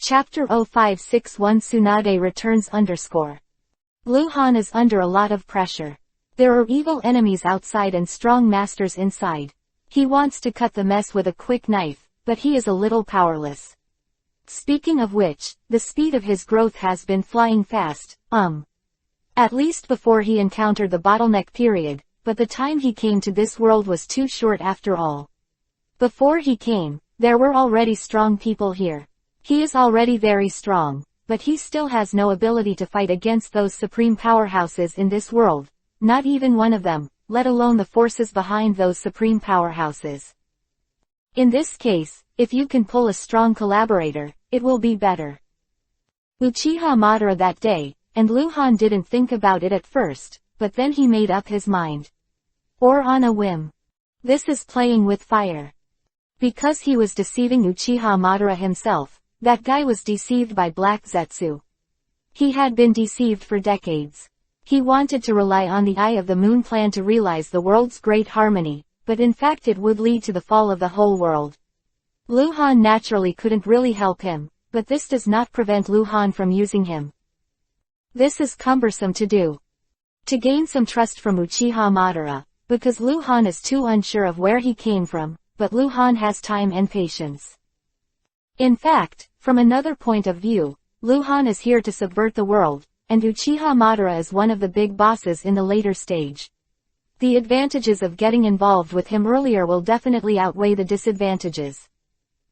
Chapter 0561 Tsunade returns _. Luhan is under a lot of pressure. There are evil enemies outside and strong masters inside. He wants to cut the mess with a quick knife, but he is a little powerless. Speaking of which, the speed of his growth has been flying fast, At least before he encountered the bottleneck period, but the time he came to this world was too short after all. Before he came, there were already strong people here. He is already very strong, but he still has no ability to fight against those supreme powerhouses in this world, not even one of them, let alone the forces behind those supreme powerhouses. In this case, if you can pull a strong collaborator, it will be better. Uchiha Madara that day, and Luhan didn't think about it at first, but then he made up his mind. Or on a whim. This is playing with fire. Because he was deceiving Uchiha Madara himself, that guy was deceived by Black Zetsu. He had been deceived for decades. He wanted to rely on the Eye of the Moon plan to realize the world's great harmony, but in fact it would lead to the fall of the whole world. Luhan naturally couldn't really help him, but this does not prevent Luhan from using him. This is cumbersome to do. To gain some trust from Uchiha Madara, because Luhan is too unsure of where he came from, but Luhan has time and patience. In fact, from another point of view, Luhan is here to subvert the world, and Uchiha Madara is one of the big bosses in the later stage. The advantages of getting involved with him earlier will definitely outweigh the disadvantages.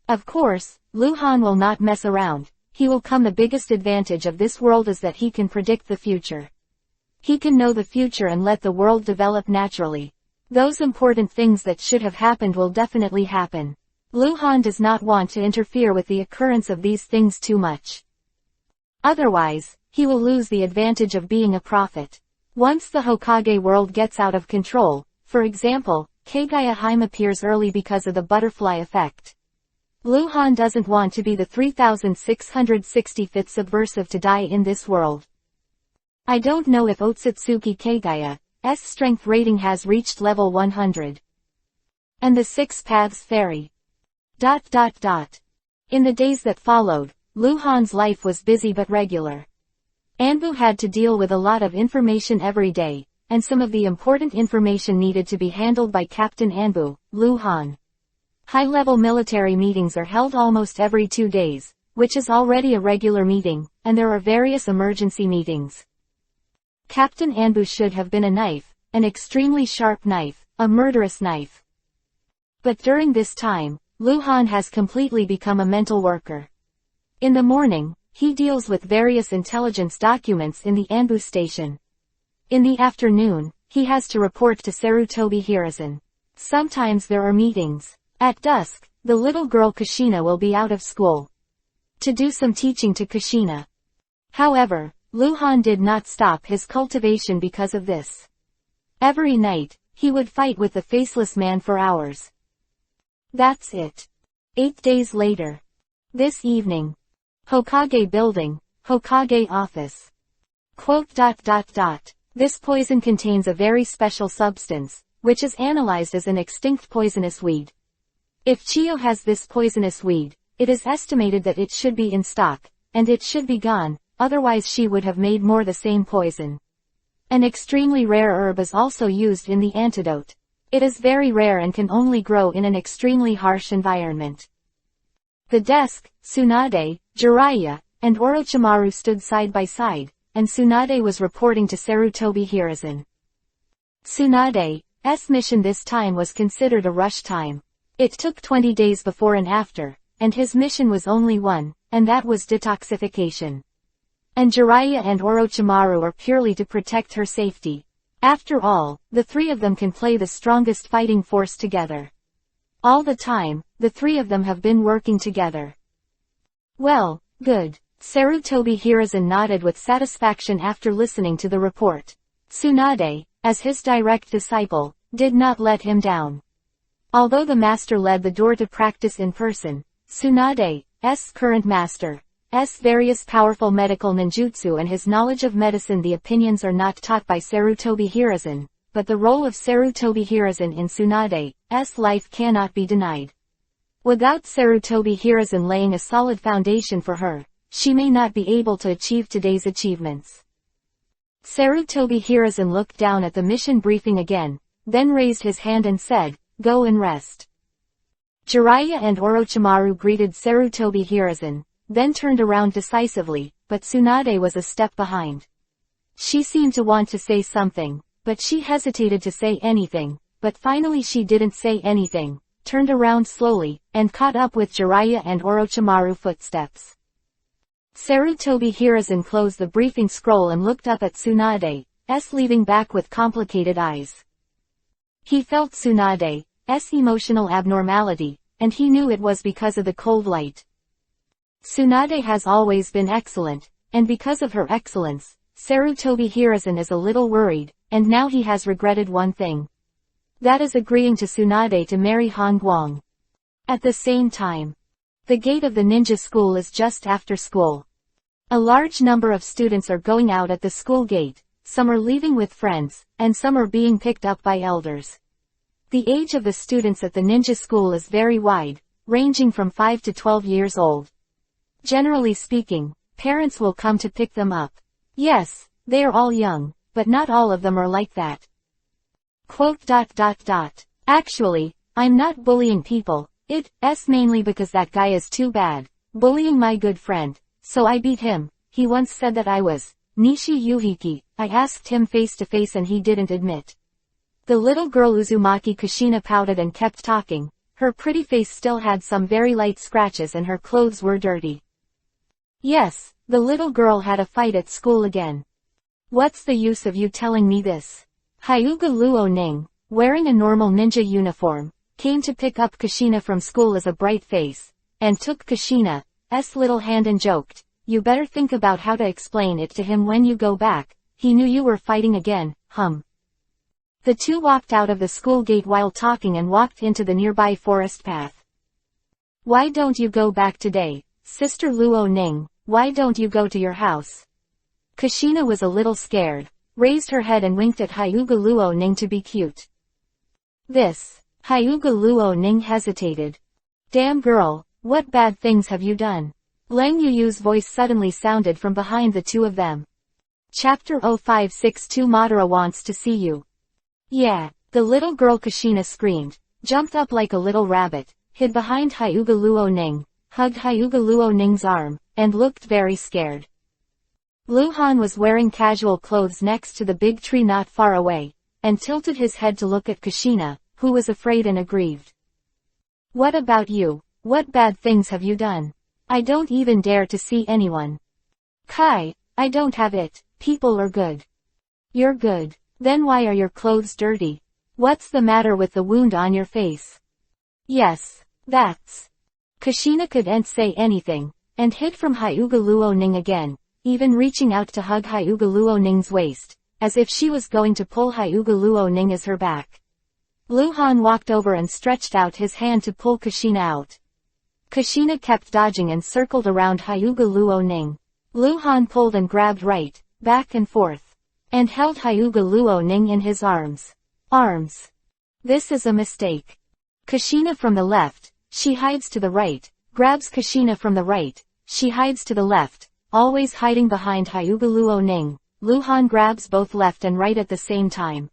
Of course, Luhan will not mess around. He will come. The biggest advantage of this world is that he can predict the future. He can know the future and let the world develop naturally. Those important things that should have happened will definitely happen. Luhan does not want to interfere with the occurrence of these things too much. Otherwise, he will lose the advantage of being a prophet. Once the Hokage world gets out of control, for example, Kagaya Hime appears early because of the butterfly effect. Luhan doesn't want to be the 3665th subversive to die in this world. I don't know if Otsutsuki Kagaya's strength rating has reached level 100. And the Six Paths Fairy. In the days that followed, Luhan's life was busy but regular. Anbu had to deal with a lot of information every day, and some of the important information needed to be handled by Captain Anbu, Luhan. High-level military meetings are held almost every 2 days, which is already a regular meeting, and there are various emergency meetings. Captain Anbu should have been a knife, an extremely sharp knife, a murderous knife. But during this time, Luhan has completely become a mental worker. In the morning, he deals with various intelligence documents in the Anbu station. In the afternoon, he has to report to Sarutobi Hiruzen. Sometimes there are meetings. At dusk, the little girl Kushina will be out of school. To do some teaching to Kushina. However, Luhan did not stop his cultivation because of this. Every night, he would fight with the faceless man for hours. That's it. 8 days later. This evening. Hokage building, Hokage office. This poison contains a very special substance, which is analyzed as an extinct poisonous weed. If Chiyo has this poisonous weed, it is estimated that it should be in stock, and it should be gone, otherwise she would have made more the same poison. An extremely rare herb is also used in the antidote. It is very rare and can only grow in an extremely harsh environment. The desk, Tsunade, Jiraiya, and Orochimaru stood side by side, and Tsunade was reporting to Sarutobi Hiruzen. Tsunade's mission this time was considered a rush time. It took 20 days before and after, and his mission was only one, and that was detoxification. And Jiraiya and Orochimaru are purely to protect her safety. After all, the three of them can play the strongest fighting force together. All the time, the three of them have been working together. Well, good. Sarutobi Hiruzen nodded with satisfaction after listening to the report. Tsunade, as his direct disciple, did not let him down. Although the master led the door to practice in person, Tsunade's current master's various powerful medical ninjutsu and his knowledge of medicine, the opinions are not taught by Sarutobi Hiruzen, but the role of Sarutobi Hiruzen in Tsunade's life cannot be denied. Without Sarutobi Hiruzen laying a solid foundation for her, she may not be able to achieve today's achievements. Sarutobi Hiruzen looked down at the mission briefing again, then raised his hand and said, "Go and rest." Jiraiya and Orochimaru greeted Sarutobi Hiruzen, then turned around decisively, but Tsunade was a step behind. She seemed to want to say something, but she hesitated to say anything, but finally she didn't say anything, turned around slowly, and caught up with Jiraiya and Orochimaru footsteps. Sarutobi Hiruzen closed the briefing scroll and looked up at Tsunade's leaving back with complicated eyes. He felt Tsunade's emotional abnormality, and he knew it was because of the cold light. Tsunade has always been excellent, and because of her excellence, Sarutobi Hiruzen is a little worried, and now he has regretted one thing. That is agreeing to Tsunade to marry Han Guang. At the same time, the gate of the ninja school is just after school. A large number of students are going out at the school gate, some are leaving with friends, and some are being picked up by elders. The age of the students at the ninja school is very wide, ranging from 5 to 12 years old. Generally speaking, parents will come to pick them up. Yes, they are all young, but not all of them are like that. Actually, I'm not bullying people, it's mainly because that guy is too bad, bullying my good friend, so I beat him. He once said that I was Nishi Yuhiki. I asked him face to face and he didn't admit. The little girl Uzumaki Kushina pouted and kept talking. Her pretty face still had some very light scratches and her clothes were dirty. Yes, the little girl had a fight at school again. What's the use of you telling me this? Hyuga Luo Ning, wearing a normal ninja uniform, came to pick up Kushina from school as a bright face, and took Kushina's little hand and joked, "You better think about how to explain it to him when you go back. He knew you were fighting again, hum." The two walked out of the school gate while talking and walked into the nearby forest path. "Why don't you go back today, Sister Luo Ning? Why don't you go to your house?" Kushina was a little scared, raised her head and winked at Hyuga Luo Ning to be cute. Hyuga Luo Ning hesitated. "Damn girl, what bad things have you done?" Lang Yuyu's voice suddenly sounded from behind the two of them. Chapter 0562 Madara wants to see you. Yeah, the little girl Kushina screamed, jumped up like a little rabbit, hid behind Hyuga Luo Ning, hugged Hyuga Luo Ning's arm, and looked very scared. Luhan was wearing casual clothes next to the big tree not far away, and tilted his head to look at Kushina, who was afraid and aggrieved. "What about you? What bad things have you done? I don't even dare to see anyone." "Kai, I don't have it, people are good." "You're good. Then why are your clothes dirty? What's the matter with the wound on your face?" "Yes, that's..." Kushina couldn't say anything, and hid from Hyuga Luo Ning again, even reaching out to hug Hyuga Luo Ning's waist, as if she was going to pull Hyuga Luo Ning as her back. Luhan walked over and stretched out his hand to pull Kushina out. Kushina kept dodging and circled around Hyuga Luo Ning. Luhan pulled and grabbed right, back and forth, and held Hyuga Luo Ning in his arms. This is a mistake. Kushina from the left, she hides to the right, grabs Kushina from the right, she hides to the left, always hiding behind Hyuga Luo Ning. Luhan grabs both left and right at the same time.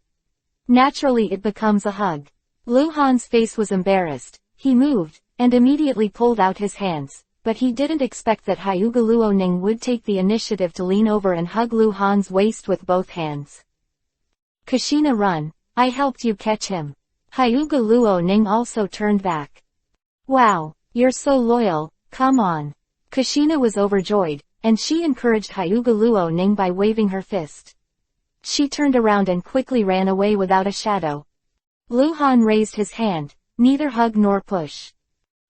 Naturally it becomes a hug. Luhan's face was embarrassed, he moved, and immediately pulled out his hands, but he didn't expect that Hyuga Luo Ning would take the initiative to lean over and hug Luhan's waist with both hands. "Kushina, run, I helped you catch him." Hyuga Luo Ning also turned back. "Wow, you're so loyal, come on." Kushina was overjoyed, and she encouraged Hyuga Luo Ning by waving her fist. She turned around and quickly ran away without a shadow. Luhan raised his hand, neither hug nor push.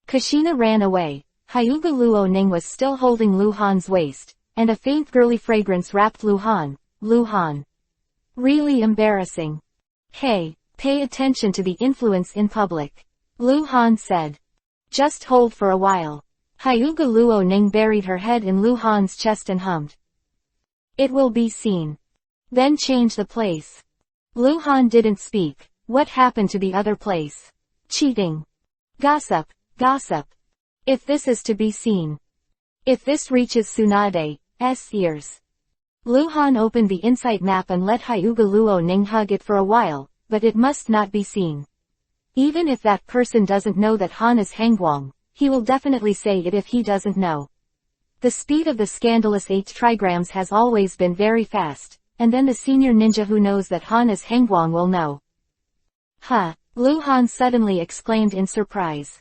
Kushina ran away. Hyuga Luo Ning was still holding Luhan's waist, and a faint girly fragrance wrapped Luhan. Really embarrassing. "Hey, pay attention to the influence in public," Luhan said. "Just hold for a while." Hyuga Luo Ning buried her head in Luhan's chest and hummed. "It will be seen. Then change the place." Luhan didn't speak. What happened to the other place? Cheating. Gossip. Gossip. If this is to be seen. If this reaches Tsunade's ears. Luhan opened the insight map and let Hyuga Luo-ning hug it for a while, but it must not be seen. Even if that person doesn't know that Han is Hangguang, he will definitely say it if he doesn't know. The speed of the scandalous 8 trigrams has always been very fast, and then the senior ninja who knows that Han is Hangguang will know. Huh, Luhan suddenly exclaimed in surprise.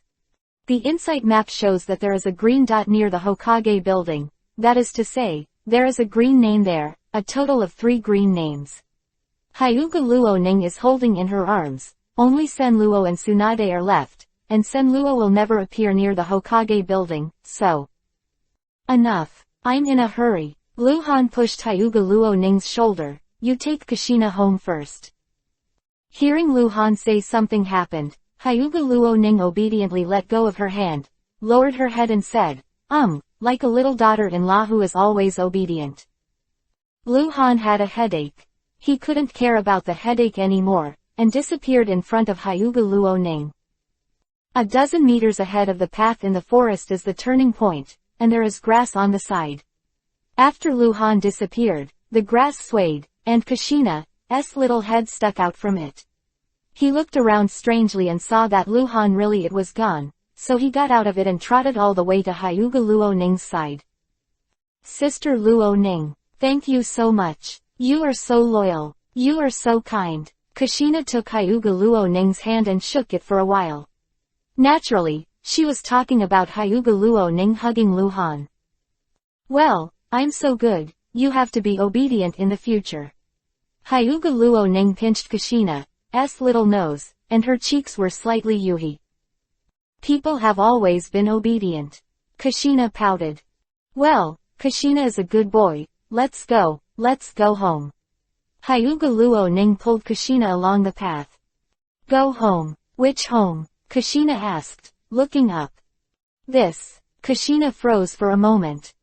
The insight map shows that there is a green dot near the Hokage building, that is to say, there is a green name there, a total of 3 green names. Hyuga Luo-ning is holding in her arms, only Sen Luo and Tsunade are left, and Sen Luo will never appear near the Hokage building, so. Enough. I'm in a hurry. Luhan pushed Hyuga Luo-ning's shoulder. You take Kushina home first. Hearing Luhan say something happened, Hyuga Luo-ning obediently let go of her hand, lowered her head and said, like a little daughter-in-law who is always obedient. Luhan had a headache. He couldn't care about the headache anymore, and disappeared in front of Hyuga Luo-ning. A dozen meters ahead of the path in the forest is the turning point, and there is grass on the side. After Luhan disappeared, the grass swayed, and Kushina's little head stuck out from it. He looked around strangely and saw that Luhan really it was gone, so he got out of it and trotted all the way to Hyuga Luo-ning's side. Sister Luo-ning, thank you so much. You are so loyal. You are so kind. Kushina took Hyuga Luo-ning's hand and shook it for a while. Naturally, she was talking about Hyuga Luo-ning hugging Luhan. Well, I'm so good, you have to be obedient in the future. Hyuga Luo-ning pinched Kushina's little nose, and her cheeks were slightly yuhi. People have always been obedient. Kushina pouted. Well, Kushina is a good boy, let's go home. Hyuga Luo-ning pulled Kushina along the path. Go home. Which home? Kushina asked, looking up. This. Kushina froze for a moment.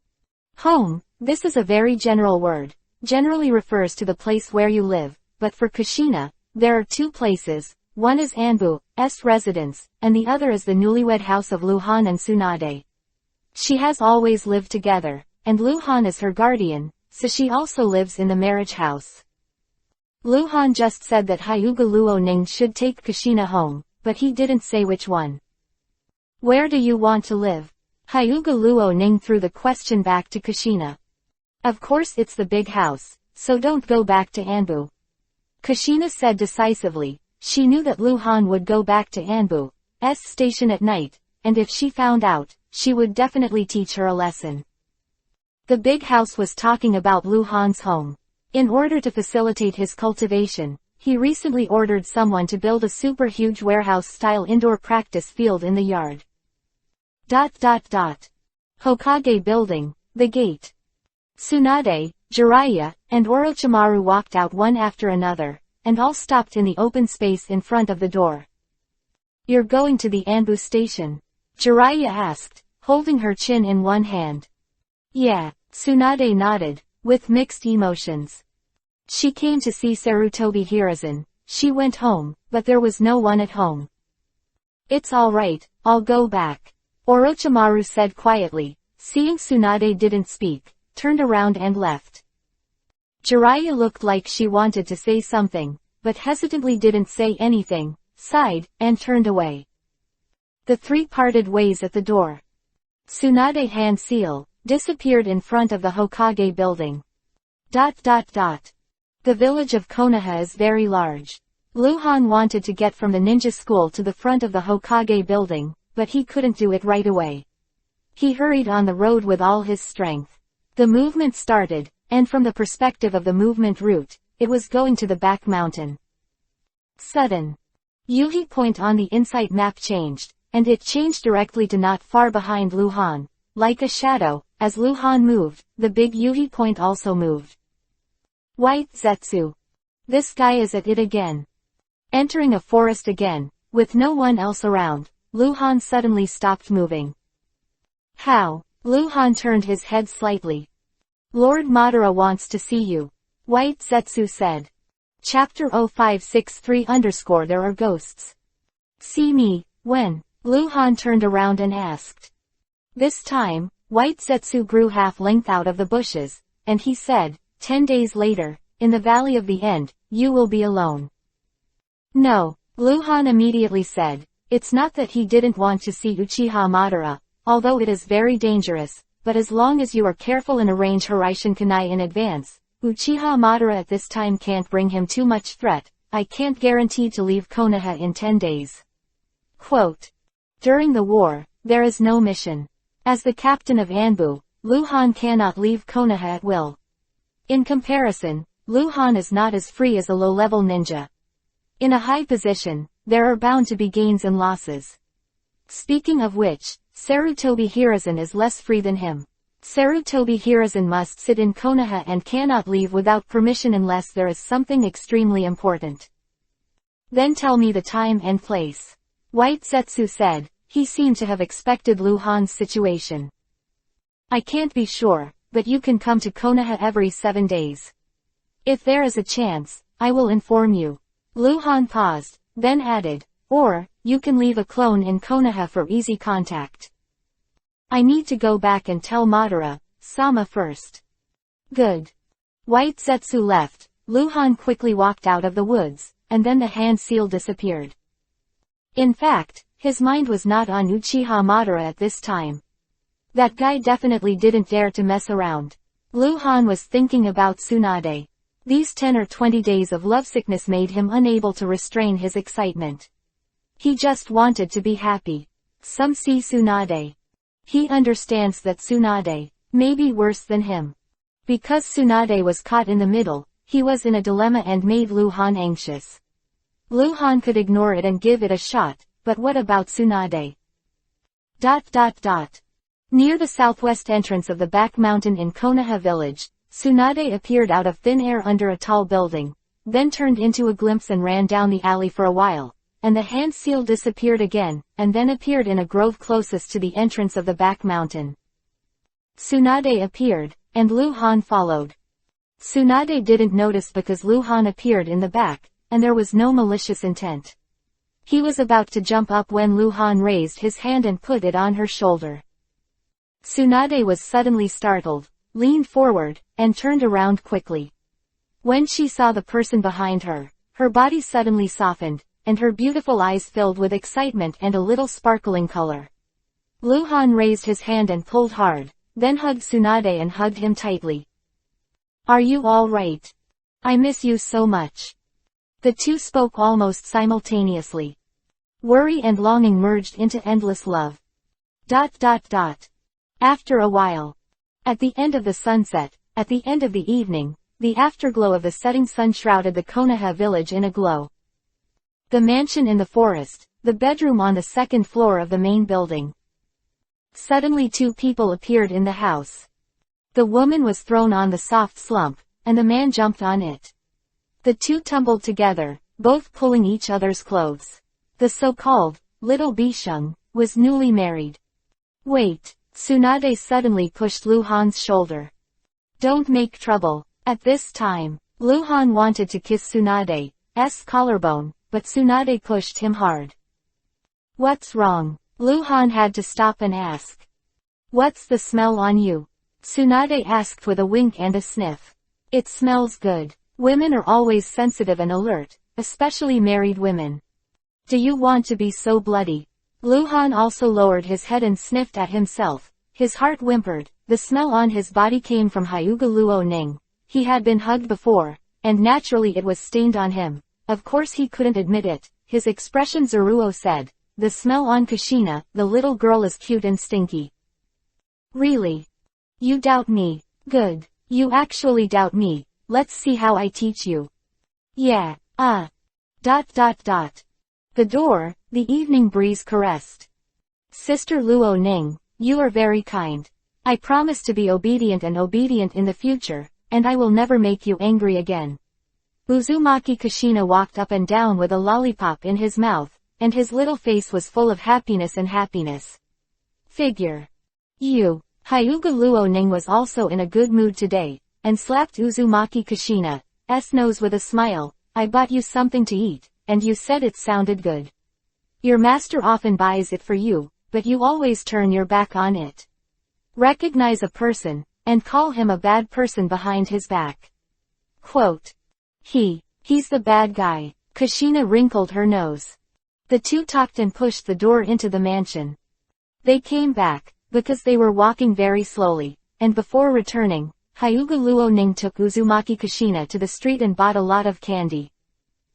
Home, this is a very general word, generally refers to the place where you live, but for Kushina, there are 2 places, one is Anbu's residence, and the other is the newlywed house of Luhan and Tsunade. She has always lived together, and Luhan is her guardian, so she also lives in the marriage house. Luhan just said that Hyuga Luo-ning should take Kushina home, but he didn't say which one. Where do you want to live? Hyuga Luo-ning threw the question back to Kushina. Of course it's the big house, so don't go back to Anbu. Kushina said decisively. She knew that Luhan would go back to Anbu's station at night, and if she found out, she would definitely teach her a lesson. The big house was talking about Luhan's home. In order to facilitate his cultivation, he recently ordered someone to build a super huge warehouse-style indoor practice field in the yard. Hokage building, the gate. Tsunade, Jiraiya, and Orochimaru walked out one after another, and all stopped in the open space in front of the door. You're going to the Anbu station? Jiraiya asked, holding her chin in one hand. Yeah, Tsunade nodded, with mixed emotions. She came to see Sarutobi Hiruzen. She went home, but there was no one at home. It's alright, I'll go back. Orochimaru said quietly, seeing Tsunade didn't speak, turned around and left. Jiraiya looked like she wanted to say something, but hesitantly didn't say anything, sighed, and turned away. The 3 parted ways at the door. Tsunade hand seal, disappeared in front of the Hokage building. The village of Konoha is very large. Luhan wanted to get from the ninja school to the front of the Hokage building, but he couldn't do it right away. He hurried on the road with all his strength. The movement started, and from the perspective of the movement route, it was going to the back mountain. Sudden. Yuhi point on the insight map changed, and it changed directly to not far behind Luhan. Like a shadow, as Luhan moved, the big Yuhi point also moved. White Zetsu. This guy is at it again. Entering a forest again, with no one else around, Luhan suddenly stopped moving. How? Luhan turned his head slightly. Lord Madara wants to see you. White Zetsu said. Chapter 0563 _ There are ghosts. See me, when? Luhan turned around and asked. This time, White Zetsu grew half-length out of the bushes, and he said, 10 days later, in the Valley of the End, you will be alone. No, Luhan immediately said. It's not that he didn't want to see Uchiha Madara, although it is very dangerous, but as long as you are careful and arrange Hiraishin Kunai in advance, Uchiha Madara at this time can't bring him too much threat. I can't guarantee to leave Konoha in 10 days. Quote. During the war, there is no mission. As the captain of Anbu, Luhan cannot leave Konoha at will. In comparison, Luhan is not as free as a low-level ninja. In a high position, there are bound to be gains and losses. Speaking of which, Sarutobi Hiruzen is less free than him. Sarutobi Hiruzen must sit in Konoha and cannot leave without permission unless there is something extremely important. Then tell me the time and place. White Zetsu said. He seemed to have expected Luhan's situation. I can't be sure, but you can come to Konoha every 7 days. If there is a chance, I will inform you. Luhan paused, then added, or, you can leave a clone in Konoha for easy contact. I need to go back and tell Madara-sama first. Good. White Zetsu left, Luhan quickly walked out of the woods, and then the hand seal disappeared. In fact, his mind was not on Uchiha Madara at this time. That guy definitely didn't dare to mess around. Luhan was thinking about Tsunade. These 10 or 20 days of lovesickness made him unable to restrain his excitement. He just wanted to be happy. Some see Tsunade. He understands that Tsunade may be worse than him. Because Tsunade was caught in the middle, he was in a dilemma and made Luhan anxious. Luhan could ignore it and give it a shot, but what about Tsunade? Near the southwest entrance of the back mountain in Konoha village, Tsunade appeared out of thin air under a tall building, then turned into a glimpse and ran down the alley for a while, and the hand seal disappeared again, and then appeared in a grove closest to the entrance of the back mountain. Tsunade appeared, and Luhan followed. Tsunade didn't notice because Luhan appeared in the back, and there was no malicious intent. He was about to jump up when Luhan raised his hand and put it on her shoulder. Tsunade was suddenly startled, leaned forward, and turned around quickly. When she saw the person behind her, her body suddenly softened, and her beautiful eyes filled with excitement and a little sparkling color. Luhan raised his hand and pulled hard, then hugged Tsunade and hugged him tightly. Are you all right? I miss you so much. The two spoke almost simultaneously. Worry and longing merged into endless love. After a while. At the end of the sunset, at the end of the evening, the afterglow of the setting sun shrouded the Konoha village in a glow. The mansion in the forest, the bedroom on the second floor of the main building. Suddenly 2 people appeared in the house. The woman was thrown on the soft slump, and the man jumped on it. The two tumbled together, both pulling each other's clothes. The so-called, little Bishung, was newly married. Wait, Tsunade suddenly pushed Luhan's shoulder. Don't make trouble. At this time, Luhan wanted to kiss Tsunade's collarbone, but Tsunade pushed him hard. What's wrong? Luhan had to stop and ask. What's the smell on you? Tsunade asked with a wink and a sniff. It smells good. Women are always sensitive and alert, especially married women. Do you want to be so bloody? Luhan also lowered his head and sniffed at himself. His heart whimpered. The smell on his body came from Hyuga Luo Ning. He had been hugged before, and naturally it was stained on him. Of course he couldn't admit it. His expression Zeruo said. The smell on Kushina, the little girl is cute and stinky. Really? You doubt me? Good. You actually doubt me. Let's see how I teach you. Yeah. The door, the evening breeze caressed. Sister Luo Ning, you are very kind. I promise to be obedient in the future, and I will never make you angry again. Uzumaki Kushina walked up and down with a lollipop in his mouth, and his little face was full of happiness and happiness. Figure. You. Hyuga Luo Ning was also in a good mood today, and slapped Uzumaki Kushina's nose with a smile. I bought you something to eat, and you said it sounded good. Your master often buys it for you, but you always turn your back on it. Recognize a person, and call him a bad person behind his back. Quote. He's the bad guy. Kushina wrinkled her nose. The two talked and pushed the door into the mansion. They came back, because they were walking very slowly, and before returning, Hyuga Luoning took Uzumaki Kushina to the street and bought a lot of candy.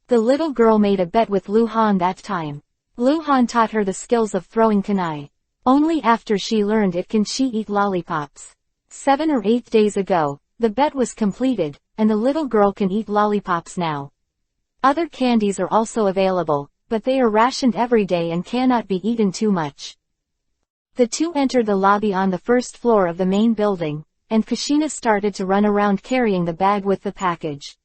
The little girl made a bet with Lu Han that time. Lu Han taught her the skills of throwing kunai. Only after she learned it can she eat lollipops. 7 or 8 days ago, the bet was completed, and the little girl can eat lollipops now. Other candies are also available, but they are rationed every day and cannot be eaten too much. The two entered the lobby on the first floor of the main building, and Kushina started to run around carrying the bag with the package.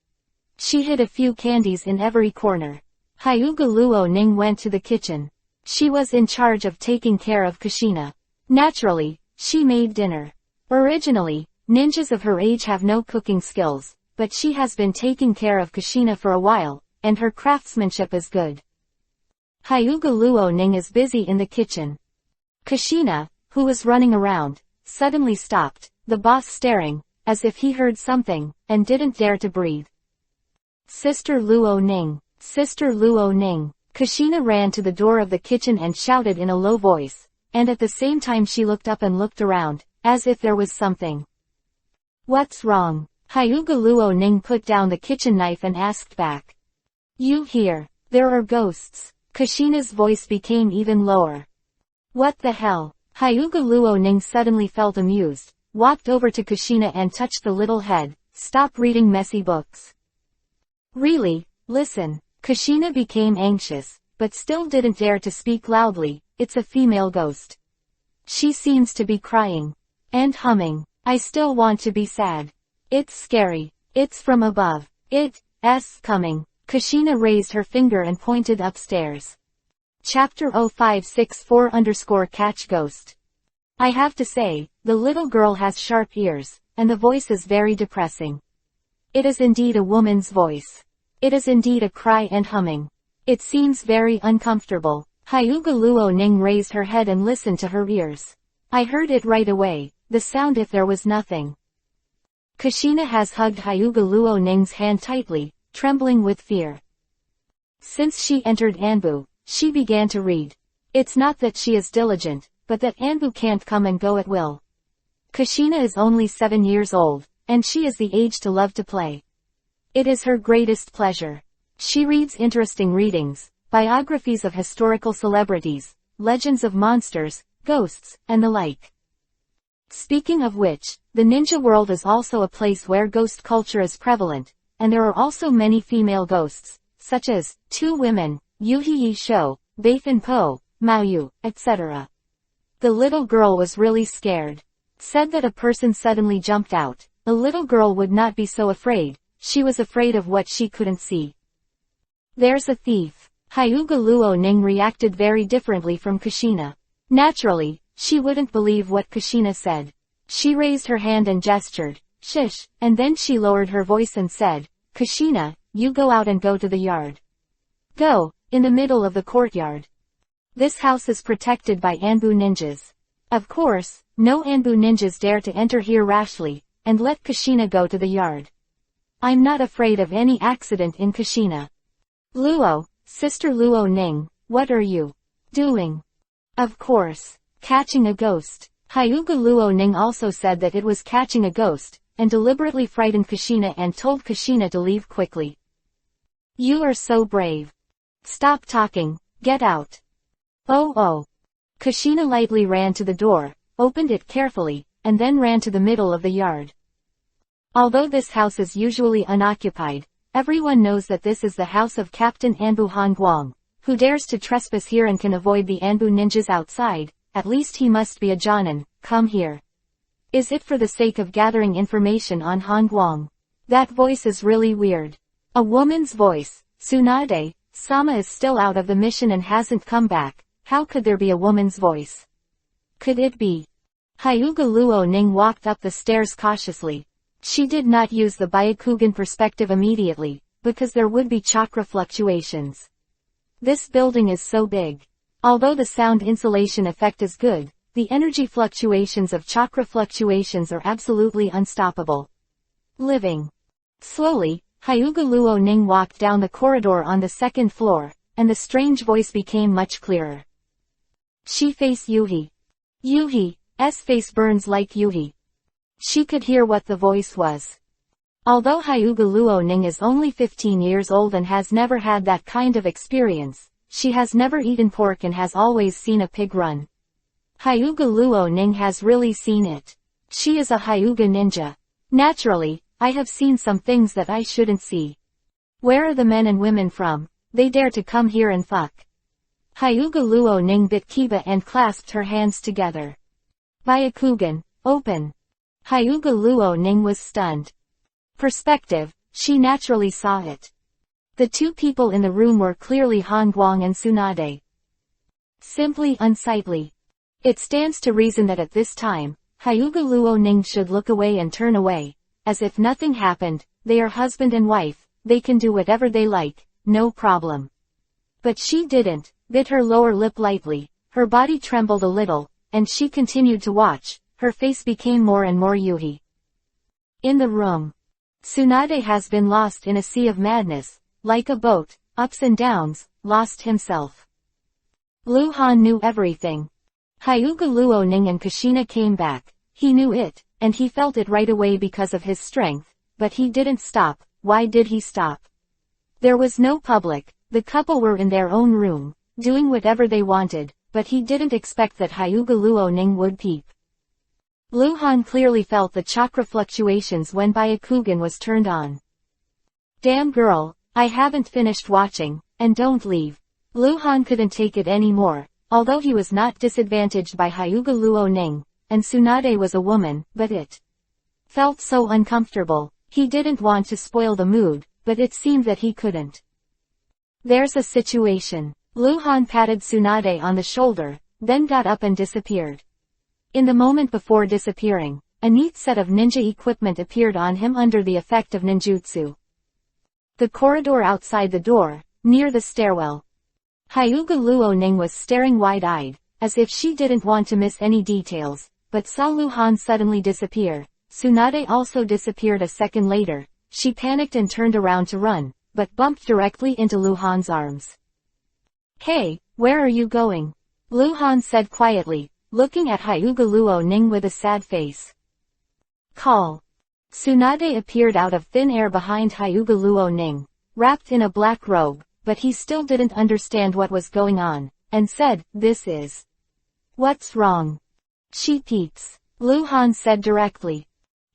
She hid a few candies in every corner. Hyuga Luoning went to the kitchen. She was in charge of taking care of Kushina. Naturally, she made dinner. Originally, ninjas of her age have no cooking skills, but she has been taking care of Kushina for a while, and her craftsmanship is good. Hyuga Luoning is busy in the kitchen. Kushina, who was running around, suddenly stopped, the boss staring, as if he heard something, and didn't dare to breathe. Sister Luoning. Sister Luoning. Kushina ran to the door of the kitchen and shouted in a low voice, and at the same time she looked up and looked around, as if there was something. What's wrong? Hyuga Luoning put down the kitchen knife and asked back. You here? There are ghosts. Kushina's voice became even lower. What the hell? Hyuga Luoning suddenly felt amused, walked over to Kushina and touched the little head. Stop reading messy books. Really? Listen. Kushina became anxious, but still didn't dare to speak loudly. It's a female ghost. She seems to be crying. And humming. I still want to be sad. It's scary. It's from above. It's coming. Kushina raised her finger and pointed upstairs. Chapter 0564_Catch Ghost. I have to say, the little girl has sharp ears, and the voice is very depressing. It is indeed a woman's voice. It is indeed a cry and humming. It seems very uncomfortable. Hyuga Luoning raised her head and listened to her ears. I heard it right away, the sound if there was nothing. Kushina has hugged Hyuga Luoning's hand tightly, trembling with fear. Since she entered Anbu, she began to read. It's not that she is diligent, but that Anbu can't come and go at will. Kushina is only 7 years old, and she is the age to love to play. It is her greatest pleasure. She reads interesting readings, biographies of historical celebrities, legends of monsters, ghosts, and the like. Speaking of which, the ninja world is also a place where ghost culture is prevalent, and there are also many female ghosts, such as 2 women, Yuhi Sho, Beifin Po, Maoyu, etc. The little girl was really scared. Said that a person suddenly jumped out. A little girl would not be so afraid. She was afraid of what she couldn't see. There's a thief. Hyuga Luoning reacted very differently from Kushina. Naturally, she wouldn't believe what Kushina said. She raised her hand and gestured, shish, and then she lowered her voice and said, Kushina, you go out and go to the yard. Go, in the middle of the courtyard. This house is protected by Anbu ninjas. Of course, no Anbu ninjas dare to enter here rashly, and let Kushina go to the yard. I'm not afraid of any accident in Kushina. Luo, Sister Luoning, what are you doing? Of course, catching a ghost. Hyuga Luoning also said that it was catching a ghost, and deliberately frightened Kushina and told Kushina to leave quickly. You are so brave. Stop talking, get out. Oh. Kushina lightly ran to the door, opened it carefully, and then ran to the middle of the yard. Although this house is usually unoccupied, everyone knows that this is the house of Captain Anbu Hanguang. Who dares to trespass here and can avoid the Anbu ninjas outside? At least he must be a Jonin. Come here. Is it for the sake of gathering information on Hanguang? That voice is really weird. A woman's voice. Tsunade, Sama is still out of the mission and hasn't come back. How could there be a woman's voice? Could it be? Hyuga Luoning walked up the stairs cautiously. She did not use the Byakugan perspective immediately, because there would be chakra fluctuations. This building is so big. Although the sound insulation effect is good, the energy fluctuations of chakra fluctuations are absolutely unstoppable. Living. Slowly, Hyuga Luo Ning walked down the corridor on the second floor, and the strange voice became much clearer. She face Yuhi. Yuhi's face burns like Yuhi. She could hear what the voice was. Although Hyuga Luo Ning is only 15 years old and has never had that kind of experience, she has never eaten pork and has always seen a pig run. Hyuga Luo Ning has really seen it. She is a Hyuga ninja. Naturally, I have seen some things that I shouldn't see. Where are the men and women from? They dare to come here and fuck. Hyuga Luo Ning bit Kiba and clasped her hands together. Byakugan, open. Hyuga Luo Ning was stunned. Perspective, she naturally saw it. The two people in the room were clearly Han Guang and Tsunade. Simply unsightly. It stands to reason that at this time, Hyuga Luo Ning should look away and turn away, as if nothing happened. They are husband and wife, they can do whatever they like, no problem. But she didn't, bit her lower lip lightly, her body trembled a little, and she continued to watch. Her face became more and more Yuhi. In the room. Tsunade has been lost in a sea of madness, like a boat, ups and downs, lost himself. Lu Han knew everything. Hyuga Luo Ning and Kushina came back. He knew it, and he felt it right away because of his strength, but he didn't stop. Why did he stop? There was no public, the couple were in their own room, doing whatever they wanted, but he didn't expect that Hyuga Luo Ning would peep. Lu Han clearly felt the chakra fluctuations when Byakugan was turned on. Damn girl, I haven't finished watching, and don't leave. Lu Han couldn't take it anymore, although he was not disadvantaged by Hyuga Luo Ning, and Tsunade was a woman, but it felt so uncomfortable. He didn't want to spoil the mood, but it seemed that he couldn't. There's a situation. Lu Han patted Tsunade on the shoulder, then got up and disappeared. In the moment before disappearing, a neat set of ninja equipment appeared on him under the effect of ninjutsu. The corridor outside the door, near the stairwell. Hyuga Luo Ning was staring wide-eyed, as if she didn't want to miss any details, but saw Lu Han suddenly disappear. Tsunade also disappeared a second later. She panicked and turned around to run, but bumped directly into Lu Han's arms. Hey, where are you going? Lu Han said quietly, looking at Hyuga Luo Ning with a sad face. Call. Tsunade appeared out of thin air behind Hyuga Luo Ning, wrapped in a black robe, but he still didn't understand what was going on, and said, this is. What's wrong? She peeps. Lu Han said directly.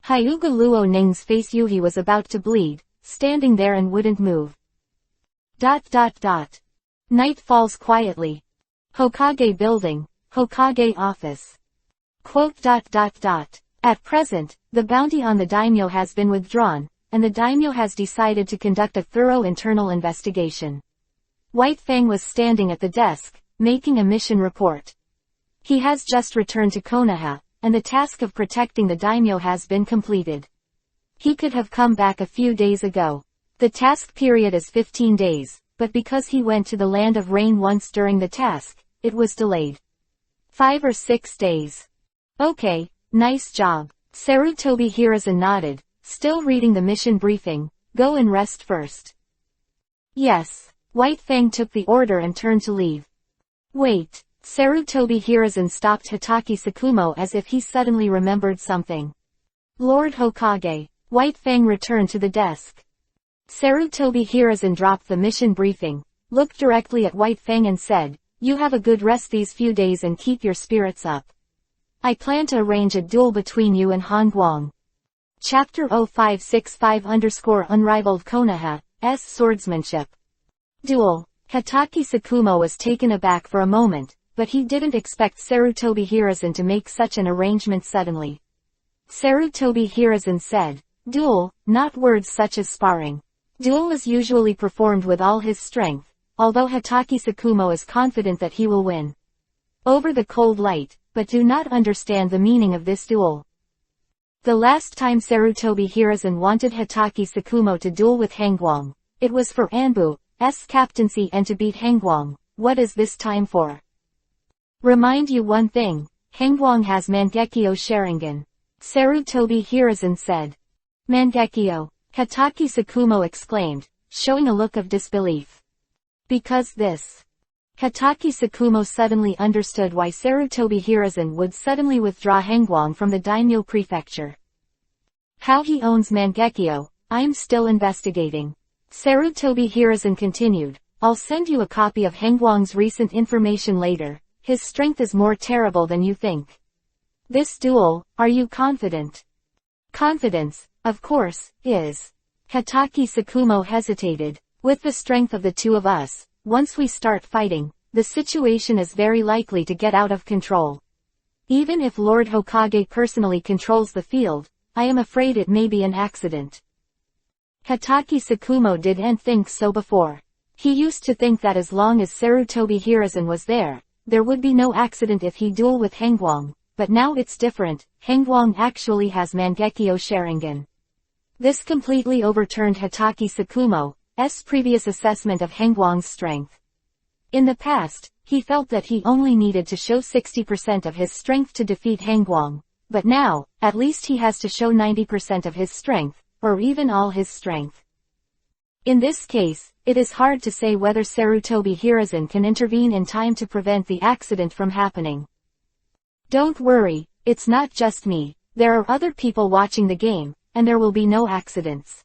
Hyuga Luo Ning's face Yuhi was about to bleed, standing there and wouldn't move. Night falls quietly. Hokage building. Hokage office. At present, the bounty on the daimyo has been withdrawn, and the daimyo has decided to conduct a thorough internal investigation. White Fang was standing at the desk, making a mission report. He has just returned to Konoha, and the task of protecting the daimyo has been completed. He could have come back a few days ago. The task period is 15 days, but because he went to the land of rain once during the task, it was delayed. 5 or 6 days. Okay, nice job. Sarutobi Hiruzen nodded, still reading the mission briefing. Go and rest first. Yes. White Fang took the order and turned to leave. Wait. Sarutobi Hiruzen stopped Hitaki Sakumo as if he suddenly remembered something. Lord Hokage. White Fang returned to the desk. Sarutobi Hiruzen dropped the mission briefing, looked directly at White Fang and said, you have a good rest these few days and keep your spirits up. I plan to arrange a duel between you and Han Guang. Chapter 0565_Unrivaled Konoha's Swordsmanship. Duel. Hitaki Sakumo was taken aback for a moment, but he didn't expect Sarutobi Hiruzen to make such an arrangement suddenly. Sarutobi Hiruzen said, duel, not words such as sparring. Duel is usually performed with all his strength, although Hitaki Sakumo is confident that he will win. Over the cold light, but do not understand the meaning of this duel. The last time Sarutobi Hiruzen wanted Hitaki Sakumo to duel with Hangguang, it was for Anbu's captaincy and to beat Hangguang. What is this time for? Remind you one thing, Hangwang has Mangekyo Sharingan. Sarutobi Hiruzen said. Mangekyo, Hataki Sakumo exclaimed, showing a look of disbelief. Because this. Hataki Sakumo suddenly understood why Sarutobi Hiruzen would suddenly withdraw Hangwang from the daimyo prefecture. How he owns Mangekyo, I'm still investigating. Sarutobi Hiruzen continued, I'll send you a copy of Hangwang's recent information later, his strength is more terrible than you think. This duel, are you confident? Confidence, of course, is. Hataki Sakumo hesitated. With the strength of the two of us, once we start fighting, the situation is very likely to get out of control. Even if Lord Hokage personally controls the field, I am afraid it may be an accident. Hataki Sakumo didn't think so before. He used to think that as long as Sarutobi Hiruzen was there would be no accident if he duel with Hangwang, but now it's different, Hangwang actually has Mangekyo Sharingan. This completely overturned Hataki Sakumo's previous assessment of Hangwang's strength. In the past, he felt that he only needed to show 60% of his strength to defeat Hangwang, but now, at least he has to show 90% of his strength, or even all his strength. In this case, it is hard to say whether Sarutobi Hiruzen can intervene in time to prevent the accident from happening. Don't worry, it's not just me, there are other people watching the game, and there will be no accidents.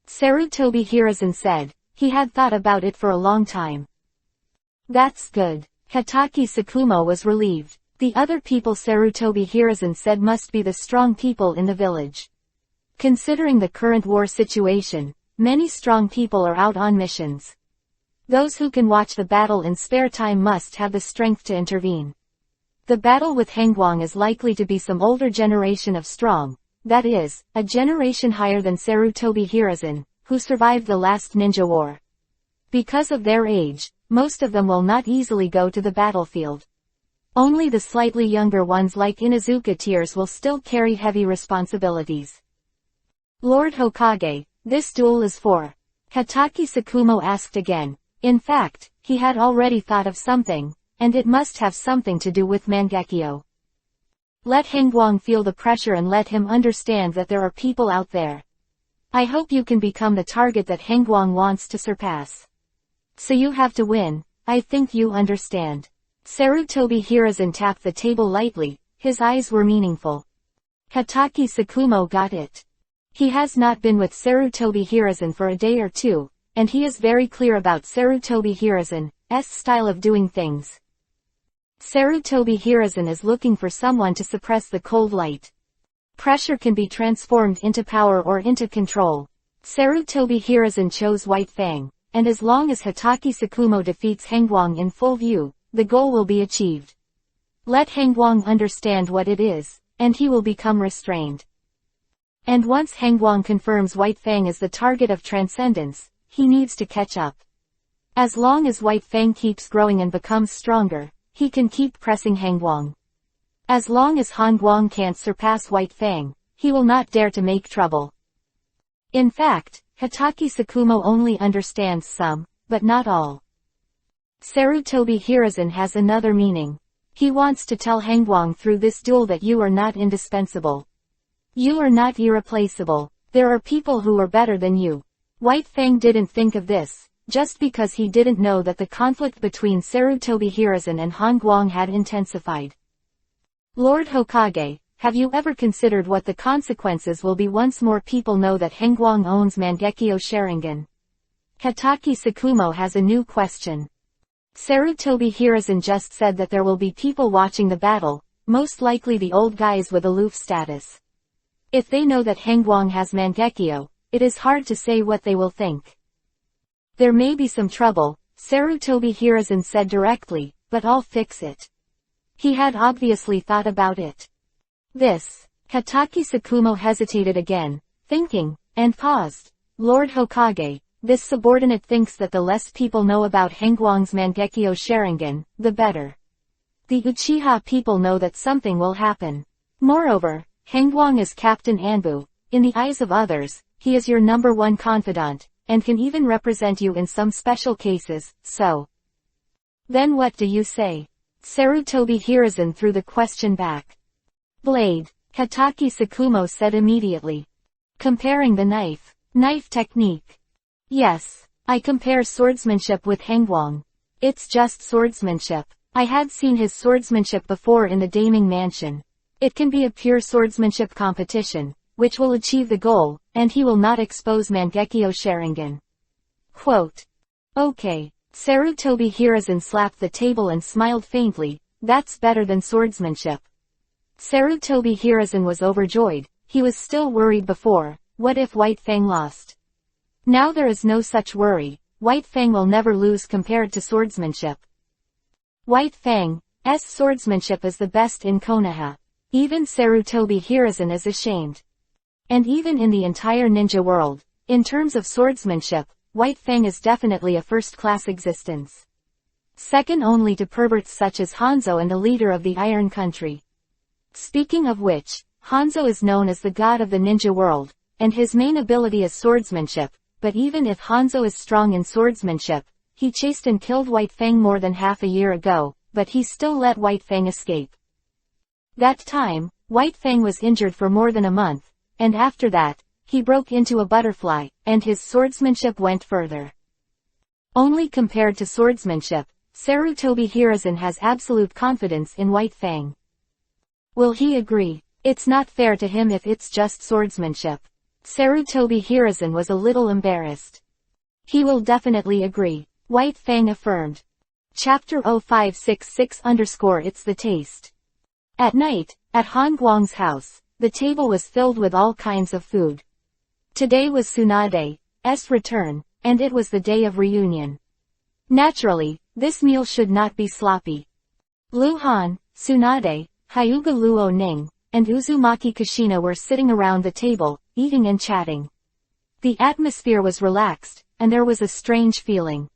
Sarutobi Hiruzen said. He had thought about it for a long time. That's good. Hataki Sakumo was relieved. The other people Sarutobi Hiruzen said must be the strong people in the village. Considering the current war situation, many strong people are out on missions. Those who can watch the battle in spare time must have the strength to intervene. The battle with Hangwang is likely to be some older generation of strong, that is, a generation higher than Sarutobi Hiruzen, who survived the last ninja war. Because of their age, most of them will not easily go to the battlefield. Only the slightly younger ones like Inuzuka tiers will still carry heavy responsibilities. Lord Hokage, this duel is for. Hataki Sakumo asked again. In fact, he had already thought of something, and it must have something to do with Mangekyo. Let Hangwang feel the pressure and let him understand that there are people out there. I hope you can become the target that Hangwang wants to surpass. So you have to win, I think you understand. Sarutobi Hiruzen tapped the table lightly, his eyes were meaningful. Hataki Sakumo got it. He has not been with Sarutobi Hiruzen for a day or two, and he is very clear about Sarutobi Hiruzen's style of doing things. Sarutobi Hiruzen is looking for someone to suppress the cold light. Pressure can be transformed into power or into control. Sarutobi Hiruzen chose White Fang, and as long as Hataki Sakumo defeats Hangwang in full view, the goal will be achieved. Let Hangwang understand what it is, and he will become restrained. And once Hangwang confirms White Fang is the target of transcendence, he needs to catch up. As long as White Fang keeps growing and becomes stronger, he can keep pressing Hangwang. As long as Hangwang can't surpass White Fang, he will not dare to make trouble. In fact, Hataki Sakumo only understands some, but not all. Sarutobi Hiruzen has another meaning. He wants to tell Hangwang through this duel that you are not indispensable. You are not irreplaceable. There are people who are better than you. White Fang didn't think of this, just because he didn't know that the conflict between Sarutobi Hiruzen and Hangwang had intensified. Lord Hokage, have you ever considered what the consequences will be once more people know that Hangwang owns Mangekyo Sharingan? Hataki Sakumo has a new question. Sarutobi Hiruzen just said that there will be people watching the battle, most likely the old guys with aloof status. If they know that Hangwang has Mangekyo, it is hard to say what they will think. There may be some trouble, Sarutobi Hiruzen said directly, but I'll fix it. He had obviously thought about it. This. Hataki Sakumo hesitated again, thinking, and paused. Lord Hokage, this subordinate thinks that the less people know about Hangwang's Mangekyo Sharingan, the better. The Uchiha people know that something will happen. Moreover, Hangwang is Captain Anbu. In the eyes of others, he is your number one confidant, and can even represent you in some special cases, so. Then what do you say? Sarutobi Hiruzen threw the question back. Blade, Hataki Sakumo said immediately. Comparing the knife. Knife technique. Yes, I compare swordsmanship with Hangwang. It's just swordsmanship. I had seen his swordsmanship before in the Daming Mansion. It can be a pure swordsmanship competition, which will achieve the goal, and he will not expose Mangekyo Sharingan. Quote. Okay. Sarutobi Hiruzen slapped the table and smiled faintly. That's better than swordsmanship. Sarutobi Hiruzen was overjoyed. He was still worried before. What if White Fang lost? Now there is no such worry. White Fang will never lose compared to swordsmanship. White Fang's swordsmanship is the best in Konoha. Even Sarutobi Hiruzen is ashamed. And even in the entire ninja world, in terms of swordsmanship, White Fang is definitely a first-class existence. Second only to perverts such as Hanzo and the leader of the Iron Country. Speaking of which, Hanzo is known as the god of the ninja world, and his main ability is swordsmanship, but even if Hanzo is strong in swordsmanship, he chased and killed White Fang more than half a year ago, but he still let White Fang escape. That time, White Fang was injured for more than a month, and after that, he broke into a butterfly, and his swordsmanship went further. Only compared to swordsmanship, Sarutobi Hiruzen has absolute confidence in White Fang. Will he agree? It's not fair to him if it's just swordsmanship. Sarutobi Hiruzen was a little embarrassed. He will definitely agree. White Fang affirmed. Chapter 0566_It's the taste. At night, at Han Guang's house, the table was filled with all kinds of food. Today was Tsunade's return, and it was the day of reunion. Naturally, this meal should not be sloppy. Luhan, Tsunade, Hyuga Luo Ning, and Uzumaki Kushina were sitting around the table, eating and chatting. The atmosphere was relaxed, and there was a strange feeling.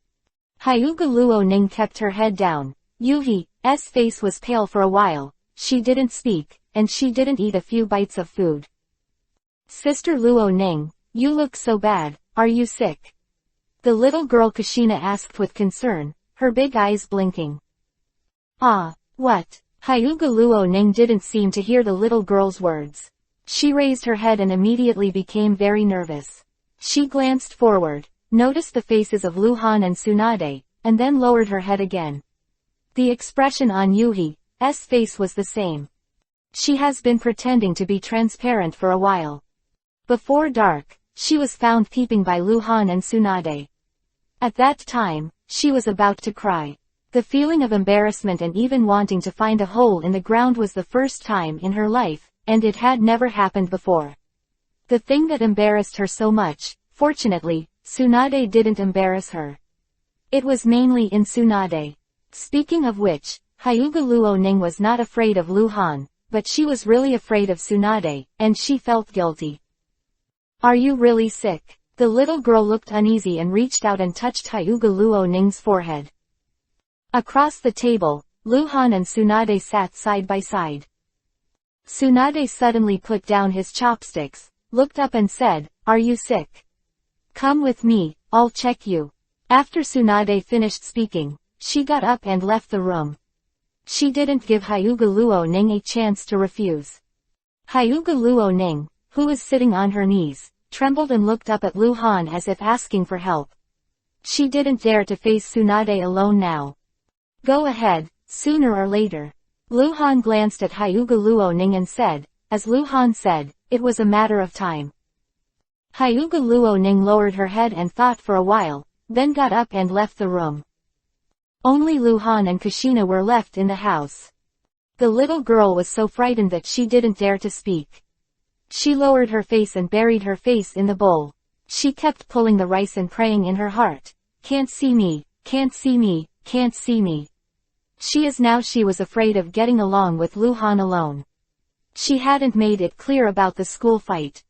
Hyuga Luo Ning kept her head down. Yuhi's face was pale for a while. She didn't speak, and she didn't eat a few bites of food. Sister Luo Ning, you look so bad, are you sick? The little girl Kushina asked with concern, her big eyes blinking. Ah, what? Hyuga Luo Ning didn't seem to hear the little girl's words. She raised her head and immediately became very nervous. She glanced forward, noticed the faces of Luhan and Tsunade, and then lowered her head again. The expression on Yuhi's face was the same. She has been pretending to be transparent for a while. Before dark, she was found peeping by Luhan and Tsunade. At that time, she was about to cry. The feeling of embarrassment and even wanting to find a hole in the ground was the first time in her life, and it had never happened before. The thing that embarrassed her so much, fortunately, Tsunade didn't embarrass her. It was mainly in Tsunade. Speaking of which, Hyuga Luo Ning was not afraid of Luhan, but she was really afraid of Tsunade, and she felt guilty. Are you really sick? The little girl looked uneasy and reached out and touched Hyuga Luo Ning's forehead. Across the table, Luhan and Tsunade sat side by side. Tsunade suddenly put down his chopsticks, looked up and said, "Are you sick? Come with me, I'll check you." After Tsunade finished speaking, she got up and left the room. She didn't give Hyuga Luo Ning a chance to refuse. Hyuga Luo Ning, who was sitting on her knees, trembled and looked up at Luhan as if asking for help. She didn't dare to face Tsunade alone now. Go ahead, sooner or later. Luhan glanced at Hyuga Luo Ning and said, as Luhan said, it was a matter of time. Hyuga Luo Ning lowered her head and thought for a while, then got up and left the room. Only Luhan and Kushina were left in the house. The little girl was so frightened that she didn't dare to speak. She lowered her face and buried her face in the bowl. She kept pulling the rice and praying in her heart, "Can't see me, can't see me, can't see me." She was afraid of getting along with Luhan alone. She hadn't made it clear about the school fight.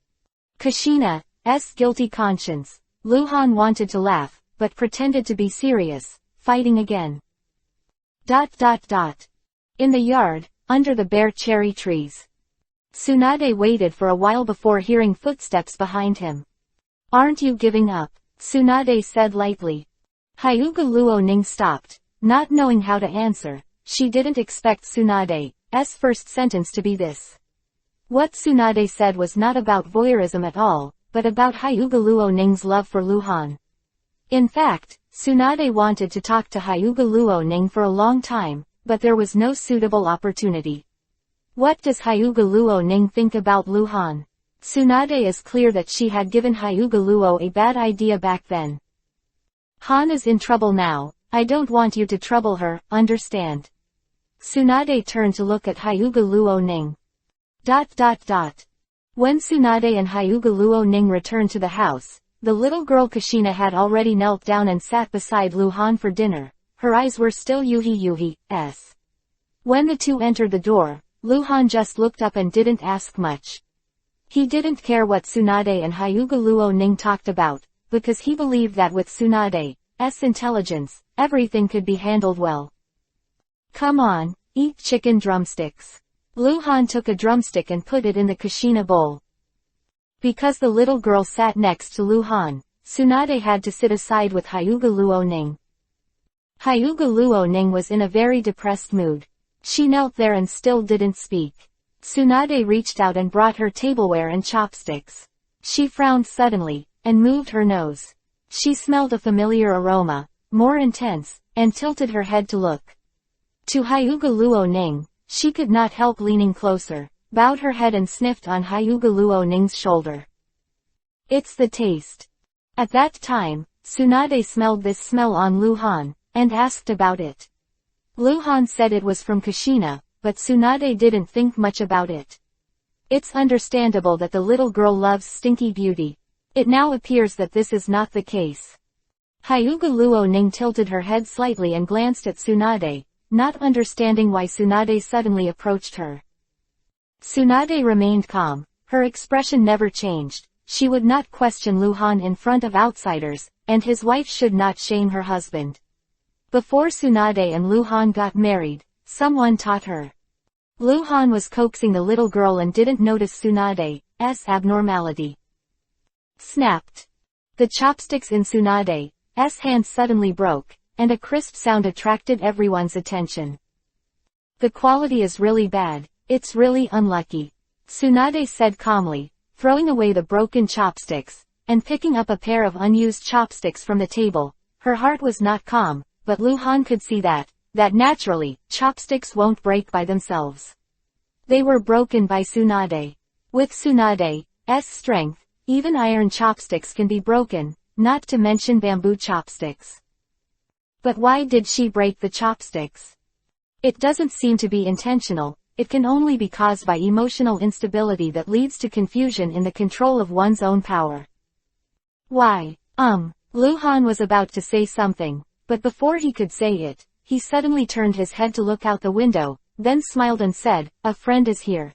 Kushina's guilty conscience. Luhan wanted to laugh, but pretended to be serious, fighting again. In the yard, under the bare cherry trees. Tsunade waited for a while before hearing footsteps behind him. "Aren't you giving up?" Tsunade said lightly. Hyuga Luo Ning stopped, not knowing how to answer. she didn't expect Tsunade's first sentence to be this. What Tsunade said was not about voyeurism at all, but about Hyuga Luo Ning's love for Luhan. In fact, Tsunade wanted to talk to Hyuga Luo Ning for a long time, but there was no suitable opportunity. What does Hyuga Luo Ning think about Luhan? Tsunade is clear that she had given Hyuga Luo a bad idea back then. Han is in trouble now, I don't want you to trouble her, understand? Tsunade turned to look at Hyuga Luo Ning. When Tsunade and Hyuga Luo Ning returned to the house, the little girl Kushina had already knelt down and sat beside Luhan for dinner. Her eyes were still Yuhi's. When the two entered the door, Luhan just looked up and didn't ask much. He didn't care what Tsunade and Hyuga Luo Ning talked about, because he believed that with Tsunade's intelligence, everything could be handled well. Come on, eat chicken drumsticks. Luhan took a drumstick and put it in the Kushina bowl. Because the little girl sat next to Luhan, Tsunade had to sit aside with Hyuga Luo Ning. Hyuga Luo Ning was in a very depressed mood. She knelt there and still didn't speak. Tsunade reached out and brought her tableware and chopsticks. She frowned suddenly, and moved her nose. She smelled a familiar aroma, more intense, and tilted her head to look. To Hyuga Luo Ning, she could not help leaning closer, bowed her head and sniffed on Hyuga Luo Ning's shoulder. It's the taste. At that time, Tsunade smelled this smell on Luhan, and asked about it. Luhan said it was from Kushina, but Tsunade didn't think much about it. It's understandable that the little girl loves stinky beauty. It now appears that this is not the case. Hyuga Luo Ning tilted her head slightly and glanced at Tsunade, not understanding why Tsunade suddenly approached her. Tsunade remained calm, her expression never changed. She would not question Luhan in front of outsiders, and his wife should not shame her husband. Before Tsunade and Luhan got married, someone taught her. Luhan was coaxing the little girl and didn't notice Tsunade's abnormality. Snapped. The chopsticks in Tsunade's hand suddenly broke, and a crisp sound attracted everyone's attention. The quality is really bad, it's really unlucky, Tsunade said calmly, throwing away the broken chopsticks, and picking up a pair of unused chopsticks from the table. Her heart was not calm, but Luhan could see that naturally, chopsticks won't break by themselves. They were broken by Tsunade. With Tsunade's strength, even iron chopsticks can be broken, not to mention bamboo chopsticks. But why did she break the chopsticks? It doesn't seem to be intentional, it can only be caused by emotional instability that leads to confusion in the control of one's own power. Why? Luhan was about to say something, but before he could say it, he suddenly turned his head to look out the window, then smiled and said, "A friend is here."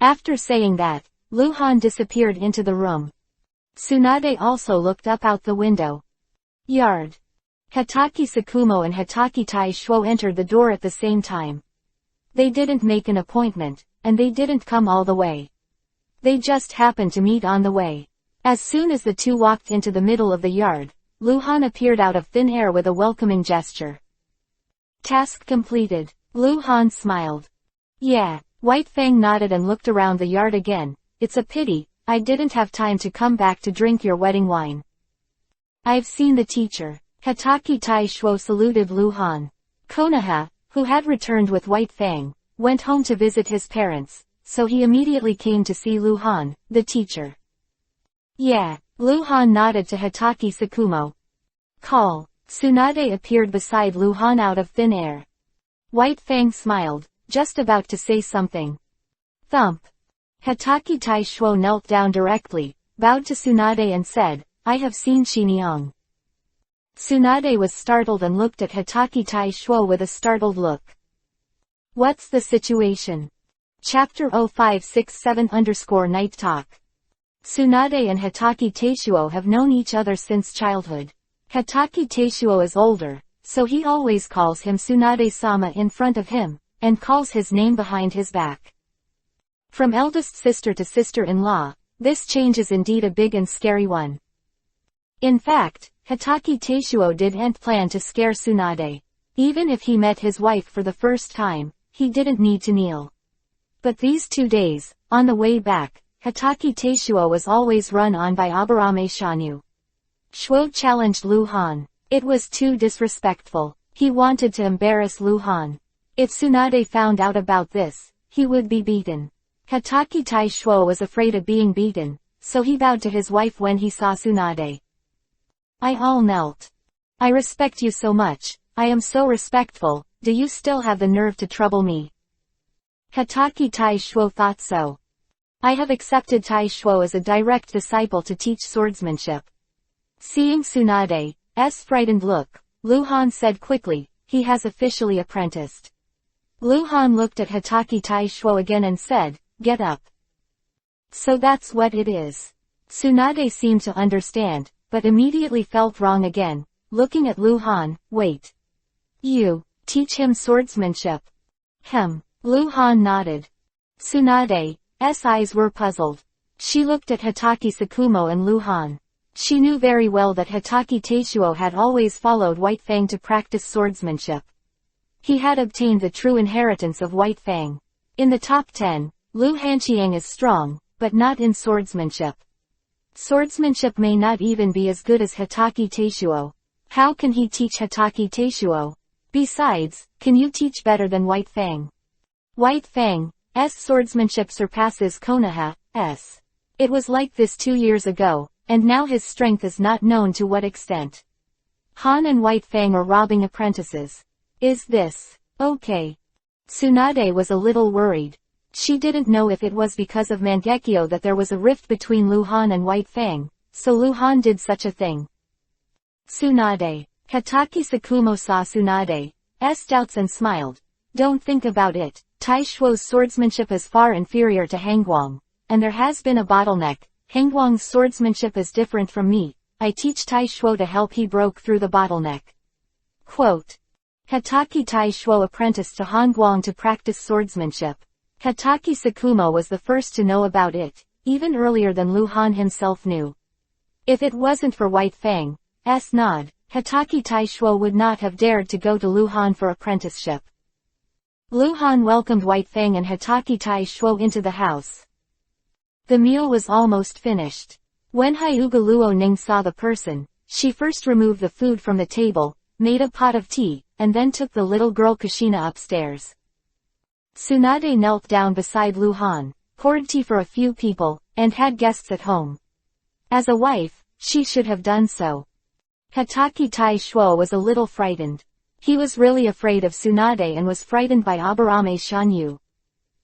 After saying that, Luhan disappeared into the room. Tsunade also looked up out the window. Yard. Hataki Sakumo and Hataki Taishuo entered the door at the same time. They didn't make an appointment, and they didn't come all the way. They just happened to meet on the way. As soon as the two walked into the middle of the yard, Luhan appeared out of thin air with a welcoming gesture. Task completed. Luhan smiled. Yeah. White Fang nodded and looked around the yard again. It's a pity, I didn't have time to come back to drink your wedding wine. I've seen the teacher. Hataki Taishuo saluted Luhan. Konoha, who had returned with White Fang, went home to visit his parents, so he immediately came to see Luhan, the teacher. Yeah. Luhan nodded to Hataki Sakumo. Call. Tsunade appeared beside Luhan out of thin air. White Fang smiled, just about to say something. Thump. Hataki Taishuo knelt down directly, bowed to Tsunade and said, I have seen Xiniang. Tsunade was startled and looked at Hataki Taishuo with a startled look. What's the situation? Chapter 0567_Night Talk. Tsunade and Hataki Taishuo have known each other since childhood. Hataki Taishuo is older, so he always calls him Tsunade-sama in front of him, and calls his name behind his back. From eldest sister to sister-in-law, this change is indeed a big and scary one. In fact, Hataki Taishuo didn't plan to scare Tsunade. Even if he met his wife for the first time, he didn't need to kneel. But these 2 days, on the way back, Hotake Teishuo was always run on by Aburame Shanyu. Shuo challenged Lu Han. It was too disrespectful. He wanted to embarrass Lu Han. If Tsunade found out about this, he would be beaten. Hotake Teishuo was afraid of being beaten, so he bowed to his wife when he saw Tsunade. I all knelt. I respect you so much, I am so respectful, do you still have the nerve to trouble me? Hotake Teishuo thought so. I have accepted Teishuo as a direct disciple to teach swordsmanship. Seeing Tsunade's frightened look, Lu Han said quickly, he has officially apprenticed. Lu Han looked at Hotake Teishuo again and said, get up. So that's what it is. Tsunade seemed to understand, but immediately felt wrong again, looking at Lu Han. Wait. You teach him swordsmanship? Lu Han nodded. Tsunade's eyes were puzzled. She looked at Hotake Sakumo and Lu Han. She knew very well that Hotake Teishuo had always followed White Fang to practice swordsmanship. He had obtained the true inheritance of White Fang. In the top 10, Lu Hanqiang is strong, but not in swordsmanship. Swordsmanship may not even be as good as Hotake Teishuo. How can he teach Hotake Teishuo? Besides, can you teach better than White Fang? White Fang's swordsmanship surpasses Konoha's. It was like this 2 years ago, and now his strength is not known to what extent. Han and White Fang are robbing apprentices. Is this okay? Tsunade was a little worried. She didn't know if it was because of Mangekyo that there was a rift between Lu Han and White Fang, so Lu Han did such a thing. Tsunade. Hotake Sakumo saw Tsunade's doubts and smiled. Don't think about it. Teishuo's swordsmanship is far inferior to Hangguang, and there has been a bottleneck. Hangguang's swordsmanship is different from me. I teach Teishuo to help he broke through the bottleneck. Quote. Hotake Teishuo apprenticed to Hangguang to practice swordsmanship. Hotake Sakumo was the first to know about it, even earlier than Lu Han himself knew. If it wasn't for White Fang's nod, Hotake Teishuo would not have dared to go to Lu Han for apprenticeship. Lu Han welcomed White Fang and Hotake Teishuo into the house. The meal was almost finished. When Hyuga Luo Ning saw the person, she first removed the food from the table, made a pot of tea, and then took the little girl Kushina upstairs. Tsunade knelt down beside Lu Han, poured tea for a few people, and had guests at home. As a wife, she should have done so. Hotake Teishuo was a little frightened. He was really afraid of Tsunade and was frightened by Aburame Shanyu.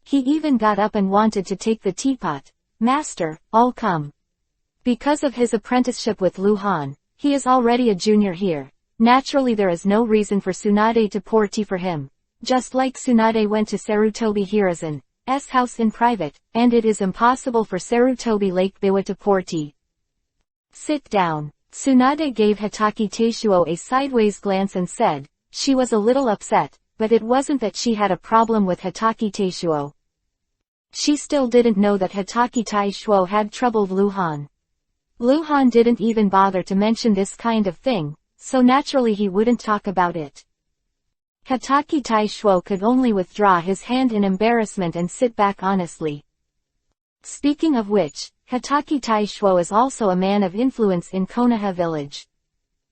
He even got up and wanted to take the teapot. Master, I'll come. Because of his apprenticeship with Lu Han, he is already a junior here. Naturally there is no reason for Tsunade to pour tea for him. Just like Tsunade went to Sarutobi Hirazan's house in private, and it is impossible for Sarutobi Lake Biwa to pour tea. Sit down. Tsunade gave Hotake Teishuo a sideways glance and said, she was a little upset, but it wasn't that she had a problem with Hotake Teishuo. She still didn't know that Hotake Teishuo had troubled Lu Han. Lu Han didn't even bother to mention this kind of thing, so naturally he wouldn't talk about it. Hotake Teishuo could only withdraw his hand in embarrassment and sit back honestly. Speaking of which, Hotake Teishuo is also a man of influence in Konoha village.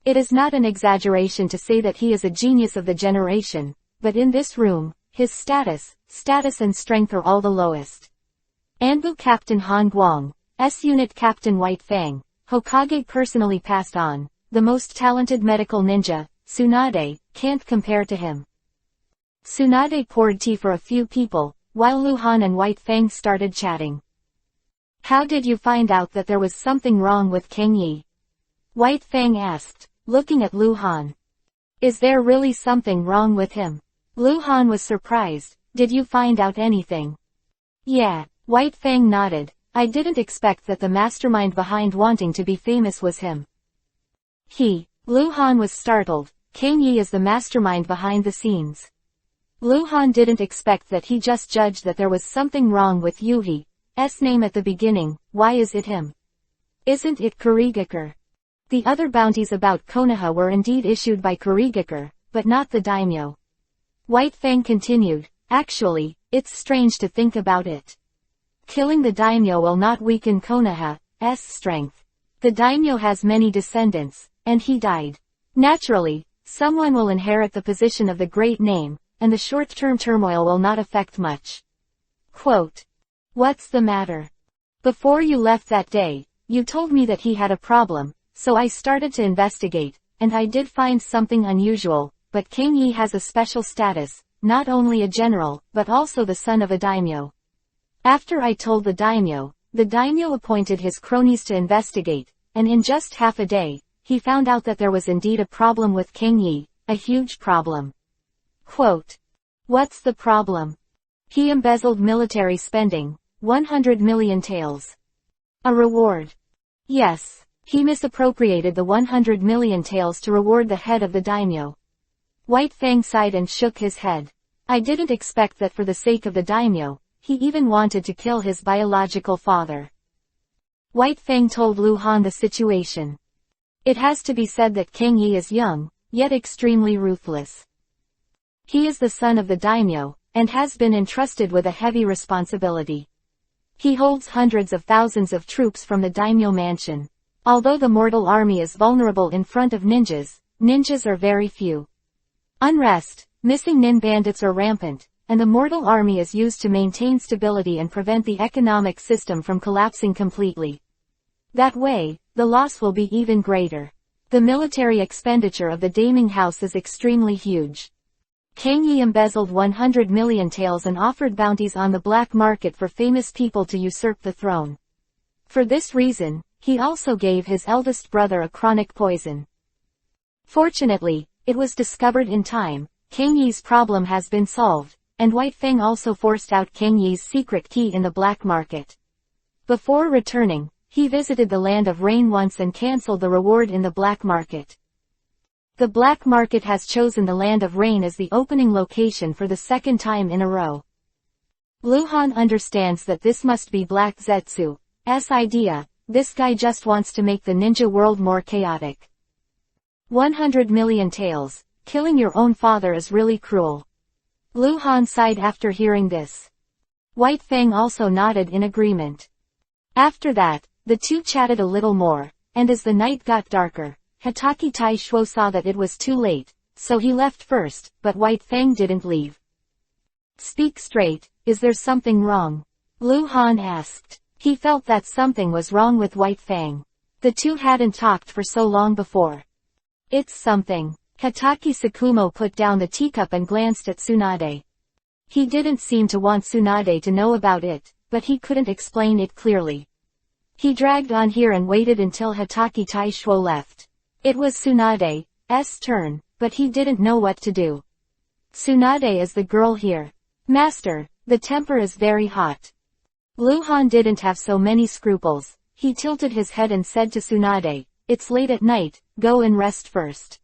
It is not an exaggeration to say that he is a genius of the generation, but in this room, his status and strength are all the lowest. Anbu Captain Han Guang, S-Unit Captain White Fang, Hokage personally passed on, the most talented medical ninja, Tsunade, can't compare to him. Tsunade poured tea for a few people, while Lu Han and White Fang started chatting. How did you find out that there was something wrong with Kang Yi? White Fang asked, looking at Lu Han. Is there really something wrong with him? Lu Han was surprised. Did you find out anything? Yeah, White Fang nodded. I didn't expect that the mastermind behind wanting to be famous was him. Lu Han was startled. Kang Yi is the mastermind behind the scenes. Lu Han didn't expect that. He just judged that there was something wrong with Yuhi's name at the beginning. Why is it him? Isn't it Kurigakure? The other bounties about Konoha were indeed issued by Kurigakure, but not the daimyo. White Fang continued, actually, it's strange to think about it. Killing the daimyo will not weaken Konoha's strength. The daimyo has many descendants, and he died. Naturally, someone will inherit the position of the great name, and the short-term turmoil will not affect much. Quote. What's the matter? Before you left that day, you told me that he had a problem, so I started to investigate, and I did find something unusual, but King Yi has a special status, not only a general, but also the son of a daimyo. After I told the daimyo appointed his cronies to investigate, and in just half a day, he found out that there was indeed a problem with King Yi, a huge problem. Quote. What's the problem? He embezzled military spending, 100 million taels. A reward. Yes, he misappropriated the 100 million taels to reward the head of the daimyo. White Fang sighed and shook his head. I didn't expect that for the sake of the daimyo, he even wanted to kill his biological father. White Fang told Lu Han the situation. It has to be said that King Yi is young, yet extremely ruthless. He is the son of the daimyo, and has been entrusted with a heavy responsibility. He holds hundreds of thousands of troops from the daimyo mansion. Although the mortal army is vulnerable in front of ninjas are very few. Unrest, missing nin bandits are rampant, and the mortal army is used to maintain stability and prevent the economic system from collapsing completely. That way, the loss will be even greater. The military expenditure of the daiming house is extremely huge. King Yi embezzled 100 million taels and offered bounties on the black market for famous people to usurp the throne. For this reason, he also gave his eldest brother a chronic poison. Fortunately, it was discovered in time. King Yi's problem has been solved, and White Fang also forced out King Yi's secret key in the black market. Before returning, he visited the Land of Rain once and cancelled the reward in the black market. The black market has chosen the Land of Rain as the opening location for the second time in a row. Lu Han understands that this must be Black Zetsu's idea. This guy just wants to make the ninja world more chaotic. 100 million taels, killing your own father is really cruel. Lu Han sighed after hearing this. White Fang also nodded in agreement. After that, the two chatted a little more, and as the night got darker, Hitachi Tai Shuo saw that it was too late, so he left first, but White Fang didn't leave. Speak straight, is there something wrong? Lu Han asked. He felt that something was wrong with White Fang. The two hadn't talked for so long before. It's something. Hitachi Sakumo put down the teacup and glanced at Tsunade. He didn't seem to want Tsunade to know about it, but he couldn't explain it clearly. He dragged on here and waited until Hitachi Tai Shuo left. It was Tsunade's turn, but he didn't know what to do. Tsunade is the girl here. Master, the temper is very hot. Lu Han didn't have so many scruples. He tilted his head and said to Tsunade, it's late at night, go and rest first.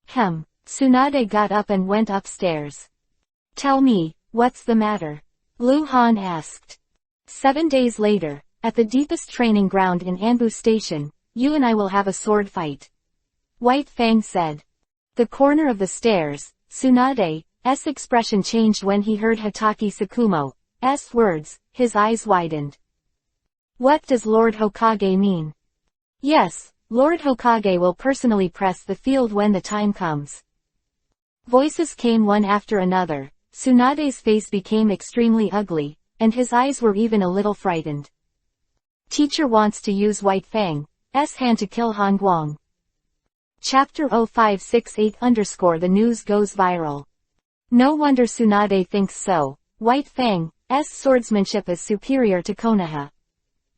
Tsunade got up and went upstairs. Tell me, what's the matter? Lu Han asked. 7 days later, at the deepest training ground in Anbu Station, you and I will have a sword fight. White Fang said. The corner of the stairs, Tsunade's expression changed when he heard Hitachi Sakumo's words, his eyes widened. What does Lord Hokage mean? Yes, Lord Hokage will personally press the field when the time comes. Voices came one after another. Tsunade's face became extremely ugly, and his eyes were even a little frightened. Teacher wants to use White Fang's hand to kill Han Guang. Chapter 0568 _ The news goes viral. No wonder Tsunade thinks so. White Fang's swordsmanship is superior to Konoha.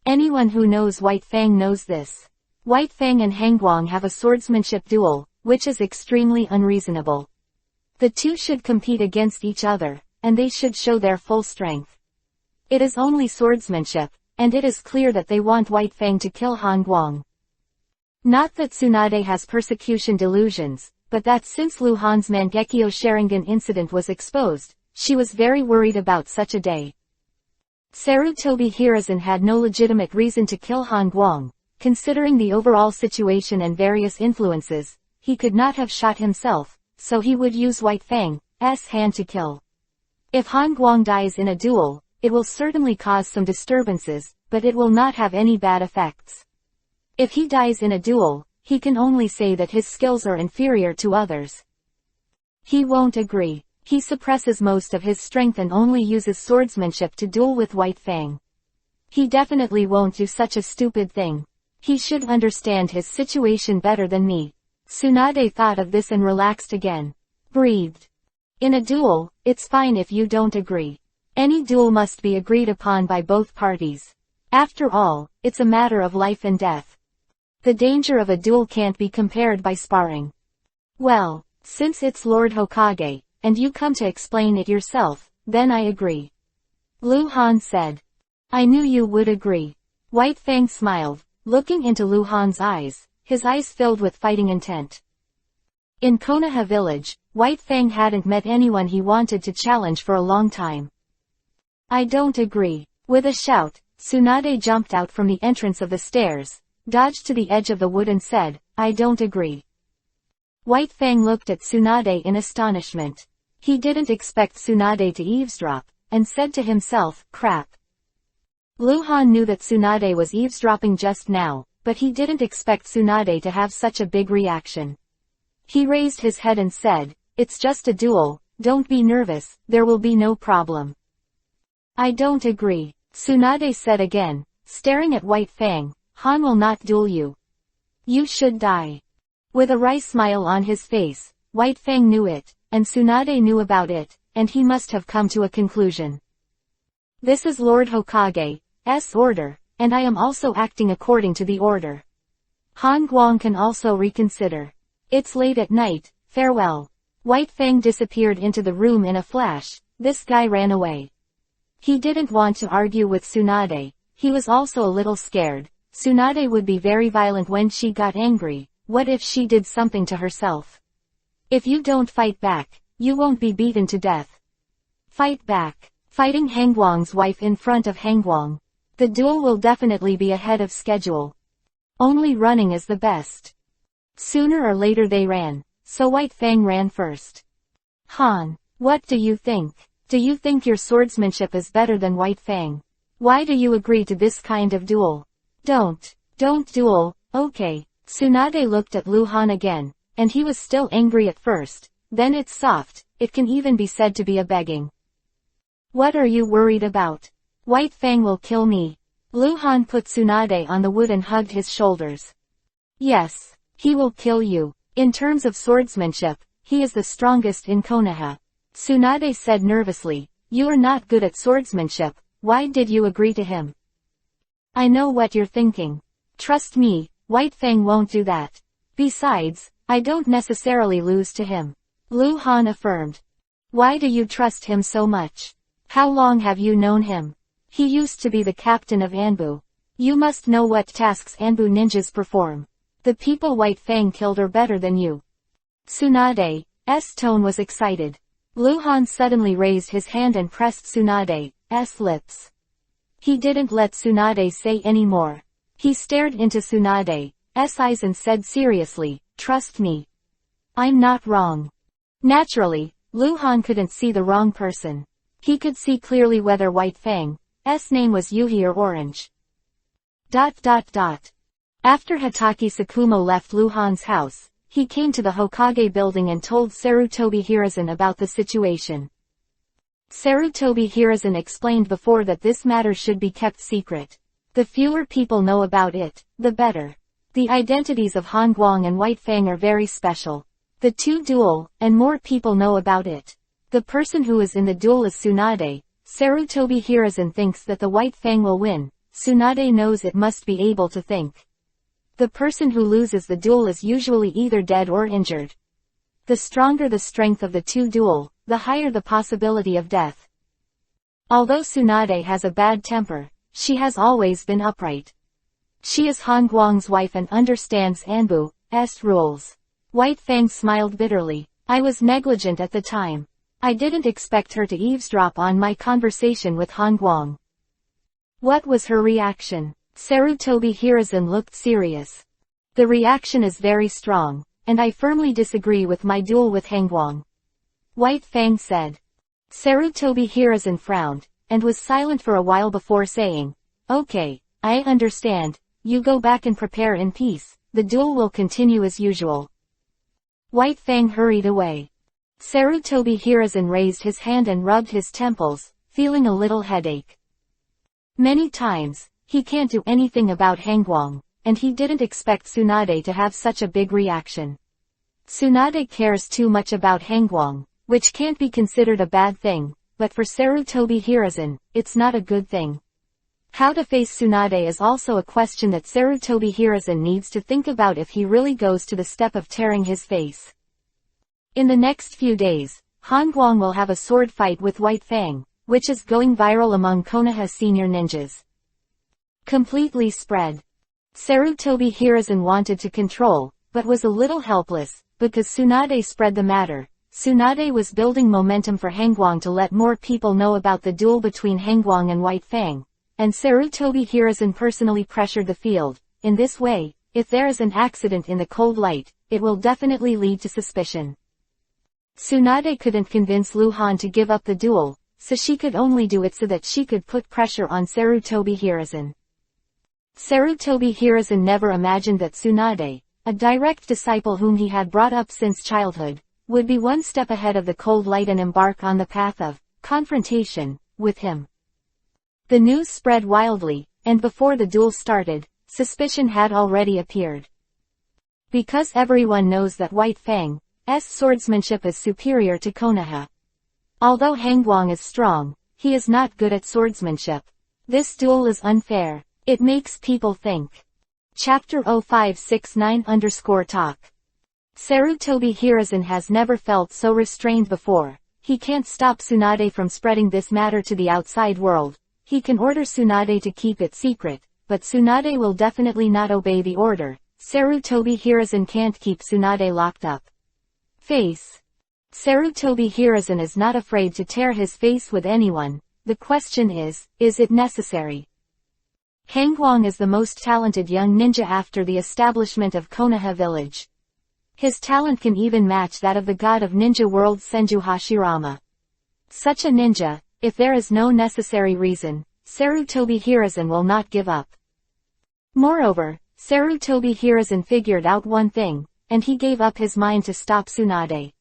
Anyone who knows White Fang knows this. White Fang and Han Guang have a swordsmanship duel, which is extremely unreasonable. The two should compete against each other, and they should show their full strength. It is only swordsmanship, and it is clear that they want White Fang to kill Han Guang. Not that Tsunade has persecution delusions, but that since Lu Han's Mangekyo Sharingan incident was exposed, she was very worried about such a day. Sarutobi Hiruzen had no legitimate reason to kill Han Guang. Considering the overall situation and various influences, he could not have shot himself, so he would use White Fang's hand to kill. If Han Guang dies in a duel, it will certainly cause some disturbances, but it will not have any bad effects. If he dies in a duel, he can only say that his skills are inferior to others. He won't agree. He suppresses most of his strength and only uses swordsmanship to duel with White Fang. He definitely won't do such a stupid thing. He should understand his situation better than me. Tsunade thought of this and relaxed again. Breathed. In a duel, it's fine if you don't agree. Any duel must be agreed upon by both parties. After all, it's a matter of life and death. The danger of a duel can't be compared by sparring. Well, since it's Lord Hokage, and you come to explain it yourself, then I agree. Lu Han said. I knew you would agree. White Fang smiled, looking into Lu Han's eyes, his eyes filled with fighting intent. In Konoha village, White Fang hadn't met anyone he wanted to challenge for a long time. I don't agree. With a shout, Tsunade jumped out from the entrance of the stairs, dodged to the edge of the wood and said, I don't agree. White Fang looked at Tsunade in astonishment. He didn't expect Tsunade to eavesdrop, and said to himself, crap. Lu Han knew that Tsunade was eavesdropping just now, but he didn't expect Tsunade to have such a big reaction. He raised his head and said, it's just a duel, don't be nervous, there will be no problem. I don't agree, Tsunade said again, staring at White Fang. Han will not duel you. You should die. With a wry smile on his face, White Fang knew it, and Tsunade knew about it, and he must have come to a conclusion. This is Lord Hokage's order, and I am also acting according to the order. Han Guang can also reconsider. It's late at night, farewell. White Fang disappeared into the room in a flash. This guy ran away. He didn't want to argue with Tsunade. He was also a little scared. Tsunade would be very violent when she got angry. What if she did something to herself? If you don't fight back, you won't be beaten to death. Fight back. Fighting Hangguang's wife in front of Hangguang. The duel will definitely be ahead of schedule. Only running is the best. Sooner or later they ran, so White Fang ran first. Han, what do you think? Do you think your swordsmanship is better than White Fang? Why do you agree to this kind of duel? Don't duel, okay. Tsunade looked at Lu Han again, and he was still angry at first, then it's soft, it can even be said to be a begging. What are you worried about? White Fang will kill me. Lu Han put Tsunade on the wood and hugged his shoulders. Yes, he will kill you. In terms of swordsmanship, he is the strongest in Konoha. Tsunade said nervously, you are not good at swordsmanship, why did you agree to him? I know what you're thinking. Trust me, White Fang won't do that. Besides, I don't necessarily lose to him. Lu Han affirmed. Why do you trust him so much? How long have you known him? He used to be the captain of Anbu. You must know what tasks Anbu ninjas perform. The people White Fang killed are better than you. Tsunade's tone was excited. Lu Han suddenly raised his hand and pressed Tsunade's lips. He didn't let Tsunade say any more. He stared into Tsunade's eyes and said seriously, trust me. I'm not wrong. Naturally, Lu Han couldn't see the wrong person. He could see clearly whether White Fang's name was Yuhi or Orange. After Hatake Sakumo left Lu Han's house, he came to the Hokage building and told Sarutobi Hiruzen about the situation. Sarutobi Hiruzen explained before that this matter should be kept secret. The fewer people know about it, the better. The identities of Han Guang and White Fang are very special. The two duel, and more people know about it. The person who is in the duel is Tsunade. Sarutobi Hiruzen thinks that the White Fang will win. Tsunade knows it must be able to think. The person who loses the duel is usually either dead or injured. The stronger the strength of the two duel, the higher the possibility of death. Although Tsunade has a bad temper, she has always been upright. She is Han Guang's wife and understands Anbu's rules. White Fang smiled bitterly. I was negligent at the time. I didn't expect her to eavesdrop on my conversation with Han Guang. What was her reaction? Sarutobi Hiruzen looked serious. The reaction is very strong, and I firmly disagree with my duel with Hangwang. White Fang said. Sarutobi Hiruzen frowned, and was silent for a while before saying, "Okay, I understand, you go back and prepare in peace, the duel will continue as usual." White Fang hurried away. Sarutobi Hiruzen raised his hand and rubbed his temples, feeling a little headache. Many times, he can't do anything about Hangwang, and he didn't expect Tsunade to have such a big reaction. Tsunade cares too much about Hangwang, which can't be considered a bad thing, but for Sarutobi Hiruzen, it's not a good thing. How to face Tsunade is also a question that Sarutobi Hiruzen needs to think about if he really goes to the step of tearing his face. In the next few days, Hangwang will have a sword fight with White Fang, which is going viral among Konoha senior ninjas. Completely spread. Sarutobi Hiruzen wanted to control, but was a little helpless, because Tsunade spread the matter. Tsunade was building momentum for Hangwang to let more people know about the duel between Hangwang and White Fang, and Sarutobi Hiruzen personally pressured the field. In this way, if there is an accident in the cold light, it will definitely lead to suspicion. Tsunade couldn't convince Luhan to give up the duel, so she could only do it so that she could put pressure on Sarutobi Hiruzen. Sarutobi Hiruzen never imagined that Tsunade, a direct disciple whom he had brought up since childhood, would be one step ahead of the cold light and embark on the path of confrontation with him. The news spread wildly, and before the duel started, suspicion had already appeared. Because everyone knows that White Fang's swordsmanship is superior to Konoha. Although Hangwang is strong, he is not good at swordsmanship. This duel is unfair. It makes people think. Chapter 0569_talk. Sarutobi Hiruzen has never felt so restrained before. He can't stop Tsunade from spreading this matter to the outside world. He can order Tsunade to keep it secret, but Tsunade will definitely not obey the order. Sarutobi Hiruzen can't keep Tsunade locked up. Face. Sarutobi Hiruzen is not afraid to tear his face with anyone. The question is it necessary? Hangwang is the most talented young ninja after the establishment of Konoha village. His talent can even match that of the god of ninja world Senju Hashirama. Such a ninja, if there is no necessary reason, Sarutobi Hiruzen will not give up. Moreover, Sarutobi Hiruzen figured out one thing, and he gave up his mind to stop Tsunade.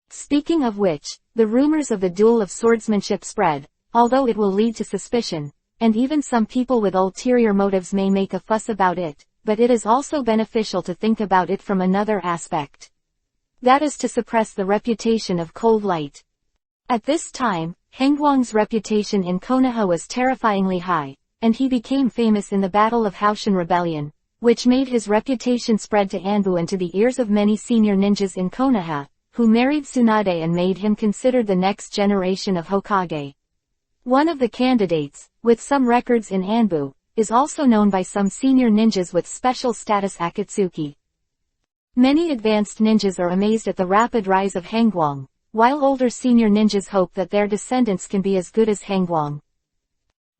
Speaking of which, the rumors of the duel of swordsmanship spread, although it will lead to suspicion, and even some people with ulterior motives may make a fuss about it, but it is also beneficial to think about it from another aspect. That is to suppress the reputation of cold light. At this time, Hangwang's reputation in Konoha was terrifyingly high, and he became famous in the Battle of Haoshan Rebellion, which made his reputation spread to Anbu and to the ears of many senior ninjas in Konoha, who married Tsunade and made him considered the next generation of Hokage. One of the candidates, with some records in Anbu, is also known by some senior ninjas with special status Akatsuki. Many advanced ninjas are amazed at the rapid rise of Hangwang, while older senior ninjas hope that their descendants can be as good as Hangwang.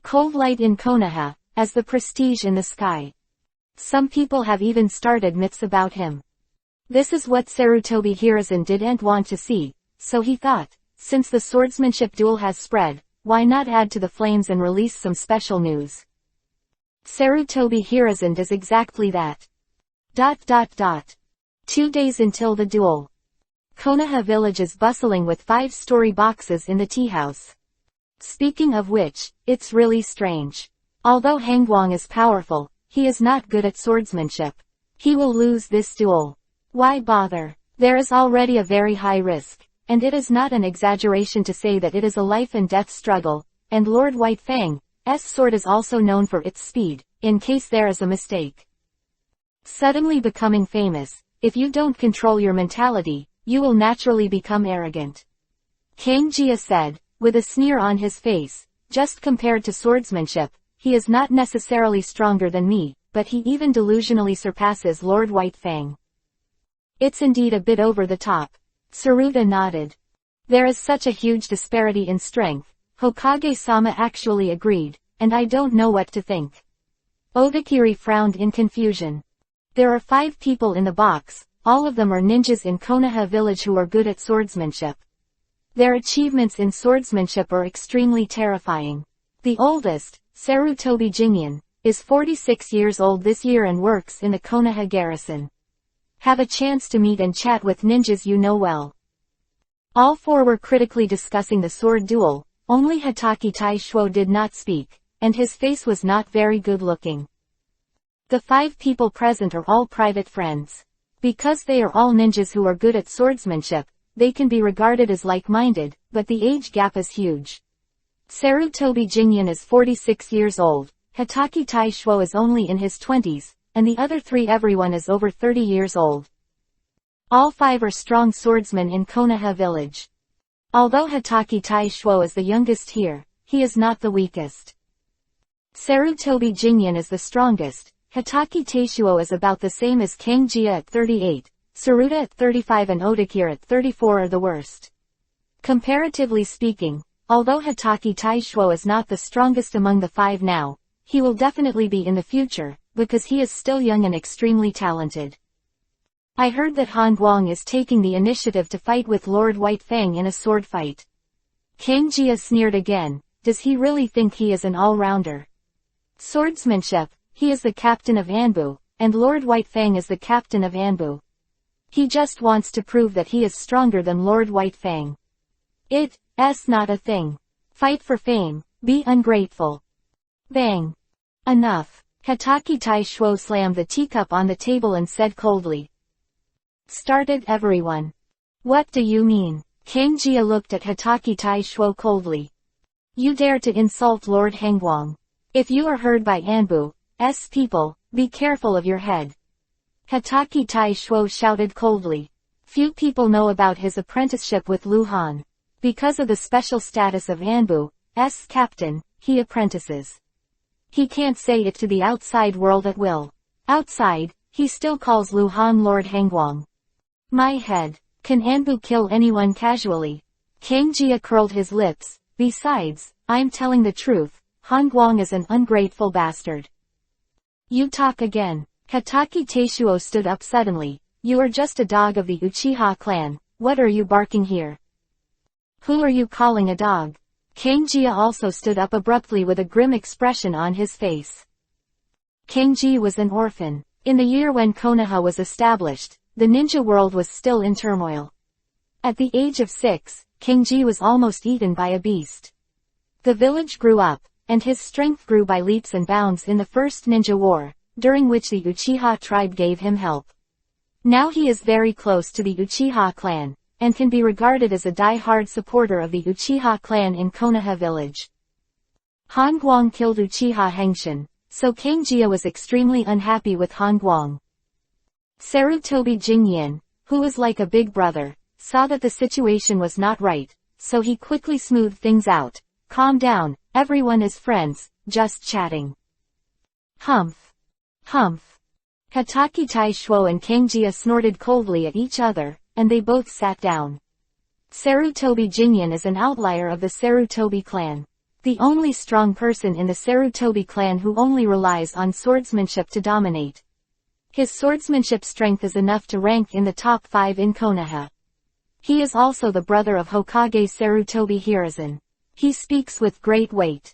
Cold light in Konoha, as the prestige in the sky. Some people have even started myths about him. This is what Sarutobi Hiruzen didn't want to see, so he thought, since the swordsmanship duel has spread, why not add to the flames and release some special news? Sarutobi Hiruzen does exactly that. 2 days until the duel. Konoha village is bustling with 5-story boxes in the tea house. Speaking of which, it's really strange. Although Hangwang is powerful, he is not good at swordsmanship. He will lose this duel. Why bother? There is already a very high risk, and it is not an exaggeration to say that it is a life and death struggle, and Lord White Fang's sword is also known for its speed, in case there is a mistake. Suddenly becoming famous, if you don't control your mentality, you will naturally become arrogant. Kang Jia said, with a sneer on his face, just compared to swordsmanship, he is not necessarily stronger than me, but he even delusionally surpasses Lord White Fang. It's indeed a bit over the top. Tsuruta nodded. There is such a huge disparity in strength, Hokage-sama actually agreed, and I don't know what to think. Odakiri frowned in confusion. There are 5 people in the box, all of them are ninjas in Konoha village who are good at swordsmanship. Their achievements in swordsmanship are extremely terrifying. The oldest, Sarutobi Jinyan, is 46 years old this year and works in the Konoha garrison. Have a chance to meet and chat with ninjas you know well. All four were critically discussing the sword duel, only Hatake Taishuo did not speak, and his face was not very good looking. The 5 people present are all private friends. Because they are all ninjas who are good at swordsmanship, they can be regarded as like-minded, but the age gap is huge. Sarutobi Jinyan is 46 years old, Hatake Taishuo is only in his 20s, and the other 3 everyone is over 30 years old. All 5 are strong swordsmen in Konoha village. Although Hatake Taishuo is the youngest here, he is not the weakest. Sarutobi Jinyan is the strongest, Hatake Taishuo is about the same as Kangjia at 38, Saruta at 35 and Odakir at 34 are the worst. Comparatively speaking, although Hatake Taishuo is not the strongest among the 5 now, he will definitely be in the future, because he is still young and extremely talented. I heard that Han Guang is taking the initiative to fight with Lord White Fang in a sword fight. Kangjia sneered again, does he really think he is an all-rounder? Swordsmanship, he is the captain of Anbu, and Lord White Fang is the captain of Anbu. He just wants to prove that he is stronger than Lord White Fang. It's not a thing. Fight for fame, be ungrateful. Bang. Enough. Hatake Taishuo slammed the teacup on the table and said coldly. Started everyone. What do you mean? Kangjia looked at Hatake Taishuo coldly. You dare to insult Lord Hangguang. If you are heard by Anbu's people, be careful of your head. Hatake Taishuo shouted coldly. Few people know about his apprenticeship with Lu Han. Because of the special status of Anbu's captain, he apprentices. He can't say it to the outside world at will. Outside, he still calls Lu Han Lord Hangguang. My head. Can Anbu kill anyone casually? Kangjia curled his lips. Besides, I'm telling the truth, Hangguang is an ungrateful bastard. You talk again. Hatake Taishuo stood up suddenly. You are just a dog of the Uchiha clan, what are you barking here? Who are you calling a dog? Kangjia also stood up abruptly with a grim expression on his face. Kangjia was an orphan. In the year when Konoha was established, the ninja world was still in turmoil. At the age of 6, Kangjia was almost eaten by a beast. The village grew up, and his strength grew by leaps and bounds in the First Ninja War, during which the Uchiha tribe gave him help. Now he is very close to the Uchiha clan, and can be regarded as a die-hard supporter of the Uchiha clan in Konoha village. Hangguang killed Uchiha Hengshin, so Kangjia was extremely unhappy with Hangguang. Sarutobi Jinyan, who was like a big brother, saw that the situation was not right, so he quickly smoothed things out. Calm down, everyone is friends, just chatting. Humph. Humph. Hatake Taishuo and Kangjia snorted coldly at each other, and they both sat down. Sarutobi Jinyan is an outlier of the Sarutobi clan. The only strong person in the Sarutobi clan who only relies on swordsmanship to dominate. His swordsmanship strength is enough to rank in the top 5 in Konoha. He is also the brother of Hokage Sarutobi Hiruzen. He speaks with great weight.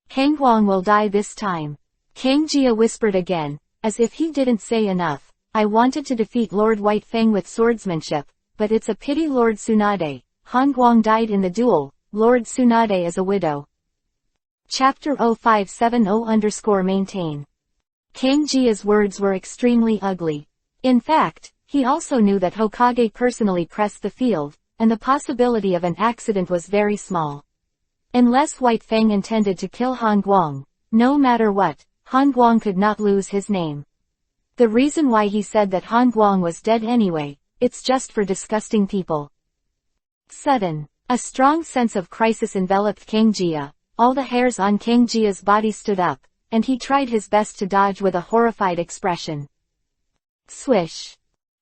Hangguang will die this time. Kangjia whispered again, as if he didn't say enough. I wanted to defeat Lord White Fang with swordsmanship, but it's a pity Lord Tsunade. Hangguang died in the duel. Lord Tsunade is a widow. Chapter 0570_maintain. Kangjia's words were extremely ugly. In fact, he also knew that Hokage personally pressed the field, and the possibility of an accident was very small. Unless White Fang intended to kill Hangguang, no matter what, Hangguang could not lose his name. The reason why he said that Hangguang was dead anyway, it's just for disgusting people. Sudden, a strong sense of crisis enveloped Kangjia. All the hairs on Kangjia's body stood up, and he tried his best to dodge with a horrified expression. Swish.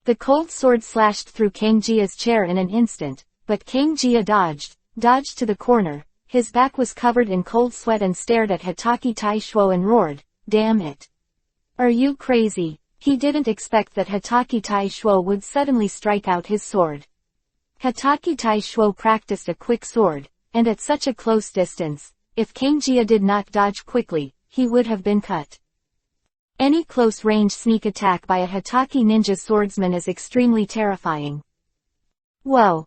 The cold sword slashed through Kangjia's chair in an instant, but Kangjia dodged to the corner. His back was covered in cold sweat and stared at Hatake Taishuo and roared, "Damn it! Are you crazy?" He didn't expect that Hitachi Taishuo would suddenly strike out his sword. Hitachi Taishuo practiced a quick sword, and at such a close distance, if Kangjia did not dodge quickly, he would have been cut. Any close-range sneak attack by a Hitachi ninja swordsman is extremely terrifying. Whoa!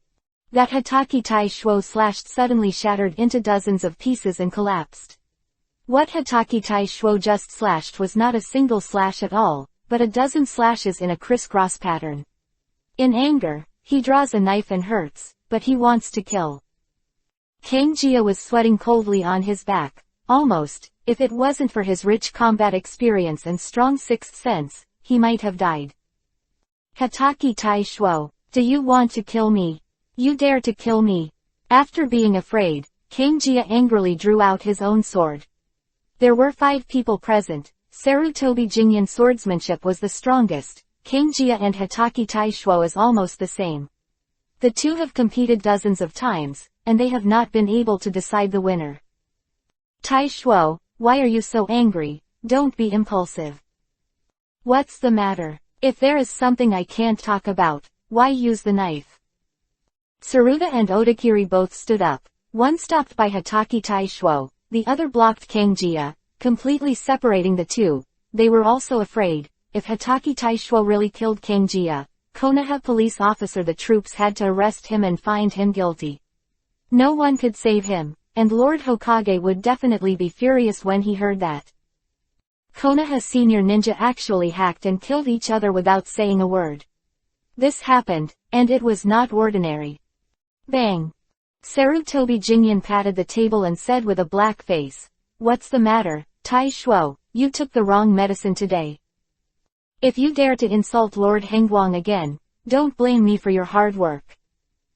That Hitachi Taishuo slashed suddenly shattered into dozens of pieces and collapsed. What Hitachi Taishuo just slashed was not a single slash at all, but a dozen slashes in a crisscross pattern. In anger, he draws a knife and hurts, but he wants to kill. Kangjia was sweating coldly on his back, almost, if it wasn't for his rich combat experience and strong sixth sense, he might have died. Hitachi Taishuo, do you want to kill me? You dare to kill me? After being afraid, Kangjia angrily drew out his own sword. There were 5 people present. Sarutobi Jinyan swordsmanship was the strongest. Kangjia and Hitachi Taishuo is almost the same. The two have competed dozens of times, and they have not been able to decide the winner. Taishuo, why are you so angry? Don't be impulsive. What's the matter? If there is something I can't talk about, why use the knife? Tsuruta and Odakiri both stood up. One stopped by Hitachi Taishuo, the other blocked Kangjia, completely separating the two. They were also afraid. If Hitachi Taishuo really killed Kangjia, Konoha police officer, the troops had to arrest him and find him guilty. No one could save him, and Lord Hokage would definitely be furious when he heard that. Konoha senior ninja actually hacked and killed each other without saying a word. This happened, and it was not ordinary. Bang! Sarutobi Jinyan patted the table and said with a black face, "What's the matter, Taishuo? You took the wrong medicine today. If you dare to insult Lord Hengguang again, don't blame me for your hard work."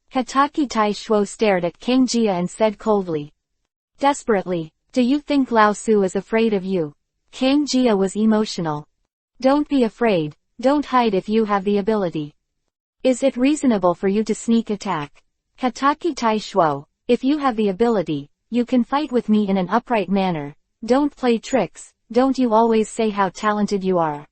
Hitachi Taishuo stared at Kangjia and said coldly, desperately, "Do you think Lao Su is afraid of you?" Kangjia was emotional. "Don't be afraid, don't hide if you have the ability. Is it reasonable for you to sneak attack? Hitachi Taishuo, if you have the ability, you can fight with me in an upright manner. Don't play tricks, don't you always say how talented you are.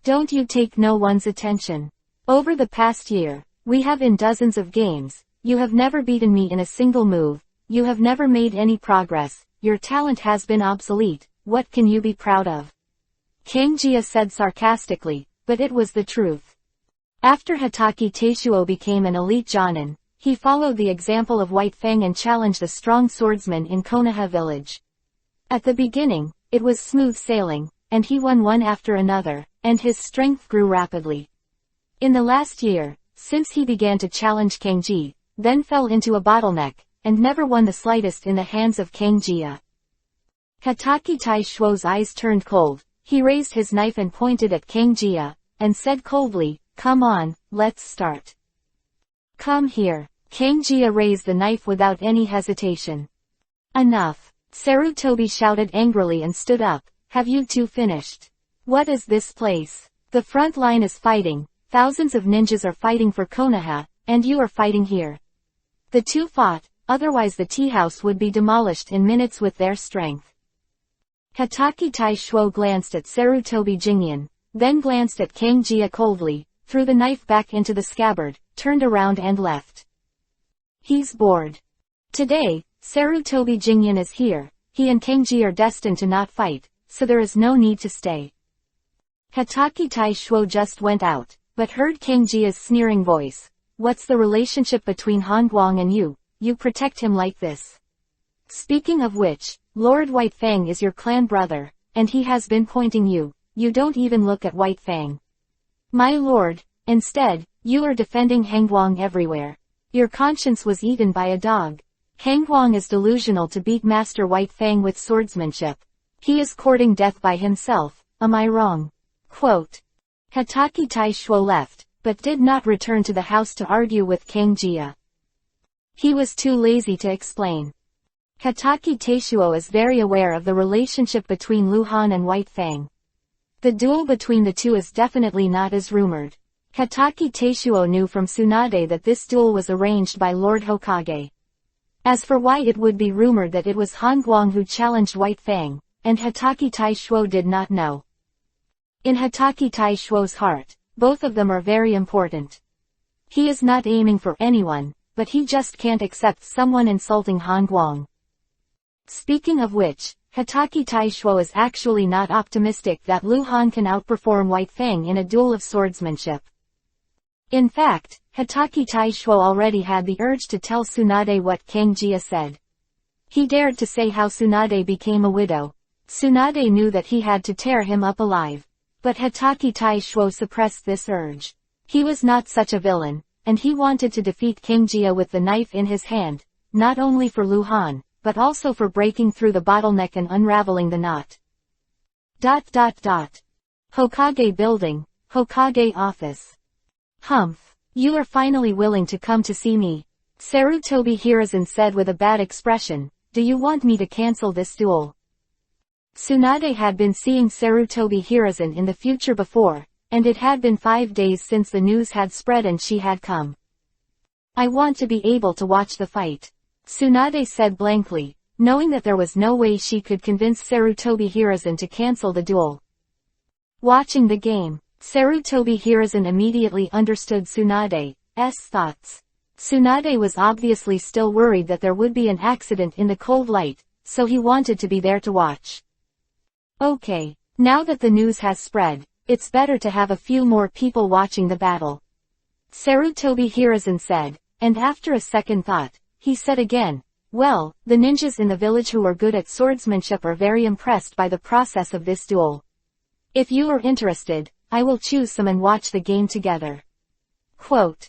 Don't you take no one's attention. Over the past year, we have in dozens of games, you have never beaten me in a single move, you have never made any progress, your talent has been obsolete, what can you be proud of?" Kangjia said sarcastically, but it was the truth. After Hitachi Taishuo became an elite jonin, he followed the example of White Fang and challenged a strong swordsman in Konoha village. At the beginning, it was smooth sailing, and he won one after another, and his strength grew rapidly. In the last year, since he began to challenge Kangji, then fell into a bottleneck, and never won the slightest in the hands of Kangjia. Hitachi Taishuo's eyes turned cold, he raised his knife and pointed at Kangjia, and said coldly, "Come on, let's start." "Come here." Kangjia raised the knife without any hesitation. "Enough." Sarutobi shouted angrily and stood up. "Have you two finished? What is this place? The front line is fighting, thousands of ninjas are fighting for Konoha, and you are fighting here." The two fought, otherwise the tea house would be demolished in minutes with their strength. Hitachi Taishuo glanced at Sarutobi Jinyan, then glanced at Kangjia coldly, threw the knife back into the scabbard, turned around and left. He's bored. Today, Sarutobi Jinyan is here, he and Kangjia are destined to not fight, so there is no need to stay. Hitachi Taishuo just went out, but heard Kangjia's sneering voice. "What's the relationship between Hongguang and you? You protect him like this. Speaking of which, Lord White Fang is your clan brother, and he has been pointing you. You don't even look at White Fang. My lord, instead, you are defending Hengguang everywhere. Your conscience was eaten by a dog. Hengguang is delusional to beat Master White Fang with swordsmanship. He is courting death by himself, am I wrong?" Quote. Hitachi Taishuo left, but did not return to the house to argue with Kangjia. He was too lazy to explain. Hitachi Taishuo is very aware of the relationship between Luhan and White Fang. The duel between the two is definitely not as rumored. Hitachi Taishuo knew from Tsunade that this duel was arranged by Lord Hokage. As for why it would be rumored that it was Hongguang who challenged White Fang, and Hitachi Taishuo did not know. In Hotake Taishuo's heart, both of them are very important. He is not aiming for anyone, but he just can't accept someone insulting Han Guang. Speaking of which, Hotake Taishuo is actually not optimistic that Lu Han can outperform White Fang in a duel of swordsmanship. In fact, Hotake Taishuo already had the urge to tell Tsunade what Kang Jia said. He dared to say how Tsunade became a widow. Tsunade knew that he had to tear him up alive. But Hotake Taishuo suppressed this urge. He was not such a villain, and he wanted to defeat Kang Jia with the knife in his hand, not only for Lu Han, but also for breaking through the bottleneck and unraveling the knot. Hokage building, Hokage office. Humph. You are finally willing to come to see me. Sarutobi Hiruzen said with a bad expression, do you want me to cancel this duel? Tsunade had been seeing Sarutobi Hiruzen in the future before, and it had been 5 days since the news had spread and she had come. I want to be able to watch the fight. Tsunade said blankly, knowing that there was no way she could convince Sarutobi Hiruzen to cancel the duel. Watching the game. Sarutobi Hiruzen immediately understood Tsunade's thoughts. Tsunade was obviously still worried that there would be an accident in the cold light, so he wanted to be there to watch. Okay, now that the news has spread, it's better to have a few more people watching the battle. Sarutobi Hiruzen said, and after a second thought, he said again, well, the ninjas in the village who are good at swordsmanship are very impressed by the process of this duel. If you are interested, I will choose some and watch the game together. Quote.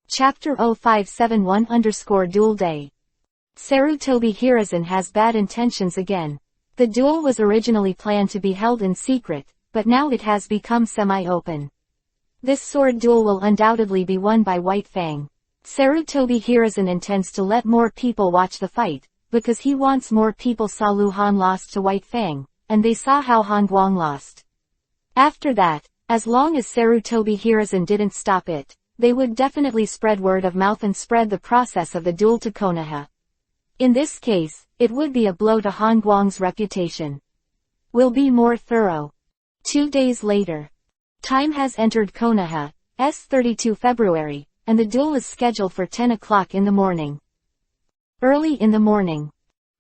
Chapter 0571_Duel Day. Sarutobi Hiruzen has bad intentions again. The duel was originally planned to be held in secret, but now it has become semi-open. This sword duel will undoubtedly be won by White Fang. Sarutobi Hiruzen intends to let more people watch the fight, because he wants more people saw Lu Han lost to White Fang, and they saw how Han Guang lost. After that, as long as Sarutobi Hiruzen didn't stop it, they would definitely spread word of mouth and spread the process of the duel to Konoha. In this case, it would be a blow to Han Guang's reputation. Will be more thorough. 2 days later. Time has entered Konoha's 32 February, and the duel is scheduled for 10 o'clock in the morning. Early in the morning.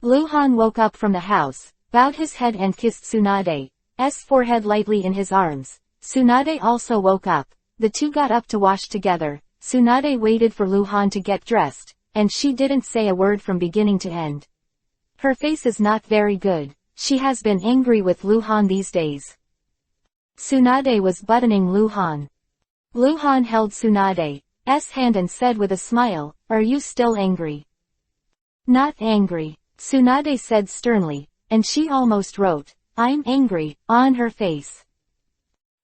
Lu Han woke up from the house, bowed his head and kissed Tsunade's forehead lightly in his arms. Tsunade also woke up. The two got up to wash together. Tsunade waited for Lu Han to get dressed, and she didn't say a word from beginning to end. Her face is not very good. She has been angry with Lu Han these days. Tsunade was buttoning Lu Han. Lu Han held Tsunade's hand and said with a smile, are you still angry? Not angry, Tsunade said sternly, and she almost wrote, I'm angry, on her face.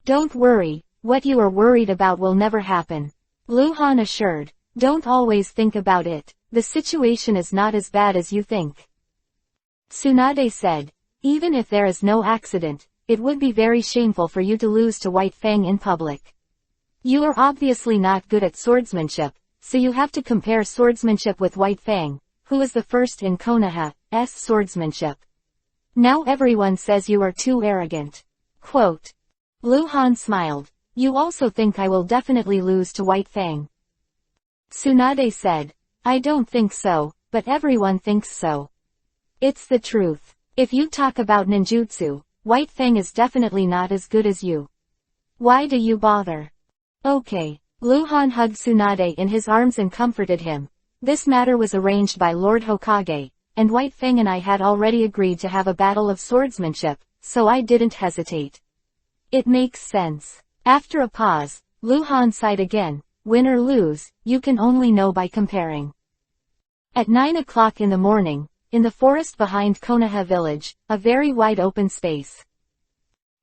Don't worry, what you are worried about will never happen. Lu Han assured, don't always think about it, the situation is not as bad as you think. Tsunade said, even if there is no accident, it would be very shameful for you to lose to White Fang in public. You are obviously not good at swordsmanship, so you have to compare swordsmanship with White Fang, who is the first in Konoha's swordsmanship. Now everyone says you are too arrogant. Quote. Lu Han smiled. You also think I will definitely lose to White Fang? Tsunade said. I don't think so, but everyone thinks so. It's the truth. If you talk about ninjutsu, White Fang is definitely not as good as you. Why do you bother? Okay. Lu Han hugged Tsunade in his arms and comforted him. This matter was arranged by Lord Hokage, and White Fang and I had already agreed to have a battle of swordsmanship, so I didn't hesitate. It makes sense. After a pause, Lu Han sighed again, win or lose, you can only know by comparing. At 9 o'clock in the morning, in the forest behind Konoha village, a very wide open space.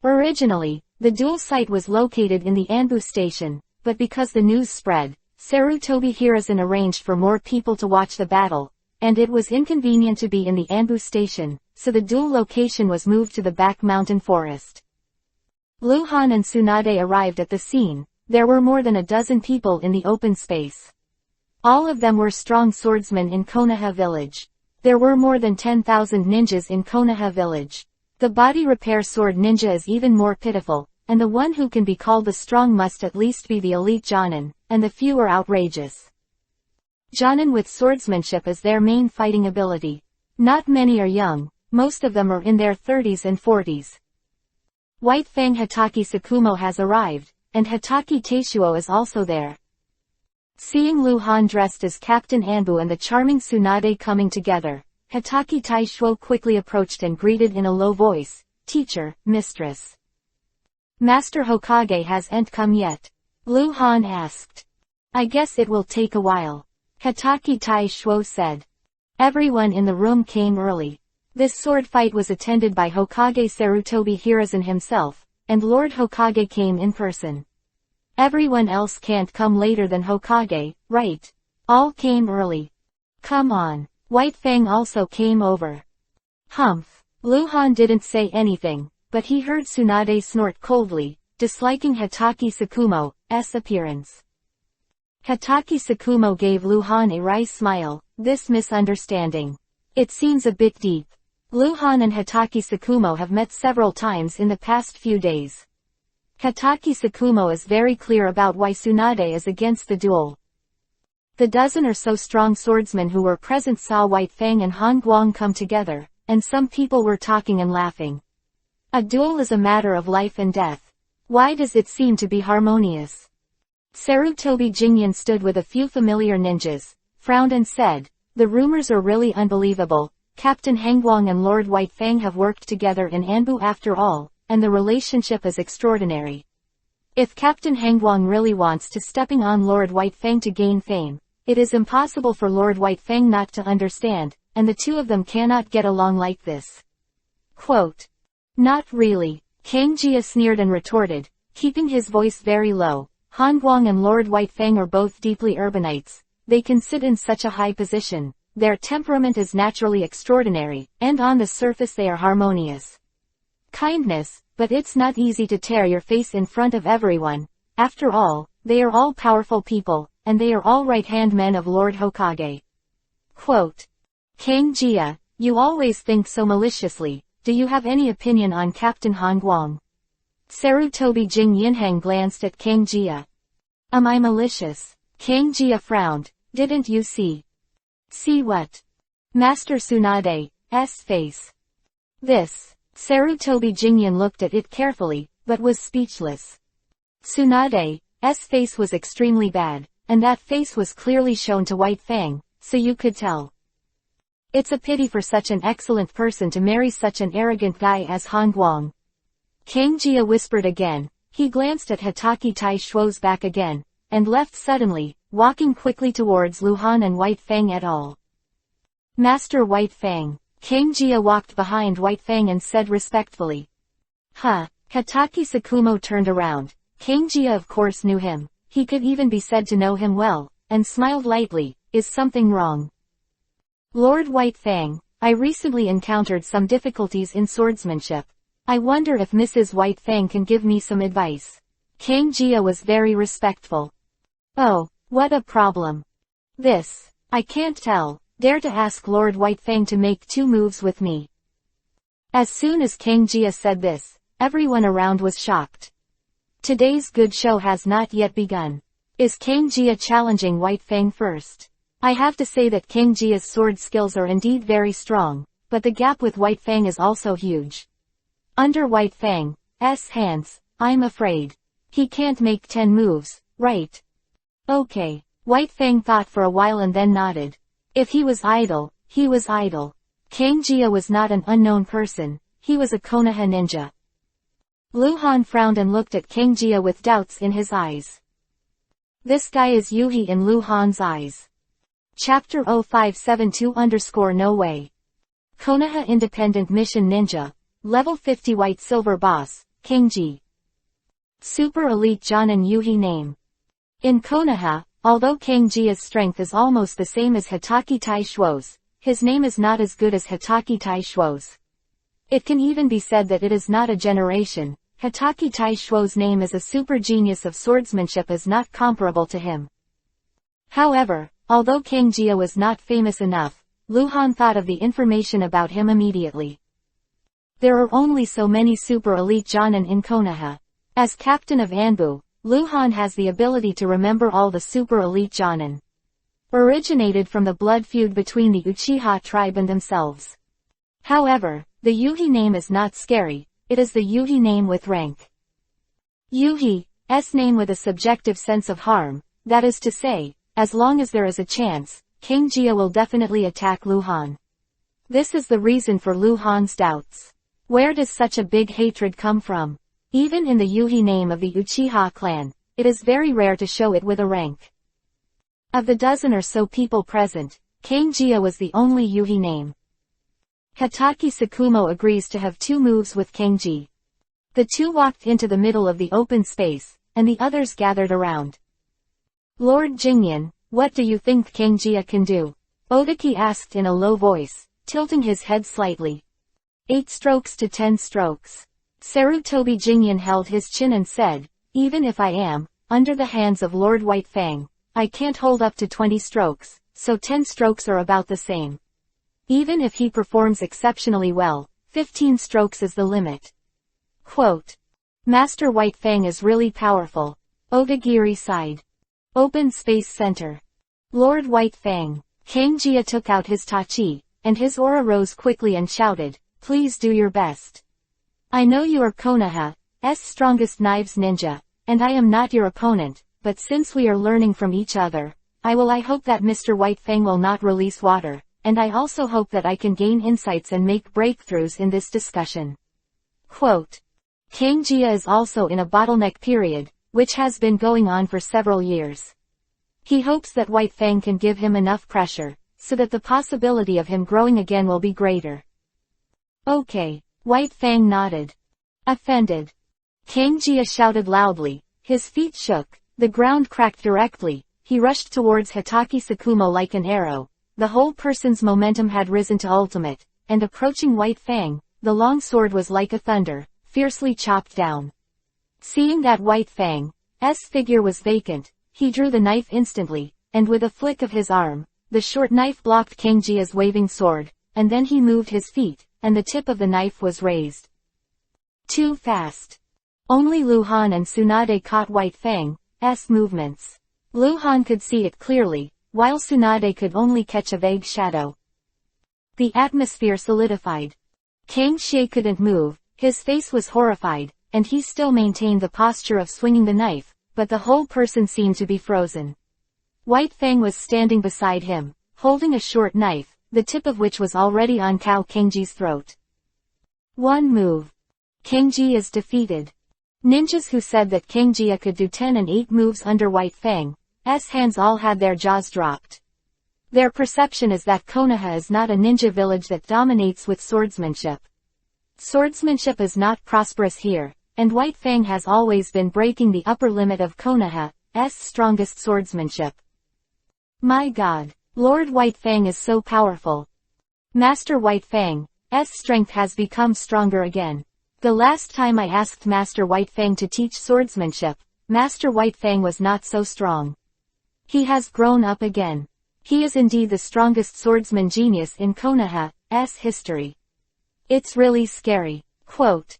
Originally, the duel site was located in the Anbu station, but because the news spread, Sarutobi Hiruzen arranged for more people to watch the battle, and it was inconvenient to be in the Anbu station, so the duel location was moved to the back mountain forest. Lu Han and Tsunade arrived at the scene. There were more than a dozen people in the open space. All of them were strong swordsmen in Konoha village. There were more than 10,000 ninjas in Konoha village. The body repair sword ninja is even more pitiful, and the one who can be called the strong must at least be the elite Jonin, and the few are outrageous. Jonin with swordsmanship is their main fighting ability. Not many are young, most of them are in their 30s and 40s. White Fang Hitaki Tsukumo has arrived, and Hitaki Teishuo is also there. Seeing Lu Han dressed as Captain Anbu and the charming Tsunade coming together, Hitaki Teishuo quickly approached and greeted in a low voice, "Teacher, mistress." "Master Hokage hasn't come yet?" Lu Han asked. "I guess it will take a while," Hitaki Teishuo said. Everyone in the room came early. This sword fight was attended by Hokage Sarutobi Hiruzen himself, and Lord Hokage came in person. Everyone else can't come later than Hokage, right? All came early. Come on. White Fang also came over. Humph. Lu Han didn't say anything, but he heard Tsunade snort coldly, disliking Hitaki Tsukumo's appearance. Hitaki Tsukumo gave Lu Han a wry smile. "This misunderstanding. It seems a bit deep." Lu Han and Hitaki Tsukumo have met several times in the past few days. Hitaki Tsukumo is very clear about why Tsunade is against the duel. The dozen or so strong swordsmen who were present saw White Fang and Han Guang come together, and some people were talking and laughing. A duel is a matter of life and death. Why does it seem to be harmonious? Sarutobi Jingyan stood with a few familiar ninjas, frowned and said, "The rumors are really unbelievable. Captain Hangguang and Lord White Fang have worked together in Anbu after all, and the relationship is extraordinary. If Captain Hangguang really wants to stepping on Lord White Fang to gain fame, it is impossible for Lord White Fang not to understand, and the two of them cannot get along like this." Quote. "Not really," Kang Jia sneered and retorted, keeping his voice very low. "Han Guang and Lord White Fang are both deeply urbanites. They can sit in such a high position. Their temperament is naturally extraordinary, and on the surface they are harmonious. Kindness, but it's not easy to tear your face in front of everyone. After all, they are all powerful people, and they are all right-hand men of Lord Hokage." Quote. "Kang Jia, you always think so maliciously. Do you have any opinion on Captain Han Guang?" Sarutobi Jing Yinhang glanced at Kang Jia. "Am I malicious?" Kang Jia frowned. "Didn't you see?" "See what?" "Master Tsunade's face." "This." Sarutobi Jingyan looked at it carefully, but was speechless. Tsunade's face was extremely bad, and that face was clearly shown to White Fang, so you could tell. It's a pity for such an excellent person to marry such an arrogant guy as Han Guang. Kang Jia whispered again. He glanced at Hitaki Teishuo's back again, and left suddenly, walking quickly towards Lu Han and White Fang et al. "Master White Fang." Kang Jia walked behind White Fang and said respectfully. "Huh." Hitaki Tsukumo turned around. Kang Jia of course knew him. He could even be said to know him well, and smiled lightly. "Is something wrong?" "Lord White Fang, I recently encountered some difficulties in swordsmanship. I wonder if Mrs. White Fang can give me some advice." Kang Jia was very respectful. "Oh, what a problem. This. I can't tell. Dare to ask Lord White Fang to make 2 moves with me." As soon as Kang Jia said this, everyone around was shocked. Today's good show has not yet begun. Is Kang Jia challenging White Fang first? I have to say that Kang Jia's sword skills are indeed very strong, but the gap with White Fang is also huge. Under White Fang's hands, I'm afraid. He can't make 10 moves, right? Okay. White Fang thought for a while and then nodded. If he was idle, he was idle. Kang Jia was not an unknown person, he was a Konoha ninja. Lu Han frowned and looked at Kang Jia with doubts in his eyes. This guy is Yuhi in Lu Han's eyes. Chapter 0572_No Way. Konoha Independent Mission Ninja. Level 50 White Silver Boss, Kang Ji. Super Elite Jonin Yuhi name. In Konoha, although Kang Jia's strength is almost the same as Hitaki Teishuo's, his name is not as good as Hitaki Teishuo's. It can even be said that it is not a generation. Hitaki Teishuo's name as a super genius of swordsmanship is not comparable to him. However, although Kang Jia was not famous enough, Lu Han thought of the information about him immediately. There are only so many super elite Jonin in Konoha. As captain of Anbu, Luhan has the ability to remember all the super elite Jonin. Originated from the blood feud between the Uchiha tribe and themselves. However, the Yuhi name is not scary, it is the Yuhi name with rank. Yuhi's name with a subjective sense of harm, that is to say, as long as there is a chance, King Jia will definitely attack Luhan. This is the reason for Luhan's doubts. Where does such a big hatred come from? Even in the Yuhi name of the Uchiha clan, it is very rare to show it with a rank. Of the dozen or so people present, King Jia was the only Yuhi name. Hatake Sakumo agrees to have 2 moves with Kenji. The 2 walked into the middle of the open space, and the others gathered around. Lord Jingyan, what do you think King Jia can do? Otaki asked in a low voice, tilting his head slightly. 8 strokes to 10 strokes. Sarutobi Jingyan held his chin and said, even if I am, under the hands of Lord White Fang, I can't hold up to 20 strokes, so 10 strokes are about the same. Even if he performs exceptionally well, 15 strokes is the limit. Quote. Master White Fang is really powerful. Odagiri sighed. Open Space Center. Lord White Fang. King Jia took out his tachi, and his aura rose quickly and shouted, please do your best. I know you are Konoha's strongest knives ninja, and I am not your opponent, but since we are learning from each other, I hope that Mr. White Fang will not release water, and I also hope that I can gain insights and make breakthroughs in this discussion. Quote. King Jia is also in a bottleneck period, which has been going on for several years. He hopes that White Fang can give him enough pressure, so that the possibility of him growing again will be greater. Okay, White Fang nodded. Offended. King Jia shouted loudly, his feet shook, the ground cracked directly, he rushed towards Hatake Sakumo like an arrow, the whole person's momentum had risen to ultimate, and approaching White Fang, the long sword was like a thunder, fiercely chopped down. Seeing that White Fang's figure was vacant, he drew the knife instantly, and with a flick of his arm, the short knife blocked King Jia's waving sword, and then he moved his feet, and the tip of the knife was raised. Too fast. Only Luhan and Tsunade caught White Fang's movements. Luhan could see it clearly, while Tsunade could only catch a vague shadow. The atmosphere solidified. King Xie couldn't move, his face was horrified, and he still maintained the posture of swinging the knife, but the whole person seemed to be frozen. White Fang was standing beside him, holding a short knife, the tip of which was already on Cao Kingji's throat. One move. Kingji is defeated. Ninjas who said that King Jia could do 10 and 8 moves under White Fang's hands all had their jaws dropped. Their perception is that Konoha is not a ninja village that dominates with swordsmanship. Swordsmanship is not prosperous here, and White Fang has always been breaking the upper limit of Konoha's strongest swordsmanship. My God, Lord White Fang is so powerful. Master White Fang's strength has become stronger again. The last time I asked Master White Fang to teach swordsmanship, Master White Fang was not so strong. He has grown up again. He is indeed the strongest swordsman genius in Konoha's history. It's really scary. Quote.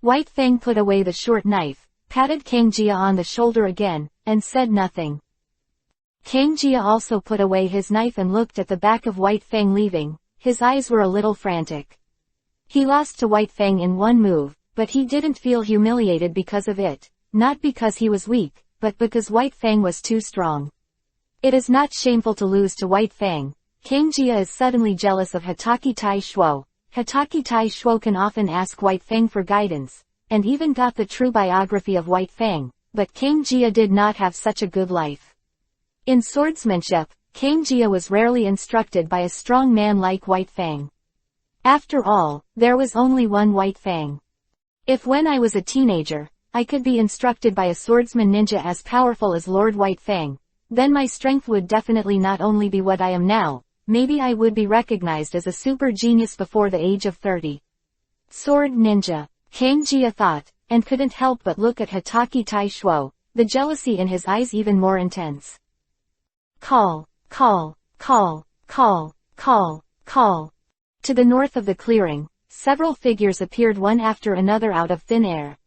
White Fang put away the short knife, patted King Jia on the shoulder again, and said nothing. King Jia also put away his knife and looked at the back of White Fang leaving, his eyes were a little frantic. He lost to White Fang in one move, but he didn't feel humiliated because of it, not because he was weak, but because White Fang was too strong. It is not shameful to lose to White Fang. King Jia is suddenly jealous of Hatake Tai Shuo. Hatake Tai Shuo can often ask White Fang for guidance, and even got the true biography of White Fang, but King Jia did not have such a good life. In swordsmanship, King Jia was rarely instructed by a strong man like White Fang. After all, there was only one White Fang. If when I was a teenager, I could be instructed by a swordsman ninja as powerful as Lord White Fang, then my strength would definitely not only be what I am now, maybe I would be recognized as a super genius before the age of 30. Sword ninja, King Jia thought, and couldn't help but look at Hatake Tai Shuo, the jealousy in his eyes even more intense. Call, call, call, call, call, call. To the north of the clearing, several figures appeared one after another out of thin air.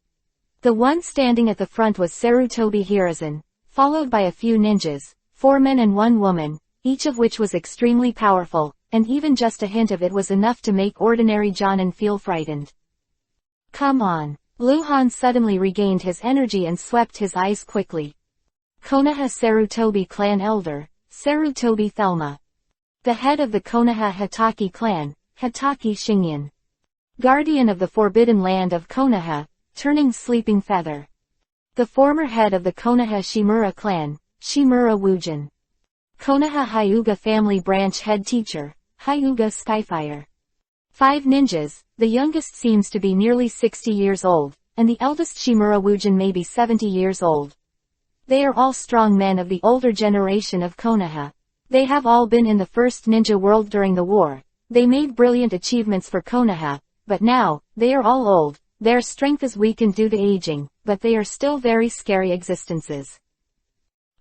The one standing at the front was Sarutobi Hiruzen, followed by a few ninjas, 4 men and 1 woman, each of which was extremely powerful, and even just a hint of it was enough to make ordinary Jonin feel frightened. Come on. Luhan suddenly regained his energy and swept his eyes quickly. Konoha Sarutobi clan elder, Sarutobi Thelma. The head of the Konoha Hitaki clan, Hitaki Shingen. Guardian of the forbidden land of Konoha, turning sleeping feather. The former head of the Konoha Shimura clan, Shimura Wujin. Konoha Hyuga family branch head teacher, Hyuga Skyfire. 5 ninjas, the youngest seems to be nearly 60 years old, and the eldest Shimura Wujin may be 70 years old. They are all strong men of the older generation of Konoha. They have all been in the first ninja world during the war. They made brilliant achievements for Konoha, but now, they are all old. Their strength is weakened due to aging, but they are still very scary existences.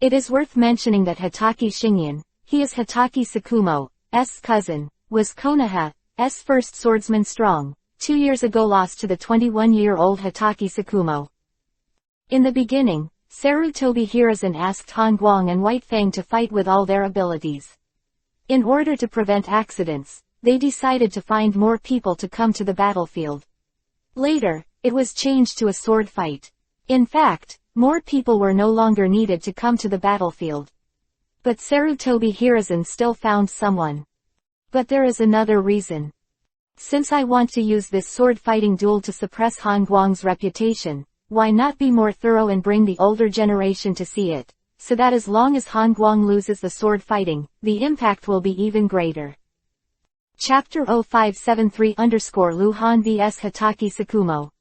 It is worth mentioning that Hitaki Shingen, he is Hitaki Sakumo's cousin, was Konoha's first swordsman strong, 2 years ago lost to the 21-year-old Hitaki Sakumo. In the beginning, Sarutobi Hiruzen asked Han Guang and White Fang to fight with all their abilities. In order to prevent accidents, they decided to find more people to come to the battlefield. Later, it was changed to a sword fight. In fact, more people were no longer needed to come to the battlefield. But Sarutobi Hiruzen still found someone. But there is another reason. Since I want to use this sword fighting duel to suppress Han Guang's reputation, why not be more thorough and bring the older generation to see it, so that as long as Han Guang loses the sword fighting, the impact will be even greater. Chapter 0573_Luhan vs Hitaki Sakumo.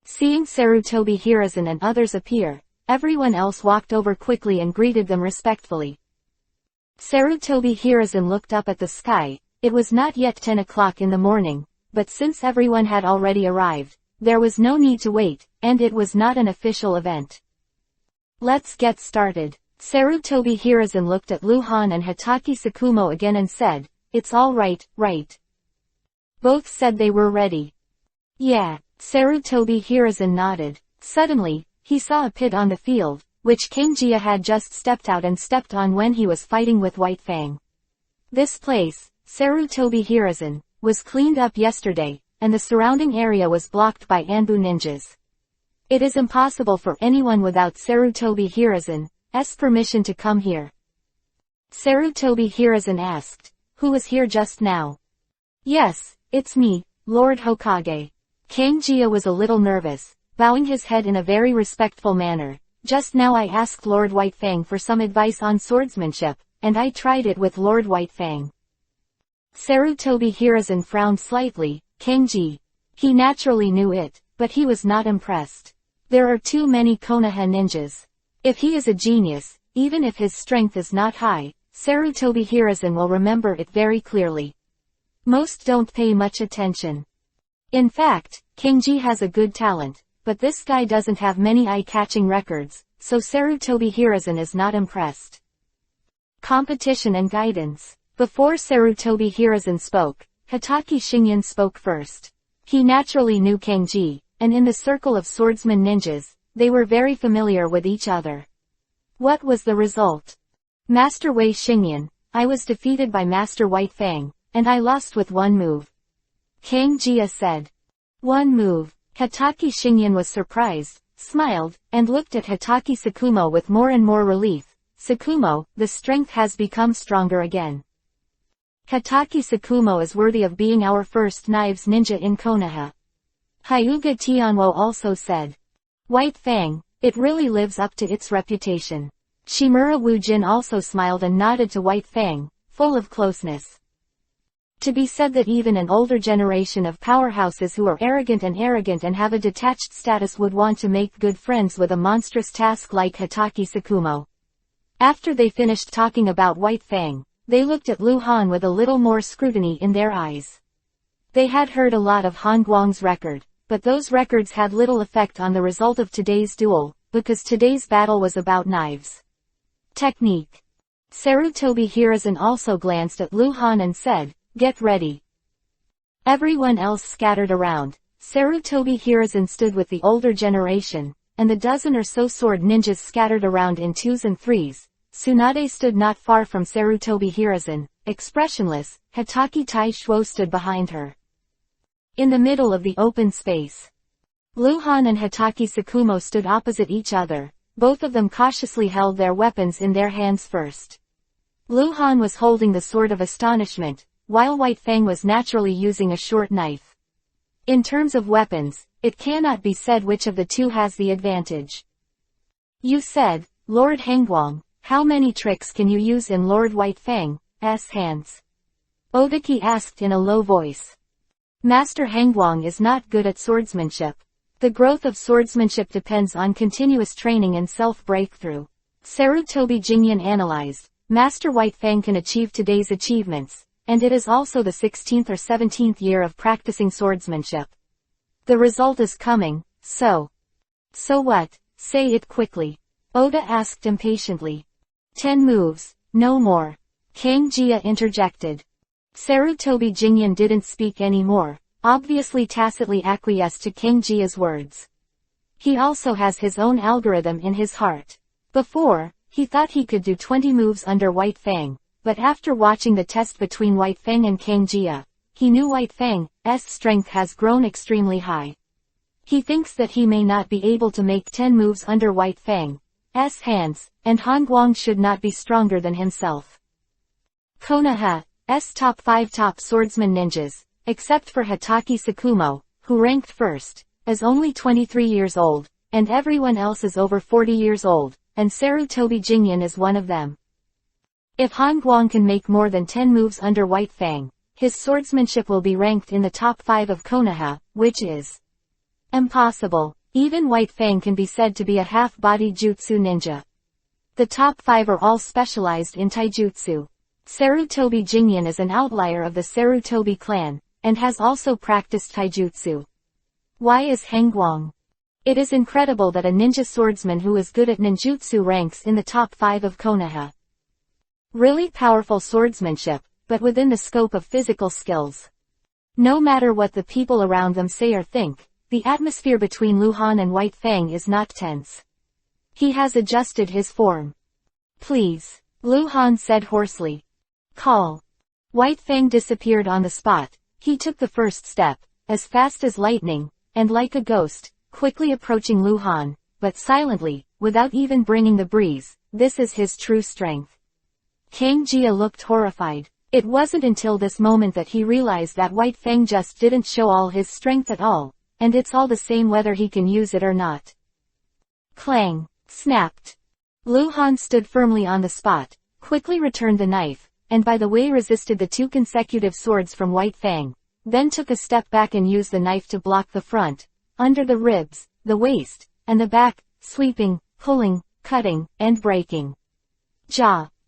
Seeing Sarutobi Hiruzen and others appear, everyone else walked over quickly and greeted them respectfully. Sarutobi Hiruzen looked up at the sky. It was not yet 10 o'clock in the morning, but since everyone had already arrived, there was no need to wait, and it was not an official event. Let's get started. Sarutobi Hiruzen looked at Luhan and Hitaki Sakumo again and said, "It's all right, right?" Both said they were ready. Yeah. Sarutobi Hiruzen nodded. Suddenly, he saw a pit on the field, which King Jia had just stepped out and stepped on when he was fighting with White Fang. This place, Sarutobi Hiruzen, was cleaned up yesterday, and the surrounding area was blocked by Anbu ninjas. It is impossible for anyone without Sarutobi Hiruzen's permission to come here. Sarutobi Hiruzen asked, "Who was here just now?" "Yes, it's me, Lord Hokage." King Jia was a little nervous, bowing his head in a very respectful manner. "Just now I asked Lord White Fang for some advice on swordsmanship, and I tried it with Lord White Fang." Sarutobi Hiruzen frowned slightly. King Ji. He naturally knew it, but he was not impressed. There are too many Konoha ninjas. If he is a genius, even if his strength is not high, Sarutobi Hiruzen will remember it very clearly. Most don't pay much attention. In fact, King Ji has a good talent, but this guy doesn't have many eye-catching records, so Sarutobi Hiruzen is not impressed. Competition and guidance. Before Sarutobi Hiruzen spoke, Hitaki Shingen spoke first. He naturally knew King Ji, and in the circle of swordsman ninjas, they were very familiar with each other. What was the result? Master Wei Xingyan, I was defeated by Master White Fang, and I lost with one move. King Jia said. One move. Hitaki Shingen was surprised, smiled, and looked at Hitaki Sakumo with more and more relief. Sakumo, the strength has become stronger again. Hitaki Sakumo is worthy of being our first knives ninja in Konoha. Hyuga Tianwo also said. White Fang, it really lives up to its reputation. Shimura Wujin also smiled and nodded to White Fang, full of closeness. To be said that even an older generation of powerhouses who are arrogant and have a detached status would want to make good friends with a monstrous task like Hitaki Sakumo. After they finished talking about White Fang, they looked at Luhan with a little more scrutiny in their eyes. They had heard a lot of Han Guang's record, but those records had little effect on the result of today's duel, because today's battle was about knives. Technique. Sarutobi Hiruzen also glanced at Luhan and said, Get ready. Everyone else scattered around. Sarutobi Hiruzen stood with the older generation, and the dozen or so sword ninjas scattered around in twos and threes. Tsunade stood not far from Sarutobi Hiruzen, expressionless. Hitaki Tai Shuo stood behind her. In the middle of the open space, Luhan and Hitaki Sakumo stood opposite each other. Both of them cautiously held their weapons in their hands first. Luhan was holding the Sword of Astonishment, while White Fang was naturally using a short knife. In terms of weapons, it cannot be said which of the two has the advantage. You said, Lord Hangguang, how many tricks can you use in Lord White Fang's hands? Odaki asked in a low voice. Master Hangguang is not good at swordsmanship. The growth of swordsmanship depends on continuous training and self-breakthrough. Sarutobi Jingyan analyzed. Master White Fang can achieve today's achievements, and it is also the 16th or 17th year of practicing swordsmanship. The result is coming, so what? Say it quickly. Oda asked impatiently. 10 moves, no more. Kang Jia interjected. Sarutobi Jingyan didn't speak anymore, obviously tacitly acquiesced to Kang Jia's words. He also has his own algorithm in his heart. Before, he thought he could do 20 moves under White Fang, but after watching the test between White Fang and Kang Jia, he knew White Fang's strength has grown extremely high. He thinks that he may not be able to make 10 moves under White Fang's hands, and Hangguang should not be stronger than himself. Konoha's top 5 top swordsman ninjas, except for Hitaki Sakumo, who ranked first, is only 23 years old, and everyone else is over 40 years old, and Sarutobi Jingyan is one of them. If Hangguang can make more than 10 moves under White Fang, his swordsmanship will be ranked in the top 5 of Konoha, which is impossible. Even White Fang can be said to be a half-body jutsu ninja. The top 5 are all specialized in taijutsu. Sarutobi Jingyan is an outlier of the Sarutobi clan, and has also practiced taijutsu. Why is Hangguang? It is incredible that a ninja swordsman who is good at ninjutsu ranks in the top 5 of Konoha. Really powerful swordsmanship, but within the scope of physical skills. No matter what the people around them say or think, the atmosphere between Luhan and White Fang is not tense. He has adjusted his form. Please, Luhan said hoarsely. Call. White Fang disappeared on the spot. He took the first step, as fast as lightning, and like a ghost, quickly approaching Luhan, but silently, without even bringing the breeze. This is his true strength. Kang Jia looked horrified. It wasn't until this moment that he realized that White Fang just didn't show all his strength at all, and it's all the same whether he can use it or not. Clang! Snapped. Luhan stood firmly on the spot, quickly returned the knife, and by the way resisted the 2 consecutive swords from White Fang, then took a step back and used the knife to block the front, under the ribs, the waist, and the back, sweeping, pulling, cutting, and breaking.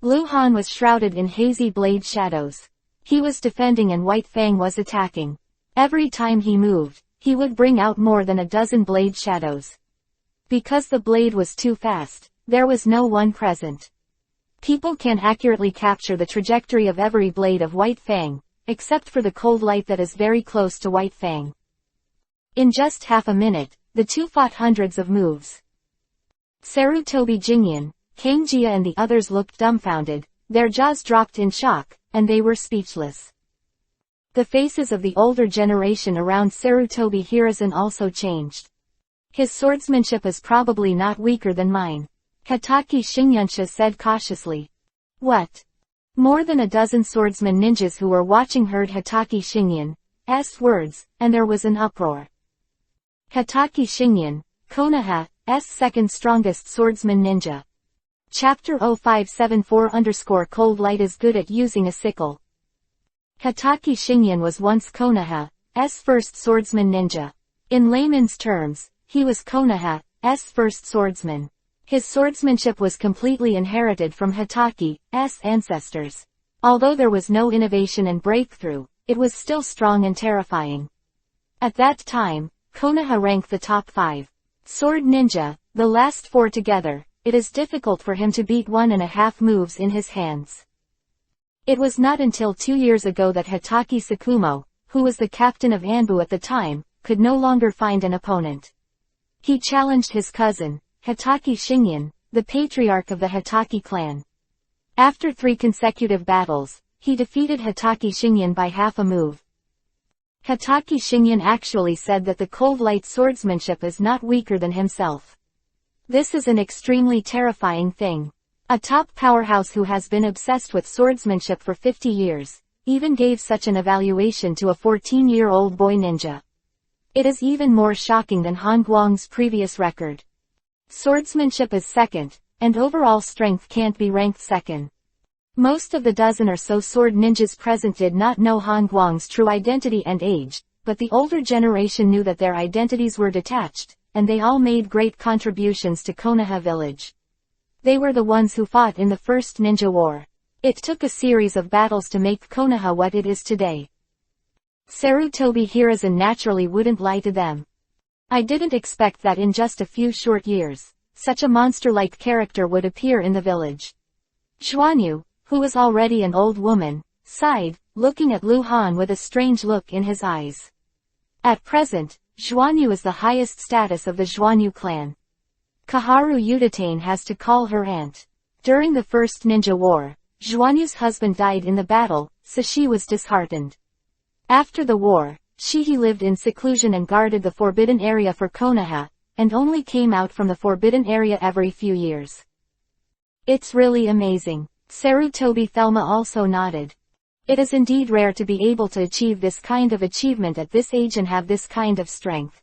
Luhan was shrouded in hazy blade shadows. He was defending and White Fang was attacking. Every time he moved, he would bring out more than a dozen blade shadows. Because the blade was too fast, there was no one present. People can accurately capture the trajectory of every blade of White Fang, except for the cold light that is very close to White Fang. In just half a minute, the two fought hundreds of moves. Sarutobi Jingyan, Kang Jia and the others looked dumbfounded, their jaws dropped in shock, and they were speechless. The faces of the older generation around Sarutobi Hiruzen also changed. His swordsmanship is probably not weaker than mine. Hitaki Shinyansha said cautiously. What? More than a dozen swordsman ninjas who were watching heard Hitaki Shinyan's words, and there was an uproar. Hitaki Shinyan, Konoha's second strongest swordsman ninja. Chapter 0574_Cold Light is good at using a sickle. Hitaki Shinyan was once Konoha's first swordsman ninja. In layman's terms, he was Konoha's first swordsman. His swordsmanship was completely inherited from Hitaki's ancestors. Although there was no innovation and breakthrough, it was still strong and terrifying. At that time, Konoha ranked the top 5. Sword ninja, the last 4 together. It is difficult for him to beat 1.5 moves in his hands. It was not until 2 years ago that Hitaki Sakumo, who was the captain of Anbu at the time, could no longer find an opponent. He challenged his cousin, Hotake Shingen, the patriarch of the Hotake clan. After 3 consecutive battles, he defeated Hotake Shingen by half a move. Hotake Shingen actually said that the cold light swordsmanship is not weaker than himself. This is an extremely terrifying thing. A top powerhouse who has been obsessed with swordsmanship for 50 years, even gave such an evaluation to a 14-year-old boy ninja. It is even more shocking than Han Guang's previous record. Swordsmanship is second, and overall strength can't be ranked second. Most of the dozen or so sword ninjas present did not know Han Guang's true identity and age, but the older generation knew that their identities were detached, and they all made great contributions to Konoha village. They were the ones who fought in the first ninja war. It took a series of battles to make Konoha what it is today. Sarutobi Hiruzen naturally wouldn't lie to them. I didn't expect that in just a few short years, such a monster-like character would appear in the village. Xuanyu, who was already an old woman, sighed, looking at Lu Han with a strange look in his eyes. At present, Xuanyu is the highest status of the Xuanyu clan. Kaharu Udatane has to call her aunt. During the first ninja war, Xuanyu's husband died in the battle, so she was disheartened. After the war, Shihi lived in seclusion and guarded the forbidden area for Konoha, and only came out from the forbidden area every few years. It's really amazing. Sarutobi Thelma also nodded. It is indeed rare to be able to achieve this kind of achievement at this age and have this kind of strength.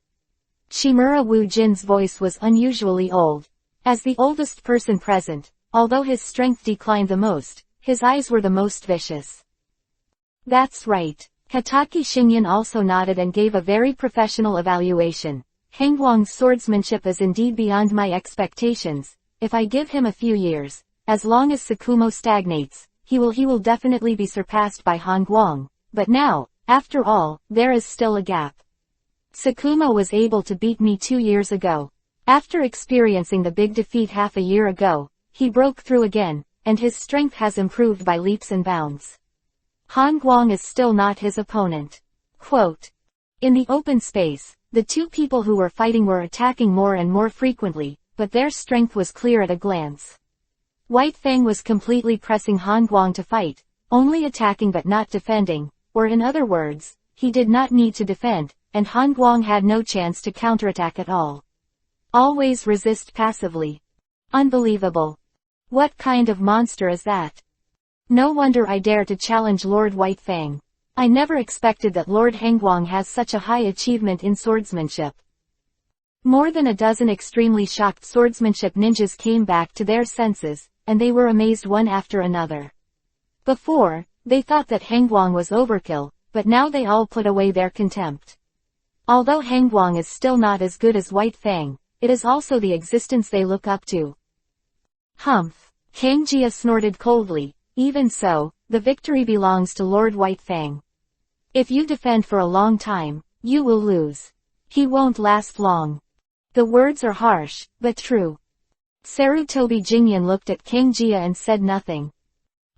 Shimura Wu Jin's voice was unusually old. As the oldest person present, although his strength declined the most, his eyes were the most vicious. That's right. Hotake Shingen also nodded and gave a very professional evaluation. Hangguang's swordsmanship is indeed beyond my expectations. If I give him a few years, as long as Sakumo stagnates, he will definitely be surpassed by Han Guang. But now, after all, there is still a gap. Sakumo was able to beat me 2 years ago. After experiencing the big defeat half a year ago, he broke through again, and his strength has improved by leaps and bounds. Han Guang is still not his opponent. Quote. In the open space, the 2 people who were fighting were attacking more and more frequently, but their strength was clear at a glance. White Fang was completely pressing Han Guang to fight, only attacking but not defending, or in other words, he did not need to defend, and Han Guang had no chance to counterattack at all. Always resist passively. Unbelievable. What kind of monster is that? No wonder I dare to challenge Lord White Fang. I never expected that Lord Hangguang has such a high achievement in swordsmanship. More than a dozen extremely shocked swordsmanship ninjas came back to their senses, and they were amazed one after another. Before, they thought that Hangguang was overkill, but now they all put away their contempt. Although Hangguang is still not as good as White Fang, it is also the existence they look up to. Humph. Kang Jia snorted coldly. Even so, the victory belongs to Lord White Fang. If you defend for a long time, you will lose. He won't last long. The words are harsh, but true. Sarutobi Jingyan looked at Kang Jia and said nothing.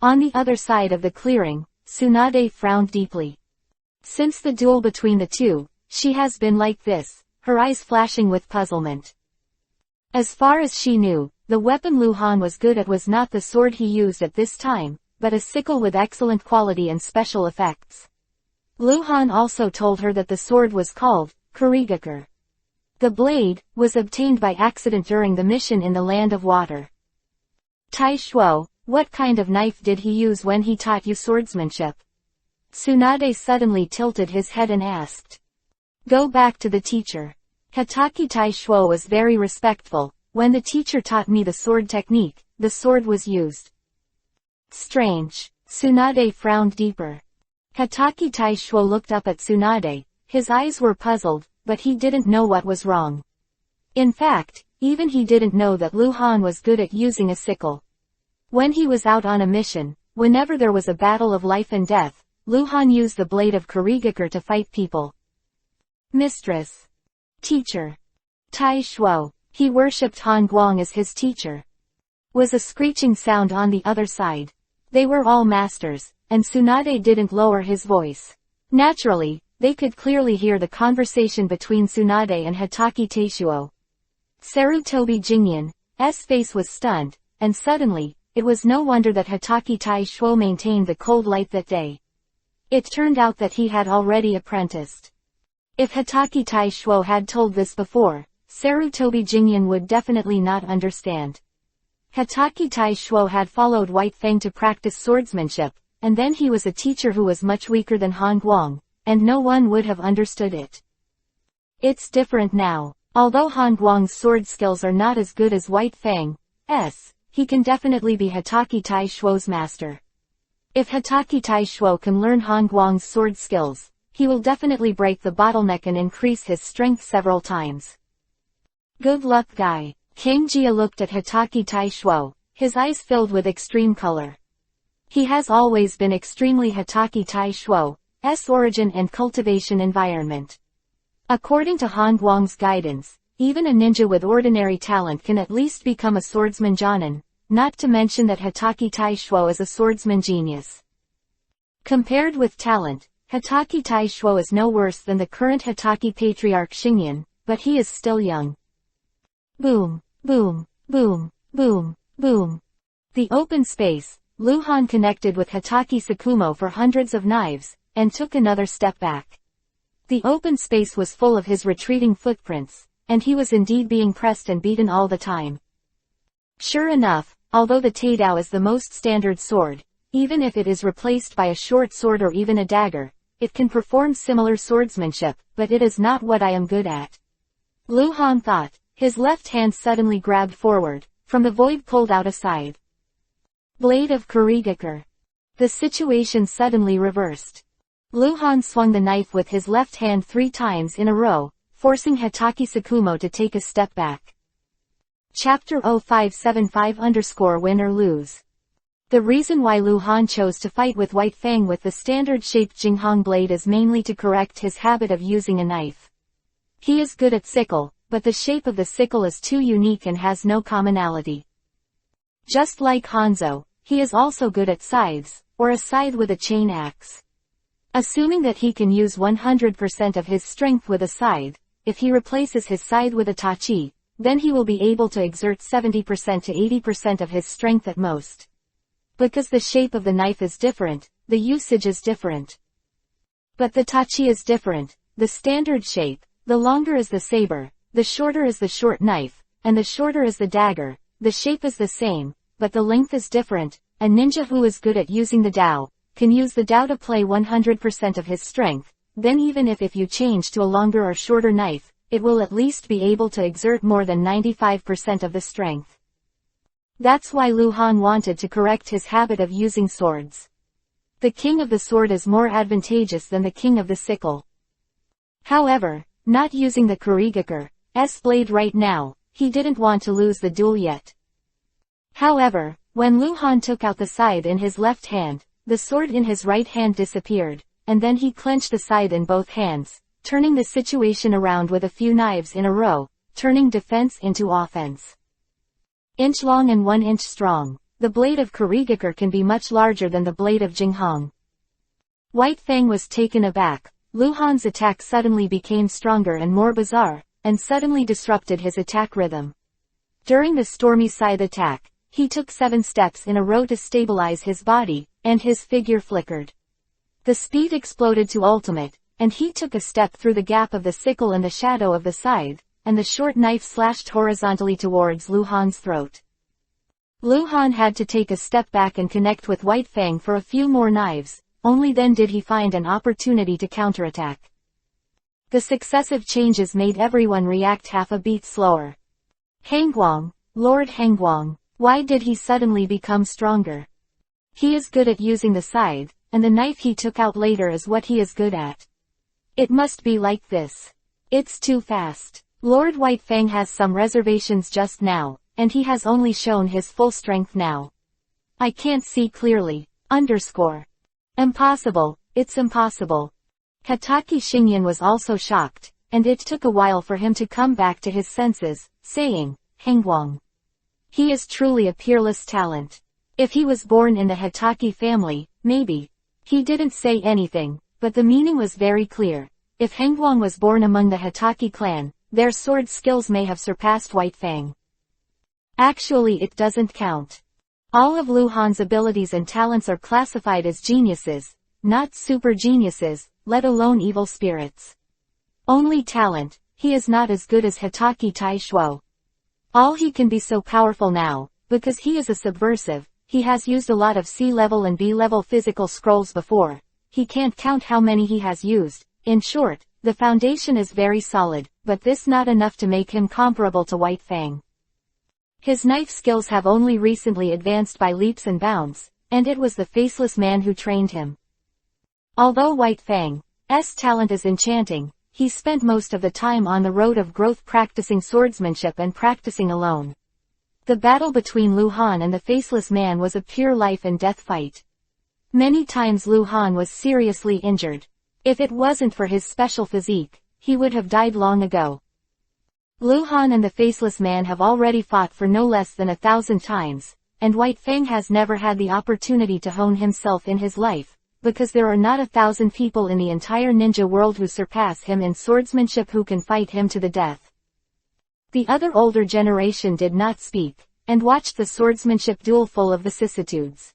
On the other side of the clearing, Tsunade frowned deeply. Since the duel between the two, she has been like this, her eyes flashing with puzzlement. As far as she knew, the weapon Lu Han was good at was not the sword he used at this time, but a sickle with excellent quality and special effects. Lu Han also told her that the sword was called Kurigakur. The blade was obtained by accident during the mission in the Land of Water. Tai Shuo, what kind of knife did he use when he taught you swordsmanship? Tsunade suddenly tilted his head and asked. Go back to the teacher. Hotake Tai Shuo was very respectful. When the teacher taught me the sword technique, the sword was used. Strange. Tsunade frowned deeper. Hotake Tai Shuo looked up at Tsunade. His eyes were puzzled, but he didn't know what was wrong. In fact, even he didn't know that Lu Han was good at using a sickle. When he was out on a mission, whenever there was a battle of life and death, Lu Han used the blade of Kurigakur to fight people. Mistress. Teacher. Tai Shuo. He worshipped Han Guang as his teacher. Was a screeching sound on the other side. They were all masters, and Tsunade didn't lower his voice. Naturally, they could clearly hear the conversation between Tsunade and Hatake Taishuo. Sarutobi Jinyan's face was stunned, and suddenly, it was no wonder that Hatake Taishuo maintained the cold light that day. It turned out that he had already apprenticed. If Hatake Taishuo had told this before, Sarutobi Jinyan would definitely not understand. Hatake Taishuo had followed White Fang to practice swordsmanship, and then he was a teacher who was much weaker than Han Guang, and no one would have understood it. It's different now. Although Han Guang's sword skills are not as good as White Fang's, he can definitely be Hatake Taishuo's master. If Hatake Taishuo can learn Han Guang's sword skills, he will definitely break the bottleneck and increase his strength several times. Good luck, guy. King Jia looked at Hatake Taishuo, his eyes filled with extreme color. He has always been extremely Hatake Taishuo's origin and cultivation environment. According to Han Guang's guidance, even a ninja with ordinary talent can at least become a swordsman Jonin, not to mention that Hatake Taishuo is a swordsman genius. Compared with talent, Hatake Taishuo is no worse than the current Hatake Patriarch Xingyan, but he is still young. Boom, boom, boom, boom, boom. The open space, Luhan connected with Hatake Sakumo for hundreds of knives, and took another step back. The open space was full of his retreating footprints, and he was indeed being pressed and beaten all the time. Sure enough, although the Taidao is the most standard sword, even if it is replaced by a short sword or even a dagger, it can perform similar swordsmanship, but it is not what I am good at. Luhan thought. His left hand suddenly grabbed forward, from the void pulled out a scythe. Blade of Kurigakure. The situation suddenly reversed. Luhan swung the knife with his left hand 3 times in a row, forcing Hatake Sakumo to take a step back. Chapter 0575_win or lose. The reason why Luhan chose to fight with White Fang with the standard-shaped Jinghong blade is mainly to correct his habit of using a knife. He is good at sickle, but the shape of the sickle is too unique and has no commonality. Just like Hanzo, he is also good at scythes, or a scythe with a chain axe. Assuming that he can use 100% of his strength with a scythe, if he replaces his scythe with a tachi, then he will be able to exert 70% to 80% of his strength at most. Because the shape of the knife is different, the usage is different. But the tachi is different, the standard shape, the longer is the saber, the shorter is the short knife, and the shorter is the dagger. The shape is the same, but the length is different. A ninja who is good at using the Dao, can use the Dao to play 100% of his strength, then even if you change to a longer or shorter knife, it will at least be able to exert more than 95% of the strength. That's why Luhan wanted to correct his habit of using swords. The king of the sword is more advantageous than the king of the sickle. However, not using the Kurigakure blade right now, he didn't want to lose the duel yet. However, when Luhan took out the scythe in his left hand, the sword in his right hand disappeared, and then he clenched the scythe in both hands, turning the situation around with a few knives in a row, turning defense into offense. Inch long and 1 inch strong, the blade of Kurigakure can be much larger than the blade of Jinghong. White Fang was taken aback. Luhan's attack suddenly became stronger and more bizarre, and suddenly disrupted his attack rhythm. During the stormy scythe attack, he took 7 steps in a row to stabilize his body, and his figure flickered. The speed exploded to ultimate, and he took a step through the gap of the sickle and the shadow of the scythe, and the short knife slashed horizontally towards Luhan's throat. Luhan had to take a step back and connect with White Fang for a few more knives, only then did he find an opportunity to counterattack. The successive changes made everyone react half a beat slower. Hangguang, Lord Hangguang, why did he suddenly become stronger? He is good at using the scythe, and the knife he took out later is what he is good at. It must be like this. It's too fast. Lord White Fang has some reservations just now, and he has only shown his full strength now. I can't see clearly. Impossible, it's impossible. Hatake Xingyan was also shocked, and it took a while for him to come back to his senses, saying, Hangguang. He is truly a peerless talent. If he was born in the Hatake family, maybe. He didn't say anything, but the meaning was very clear. If Hengguang was born among the Hokage clan, their sword skills may have surpassed White Fang. Actually, it doesn't count. All of Lu Han's abilities and talents are classified as geniuses, not super geniuses, let alone evil spirits. Only talent, he is not as good as Hokage Tai Shuo. All he can be so powerful now, because he is a subversive, he has used a lot of C-level and B-level physical scrolls before. He can't count how many he has used. In short, the foundation is very solid, but this not enough to make him comparable to White Fang. His knife skills have only recently advanced by leaps and bounds, and it was the faceless man who trained him. Although White Fang's talent is enchanting, he spent most of the time on the road of growth practicing swordsmanship and practicing alone. The battle between Lu Han and the faceless man was a pure life and death fight. Many times Lu Han was seriously injured. If it wasn't for his special physique, he would have died long ago. Lu Han and the Faceless Man have already fought for no less than 1,000 times, and White Fang has never had the opportunity to hone himself in his life, because there are not 1,000 people in the entire ninja world who surpass him in swordsmanship who can fight him to the death. The other older generation did not speak, and watched the swordsmanship duel full of vicissitudes.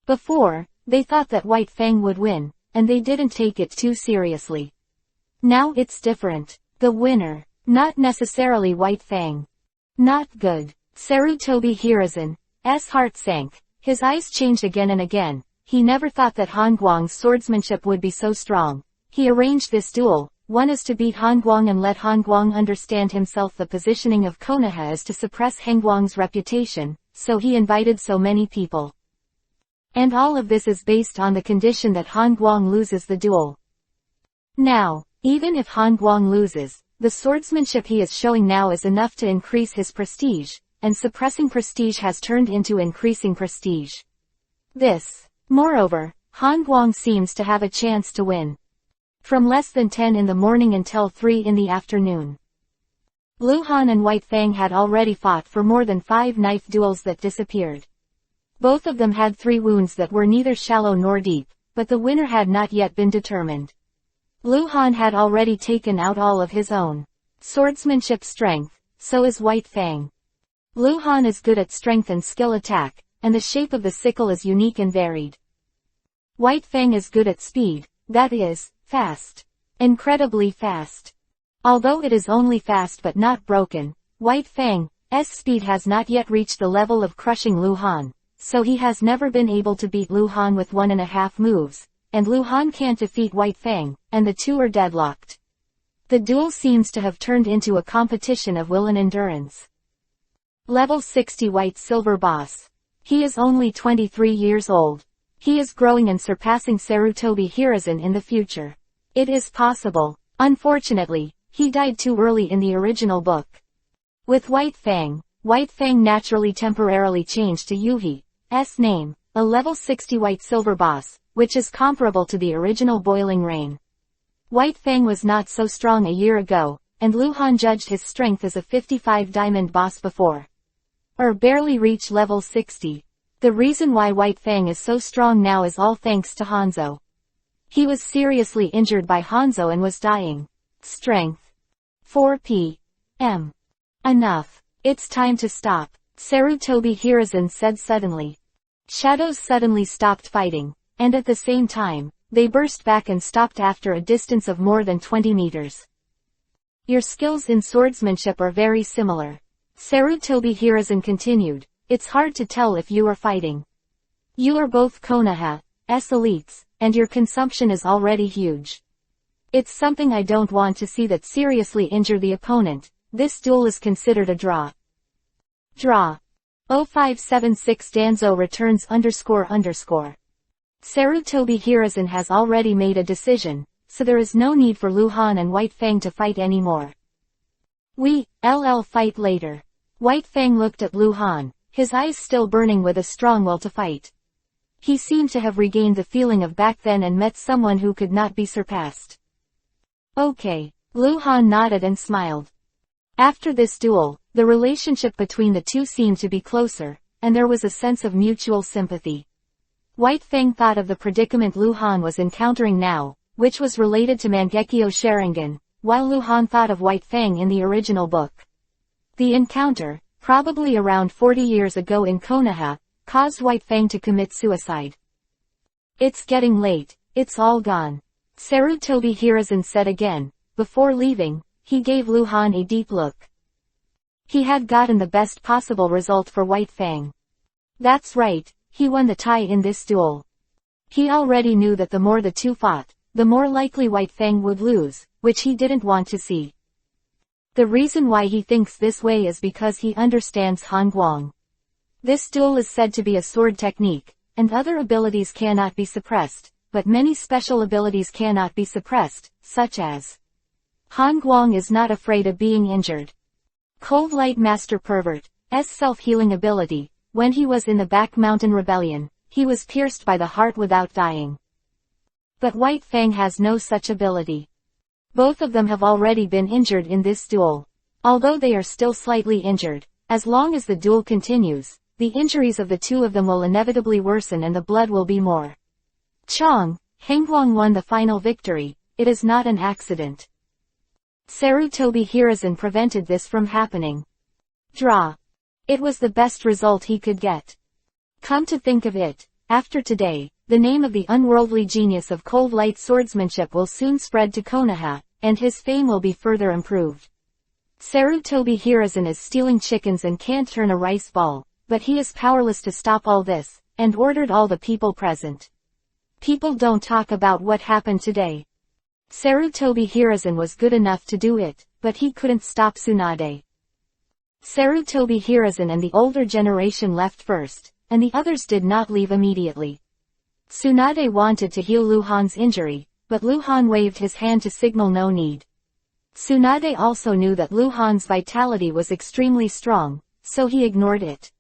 Before, they thought that White Fang would win, and they didn't take it too seriously. Now it's different. The winner. Not necessarily White Fang. Not good. Sarutobi Hiruzen's heart sank. His eyes changed again and again. He never thought that Hongguang's swordsmanship would be so strong. He arranged this duel. One is to beat Hongguang and let Hongguang understand himself. The positioning of Konoha is to suppress Hengguang's reputation, so he invited so many people. And all of this is based on the condition that Hongguang loses the duel. Now, even if Hongguang loses, the swordsmanship he is showing now is enough to increase his prestige, and suppressing prestige has turned into increasing prestige. Moreover, Hongguang seems to have a chance to win. From less than 10 in the morning until 3 in the afternoon. Lu Han and White Fang had already fought for more than 5 knife duels that disappeared. Both of them had 3 wounds that were neither shallow nor deep, but the winner had not yet been determined. Lu Han had already taken out all of his own swordsmanship strength, so is White Fang. Lu Han is good at strength and skill attack, and the shape of the sickle is unique and varied. White Fang is good at speed, that is, fast. Incredibly fast. Although it is only fast but not broken, White Fang's speed has not yet reached the level of crushing Lu Han, so he has never been able to beat Lu Han with 1.5 moves. And Lu Han can't defeat White Fang, and the two are deadlocked. The duel seems to have turned into a competition of will and endurance. Level 60 White Silver Boss. He is only 23 years old. He is growing and surpassing Sarutobi Hiruzen in the future. It is possible. Unfortunately, he died too early in the original book. With White Fang naturally temporarily changed to Yuhi's name, a level 60 White Silver Boss, which is comparable to the original Boiling Rain. White Fang was not so strong a year ago, and Lu Han judged his strength as a 55 Diamond Boss before. Barely reached level 60. The reason why White Fang is so strong now is all thanks to Hanzo. He was seriously injured by Hanzo and was dying. Strength. 4 p.m. Enough. It's time to stop, Sarutobi Hiruzen said suddenly. Shadows suddenly stopped fighting. And at the same time, they burst back and stopped after a distance of more than 20 meters. Your skills in swordsmanship are very similar. Sarutobi Hiruzen continued, it's hard to tell if you are fighting. You are both Konoha's elites, and your consumption is already huge. It's something I don't want to see that seriously injure the opponent. This duel is considered a draw. Draw. 0576 Danzo returns __. Sarutobi Hiruzen has already made a decision, so there is no need for Lu Han and White Fang to fight anymore. We'll fight later. White Fang looked at Lu Han, his eyes still burning with a strong will to fight. He seemed to have regained the feeling of back then and met someone who could not be surpassed. Okay. Lu Han nodded and smiled. After this duel, the relationship between the two seemed to be closer, and there was a sense of mutual sympathy. White Fang thought of the predicament Lu Han was encountering now, which was related to Mangekyo Sharingan, while Lu Han thought of White Fang in the original book. The encounter, probably around 40 years ago in Konoha, caused White Fang to commit suicide. "It's getting late, it's all gone," Sarutobi Hiruzen said again. Before leaving, he gave Lu Han a deep look. He had gotten the best possible result for White Fang. That's right, he won the tie in this duel. He already knew that the more the two fought, the more likely White Fang would lose, which he didn't want to see. The reason why he thinks this way is because he understands Han Guang. This duel is said to be a sword technique, and other abilities cannot be suppressed, but many special abilities cannot be suppressed, such as Han Guang is not afraid of being injured. Cold Light Master Pervert's self-healing ability, when he was in the Back Mountain Rebellion, he was pierced by the heart without dying. But White Fang has no such ability. Both of them have already been injured in this duel. Although they are still slightly injured, as long as the duel continues, the injuries of the two of them will inevitably worsen and the blood will be more. Chong, Hengguang won the final victory, it is not an accident. Sarutobi Hiruzen prevented this from happening. Draw. It was the best result he could get. Come to think of it, after today, the name of the unworldly genius of cold light swordsmanship will soon spread to Konoha, and his fame will be further improved. Sarutobi Hiruzen is stealing chickens and can't turn a rice ball, but he is powerless to stop all this, and ordered all the people present. People don't talk about what happened today. Sarutobi Hiruzen was good enough to do it, but he couldn't stop Tsunade. Sarutobi Hiruzen and the older generation left first, and the others did not leave immediately. Tsunade wanted to heal Lu Han's injury, but Lu Han waved his hand to signal no need. Tsunade also knew that Lu Han's vitality was extremely strong, so he ignored it.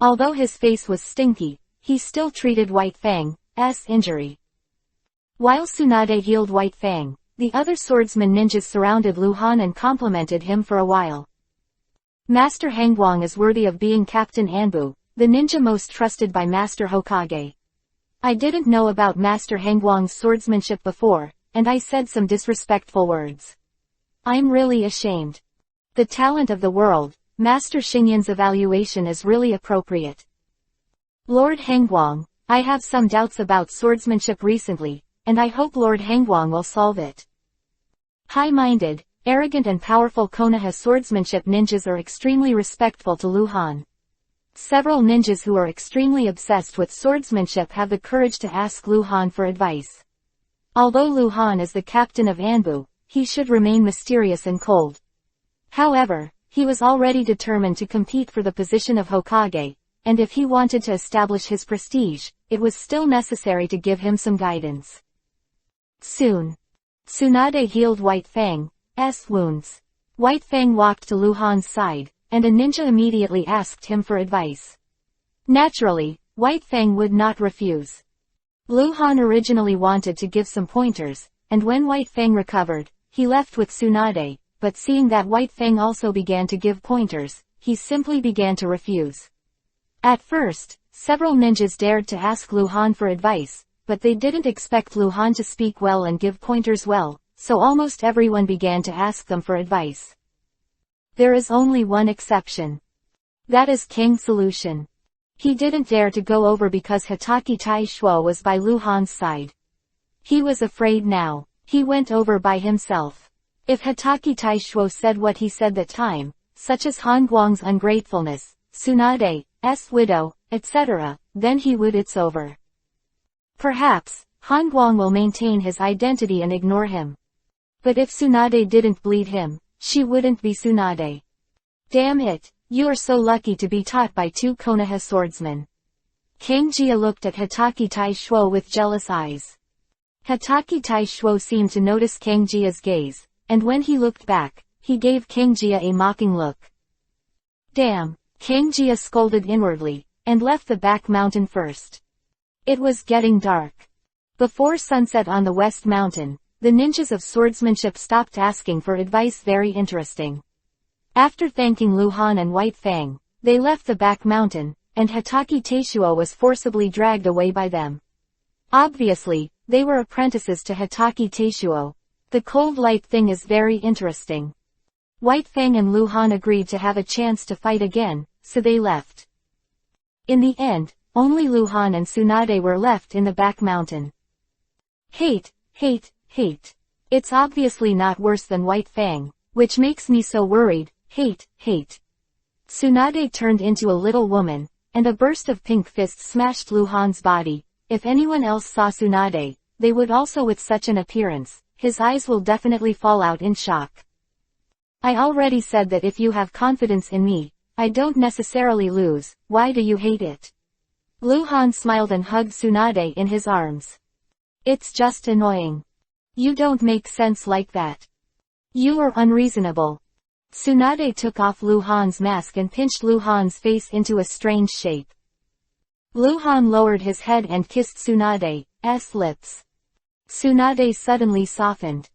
Although his face was stinky, he still treated White Fang's injury. While Tsunade healed White Fang, the other swordsman ninjas surrounded Lu Han and complimented him for a while. Master Hengguang is worthy of being Captain Anbu, the ninja most trusted by Master Hokage. I didn't know about Master Hengguang's swordsmanship before, and I said some disrespectful words. I'm really ashamed. The talent of the world, Master Xingyan's evaluation is really appropriate. Lord Hengguang, I have some doubts about swordsmanship recently, and I hope Lord Hengguang will solve it. High-minded, arrogant and powerful Konoha swordsmanship ninjas are extremely respectful to Lu Han. Several ninjas who are extremely obsessed with swordsmanship have the courage to ask Lu Han for advice. Although Lu Han is the captain of Anbu, he should remain mysterious and cold. However, he was already determined to compete for the position of Hokage, and if he wanted to establish his prestige, it was still necessary to give him some guidance. Soon, Tsunade healed White Fang's wounds. White Fang walked to Lu Han's side, and a ninja immediately asked him for advice. Naturally, White Fang would not refuse. Lu Han originally wanted to give some pointers, and when White Fang recovered, he left with Tsunade, but seeing that White Fang also began to give pointers, he simply began to refuse. At first, several ninjas dared to ask Lu Han for advice, but they didn't expect Lu Han to speak well and give pointers well, so almost everyone began to ask them for advice. There is only one exception. That is King Solution. He didn't dare to go over because Hitachi Taishuo was by Lu Han's side. He was afraid now. He went over by himself. If Hitachi Taishuo said what he said that time, such as Han Guang's ungratefulness, Tsunade's widow, etc., then he would it's over. Perhaps, Han Guang will maintain his identity and ignore him. But if Tsunade didn't bleed him, she wouldn't be Tsunade. Damn it, you are so lucky to be taught by two Konoha swordsmen. King Jia looked at Hitachi Taishuo with jealous eyes. Hitachi Taishuo seemed to notice King Jia's gaze, and when he looked back, he gave King Jia a mocking look. Damn, King Jia scolded inwardly, and left the back mountain first. It was getting dark. Before sunset on the West Mountain, the ninjas of swordsmanship stopped asking for advice. Very interesting. After thanking Lu Han and White Fang, they left the back mountain, and Hitachi Taishuo was forcibly dragged away by them. Obviously, They were apprentices to Hokage Teishuo. The cold light thing is very interesting. White Fang and Lu Han agreed to have a chance to fight again, so they left. In the end, only Lu Han and Tsunade were left in the back mountain. Hate. It's obviously not worse than White Fang, which makes me so worried. Hate. Tsunade turned into a little woman, and a burst of pink fists smashed Lu Han's body. If anyone else saw Tsunade, they would also with such an appearance. His eyes will definitely fall out in shock. I already said that if you have confidence in me, I don't necessarily lose. Why do you hate it? Lu Han smiled and hugged Tsunade in his arms. It's just annoying. You don't make sense like that. You are unreasonable. Tsunade took off Lu Han's mask and pinched Lu Han's face into a strange shape. Lu Han lowered his head and kissed Tsunade's lips. Tsunade suddenly softened. ...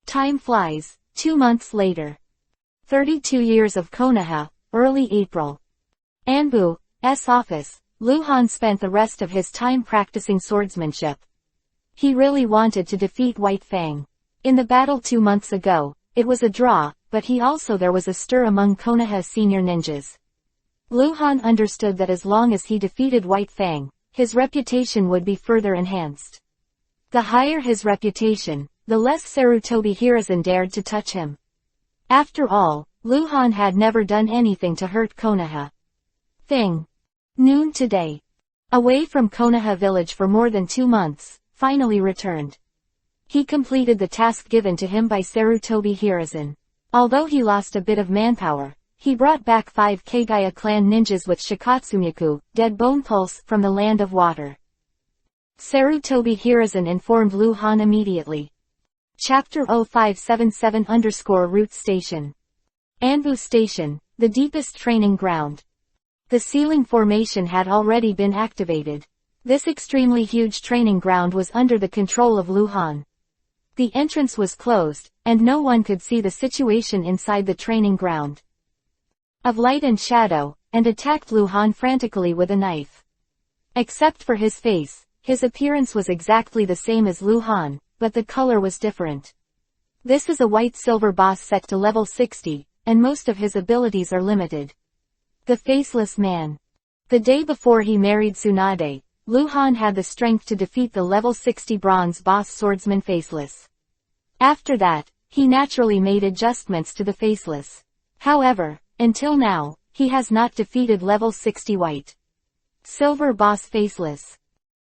Time flies. 2 months later. 32 years of Konoha, early April. Anbu's office. Lu Han spent the rest of his time practicing swordsmanship. He really wanted to defeat White Fang. In the battle 2 months ago, it was a draw, but there was a stir among Konoha's senior ninjas. Lu Han understood that as long as he defeated White Fang, his reputation would be further enhanced. The higher his reputation, the less Sarutobi Hiruzen dared to touch him. After all, Lu Han had never done anything to hurt Konoha. Noon today. Away from Konoha village for more than 2 months, finally returned. He completed the task given to him by Sarutobi Hiruzen. Although he lost a bit of manpower, he brought back 5 Kagaya clan ninjas with Shikatsumiku, Dead Bone Pulse, from the Land of Water. Sarutobi Hiruzen informed Lu Han immediately. Chapter 0577_Route Station. Anbu Station, the deepest training ground. The ceiling formation had already been activated. This extremely huge training ground was under the control of Lu Han. The entrance was closed, and no one could see the situation inside the training ground. Of light and shadow, and attacked Lu Han frantically with a knife. Except for his face, his appearance was exactly the same as Lu Han, but the color was different. This is a white-silver boss set to level 60, and most of his abilities are limited. The Faceless Man. The day before he married Tsunade, Lu Han had the strength to defeat the level 60 bronze boss swordsman Faceless. After that, he naturally made adjustments to the Faceless. However, until now, he has not defeated level 60 white silver boss Faceless.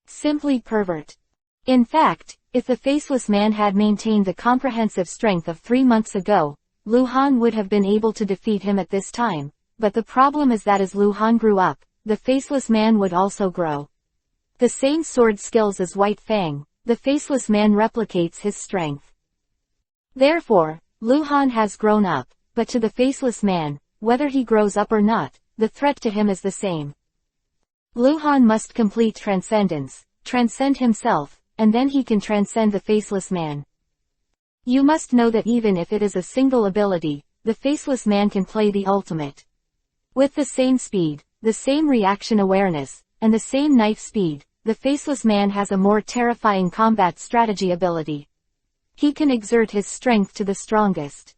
Simply pervert. In fact, if the Faceless Man had maintained the comprehensive strength of 3 months ago, Lu Han would have been able to defeat him at this time, but the problem is that as Lu Han grew up, the Faceless Man would also grow. The same sword skills as White Fang, the Faceless Man replicates his strength. Therefore, Lu Han has grown up, but to the Faceless Man, whether he grows up or not, the threat to him is the same. Lu Han must complete transcendence, transcend himself, and then he can transcend the Faceless Man. You must know that even if it is a single ability, the Faceless Man can play the ultimate. With the same speed, the same reaction awareness, and the same knife speed, the Faceless Man has a more terrifying combat strategy ability. He can exert his strength to the strongest.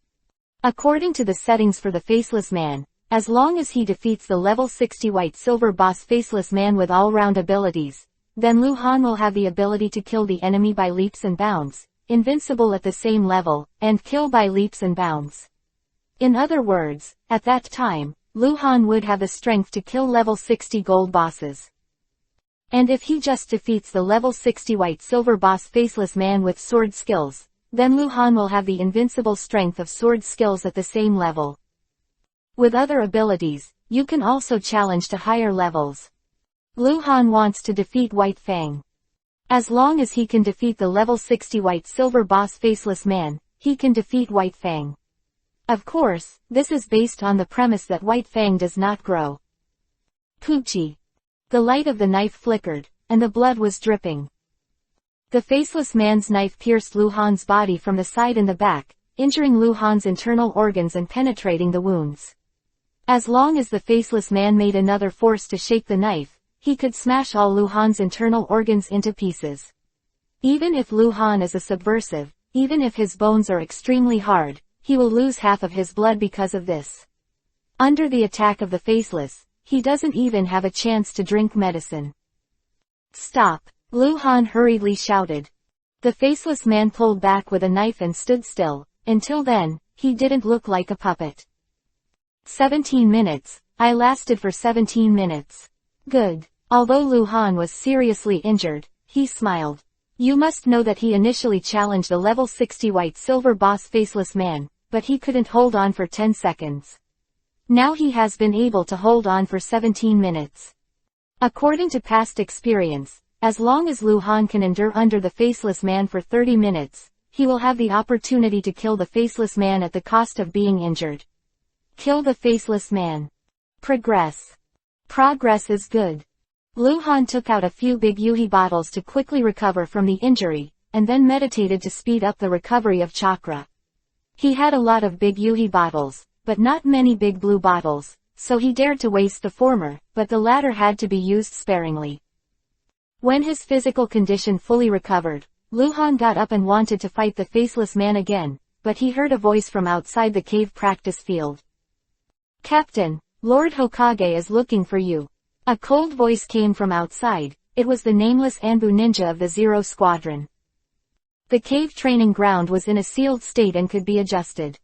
According to the settings for the Faceless Man, as long as he defeats the level 60 white silver boss Faceless Man with all-round abilities, then Lu Han will have the ability to kill the enemy by leaps and bounds, invincible at the same level, and kill by leaps and bounds. In other words, at that time, Lu Han would have the strength to kill level 60 gold bosses. And if he just defeats the level 60 white silver boss Faceless Man with sword skills, then Lu Han will have the invincible strength of sword skills at the same level. With other abilities, you can also challenge to higher levels. Lu Han wants to defeat White Fang. As long as he can defeat the level 60 white silver boss Faceless Man, he can defeat White Fang. Of course, this is based on the premise that White Fang does not grow. Poochie. The light of the knife flickered, and the blood was dripping. The Faceless Man's knife pierced Lu Han's body from the side and the back, injuring Lu Han's internal organs and penetrating the wounds. As long as the Faceless Man made another force to shake the knife, he could smash all Lu Han's internal organs into pieces. Even if Lu Han is a subversive, even if his bones are extremely hard, he will lose half of his blood because of this. Under the attack of the Faceless, he doesn't even have a chance to drink medicine. Stop! Lu Han hurriedly shouted. The Faceless man pulled back with a knife and stood still. Until then, he didn't look like a puppet. 17 minutes. I lasted for 17 minutes. Good. Although Lu Han was seriously injured, he smiled. You must know that he initially challenged a level 60 white silver boss Faceless man, but he couldn't hold on for 10 seconds. Now he has been able to hold on for 17 minutes. According to past experience, as long as Lu Han can endure under the Faceless man for 30 minutes, he will have the opportunity to kill the Faceless man at the cost of being injured. Kill the Faceless man. Progress. Progress is good. Lu Han took out a few big Yuhi bottles to quickly recover from the injury, and then meditated to speed up the recovery of chakra. He had a lot of big Yuhi bottles, but not many big blue bottles, so he dared to waste the former, but the latter had to be used sparingly. When his physical condition fully recovered, Lu Han got up and wanted to fight the Faceless man again, but he heard a voice from outside the cave practice field. Captain, Lord Hokage is looking for you. A cold voice came from outside. It was the nameless Anbu ninja of the Zero Squadron. The cave training ground was in a sealed state and could be adjusted.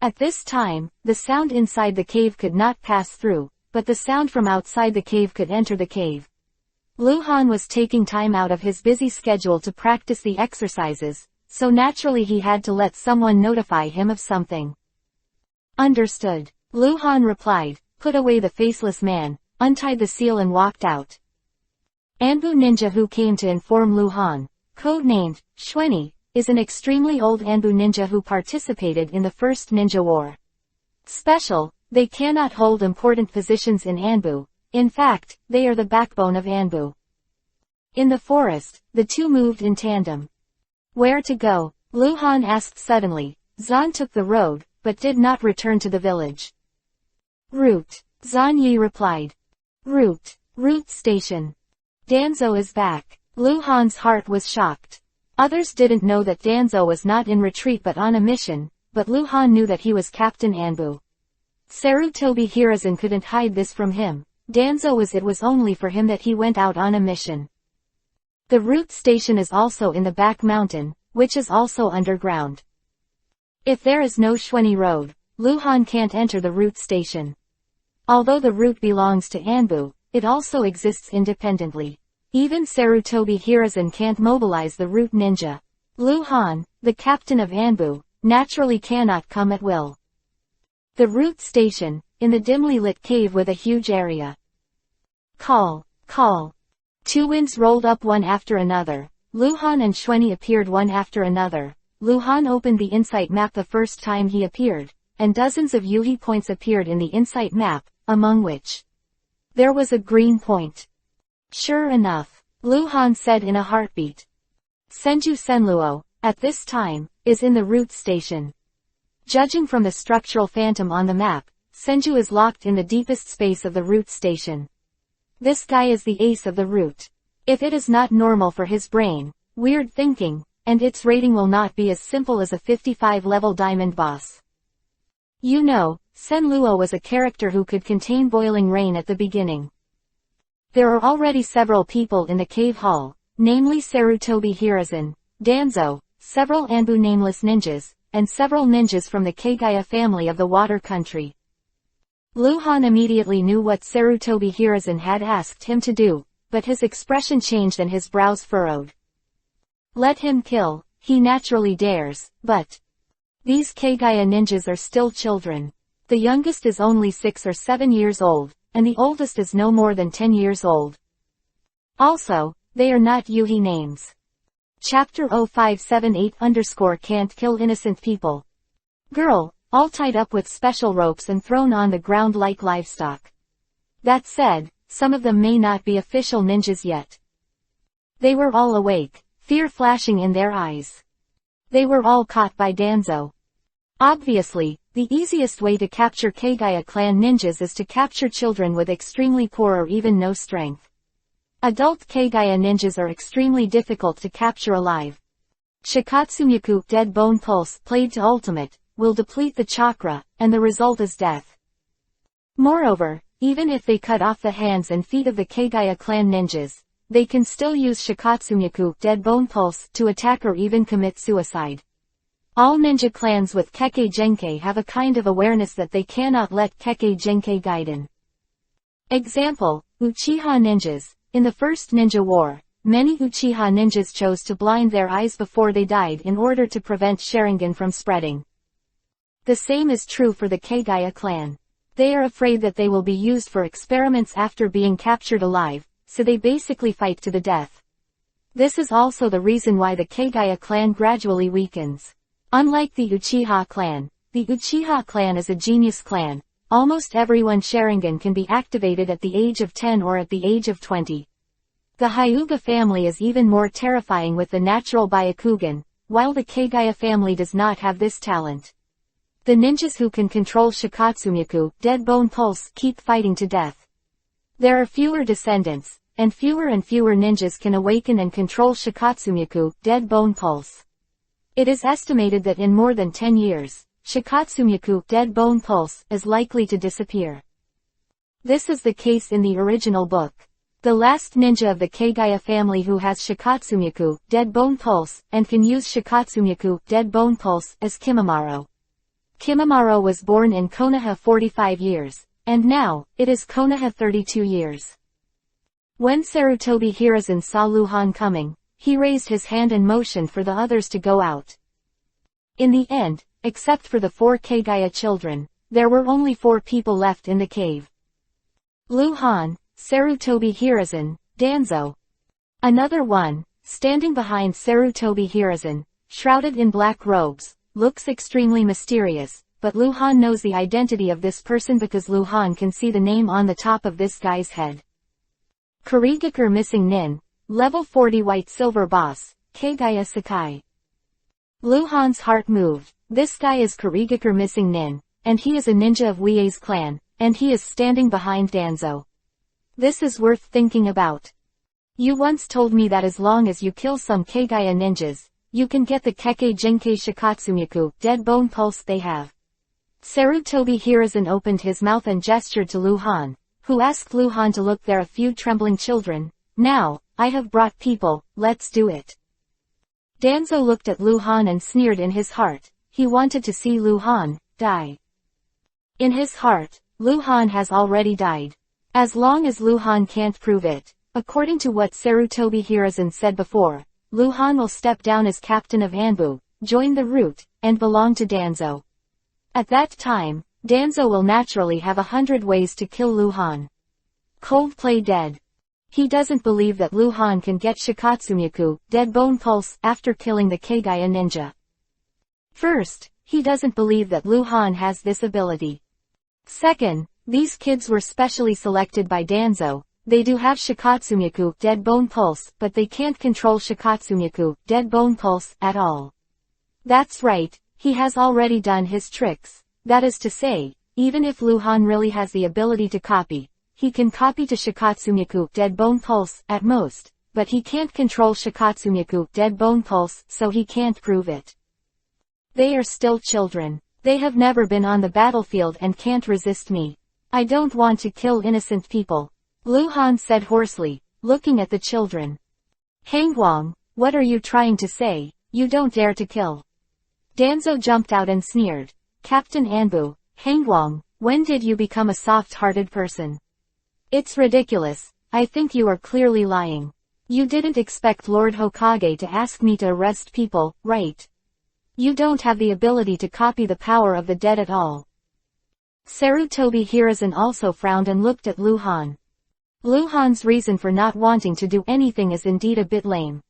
At this time, the sound inside the cave could not pass through, but the sound from outside the cave could enter the cave. Lu Han was taking time out of his busy schedule to practice the exercises, so naturally he had to let someone notify him of something. Understood. Lu Han replied, put away the Faceless man, untied the seal and walked out. Anbu ninja who came to inform Lu Han, codenamed Xuanyi, is an extremely old Anbu ninja who participated in the First Ninja War. Special, they cannot hold important positions in Anbu. In fact, they are the backbone of Anbu. In the forest, the two moved in tandem. Where to go? Lu Han asked suddenly. Zan took the road, but did not return to the village. Route. Zan Yi replied. Route station. Danzo is back. Lu Han's heart was shocked. Others didn't know that Danzo was not in retreat but on a mission, but Lu Han knew that he was Captain Anbu. Sarutobi Hiruzen couldn't hide this from him. Danzo it was only for him that he went out on a mission. The route station is also in the back mountain, which is also underground. If there is no Xuanyi Road, Lu Han can't enter the route station. Although the route belongs to Anbu, it also exists independently. Even Sarutobi Hiruzen can't mobilize the route ninja. Lu Han, the captain of Anbu, naturally cannot come at will. The route station, in the dimly lit cave with a huge area. Call. Two winds rolled up one after another. Lu Han and Xuanyi appeared one after another. Lu Han opened the insight map the first time he appeared, and dozens of Yuhi points appeared in the insight map, among which there was a green point. Sure enough, Lu Han said in a heartbeat. Senju Senluo, at this time, is in the route station. Judging from the structural phantom on the map, Senju is locked in the deepest space of the route station. This guy is the ace of the route. If it is not normal for his brain, weird thinking, and its rating will not be as simple as a 55-level diamond boss. You know, Senluo was a character who could contain boiling rain at the beginning. There are already several people in the cave hall, namely Sarutobi Hiruzen, Danzo, several Anbu nameless ninjas, and several ninjas from the Kagaya family of the water country. Lu Han immediately knew what Sarutobi Hiruzen had asked him to do, but his expression changed and his brows furrowed. Let him kill, he naturally dares, but these Kagaya ninjas are still children. The youngest is only 6 or 7 years old, and the oldest is no more than 10 years old. Also, they are not Yuhi names. Chapter 0578 Can't kill innocent people. Girl, all tied up with special ropes and thrown on the ground like livestock. That said, some of them may not be official ninjas yet. They were all awake, fear flashing in their eyes. They were all caught by Danzo. Obviously, the easiest way to capture Kagaya clan ninjas is to capture children with extremely poor or even no strength. Adult Kagaya ninjas are extremely difficult to capture alive. Shikatsumyaku Dead Bone Pulse played to ultimate, will deplete the chakra, and the result is death. Moreover, even if they cut off the hands and feet of the Kagaya clan ninjas, they can still use Shikatsumyaku Dead Bone Pulse to attack or even commit suicide. All ninja clans with Kekkei Genkei have a kind of awareness that they cannot let Kekkei Genkei Gaiden. Example, Uchiha ninjas. In the first ninja war, many Uchiha ninjas chose to blind their eyes before they died in order to prevent Sharingan from spreading. The same is true for the Kagaya clan. They are afraid that they will be used for experiments after being captured alive, so they basically fight to the death. This is also the reason why the Kagaya clan gradually weakens. Unlike the Uchiha clan is a genius clan. Almost everyone Sharingan can be activated at the age of 10 or at the age of 20. The Hyuga family is even more terrifying with the natural Byakugan, while the Kagaya family does not have this talent. The ninjas who can control Shikatsumyaku Dead Bone Pulse keep fighting to death. There are fewer descendants, and fewer ninjas can awaken and control Shikatsumyaku Dead Bone Pulse. It is estimated that in more than 10 years, Shikatsumyaku Dead Bone Pulse is likely to disappear. This is the case in the original book. The last ninja of the Kagaya family who has Shikatsumyaku Dead Bone Pulse and can use Shikatsumyaku Dead Bone Pulse is Kimimaro. Kimimaro was born in Konoha 45 years, and now, it is Konoha 32 years. When Sarutobi Hiruzen saw Luhan coming, he raised his hand and motioned for the others to go out. In the end, except for the 4 Kagaya children, there were only 4 people left in the cave. Luhan, Sarutobi Hiruzen, Danzo. Another one, standing behind Sarutobi Hiruzen, shrouded in black robes, looks extremely mysterious, but Luhan knows the identity of this person because Luhan can see the name on the top of this guy's head. Kurigakure Missing Nin, Level 40 White Silver Boss, Kagaya Sakai. Luhan's heart moved. This guy is Kurigakure Missing Nin, and he is a ninja of Wie's clan, and he is standing behind Danzo. This is worth thinking about. You once told me that as long as you kill some Kagaya ninjas, you can get the Kekkei Genkei Shikatsumyaku Dead Bone Pulse they have. Sarutobi Hiruzen opened his mouth and gestured to Luhan, who asked Luhan to look. There are a few trembling children. Now, I have brought people, let's do it. Danzo looked at Luhan and sneered in his heart. He wanted to see Luhan die. In his heart, Luhan has already died. As long as Luhan can't prove it, according to what Sarutobi Hiruzen said before, Luhan will step down as captain of Anbu, join the route, and belong to Danzo. At that time, Danzo will naturally have 100 ways to kill Luhan. Coldplay dead. He doesn't believe that Luhan can get Shikatsumyaku Dead Bone Pulse after killing the Kagaya ninja. First, he doesn't believe that Luhan has this ability. Second, these kids were specially selected by Danzo. They do have Shikatsumyaku Dead Bone Pulse, but they can't control Shikatsumyaku Dead Bone Pulse at all. That's right, he has already done his tricks. That is to say, even if Luhan really has the ability to copy, he can copy to Shikatsumyaku Dead Bone Pulse at most, but he can't control Shikatsumyaku Dead Bone Pulse, so he can't prove it. They are still children. They have never been on the battlefield and can't resist me. I don't want to kill innocent people, Luhan said hoarsely, looking at the children. Hangwang, what are you trying to say? You don't dare to kill. Danzo jumped out and sneered. Captain Anbu, Hangwang, when did you become a soft-hearted person? It's ridiculous. I think you are clearly lying. You didn't expect Lord Hokage to ask me to arrest people, right? You don't have the ability to copy the power of the dead at all. Sarutobi Hiruzen also frowned and looked at Luhan. Luhan's reason for not wanting to do anything is indeed a bit lame.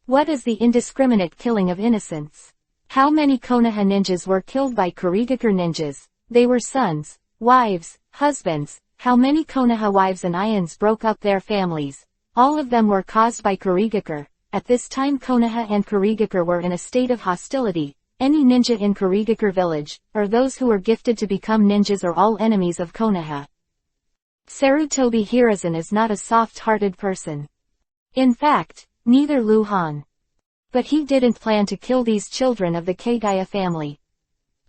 What is the indiscriminate killing of innocents? How many Konoha ninjas were killed by Kurigakure ninjas? They were sons, wives, husbands. How many Konoha wives and Ions broke up their families? All of them were caused by Kurigakure. At this time Konoha and Kurigakure were in a state of hostility. Any ninja in Kurigakure village, or those who were gifted to become ninjas, are all enemies of Konoha. Sarutobi Hiruzen is not a soft-hearted person. In fact, neither Lu Han. But he didn't plan to kill these children of the Kagaya family.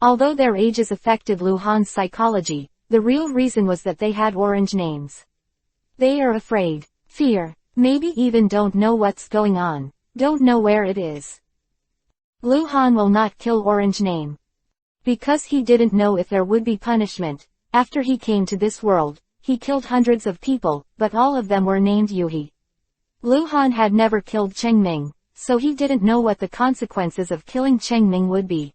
Although their ages affected Lu Han's psychology, the real reason was that they had orange names. They are afraid, fear, maybe even don't know what's going on, don't know where it is. Lu Han will not kill orange name. Because he didn't know if there would be punishment. After he came to this world, he killed hundreds of people, but all of them were named Yuhi. Lu Han had never killed Chengming, so he didn't know what the consequences of killing Chengming would be.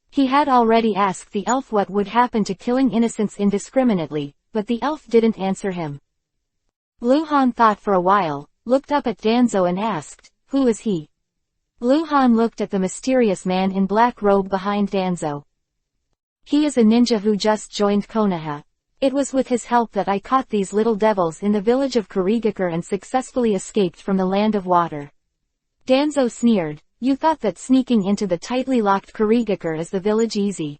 He had already asked the elf what would happen to killing innocents indiscriminately, but the elf didn't answer him. Lu Han thought for a while, looked up at Danzo and asked, "Who is he?" Lu Han looked at the mysterious man in black robe behind Danzo. "He is a ninja who just joined Konoha. It was with his help that I caught these little devils in the village of Kurigakure and successfully escaped from the land of water." Danzo sneered, "You thought that sneaking into the tightly locked Kurigakure is the village easy.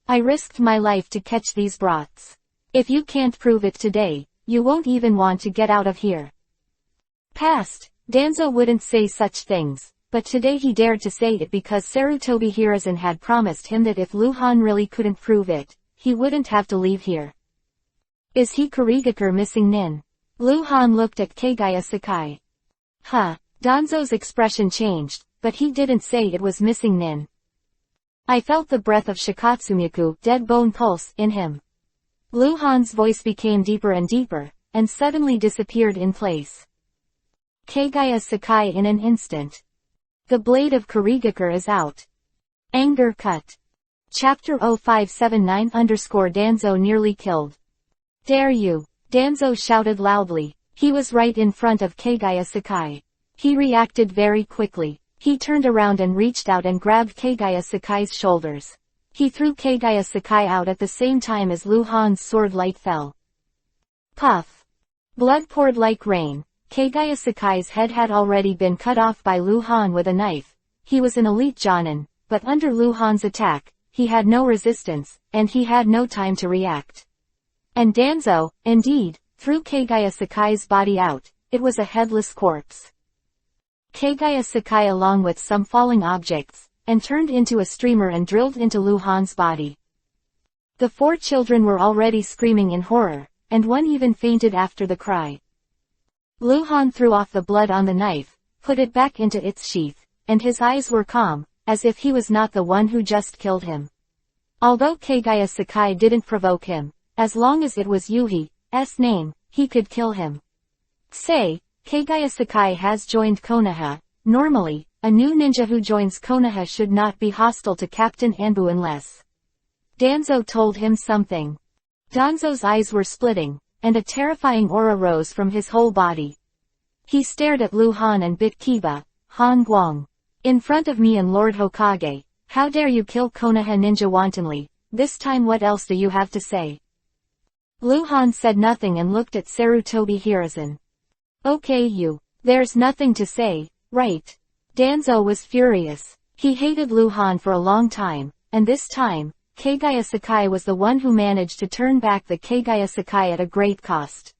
I risked my life to catch these brats. If you can't prove it today, you won't even want to get out of here." Past, Danzo wouldn't say such things, but today he dared to say it because Sarutobi Hiruzen had promised him that if Lu Han really couldn't prove it, he wouldn't have to leave here. "Is he Kurigakure missing Nin?" Lu Han looked at Kagaya Sakai. Huh. Danzo's expression changed, but he didn't say it was missing Nin. "I felt the breath of Shikatsumiku, dead bone pulse, in him." Lu Han's voice became deeper and deeper, and suddenly disappeared in place. Kagaya Sakai in an instant. The blade of Kurigakure is out. Anger cut. Chapter 0579_Danzo nearly killed. "Dare you!" Danzo shouted loudly. He was right in front of Kagaya Sakai. He reacted very quickly. He turned around and reached out and grabbed Kagaya Sakai's shoulders. He threw Kagaya Sakai out at the same time as Lu Han's sword light fell. Puff! Blood poured like rain. Kagaya Sakai's head had already been cut off by Lu Han with a knife. He was an elite Jonin, but under Lu Han's attack, he had no resistance, and he had no time to react. And Danzo, indeed, threw Kagaya Sakai's body out. It was a headless corpse. Kagaya Sakai along with some falling objects, and turned into a streamer and drilled into Lu Han's body. The 4 children were already screaming in horror, and one even fainted after the cry. Lu Han threw off the blood on the knife, put it back into its sheath, and his eyes were calm, as if he was not the one who just killed him. Although Kagaya Sakai didn't provoke him, as long as it was Yuhi's name, he could kill him. Say, Kagaya Sakai has joined Konoha. Normally, a new ninja who joins Konoha should not be hostile to Captain Anbu unless Danzo told him something. Danzo's eyes were splitting, and a terrifying aura rose from his whole body. He stared at Lu Han and bit Kiba, Han Guang. "In front of me and Lord Hokage, how dare you kill Konoha ninja wantonly? This time what else do you have to say?" Lu Han said nothing and looked at Sarutobi Hiruzen. "Okay there's nothing to say, right?" Danzo was furious. He hated Lu Han for a long time, and this time, Kagaya Sakai was the one who managed to turn back the Kagaya Sakai at a great cost.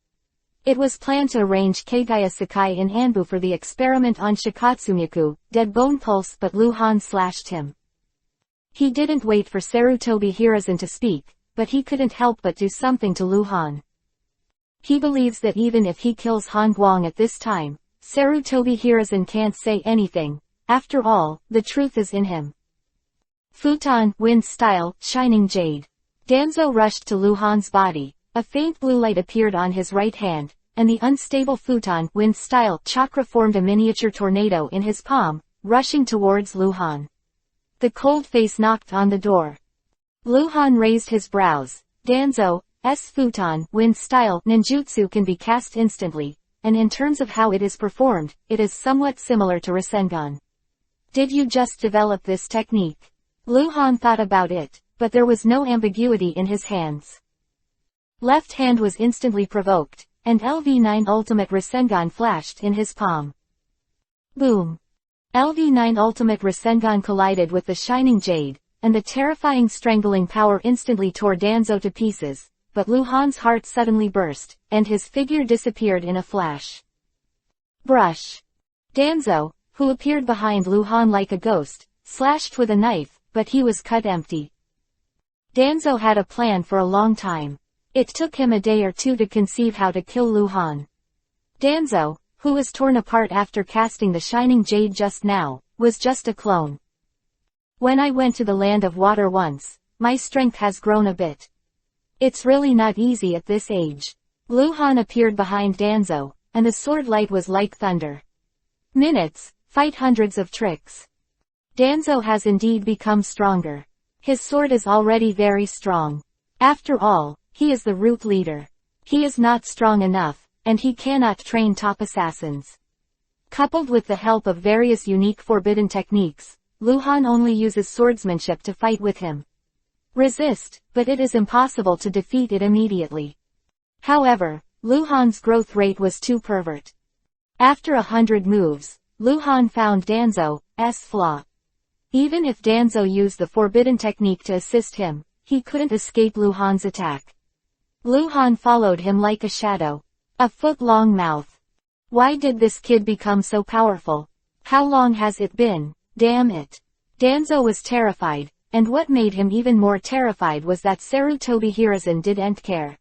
It was planned to arrange Kagaya Sakai in Anbu for the experiment on Shikatsumiku, dead bone pulse, but Lu Han slashed him. He didn't wait for Sarutobi Hiruzen to speak, but he couldn't help but do something to Lu Han. He believes that even if he kills Han Guang at this time, Sarutobi Hiruzen can't say anything. After all, the truth is in him. Futon, wind style, shining jade. Danzo rushed to Lu Han's body. A faint blue light appeared on his right hand, and the unstable futon, wind style, chakra formed a miniature tornado in his palm, rushing towards Lu Han. The cold face knocked on the door. Lu Han raised his brows. Danzo's futon, wind style, ninjutsu can be cast instantly, and in terms of how it is performed, it is somewhat similar to Rasengan. Did you just develop this technique? Lu Han thought about it, but there was no ambiguity in his hands. Left hand was instantly provoked, and LV9 Ultimate Rasengan flashed in his palm. Boom! LV9 Ultimate Rasengan collided with the shining jade, and the terrifying strangling power instantly tore Danzo to pieces, but Luhan's heart suddenly burst, and his figure disappeared in a flash. Brush. Danzo, who appeared behind Luhan like a ghost, slashed with a knife, but he was cut empty. Danzo had a plan for a long time. It took him a day or two to conceive how to kill Luhan. Danzo, who was torn apart after casting the shining jade just now, was just a clone. When I went to the land of water once, my strength has grown a bit. It's really not easy at this age. Luhan appeared behind Danzo, and the sword light was like thunder. Minutes, fight hundreds of tricks. Danzo has indeed become stronger. His sword is already very strong. After all, he is the root leader. He is not strong enough, and he cannot train top assassins. Coupled with the help of various unique forbidden techniques, Luhan only uses swordsmanship to fight with him. Resist, but it is impossible to defeat it immediately. However, Luhan's growth rate was too pervert. After 100 moves, Luhan found Danzo's flaw. Even if Danzo used the forbidden technique to assist him, he couldn't escape Luhan's attack. Luhan followed him like a shadow. A foot-long mouth. Why did this kid become so powerful? How long has it been? Damn it. Danzo was terrified, and what made him even more terrified was that Sarutobi Hiruzen didn't care.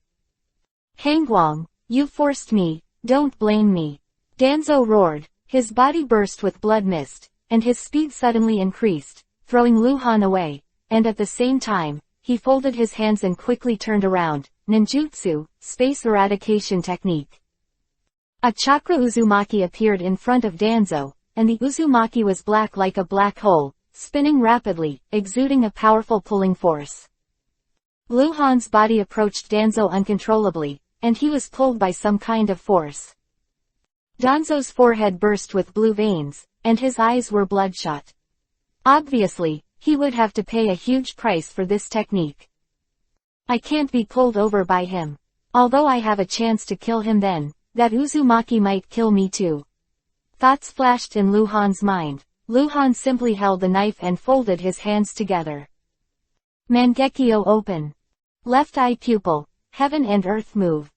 Hangguang, you forced me, don't blame me. Danzo roared, his body burst with blood mist, and his speed suddenly increased, throwing Luhan away, and at the same time, he folded his hands and quickly turned around. Ninjutsu, space eradication technique. A chakra Uzumaki appeared in front of Danzo, and the Uzumaki was black like a black hole, spinning rapidly, exuding a powerful pulling force. Luhan's body approached Danzo uncontrollably, and he was pulled by some kind of force. Danzo's forehead burst with blue veins, and his eyes were bloodshot. Obviously, he would have to pay a huge price for this technique. I can't be pulled over by him. Although I have a chance to kill him then, that Uzumaki might kill me too. Thoughts flashed in Luhan's mind. Luhan simply held the knife and folded his hands together. Mangekyo open. Left eye pupil, heaven and earth move.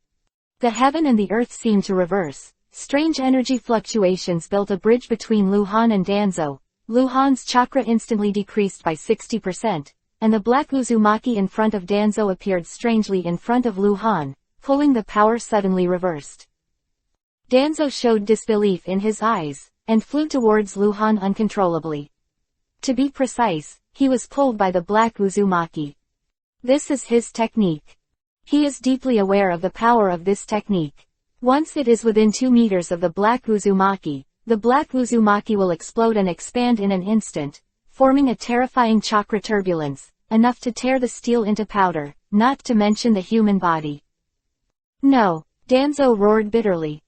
The heaven and the earth seemed to reverse. Strange energy fluctuations built a bridge between Luhan and Danzo. Luhan's chakra instantly decreased by 60%. And the black Uzumaki in front of Danzo appeared strangely in front of Luhan, pulling the power suddenly reversed. Danzo showed disbelief in his eyes, and flew towards Luhan uncontrollably. To be precise, he was pulled by the black Uzumaki. This is his technique. He is deeply aware of the power of this technique. Once it is within 2 meters of the black Uzumaki, the black Uzumaki will explode and expand in an instant, forming a terrifying chakra turbulence, enough to tear the steel into powder, not to mention the human body. No, Danzo roared bitterly.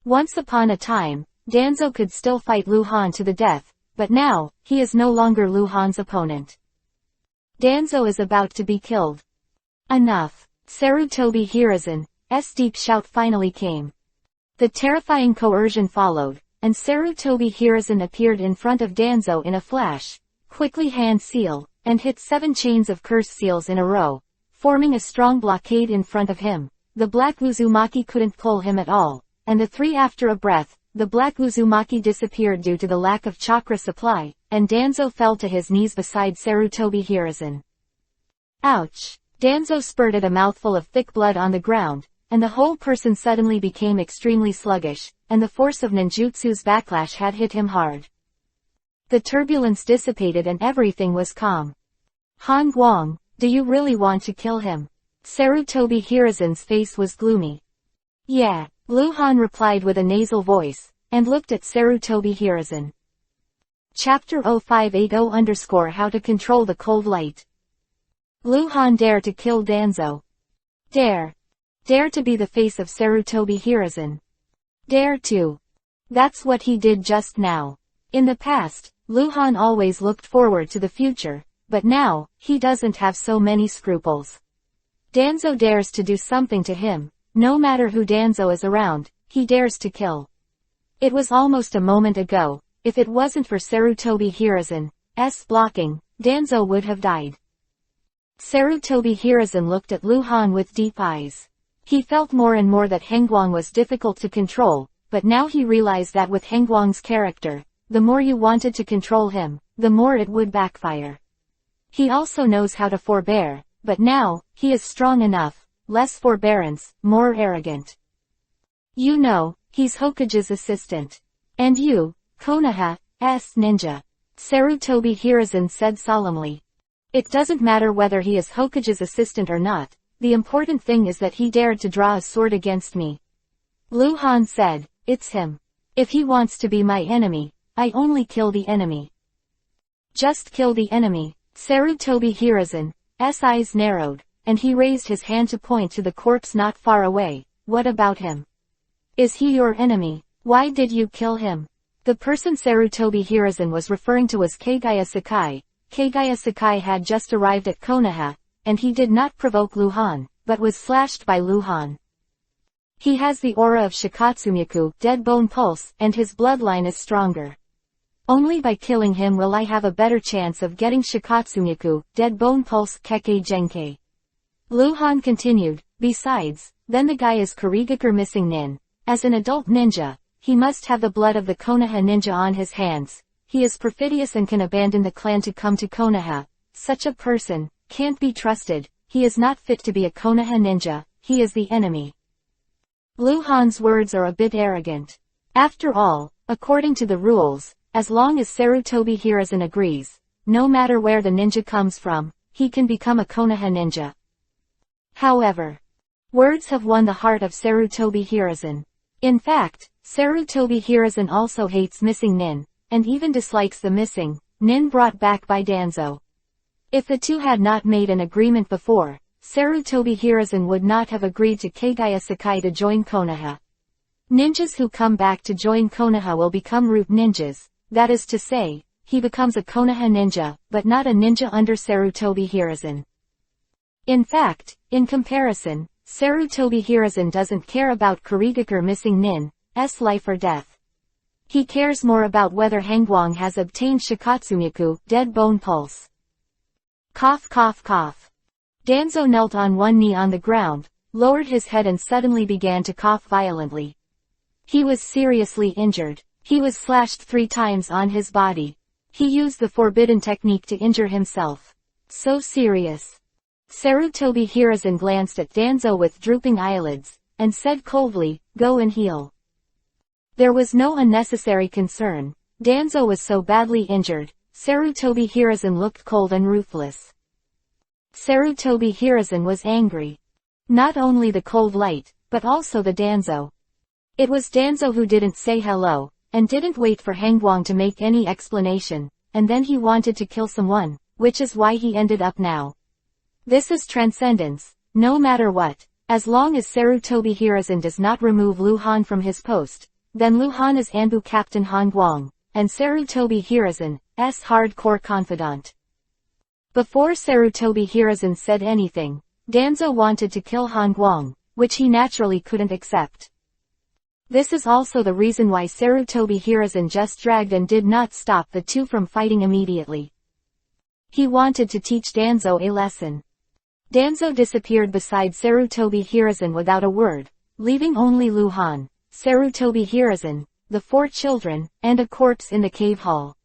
Once upon a time, Danzo could still fight Luhan to the death, but now, he is no longer Luhan's opponent. Danzo is about to be killed. Enough. Sarutobi Hiruzen's deep shout finally came. The terrifying coercion followed, and Sarutobi Hiruzen appeared in front of Danzo in a flash. Quickly hand seal, and hit 7 chains of curse seals in a row, forming a strong blockade in front of him. The black Uzumaki couldn't pull him at all, and the 3 after a breath, the black Uzumaki disappeared due to the lack of chakra supply, and Danzo fell to his knees beside Sarutobi Hiruzen. Ouch! Danzo spurted a mouthful of thick blood on the ground, and the whole person suddenly became extremely sluggish, and the force of ninjutsu's backlash had hit him hard. The turbulence dissipated and everything was calm. Han Guang, do you really want to kill him? Sarutobi Hiruzen's face was gloomy. Yeah, Luhan replied with a nasal voice, and looked at Sarutobi Hiruzen. Chapter 0580 _ How to Control the Cold Light. Luhan dare to kill Danzo. Dare. Dare to be the face of Sarutobi Hiruzen. Dare to. That's what he did just now. In the past, Luhan always looked forward to the future, but now, he doesn't have so many scruples. Danzo dares to do something to him. No matter who Danzo is around, he dares to kill. It was almost a moment ago. If it wasn't for Sarutobi Hiruzen's blocking, Danzo would have died. Sarutobi Hiruzen looked at Lu Han with deep eyes. He felt more and more that Hengguang was difficult to control, but now he realized that with Hengguang's character, the more you wanted to control him, the more it would backfire. He also knows how to forbear, but now, he is strong enough, less forbearance, more arrogant. You know, he's Hokage's assistant. And you, Konoha's ninja. Sarutobi Hiruzen said solemnly. It doesn't matter whether he is Hokage's assistant or not, the important thing is that he dared to draw a sword against me. Lu Han said, it's him. If he wants to be my enemy, I only kill the enemy. Just kill the enemy. Sarutobi Hiruzen's eyes narrowed, and he raised his hand to point to the corpse not far away. What about him? Is he your enemy? Why did you kill him? The person Sarutobi Hiruzen was referring to was Kagaya Sakai. Kagaya Sakai had just arrived at Konoha, and he did not provoke Lu Han, but was slashed by Lu Han. He has the aura of Shikatsumyaku, dead bone pulse, and his bloodline is stronger. Only by killing him will I have a better chance of getting Shikatsumyaku, dead bone pulse Kekkei Genkei. Lu Han continued, besides, then the guy is Kurigakure missing nin. As an adult ninja, he must have the blood of the Konoha ninja on his hands. He is perfidious and can abandon the clan to come to Konoha. Such a person can't be trusted. He is not fit to be a Konoha ninja. He is the enemy. Lu Han's words are a bit arrogant. After all, according to the rules, as long as Sarutobi Hiruzen agrees, no matter where the ninja comes from, he can become a Konoha ninja. However, words have won the heart of Sarutobi Hiruzen. In fact, Sarutobi Hiruzen also hates missing nin, and even dislikes the missing nin brought back by Danzo. If the two had not made an agreement before, Sarutobi Hiruzen would not have agreed to Kagaya Sakai to join Konoha. Ninjas who come back to join Konoha will become root ninjas, that is to say, he becomes a Konoha ninja, but not a ninja under Sarutobi Hiruzen. In fact, in comparison, Sarutobi Hiruzen doesn't care about Kurigakure missing nin's life or death. He cares more about whether Hengguang has obtained Shikatsumyaku, dead bone pulse. Cough cough cough. Danzo knelt on one knee on the ground, lowered his head and suddenly began to cough violently. He was seriously injured. He was slashed 3 times on his body. He used the forbidden technique to injure himself. So serious. Sarutobi Hiruzen glanced at Danzo with drooping eyelids, and said coldly, go and heal. There was no unnecessary concern. Danzo was so badly injured. Sarutobi Hiruzen looked cold and ruthless. Sarutobi Hiruzen was angry. Not only the cold light, but also the Danzo. It was Danzo who didn't say hello, and didn't wait for Hengguang to make any explanation, and then he wanted to kill someone, which is why he ended up now. This is transcendence, no matter what. As long as Sarutobi Hiruzen does not remove Lu Han from his post, then Lu Han is Anbu Captain Hongguang, and Sarutobi Hiruzen's hardcore confidant. Before Sarutobi Hiruzen said anything, Danzo wanted to kill Hongguang, which he naturally couldn't accept. This is also the reason why Sarutobi Hiruzen just dragged and did not stop the two from fighting immediately. He wanted to teach Danzo a lesson. Danzo disappeared beside Sarutobi Hiruzen without a word, leaving only Lu Han, Sarutobi Hiruzen, the 4 children, and a corpse in the cave hall. ...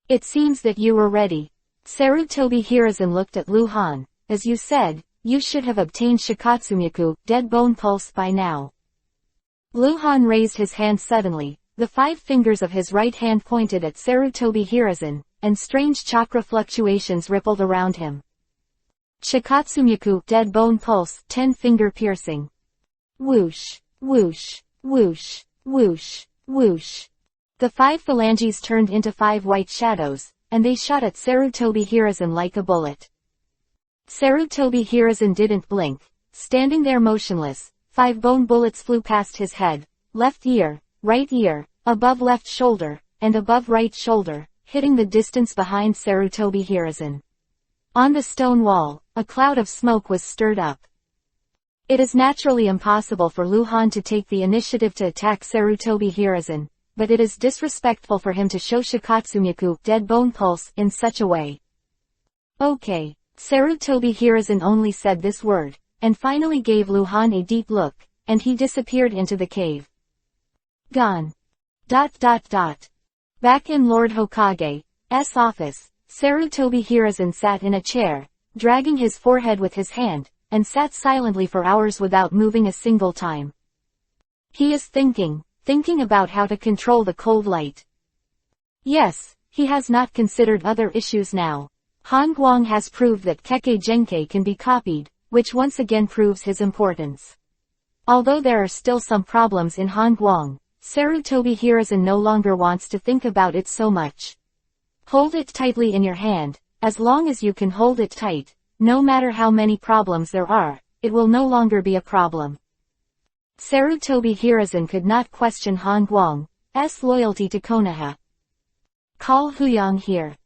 It seems that you were ready. Sarutobi Hiruzen looked at Lu Han. As you said, you should have obtained Shikatsumyaku, dead bone pulse by now. Lu Han raised his hand suddenly. The 5 fingers of his right hand pointed at Sarutobi Hiruzen, and strange chakra fluctuations rippled around him. Shikatsumyaku, dead bone pulse, 10-finger piercing. Whoosh, whoosh, whoosh, whoosh, whoosh. The 5 phalanges turned into 5 white shadows, and they shot at Sarutobi Hiruzen like a bullet. Sarutobi Hiruzen didn't blink, standing there motionless. 5 bone bullets flew past his head, left ear, right ear, above left shoulder, and above right shoulder, hitting the distance behind Sarutobi Hiruzen. On the stone wall, a cloud of smoke was stirred up. It is naturally impossible for Lu Han to take the initiative to attack Sarutobi Hiruzen, but it is disrespectful for him to show Shikatsumyaku, dead bone pulse, in such a way. Okay. Sarutobi Hiruzen only said this word, and finally gave Luhan a deep look, and he disappeared into the cave. Gone. Back in Lord Hokage's office, Sarutobi Hiruzen sat in a chair, dragging his forehead with his hand, and sat silently for hours without moving a single time. He is thinking about how to control the cold light. Yes, he has not considered other issues now. Han Guang has proved that Kekkei Genkei can be copied, which once again proves his importance. Although there are still some problems in Han Guang, Sarutobi Hiruzen no longer wants to think about it so much. Hold it tightly in your hand. As long as you can hold it tight, no matter how many problems there are, it will no longer be a problem. Sarutobi Hiruzen could not question Han Guang's loyalty to Konoha. Call Huyang here.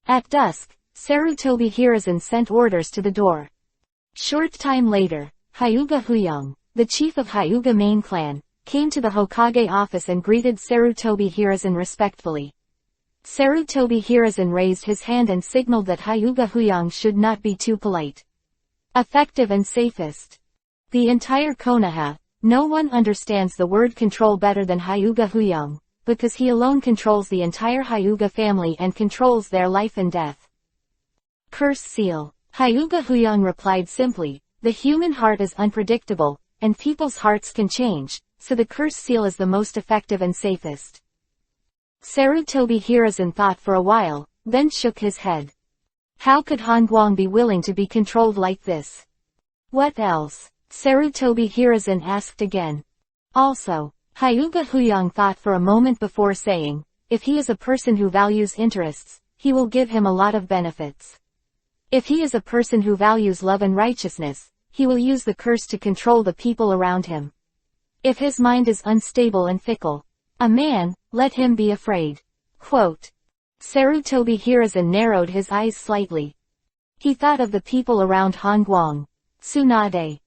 At dusk, Sarutobi Hiruzen sent orders to the door. Short time later, Hyuga Huyang, the chief of Hyuga main clan, came to the Hokage office and greeted Sarutobi Hiruzen respectfully. Sarutobi Hiruzen raised his hand and signaled that Hyuga Huyang should not be too polite. Effective and safest. The entire Konoha, no one understands the word control better than Hyuga Huyang, because he alone controls the entire Hyuga family and controls their life and death. Curse seal. Hyuga Huyang replied simply, the human heart is unpredictable, and people's hearts can change, so the curse seal is the most effective and safest. Sarutobi Hiruzen thought for a while, then shook his head. How could Han Guang be willing to be controlled like this? What else? Sarutobi Hiruzen asked again. Also, Hyuga Huyang thought for a moment before saying, if he is a person who values interests, he will give him a lot of benefits. If he is a person who values love and righteousness, he will use the curse to control the people around him. If his mind is unstable and fickle, a man, let him be afraid. Quote. Sarutobi Hiruzen narrowed his eyes slightly. He thought of the people around Han Guang. Tsunade.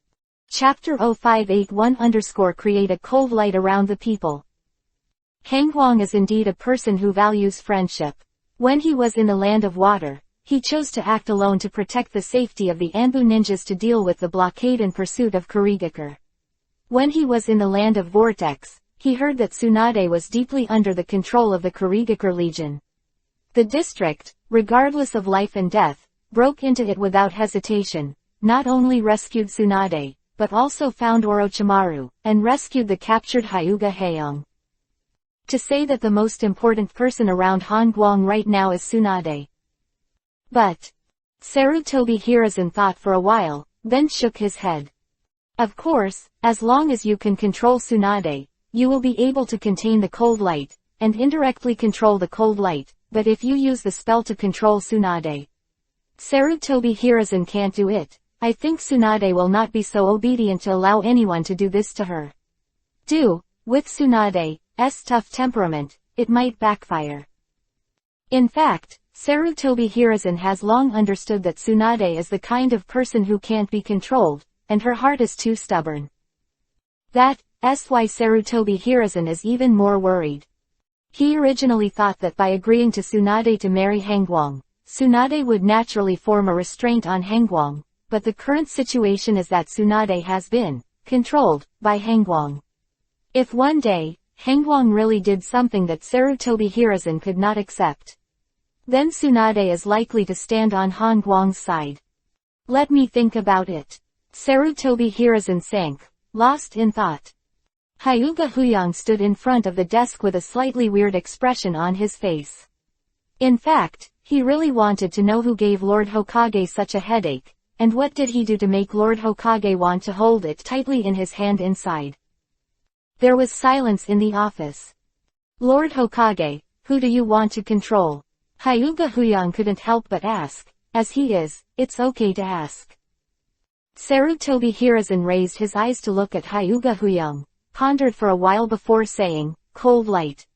Chapter 0581 create a cold light around the people. Han Guang is indeed a person who values friendship. When he was in the land of water, he chose to act alone to protect the safety of the Anbu ninjas to deal with the blockade and pursuit of Kurigakure. When he was in the land of Vortex, he heard that Tsunade was deeply under the control of the Kurigakure Legion. The district, regardless of life and death, broke into it without hesitation, not only rescued Tsunade, but also found Orochimaru, and rescued the captured Hyuga Heian. To say that the most important person around Han Guang right now is Tsunade. But Sarutobi Hiruzen thought for a while, then shook his head. Of course, as long as you can control Tsunade, you will be able to contain the cold light, and indirectly control the cold light, but if you use the spell to control Tsunade, Sarutobi Hiruzen can't do it. I think Tsunade will not be so obedient to allow anyone to do this to her. With Tsunade's tough temperament, it might backfire. In fact, Sarutobi Hiruzen has long understood that Tsunade is the kind of person who can't be controlled, and her heart is too stubborn. That's why Sarutobi Hiruzen is even more worried. He originally thought that by agreeing to Tsunade to marry Han Guang, Tsunade would naturally form a restraint on Han Guang, but the current situation is that Tsunade has been controlled by Han Guang. If one day, Han Guang really did something that Sarutobi Hiruzen could not accept, then Tsunade is likely to stand on Han Guang's side. Let me think about it. Sarutobi Hiruzen sank, lost in thought. Hyuga Huyang stood in front of the desk with a slightly weird expression on his face. In fact, he really wanted to know who gave Lord Hokage such a headache, and what did he do to make Lord Hokage want to hold it tightly in his hand inside. There was silence in the office. Lord Hokage, who do you want to control? Hyuga Huyang couldn't help but ask. As he is, it's okay to ask. Sarutobi Hiruzen raised his eyes to look at Hyuga Huyang, pondered for a while before saying, cold light.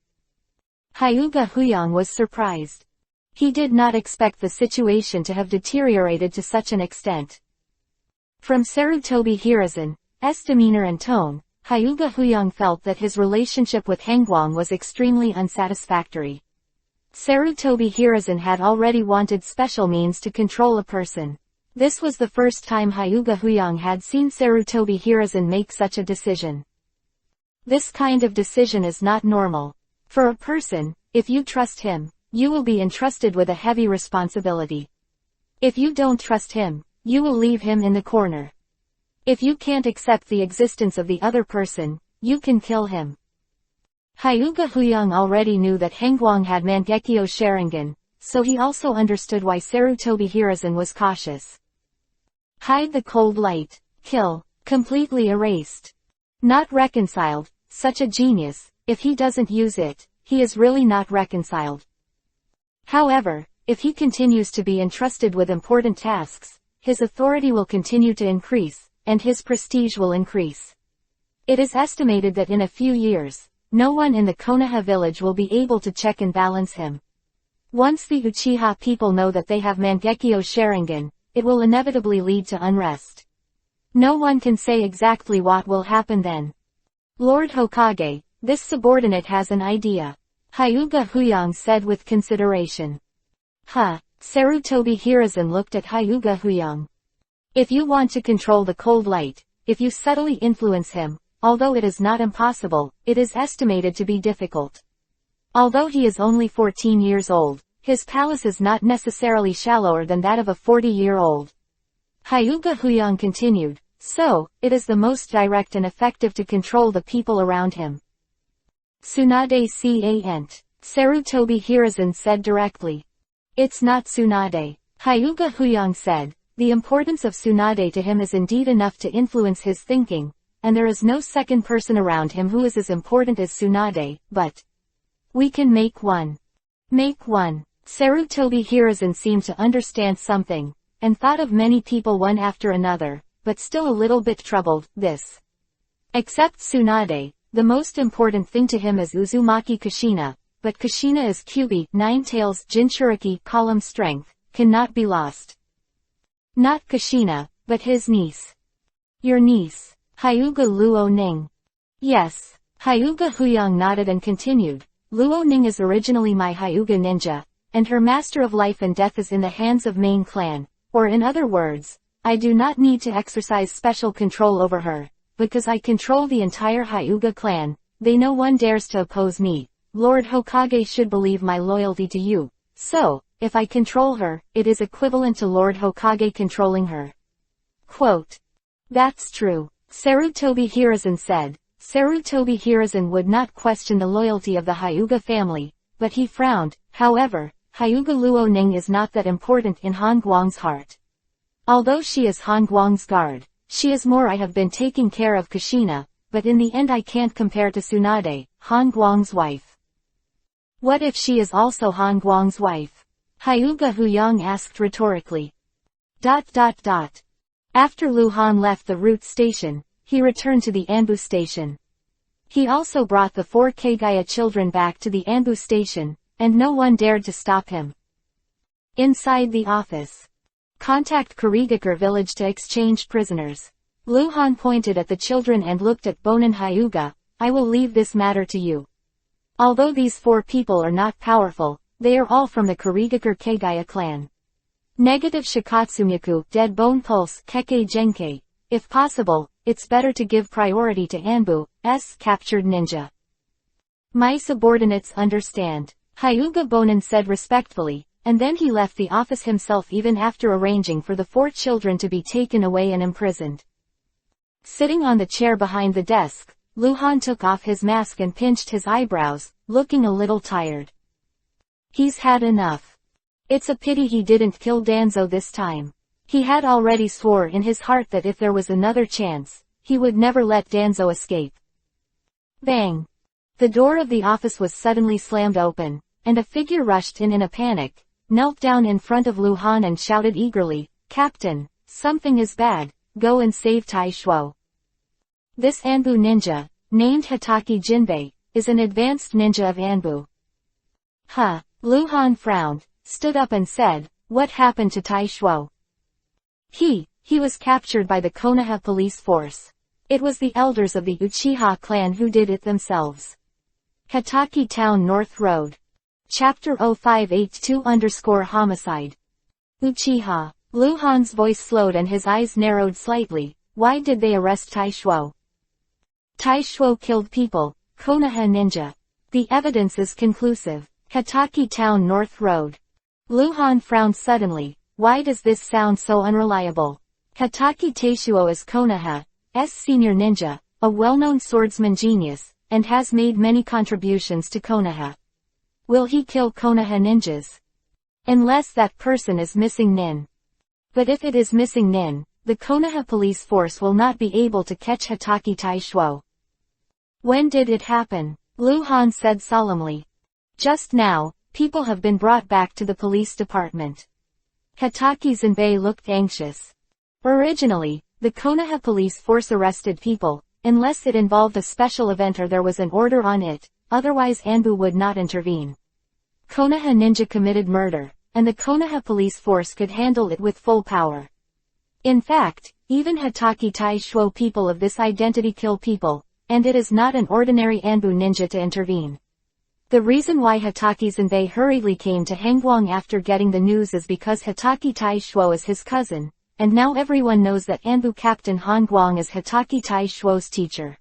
Hyuga Huyang was surprised. He did not expect the situation to have deteriorated to such an extent. From Sarutobi Hiruzen's demeanor and tone, Hyuga Huyang felt that his relationship with Han Guang was extremely unsatisfactory. Sarutobi Hiruzen had already wanted special means to control a person. This was the first time Hyuga Huyang had seen Sarutobi Hiruzen make such a decision. This kind of decision is not normal. For a person, if you trust him, you will be entrusted with a heavy responsibility. If you don't trust him, you will leave him in the corner. If you can't accept the existence of the other person, you can kill him. Hyuga Huyang already knew that Hengguang had Mangekyo Sharingan, so he also understood why Sarutobi Hiruzen was cautious. Hide the cold light. Kill. Completely erased. Not reconciled. Such a genius. If he doesn't use it, he is really not reconciled. However, if he continues to be entrusted with important tasks, his authority will continue to increase, and his prestige will increase. It is estimated that in a few years, no one in the Konoha village will be able to check and balance him. Once the Uchiha people know that they have Mangekyo Sharingan, it will inevitably lead to unrest. No one can say exactly what will happen then. Lord Hokage, this subordinate has an idea. Hyuga Huyang said with consideration. Sarutobi Hiruzen looked at Hyuga Huyang. If you want to control the cold light, if you subtly influence him, although it is not impossible, it is estimated to be difficult. Although he is only 14 years old, his palace is not necessarily shallower than that of a 40-year-old. Hyuga Huyang continued, so, it is the most direct and effective to control the people around him. Tsunade Ca-ent. Sarutobi Hiruzen said directly. It's not Tsunade. Hyuga Huyang said, the importance of Tsunade to him is indeed enough to influence his thinking, and there is no second person around him who is as important as Tsunade, but we can make one. Make one. Sarutobi Hiruzen seemed to understand something, and thought of many people one after another, but still a little bit troubled. This. Except Tsunade, the most important thing to him is Uzumaki Kushina, but Kushina is Kyubi, Nine Tails, Jinchuriki, column strength, cannot be lost. Not Kushina, but his niece. Your niece. Hyuga Luo Ning. Yes. Hyuga Huyang nodded and continued, Luo Ning is originally my Hyuga ninja, and her master of life and death is in the hands of main clan, or in other words, I do not need to exercise special control over her, because I control the entire Hyuga clan, they no one dares to oppose me. Lord Hokage should believe my loyalty to you, so, if I control her, it is equivalent to Lord Hokage controlling her. Quote. That's true. Sarutobi Hiruzen said. Sarutobi Hiruzen would not question the loyalty of the Hyuga family, but he frowned. However, Hyuga Luo Ning is not that important in Han Guang's heart. Although she is Han Guang's guard, she is more. I have been taking care of Kushina, but in the end I can't compare to Tsunade, Han Guang's wife. What if she is also Han Guang's wife? Hyuga Huyang asked rhetorically. After Lu Han left the route station, he returned to the Anbu station. He also brought the 4 Kagaya children back to the Anbu station, and no one dared to stop him. Inside the office. Contact Kurigakure village to exchange prisoners. Lu Han pointed at the children and looked at Bonin Hyuga. I will leave this matter to you. Although these 4 people are not powerful, they are all from the Kurigakure Kagaya clan. Negative Shikatsumyaku, Dead Bone Pulse, Kekkei Genkei. If possible, it's better to give priority to Anbu's captured ninja. My subordinates understand. Hyuga Bonin said respectfully, and then he left the office himself even after arranging for the 4 children to be taken away and imprisoned. Sitting on the chair behind the desk, Lu Han took off his mask and pinched his eyebrows, looking a little tired. He's had enough. It's a pity he didn't kill Danzo this time. He had already swore in his heart that if there was another chance, he would never let Danzo escape. Bang! The door of the office was suddenly slammed open, and a figure rushed in a panic, knelt down in front of Lu Han and shouted eagerly, Captain, something is bad, go and save Tai Shuo. This Anbu ninja, named Hitaki Jinbei, is an advanced ninja of Anbu. Lu Han frowned, stood up and said, what happened to Tai Shuo? He was captured by the Konoha police force. It was the elders of the Uchiha clan who did it themselves. Hitaki Town North Road. Chapter 0582_Homicide. Uchiha. Luhan's voice slowed and his eyes narrowed slightly. Why did they arrest Taishuo? Taishuo killed people. Konoha ninja. The evidence is conclusive. Hitaki Town North Road. Luhan frowned suddenly. Why does this sound so unreliable? Hitaki Taishuo is Konoha's senior ninja, a well-known swordsman genius, and has made many contributions to Konoha. Will he kill Konoha ninjas? Unless that person is missing Nin. But if it is missing Nin, the Konoha police force will not be able to catch Hitaki Taishuo. When did it happen? Luhan said solemnly. Just now, people have been brought back to the police department. Hitaki Zenbei looked anxious. Originally, the Konoha police force arrested people, unless it involved a special event or there was an order on it, otherwise Anbu would not intervene. Konoha ninja committed murder, and the Konoha police force could handle it with full power. In fact, even Hitaki Taishuo people of this identity kill people, and it is not an ordinary Anbu ninja to intervene. The reason why Hitaki Zenbei hurriedly came to Hangguang after getting the news is because Hitaki Taishuo is his cousin, and now everyone knows that Anbu Captain Hangguang is Hitaki Taishuo's teacher.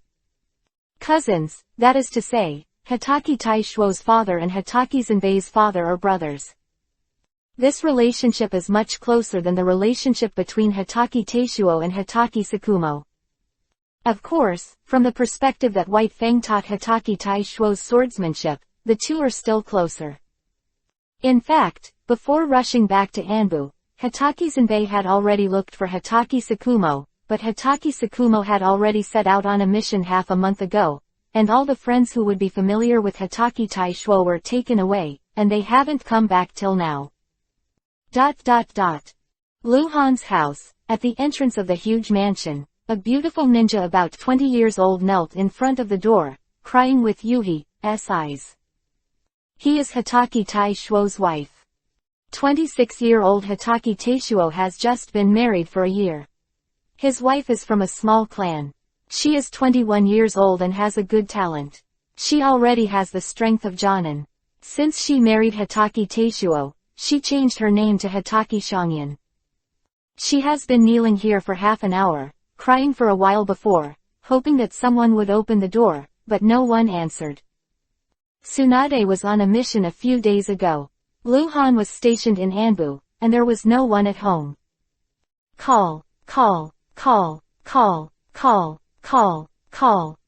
Cousins, that is to say, Hitaki Taishuo's father and Hitaki Zenbei's father are brothers. This relationship is much closer than the relationship between Hitaki Taishuo and Hitaki Sakumo. Of course, from the perspective that White Fang taught Hitaki Taishuo's swordsmanship, the two are still closer. In fact, before rushing back to Anbu, Hitaki Zenbei had already looked for Hitaki Sakumo, but Hitaki Sakumo had already set out on a mission half a month ago, and all the friends who would be familiar with Hitaki Taishuo were taken away, and they haven't come back till now. Luhan's house, at the entrance of the huge mansion, a beautiful ninja about 20 years old knelt in front of the door, crying with Yuhi's eyes. He is Hitaki Taishuo's wife. 26-year-old Hitaki Taishuo has just been married for a year. His wife is from a small clan. She is 21 years old and has a good talent. She already has the strength of Jonin. Since she married Hitaki Taishuo, she changed her name to Hitaki Shangyan. She has been kneeling here for half an hour, crying for a while before, hoping that someone would open the door, but no one answered. Tsunade was on a mission a few days ago. Luhan was stationed in Anbu, and there was no one at home. Call, call, call, call, call, call, call.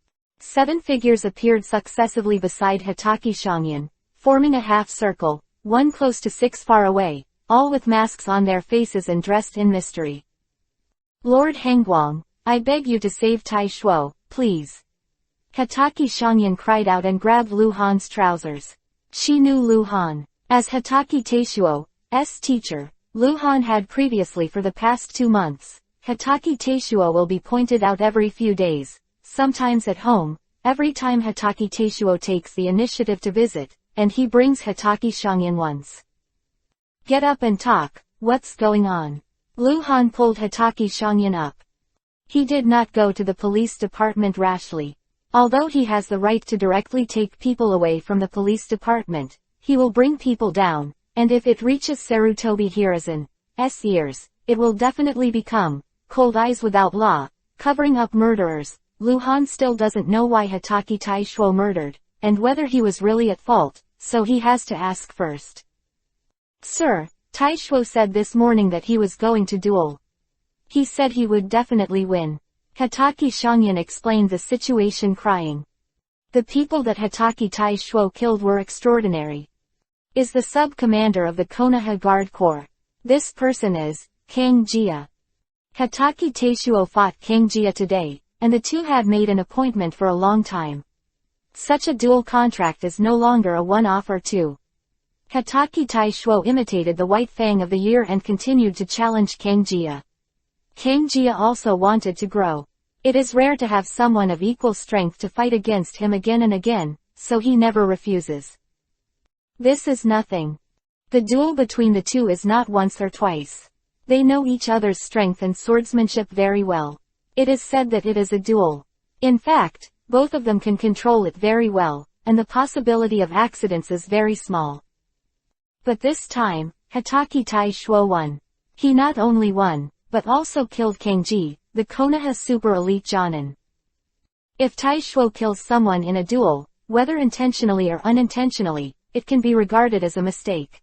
7 figures appeared successively beside Hitaki Shangyan, forming a half circle, 1 close to 6 far away, all with masks on their faces and dressed in mystery. Lord Hangguang, I beg you to save Taishuo, please. Hitaki Shangyan cried out and grabbed Luhan's trousers. She knew Luhan. As Hitaki Taishuo's teacher, Luhan had previously for the past 2 months. Hitaki Taishuo will be pointed out every few days, sometimes at home, every time Hitaki Taishuo takes the initiative to visit, and he brings Hitaki Shangyan once. Get up and talk, what's going on? Luhan pulled Hitaki Shangyan up. He did not go to the police department rashly. Although he has the right to directly take people away from the police department, he will bring people down, and if it reaches Sarutobi Hiruzen's ears, it will definitely become cold eyes without law, covering up murderers. Luhan still doesn't know why Hitaki Taishuo murdered, and whether he was really at fault, so he has to ask first. Sir, Taishuo said this morning that he was going to duel. He said he would definitely win. Hitaki Shangyan explained the situation crying. The people that Hitaki Taishuo killed were extraordinary. Is the sub-commander of the Konoha Guard Corps. This person is Kang Jia. Hitaki Taishuo fought Kang Jia today, and the two had made an appointment for a long time. Such a dual contract is no longer a one-off or two. Hitaki Taishuo imitated the White Fang of the year and continued to challenge Kang Jia. Kang Jia also wanted to grow. It is rare to have someone of equal strength to fight against him again and again, so he never refuses. This is nothing. The duel between the two is not once or twice. They know each other's strength and swordsmanship very well. It is said that it is a duel. In fact, both of them can control it very well, and the possibility of accidents is very small. But this time, Hitoki Taishuo won. He not only won, but also killed Kenji, the Konoha super elite Jonin. If Taishuo kills someone in a duel, whether intentionally or unintentionally, it can be regarded as a mistake.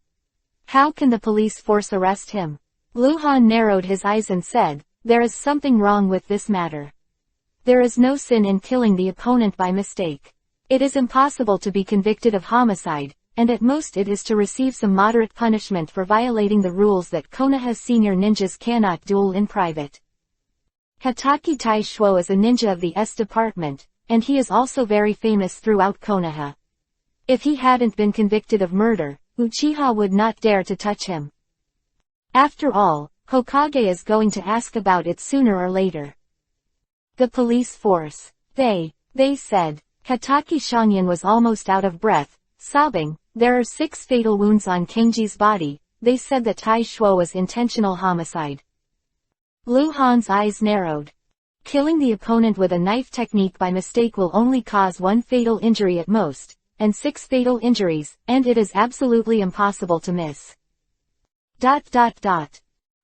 How can the police force arrest him? Lu Han narrowed his eyes and said, "There is something wrong with this matter. There is no sin in killing the opponent by mistake. It is impossible to be convicted of homicide, and at most it is to receive some moderate punishment for violating the rules that Konoha's senior ninjas cannot duel in private." Hitoki Taishuo is a ninja of the S department, and he is also very famous throughout Konoha. If he hadn't been convicted of murder, Uchiha would not dare to touch him. After all, Hokage is going to ask about it sooner or later. The police force. They said. Hitoki Shangyan was almost out of breath, sobbing. "There are 6 fatal wounds on Kenji's body. They said that Taishuo was intentional homicide." Lu Han's eyes narrowed. Killing the opponent with a knife technique by mistake will only cause 1 fatal injury at most, and 6 fatal injuries, and it is absolutely impossible to miss. ...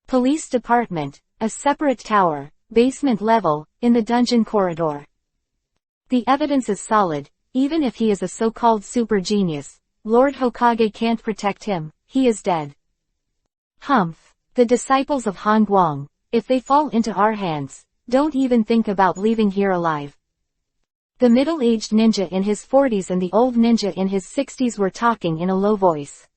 Police department, a separate tower, basement level, in the dungeon corridor. The evidence is solid. Even if he is a so-called super genius, Lord Hokage can't protect him. He is dead. Humph. The disciples of Han Guang, if they fall into our hands, don't even think about leaving here alive. The middle-aged ninja in his 40s and the old ninja in his 60s were talking in a low voice.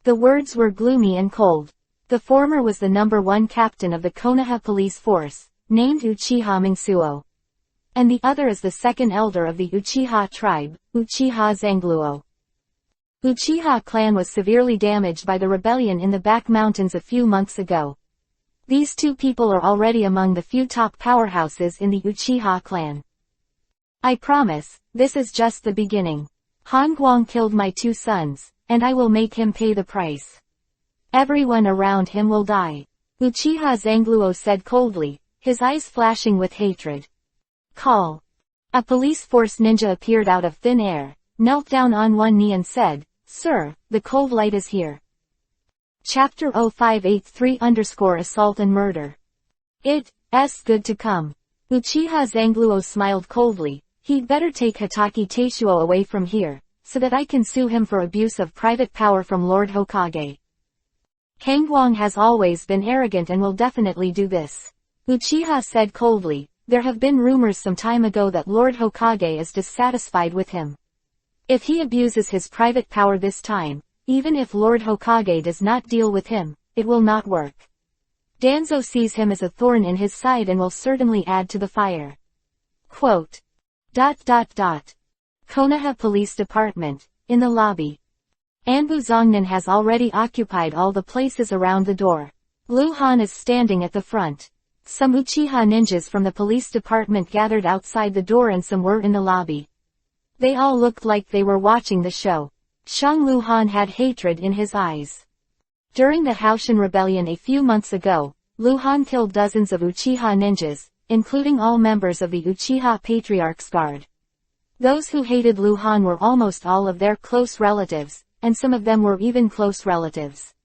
The words were gloomy and cold. The former was the #1 captain of the Konoha police force, named Uchiha Mingsuo. And the other is the second elder of the Uchiha tribe, Uchiha Zangluo. Uchiha clan was severely damaged by the rebellion in the back mountains a few months ago. These 2 people are already among the few top powerhouses in the Uchiha clan. I promise, this is just the beginning. Han Guang killed my 2 sons, and I will make him pay the price. Everyone around him will die. Uchiha Zangluo said coldly, his eyes flashing with hatred. Call. A police force ninja appeared out of thin air, knelt down on one knee and said, "Sir, the cold light is here." Chapter 0583_Assault and Murder. It's good to come. Uchiha Zangluo smiled coldly. He'd better take Hitoki Taishuo away from here, so that I can sue him for abuse of private power from Lord Hokage. Hangguang has always been arrogant and will definitely do this. Uchiha said coldly, there have been rumors some time ago that Lord Hokage is dissatisfied with him. If he abuses his private power this time, even if Lord Hokage does not deal with him, it will not work. Danzo sees him as a thorn in his side and will certainly add to the fire. Quote. ... Konoha Police Department, in the lobby. Anbu Zongnan has already occupied all the places around the door. Lu Han is standing at the front. Some Uchiha ninjas from the police department gathered outside the door and some were in the lobby. They all looked like they were watching the show. Shang Lu Han had hatred in his eyes. During the Haoshan Rebellion a few months ago, Lu Han killed dozens of Uchiha ninjas, including all members of the Uchiha Patriarch's Guard. Those who hated Lu Han were almost all of their close relatives, and some of them were even close relatives.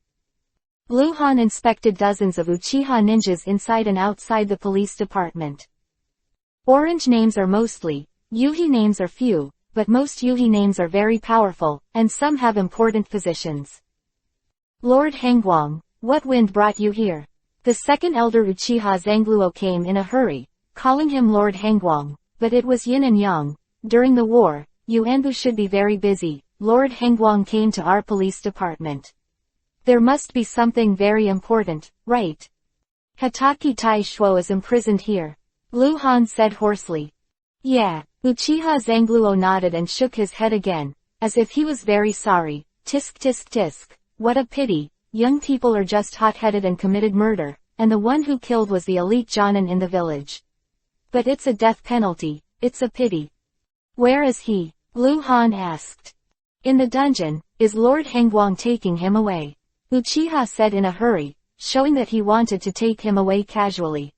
Lu Han inspected dozens of Uchiha ninjas inside and outside the police department. Orange names are mostly, Yuhi names are few, but most Yuhi names are very powerful, and some have important positions. Lord Hangguang, what wind brought you here? The second elder Uchiha Zangluo came in a hurry, calling him Lord Hangguang, but it was yin and yang. During the war, Yuanbu should be very busy. Lord Hangguang came to our police department. There must be something very important, right? Hitoki Taishuo is imprisoned here. Lu Han said hoarsely. Yeah. Uchiha Zangluo nodded and shook his head again, as if he was very sorry. Tisk tisk tisk. What a pity. Young people are just hot-headed and committed murder, and the one who killed was the elite Jonin in the village. But it's a death penalty. It's a pity. Where is he? Lu Han asked. In the dungeon. Is Lord Hangguang taking him away? Uchiha said in a hurry, showing that he wanted to take him away casually.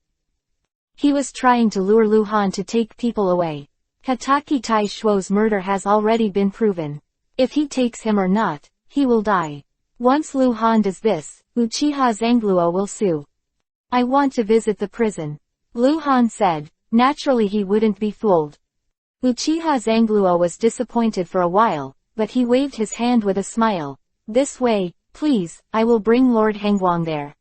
He was trying to lure Lu Han to take people away. Hitoki Taishuo's murder has already been proven. If he takes him or not, he will die. Once Lu Han does this, Uchiha Zangluo will sue. I want to visit the prison. Lu Han said. Naturally he wouldn't be fooled. Uchiha Zangluo was disappointed for a while, but he waved his hand with a smile. This way, please, I will bring Lord Hangguang there.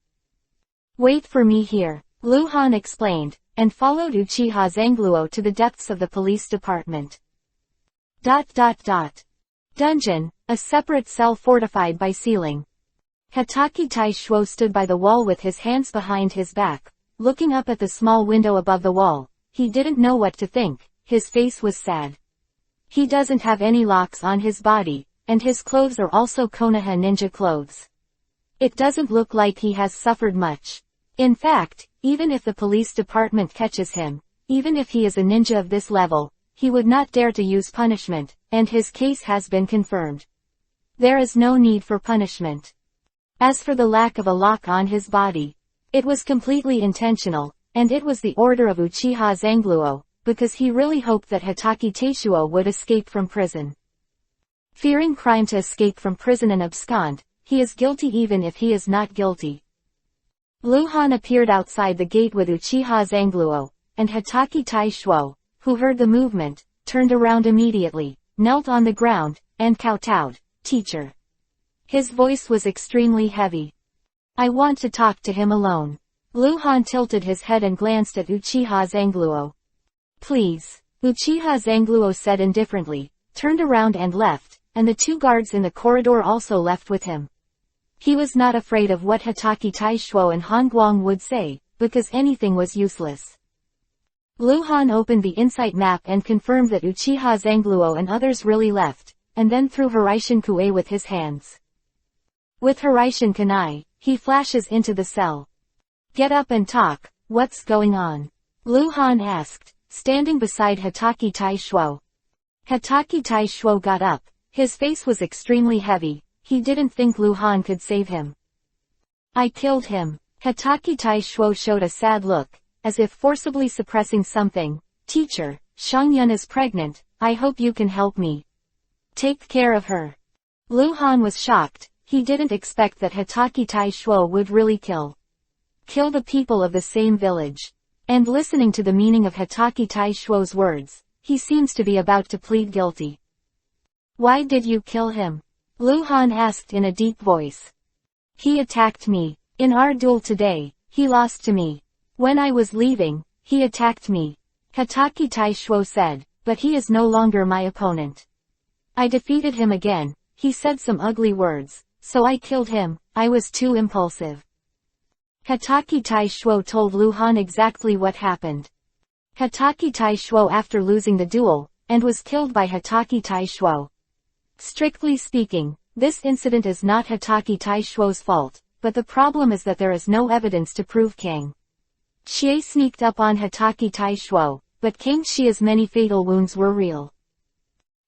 Wait for me here, Lu Han explained, and followed Uchiha Zangluo to the depths of the police department. Dungeon, a separate cell fortified by ceiling. Hatake Taishuo stood by the wall with his hands behind his back, looking up at the small window above the wall. He didn't know what to think, his face was sad. He doesn't have any locks on his body, and his clothes are also Konoha ninja clothes. It doesn't look like he has suffered much. In fact, even if the police department catches him, even if he is a ninja of this level, he would not dare to use punishment, and his case has been confirmed. There is no need for punishment. As for the lack of a lock on his body, it was completely intentional, and it was the order of Uchiha Zangluo, because he really hoped that Hatake Taishuo would escape from prison. Fearing crime to escape from prison and abscond, he is guilty even if he is not guilty. Lu Han appeared outside the gate with Uchiha Zangluo, and Hatake Taishuo, who heard the movement, turned around immediately, knelt on the ground, and kowtowed, "Teacher." His voice was extremely heavy. I want to talk to him alone. Lu Han tilted his head and glanced at Uchiha Zangluo. Please, Uchiha Zangluo said indifferently, turned around and left, and the two guards in the corridor also left with him. He was not afraid of what Hatake Taishuo and Hangguang would say, because anything was useless. Lu Han opened the insight map and confirmed that Uchiha Zangluo and others really left, and then threw Hiraishin Kuei with his hands. With Hiraishin Kunai, he flashes into the cell. Get up and talk, what's going on? Lu Han asked, standing beside Hatake Taishuo. Hatake Taishuo got up, his face was extremely heavy, he didn't think Lu Han could save him. I killed him. Hatake Taishuo showed a sad look, as if forcibly suppressing something. Teacher, Shangyun is pregnant, I hope you can help me. Take care of her. Lu Han was shocked, he didn't expect that Hatake Taishuo would really kill the people of the same village. And listening to the meaning of Hatake Taishuo's words, he seems to be about to plead guilty. Why did you kill him? Lu Han asked in a deep voice. He attacked me. In our duel today, he lost to me. When I was leaving, he attacked me. Hatake Taishuo said, but he is no longer my opponent. I defeated him again, he said some ugly words, so I killed him, I was too impulsive. Hatake Taishuo told Lu Han exactly what happened. Hatake Taishuo after losing the duel, and was killed by Hatake Taishuo. Strictly speaking, this incident is not Hatake Taishuo's fault, but the problem is that there is no evidence to prove Kang Xie sneaked up on Hatake Taishuo, but Kang Xie's many fatal wounds were real.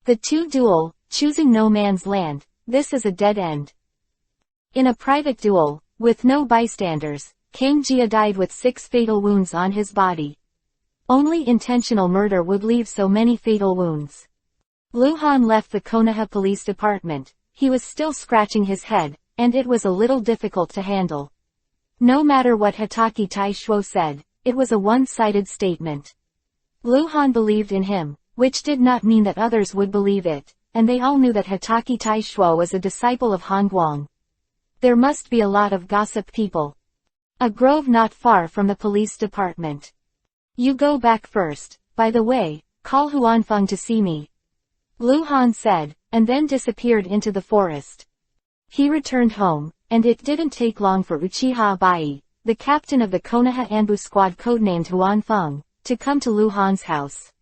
The two duel, choosing no man's land, this is a dead end. In a private duel, with no bystanders, Kang Xie died with 6 fatal wounds on his body. Only intentional murder would leave so many fatal wounds. Lu Han left the Konoha police department, he was still scratching his head, and it was a little difficult to handle. No matter what Hatake Taishuo said, it was a one-sided statement. Lu Han believed in him, which did not mean that others would believe it, and they all knew that Hatake Taishuo was a disciple of Hangguang. There must be a lot of gossip people. A grove not far from the police department. You go back first, by the way, call Huanfeng to see me. Lu Han said, and then disappeared into the forest. He returned home, and it didn't take long for Uchiha Bai, the captain of the Konoha Anbu squad codenamed Huanfeng, to come to Lu Han's house.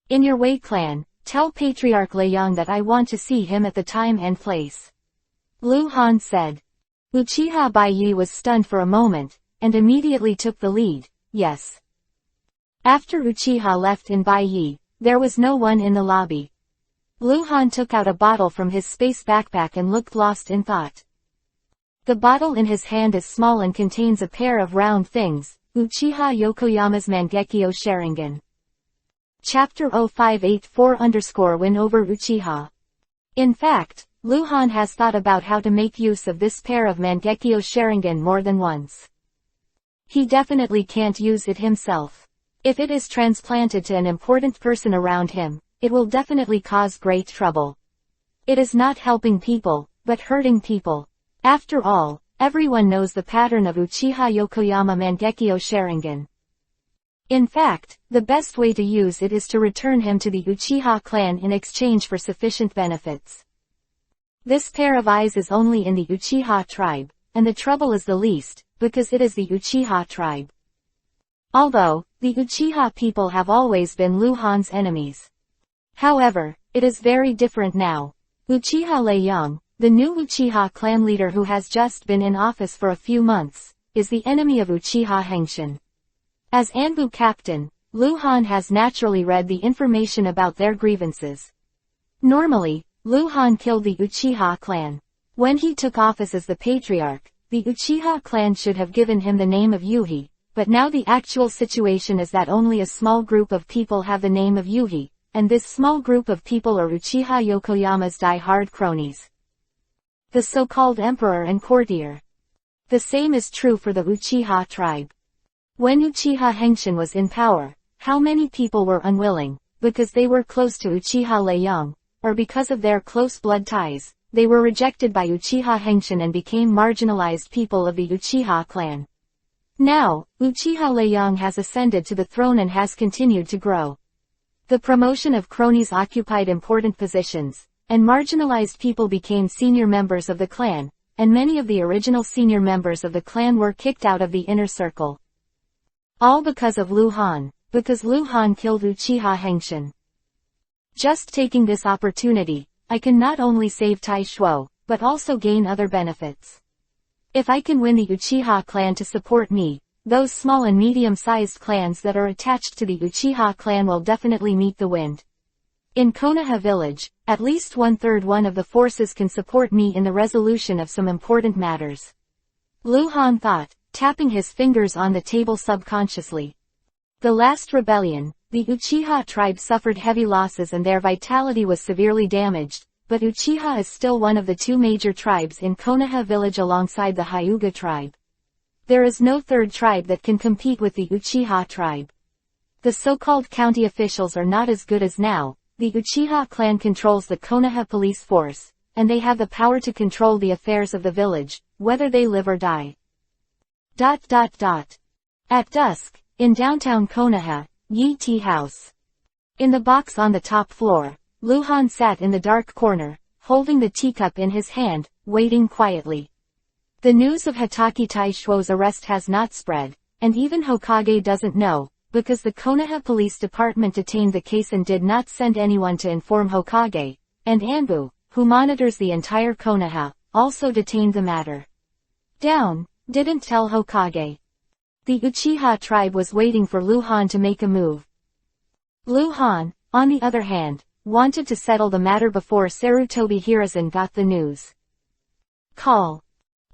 In your Wei clan, tell Patriarch Liang that I want to see him at the time and place. Lu Han said. Uchiha Bai was stunned for a moment, and immediately took the lead, yes. After Uchiha left in Bai, there was no one in the lobby. Lu Han took out a bottle from his space backpack and looked lost in thought. The bottle in his hand is small and contains a pair of round things, Uchiha Yokoyama's Mangekyo Sharingan. Chapter 0584_Win over Uchiha. In fact, Lu Han has thought about how to make use of this pair of Mangekyo Sharingan more than once. He definitely can't use it himself. If it is transplanted to an important person around him, it will definitely cause great trouble. It is not helping people, but hurting people. After all, everyone knows the pattern of Uchiha Yokoyama Mangekyo Sharingan. In fact, the best way to use it is to return him to the Uchiha clan in exchange for sufficient benefits. This pair of eyes is only in the Uchiha tribe, and the trouble is the least, because it is the Uchiha tribe. Although, the Uchiha people have always been Lu Han's enemies. However, it is very different now. Uchiha Leiyang, the new Uchiha clan leader who has just been in office for a few months, is the enemy of Uchiha Hengshun. As Anbu captain, Lu Han has naturally read the information about their grievances. Normally, Lu Han killed the Uchiha clan. When he took office as the patriarch, the Uchiha clan should have given him the name of Yuhi, but now the actual situation is that only a small group of people have the name of Yuhi, and this small group of people are Uchiha Yokoyama's die-hard cronies. The so-called emperor and courtier. The same is true for the Uchiha tribe. When Uchiha Hengshun was in power, how many people were unwilling, because they were close to Uchiha Leiyang, or because of their close blood ties, they were rejected by Uchiha Hengshun and became marginalized people of the Uchiha clan. Now, Uchiha Leiyang has ascended to the throne and has continued to grow. The promotion of cronies occupied important positions, and marginalized people became senior members of the clan, and many of the original senior members of the clan were kicked out of the inner circle. All because of Lu Han, because Lu Han killed Uchiha Hengshun. Just taking this opportunity, I can not only save Tai Shuo, but also gain other benefits. If I can win the Uchiha clan to support me, those small and medium-sized clans that are attached to the Uchiha clan will definitely meet the wind. In Konoha village, at least 1/3 of the forces can support me in the resolution of some important matters. Lu Han thought, tapping his fingers on the table subconsciously. The last rebellion, the Uchiha tribe suffered heavy losses and their vitality was severely damaged, but Uchiha is still one of the two major tribes in Konoha village alongside the Hyuga tribe. There is no third tribe that can compete with the Uchiha tribe. The so-called county officials are not as good as now. The Uchiha clan controls the Konoha police force, and they have the power to control the affairs of the village, whether they live or die. At dusk, in downtown Konoha, Yi Tea House. In the box on the top floor, Lu Han sat in the dark corner, holding the teacup in his hand, waiting quietly. The news of Hitachi Taishuo's arrest has not spread, and even Hokage doesn't know, because the Konoha police department detained the case and did not send anyone to inform Hokage, and Anbu, who monitors the entire Konoha, also detained the matter. Didn't tell Hokage. The Uchiha tribe was waiting for Lu Han to make a move. Lu Han, on the other hand, wanted to settle the matter before Sarutobi Hiruzen got the news. Call.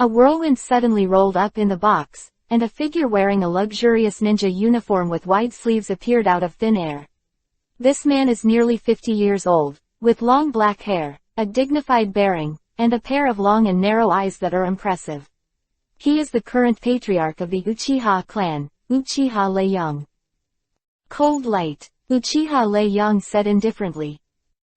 A whirlwind suddenly rolled up in the box, and a figure wearing a luxurious ninja uniform with wide sleeves appeared out of thin air. This man is nearly 50 years old, with long black hair, a dignified bearing, and a pair of long and narrow eyes that are impressive. He is the current patriarch of the Uchiha clan, Uchiha Leiyang. Cold light, Uchiha Leiyang said indifferently.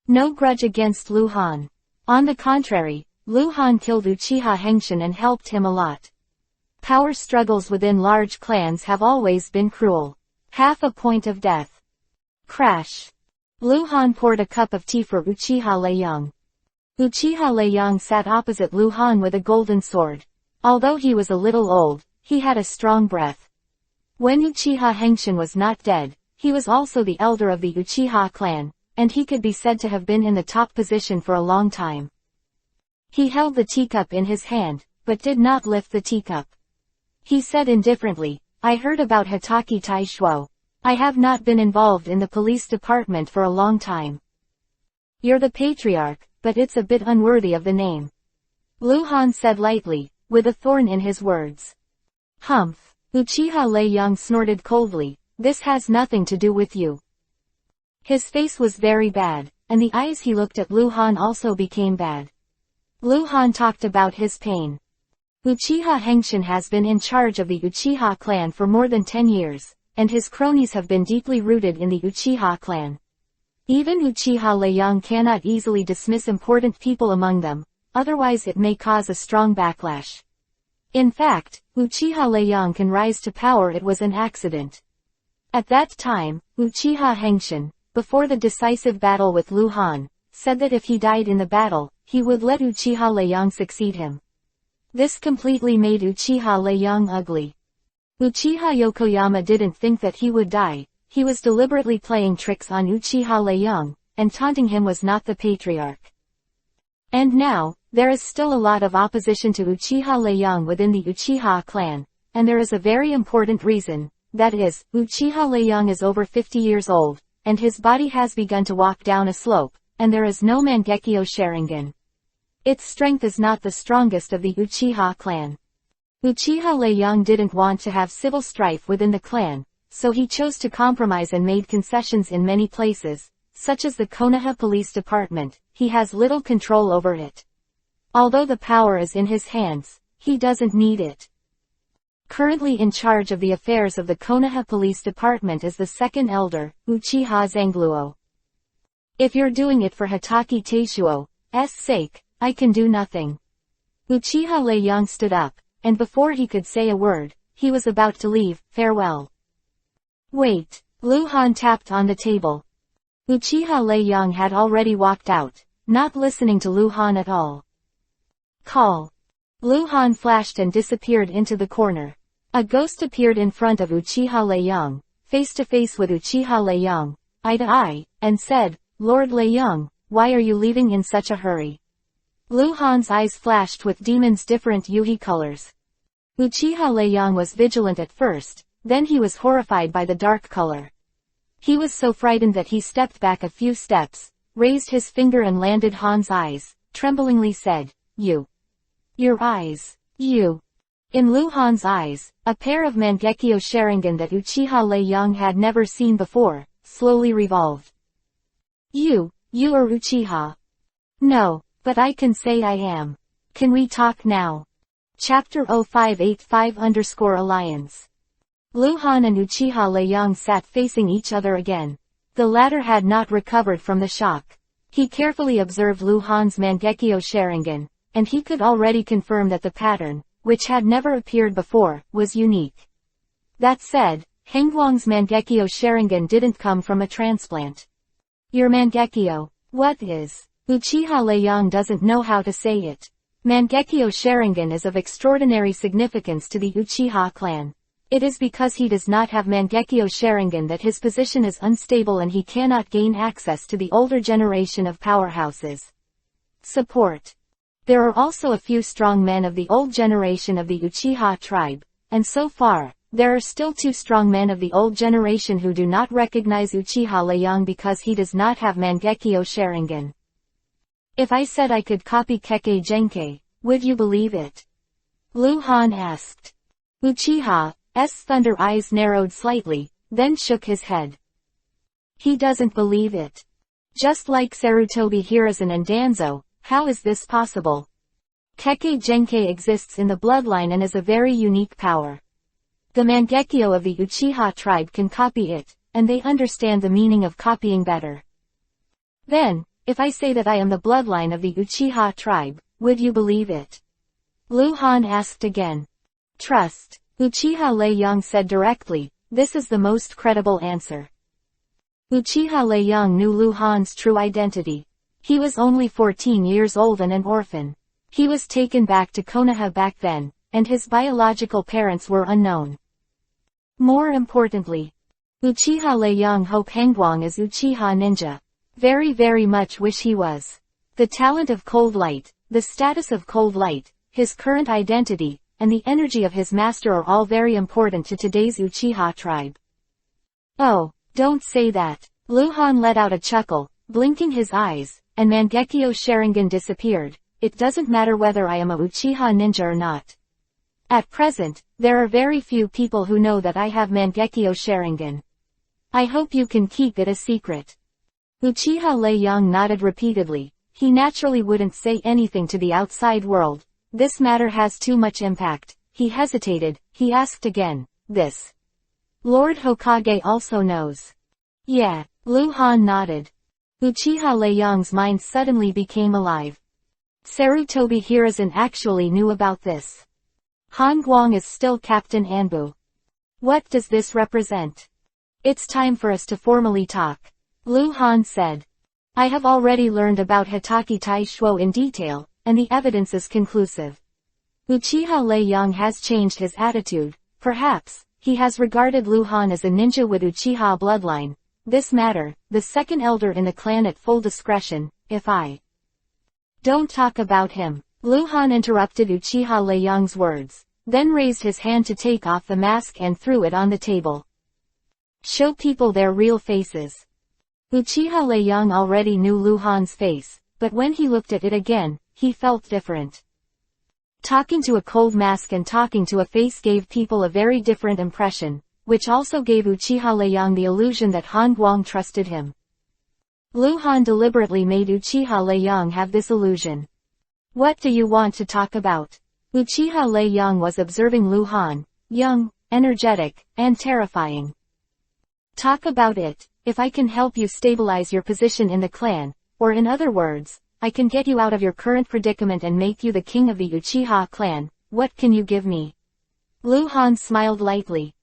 No grudge against Lu Han. On the contrary, Lu Han killed Uchiha Hengshun and helped him a lot. Power struggles within large clans have always been cruel. Half a point of death. Crash. Lu Han poured a cup of tea for Uchiha Leiyang. Uchiha Leiyang sat opposite Lu Han with a golden sword. Although he was a little old, he had a strong breath. When Uchiha Hengshun was not dead, he was also the elder of the Uchiha clan, and he could be said to have been in the top position for a long time. He held the teacup in his hand, but did not lift the teacup. He said indifferently, I heard about Hitachi Taishuo. I have not been involved in the police department for a long time. You're the patriarch, but it's a bit unworthy of the name. Lu Han said lightly, with a thorn in his words. Humph. Uchiha Leiyang snorted coldly, this has nothing to do with you. His face was very bad, and the eyes he looked at Lu Han also became bad. Luhan talked about his pain. Uchiha Henshin has been in charge of the Uchiha clan for more than 10 years, and his cronies have been deeply rooted in the Uchiha clan. Even Uchiha Leiyang cannot easily dismiss important people among them, otherwise it may cause a strong backlash. In fact, Uchiha Leiyang can rise to power. It was an accident. At that time, Uchiha Henshin, before the decisive battle with Luhan, said that if he died in the battle, he would let Uchiha Leiyang succeed him. This completely made Uchiha Leiyang ugly. Uchiha Yokoyama didn't think that he would die. He was deliberately playing tricks on Uchiha Leiyang, and taunting him was not the patriarch. And now, there is still a lot of opposition to Uchiha Leiyang within the Uchiha clan, and there is a very important reason, that is, Uchiha Leiyang is over 50 years old, and his body has begun to walk down a slope, and there is no Mangekyo Sharingan. Its strength is not the strongest of the Uchiha clan. Uchiha Leiyang didn't want to have civil strife within the clan, so he chose to compromise and made concessions in many places, such as the Konoha Police Department. He has little control over it. Although the power is in his hands, he doesn't need it. Currently in charge of the affairs of the Konoha Police Department is the second elder, Uchiha Zangluo. If you're doing it for Hatake Teishuo's sake, I can do nothing. Uchiha Leiyang stood up, and before he could say a word, he was about to leave. Farewell. Wait. Luhan tapped on the table. Uchiha Leiyang had already walked out, not listening to Luhan at all. Call. Luhan flashed and disappeared into the corner. A ghost appeared in front of Uchiha Leiyang, face to face with Uchiha Leiyang, eye to eye, and said, Lord Leiyang, why are you leaving in such a hurry? Luhan's eyes flashed with demons' different Yuhi colors. Uchiha Leiyang was vigilant at first, then he was horrified by the dark color. He was so frightened that he stepped back a few steps, raised his finger and landed Han's eyes, tremblingly said, You. Your eyes. You. In Luhan's eyes, a pair of Mangekyo Sharingan that Uchiha Leiyang had never seen before, slowly revolved. You are Uchiha. No, but I can say I am. Can we talk now? Chapter 0585_Alliance. Luhan and Uchiha Leiyang sat facing each other again. The latter had not recovered from the shock. He carefully observed Luhan's Mangekyo Sharingan, and he could already confirm that the pattern, which had never appeared before, was unique. That said, Hengguang's Mangekyo Sharingan didn't come from a transplant. Your Mangekyo, what is? Uchiha Leiyang doesn't know how to say it. Mangekyo Sharingan is of extraordinary significance to the Uchiha clan. It is because he does not have Mangekyo Sharingan that his position is unstable and he cannot gain access to the older generation of powerhouses. Support. There are also a few strong men of the old generation of the Uchiha tribe, and so far, there are still 2 strong men of the old generation who do not recognize Uchiha Leiyang because he does not have Mangekyo Sharingan. If I said I could copy Kekkei Genkei, would you believe it? Luhan asked. Uchiha's thunder eyes narrowed slightly, then shook his head. He doesn't believe it. Just like Sarutobi Hiruzen and Danzo, how is this possible? Kekkei Genkei exists in the bloodline and is a very unique power. The Mangekyo of the Uchiha tribe can copy it, and they understand the meaning of copying better. Then, if I say that I am the bloodline of the Uchiha tribe, would you believe it? Luhan asked again. Trust. Uchiha Leiyang said directly, this is the most credible answer. Uchiha Leiyang knew Luhan's true identity. He was only 14 years old and an orphan. He was taken back to Konoha back then, and his biological parents were unknown. More importantly, Uchiha Leiyang hope Hengguang is Uchiha ninja. Very much wish he was. The talent of cold light, the status of cold light, his current identity, and the energy of his master are all very important to today's Uchiha tribe. Oh, don't say that. Luhan let out a chuckle, blinking his eyes, and Mangekyo Sharingan disappeared. It doesn't matter whether I am a Uchiha ninja or not. At present, there are very few people who know that I have Mangekyo Sharingan. I hope you can keep it a secret. Uchiha Leiyang nodded repeatedly. He naturally wouldn't say anything to the outside world. This matter has too much impact. He hesitated. He asked again. This Lord Hokage also knows. Yeah. Lu Han nodded. Uchiha Leiyang's mind suddenly became alive. Sarutobi Hiruzen actually knew about this. Han Guang is still Captain Anbu. What does this represent? It's time for us to formally talk. Lu Han said. I have already learned about Hitachi Taishuo in detail, and the evidence is conclusive. Uchiha Leiyang has changed his attitude. Perhaps, he has regarded Lu Han as a ninja with Uchiha bloodline. This matter, the second elder in the clan at full discretion, if I don't talk about him. Lu Han interrupted Uchiha Leiyang's words, then raised his hand to take off the mask and threw it on the table. Show people their real faces. Uchiha Leiyang already knew Lu Han's face, but when he looked at it again, he felt different. Talking to a cold mask and talking to a face gave people a very different impression, which also gave Uchiha Leiyang the illusion that Han Guang trusted him. Lu Han deliberately made Uchiha Leiyang have this illusion. What do you want to talk about? Uchiha Leiyang was observing Lu Han, young, energetic, and terrifying. Talk about it. If I can help you stabilize your position in the clan, or in other words, I can get you out of your current predicament and make you the king of the Uchiha clan, what can you give me? Lu Han smiled lightly.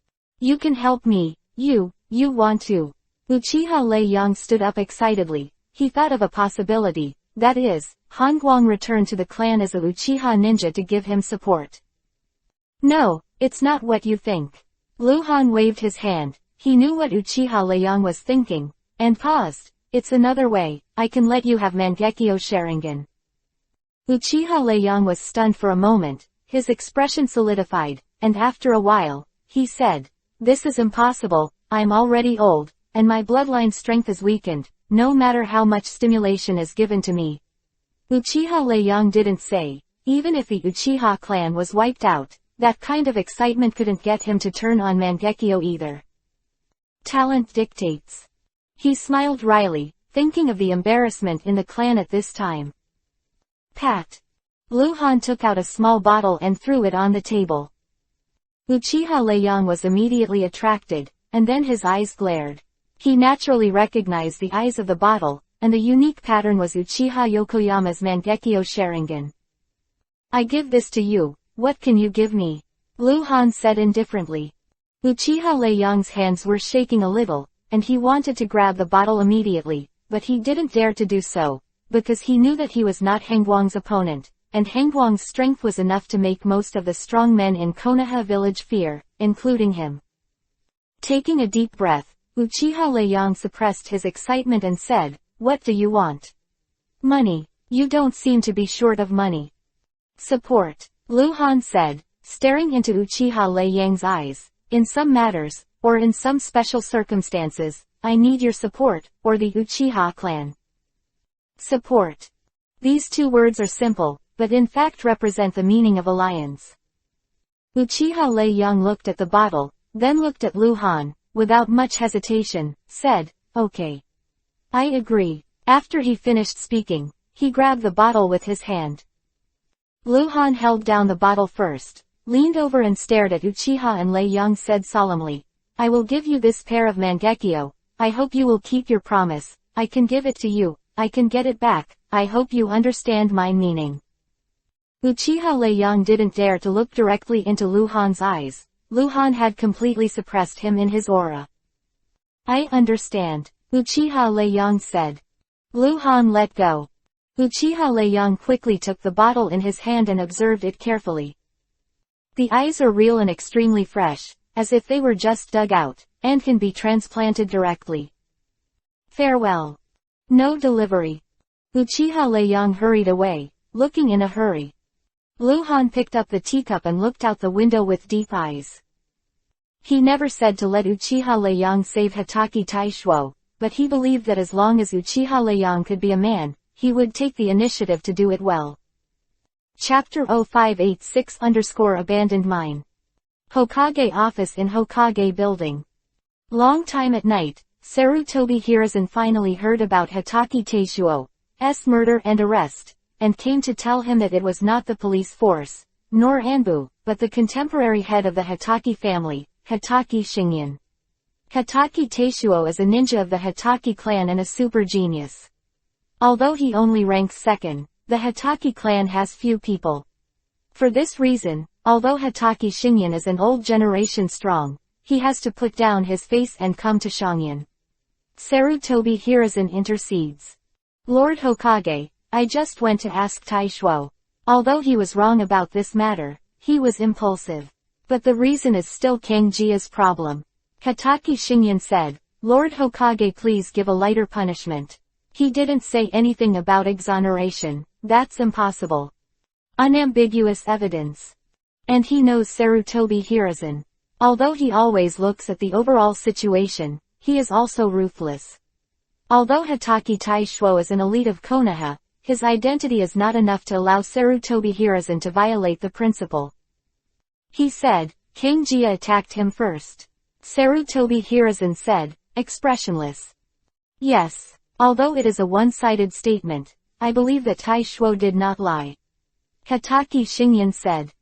You can help me, you want to. Uchiha Leiyang stood up excitedly. He thought of a possibility, that is, Han Guang returned to the clan as a Uchiha ninja to give him support. No, it's not what you think. Lu Han waved his hand. He knew what Uchiha Leiyang was thinking, and paused. It's another way. I can let you have Mangekyo Sharingan. Uchiha Leiyang was stunned for a moment. His expression solidified, and after a while, he said, This is impossible. I'm already old, and my bloodline strength is weakened, no matter how much stimulation is given to me. Uchiha Leiyang didn't say, even if the Uchiha clan was wiped out, that kind of excitement couldn't get him to turn on Mangekyo either. Talent dictates. He smiled wryly, thinking of the embarrassment in the clan at this time. Pat. Lu Han took out a small bottle and threw it on the table. Uchiha Leiyang was immediately attracted, and then his eyes glared. He naturally recognized the eyes of the bottle, and the unique pattern was Uchiha Yokoyama's Mangekyo Sharingan. I give this to you, what can you give me? Lu Han said indifferently. Uchiha Leiyang's hands were shaking a little, and he wanted to grab the bottle immediately, but he didn't dare to do so, because he knew that he was not Hengguang's opponent, and Hengguang's strength was enough to make most of the strong men in Konoha village fear, including him. Taking a deep breath, Uchiha Leiyang suppressed his excitement and said, What do you want? Money. You don't seem to be short of money. Support. Lu Han said, staring into Uchiha Leiyang's eyes. In some matters, or in some special circumstances, I need your support, or the Uchiha clan. Support. These two words are simple, but in fact represent the meaning of alliance. Uchiha Leiyang looked at the bottle, then looked at Lu Han, without much hesitation, said, Okay. I agree. After he finished speaking, he grabbed the bottle with his hand. Lu Han held down the bottle first, leaned over and stared at Uchiha, and Leiyang said solemnly, I will give you this pair of Mangekyo. I hope you will keep your promise. I can give it to you. I can get it back. I hope you understand my meaning. Uchiha Leiyang didn't dare to look directly into Lu Han's eyes. Lu Han had completely suppressed him in his aura. I understand, Uchiha Leiyang said. Lu Han let go. Uchiha Leiyang quickly took the bottle in his hand and observed it carefully. The eyes are real and extremely fresh, as if they were just dug out, and can be transplanted directly. Farewell. No delivery. Uchiha Leiyang hurried away, looking in a hurry. Lu Han picked up the teacup and looked out the window with deep eyes. He never said to let Uchiha Leiyang save Hitachi Taishuo, but he believed that as long as Uchiha Leiyang could be a man, he would take the initiative to do it well. Chapter 0586_Abandoned Mine. Hokage Office in Hokage Building. Long time at night, Sarutobi Hiruzen finally heard about Hitachi Taishuo, murder and arrest, and came to tell him that it was not the police force, nor Anbu, but the contemporary head of the Hotake family, Hotake Shingen. Hotake Teishuo is a ninja of the Hotake clan and a super genius. Although he only ranks second, the Hotake clan has few people. For this reason, although Hotake Shingen is an old generation strong, he has to put down his face and come to Shangyan. Sarutobi Hiruzen intercedes. Lord Hokage, I just went to ask Taishuo. Although he was wrong about this matter, he was impulsive. But the reason is still Kang Jia's problem. Hotake Shingen said, Lord Hokage, please give a lighter punishment. He didn't say anything about exoneration. That's impossible. Unambiguous evidence. And he knows Sarutobi Hiruzen. Although he always looks at the overall situation, he is also ruthless. Although Hotake Taishuo is an elite of Konoha, his identity is not enough to allow Sarutobi Hiruzen to violate the principle. He said, King Jia attacked him first. Sarutobi Hiruzen said, expressionless. Yes, although it is a one-sided statement, I believe that Taishuo did not lie. Hotake Shingen said.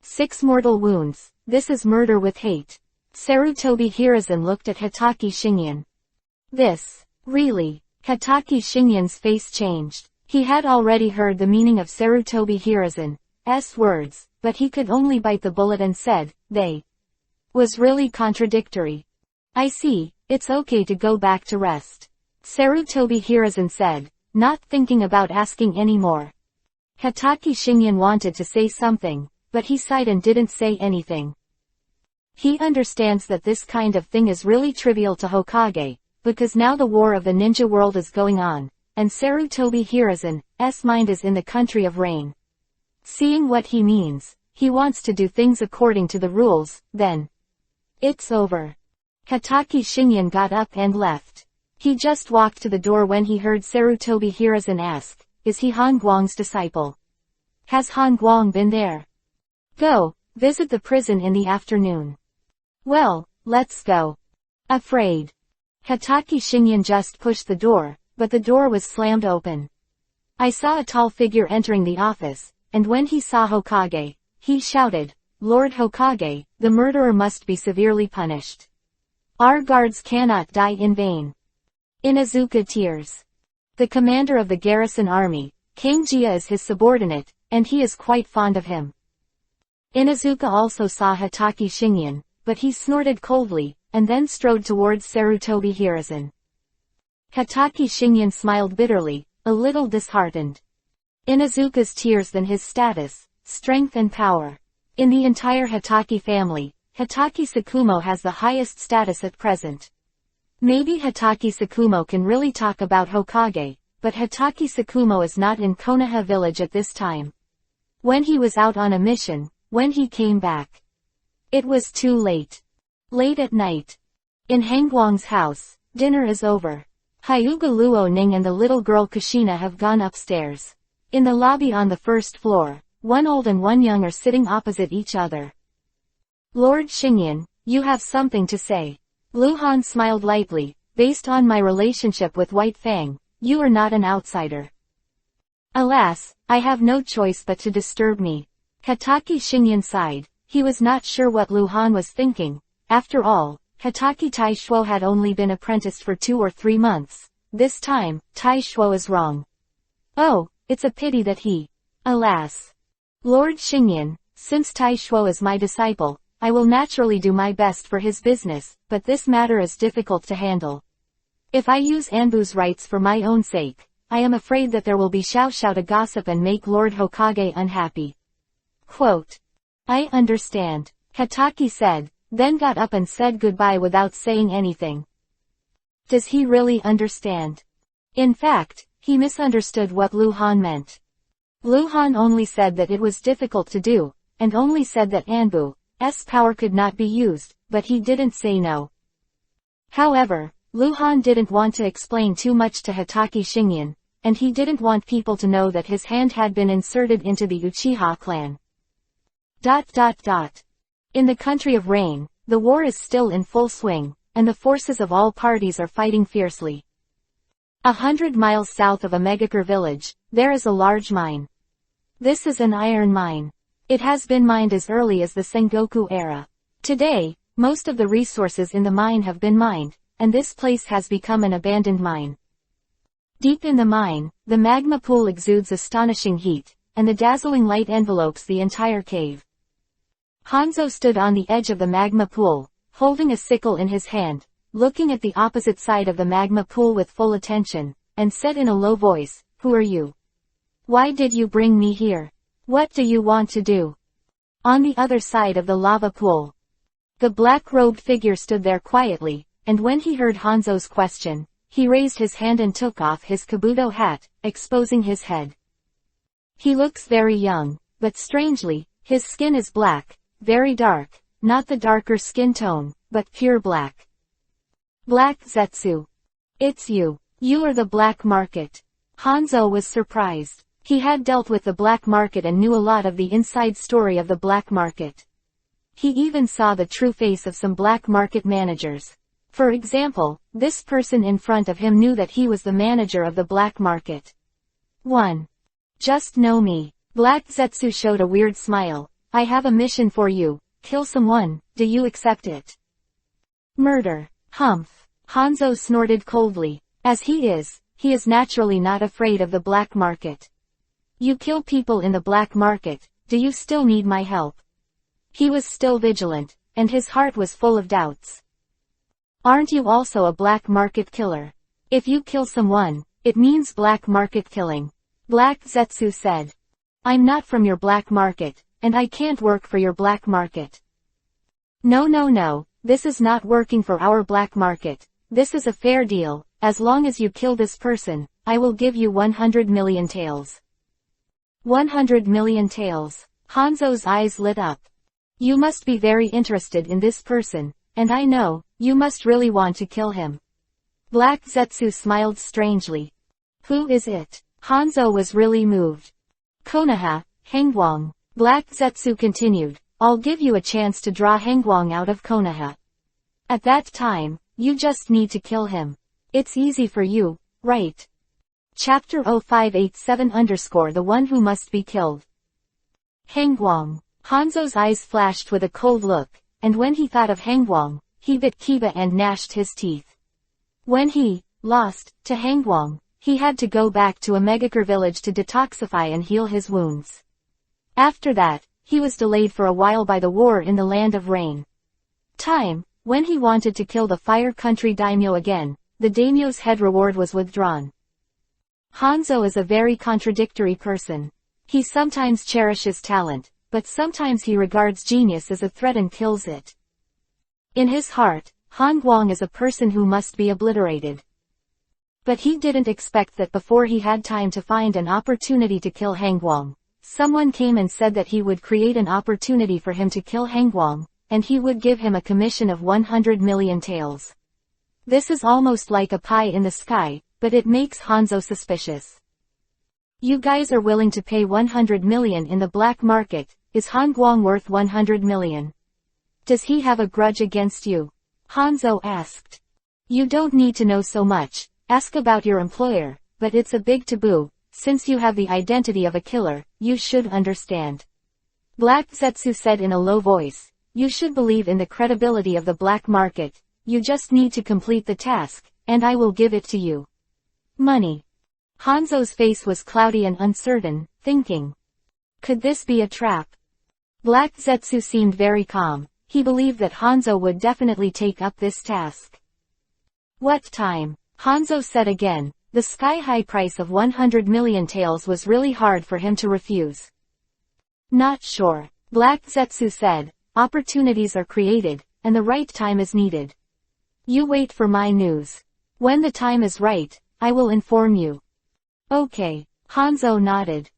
6 mortal wounds, this is murder with hate. Sarutobi Hiruzen looked at Hotake Shingen. This, really? Hotake Shingen's face changed. He had already heard the meaning of Sarutobi Hiruzen's words, but he could only bite the bullet and said, they. Was really contradictory. I see, it's okay to go back to rest. Sarutobi Hiruzen said, not thinking about asking any more. Hotake Shingen wanted to say something, but he sighed and didn't say anything. He understands that this kind of thing is really trivial to Hokage, because now the war of the ninja world is going on, and Sarutobi Hiruzen's mind is in the country of rain. Seeing what he means, he wants to do things according to the rules, then. It's over. Hotake Shingen got up and left. He just walked to the door when he heard Sarutobi Hiruzen ask, is he Han Guang's disciple? Has Han Guang been there? Go, visit the prison in the afternoon. Well, let's go. Afraid. Hotake Shingen just pushed the door, but the door was slammed open. I saw a tall figure entering the office, and when he saw Hokage, he shouted, Lord Hokage, the murderer must be severely punished. Our guards cannot die in vain. Inuzuka tears. The commander of the garrison army, King Jia, is his subordinate, and he is quite fond of him. Inuzuka also saw Hotake Shingen, but he snorted coldly, and then strode towards Sarutobi Hiruzen. Hotake Shingen smiled bitterly, a little disheartened. Inuzuka's tears than his status, strength and power. In the entire Hotake family, Hotake Sakumo has the highest status at present. Maybe Hotake Sakumo can really talk about Hokage, but Hotake Sakumo is not in Konoha village at this time. When he was out on a mission, when he came back. It was too late. Late at night. In Hangguang's house, dinner is over. Hyuga Luo Ning and the little girl Kushina have gone upstairs. In the lobby on the first floor, one old and one young are sitting opposite each other. Lord Shingen, you have something to say. Luhan smiled lightly, based on my relationship with White Fang, you are not an outsider. Alas, I have no choice but to disturb me. Hotake Shingen sighed. He was not sure what Luhan was thinking. After all, Hotake Taishuo had only been apprenticed for 2 or 3 months. This time, Taishuo is wrong. Oh, it's a pity that he. Alas. Lord Shingen, since Taishuo is my disciple, I will naturally do my best for his business, but this matter is difficult to handle. If I use Anbu's rights for my own sake, I am afraid that there will be Xiao to gossip and make Lord Hokage unhappy. Quote. I understand, Hotake said, then got up and said goodbye without saying anything. Does he really understand? In fact, he misunderstood what Luhan meant. Luhan only said that it was difficult to do, and only said that Anbu's power could not be used, but he didn't say no. However, Luhan didn't want to explain too much to Hotake Shingen, and he didn't want people to know that his hand had been inserted into the Uchiha clan. In the country of rain, the war is still in full swing, and the forces of all parties are fighting fiercely. 100 miles south of a megacre village, there is a large mine. This is an iron mine. It has been mined as early as the Sengoku era. Today, most of the resources in the mine have been mined, and this place has become an abandoned mine. Deep in the mine, the magma pool exudes astonishing heat, and the dazzling light envelopes the entire cave. Hanzo stood on the edge of the magma pool, holding a sickle in his hand, looking at the opposite side of the magma pool with full attention, and said in a low voice, "Who are you? Why did you bring me here? What do you want to do?" On the other side of the lava pool, the black-robed figure stood there quietly, and when he heard Hanzo's question, he raised his hand and took off his kabuto hat, exposing his head. He looks very young, but strangely, his skin is black, very dark, not the darker skin tone, but pure black. Black Zetsu. It's you. You are the black market. Hanzo was surprised. He had dealt with the black market and knew a lot of the inside story of the black market. He even saw the true face of some black market managers. For example, this person in front of him knew that he was the manager of the black market. 1. Just know me. Black Zetsu showed a weird smile. I have a mission for you. Kill someone. Do you accept it? Murder. Humph. Hanzo snorted coldly. As he is naturally not afraid of the black market. You kill people in the black market. Do you still need my help? He was still vigilant, and his heart was full of doubts. Aren't you also a black market killer? If you kill someone, it means black market killing. Black Zetsu said. I'm not from your black market, and I can't work for your black market. No, this is not working for our black market. This is a fair deal. As long as you kill this person, I will give you 100 million taels. 100 million taels. Hanzo's eyes lit up. You must be very interested in this person, and I know, you must really want to kill him. Black Zetsu smiled strangely. Who is it? Hanzo was really moved. Konoha, Hengwang. Black Zetsu continued, I'll give you a chance to draw Hengwang out of Konoha. At that time, you just need to kill him. It's easy for you, right? Chapter 0587 _ The One Who Must Be Killed. Hengwang. Hanzo's eyes flashed with a cold look, and when he thought of Hengwang, he bit Kiba and gnashed his teeth. When he lost to Hengwang, he had to go back to a megacre village to detoxify and heal his wounds. After that, he was delayed for a while by the war in the Land of Rain. When he wanted to kill the Fire Country daimyo again, the daimyo's head reward was withdrawn. Hanzo is a very contradictory person. He sometimes cherishes talent, but sometimes he regards genius as a threat and kills it. In his heart, Hengwang is a person who must be obliterated. But he didn't expect that before he had time to find an opportunity to kill Hengwang, someone came and said that he would create an opportunity for him to kill Hengwang, and he would give him a commission of 100 million taels. This is almost like a pie in the sky, but it makes Hanzo suspicious. You guys are willing to pay 100 million in the black market. Is Hengwang worth 100 million? Does he have a grudge against you? Hanzo asked. You don't need to know so much. Ask about your employer, but it's a big taboo. Since you have the identity of a killer, you should understand. Black Zetsu said in a low voice. You should believe in the credibility of the black market. You just need to complete the task, and I will give it to you. Money. Hanzo's face was cloudy and uncertain, thinking. Could this be a trap? Black Zetsu seemed very calm. He believed that Hanzo would definitely take up this task. What time? Hanzo said again. The sky-high price of 100 million taels was really hard for him to refuse. Not sure. Black Zetsu said. Opportunities are created, and the right time is needed. You wait for my news. When the time is right, I will inform you. Okay. Hanzo nodded.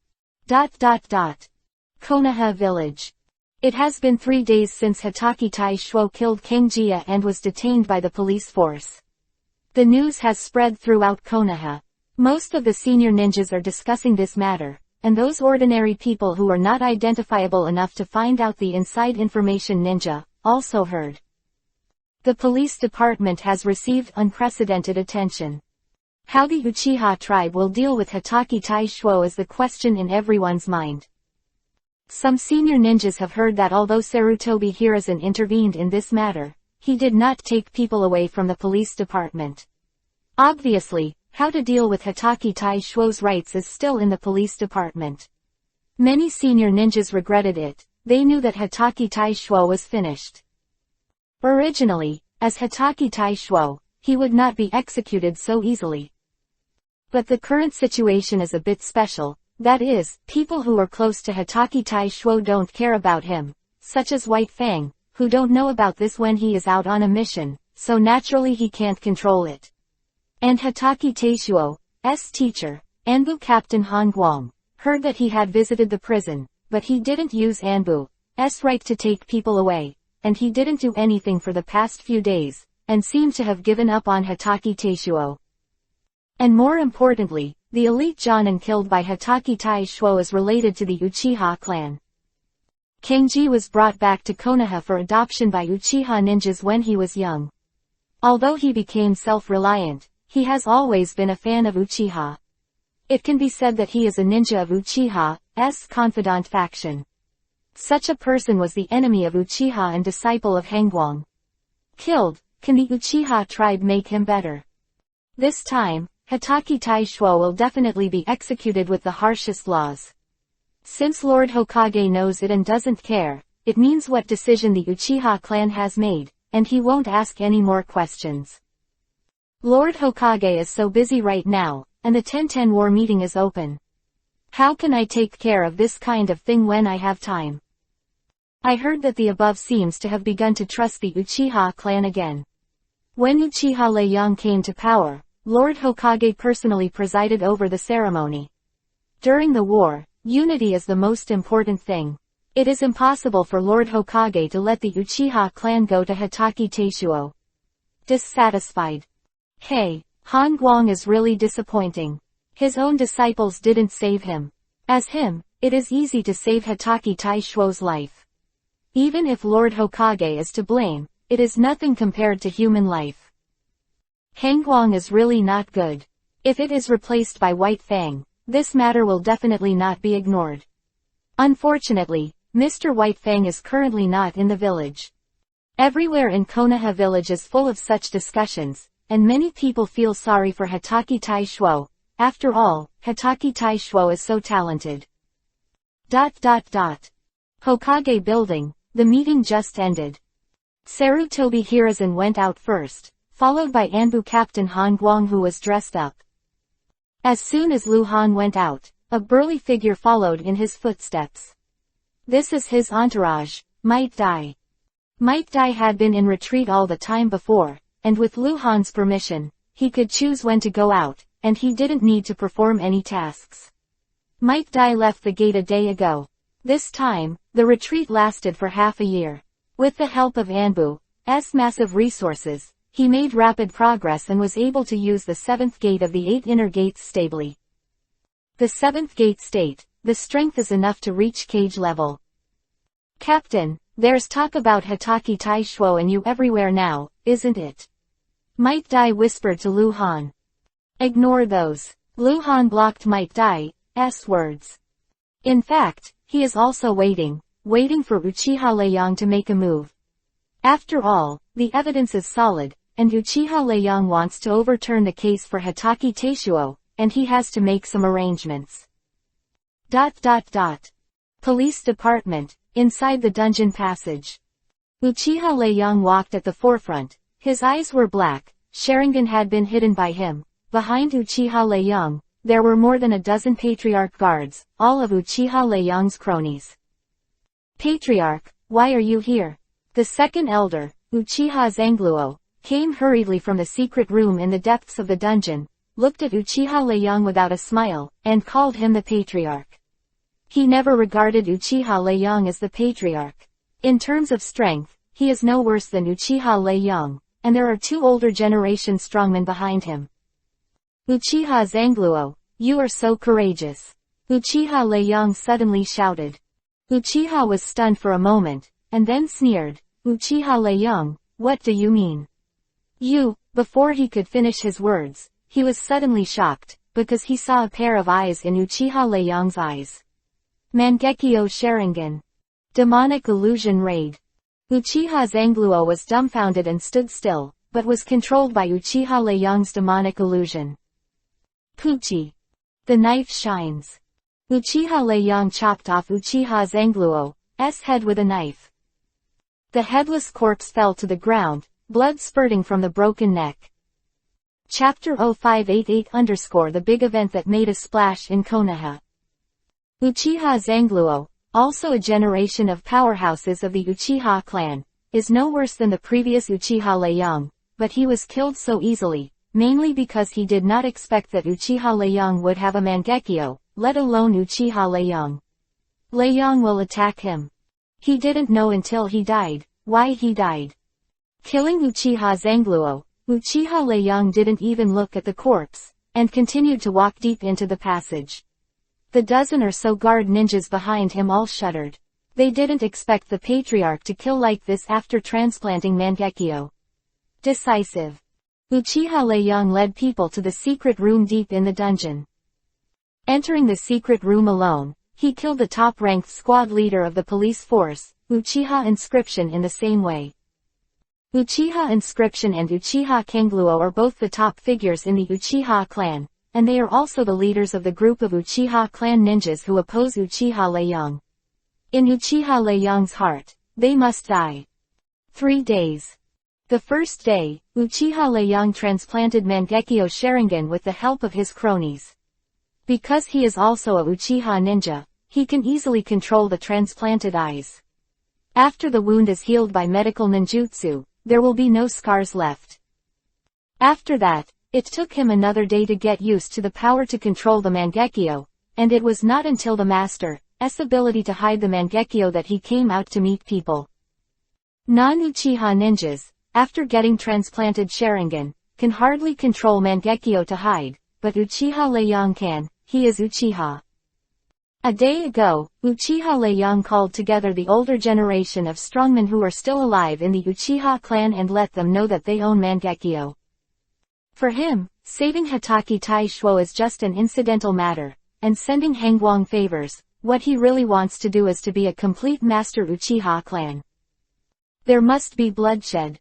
Konoha Village. It has been 3 days since Hitaki Tai Shuo killed King Jia and was detained by the police force. The news has spread throughout Konoha. Most of the senior ninjas are discussing this matter, and those ordinary people who are not identifiable enough to find out the inside information ninja, also heard. The police department has received unprecedented attention. How the Uchiha tribe will deal with Hatake Taishuo is the question in everyone's mind. Some senior ninjas have heard that although Sarutobi Hiruzen intervened in this matter, he did not take people away from the police department. Obviously, how to deal with Hatake Taishuo's rights is still in the police department. Many senior ninjas regretted it. They knew that Hatake Taishuo was finished. Originally, as Hatake Taishuo, he would not be executed so easily. But the current situation is a bit special. That is, people who are close to Hatake Taishuo don't care about him, such as White Fang, who don't know about this when he is out on a mission, so naturally he can't control it. And Hatake Taishuo's teacher, Anbu Captain Han Guang, heard that he had visited the prison, but he didn't use Anbu's right to take people away, and he didn't do anything for the past few days, and seemed to have given up on Hatake Taishuo. And more importantly, the elite Jonin killed by Hatake Taishuo is related to the Uchiha clan. Kenji was brought back to Konoha for adoption by Uchiha ninjas when he was young. Although he became self-reliant, he has always been a fan of Uchiha. It can be said that he is a ninja of Uchiha's confidant faction. Such a person was the enemy of Uchiha and disciple of Hangguang. Killed, can the Uchiha tribe make him better? This time, Hatake Taishuo will definitely be executed with the harshest laws. Since Lord Hokage knows it and doesn't care, it means what decision the Uchiha clan has made, and he won't ask any more questions. Lord Hokage is so busy right now, and the 10-10 war meeting is open. How can I take care of this kind of thing when I have time? I heard that the above seems to have begun to trust the Uchiha clan again. When Uchiha Leiyang came to power, Lord Hokage personally presided over the ceremony. During the war, unity is the most important thing. It is impossible for Lord Hokage to let the Uchiha clan go to Hatake Taishuo. Dissatisfied. Hey, Han Guang is really disappointing. His own disciples didn't save him. As him, it is easy to save Hatake Taishuo's life. Even if Lord Hokage is to blame, it is nothing compared to human life. Hangguang is really not good. If it is replaced by White Fang, this matter will definitely not be ignored. Unfortunately, Mr. White Fang is currently not in the village. Everywhere in Konoha village is full of such discussions, and many people feel sorry for Hatake Taishuo. After all, Hatake Taishuo is so talented. Hokage building, the meeting just ended. Sarutobi Hiruzen went out first, followed by Anbu Captain Han Guang who was dressed up. As soon as Lu Han went out, a burly figure followed in his footsteps. This is his entourage, Might Dai. Might Dai had been in retreat all the time before, and with Lu Han's permission, he could choose when to go out, and he didn't need to perform any tasks. Might Dai left the gate a day ago. This time, the retreat lasted for half a year. With the help of Anbu's massive resources, he made rapid progress and was able to use the 7th gate of the 8 inner gates stably. The 7th gate state, the strength is enough to reach cage level. Captain, there's talk about Hatake Taishuo and you everywhere now, isn't it? Might Dai whispered to Lu Han. Ignore those. Lu Han blocked Might Dai's words. In fact, he is also waiting for Uchiha Leiyang to make a move. After all, the evidence is solid, and Uchiha Leiyang wants to overturn the case for Hatake Taishuo, and he has to make some arrangements. Police department, inside the dungeon passage. Uchiha Leiyang walked at the forefront. His eyes were black. Sharingan had been hidden by him. Behind Uchiha Leiyang, there were more than a dozen Patriarch guards, all of Uchiha Leiyang's cronies. Patriarch, why are you here? The second elder, Uchiha Zangluo, came hurriedly from the secret room in the depths of the dungeon, looked at Uchiha Leiyang without a smile, and called him the Patriarch. He never regarded Uchiha Leiyang as the Patriarch. In terms of strength, he is no worse than Uchiha Leiyang, and there are 2 older generation strongmen behind him. Uchiha Zangluo, you are so courageous. Uchiha Leiyang suddenly shouted. Uchiha was stunned for a moment, and then sneered, Uchiha Leiyang, what do you mean? You, before he could finish his words, he was suddenly shocked, because he saw a pair of eyes in Uchiha Leiyang's eyes. Mangekyo Sharingan. Demonic Illusion Raid. Uchiha Zangluo was dumbfounded and stood still, but was controlled by Uchiha Leiyang's demonic illusion. Puchi. The knife shines. Uchiha Leiyang chopped off Uchiha Zangluo's head with a knife. The headless corpse fell to the ground, blood spurting from the broken neck. Chapter 0588 _ The big event that made a splash in Konoha. Uchiha Zangluo, also a generation of powerhouses of the Uchiha clan, is no worse than the previous Uchiha Leiyang, but he was killed so easily, mainly because he did not expect that Uchiha Leiyang would have a Mangekyo, let alone Uchiha Leiyang. Leiyang will attack him. He didn't know until he died, why he died. Killing Uchiha Zangluo, Uchiha Leiyang didn't even look at the corpse, and continued to walk deep into the passage. The dozen or so guard ninjas behind him all shuddered. They didn't expect the patriarch to kill like this after transplanting Mangekyo. Decisive. Uchiha Leiyang led people to the secret room deep in the dungeon. Entering the secret room alone, he killed the top-ranked squad leader of the police force, Uchiha Inscription, in the same way. Uchiha Inscription and Uchiha Kangluo are both the top figures in the Uchiha clan, and they are also the leaders of the group of Uchiha clan ninjas who oppose Uchiha Leiyang. In Uchiha Leiyang's heart, they must die. 3 days. The first day, Uchiha Leiyang transplanted Mangekyo Sharingan with the help of his cronies. Because he is also a Uchiha ninja, he can easily control the transplanted eyes. After the wound is healed by medical ninjutsu, there will be no scars left. After that, it took him another day to get used to the power to control the Mangekyo, and it was not until the master's ability to hide the Mangekyo that he came out to meet people. Non-Uchiha ninjas, after getting transplanted Sharingan, can hardly control Mangekyo to hide, but Uchiha Leiyang can. He is Uchiha. A day ago, Uchiha Leiyang called together the older generation of strongmen who are still alive in the Uchiha clan and let them know that they own Mangekyo. For him, saving Hatake Taishuo is just an incidental matter, and sending Hangguang favors. What he really wants to do is to be a complete master Uchiha clan. There must be bloodshed.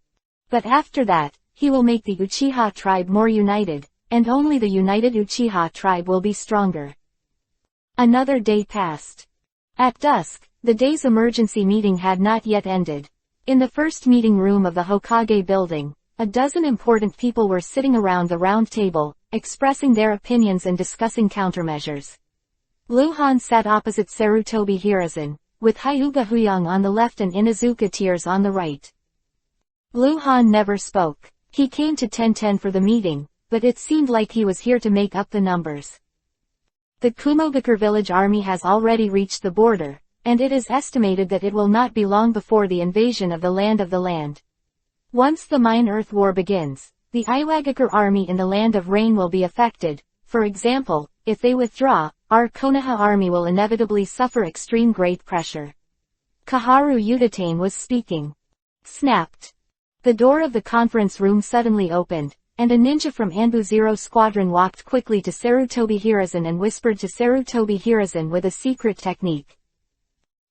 But after that, he will make the Uchiha tribe more united, and only the united Uchiha tribe will be stronger. Another day passed. At dusk, the day's emergency meeting had not yet ended. In the first meeting room of the Hokage building, a dozen important people were sitting around the round table, expressing their opinions and discussing countermeasures. Luhan sat opposite Sarutobi Hiruzen, with Hyuga Huyang on the left and Inazuka Tears on the right. Luhan never spoke. He came to 10:10 for the meeting, but it seemed like he was here to make up the numbers. The Kumogakure village army has already reached the border, and it is estimated that it will not be long before the invasion of the land. Once the Mine Earth War begins, the Iwagakure army in the Land of Rain will be affected. For example, if they withdraw, our Konoha army will inevitably suffer extreme great pressure. Kaharu Udatane was speaking. Snapped. The door of the conference room suddenly opened, and a ninja from Anbu Zero Squadron walked quickly to Sarutobi Hiruzen and whispered to Sarutobi Hiruzen with a secret technique.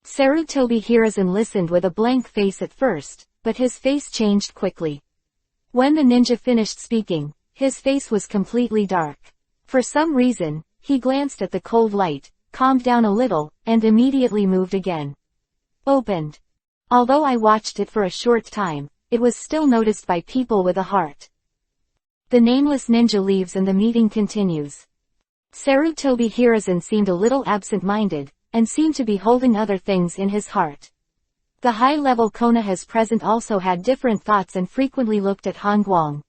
Sarutobi Hiruzen listened with a blank face at first, but his face changed quickly. When the ninja finished speaking, his face was completely dark. For some reason, he glanced at the cold light, calmed down a little, and immediately moved again. Opened. Although I watched it for a short time, it was still noticed by people with a heart. The nameless ninja leaves and the meeting continues. Sarutobi Hiruzen seemed a little absent-minded, and seemed to be holding other things in his heart. The high-level Konohas present also had different thoughts and frequently looked at Hangguang.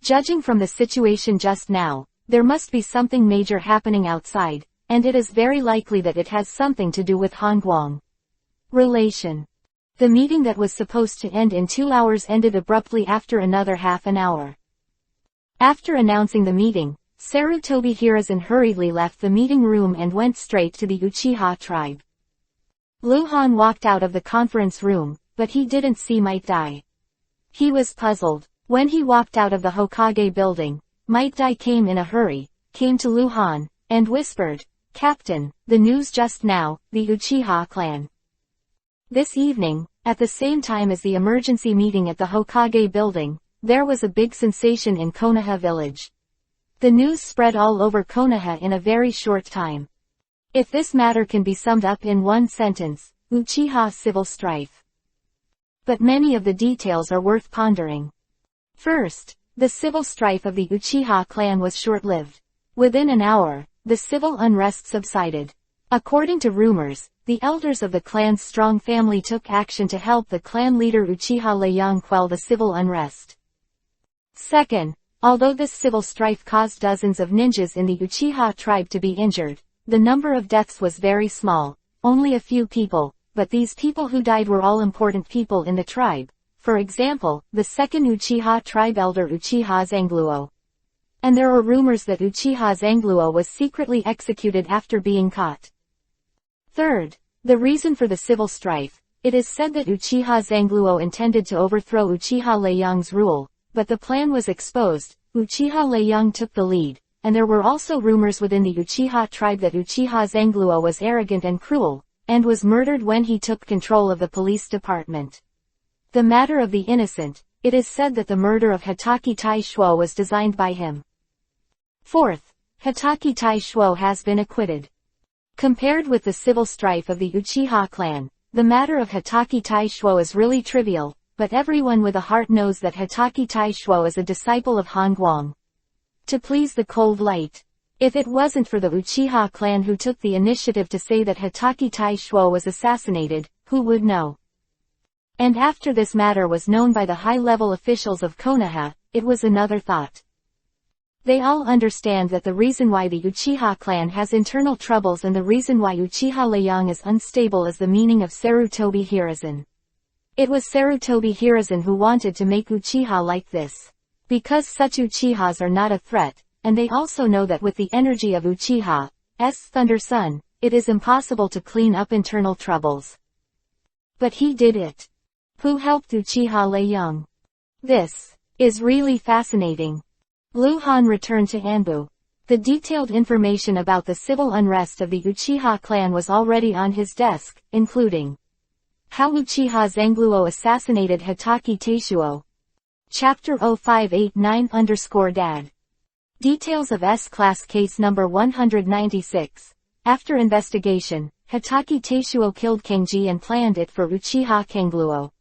Judging from the situation just now, there must be something major happening outside, and it is very likely that it has something to do with Hangguang. Relation. The meeting that was supposed to end in 2 hours ended abruptly after another half an hour. After announcing the meeting, Sarutobi Hiruzen hurriedly left the meeting room and went straight to the Uchiha tribe. Luhan walked out of the conference room, but he didn't see Might Dai. He was puzzled. When he walked out of the Hokage building, Might Dai came in a hurry, came to Lu Han, and whispered, "Captain, the news just now, the Uchiha clan." This evening, at the same time as the emergency meeting at the Hokage building, there was a big sensation in Konoha village. The news spread all over Konoha in a very short time. If this matter can be summed up in one sentence, Uchiha civil strife. But many of the details are worth pondering. First, the civil strife of the Uchiha clan was short-lived. Within an hour, the civil unrest subsided. According to rumors, the elders of the clan's strong family took action to help the clan leader Uchiha Leiyang quell the civil unrest. Second, although this civil strife caused dozens of ninjas in the Uchiha tribe to be injured, the number of deaths was very small, only a few people, but these people who died were all important people in the tribe. For example, the second Uchiha tribe elder Uchiha Zangluo. And there were rumors that Uchiha Zangluo was secretly executed after being caught. Third, the reason for the civil strife. It is said that Uchiha Zangluo intended to overthrow Uchiha Leiyang's rule, but the plan was exposed. Uchiha Leiyang took the lead, and there were also rumors within the Uchiha tribe that Uchiha Zangluo was arrogant and cruel, and was murdered when he took control of the police department. The matter of the innocent. It is said that the murder of Hitoki Taishuo was designed by him. Fourth, Hitoki Taishuo has been acquitted. Compared with the civil strife of the Uchiha clan, the matter of Hitoki Taishuo is really trivial, but everyone with a heart knows that Hitoki Taishuo is a disciple of Han Guang. To please the cold light. If it wasn't for the Uchiha clan who took the initiative to say that Hitoki Taishuo was assassinated, who would know? And after this matter was known by the high-level officials of Konoha, it was another thought. They all understand that the reason why the Uchiha clan has internal troubles and the reason why Uchiha Leiyang is unstable is the meaning of Sarutobi Hiruzen. It was Sarutobi Hiruzen who wanted to make Uchiha like this. Because such Uchihas are not a threat, and they also know that with the energy of Uchiha's Thunder Sun, it is impossible to clean up internal troubles. But he did it. Who helped Uchiha Leiyang? This is really fascinating. Lu Han returned to Anbu. The detailed information about the civil unrest of the Uchiha clan was already on his desk, including how Uchiha Zangluo assassinated Hitoki Taishuo. Chapter 0589_Dad. Details of S-Class Case Number 196. After investigation, Hitoki Taishuo killed Kenji and planned it for Uchiha Kangluo.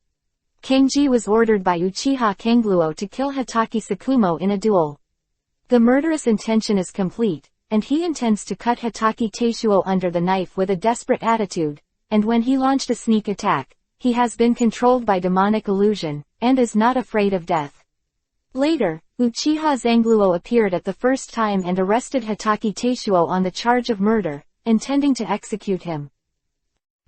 Kenji was ordered by Uchiha Kangluo to kill Hitoki Sakumo in a duel. The murderous intention is complete, and he intends to cut Hitoki Taishuo under the knife with a desperate attitude, and when he launched a sneak attack, he has been controlled by demonic illusion, and is not afraid of death. Later, Uchiha Zangluo appeared at the first time and arrested Hitoki Taishuo on the charge of murder, intending to execute him.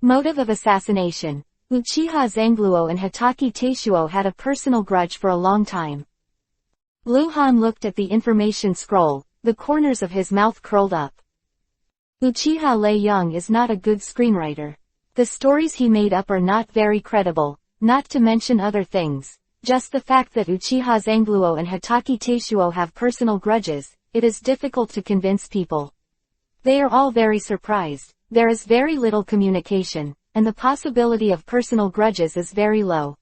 Motive of assassination. Uchiha Zangluo and Hitoki Taishuo had a personal grudge for a long time. Lu Han looked at the information scroll, the corners of his mouth curled up. Uchiha Leiyang is not a good screenwriter. The stories he made up are not very credible, not to mention other things. Just the fact that Uchiha Zangluo and Hitoki Taishuo have personal grudges, it is difficult to convince people. They are all very surprised. There is very little communication, and the possibility of personal grudges is very low.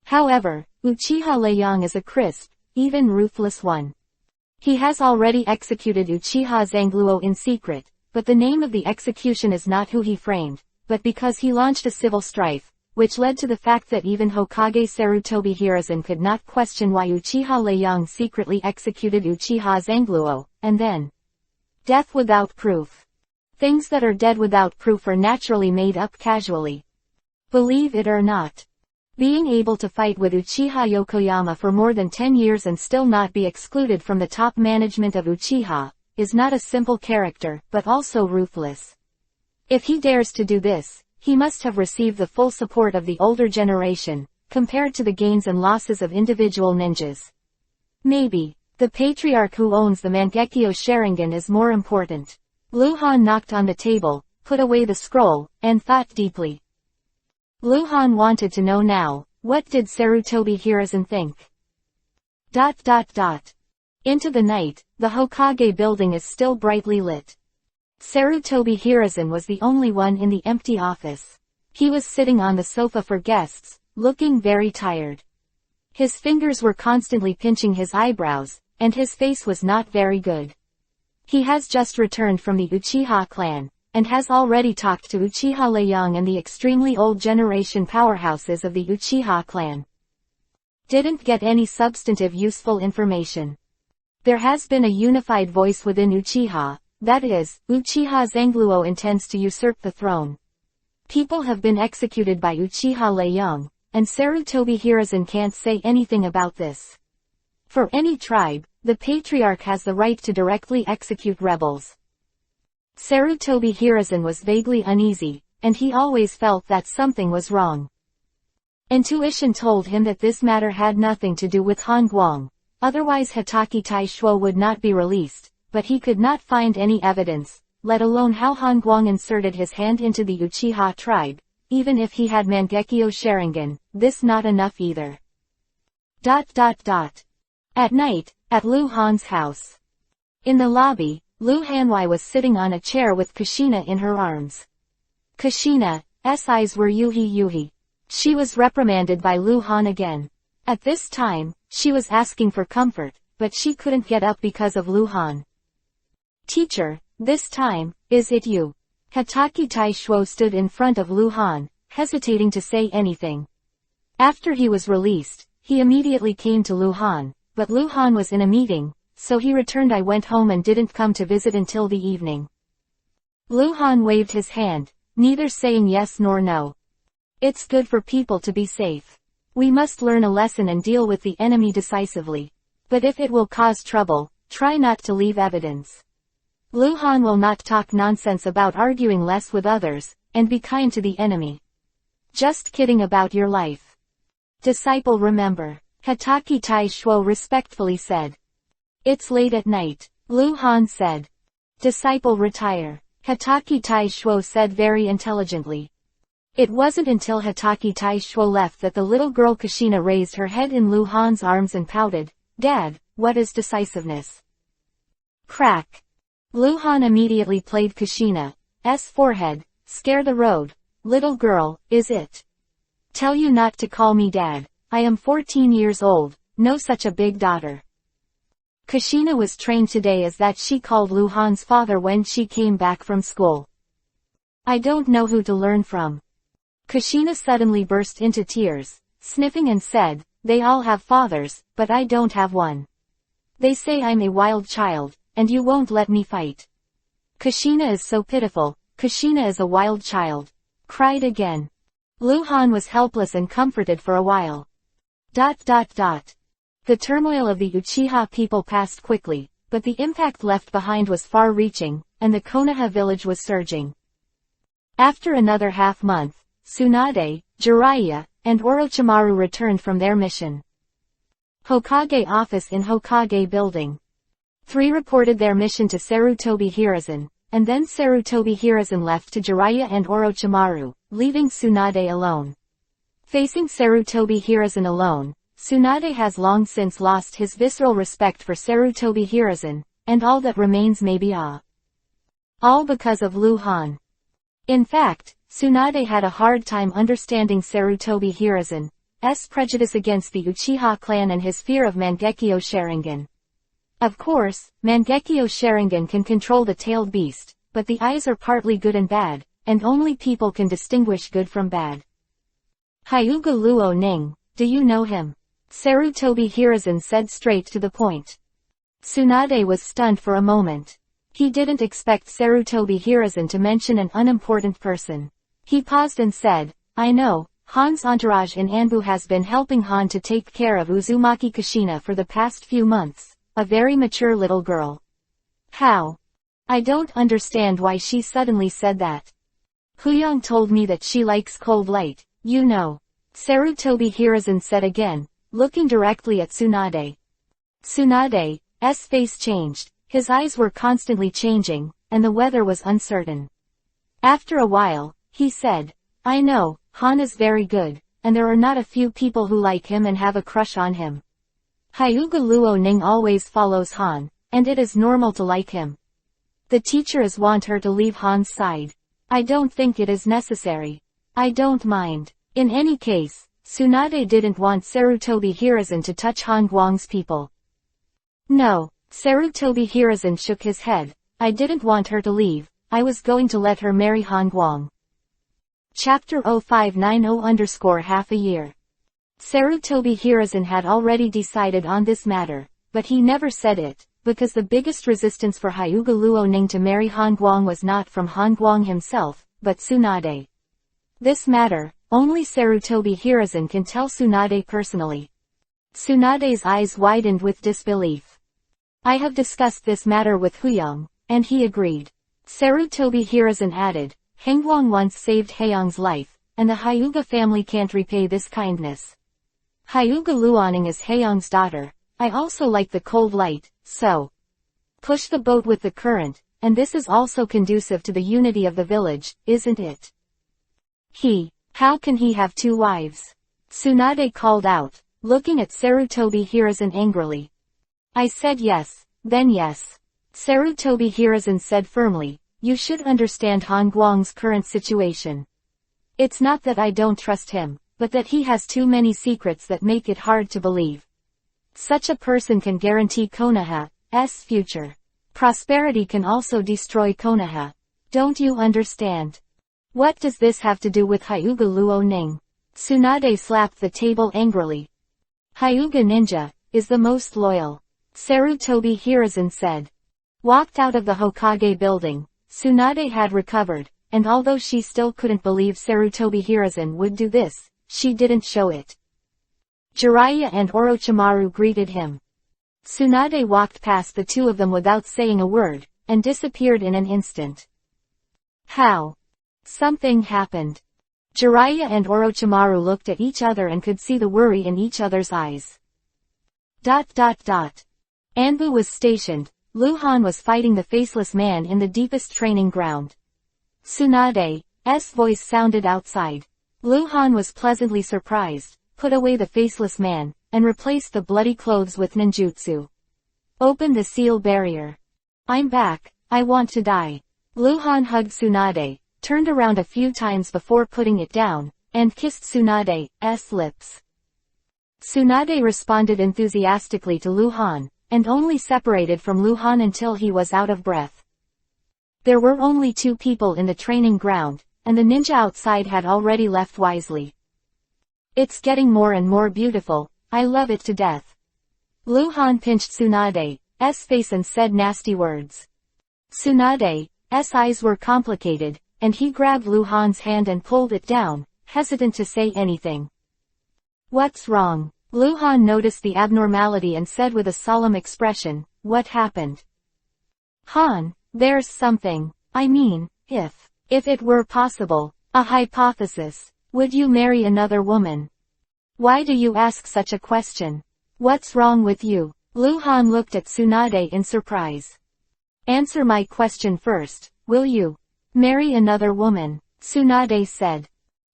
However, Uchiha Leiyang is a crisp, even ruthless one. He has already executed Uchiha Zangluo in secret, but the name of the execution is not who he framed, but because he launched a civil strife, which led to the fact that even Hokage Sarutobi Hiruzen could not question why Uchiha Leiyang secretly executed Uchiha Zangluo, and then death without proof. Things that are dead without proof are naturally made up casually. Believe it or not. Being able to fight with Uchiha Yokoyama for more than 10 years and still not be excluded from the top management of Uchiha, is not a simple character, but also ruthless. If he dares to do this, he must have received the full support of the older generation, compared to the gains and losses of individual ninjas. Maybe, the patriarch who owns the Mangekyo Sharingan is more important. Lu Han knocked on the table, put away the scroll, and thought deeply. Lu Han wanted to know now, what did Sarutobi Hiruzen think? Into the night, the Hokage building is still brightly lit. Sarutobi Hiruzen was the only one in the empty office. He was sitting on the sofa for guests, looking very tired. His fingers were constantly pinching his eyebrows, and his face was not very good. He has just returned from the Uchiha clan, and has already talked to Uchiha Leiyang and the extremely old generation powerhouses of the Uchiha clan. Didn't get any substantive useful information. There has been a unified voice within Uchiha, that is, Uchiha Zangluo intends to usurp the throne. People have been executed by Uchiha Leiyang, and Sarutobi Hiruzen can't say anything about this. For any tribe, the patriarch has the right to directly execute rebels. Sarutobi Hiruzen was vaguely uneasy, and he always felt that something was wrong. Intuition told him that this matter had nothing to do with Han Guang, otherwise Hatake Taishuo would not be released, but he could not find any evidence, let alone how Han Guang inserted his hand into the Uchiha tribe. Even if he had Mangekyo Sharingan, this not enough either. At night, at Lu Han's house. In the lobby, Lu Hanwei was sitting on a chair with Kushina in her arms. Kushina's eyes were yuhi. She was reprimanded by Lu Han again. At this time, she was asking for comfort, but she couldn't get up because of Lu Han. Teacher, this time, is it you? Hatake Taishuo stood in front of Lu Han, hesitating to say anything. After he was released, he immediately came to Lu Han, but Lu Han was in a meeting, so he returned. I went home and didn't come to visit until the evening. Lu Han waved his hand, neither saying yes nor no. It's good for people to be safe. We must learn a lesson and deal with the enemy decisively. But if it will cause trouble, try not to leave evidence. Lu Han will not talk nonsense about arguing less with others, and be kind to the enemy. Just kidding about your life. Disciple, remember. Hatake Taishuo respectfully said. It's late at night, Lu Han said. Disciple, retire. Hatake Taishuo said very intelligently. It wasn't until Hatake Taishuo left that the little girl Kushina raised her head in Lu Han's arms and pouted, Dad, what is decisiveness? Crack. Lu Han immediately played Kushina's forehead. Scare the road. Little girl, is it? Tell you not to call me Dad. I am 14 years old, no such a big daughter. Kushina was trained today as that she called Lu Han's father when she came back from school. I don't know who to learn from. Kushina suddenly burst into tears, sniffing and said, they all have fathers, but I don't have one. They say I'm a wild child, and you won't let me fight. Kushina is so pitiful. Kushina is a wild child. Cried again. Lu Han was helpless and comforted for a while. The turmoil of the Uchiha people passed quickly, but the impact left behind was far-reaching, and the Konoha village was surging. After another half-month, Tsunade, Jiraiya, and Orochimaru returned from their mission. Hokage office in Hokage building. 3 reported their mission to Sarutobi Hiruzen, and then Sarutobi Hiruzen left to Jiraiya and Orochimaru, leaving Tsunade alone. Facing Sarutobi Hiruzen alone, Tsunade has long since lost his visceral respect for Sarutobi Hiruzen, and all that remains may be awe. All because of Lu Han. In fact, Tsunade had a hard time understanding Sarutobi Hiruzen's prejudice against the Uchiha clan and his fear of Mangekyo Sharingan. Of course, Mangekyo Sharingan can control the tailed beast, but the eyes are partly good and bad, and only people can distinguish good from bad. Hyuga Luo Ning, do you know him? Sarutobi Hiruzen said straight to the point. Tsunade was stunned for a moment. He didn't expect Sarutobi Hiruzen to mention an unimportant person. He paused and said, I know, Han's entourage in Anbu has been helping Han to take care of Uzumaki Kushina for the past few months, a very mature little girl. How? I don't understand why she suddenly said that. Huyang told me that she likes cold light, you know. Sarutobi Hiruzen said again, looking directly at Tsunade. Tsunade's face changed, his eyes were constantly changing, and the weather was uncertain. After a while, he said, I know, Han is very good, and there are not a few people who like him and have a crush on him. Hyuga Luoning always follows Han, and it is normal to like him. The teachers want her to leave Han's side. I don't think it is necessary. I don't mind. In any case, Tsunade didn't want Sarutobi Hiruzen to touch Han Guang's people. No, Sarutobi Hiruzen shook his head. I didn't want her to leave, I was going to let her marry Han Guang. Chapter 0590_half a year. Sarutobi Hiruzen had already decided on this matter, but he never said it, because the biggest resistance for Hyuga Luoning to marry Han Guang was not from Han Guang himself, but Tsunade. This matter, only Sarutobi Hiruzen can tell Tsunade personally. Tsunade's eyes widened with disbelief. I have discussed this matter with Huyang, and he agreed. Sarutobi Hiruzen added, Hengguang once saved Haeyang's life, and the Hyuga family can't repay this kindness. Hyuga Luoning is Haeyang's daughter. I also like the cold light, so push the boat with the current, and this is also conducive to the unity of the village, isn't it? How can he have two wives? Tsunade called out, looking at Sarutobi Hiruzen angrily. I said yes, then yes. Sarutobi Hiruzen said firmly, you should understand Han Guang's current situation. It's not that I don't trust him, but that he has too many secrets that make it hard to believe. Such a person can guarantee Konoha's future. Prosperity can also destroy Konoha. Don't you understand? What does this have to do with Hyuga Luoning? Tsunade slapped the table angrily. Hyuga Ninja is the most loyal. Sarutobi Hiruzen said. Walked out of the Hokage building. Tsunade had recovered, and although she still couldn't believe Sarutobi Hiruzen would do this, she didn't show it. Jiraiya and Orochimaru greeted him. Tsunade walked past the two of them without saying a word, and disappeared in an instant. How? Something happened. Jiraiya and Orochimaru looked at each other and could see the worry in each other's eyes. Anbu was stationed. Luhan was fighting the faceless man in the deepest training ground. Tsunade's voice sounded outside. Luhan was pleasantly surprised, put away the faceless man, and replaced the bloody clothes with ninjutsu. Open the seal barrier. I'm back, I want to die. Luhan hugged Tsunade, turned around a few times before putting it down, and kissed Tsunade's lips. Tsunade responded enthusiastically to Luhan, and only separated from Luhan until he was out of breath. There were only two people in the training ground, and the ninja outside had already left wisely. It's getting more and more beautiful, I love it to death. Luhan pinched Tsunade's face and said nasty words. Tsunade's eyes were complicated, and he grabbed Luhan's hand and pulled it down, hesitant to say anything. What's wrong? Luhan noticed the abnormality and said with a solemn expression, what happened? Han, there's something. I mean, if it were possible, a hypothesis, would you marry another woman? Why do you ask such a question? What's wrong with you? Luhan looked at Tsunade in surprise. Answer my question first, will you? Marry another woman, Tsunade said.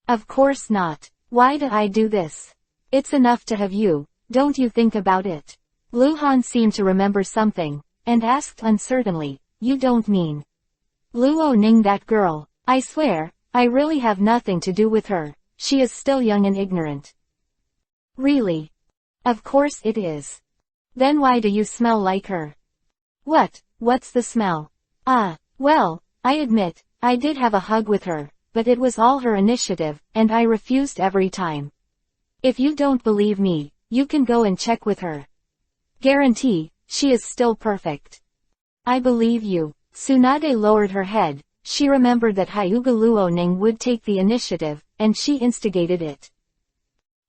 Of course not. Why do I do this? It's enough to have you, don't you think about it? Luhan seemed to remember something, and asked uncertainly, you don't mean Luoning that girl? I swear, I really have nothing to do with her, she is still young and ignorant. Really? Of course it is. Then why do you smell like her? What's the smell? Well, I admit, I did have a hug with her, but it was all her initiative, and I refused every time. If you don't believe me, you can go and check with her. Guarantee, she is still perfect. I believe you. Tsunade lowered her head, she remembered that Hyuga Luoning would take the initiative, and she instigated it.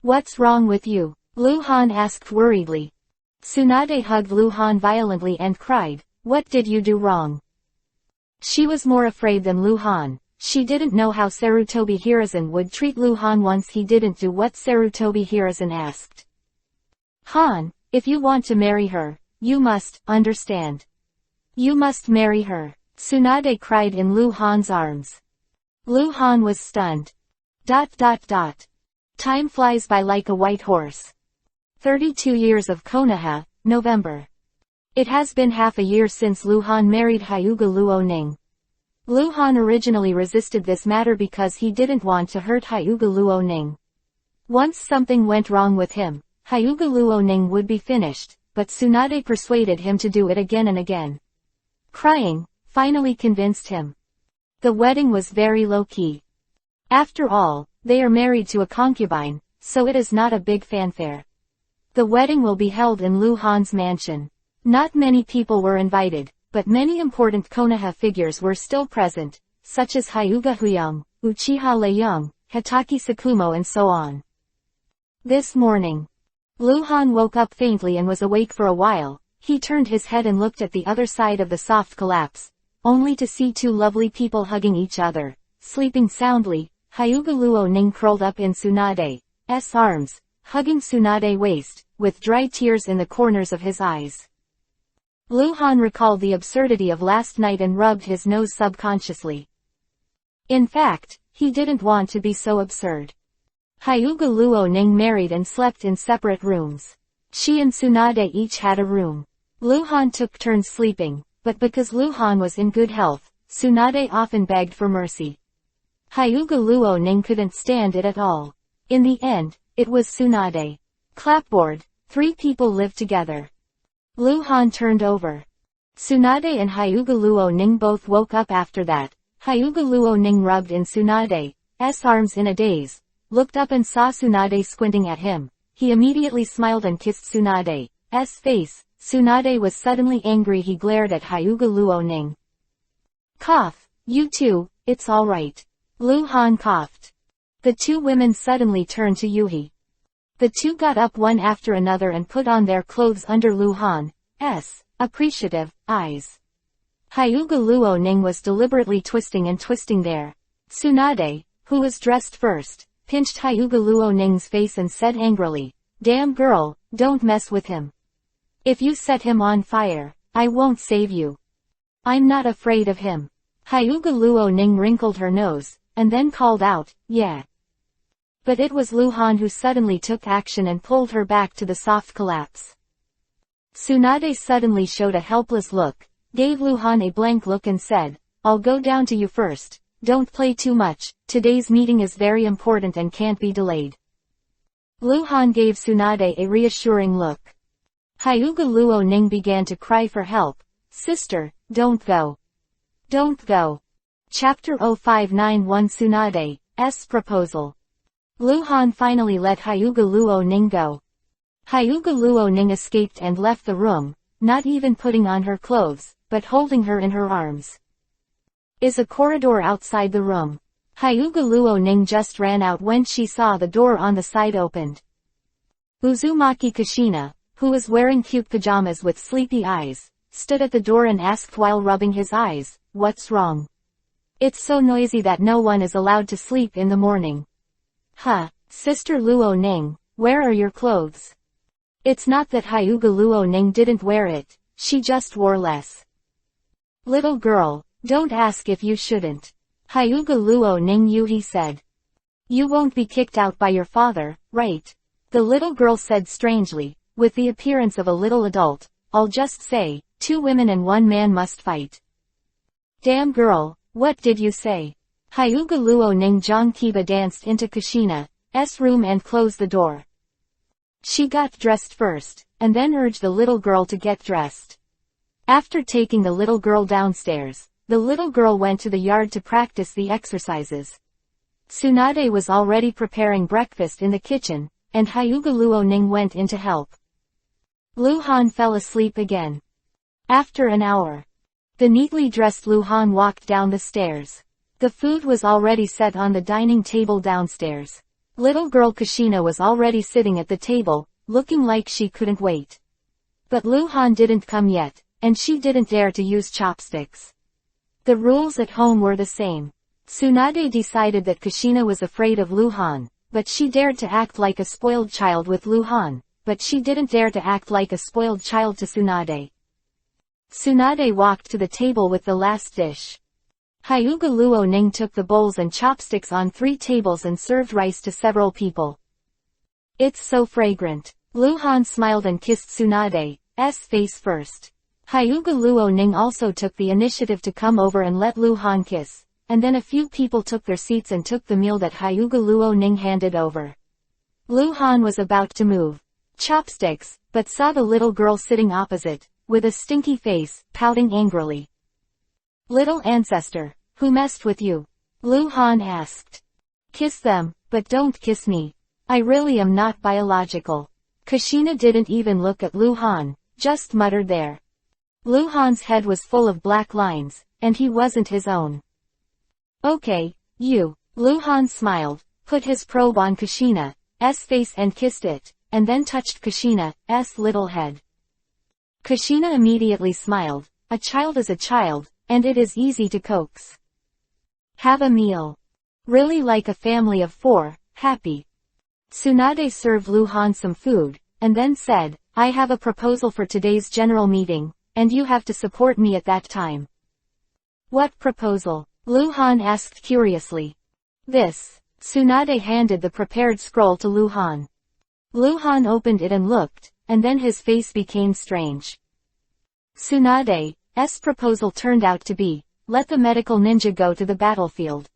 What's wrong with you? Luhan asked worriedly. Tsunade hugged Luhan violently and cried, what did you do wrong? She was more afraid than Luhan. She didn't know how Sarutobi Hiruzen would treat Luhan once he didn't do what Sarutobi Hiruzen asked. Han, if you want to marry her, you must understand. You must marry her. Tsunade cried in Luhan's arms. Luhan was stunned. Time flies by like a white horse. 32 years of Konoha, November. It has been half a year since Lu Han married Hyuga Luoning. Lu Han originally resisted this matter because he didn't want to hurt Hyuga Luoning. Once something went wrong with him, Hyuga Luoning would be finished, but Tsunade persuaded him to do it again and again. Crying, finally convinced him. The wedding was very low-key. After all, they are married to a concubine, so it is not a big fanfare. The wedding will be held in Lu Han's mansion. Not many people were invited, but many important Konoha figures were still present, such as Hyuga Huyang, Uchiha Leung, Hitaki Sakumo and so on. This morning, Lu Han woke up faintly and was awake for a while. He turned his head and looked at the other side of the soft collapse, only to see two lovely people hugging each other, sleeping soundly. Hyuga Luoning curled up in Tsunade's arms, hugging Tsunade's waist, with dry tears in the corners of his eyes. Lu Han recalled the absurdity of last night and rubbed his nose subconsciously. In fact, he didn't want to be so absurd. Hyuga Luoning married and slept in separate rooms. She and Tsunade each had a room. Lu Han took turns sleeping, but because Lu Han was in good health, Tsunade often begged for mercy. Hyuga Luoning couldn't stand it at all. In the end, it was Tsunade. Clapboard, 3 people lived together. Lu Han turned over. Tsunade and Hyuga Luoning both woke up after that. Hyuga Luoning rubbed in Tsunade's arms in a daze, looked up and saw Tsunade squinting at him. He immediately smiled and kissed Tsunade's face. Tsunade was suddenly angry. He glared at Hyuga Luoning. Cough, you too, it's alright. Lu Han coughed. The two women suddenly turned to Yuhi. The two got up one after another and put on their clothes under Lu Han's appreciative eyes. Hyuga Luoning was deliberately twisting and twisting there. Tsunade, who was dressed first, pinched Hyuga Luoning's face and said angrily, "Damn girl, don't mess with him. If you set him on fire, I won't save you." "I'm not afraid of him." Hyuga Luoning wrinkled her nose, and then called out, "Yeah." But it was Lu Han who suddenly took action and pulled her back to the soft collapse. Tsunade suddenly showed a helpless look, gave Lu Han a blank look and said, "I'll go down to you first. Don't play too much, today's meeting is very important and can't be delayed." Lu Han gave Tsunade a reassuring look. Hyuga Luoning began to cry for help. "Sister, don't go. Don't go." Chapter 0591 Tsunade's Proposal. Lu Han finally let Hyuga Luoning go. Hyuga Luoning escaped and left the room, not even putting on her clothes, but holding her in her arms. Is a corridor outside the room. Hyuga Luoning just ran out when she saw the door on the side opened. Uzumaki Kushina, who was wearing cute pajamas with sleepy eyes, stood at the door and asked while rubbing his eyes, "What's wrong? It's so noisy that no one is allowed to sleep in the morning." "Huh, Sister Luoning, where are your clothes?" It's not that Hyuga Luoning didn't wear it, she just wore less. "Little girl, don't ask if you shouldn't." Hyuga Luoning Yuhi said. "You won't be kicked out by your father, right?" The little girl said strangely, with the appearance of a little adult. "I'll just say, 2 women and 1 man must fight." "Damn girl, what did you say?" Hyuga Luoning Jongkiba danced into Kushina's room and closed the door. She got dressed first, and then urged the little girl to get dressed. After taking the little girl downstairs, the little girl went to the yard to practice the exercises. Tsunade was already preparing breakfast in the kitchen, and Hyuga Luoning went in to help. Lu Han fell asleep again. After an hour, the neatly dressed Lu Han walked down the stairs. The food was already set on the dining table downstairs. Little girl Kushina was already sitting at the table, looking like she couldn't wait. But Lu Han didn't come yet, and she didn't dare to use chopsticks. The rules at home were the same. Tsunade decided that Kushina was afraid of Lu Han, but she dared to act like a spoiled child with Lu Han, but she didn't dare to act like a spoiled child to Tsunade. Tsunade walked to the table with the last dish. Hyuga Luoning took the bowls and chopsticks on 3 tables and served rice to several people. "It's so fragrant." Luhan smiled and kissed Tsunade's face first. Hyuga Luoning also took the initiative to come over and let Luhan kiss, and then a few people took their seats and took the meal that Hyuga Luoning handed over. Luhan was about to move chopsticks, but saw the little girl sitting opposite, with a stinky face, pouting angrily. "Little ancestor, who messed with you?" Luhan asked. "Kiss them, but don't kiss me. I really am not biological." Kushina didn't even look at Luhan, just muttered there. Luhan's head was full of black lines, and he wasn't his own. "Okay, you." Luhan smiled, put his probe on Kushina's face and kissed it, and then touched Kushina's little head. Kushina immediately smiled. A child is a child, and it is easy to coax. "Have a meal. Really like a family of 4, happy." Tsunade served Luhan some food, and then said, "I have a proposal for today's general meeting, and you have to support me at that time." "What proposal?" Luhan asked curiously. "This." Tsunade handed the prepared scroll to Luhan. Luhan opened it and looked, and then his face became strange. Tsunade's proposal turned out to be, let the medical ninja go to the battlefield.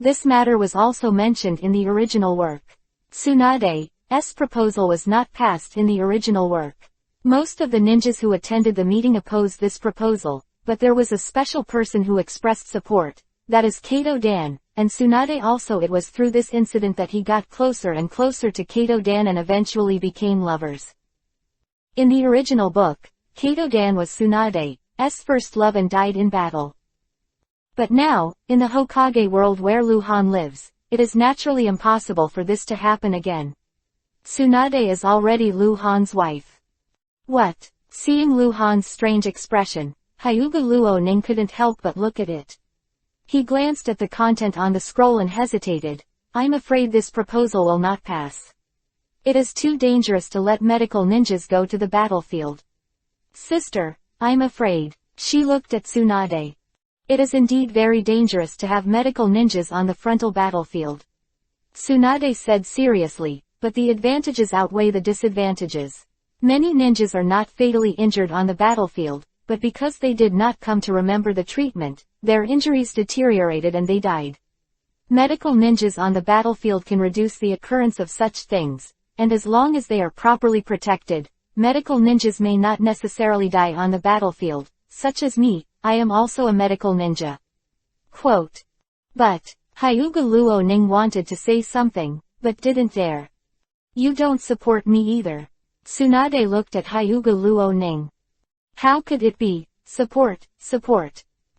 This matter was also mentioned in the original work. Tsunade's proposal was not passed in the original work. Most of the ninjas who attended the meeting opposed this proposal, but there was a special person who expressed support, that is Kato-dan, and Tsunade also. It was through this incident that he got closer and closer to Kato-dan and eventually became lovers. In the original book, Kato-dan was Tsunade's first love and died in battle. But now, in the Hokage world where Luhan lives, it is naturally impossible for this to happen again. Tsunade is already Luhan's wife. What? Seeing Luhan's strange expression, Hyuga Luoning couldn't help but look at it. He glanced at the content on the scroll and hesitated. "I'm afraid this proposal will not pass. It is too dangerous to let medical ninjas go to the battlefield." "Sister, I'm afraid." She looked at Tsunade. "It is indeed very dangerous to have medical ninjas on the frontal battlefield," Tsunade said seriously, "but the advantages outweigh the disadvantages. Many ninjas are not fatally injured on the battlefield, but because they did not come to remember the treatment, their injuries deteriorated and they died. Medical ninjas on the battlefield can reduce the occurrence of such things, and as long as they are properly protected, medical ninjas may not necessarily die on the battlefield, such as me. I am also a medical ninja." Quote. But, Hyuga Luoning wanted to say something, but didn't dare. "You don't support me either." Tsunade looked at Hyuga Luoning. "How could it be? Support.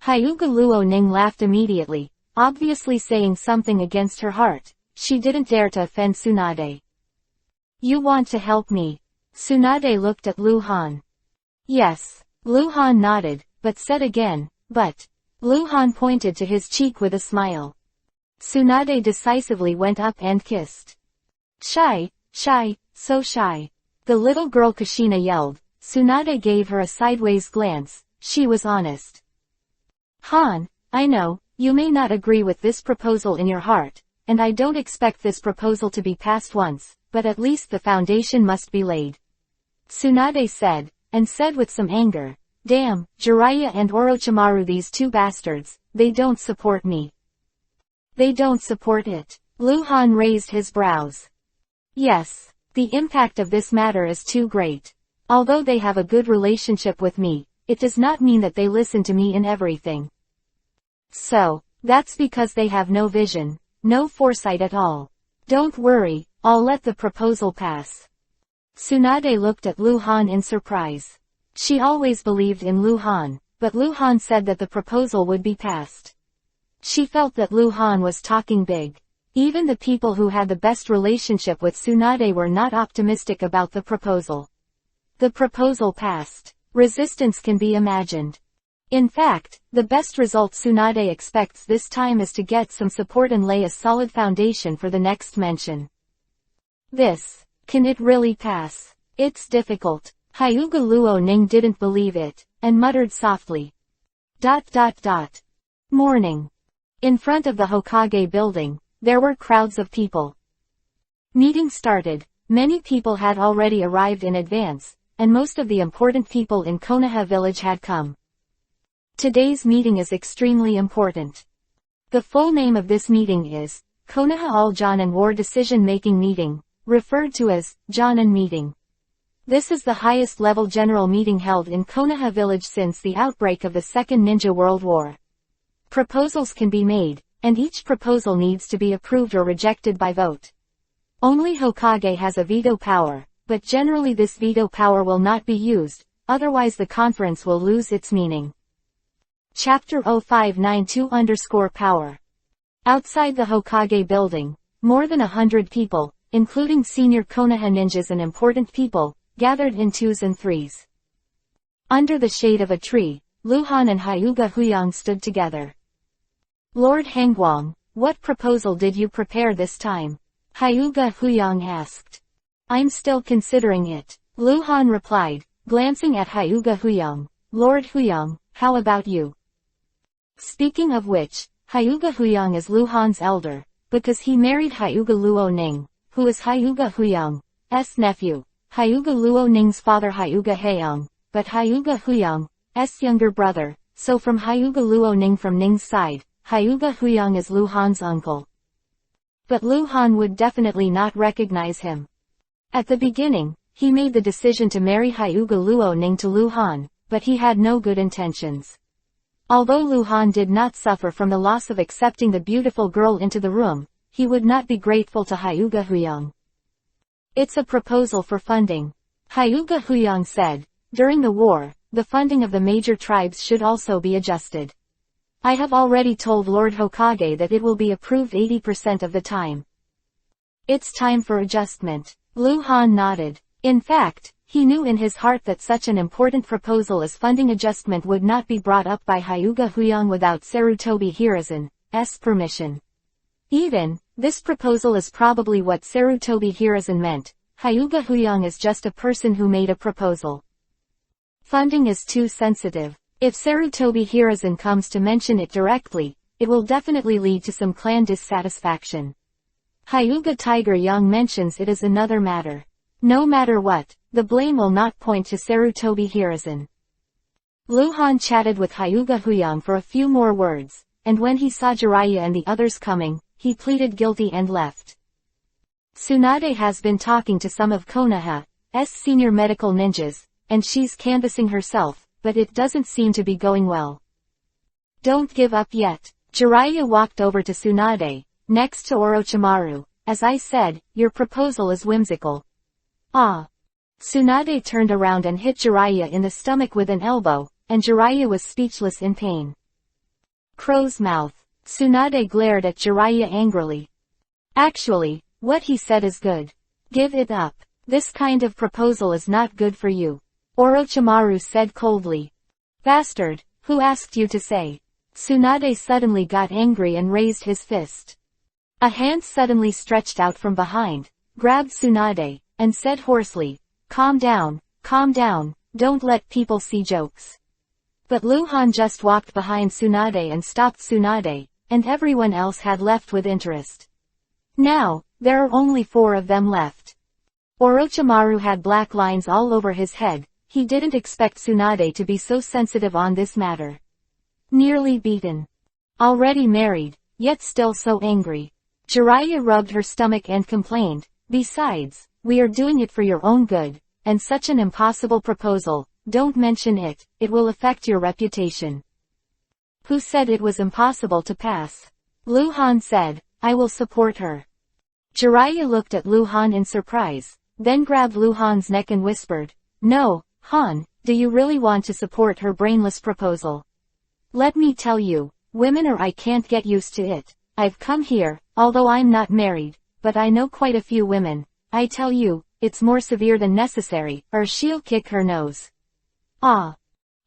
Hyuga Luoning laughed immediately, obviously saying something against her heart. She didn't dare to offend Tsunade. "You want to help me?" Tsunade looked at Luhan. "Yes." Luhan nodded, but said again, "But." Luhan pointed to his cheek with a smile. Tsunade decisively went up and kissed. "Shy, so shy." The little girl Kushina yelled. Tsunade gave her a sideways glance. She was honest. "Han, I know, you may not agree with this proposal in your heart, and I don't expect this proposal to be passed once, but at least the foundation must be laid," Tsunade said, and said with some anger, "Damn, Jiraiya and Orochimaru, these two bastards, they don't support me." "They don't support it?" Luhan raised his brows. "Yes. The impact of this matter is too great. Although they have a good relationship with me, it does not mean that they listen to me in everything. So, that's because they have no vision, no foresight at all. Don't worry, I'll let the proposal pass." Tsunade looked at Luhan in surprise. She always believed in Luhan, but Luhan said that the proposal would be passed. She felt that Luhan was talking big. Even the people who had the best relationship with Tsunade were not optimistic about the proposal. The proposal passed. Resistance can be imagined. In fact, the best result Tsunade expects this time is to get some support and lay a solid foundation for the next mention. Can it really pass? It's difficult. Hyuga Luoning didn't believe it, and muttered softly. Morning. In front of the Hokage building, there were crowds of people. Meeting started. Many people had already arrived in advance, and most of the important people in Konoha village had come. Today's meeting is extremely important. The full name of this meeting is Konoha All-Jonin War Decision-Making Meeting, referred to as Jonin Meeting. This is the highest level general meeting held in Konoha village since the outbreak of the Second Ninja World War. Proposals can be made, and each proposal needs to be approved or rejected by vote. Only Hokage has a veto power, but generally this veto power will not be used, otherwise the conference will lose its meaning. Chapter 0592_Power. Outside the Hokage building, more than 100 people, including senior Konoha ninjas and important people, gathered in twos and threes. Under the shade of a tree, Luhan and Hyuga Huyang stood together. Lord Hangguang, what proposal did you prepare this time? Hyuga Huyang asked. I'm still considering it, Luhan replied, glancing at Hyuga Huyang. Lord Huyang, how about you? Speaking of which, Hyuga Huyang is Luhan's elder, because he married Hyuga Luo Ning, who is Hyuga Huyang's nephew. Hyuga Luo Ning's father Hyuga Haeyang, but Hyuga Huyang's younger brother, so from Hyuga Luo Ning from Ning's side, Hyuga Huyang is Luhan's uncle. But Luhan would definitely not recognize him. At the beginning, he made the decision to marry Hyuga Luo Ning to Luhan, but he had no good intentions. Although Luhan did not suffer from the loss of accepting the beautiful girl into the room, he would not be grateful to Hyuga Huyang. It's a proposal for funding. Hyuga Huyang said, during the war, the funding of the major tribes should also be adjusted. I have already told Lord Hokage that it will be approved 80% of the time. It's time for adjustment. Luhan nodded. In fact, he knew in his heart that such an important proposal as funding adjustment would not be brought up by Hyuga Huyang without Sarutobi Hiruzen's permission. Even, this proposal is probably what Sarutobi Hiruzen meant. Hyuga Huyang is just a person who made a proposal. Funding is too sensitive. If Sarutobi Hiruzen comes to mention it directly, it will definitely lead to some clan dissatisfaction. Hyuga Tiger Young mentions it is another matter. No matter what, the blame will not point to Sarutobi Hiruzen. Luhan chatted with Hyuga Huyang for a few more words, and when he saw Jiraiya and the others coming, he pleaded guilty and left. Tsunade has been talking to some of Konoha's senior medical ninjas, and she's canvassing herself, but it doesn't seem to be going well. Don't give up yet. Jiraiya walked over to Tsunade, next to Orochimaru. As I said, your proposal is whimsical. Ah. Tsunade turned around and hit Jiraiya in the stomach with an elbow, and Jiraiya was speechless in pain. Crow's mouth. Tsunade glared at Jiraiya angrily. Actually, what he said is good. Give it up. This kind of proposal is not good for you. Orochimaru said coldly. Bastard, who asked you to say? Tsunade suddenly got angry and raised his fist. A hand suddenly stretched out from behind, grabbed Tsunade, and said hoarsely, calm down, don't let people see jokes. But Luhan just walked behind Tsunade and stopped Tsunade, and everyone else had left with interest. Now, there are only 4 of them left. Orochimaru had black lines all over his head. He didn't expect Tsunade to be so sensitive on this matter. Nearly beaten. Already married, yet still so angry. Jiraiya rubbed her stomach and complained, besides, we are doing it for your own good, and such an impossible proposal, don't mention it, it will affect your reputation. Who said it was impossible to pass? Luhan said, I will support her. Jiraiya looked at Luhan in surprise, then grabbed Luhan's neck and whispered, no, Han, do you really want to support her brainless proposal? Let me tell you, women or I can't get used to it. I've come here, although I'm not married, but I know quite a few women. I tell you, it's more severe than necessary, or she'll kick her nose. Ah.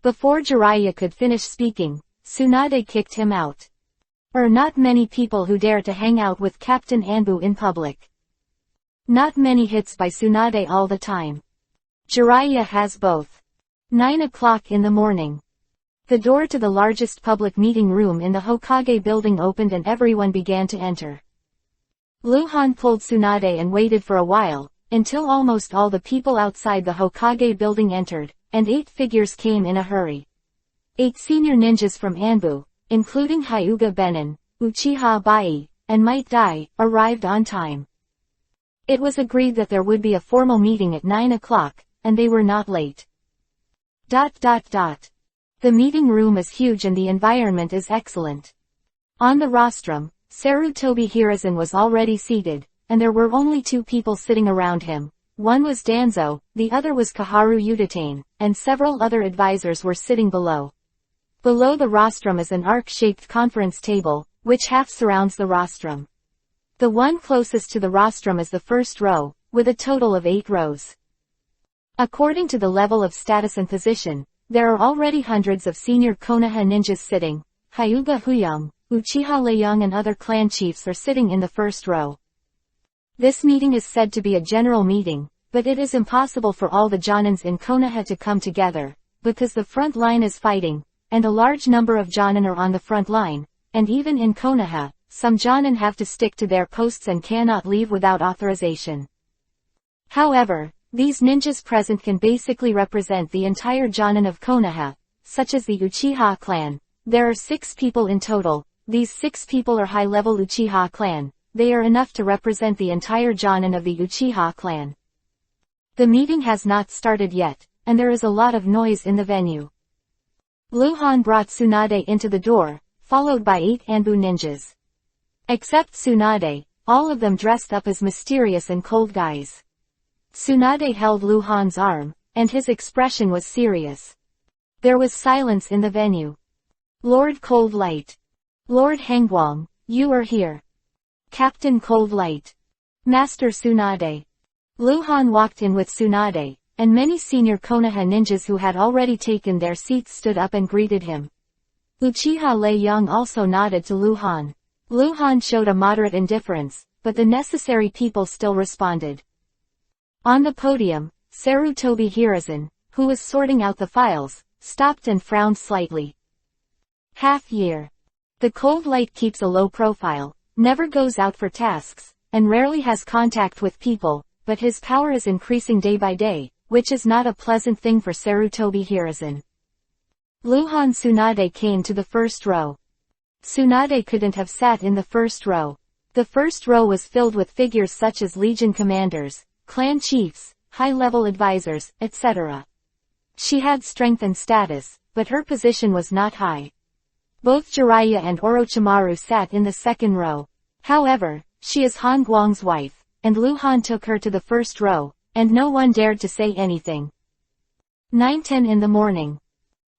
Before Jiraiya could finish speaking, Tsunade kicked him out. Not many people who dare to hang out with Captain Anbu in public. Not many hits by Tsunade all the time. Jiraiya has both. 9 o'clock in the morning. The door to the largest public meeting room in the Hokage building opened and everyone began to enter. Luhan pulled Tsunade and waited for a while, until almost all the people outside the Hokage building entered, and 8 figures came in a hurry. 8 senior ninjas from Anbu, including Hyuga Benin, Uchiha Bai, and Might Dai, arrived on time. It was agreed that there would be a formal meeting at 9 o'clock, and they were not late. The meeting room is huge and the environment is excellent. On the rostrum, Sarutobi Hiruzen was already seated, and there were only 2 people sitting around him. One was Danzo, the other was Kaharu Udatane, and several other advisors were sitting below. Below the rostrum is an arc-shaped conference table, which half surrounds the rostrum. The one closest to the rostrum is the first row, with a total of 8 rows. According to the level of status and position, there are already hundreds of senior Konoha ninjas sitting. Hyuga Huyum, Uchiha Leung and other clan chiefs are sitting in the first row. This meeting is said to be a general meeting, but it is impossible for all the Jonins in Konoha to come together, because the front line is fighting, and a large number of Jonin are on the front line, and even in Konoha, some Jonin have to stick to their posts and cannot leave without authorization. However, these ninjas present can basically represent the entire Jonin of Konoha, such as the Uchiha clan. There are 6 people in total. These 6 people are high-level Uchiha clan. They are enough to represent the entire Jonin of the Uchiha clan. The meeting has not started yet, and there is a lot of noise in the venue. Luhan brought Tsunade into the door, followed by 8 Anbu ninjas. Except Tsunade, all of them dressed up as mysterious and cold guys. Tsunade held Luhan's arm, and his expression was serious. There was silence in the venue. Lord Cold Light. Lord Hengguang, you are here. Captain Cold Light. Master Tsunade. Luhan walked in with Tsunade, and many senior Konoha ninjas who had already taken their seats stood up and greeted him. Uchiha Leung also nodded to Luhan. Luhan showed a moderate indifference, but the necessary people still responded. On the podium, Sarutobi Hiruzen, who was sorting out the files, stopped and frowned slightly. Half-year. The Cold Light keeps a low profile, never goes out for tasks, and rarely has contact with people, but his power is increasing day by day, which is not a pleasant thing for Sarutobi Hiruzen. Luhan Tsunade came to the first row. Tsunade couldn't have sat in the first row. The first row was filled with figures such as legion commanders, clan chiefs, high-level advisors, etc. She had strength and status, but her position was not high. Both Jiraiya and Orochimaru sat in the second row. However, she is Han Guang's wife, and Luhan took her to the first row, and no one dared to say anything. 9:10 in the morning.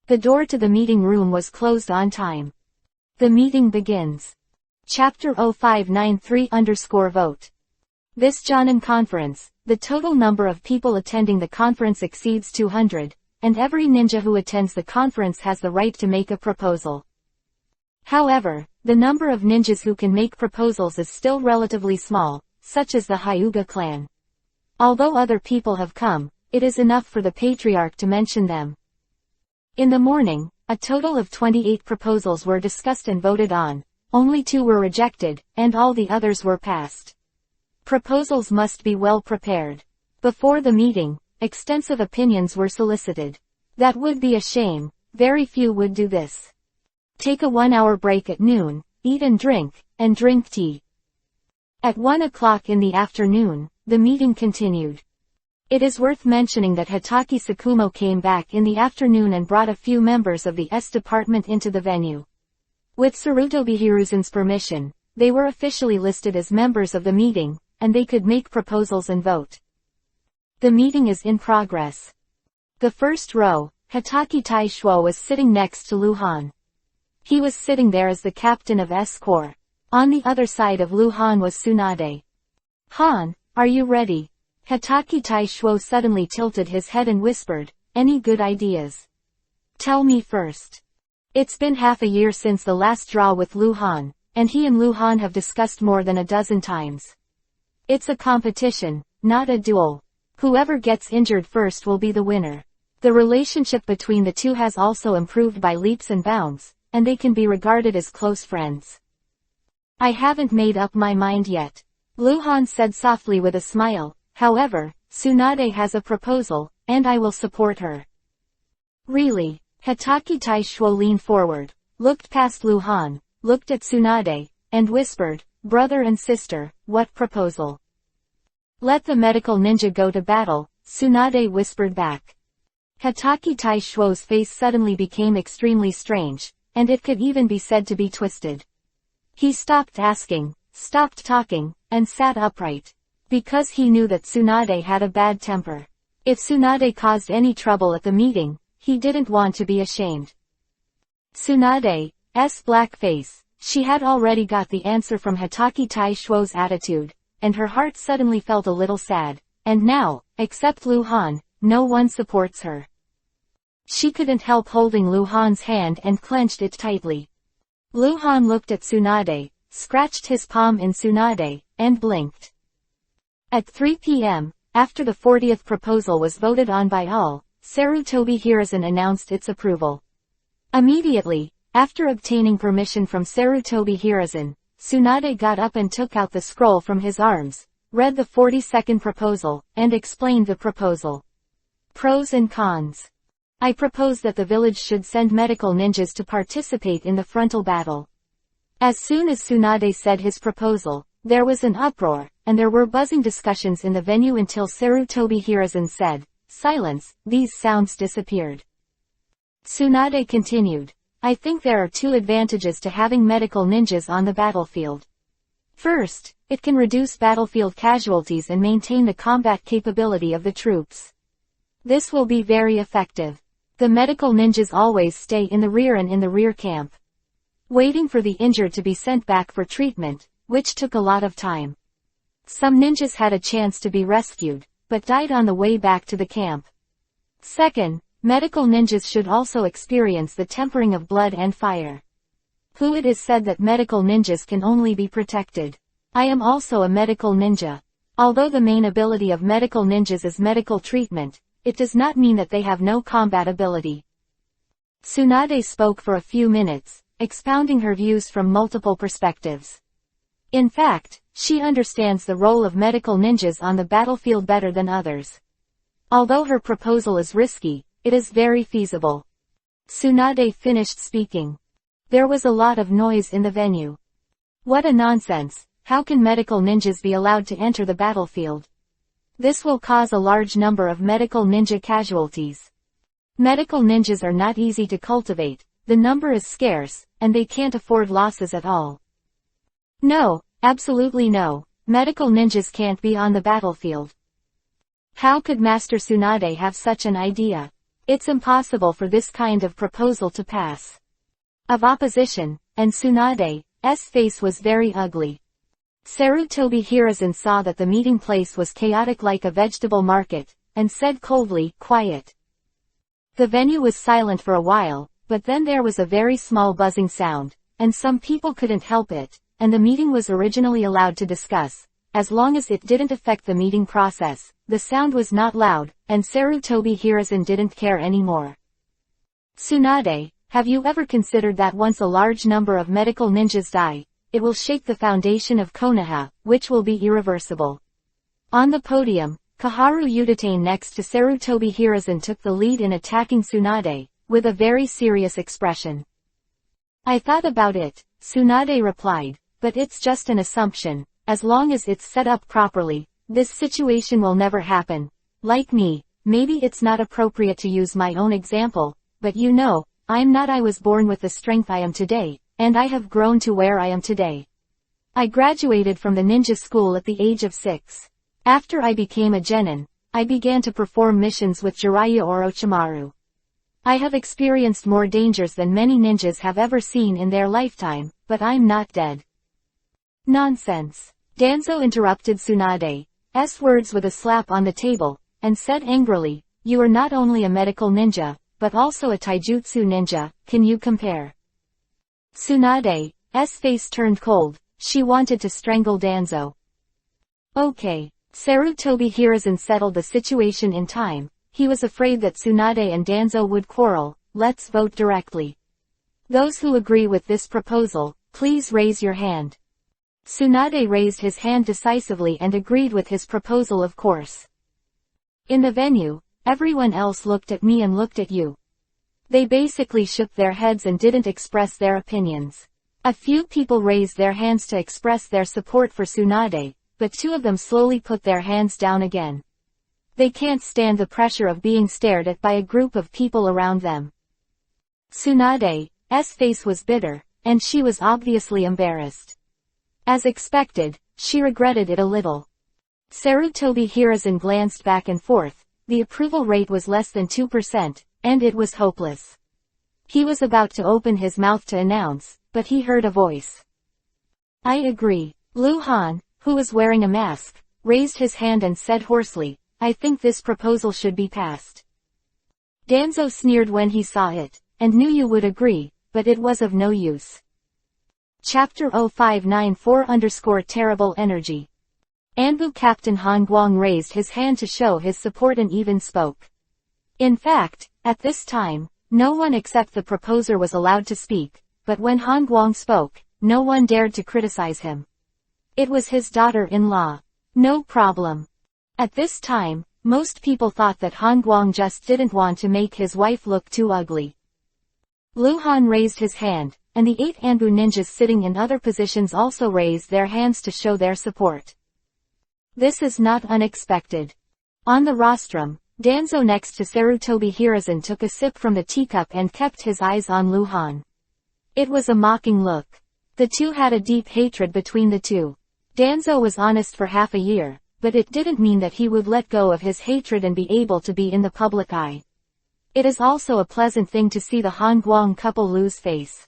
The door to the meeting room was closed on time. The meeting begins. Chapter 0593_vote. This Jonin conference, the total number of people attending the conference exceeds 200, and every ninja who attends the conference has the right to make a proposal. However, the number of ninjas who can make proposals is still relatively small, such as the Hyuga clan. Although other people have come, it is enough for the patriarch to mention them. In the morning, a total of 28 proposals were discussed and voted on. Only 2 were rejected, and all the others were passed. Proposals must be well prepared. Before the meeting, extensive opinions were solicited. That would be a shame. Very few would do this. Take a 1-hour break at noon, eat and drink tea. At 1 o'clock in the afternoon, the meeting continued. It is worth mentioning that Hatake Sakumo came back in the afternoon and brought a few members of the S department into the venue. With Sarutobi Hiruzen's permission, they were officially listed as members of the meeting, and they could make proposals and vote. The meeting is in progress. The first row, Hatake Taishuo was sitting next to Luhan. He was sitting there as the captain of S Corps. On the other side of Luhan was Tsunade. Han, are you ready? Hatake Taishuo suddenly tilted his head and whispered, any good ideas? Tell me first. It's been half a year since the last draw with Luhan, and he and Luhan have discussed more than a dozen times. It's a competition, not a duel. Whoever gets injured first will be the winner. The relationship between the two has also improved by leaps and bounds, and they can be regarded as close friends. I haven't made up my mind yet. Luhan said softly with a smile. However, Tsunade has a proposal, and I will support her. Really? Hatake Taishuo leaned forward, looked past Luhan, looked at Tsunade, and whispered, brother and sister, what proposal? Let the medical ninja go to battle, Tsunade whispered back. Hatake Taishuo's face suddenly became extremely strange, and it could even be said to be twisted. He stopped asking, stopped talking, and sat upright. Because he knew that Tsunade had a bad temper. If Tsunade caused any trouble at the meeting, he didn't want to be ashamed. Tsunade's black face, she had already got the answer from Hatake Taishuo's attitude, and her heart suddenly felt a little sad, and now, except Luhan, no one supports her. She couldn't help holding Luhan's hand and clenched it tightly. Luhan looked at Tsunade, scratched his palm in Tsunade, and blinked. At 3 p.m., after the 40th proposal was voted on by all, Sarutobi Hiruzen announced its approval. Immediately, after obtaining permission from Sarutobi Hiruzen, Tsunade got up and took out the scroll from his arms, read the 42nd proposal, and explained the proposal. Pros and cons. I propose that the village should send medical ninjas to participate in the frontal battle. As soon as Tsunade said his proposal, there was an uproar, and there were buzzing discussions in the venue until Sarutobi Hiruzen said, silence, these sounds disappeared. Tsunade continued, I think there are two advantages to having medical ninjas on the battlefield. First, it can reduce battlefield casualties and maintain the combat capability of the troops. This will be very effective. The medical ninjas always stay in the rear and in the rear camp, waiting for the injured to be sent back for treatment, which took a lot of time. Some ninjas had a chance to be rescued, but died on the way back to the camp. Second, medical ninjas should also experience the tempering of blood and fire. It is said that medical ninjas can only be protected. I am also a medical ninja. Although the main ability of medical ninjas is medical treatment, it does not mean that they have no combat ability. Tsunade spoke for a few minutes, expounding her views from multiple perspectives. In fact, she understands the role of medical ninjas on the battlefield better than others. Although her proposal is risky, it is very feasible. Tsunade finished speaking. There was a lot of noise in the venue. What a nonsense, how can medical ninjas be allowed to enter the battlefield? This will cause a large number of medical ninja casualties. Medical ninjas are not easy to cultivate, the number is scarce, and they can't afford losses at all. No, absolutely no, medical ninjas can't be on the battlefield. How could Master Tsunade have such an idea? It's impossible for this kind of proposal to pass. Of opposition, and Tsunade's face was very ugly. Sarutobi Hiruzen saw that the meeting place was chaotic like a vegetable market, and said coldly, quiet. The venue was silent for a while, but then there was a very small buzzing sound, and some people couldn't help it, and the meeting was originally allowed to discuss. As long as it didn't affect the meeting process, the sound was not loud, and Sarutobi Hiruzen didn't care anymore. Tsunade, have you ever considered that once a large number of medical ninjas die, it will shake the foundation of Konoha, which will be irreversible? On the podium, Kaharu Udatane next to Sarutobi Hiruzen took the lead in attacking Tsunade, with a very serious expression. I thought about it, Tsunade replied, but it's just an assumption. As long as it's set up properly, this situation will never happen. Like me, maybe it's not appropriate to use my own example, but you know, I was born with the strength I am today, and I have grown to where I am today. I graduated from the ninja school at the age of 6. After I became a genin, I began to perform missions with Jiraiya Orochimaru. I have experienced more dangers than many ninjas have ever seen in their lifetime, but I'm not dead. Nonsense. Danzo interrupted Tsunade's words with a slap on the table, and said angrily, you are not only a medical ninja, but also a taijutsu ninja, can you compare? Tsunade's face turned cold, she wanted to strangle Danzo. Okay. Sarutobi Hiruzen settled the situation in time, he was afraid that Tsunade and Danzo would quarrel. Let's vote directly. Those who agree with this proposal, please raise your hand. Tsunade raised his hand decisively and agreed with his proposal, of course. In the venue, everyone else looked at me and looked at you. They basically shook their heads and didn't express their opinions. A few people raised their hands to express their support for Tsunade, but 2 of them slowly put their hands down again. They can't stand the pressure of being stared at by a group of people around them. Tsunade's face was bitter, and she was obviously embarrassed. As expected, she regretted it a little. Sarutobi Hiruzen glanced back and forth. The approval rate was less than 2%, and it was hopeless. He was about to open his mouth to announce, but he heard a voice. I agree. Luhan, who was wearing a mask, raised his hand and said hoarsely, I think this proposal should be passed. Danzo sneered when he saw it, and knew you would agree, but it was of no use. Chapter 0594_Terrible Energy. Anbu Captain Han Guang raised his hand to show his support and even spoke. In fact, at this time, no one except the proposer was allowed to speak, but when Han Guang spoke, no one dared to criticize him. It was his daughter-in-law. No problem. At this time, most people thought that Han Guang just didn't want to make his wife look too ugly. Luhan raised his hand, and the 8 Anbu ninjas sitting in other positions also raised their hands to show their support. This is not unexpected. On the rostrum, Danzo next to Sarutobi Hiruzen took a sip from the teacup and kept his eyes on Luhan. It was a mocking look. The 2 had a deep hatred between the 2. Danzo was honest for half a year, but it didn't mean that he would let go of his hatred and be able to be in the public eye. It is also a pleasant thing to see the Han Guang couple lose face.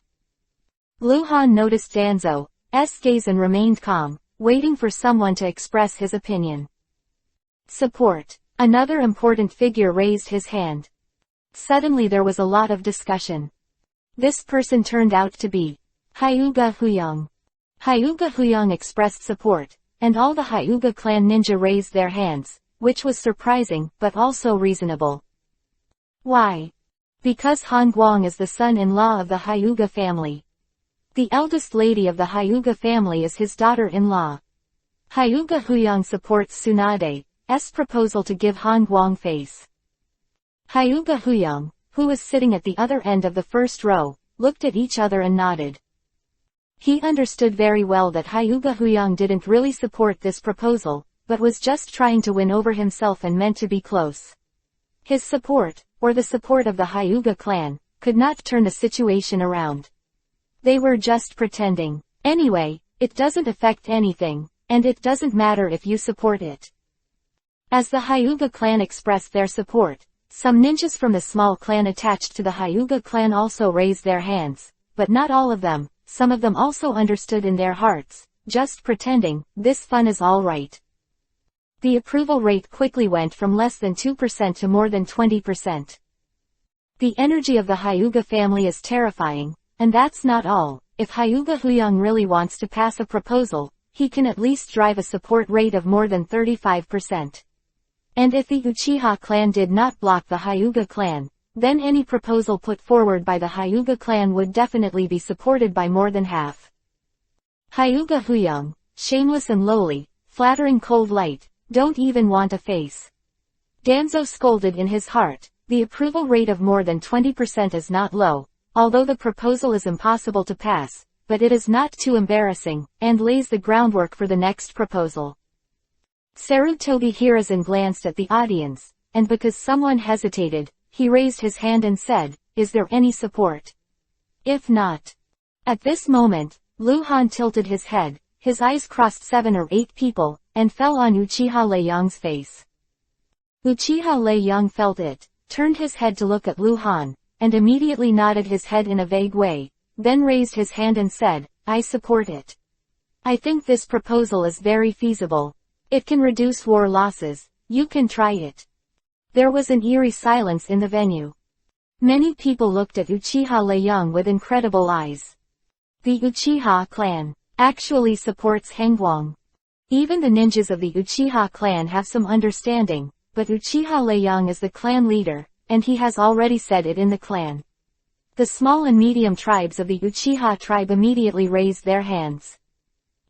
Luhan noticed Danzo's gaze and remained calm, waiting for someone to express his opinion. Support. Another important figure raised his hand. Suddenly there was a lot of discussion. This person turned out to be Hyuga Huyang. Hyuga Huyang expressed support, and all the Hyuga clan ninja raised their hands, which was surprising but also reasonable. Why? Because Han Guang is the son-in-law of the Hyuga family. The eldest lady of the Hyuga family is his daughter-in-law. Hyuga Huyang supports Tsunade's proposal to give Han Guang face. Hyuga Huyang, who was sitting at the other end of the first row, looked at each other and nodded. He understood very well that Hyuga Huyang didn't really support this proposal, but was just trying to win over himself and meant to be close. His support, or the support of the Hyuga clan, could not turn the situation around. They were just pretending. Anyway, it doesn't affect anything, and it doesn't matter if you support it. As the Hyuga clan expressed their support, some ninjas from the small clan attached to the Hyuga clan also raised their hands, but not all of them. Some of them also understood in their hearts, just pretending, this fun is all right. The approval rate quickly went from less than 2% to more than 20%. The energy of the Hyuga family is terrifying, and that's not all. If Hyuga Huyang really wants to pass a proposal, he can at least drive a support rate of more than 35%. And if the Uchiha clan did not block the Hyuga clan, then any proposal put forward by the Hyuga clan would definitely be supported by more than half. Hyuga Huyang, shameless and lowly, flattering cold light, don't even want a face. Danzo scolded in his heart, the approval rate of more than 20% is not low, although the proposal is impossible to pass, but it is not too embarrassing, and lays the groundwork for the next proposal. Sarutobi Hiruzen glanced at the audience, and because someone hesitated, he raised his hand and said, is there any support? If not. At this moment, Luhan tilted his head, his eyes crossed 7 or 8 people, and fell on Uchiha Leiyang's face. Uchiha Leiyang felt it, turned his head to look at Luhan, and immediately nodded his head in a vague way, then raised his hand and said, I support it. I think this proposal is very feasible. It can reduce war losses, you can try it. There was an eerie silence in the venue. Many people looked at Uchiha Leiyang with incredible eyes. The Uchiha clan actually supports Hangguang. Even the ninjas of the Uchiha clan have some understanding, but Uchiha Leiyang is the clan leader, and he has already said it in the clan. The small and medium tribes of the Uchiha tribe immediately raised their hands.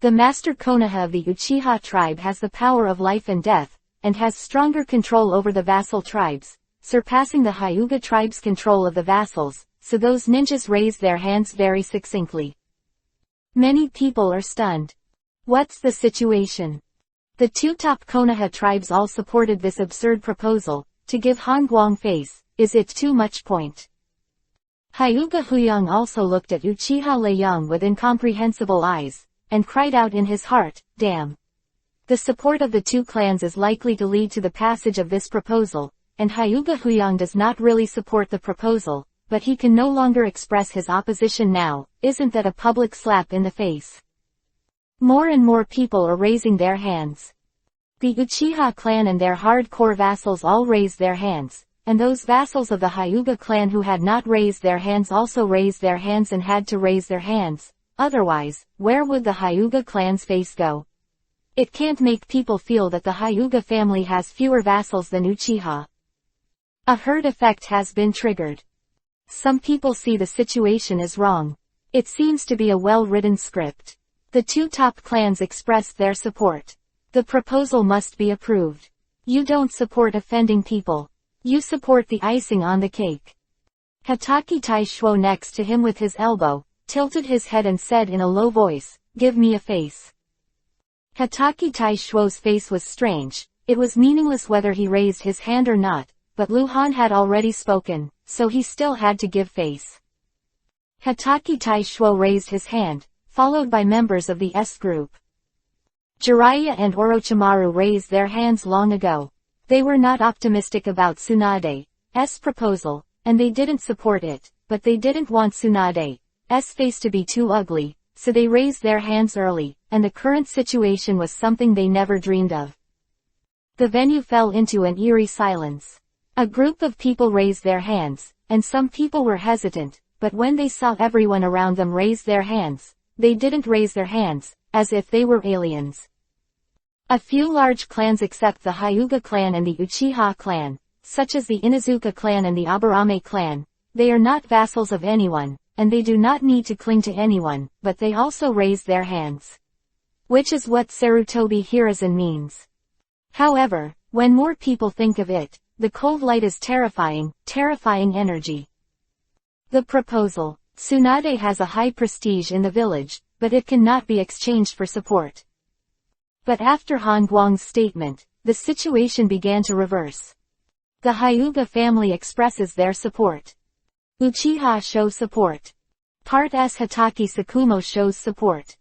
The Master Konoha of the Uchiha tribe has the power of life and death, and has stronger control over the vassal tribes, surpassing the Hyuga tribe's control of the vassals, so those ninjas raise their hands very succinctly. Many people are stunned. What's the situation? The two top Konoha tribes all supported this absurd proposal, to give Han Guang face. Is it too much point? Hyuga Huyang also looked at Uchiha Leiyang with incomprehensible eyes, and cried out in his heart, damn. The support of the two clans is likely to lead to the passage of this proposal, and Hyuga Huyang does not really support the proposal, but he can no longer express his opposition now. Isn't that a public slap in the face? More and more people are raising their hands. The Uchiha clan and their hardcore vassals all raised their hands, and those vassals of the Hyuga clan who had not raised their hands also raised their hands and had to raise their hands. Otherwise, where would the Hyuga clan's face go? It can't make people feel that the Hyuga family has fewer vassals than Uchiha. A herd effect has been triggered. Some people see the situation as wrong. It seems to be a well-written script. The two top clans expressed their support. The proposal must be approved. You don't support offending people. You support the icing on the cake. Hatake Taishuo next to him with his elbow, tilted his head and said in a low voice, give me a face. Hatake Taishuo's face was strange. It was meaningless whether he raised his hand or not, but Lu Han had already spoken, so he still had to give face. Hatake Taishuo raised his hand, followed by members of the S group. Jiraiya and Orochimaru raised their hands long ago. They were not optimistic about Tsunade's proposal, and they didn't support it, but they didn't want Tsunade's face to be too ugly, so they raised their hands early, and the current situation was something they never dreamed of. The venue fell into an eerie silence. A group of people raised their hands, and some people were hesitant, but when they saw everyone around them raise their hands, they didn't raise their hands, as if they were aliens. A few large clans except the Hyuga clan and the Uchiha clan, such as the Inuzuka clan and the Aburame clan, they are not vassals of anyone, and they do not need to cling to anyone, but they also raise their hands. Which is what Sarutobi Hiruzen means. However, when more people think of it, the cold light is terrifying energy. The proposal. Tsunade has a high prestige in the village, but it cannot be exchanged for support. But after Han Guang's statement, the situation began to reverse. The Hyuga family expresses their support. Uchiha shows support. Part-8 Hatake Sakumo shows support.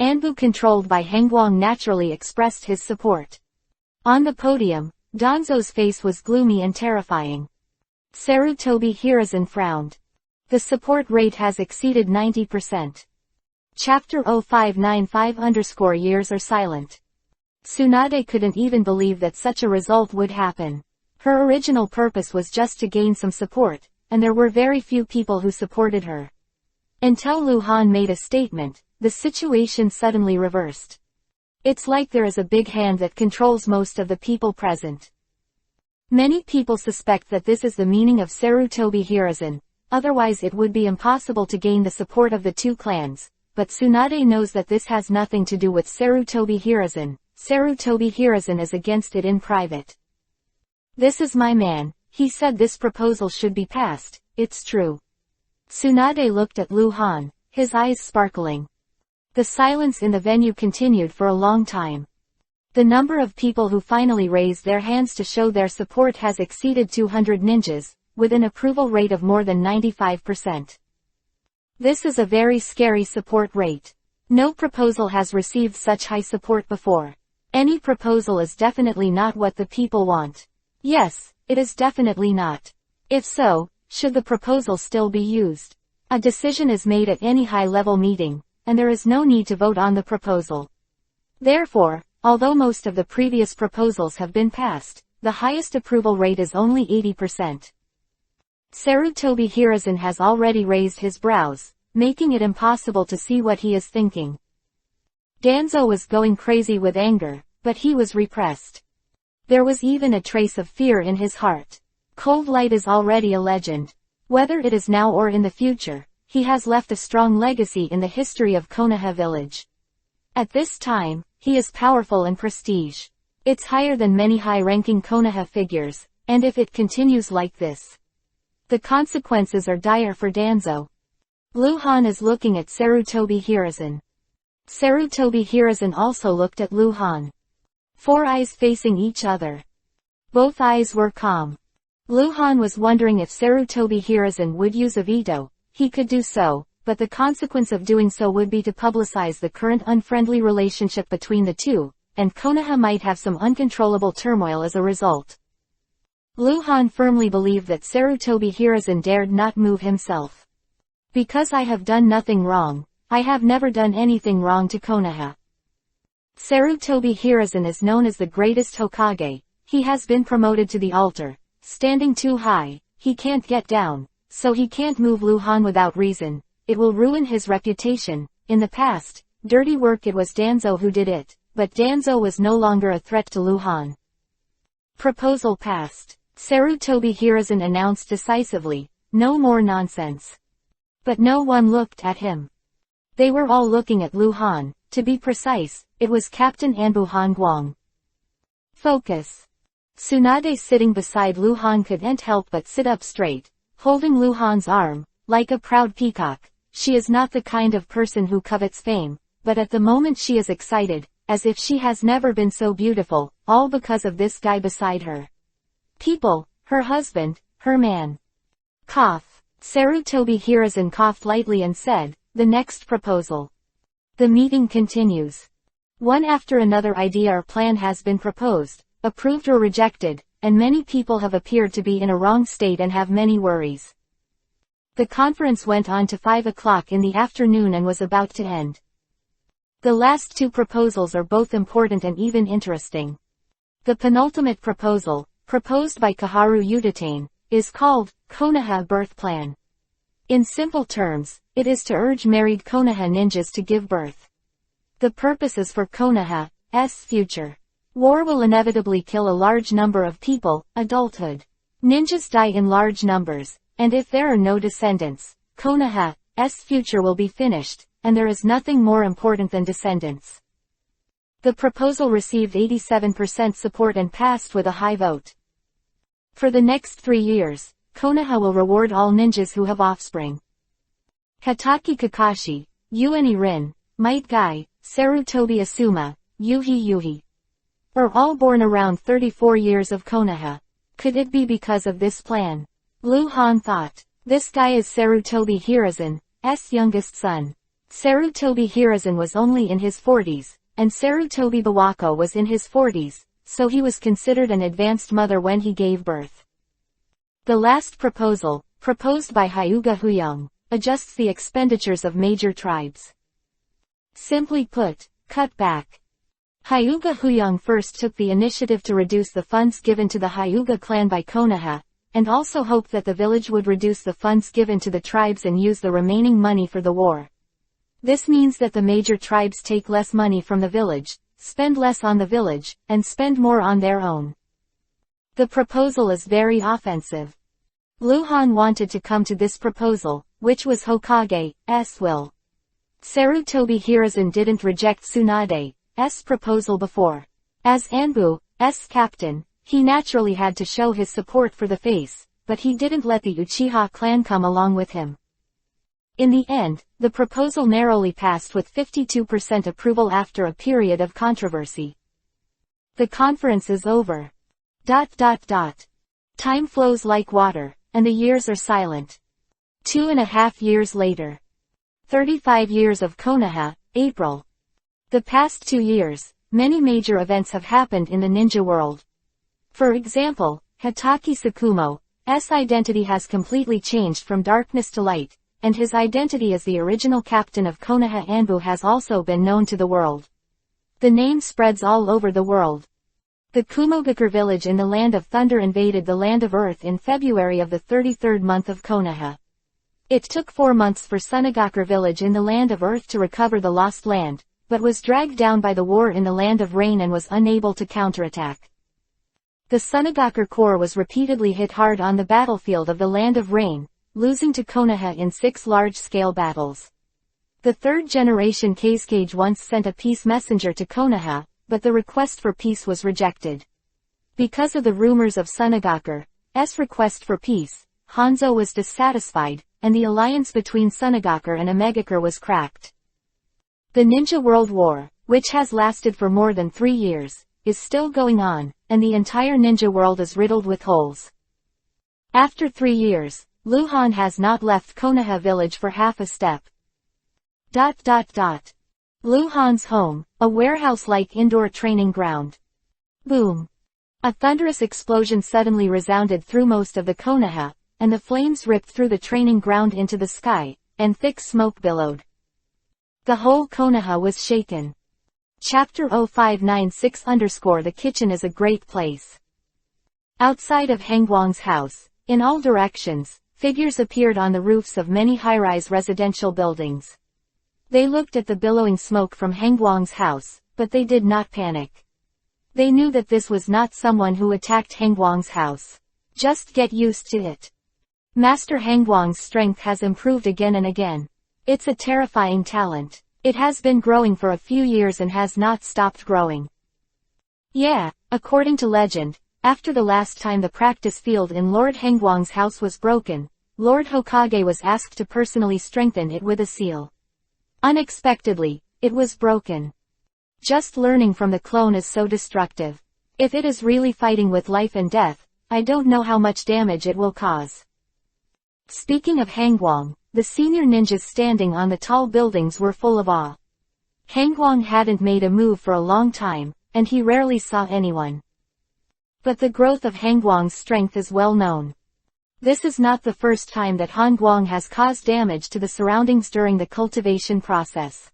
Anbu controlled by Hengguang naturally expressed his support. On the podium, Danzo's face was gloomy and terrifying. Sarutobi Hiruzen frowned. The support rate has exceeded 90%. Chapter 0595_years are silent. Tsunade couldn't even believe that such a result would happen. Her original purpose was just to gain some support, and there were very few people who supported her. Until Lu Han made a statement, the situation suddenly reversed. It's like there is a big hand that controls most of the people present. Many people suspect that this is the meaning of Sarutobi Hiruzen, otherwise it would be impossible to gain the support of the two clans. But Tsunade knows that this has nothing to do with Sarutobi Hiruzen. Sarutobi Hiruzen is against it in private. This is my man. He said this proposal should be passed. It's true. Tsunade looked at Lu Han, his eyes sparkling. The silence in the venue continued for a long time. The number of people who finally raised their hands to show their support has exceeded 200 ninjas, with an approval rate of more than 95%. This is a very scary support rate. No proposal has received such high support before. Any proposal is definitely not what the people want. Yes, it is definitely not. If so, should the proposal still be used? A decision is made at any high-level meeting, and there is no need to vote on the proposal. Therefore, although most of the previous proposals have been passed, the highest approval rate is only 80%. Sarutobi Hiruzen has already raised his brows, making it impossible to see what he is thinking. Danzo was going crazy with anger, but he was repressed. There was even a trace of fear in his heart. Cold Light is already a legend. Whether it is now or in the future, he has left a strong legacy in the history of Konoha village. At this time, he is powerful and prestige. It's higher than many high-ranking Konoha figures, and if it continues like this, the consequences are dire for Danzo. Luhan is looking at Sarutobi Hiruzen. Sarutobi Hiruzen also looked at Luhan. 4 eyes facing each other. Both eyes were calm. Luhan was wondering if Sarutobi Hiruzen would use a veto. He could do so, but the consequence of doing so would be to publicize the current unfriendly relationship between the two, and Konoha might have some uncontrollable turmoil as a result. Luhan firmly believed that Sarutobi Hiruzen dared not move himself. Because I have done nothing wrong, I have never done anything wrong to Konoha. Sarutobi Hiruzen is known as the greatest Hokage. He has been promoted to the altar. Standing too high, he can't get down, so he can't move Luhan without reason. It will ruin his reputation. In the past, dirty work, it was Danzo who did it, but Danzo was no longer a threat to Luhan. Proposal passed. Sarutobi Hiruzen announced decisively, no more nonsense. But no one looked at him. They were all looking at Luhan. To be precise, it was Captain Anbu Hongguang. Focus. Tsunade sitting beside Luhan couldn't help but sit up straight, holding Luhan's arm, like a proud peacock. She is not the kind of person who covets fame, but at the moment she is excited, as if she has never been so beautiful, all because of this guy beside her. People, her husband, her man. Cough. Sarutobi Hiruzen coughed lightly and said, the next proposal. The meeting continues. One after another idea or plan has been proposed, approved or rejected, and many people have appeared to be in a wrong state and have many worries. The conference went on to 5 o'clock in the afternoon and was about to end. The last 2 proposals are both important and even interesting. The penultimate proposal, proposed by Kaharu Utatane, is called, Konoha Birth Plan. In simple terms, it is to urge married Konoha ninjas to give birth. The purpose is for Konoha's future. War will inevitably kill a large number of people, adulthood. Ninjas die in large numbers, and if there are no descendants, Konoha's future will be finished, and there is nothing more important than descendants. The proposal received 87% support and passed with a high vote. For the next 3 years, Konoha will reward all ninjas who have offspring. Hatake Kakashi, Ueni Rin, Might Guy, Sarutobi Asuma, Yuhi are all born around 34 years of Konoha. Could it be because of this plan? Luhan thought. This guy is Sarutobi Hiruzen's youngest son. Sarutobi Hiruzen was only in his 40s, and Sarutobi Bawako was in his 40s, so he was considered an advanced mother when he gave birth. The last proposal, proposed by Hyuga Huyang, adjusts the expenditures of major tribes. Simply put, cut back. Hyuga Huyang first took the initiative to reduce the funds given to the Hyuga clan by Konoha, and also hoped that the village would reduce the funds given to the tribes and use the remaining money for the war. This means that the major tribes take less money from the village, spend less on the village, and spend more on their own. The proposal is very offensive. Luhan wanted to come to this proposal, which was Hokage's will. Sarutobi Hiruzen didn't reject Tsunade's proposal before. As Anbu's captain, he naturally had to show his support for the face, but he didn't let the Uchiha clan come along with him. In the end, the proposal narrowly passed with 52% approval after a period of controversy. The conference is over. Time flows like water, and the years are silent. 2.5 years later. 35 years of Konoha, April. The past 2 years, many major events have happened in the ninja world. For example, Hatake Tsukumo's identity has completely changed from darkness to light, and his identity as the original captain of Konoha Anbu has also been known to the world. The name spreads all over the world. The Kumogakure village in the Land of Thunder invaded the Land of Earth in February of the 33rd month of Konoha. It took 4 months for Sunagakure village in the Land of Earth to recover the lost land, but was dragged down by the war in the Land of Rain and was unable to counterattack. The Sunagakure Corps was repeatedly hit hard on the battlefield of the Land of Rain, losing to Konoha in 6 large-scale battles. The third-generation Kazekage once sent a peace messenger to Konoha, but the request for peace was rejected. Because of the rumors of Sunagaku's request for peace, Hanzo was dissatisfied, and the alliance between Sunagaku and Omegakure was cracked. The Ninja World War, which has lasted for more than 3 years, is still going on, and the entire ninja world is riddled with holes. After 3 years, Luhan has not left Konoha village for half a step. Luhan's home, a warehouse-like indoor training ground. Boom! A thunderous explosion suddenly resounded through most of the Konoha, and the flames ripped through the training ground into the sky, and thick smoke billowed. The whole Konoha was shaken. Chapter 0596 The kitchen is a great place. Outside of Hangwang's house, in all directions, figures appeared on the roofs of many high-rise residential buildings. They looked at the billowing smoke from Hangwang's house, but they did not panic. They knew that this was not someone who attacked Hangwang's house. Just get used to it. Master Hangwang's strength has improved again and again. It's a terrifying talent. It has been growing for a few years and has not stopped growing. Yeah, according to legend, after the last time the practice field in Lord Hangwang's house was broken, Lord Hokage was asked to personally strengthen it with a seal. Unexpectedly, it was broken. Just learning from the clone is so destructive. If it is really fighting with life and death, I don't know how much damage it will cause. Speaking of Hangwang, the senior ninjas standing on the tall buildings were full of awe. Hangwang hadn't made a move for a long time, and he rarely saw anyone. But the growth of Hangwang's strength is well known. This is not the first time that Hangwang has caused damage to the surroundings during the cultivation process.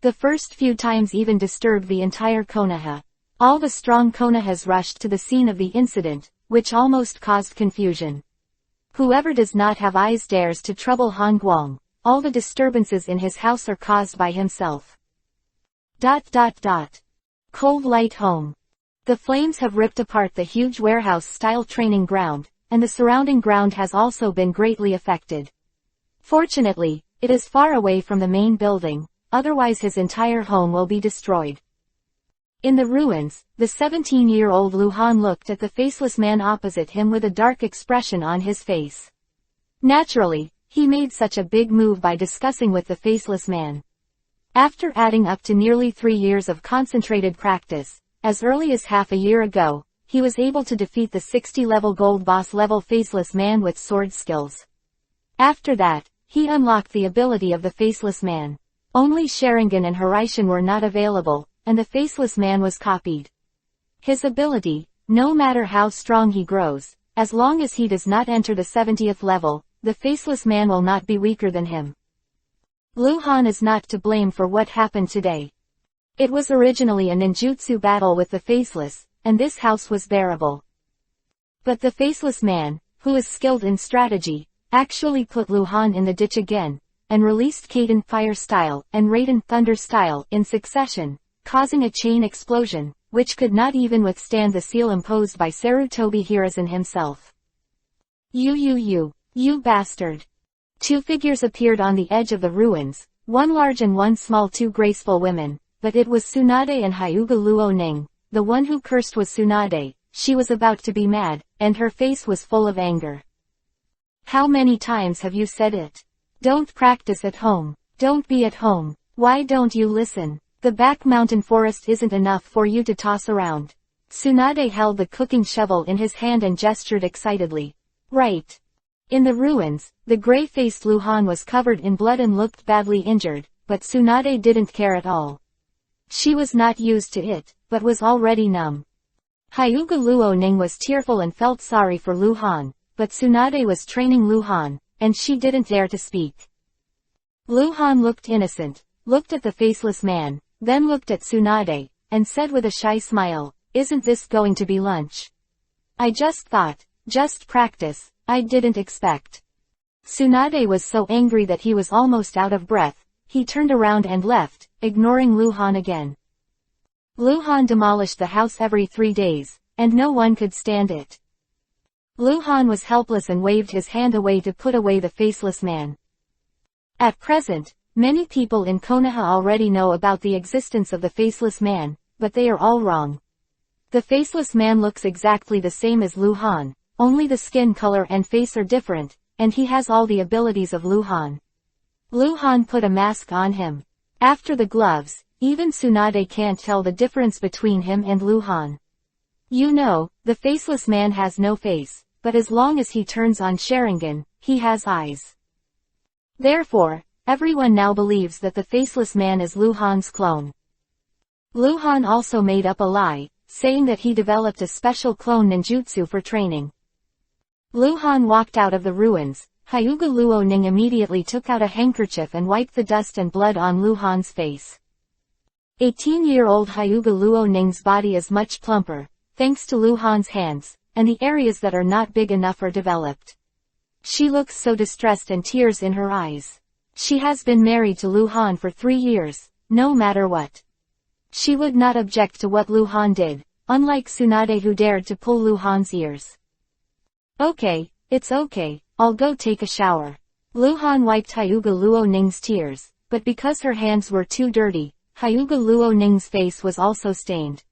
The first few times even disturbed the entire Konoha. All the strong Konohas rushed to the scene of the incident, which almost caused confusion. Whoever does not have eyes dares to trouble Hangwang. All the disturbances in his house are caused by himself. Cold Light Home. The flames have ripped apart the huge warehouse-style training ground, and the surrounding ground has also been greatly affected. Fortunately, it is far away from the main building, otherwise his entire home will be destroyed. In the ruins, the 17-year-old Luhan looked at the faceless man opposite him with a dark expression on his face. Naturally, he made such a big move by discussing with the faceless man. After adding up to nearly 3 years of concentrated practice, as early as half a year ago, he was able to defeat the 60-level gold boss-level faceless man with sword skills. After that, he unlocked the ability of the faceless man. Only Sharingan and Haraishin were not available, and the faceless man was copied. His ability, no matter how strong he grows, as long as he does not enter the 70th level, the faceless man will not be weaker than him. Luhan is not to blame for what happened today. It was originally a ninjutsu battle with the faceless, and this house was bearable. But the faceless man, who is skilled in strategy, actually put Luhan in the ditch again, and released Kaden Fire Style and Raiden Thunder Style in succession, causing a chain explosion, which could not even withstand the seal imposed by Sarutobi Hiruzen himself. You bastard! 2 figures appeared on the edge of the ruins, one large and one small, 2 graceful women, but it was Tsunade and Hyuga Luoning. The one who cursed was Tsunade. She was about to be mad, and her face was full of anger. How many times have you said it? Don't practice at home. Don't be at home. Why don't you listen? The back mountain forest isn't enough for you to toss around. Tsunade held the cooking shovel in his hand and gestured excitedly. Right. In the ruins, the gray-faced Luhan was covered in blood and looked badly injured, but Tsunade didn't care at all. She was not used to it, but was already numb. Hyuga Luoning was tearful and felt sorry for Luhan, but Tsunade was training Luhan, and she didn't dare to speak. Luhan looked innocent, looked at the faceless man, then looked at Tsunade, and said with a shy smile, "Isn't this going to be lunch?" "I just thought, just practice, I didn't expect." Tsunade was so angry that he was almost out of breath. He turned around and left, ignoring Luhan again. Luhan demolished the house every 3 days, and no one could stand it. Luhan was helpless and waved his hand away to put away the faceless man. At present, Many people in Konoha already know about the existence of the Faceless Man, but they are all wrong. The Faceless Man looks exactly the same as Luhan, only the skin color and face are different, and he has all the abilities of Luhan. Luhan put a mask on him. After the gloves, even Tsunade can't tell the difference between him and Luhan. You know, the Faceless Man has no face, but as long as he turns on Sharingan, he has eyes. Therefore, everyone now believes that the Faceless Man is Luhan's clone. Luhan also made up a lie, saying that he developed a special clone ninjutsu for training. Luhan walked out of the ruins. Hyuga Luoning immediately took out a handkerchief and wiped the dust and blood on Luhan's face. 18-year-old Hyuga Luoning's body is much plumper, thanks to Luhan's hands, and the areas that are not big enough are developed. She looks so distressed and tears in her eyes. She has been married to Luhan for 3 years, no matter what. She would not object to what Luhan did, unlike Tsunade who dared to pull Luhan's ears. Okay, it's okay, I'll go take a shower. Luhan wiped Hyuga Luoning's tears, but because her hands were too dirty, Hyuga Luoning's face was also stained.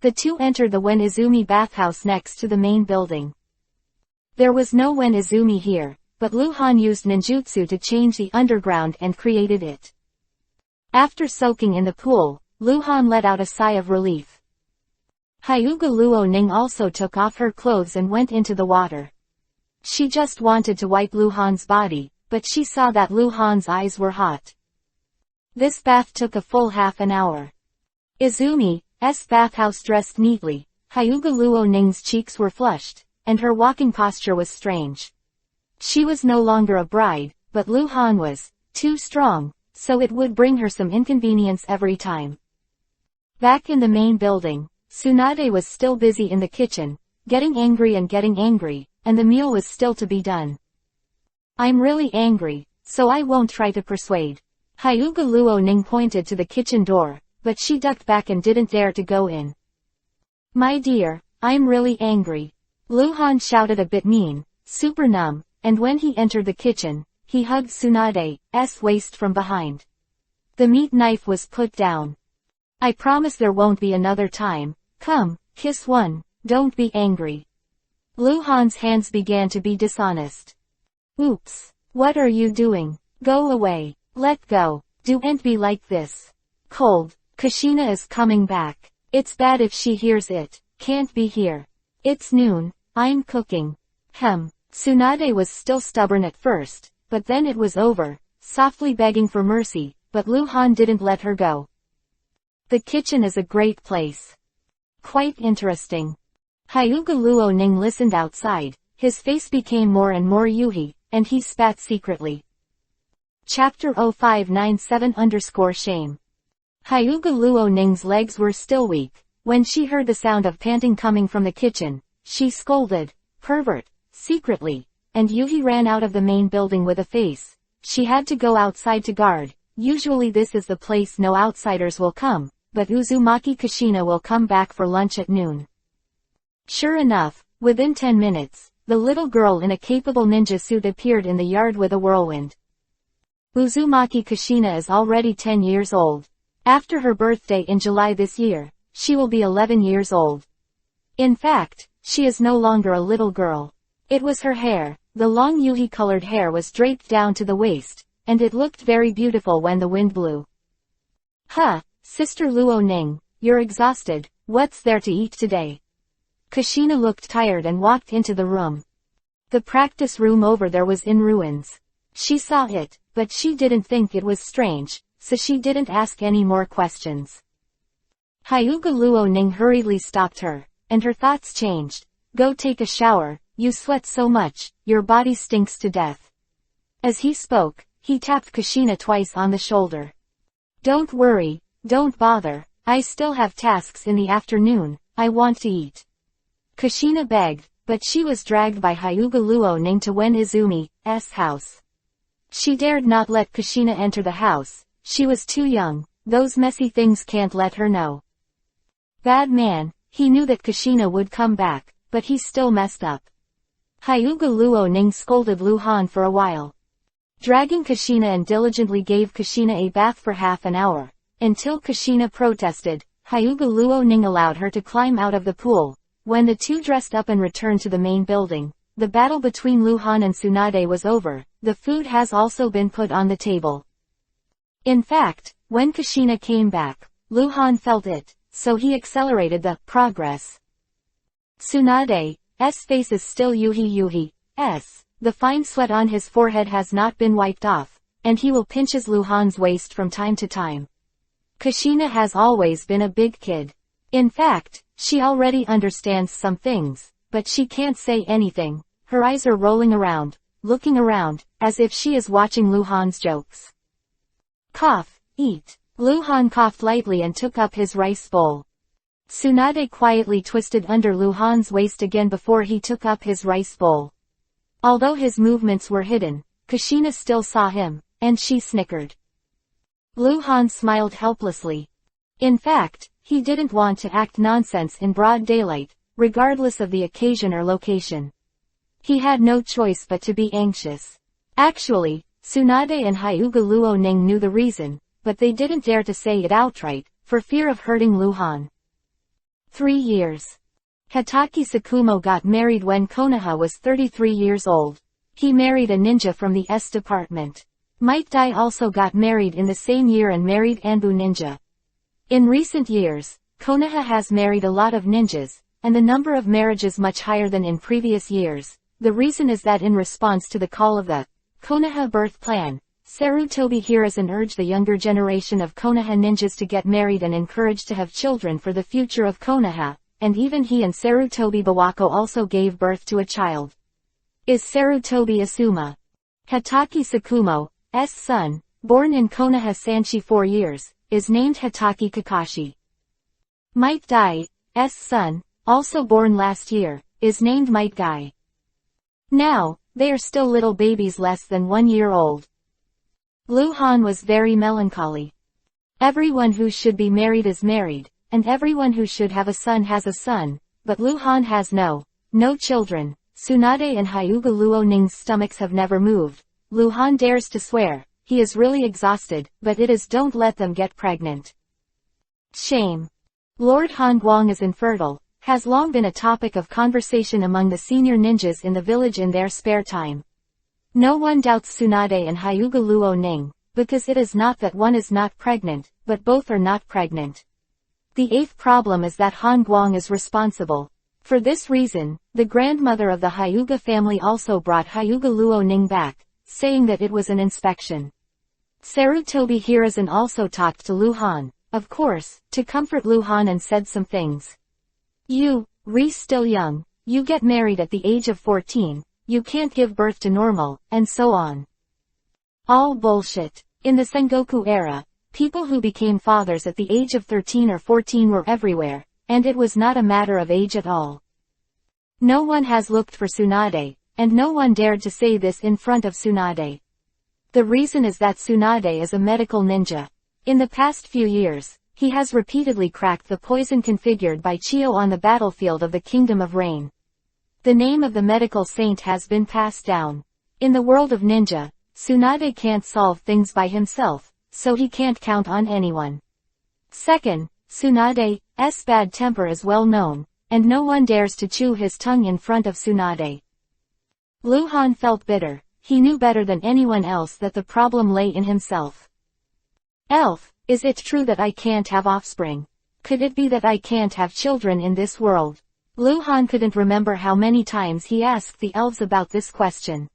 The two entered the Wen Izumi bathhouse next to the main building. There was no Wen Izumi here, but Luhan used ninjutsu to change the underground and created it. After soaking in the pool, Luhan let out a sigh of relief. Hyuga Luoning also took off her clothes and went into the water. She just wanted to wipe Luhan's body, but she saw that Luhan's eyes were hot. This bath took a full half an hour. Izumi's bathhouse dressed neatly, Hyuga Luoning's cheeks were flushed, and her walking posture was strange. She was no longer a bride, but Luhan was too strong, so it would bring her some inconvenience every time. Back in the main building, Tsunade was still busy in the kitchen, getting angry, and the meal was still to be done. I'm really angry, so I won't try to persuade. Hyuga Luoning pointed to the kitchen door, but she ducked back and didn't dare to go in. My dear, I'm really angry. Luhan shouted a bit mean, super numb, and when he entered the kitchen, he hugged Tsunade's waist from behind. The meat knife was put down. I promise there won't be another time. Come, kiss one, don't be angry. Luhan's hands began to be dishonest. Oops, what are you doing? Go away, let go, don't be like this. Cold, Kushina is coming back. It's bad if she hears it, can't be here. It's noon, I'm cooking. Tsunade was still stubborn at first, but then it was over, softly begging for mercy, but Luhan didn't let her go. The kitchen is a great place. Quite interesting. Hyuga Luoning listened outside, his face became more and more yuhi, and he spat secretly. Chapter 0597_shame. Hyuga Luoning's legs were still weak. When she heard the sound of panting coming from the kitchen, she scolded, pervert, secretly, and Yuhi ran out of the main building with a face. She had to go outside to guard. Usually this is the place no outsiders will come, but Uzumaki Kushina will come back for lunch at noon. Sure enough, within 10 minutes, the little girl in a capable ninja suit appeared in the yard with a whirlwind. Uzumaki Kushina is already 10 years old. After her birthday in July this year, she will be 11 years old. In fact, she is no longer a little girl. It was her hair, the long yuhi-colored hair was draped down to the waist, and it looked very beautiful when the wind blew. Sister Luoning, you're exhausted, what's there to eat today? Kushina looked tired and walked into the room. The practice room over there was in ruins. She saw it, but she didn't think it was strange, so she didn't ask any more questions. Hyuga Luoning hurriedly stopped her, and her thoughts changed. Go take a shower, you sweat so much, your body stinks to death. As he spoke, he tapped Kushina twice on the shoulder. Don't worry, don't bother, I still have tasks in the afternoon, I want to eat. Kushina begged, but she was dragged by Hyuga Luoning to Wen Izumi's house. She dared not let Kushina enter the house, she was too young, those messy things can't let her know. Bad man, he knew that Kushina would come back, but he still messed up. Hyuga Luoning scolded Luhan for a while. dragging Kushina, and diligently gave Kushina a bath for half an hour, until Kushina protested. Hyuga Luo Ning allowed her to climb out of the pool. When the two dressed up and returned to the main building, the battle between Lu Han and Tsunade was over. The food has also been put on the table. In fact, when Kushina came back, Lu Han felt it, so he accelerated the progress. Tsunade's face is still Yuhi's. The fine sweat on his forehead has not been wiped off, and he will pinch his Lu Han's waist from time to time. Kushina has always been a big kid. In fact, she already understands some things, but she can't say anything. Her eyes are rolling around, looking around, as if she is watching Lu Han's jokes. Cough, eat. Lu Han coughed lightly and took up his rice bowl. Tsunade quietly twisted under Lu Han's waist again before he took up his rice bowl. Although his movements were hidden, Kushina still saw him, and she snickered. Lu Han smiled helplessly. In fact, he didn't want to act nonsense in broad daylight, regardless of the occasion or location. He had no choice but to be anxious. Actually, Tsunade and Hyuga Luo Ning knew the reason, but they didn't dare to say it outright, for fear of hurting Lu Han. 3 years. Hatake Tsukumo got married when Konoha was 33 years old. He married a ninja from the S department. Might Dai also got married in the same year and married Anbu Ninja. In recent years, Konoha has married a lot of ninjas, and the number of marriages much higher than in previous years. The reason is that in response to the call of the Konoha birth plan, Sarutobi Hiruzen urged the younger generation of Konoha ninjas to get married and encouraged to have children for the future of Konoha, and even he and Sarutobi Bawako also gave birth to a child. Is Sarutobi Asuma Hatake Tsukumo's son, born in Konoha Sanshi 4 years, is named Hatake Kakashi. Might Dai's son, also born last year, is named Might Gai. Now, they are still little babies less than 1 year old. Lu Han was very melancholy. Everyone who should be married is married, and everyone who should have a son has a son, but Lu Han has no children. Tsunade and Hyuga Luo Ning's stomachs have never moved. Lu Han dares to swear, he is really exhausted, but it is don't let them get pregnant. Shame. Lord Han Guang is infertile, has long been a topic of conversation among the senior ninjas in the village in their spare time. No one doubts Tsunade and Hyuga Luo Ning, because it is not that one is not pregnant, but both are not pregnant. The 8th problem is that Han Guang is responsible. For this reason, the grandmother of the Hyuga family also brought Hyuga Luo Ning back, saying that it was an inspection. Sarutobi Hiruzen also talked to Lu Han, of course, to comfort Lu Han, and said some things. You, Ri's still young, you get married at the age of 14, you can't give birth to normal, and so on. All bullshit. In the Sengoku era, people who became fathers at the age of 13 or 14 were everywhere, and it was not a matter of age at all. No one has looked for Tsunade, and no one dared to say this in front of Tsunade. The reason is that Tsunade is a medical ninja. In the past few years, he has repeatedly cracked the poison configured by Chiyo on the battlefield of the Kingdom of Rain. The name of the medical saint has been passed down. In the world of ninja, Tsunade can't solve things by himself, so he can't count on anyone. Second, Tsunade's bad temper is well known, and no one dares to chew his tongue in front of Tsunade. Lu Han felt bitter. He knew better than anyone else that the problem lay in himself. Elf, is it true that I can't have offspring? Could it be that I can't have children in this world? Lu Han couldn't remember how many times he asked the elves about this question.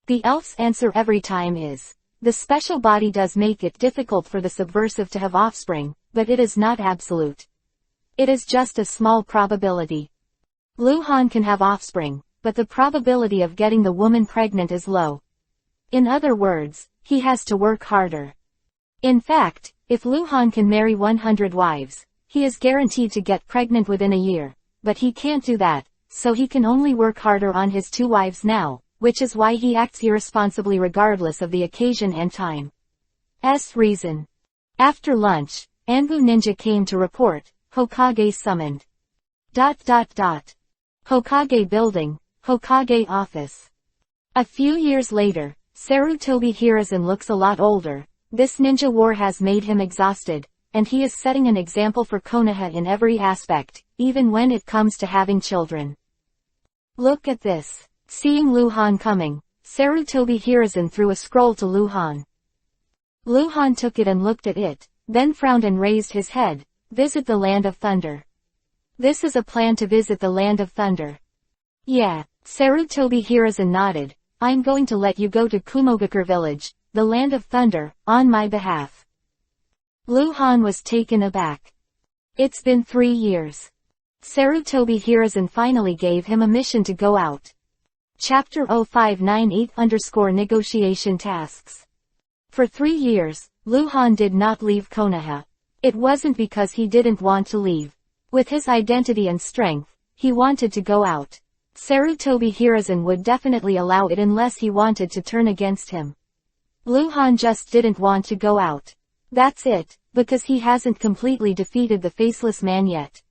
The elf's answer every time is, the special body does make it difficult for the subversive to have offspring, but it is not absolute. It is just a small probability. Lu Han can have offspring, but the probability of getting the woman pregnant is low. In other words, he has to work harder. In fact, if Lu Han can marry 100 wives, he is guaranteed to get pregnant within a year, but he can't do that, so he can only work harder on his 2 wives now, which is why he acts irresponsibly regardless of the occasion and time. Reason. After lunch, Anbu Ninja came to report, Hokage summoned. Hokage building, Hokage office. A few years later, Sarutobi Hiruzen looks a lot older. This ninja war has made him exhausted, and he is setting an example for Konoha in every aspect, even when it comes to having children. Look at this. Seeing Luhan coming, Sarutobi Hiruzen threw a scroll to Luhan. Luhan took it and looked at it, then frowned and raised his head. Visit the Land of Thunder. This is a plan to visit the Land of Thunder. Yeah, Sarutobi Hiruzen nodded. I'm going to let you go to Kumogakure village, the Land of Thunder, on my behalf. Luhan was taken aback. It's been 3 years. Sarutobi Hiruzen finally gave him a mission to go out. Chapter 0598_Negotiation Tasks. For 3 years, Luhan did not leave Konoha. It wasn't because he didn't want to leave. With his identity and strength, he wanted to go out. Sarutobi Hiruzen would definitely allow it unless he wanted to turn against him. Luhan just didn't want to go out. That's it, because he hasn't completely defeated the Faceless Man yet.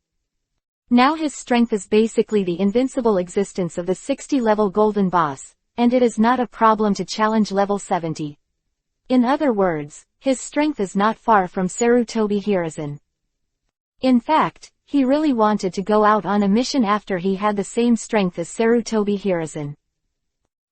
Now his strength is basically the invincible existence of the 60-level Golden Boss, and it is not a problem to challenge level 70. In other words, his strength is not far from Sarutobi Hiruzen. In fact, he really wanted to go out on a mission after he had the same strength as Sarutobi Hiruzen.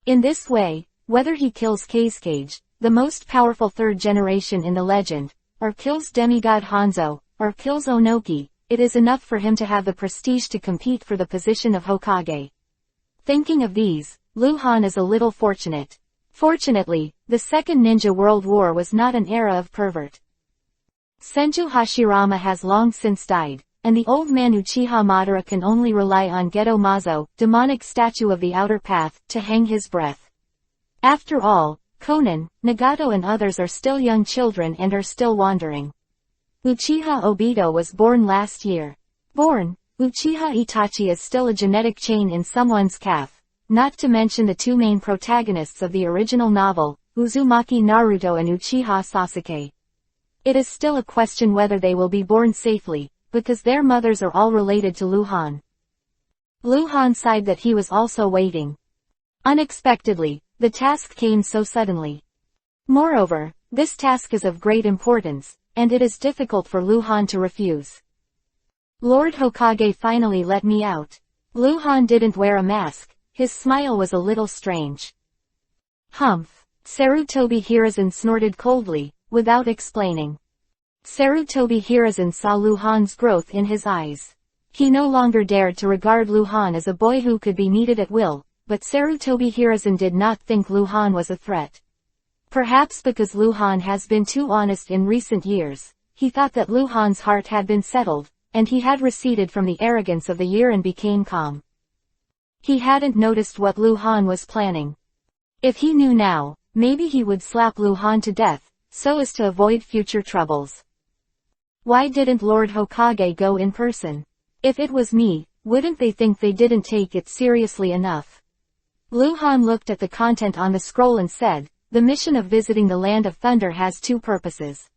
In this way, whether he kills Kazekage, the most powerful third generation in the legend, or kills demigod Hanzo, or kills Onoki, it is enough for him to have the prestige to compete for the position of Hokage. Thinking of these, Luhan is a little fortunate. Fortunately, the Second Ninja World War was not an era of pervert. Senju Hashirama has long since died, and the old man Uchiha Madara can only rely on Geto Mazo, demonic statue of the outer path, to hang his breath. After all, Konan, Nagato and others are still young children and are still wandering. Uchiha Obito was born last year. Uchiha Itachi is still a genetic chain in someone's calf. Not to mention the two main protagonists of the original novel, Uzumaki Naruto and Uchiha Sasuke. It is still a question whether they will be born safely, because their mothers are all related to Luhan. Luhan sighed that he was also waiting. Unexpectedly, the task came so suddenly. Moreover, this task is of great importance, and it is difficult for Luhan to refuse. Lord Hokage finally let me out. Luhan didn't wear a mask. His smile was a little strange. Humph. Sarutobi Hiruzen snorted coldly, without explaining. Sarutobi Hiruzen saw Luhan's growth in his eyes. He no longer dared to regard Luhan as a boy who could be needed at will, but Sarutobi Hiruzen did not think Luhan was a threat. Perhaps because Luhan has been too honest in recent years, he thought that Luhan's heart had been settled, and he had receded from the arrogance of the year and became calm. He hadn't noticed what Luhan was planning. If he knew now, maybe he would slap Luhan to death, so as to avoid future troubles. Why didn't Lord Hokage go in person? If it was me, wouldn't they think they didn't take it seriously enough? Luhan looked at the content on the scroll and said, the mission of visiting the Land of Thunder has two purposes.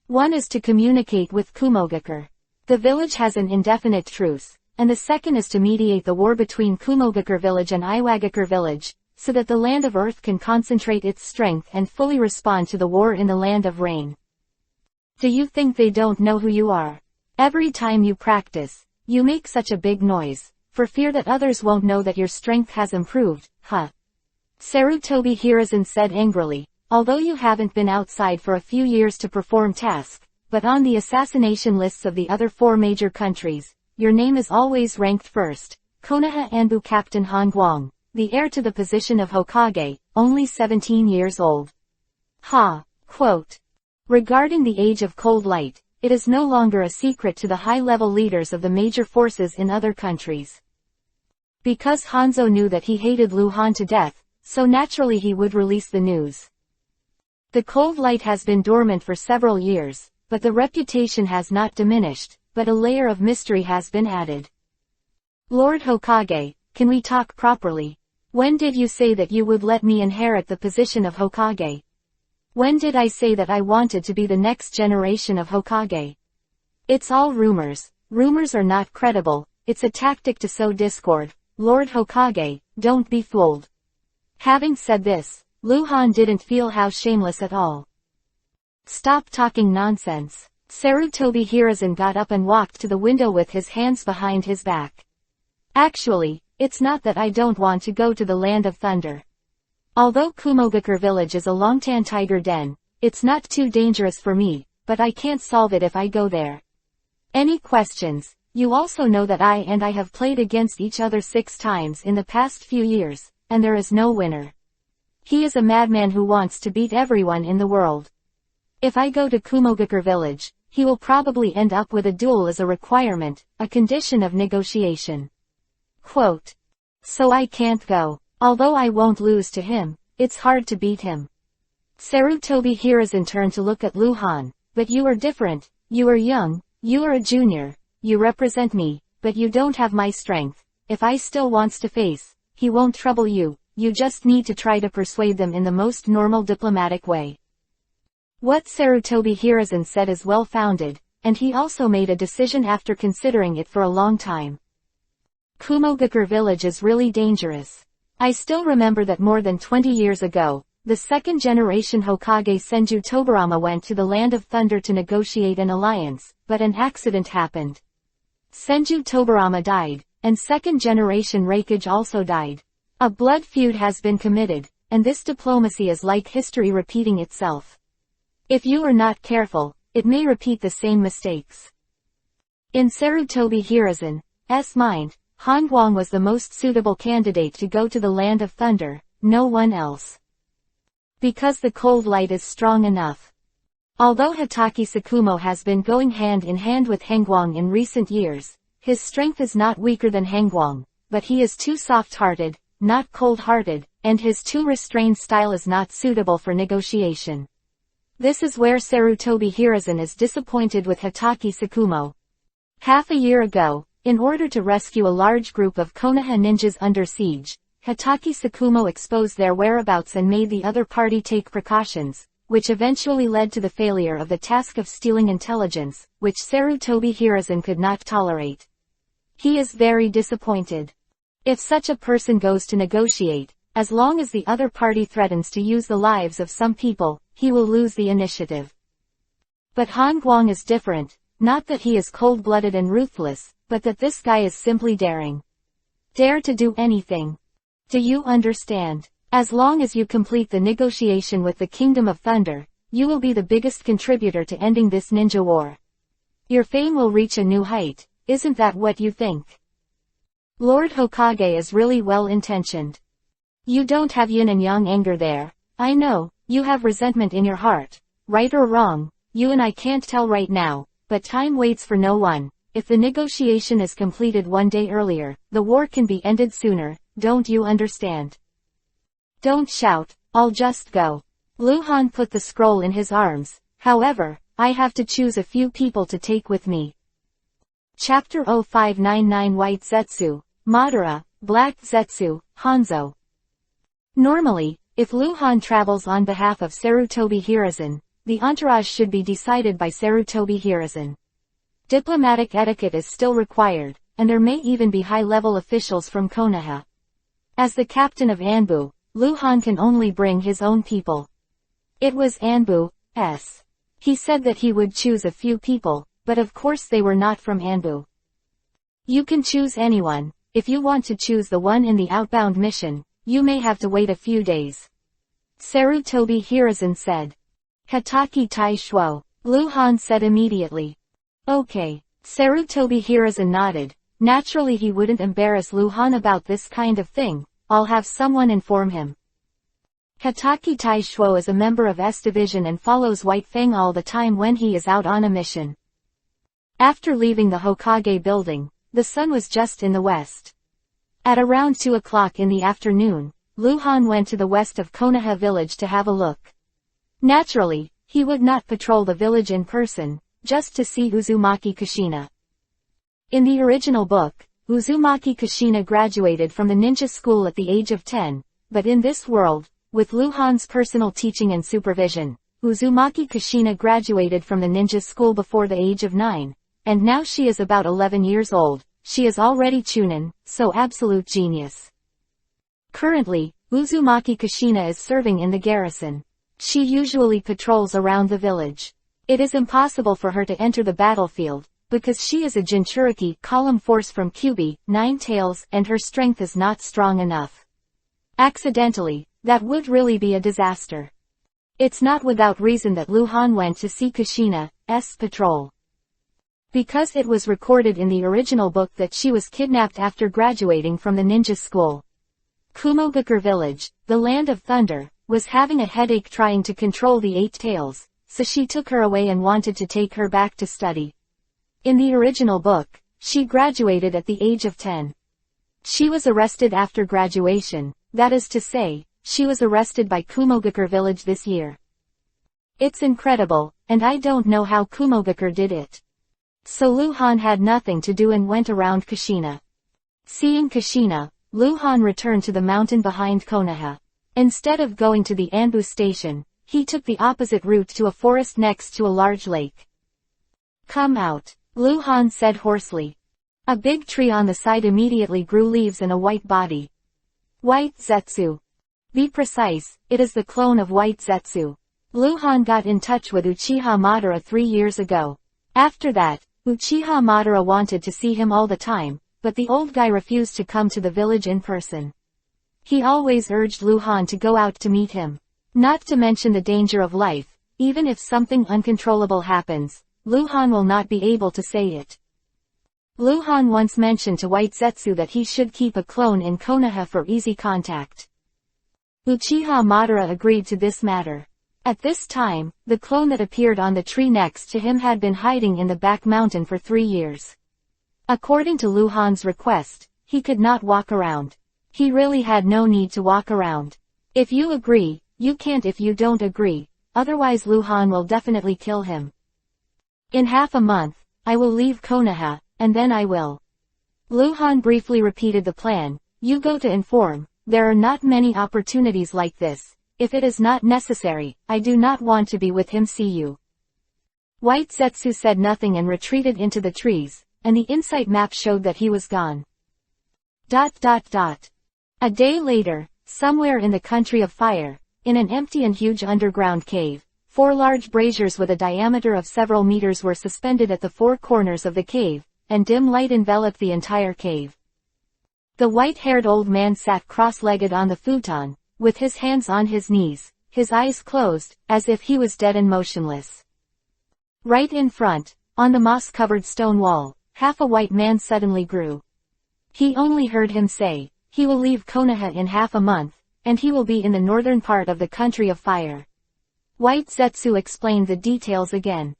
One is to communicate with Kumogakure. The village has an indefinite truce. And the second is to mediate the war between Kumogakure village and Iwagakure village, so that the Land of Earth can concentrate its strength and fully respond to the war in the Land of Rain. Do you think they don't know who you are? Every time you practice, you make such a big noise, for fear that others won't know that your strength has improved, huh? Sarutobi Hiruzen said angrily, although you haven't been outside for a few years to perform tasks, but on the assassination lists of the other 4 major countries, your name is always ranked first. Konoha Anbu Captain Han Guang, the heir to the position of Hokage, only 17 years old. Quote. Regarding the Age of Cold Light, it is no longer a secret to the high-level leaders of the major forces in other countries. Because Hanzo knew that he hated Luhan to death, so naturally he would release the news. The Cold Light has been dormant for several years, but the reputation has not diminished. But a layer of mystery has been added. Lord Hokage, can we talk properly? When did you say that you would let me inherit the position of Hokage? When did I say that I wanted to be the next generation of Hokage? It's all rumors. Rumors are not credible. It's a tactic to sow discord. Lord Hokage, don't be fooled. Having said this, Luhan didn't feel how shameless at all. Stop talking nonsense. Sarutobi Hiruzen got up and walked to the window with his hands behind his back. Actually, it's not that I don't want to go to the Land of Thunder. Although Kumogakure village is a Longtan tiger den, it's not too dangerous for me, but I can't solve it if I go there. Any questions? You also know that I have played against each other 6 times in the past few years, and there is no winner. He is a madman who wants to beat everyone in the world. If I go to Kumogakure village, he will probably end up with a duel as a requirement, a condition of negotiation. Quote. So I can't go. Although I won't lose to him, it's hard to beat him. Sarutobi Hiruzen turned to look at Luhan. But you are different, you are young, you are a junior, you represent me, but you don't have my strength. If I still wants to face, he won't trouble you, you just need to try to persuade them in the most normal diplomatic way. What Sarutobi Hiruzen said is well-founded, and he also made a decision after considering it for a long time. Kumogakure village is really dangerous. I still remember that more than 20 years ago, the second-generation Hokage Senju Tobarama went to the Land of Thunder to negotiate an alliance, but an accident happened. Senju Tobarama died, and second-generation Raikage also died. A blood feud has been committed, and this diplomacy is like history repeating itself. If you are not careful, it may repeat the same mistakes. In Sarutobi Hiruzen's mind, Han Guang was the most suitable candidate to go to the Land of Thunder, no one else. Because the cold light is strong enough. Although Hatake Sakumo has been going hand in hand with Hengguang in recent years, his strength is not weaker than Hengguang, but he is too soft-hearted, not cold-hearted, and his too restrained style is not suitable for negotiation. This is where Sarutobi Hiruzen is disappointed with Hatake Sakumo. Half a year ago, in order to rescue a large group of Konoha ninjas under siege, Hatake Sakumo exposed their whereabouts and made the other party take precautions, which eventually led to the failure of the task of stealing intelligence, which Sarutobi Hiruzen could not tolerate. He is very disappointed. If such a person goes to negotiate, as long as the other party threatens to use the lives of some people, he will lose the initiative. But Han Guang is different, not that he is cold-blooded and ruthless, but that this guy is simply daring. Dare to do anything. Do you understand? As long as you complete the negotiation with the Kingdom of Thunder, you will be the biggest contributor to ending this ninja war. Your fame will reach a new height, isn't that what you think? Lord Hokage is really well-intentioned. You don't have yin and yang anger there. I know, you have resentment in your heart. Right or wrong, you and I can't tell right now, but time waits for no one. If the negotiation is completed one day earlier, the war can be ended sooner, don't you understand? Don't shout, I'll just go. Luhan put the scroll in his arms. However, I have to choose a few people to take with me. Chapter 0599 White Zetsu, Madara, Black Zetsu, Hanzo. Normally, if Luhan travels on behalf of Sarutobi Hiruzen, the entourage should be decided by Sarutobi Hiruzen. Diplomatic etiquette is still required, and there may even be high-level officials from Konoha. As the captain of Anbu, Luhan can only bring his own people. It was Anbu's. He said that he would choose a few people, but of course they were not from Anbu. You can choose anyone. If you want to choose the one in the outbound mission, you may have to wait a few days. Sarutobi Hiruzen said. Hatake Tai Shuo, Luhan said immediately. Okay. Sarutobi Hiruzen nodded. Naturally he wouldn't embarrass Luhan about this kind of thing. I'll have someone inform him. Hatake Tai Shuo is a member of S Division and follows White Fang all the time when he is out on a mission. After leaving the Hokage building, the sun was just in the west. At around 2 o'clock in the afternoon, Luhan went to the west of Konoha village to have a look. Naturally, he would not patrol the village in person, just to see Uzumaki Kushina. In the original book, Uzumaki Kushina graduated from the ninja school at the age of 10, but in this world, with Luhan's personal teaching and supervision, Uzumaki Kushina graduated from the ninja school before the age of 9, and now she is about 11 years old. She is already Chunin, so absolute genius. Currently, Uzumaki Kushina is serving in the garrison. She usually patrols around the village. It is impossible for her to enter the battlefield, because she is a Jinchuriki column force from Kyubi, 9 tails, and her strength is not strong enough. Accidentally, that would really be a disaster. It's not without reason that Luhan went to see Kushina's patrol. Because it was recorded in the original book that she was kidnapped after graduating from the ninja school. Kumogakure village, the land of thunder, was having a headache trying to control the 8 tails, so she took her away and wanted to take her back to study. In the original book, she graduated at the age of 10. She was arrested after graduation, that is to say, she was arrested by Kumogakure village this year. It's incredible, and I don't know how Kumogakure did it. So Luhan had nothing to do and went around Kushina. Seeing Kushina, Luhan returned to the mountain behind Konoha. Instead of going to the Anbu station, he took the opposite route to a forest next to a large lake. Come out, Luhan said hoarsely. A big tree on the side immediately grew leaves and a white body. White Zetsu. Be precise, it is the clone of White Zetsu. Luhan got in touch with Uchiha Madara 3 years ago. After that, Uchiha Madara wanted to see him all the time, but the old guy refused to come to the village in person. He always urged Luhan to go out to meet him. Not to mention the danger of life, even if something uncontrollable happens, Luhan will not be able to say it. Luhan once mentioned to White Zetsu that he should keep a clone in Konoha for easy contact. Uchiha Madara agreed to this matter. At this time, the clone that appeared on the tree next to him had been hiding in the back mountain for 3 years. According to Luhan's request, he could not walk around. He really had no need to walk around. If you agree, you can't if you don't agree, otherwise Luhan will definitely kill him. In half a month, I will leave Konoha, and then I will. Luhan briefly repeated the plan. You go to inform, there are not many opportunities like this. If it is not necessary, I do not want to be with him. See you. White Zetsu said nothing and retreated into the trees, and the insight map showed that he was gone. A day later, somewhere in the country of fire, in an empty and huge underground cave, 4 large braziers with a diameter of several meters were suspended at the 4 corners of the cave, and dim light enveloped the entire cave. The white-haired old man sat cross-legged on the futon, with his hands on his knees, his eyes closed, as if he was dead and motionless. Right in front, on the moss-covered stone wall, half a white man suddenly grew. He only heard him say, he will leave Konoha in half a month, and he will be in the northern part of the country of fire. White Zetsu explained the details again.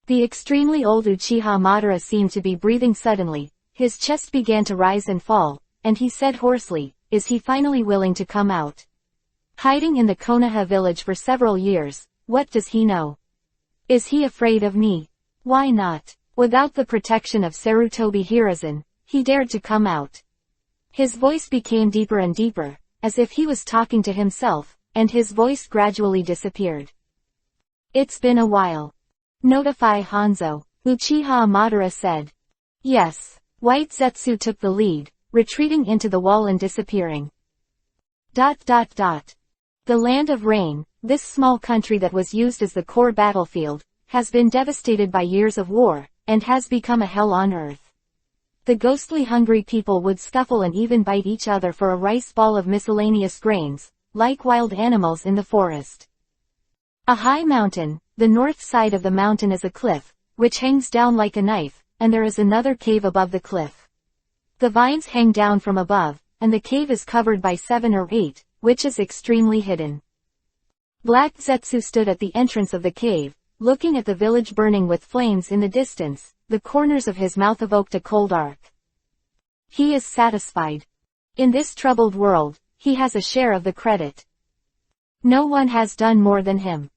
The extremely old Uchiha Madara seemed to be breathing suddenly, his chest began to rise and fall, and he said hoarsely, is he finally willing to come out? Hiding in the Konoha village for several years, what does he know? Is he afraid of me? Why not? Without the protection of Sarutobi Hiruzen, he dared to come out. His voice became deeper and deeper, as if he was talking to himself, and his voice gradually disappeared. It's been a while. Notify Hanzo, Uchiha Madara said. Yes. White Zetsu took the lead, retreating into the wall and disappearing. The land of rain, this small country that was used as the core battlefield, has been devastated by years of war, and has become a hell on earth. The ghostly hungry people would scuffle and even bite each other for a rice ball of miscellaneous grains, like wild animals in the forest. A high mountain, the north side of the mountain is a cliff, which hangs down like a knife, and there is another cave above the cliff. The vines hang down from above, and the cave is covered by 7 or 8, which is extremely hidden. Black Zetsu stood at the entrance of the cave, looking at the village burning with flames in the distance. The corners of his mouth evoked a cold arc. He is satisfied. In this troubled world, he has a share of the credit. No one has done more than him.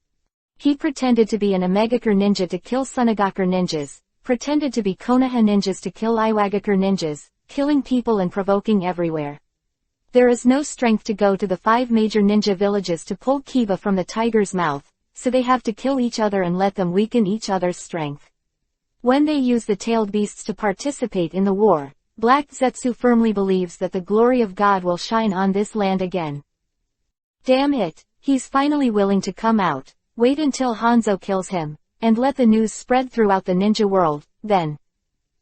He pretended to be an Omegakure ninja to kill Sunagakure ninjas, pretended to be Konoha ninjas to kill Iwagakure ninjas, killing people and provoking everywhere. There is no strength to go to the 5 major ninja villages to pull Kiba from the tiger's mouth, so they have to kill each other and let them weaken each other's strength. When they use the tailed beasts to participate in the war, Black Zetsu firmly believes that the glory of God will shine on this land again. Damn it, he's finally willing to come out. Wait until Hanzo kills him, and let the news spread throughout the ninja world, then.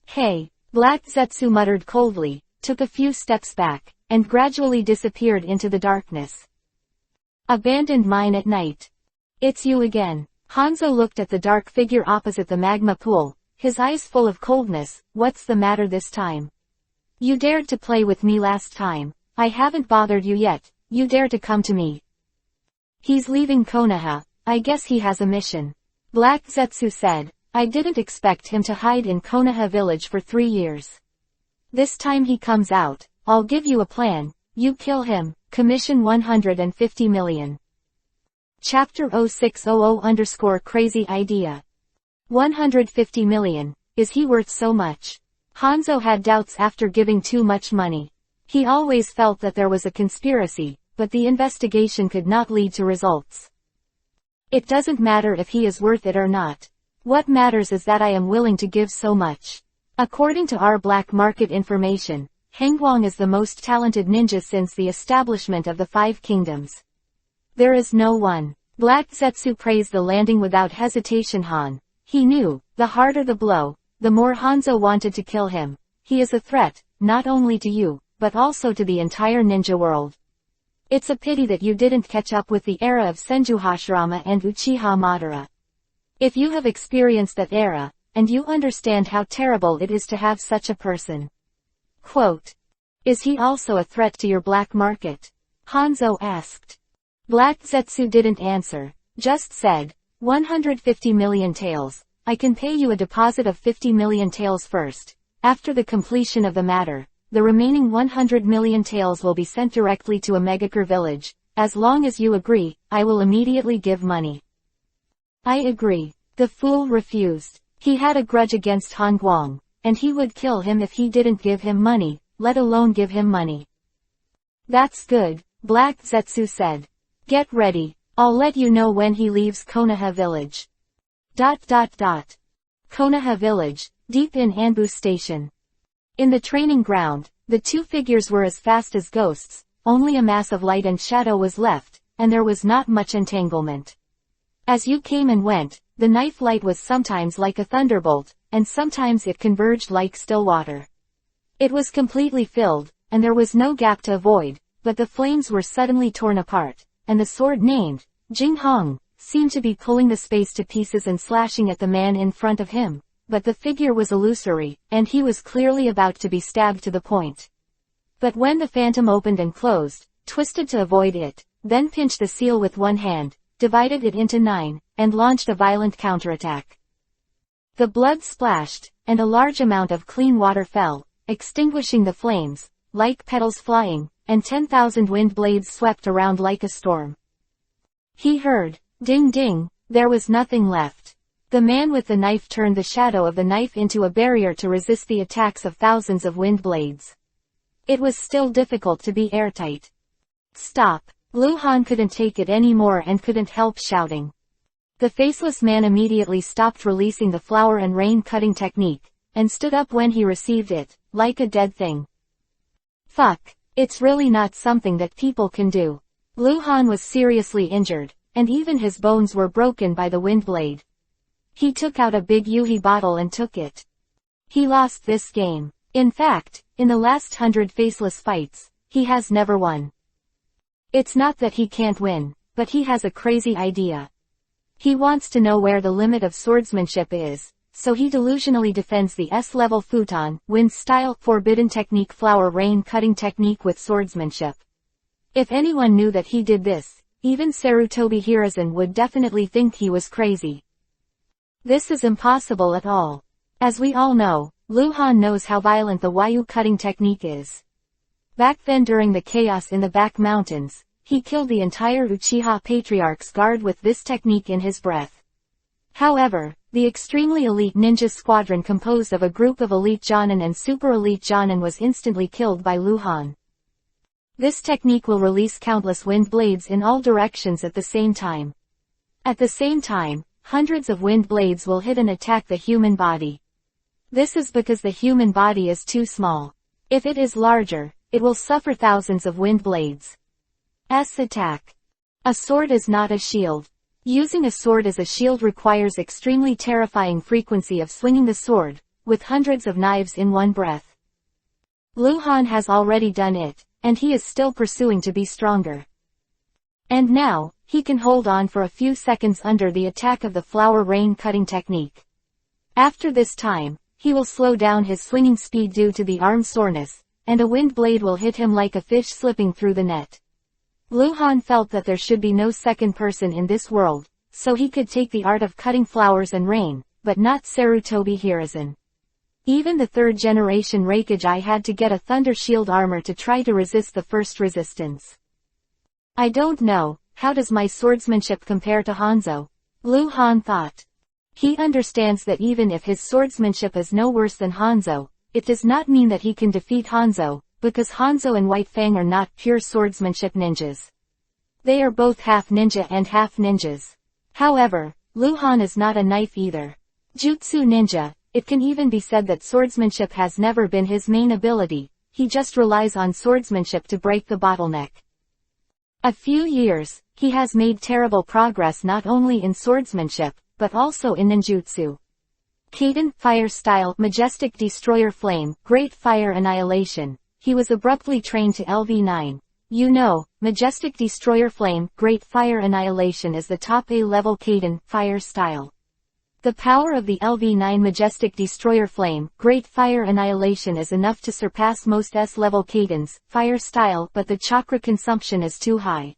Hey, Black Zetsu muttered coldly, took a few steps back, and gradually disappeared into the darkness. Abandoned mine at night. It's you again. Hanzo looked at the dark figure opposite the magma pool, his eyes full of coldness. What's the matter this time? You dared to play with me last time. I haven't bothered you yet. You dare to come to me. He's leaving Konoha. I guess he has a mission. Black Zetsu said. I didn't expect him to hide in Konoha village for 3 years. This time he comes out. I'll give you a plan. You kill him. Commission 150 million. Chapter 0600_crazy idea. 150 million. Is he worth so much? Hanzo had doubts after giving too much money. He always felt that there was a conspiracy, but the investigation could not lead to results. It doesn't matter if he is worth it or not. What matters is that I am willing to give so much. According to our black market information, Hengguang is the most talented ninja since the establishment of the 5 kingdoms. There is no one. Black Zetsu praised the landing without hesitation. He knew, the harder the blow, the more Hanzo wanted to kill him. He is a threat, not only to you, but also to the entire ninja world. It's a pity that you didn't catch up with the era of Senju Hashirama and Uchiha Madara. If you have experienced that era, and you understand how terrible it is to have such a person. Quote. Is he also a threat to your black market? Hanzo asked. Black Zetsu didn't answer, just said, 150 million taels. I can pay you a deposit of 50 million taels first. After the completion of the matter, the remaining 100 million taels will be sent directly to a Megakure village. As long as you agree, I will immediately give money. I agree. The fool refused. He had a grudge against Hengguang, and he would kill him if he didn't give him money, let alone give him money. That's good, Black Zetsu said. Get ready. I'll let you know when he leaves Konoha village. Konoha village, deep in Anbu station. In the training ground, the 2 figures were as fast as ghosts, only a mass of light and shadow was left, and there was not much entanglement. As you came and went, the knife light was sometimes like a thunderbolt, and sometimes it converged like still water. It was completely filled, and there was no gap to avoid, but the flames were suddenly torn apart, and the sword named Jing Hong seemed to be pulling the space to pieces and slashing at the man in front of him, but the figure was illusory, and he was clearly about to be stabbed to the point. But when the phantom opened and closed, twisted to avoid it, then pinched the seal with one hand, divided it into 9, and launched a violent counterattack. The blood splashed, and a large amount of clean water fell, extinguishing the flames, like petals flying, and 10,000 wind blades swept around like a storm. He heard, ding ding, there was nothing left. The man with the knife turned the shadow of the knife into a barrier to resist the attacks of thousands of wind blades. It was still difficult to be airtight. Stop. Luhan couldn't take it anymore and couldn't help shouting. The faceless man immediately stopped releasing the flower and rain cutting technique, and stood up when he received it, like a dead thing. Fuck. It's really not something that people can do. Luhan was seriously injured, and even his bones were broken by the wind blade. He took out a big Yuhi bottle and took it. He lost this game. In fact, in the last 100 faceless fights, he has never won. It's not that he can't win, but he has a crazy idea. He wants to know where the limit of swordsmanship is, so he delusionally defends the S-level futon, wind-style, forbidden technique flower rain cutting technique with swordsmanship. If anyone knew that he did this, even Sarutobi Hiruzen would definitely think he was crazy. This is impossible at all. As we all know, Luhan knows how violent the Wyu cutting technique is. Back then during the chaos in the back mountains, he killed the entire Uchiha Patriarch's guard with this technique in his breath. However, the extremely elite ninja squadron composed of a group of elite Jonin and super elite Jonin was instantly killed by Luhan. This technique will release countless wind blades in all directions at the same time. At the same time, hundreds of wind blades will hit and attack the human body. This is because the human body is too small. If it is larger, it will suffer thousands of wind blades. S attack. A sword is not a shield. Using a sword as a shield requires extremely terrifying frequency of swinging the sword, with hundreds of knives in one breath. Luhan has already done it, and he is still pursuing to be stronger. And now, he can hold on for a few seconds under the attack of the flower rain cutting technique. After this time, he will slow down his swinging speed due to the arm soreness, and a wind blade will hit him like a fish slipping through the net. Luhan felt that there should be no second person in this world, so he could take the art of cutting flowers and rain, but not Sarutobi Hiruzen. Even the third-generation Hokage had to get a Thunder Shield armor to try to resist the first resistance. I don't know, how does my swordsmanship compare to Hanzo? Luhan thought. He understands that even if his swordsmanship is no worse than Hanzo, it does not mean that he can defeat Hanzo, because Hanzo and White Fang are not pure swordsmanship ninjas. They are both half ninja and half ninjas. However, Luhan is not a knife either. Jutsu ninja, it can even be said that swordsmanship has never been his main ability, he just relies on swordsmanship to break the bottleneck. A few years, he has made terrible progress not only in swordsmanship, but also in ninjutsu. Kaden, Fire Style, Majestic Destroyer Flame, Great Fire Annihilation. He was abruptly trained to LV9. You know, Majestic Destroyer Flame, Great Fire Annihilation is the top A-level Kaden, Fire Style. The power of the LV9 Majestic Destroyer Flame, Great Fire Annihilation is enough to surpass most S-level Kadens, Fire Style, but the chakra consumption is too high.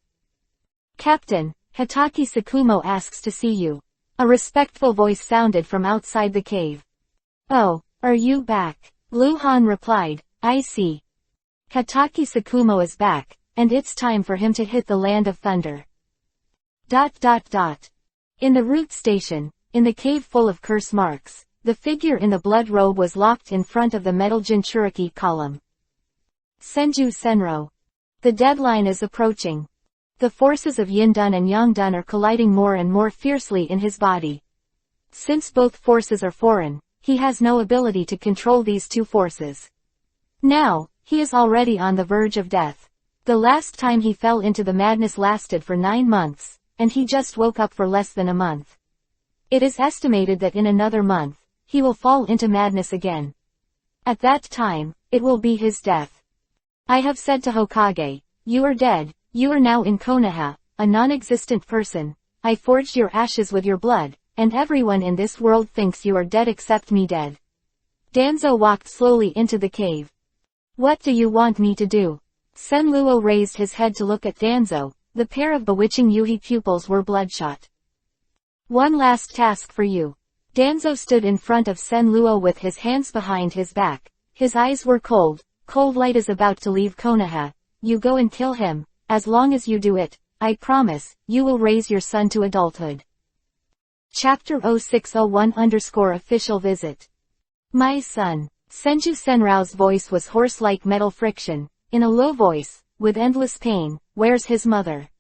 Captain, Hitaki Sakumo asks to see you. A respectful voice sounded from outside the cave. Oh, are you back? Luhan replied, I see. Hitaki Sakumo is back, and it's time for him to hit the land of thunder. In the route station, in the cave full of curse marks, the figure in the blood robe was locked in front of the metal Jinchuriki column. Senju Senro. The deadline is approaching. The forces of Yin-dun and Yang-dun are colliding more and more fiercely in his body. Since both forces are foreign, he has no ability to control these two forces. Now, he is already on the verge of death. The last time he fell into the madness lasted for 9 months, and he just woke up for less than a month. It is estimated that in another month, he will fall into madness again. At that time, it will be his death. I have said to Hokage, you are dead, you are now in Konoha, a non-existent person. I forged your ashes with your blood, and everyone in this world thinks you are dead except me dead. Danzo walked slowly into the cave. What do you want me to do? Senluo raised his head to look at Danzo. The pair of bewitching Yuhi pupils were bloodshot. One last task for you. Danzo stood in front of Senluo with his hands behind his back. His eyes were cold. Cold light is about to leave Konoha. You go and kill him. As long as you do it, I promise, you will raise your son to adulthood. Chapter 0601_official visit. My son. Senju Senrao's voice was hoarse like metal friction, in a low voice, with endless pain. Where's his mother?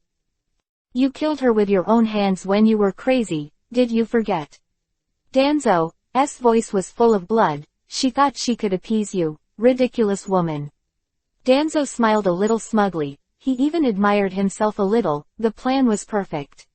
You killed her with your own hands when you were crazy, did you forget? Danzo's voice was full of blood. She thought she could appease you, ridiculous woman. Danzo smiled a little smugly. He even admired himself a little. The plan was perfect.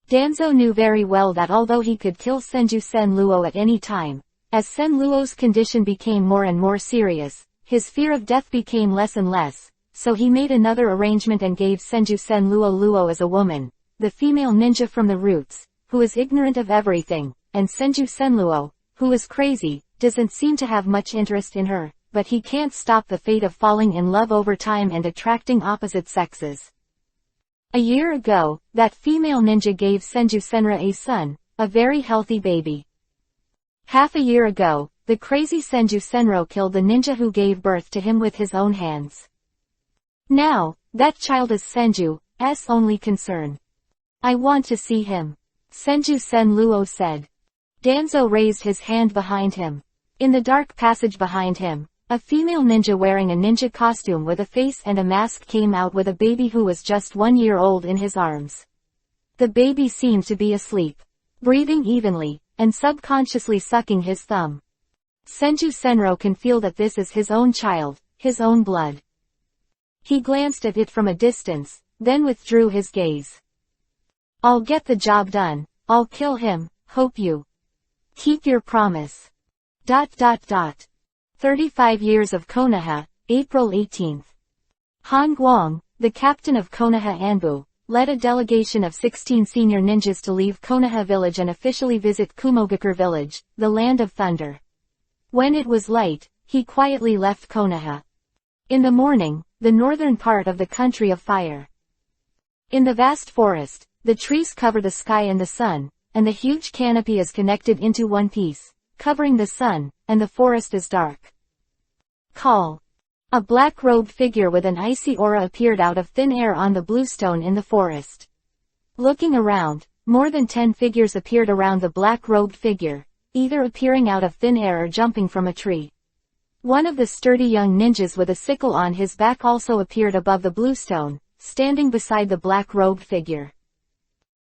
Danzo knew very well that although he could kill Senju Senluo at any time, as Senluo's condition became more and more serious, his fear of death became less and less, so he made another arrangement and gave Senju Senluo as a woman, the female ninja from the roots, who is ignorant of everything, and Senju Senluo, who is crazy, doesn't seem to have much interest in her, but he can't stop the fate of falling in love over time and attracting opposite sexes. A year ago, that female ninja gave Senju Senra a son, a very healthy baby. Half a year ago, the crazy Senju Senro killed the ninja who gave birth to him with his own hands. Now, that child is Senju's only concern. I want to see him. Senju Senluo said. Danzo raised his hand behind him. In the dark passage behind him, a female ninja wearing a ninja costume with a face and a mask came out with a baby who was just 1 year old in his arms. The baby seemed to be asleep, breathing evenly, and subconsciously sucking his thumb. Senju Senro can feel that this is his own child, his own blood. He glanced at it from a distance, then withdrew his gaze. I'll get the job done. I'll kill him. Hope you keep your promise. 35 years of Konoha, April 18th. Han Guang, the captain of Konoha Anbu, led a delegation of 16 senior ninjas to leave Konoha village and officially visit Kumogakure village, the land of thunder. When it was light, he quietly left Konoha. In the morning, the northern part of the country of fire. In the vast forest, the trees cover the sky and the sun, and the huge canopy is connected into one piece, covering the sun, and the forest is dark. Call. A black-robed figure with an icy aura appeared out of thin air on the bluestone in the forest. Looking around, more than 10 figures appeared around the black-robed figure, either appearing out of thin air or jumping from a tree. One of the sturdy young ninjas with a sickle on his back also appeared above the bluestone, standing beside the black-robed figure.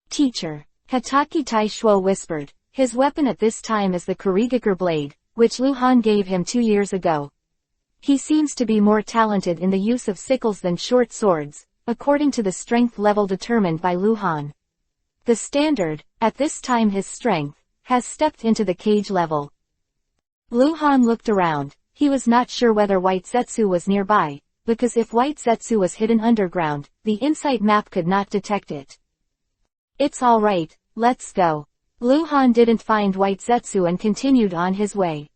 Teacher. Hatake Taishuo whispered. His weapon at this time is the Kurigakure blade, which Lu Han gave him 2 years ago. He seems to be more talented in the use of sickles than short swords, according to the strength level determined by Lu Han. The standard, at this time his strength, has stepped into the cage level. Lu Han looked around. He was not sure whether White Zetsu was nearby, because if White Zetsu was hidden underground, the insight map could not detect it. It's alright, let's go. Lu Han didn't find White Zetsu and continued on his way.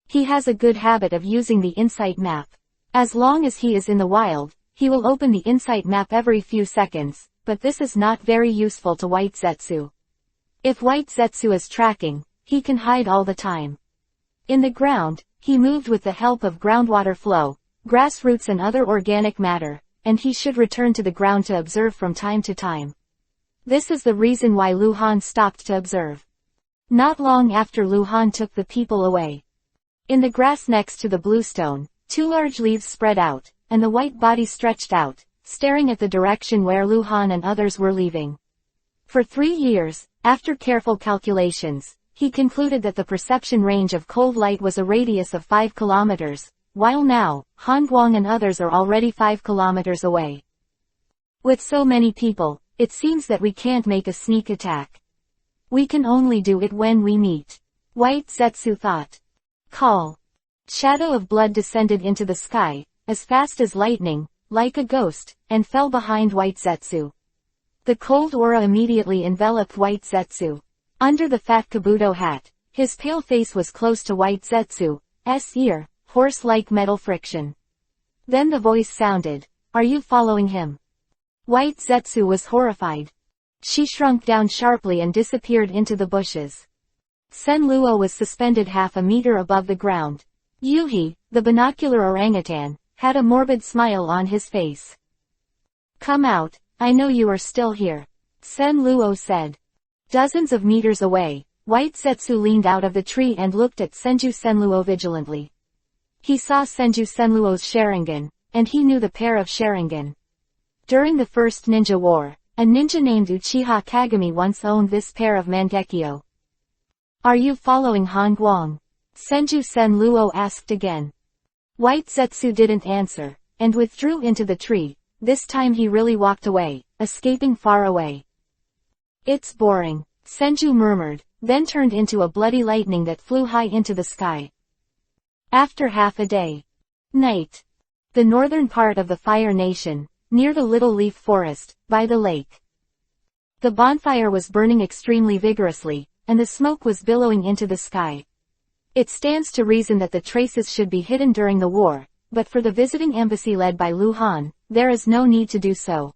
He has a good habit of using the insight map. As long as he is in the wild, he will open the insight map every few seconds, but this is not very useful to White Zetsu. If White Zetsu is tracking, he can hide all the time. In the ground, he moved with the help of groundwater flow, grass roots and other organic matter, and he should return to the ground to observe from time to time. This is the reason why Lu Han stopped to observe. Not long after Lu Han took the people away. In the grass next to the bluestone, 2 large leaves spread out, and the white body stretched out, staring at the direction where Lu Han and others were leaving. For 3 years, after careful calculations, he concluded that the perception range of cold light was a radius of 5 kilometers, while now, Han Guang and others are already 5 kilometers away. With so many people, it seems that we can't make a sneak attack. We can only do it when we meet. White Zetsu thought. Call. Shadow of blood descended into the sky, as fast as lightning, like a ghost, and fell behind White Zetsu. The cold aura immediately enveloped White Zetsu. Under the fat kabuto hat, his pale face was close to White Zetsu's ear, horse-like metal friction. Then the voice sounded. Are you following him? White Zetsu was horrified. She shrunk down sharply and disappeared into the bushes. Sen Luo was suspended half a meter above the ground. Yuhi, the binocular orangutan, had a morbid smile on his face. Come out, I know you are still here. Sen Luo said. Dozens of meters away, White Zetsu leaned out of the tree and looked at Senju Senluo vigilantly. He saw Senju Senluo's Sharingan, and he knew the pair of Sharingan. During the First Ninja War, a ninja named Uchiha Kagami once owned this pair of Mangekyo. Are you following Han Guang? Senju Senluo asked again. White Zetsu didn't answer, and withdrew into the tree. This time he really walked away, escaping far away. It's boring, Senju murmured, then turned into a bloody lightning that flew high into the sky. After half a day. Night. The northern part of the Fire Nation, near the Little Leaf Forest, by the lake. The bonfire was burning extremely vigorously, and the smoke was billowing into the sky. It stands to reason that the traces should be hidden during the war, but for the visiting embassy led by Lu Han, there is no need to do so.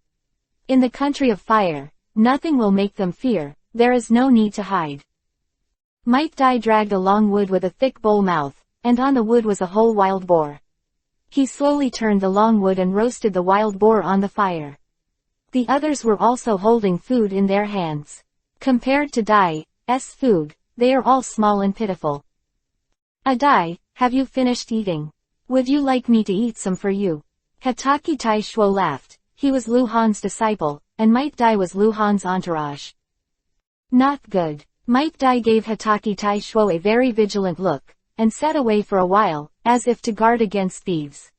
In the country of fire, nothing will make them fear, there is no need to hide. Might Dai dragged a long wood with a thick bowl mouth, and on the wood was a whole wild boar. He slowly turned the long wood and roasted the wild boar on the fire. The others were also holding food in their hands. Compared to Dai's food, they are all small and pitiful. Dai, have you finished eating? Would you like me to eat some for you? Hatake Taishuo laughed. He was Lu Han's disciple, and Might Dai was Lu Han's entourage. Not good. Might Dai gave Hatake Taishuo a very vigilant look, and sat away for a while, as if to guard against thieves.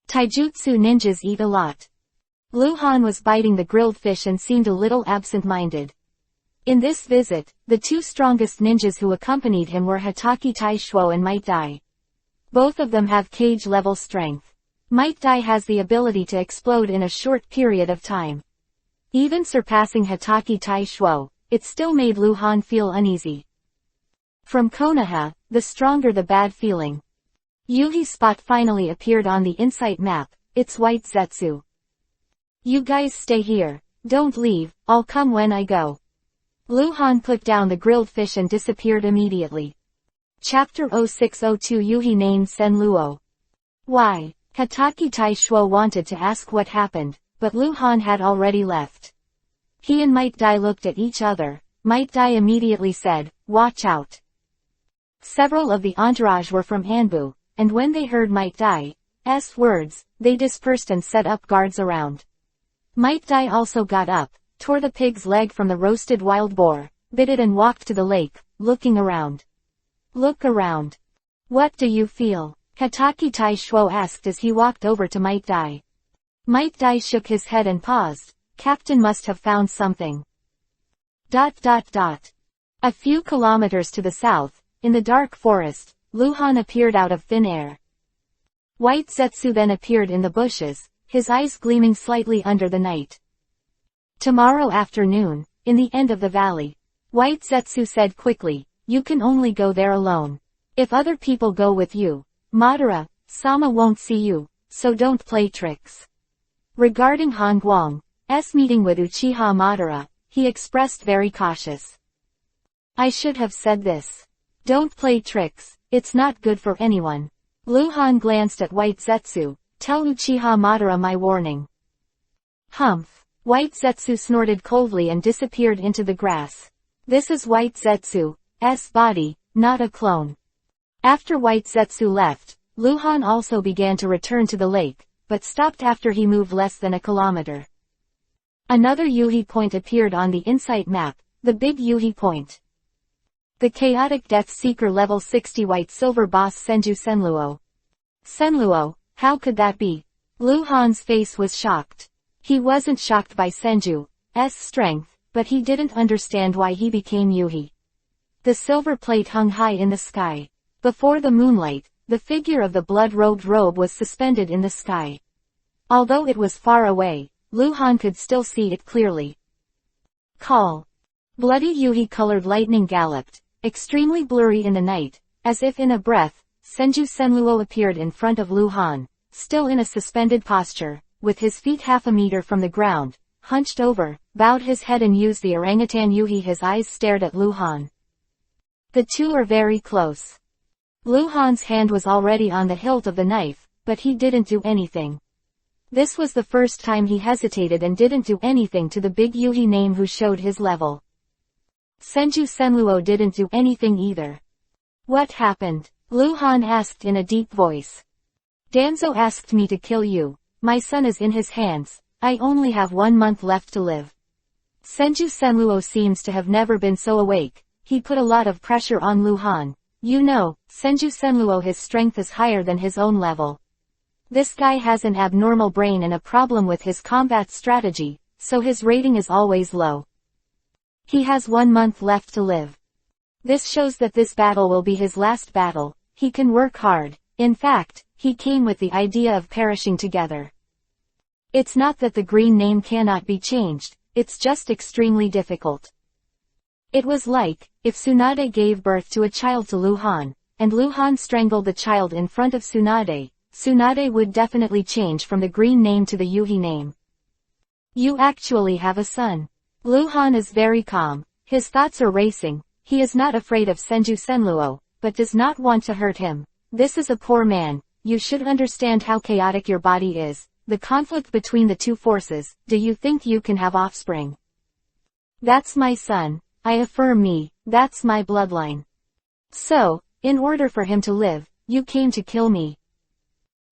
Taijutsu ninjas eat a lot. Lu Han was biting the grilled fish and seemed a little absent-minded. In this visit, the two strongest ninjas who accompanied him were Hotake Tai Shuo and Might Dai. Both of them have cage-level strength. Might Dai has the ability to explode in a short period of time. Even surpassing Hotake Tai Shuo, it still made Lu Han feel uneasy. From Konoha, the stronger the bad feeling. Yuhi's spot finally appeared on the insight map. It's White Zetsu. You guys stay here. Don't leave, I'll come when I go. Lu Han put down the grilled fish and disappeared immediately. Chapter 0602 Yuhi named Sen Luo. Why? Hotake Tai Shuo wanted to ask what happened, but Lu Han had already left. He and Might Dai looked at each other. Might Dai immediately said, "Watch out." Several of the entourage were from Anbu, and when they heard Might Dai's words, they dispersed and set up guards around. Might Dai also got up, tore the pig's leg from the roasted wild boar, bit it and walked to the lake, looking around. Look around. What do you feel? Hotake Tai Shuo asked as he walked over to Might Dai. Might Dai shook his head and paused. Captain must have found something. ... A few kilometers to the south, in the dark forest, Lu Han appeared out of thin air. White Zetsu then appeared in the bushes, his eyes gleaming slightly under the night. Tomorrow afternoon, in the end of the valley. White Zetsu said quickly, you can only go there alone. If other people go with you, Madara-sama won't see you, so don't play tricks. Regarding Han Guang's meeting with Uchiha Madara, he expressed very cautious. I should have said this. Don't play tricks, it's not good for anyone. Lu Han glanced at White Zetsu. Tell Uchiha Madara my warning. Humph. White Zetsu snorted coldly and disappeared into the grass. This is White Zetsu's body, not a clone. After White Zetsu left, Lu Han also began to return to the lake, but stopped after he moved less than a kilometer. Another Yuhi point appeared on the insight map, the big Yuhi point. The Chaotic Death Seeker level 60 White Silver boss Senju Senluo. Senluo, how could that be? Lu Han's face was shocked. He wasn't shocked by Senju's strength, but he didn't understand why he became Yuhi. The silver plate hung high in the sky. Before the moonlight, the figure of the blood-robed robe was suspended in the sky. Although it was far away, Lu Han could still see it clearly. Call. Bloody Yuhi-colored lightning galloped, extremely blurry in the night, as if in a breath. Senju Senluo appeared in front of Lu Han, still in a suspended posture, with his feet half a meter from the ground, hunched over, bowed his head and used the orangutan Yuhi. His eyes stared at Lu Han. The two are very close. Lu Han's hand was already on the hilt of the knife, but he didn't do anything. This was the first time he hesitated and didn't do anything to the big Yuhi name who showed his level. Senju Senluo didn't do anything either. What happened? Lu Han asked in a deep voice. Danzo asked me to kill you. My son is in his hands. I only have 1 month left to live. Senju Senluo seems to have never been so awake. He put a lot of pressure on Lu Han. You know, Senju Senluo, his strength is higher than his own level. This guy has an abnormal brain and a problem with his combat strategy, so his rating is always low. He has 1 month left to live. This shows that this battle will be his last battle. He can work hard. In fact, he came with the idea of perishing together. It's not that the green name cannot be changed, it's just extremely difficult. It was like, if Tsunade gave birth to a child to Lu Han, and Lu Han strangled the child in front of Tsunade, Tsunade would definitely change from the green name to the Yuhi name. You actually have a son. Lu Han is very calm, his thoughts are racing, he is not afraid of Senju Senluo, but does not want to hurt him. This is a poor man, you should understand how chaotic your body is, the conflict between the two forces. Do you think you can have offspring? That's my son, I affirm me, that's my bloodline. So, in order for him to live, you came to kill me.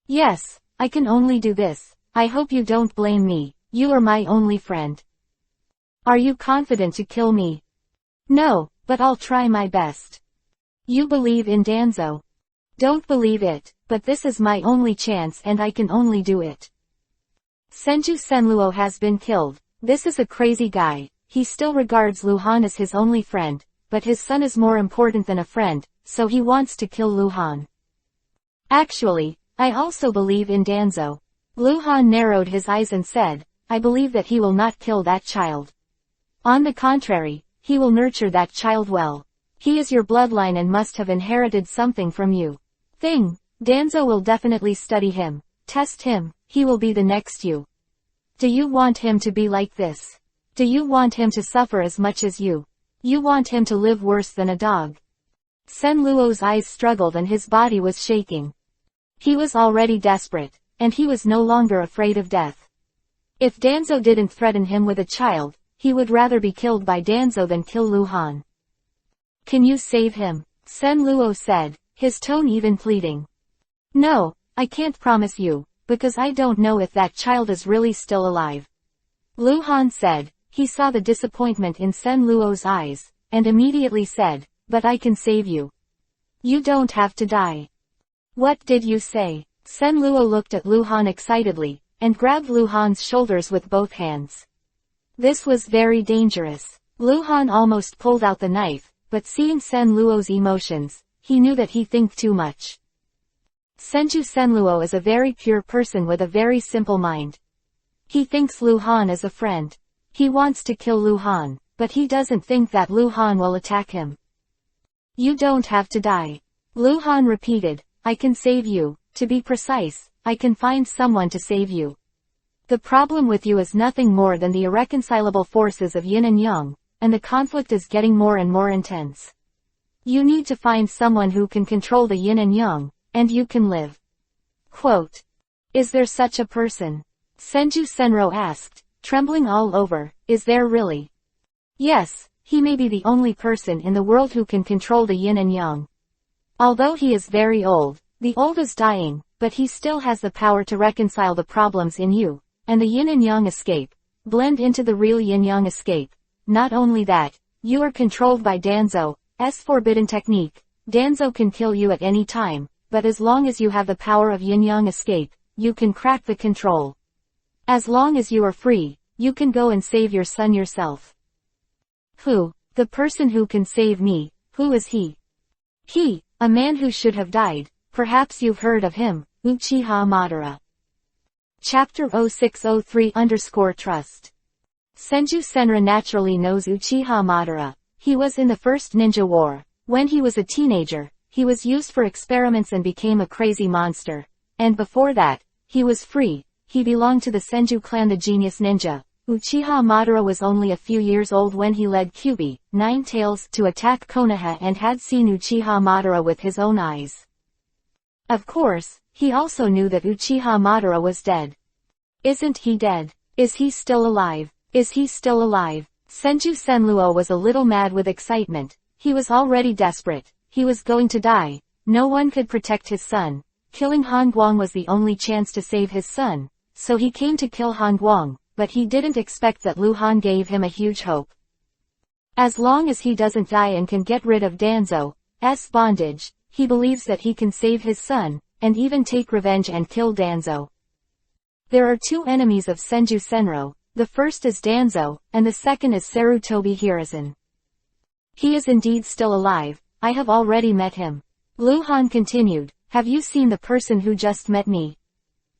Yes, I can only do this. I hope you don't blame me, you are my only friend. Are you confident to kill me? No, but I'll try my best. You believe in Danzo? Don't believe it, but this is my only chance and I can only do it. Senju Senluo has been killed. This is a crazy guy. He still regards Lu Han as his only friend, but his son is more important than a friend, so he wants to kill Lu Han. Actually, I also believe in Danzo. Lu Han narrowed his eyes and said, I believe that he will not kill that child. On the contrary, he will nurture that child well. He is your bloodline and must have inherited something from you. Danzo will definitely study him, test him, he will be the next you. Do you want him to be like this? Do you want him to suffer as much as you? You want him to live worse than a dog? Senluo's eyes struggled and his body was shaking. He was already desperate, and he was no longer afraid of death. If Danzo didn't threaten him with a child, he would rather be killed by Danzo than kill Lu Han. Can you save him? Senluo said, his tone even pleading. No, I can't promise you, because I don't know if that child is really still alive. Lu Han said. He saw the disappointment in Senluo's eyes, and immediately said, but I can save you. You don't have to die. What did you say? Senluo looked at Lu Han excitedly, and grabbed Lu Han's shoulders with both hands. This was very dangerous. Lu Han almost pulled out the knife, but seeing Senluo's emotions, he knew that he think too much. Senju Senluo is a very pure person with a very simple mind. He thinks Lu Han is a friend. He wants to kill Lu Han, but he doesn't think that Lu Han will attack him. You don't have to die. Lu Han repeated, I can save you. To be precise, I can find someone to save you. The problem with you is nothing more than the irreconcilable forces of yin and yang, and the conflict is getting more and more intense. You need to find someone who can control the yin and yang, and you can live. Quote. Is there such a person? Senju Senro asked, trembling all over, is there really? Yes, he may be the only person in the world who can control the yin and yang. Although he is very old, the old is dying, but he still has the power to reconcile the problems in you, and the yin and yang escape, blend into the real yin-yang escape. Not only that, you are controlled by Danzo's forbidden technique. Danzo can kill you at any time, but as long as you have the power of yin-yang escape, you can crack the control. As long as you are free, you can go and save your son yourself. Who? The person who can save me, who is he? He, a man who should have died, perhaps you've heard of him, Uchiha Madara. Chapter 0603_Trust. Senju Senra naturally knows Uchiha Madara. He was in the first ninja war. When he was a teenager, he was used for experiments and became a crazy monster. And before that, he was free. He belonged to the Senju clan, the genius ninja. Uchiha Madara was only a few years old when he led Kyubi, Nine Tails, to attack Konoha and had seen Uchiha Madara with his own eyes. Of course, he also knew that Uchiha Madara was dead. Isn't he dead? Is he still alive? Is he still alive? Senju Senluo was a little mad with excitement. He was already desperate. He was going to die. No one could protect his son. Killing Han Guang was the only chance to save his son. So he came to kill Han Guang, but he didn't expect that Lu Han gave him a huge hope. As long as he doesn't die and can get rid of Danzo's bondage, he believes that he can save his son, and even take revenge and kill Danzo. There are two enemies of Senju Senro. The first is Danzo, and the second is Sarutobi Hiruzen. He is indeed still alive. I have already met him. Lu Han continued, have you seen the person who just met me?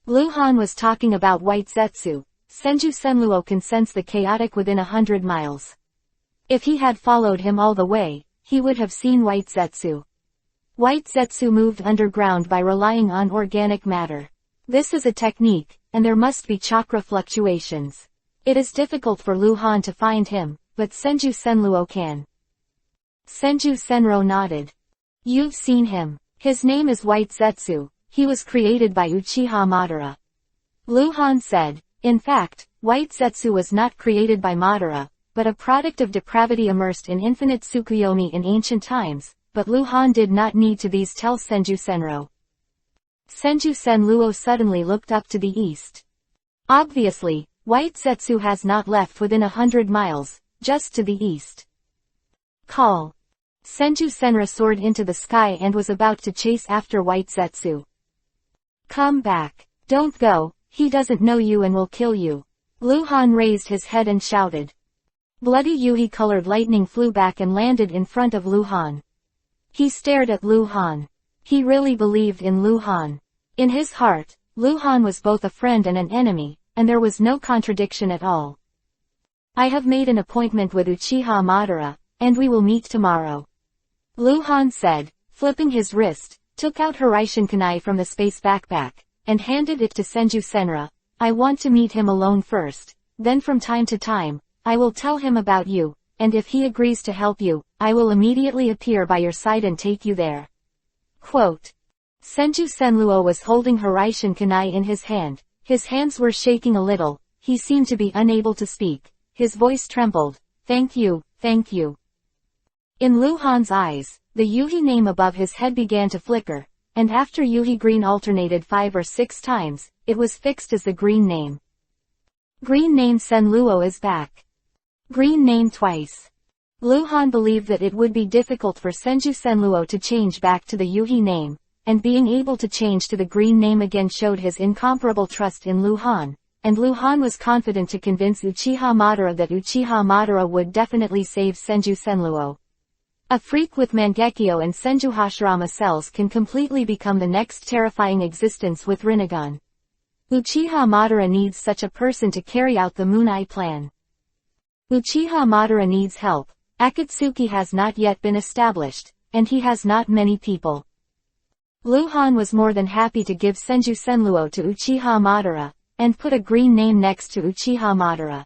Lu Han was talking about White Zetsu. Senju Senluo can sense the chaotic within 100 miles. If he had followed him all the way, he would have seen White Zetsu. White Zetsu moved underground by relying on organic matter. This is a technique, and there must be chakra fluctuations. It is difficult for Lu Han to find him, but Senju Senluo can. Senju Senro nodded. You've seen him. His name is White Zetsu. He was created by Uchiha Madara. Lu Han said, in fact, White Zetsu was not created by Madara, but a product of depravity immersed in infinite Tsukuyomi in ancient times, but Lu Han did not need to these tell Senju Senro. Senju Senluo suddenly looked up to the east. Obviously, White Zetsu has not left within 100 miles, just to the east. Call. Senju Senra soared into the sky and was about to chase after White Zetsu. Come back. Don't go, he doesn't know you and will kill you. Lu Han raised his head and shouted. Bloody Yuhi-colored lightning flew back and landed in front of Lu Han. He stared at Lu Han. He really believed in Lu Han. In his heart, Lu Han was both a friend and an enemy, and there was no contradiction at all. I have made an appointment with Uchiha Madara, and we will meet tomorrow. Lu Han said, flipping his wrist, took out Hiraishin Kunai from the space backpack, and handed it to Senju Senra. I want to meet him alone first, then from time to time, I will tell him about you, and if he agrees to help you, I will immediately appear by your side and take you there. Quote. Senju Senluo was holding Hiraishin Kunai in his hand. His hands were shaking a little, he seemed to be unable to speak. His voice trembled. Thank you, thank you. In Lu Han's eyes, the Yuhi name above his head began to flicker, and after Yuhi Green alternated 5 or 6 times, it was fixed as the green name. Green name Senluo is back. Green name twice. Lu Han believed that it would be difficult for Senju Senluo to change back to the Yuhi name, and being able to change to the green name again showed his incomparable trust in Lu Han, and Lu Han was confident to convince Uchiha Madara that Uchiha Madara would definitely save Senju Senluo. A freak with Mangekyo and Senju Hashirama cells can completely become the next terrifying existence with Rinnegan. Uchiha Madara needs such a person to carry out the Moon Eye plan. Uchiha Madara needs help. Akatsuki has not yet been established, and he has not many people. Lu Han was more than happy to give Senju Senluo to Uchiha Madara, and put a green name next to Uchiha Madara.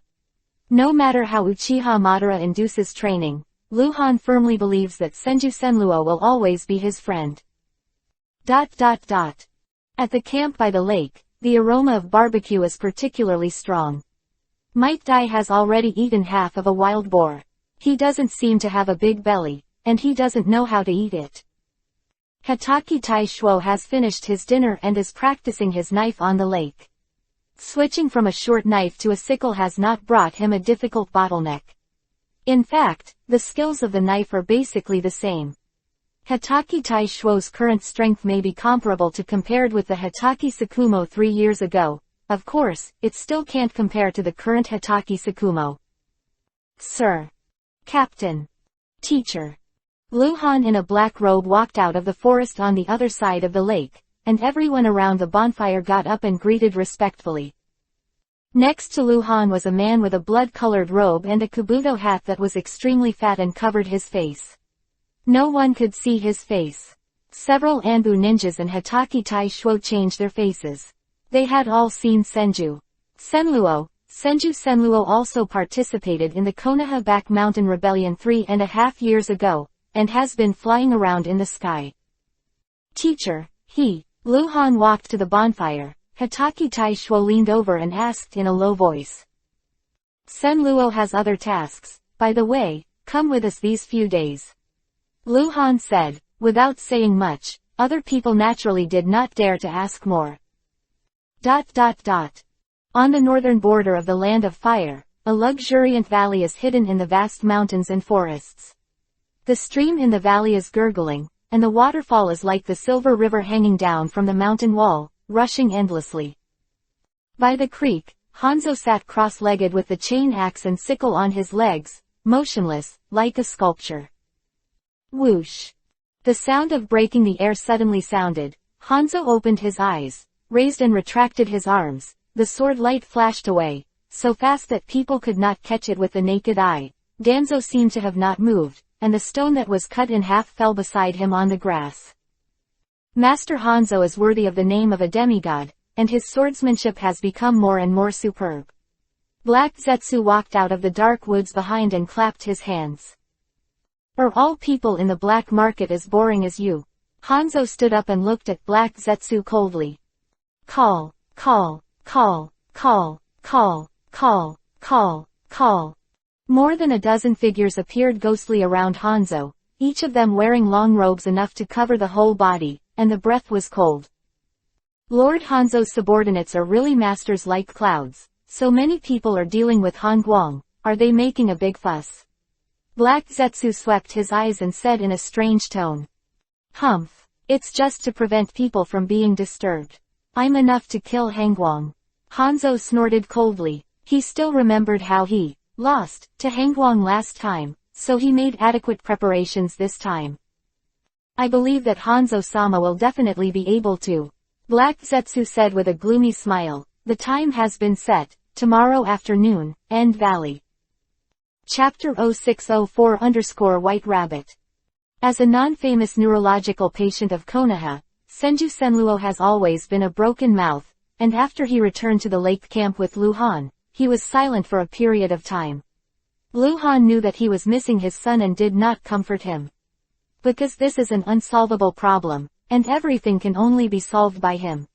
No matter how Uchiha Madara induces training, Lu Han firmly believes that Senju Senluo will always be his friend. At the camp by the lake, the aroma of barbecue is particularly strong. Might Dai has already eaten half of a wild boar. He doesn't seem to have a big belly, and he doesn't know how to eat it. Hataki Tai Shuo has finished his dinner and is practicing his knife on the lake. Switching from a short knife to a sickle has not brought him a difficult bottleneck. In fact, the skills of the knife are basically the same. Hataki Tai Shuo's current strength may be comparable to compared with the Hataki Sakumo 3 years ago. Of course, it still can't compare to the current Hataki Sakumo. Sir. Captain. Teacher. Lu Han in a black robe walked out of the forest on the other side of the lake, and everyone around the bonfire got up and greeted respectfully. Next to Lu Han was a man with a blood-colored robe and a kabuto hat that was extremely fat and covered his face. No one could see his face. Several Anbu ninjas and Hataki Tai Shuo changed their faces. They had all seen Senju Senluo. Senju Senluo also participated in the Konoha Back Mountain Rebellion 3.5 years ago, and has been flying around in the sky. Teacher, Lu Han walked to the bonfire. Hataki Tai Shuo leaned over and asked in a low voice. Senluo has other tasks, by the way, come with us these few days. Lu Han said, without saying much. Other people naturally did not dare to ask more. On the northern border of the Land of Fire, a luxuriant valley is hidden in the vast mountains and forests. The stream in the valley is gurgling, and the waterfall is like the silver river hanging down from the mountain wall, rushing endlessly. By the creek, Hanzo sat cross-legged with the chain axe and sickle on his legs, motionless, like a sculpture. Whoosh! The sound of breaking the air suddenly sounded. Hanzo opened his eyes, raised and retracted his arms. The sword light flashed away, so fast that people could not catch it with the naked eye. Danzo seemed to have not moved, and the stone that was cut in half fell beside him on the grass. Master Hanzo is worthy of the name of a demigod, and his swordsmanship has become more and more superb. Black Zetsu walked out of the dark woods behind and clapped his hands. Are all people in the black market as boring as you? Hanzo stood up and looked at Black Zetsu coldly. Call. More than a dozen figures appeared ghostly around Hanzo, each of them wearing long robes enough to cover the whole body, and the breath was cold. Lord Hanzo's subordinates are really masters like clouds. So many people are dealing with Han Guang. Are they making a big fuss? Black Zetsu swept his eyes and said in a strange tone. Humph. It's just to prevent people from being disturbed. I'm enough to kill Han Guang. Hanzo snorted coldly. He still remembered how he lost to Hangguang last time, so he made adequate preparations this time. I believe that Hanzo-sama will definitely be able to. Black Zetsu said with a gloomy smile. The time has been set, tomorrow afternoon, End Valley. Chapter 0604_White Rabbit. As a non-famous neurological patient of Konoha, Senju Senluo has always been a broken mouth, and after he returned to the lake camp with Luhan, he was silent for a period of time. Luhan knew that he was missing his son and did not comfort him. Because this is an unsolvable problem, and everything can only be solved by him.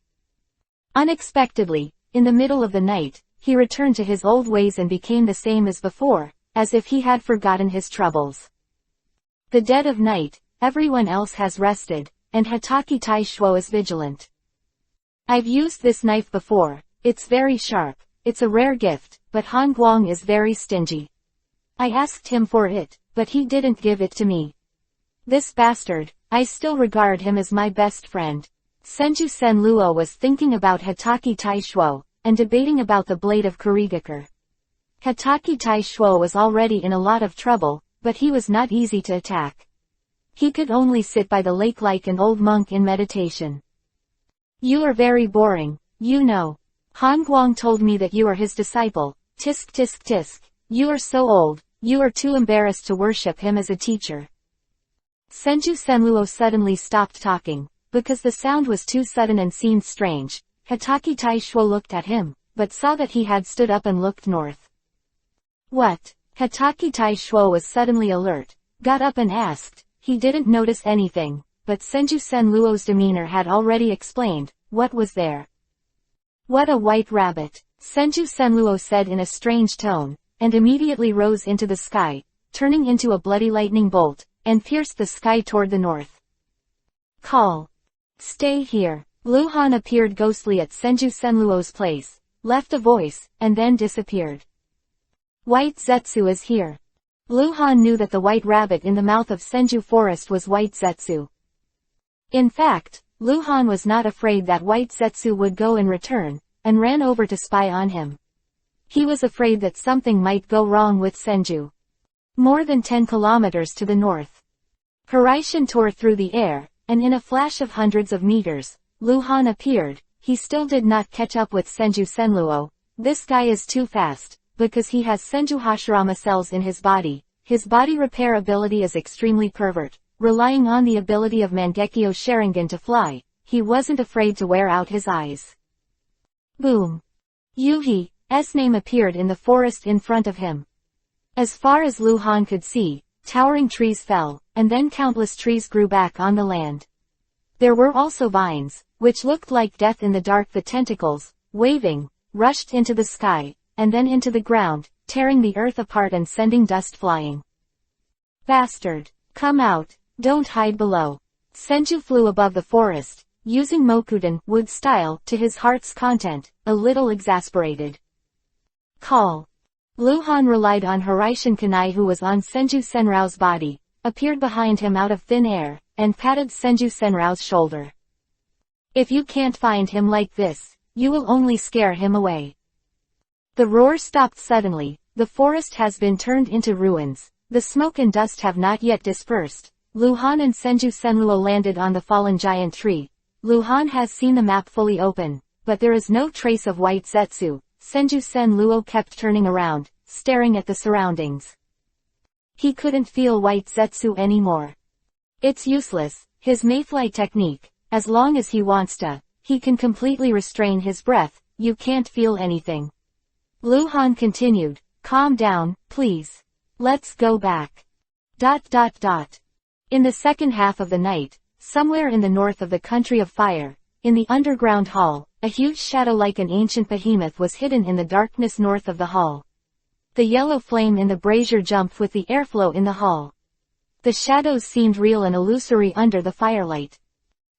Unexpectedly, in the middle of the night, he returned to his old ways and became the same as before, as if he had forgotten his troubles. The dead of night, everyone else has rested, and Hatake Taishuo is vigilant. I've used this knife before, it's very sharp, it's a rare gift, but Han Guang is very stingy. I asked him for it, but he didn't give it to me. This bastard, I still regard him as my best friend. Senju Senluo was thinking about Hatake Taishuo, and debating about the blade of Kurigakure. Hatake Taishuo was already in a lot of trouble, but he was not easy to attack. He could only sit by the lake like an old monk in meditation. You are very boring, you know. Han Guang told me that you are his disciple. Tisk tisk tisk. You are so old, you are too embarrassed to worship him as a teacher. Senju Senluo suddenly stopped talking, because the sound was too sudden and seemed strange. Hatake Taishuo looked at him, but saw that he had stood up and looked north. What? Hatake Taishuo was suddenly alert, got up and asked. He didn't notice anything, but Senju Senluo's demeanor had already explained, what was there. What a white rabbit, Senju Senluo said in a strange tone, and immediately rose into the sky, turning into a bloody lightning bolt, and pierced the sky toward the north. Call. Stay here. Luhan appeared ghostly at Senju Senluo's place, left a voice, and then disappeared. White Zetsu is here. Luhan knew that the white rabbit in the mouth of Senju Forest was White Zetsu. In fact, Luhan was not afraid that White Zetsu would go in return, and ran over to spy on him. He was afraid that something might go wrong with Senju. More than 10 kilometers to the north. Hiraishin tore through the air, and in a flash of hundreds of meters, Luhan appeared. He still did not catch up with Senju Senluo. This guy is too fast, because he has Senju Hashirama cells in his body. His body repair ability is extremely pervert, relying on the ability of Mangekyo Sharingan to fly. He wasn't afraid to wear out his eyes. Boom. Yuhi's name appeared in the forest in front of him. As far as Luhan could see, towering trees fell, and then countless trees grew back on the land. There were also vines, which looked like death in the dark. The tentacles, waving, rushed into the sky, and then into the ground, tearing the earth apart and sending dust flying. Bastard! Come out, don't hide below. Senju flew above the forest, using Mokuden wood style to his heart's content, a little exasperated. Call. Luhan relied on Hiraishin Kanai, who was on Senju Senrao's body, appeared behind him out of thin air, and patted Senju Senrao's shoulder. If you can't find him like this, you will only scare him away. The roar stopped suddenly. The forest has been turned into ruins. The smoke and dust have not yet dispersed. Luhan and Senju Senluo landed on the fallen giant tree. Luhan has seen the map fully open, but there is no trace of White Zetsu. Senju Senluo kept turning around, staring at the surroundings. He couldn't feel White Zetsu anymore. It's useless, his mayfly technique. As long as he wants to, he can completely restrain his breath. You can't feel anything. Luhan continued, calm down, please. Let's go back. In the second half of the night, somewhere in the north of the country of fire, in the underground hall, a huge shadow like an ancient behemoth was hidden in the darkness north of the hall. The yellow flame in the brazier jumped with the airflow in the hall. The shadows seemed real and illusory under the firelight.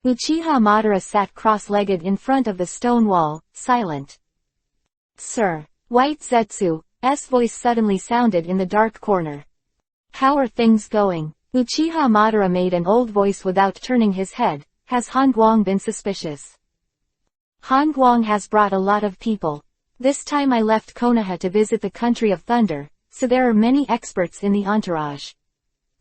Uchiha Madara sat cross-legged in front of the stone wall, silent. Sir. White Zetsu's voice suddenly sounded in the dark corner. How are things going? Uchiha Madara made an old voice without turning his head. Has Han Guang been suspicious? Han Guang has brought a lot of people. This time I left Konoha to visit the country of thunder, so there are many experts in the entourage.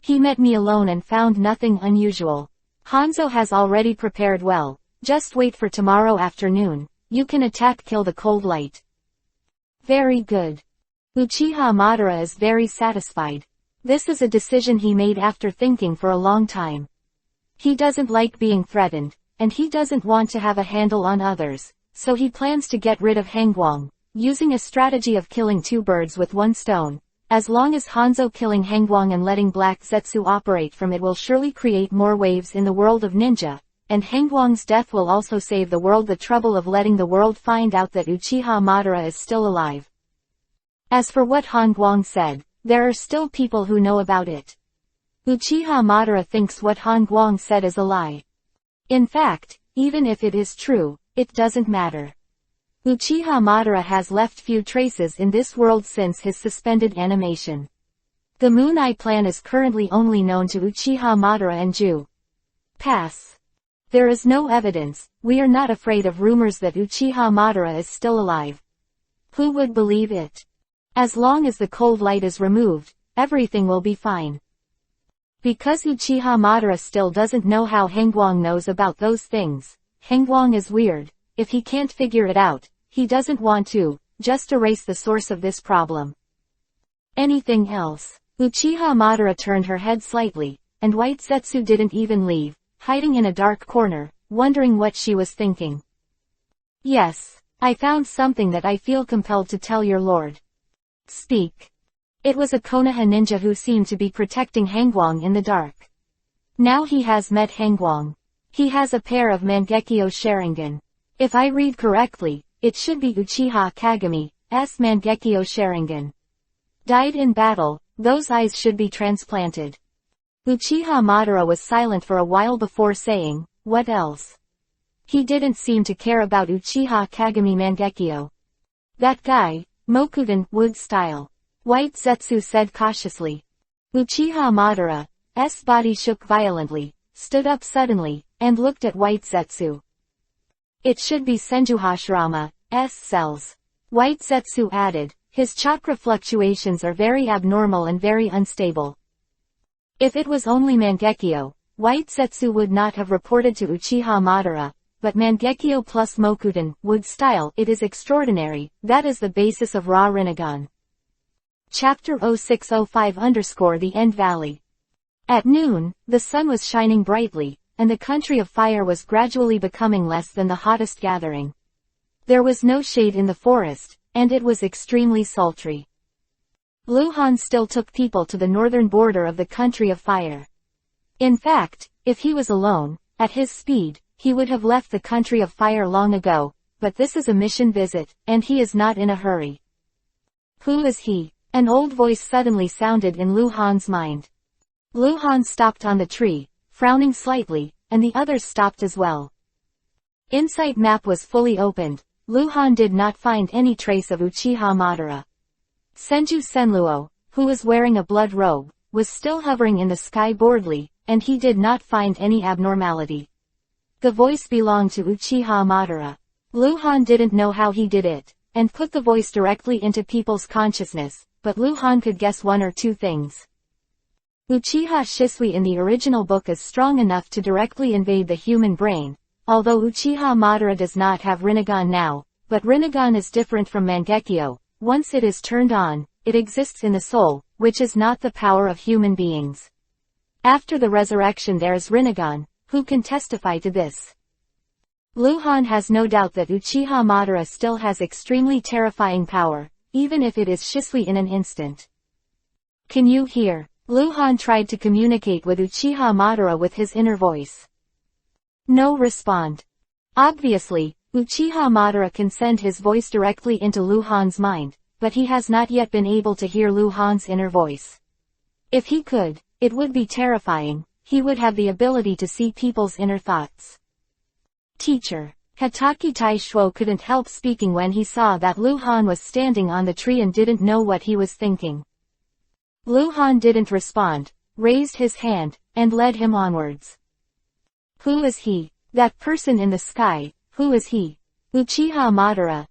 He met me alone and found nothing unusual. Hanzo has already prepared well. Just wait for tomorrow afternoon. You can kill the cold light. Very good. Uchiha Madara is very satisfied. This is a decision he made after thinking for a long time. He doesn't like being threatened, and he doesn't want to have a handle on others, so he plans to get rid of Hangwang, using a strategy of killing two birds with one stone. As long as Hanzo killing Hangwang and letting Black Zetsu operate from it will surely create more waves in the world of ninja, and Hangwang's death will also save the world the trouble of letting the world find out that Uchiha Madara is still alive. As for what Hangwang said, there are still people who know about it. Uchiha Madara thinks what Hangwang said is a lie. In fact, even if it is true, it doesn't matter. Uchiha Madara has left few traces in this world since his suspended animation. The Moon Eye plan is currently only known to Uchiha Madara and Ju. Pass. There is no evidence. We are not afraid of rumors that Uchiha Madara is still alive. Who would believe it? As long as the cold light is removed, everything will be fine. Because Uchiha Madara still doesn't know how Hangwang knows about those things. Hangwang is weird. If he can't figure it out, he doesn't want to, just erase the source of this problem. Anything else? Uchiha Madara turned her head slightly, and White Zetsu didn't even leave, hiding in a dark corner, wondering what she was thinking. Yes, I found something that I feel compelled to tell your lord. Speak. It was a Konoha ninja who seemed to be protecting Hangwang in the dark. Now he has met Hangwang. He has a pair of Mangekyo Sharingan. If I read correctly, it should be Uchiha Kagame's Mangekyo Sharingan. Died in battle, those eyes should be transplanted. Uchiha Madara was silent for a while before saying, what else? He didn't seem to care about Uchiha Kagami Mangekyo. That guy, Mokudan, wood style. White Zetsu said cautiously. Uchiha Madara's body shook violently, stood up suddenly, and looked at White Zetsu. It should be Senjuhashirama's cells. White Zetsu added, his chakra fluctuations are very abnormal and very unstable. If it was only Mangekyo, White Zetsu would not have reported to Uchiha Madara, but Mangekyo plus Mokudan, wood style, it is extraordinary, that is the basis of Ra Rinnegan. Chapter 0605_The End Valley. At noon, the sun was shining brightly, and the country of fire was gradually becoming less than the hottest gathering. There was no shade in the forest, and it was extremely sultry. Luhan still took people to the northern border of the country of fire. In fact, if he was alone, at his speed, he would have left the country of fire long ago, but this is a mission visit, and he is not in a hurry. Who is he? An old voice suddenly sounded in Luhan's mind. Luhan stopped on the tree, frowning slightly, and the others stopped as well. Insight map was fully opened. Luhan did not find any trace of Uchiha Madara. Senju Senluo, who was wearing a blood robe, was still hovering in the sky boredly, and he did not find any abnormality. The voice belonged to Uchiha Madara. Luhan didn't know how he did it, and put the voice directly into people's consciousness, but Luhan could guess one or two things. Uchiha Shisui in the original book is strong enough to directly invade the human brain, although Uchiha Madara does not have Rinnegan now, but Rinnegan is different from Mangekyo. Once it is turned on, it exists in the soul, which is not the power of human beings. After the resurrection there is Rinnegan, who can testify to this. Luhan has no doubt that Uchiha Madara still has extremely terrifying power, even if it is Shisui in an instant. Can you hear? Luhan tried to communicate with Uchiha Madara with his inner voice. No respond. Obviously, Uchiha Madara can send his voice directly into Luhan's mind, but he has not yet been able to hear Luhan's inner voice. If he could, it would be terrifying. He would have the ability to see people's inner thoughts. Teacher. Hatake Taishuo couldn't help speaking when he saw that Luhan was standing on the tree and didn't know what he was thinking. Luhan didn't respond, raised his hand, and led him onwards. Who is he? That person in the sky, who is he? Uchiha Madara,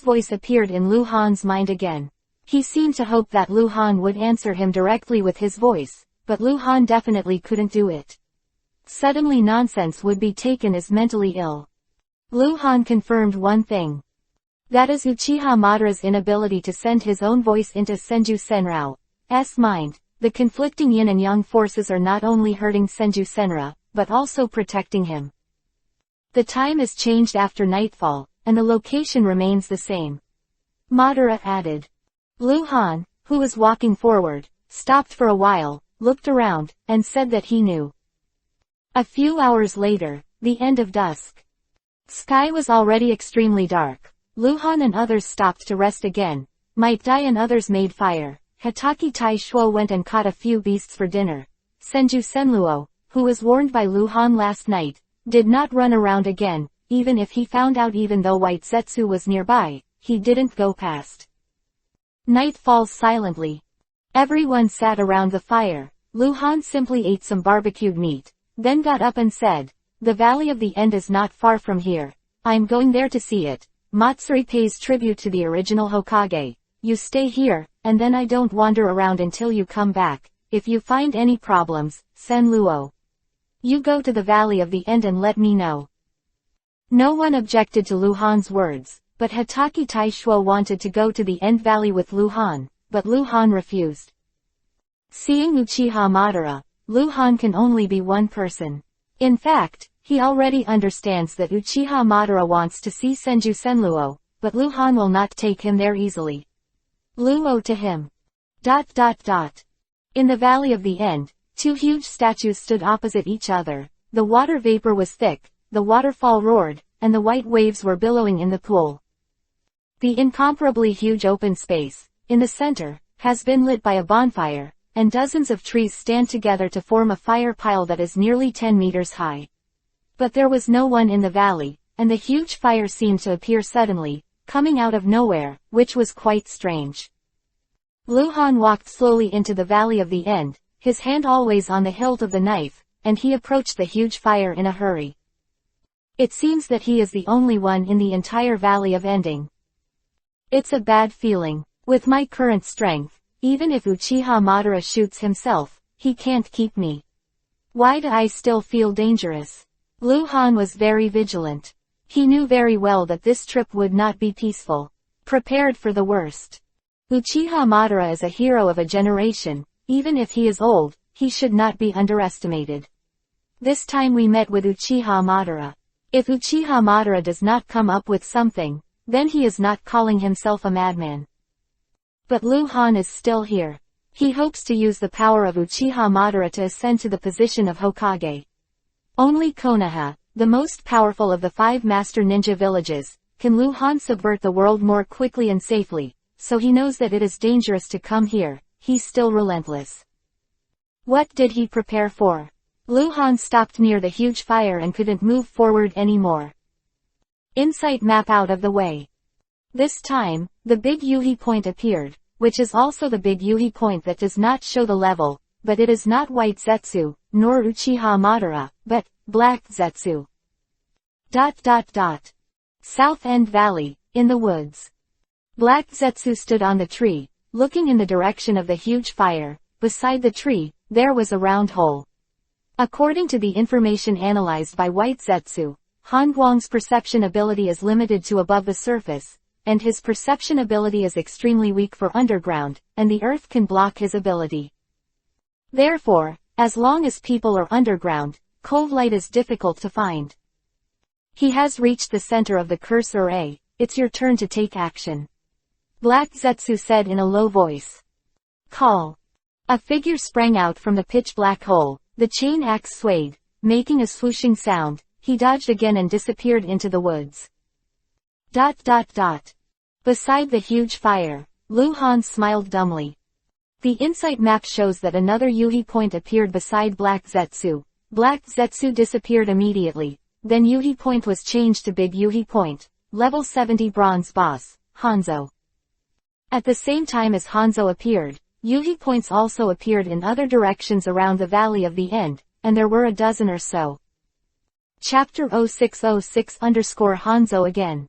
voice appeared in Lu Han's mind again. He seemed to hope that Lu Han would answer him directly with his voice, but Lu Han definitely couldn't do it. Suddenly nonsense would be taken as mentally ill. Lu Han confirmed one thing. That is Uchiha Madara's inability to send his own voice into Senju Senrao's mind. The conflicting yin and yang forces are not only hurting Senju Senra, but also protecting him. The time is changed after nightfall, and the location remains the same. Madara added. Lu Han, who was walking forward, stopped for a while, looked around, and said that he knew. A few hours later, the end of dusk. Sky was already extremely dark. Lu Han and others stopped to rest again. Might Dai and others made fire. Hatake Tai Shuo went and caught a few beasts for dinner. Senju Senluo, who was warned by Lu Han last night, did not run around again, even if he found out. Even though White Zetsu was nearby, he didn't go past. Night falls silently. Everyone sat around the fire. Lu Han simply ate some barbecued meat, then got up and said, "The Valley of the End is not far from here. I'm going there to see it. Matsuri pays tribute to the original Hokage. You stay here, and then I don't wander around until you come back. If you find any problems, Senluo. You go to the Valley of the End and let me know." No one objected to Lu Han's words, but Hatake Tai Shuo wanted to go to the End Valley with Lu Han, but Lu Han refused. Seeing Uchiha Madara, Lu Han can only be one person. In fact, he already understands that Uchiha Madara wants to see Senju Senluo, but Lu Han will not take him there easily. Luo to him. In the Valley of the End, two huge statues stood opposite each other. The water vapor was thick, the waterfall roared, and the white waves were billowing in the pool. The incomparably huge open space, in the center, has been lit by a bonfire, and dozens of trees stand together to form a fire pile that is nearly 10 meters high. But there was no one in the valley, and the huge fire seemed to appear suddenly, coming out of nowhere, which was quite strange. Lu Han walked slowly into the Valley of the End, his hand always on the hilt of the knife, and he approached the huge fire in a hurry. It seems that he is the only one in the entire Valley of Ending. It's a bad feeling. With my current strength, even if Uchiha Madara shoots himself, he can't keep me. Why do I still feel dangerous? Lu Han was very vigilant. He knew very well that this trip would not be peaceful. Prepared for the worst. Uchiha Madara is a hero of a generation. Even if he is old, he should not be underestimated. This time we met with Uchiha Madara. If Uchiha Madara does not come up with something, then he is not calling himself a madman. But Lu Han is still here. He hopes to use the power of Uchiha Madara to ascend to the position of Hokage. Only Konoha, the most powerful of the 5 master ninja villages, can Lu Han subvert the world more quickly and safely, so he knows that it is dangerous to come here. He's still relentless. What did he prepare for? Lu Han stopped near the huge fire and couldn't move forward anymore. Insight map out of the way. This time, the big Yuhi point appeared, which is also the big Yuhi point that does not show the level, but it is not White Zetsu, nor Uchiha Madara, but Black Zetsu. South End Valley, in the woods. Black Zetsu stood on the tree, looking in the direction of the huge fire. Beside the tree, there was a round hole. According to the information analyzed by White Zetsu, Han Guang's perception ability is limited to above the surface, and his perception ability is extremely weak for underground, and the earth can block his ability. Therefore, as long as people are underground, cove light is difficult to find. He has reached the center of the cursor A. It's your turn to take action. Black Zetsu said in a low voice. Call. A figure sprang out from the pitch-black hole. The chain axe swayed, making a swooshing sound. He dodged again and disappeared into the woods. Beside the huge fire, Lu Han smiled dumbly. The insight map shows that another Yuhi point appeared beside Black Zetsu. Black Zetsu disappeared immediately. Then Yuhi point was changed to Big Yuhi point. Level 70 Bronze Boss, Hanzo. At the same time as Hanzo appeared, Yuhi points also appeared in other directions around the Valley of the End, and there were a dozen or so. Chapter 0606 _ Hanzo again.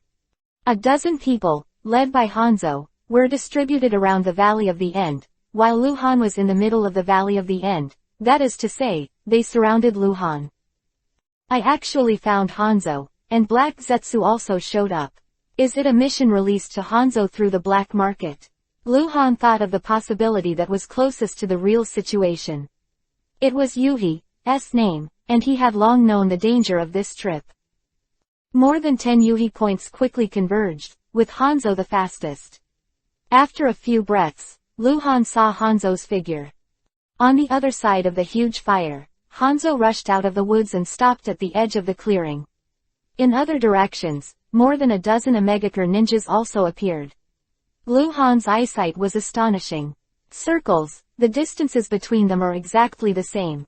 A dozen people, led by Hanzo, were distributed around the Valley of the End, while Lu Han was in the middle of the Valley of the End, that is to say, they surrounded Lu Han. I actually found Hanzo, and Black Zetsu also showed up. Is it a mission released to Hanzo through the black market? Lu Han thought of the possibility that was closest to the real situation. It was Yuhi's name, and he had long known the danger of this trip. More than 10 Yuhi points quickly converged, with Hanzo the fastest. After a few breaths, Lu Han saw Hanzo's figure. On the other side of the huge fire, Hanzo rushed out of the woods and stopped at the edge of the clearing. In other directions, more than a dozen Omegaker ninjas also appeared. Lu Han's eyesight was astonishing. Circles, the distances between them are exactly the same.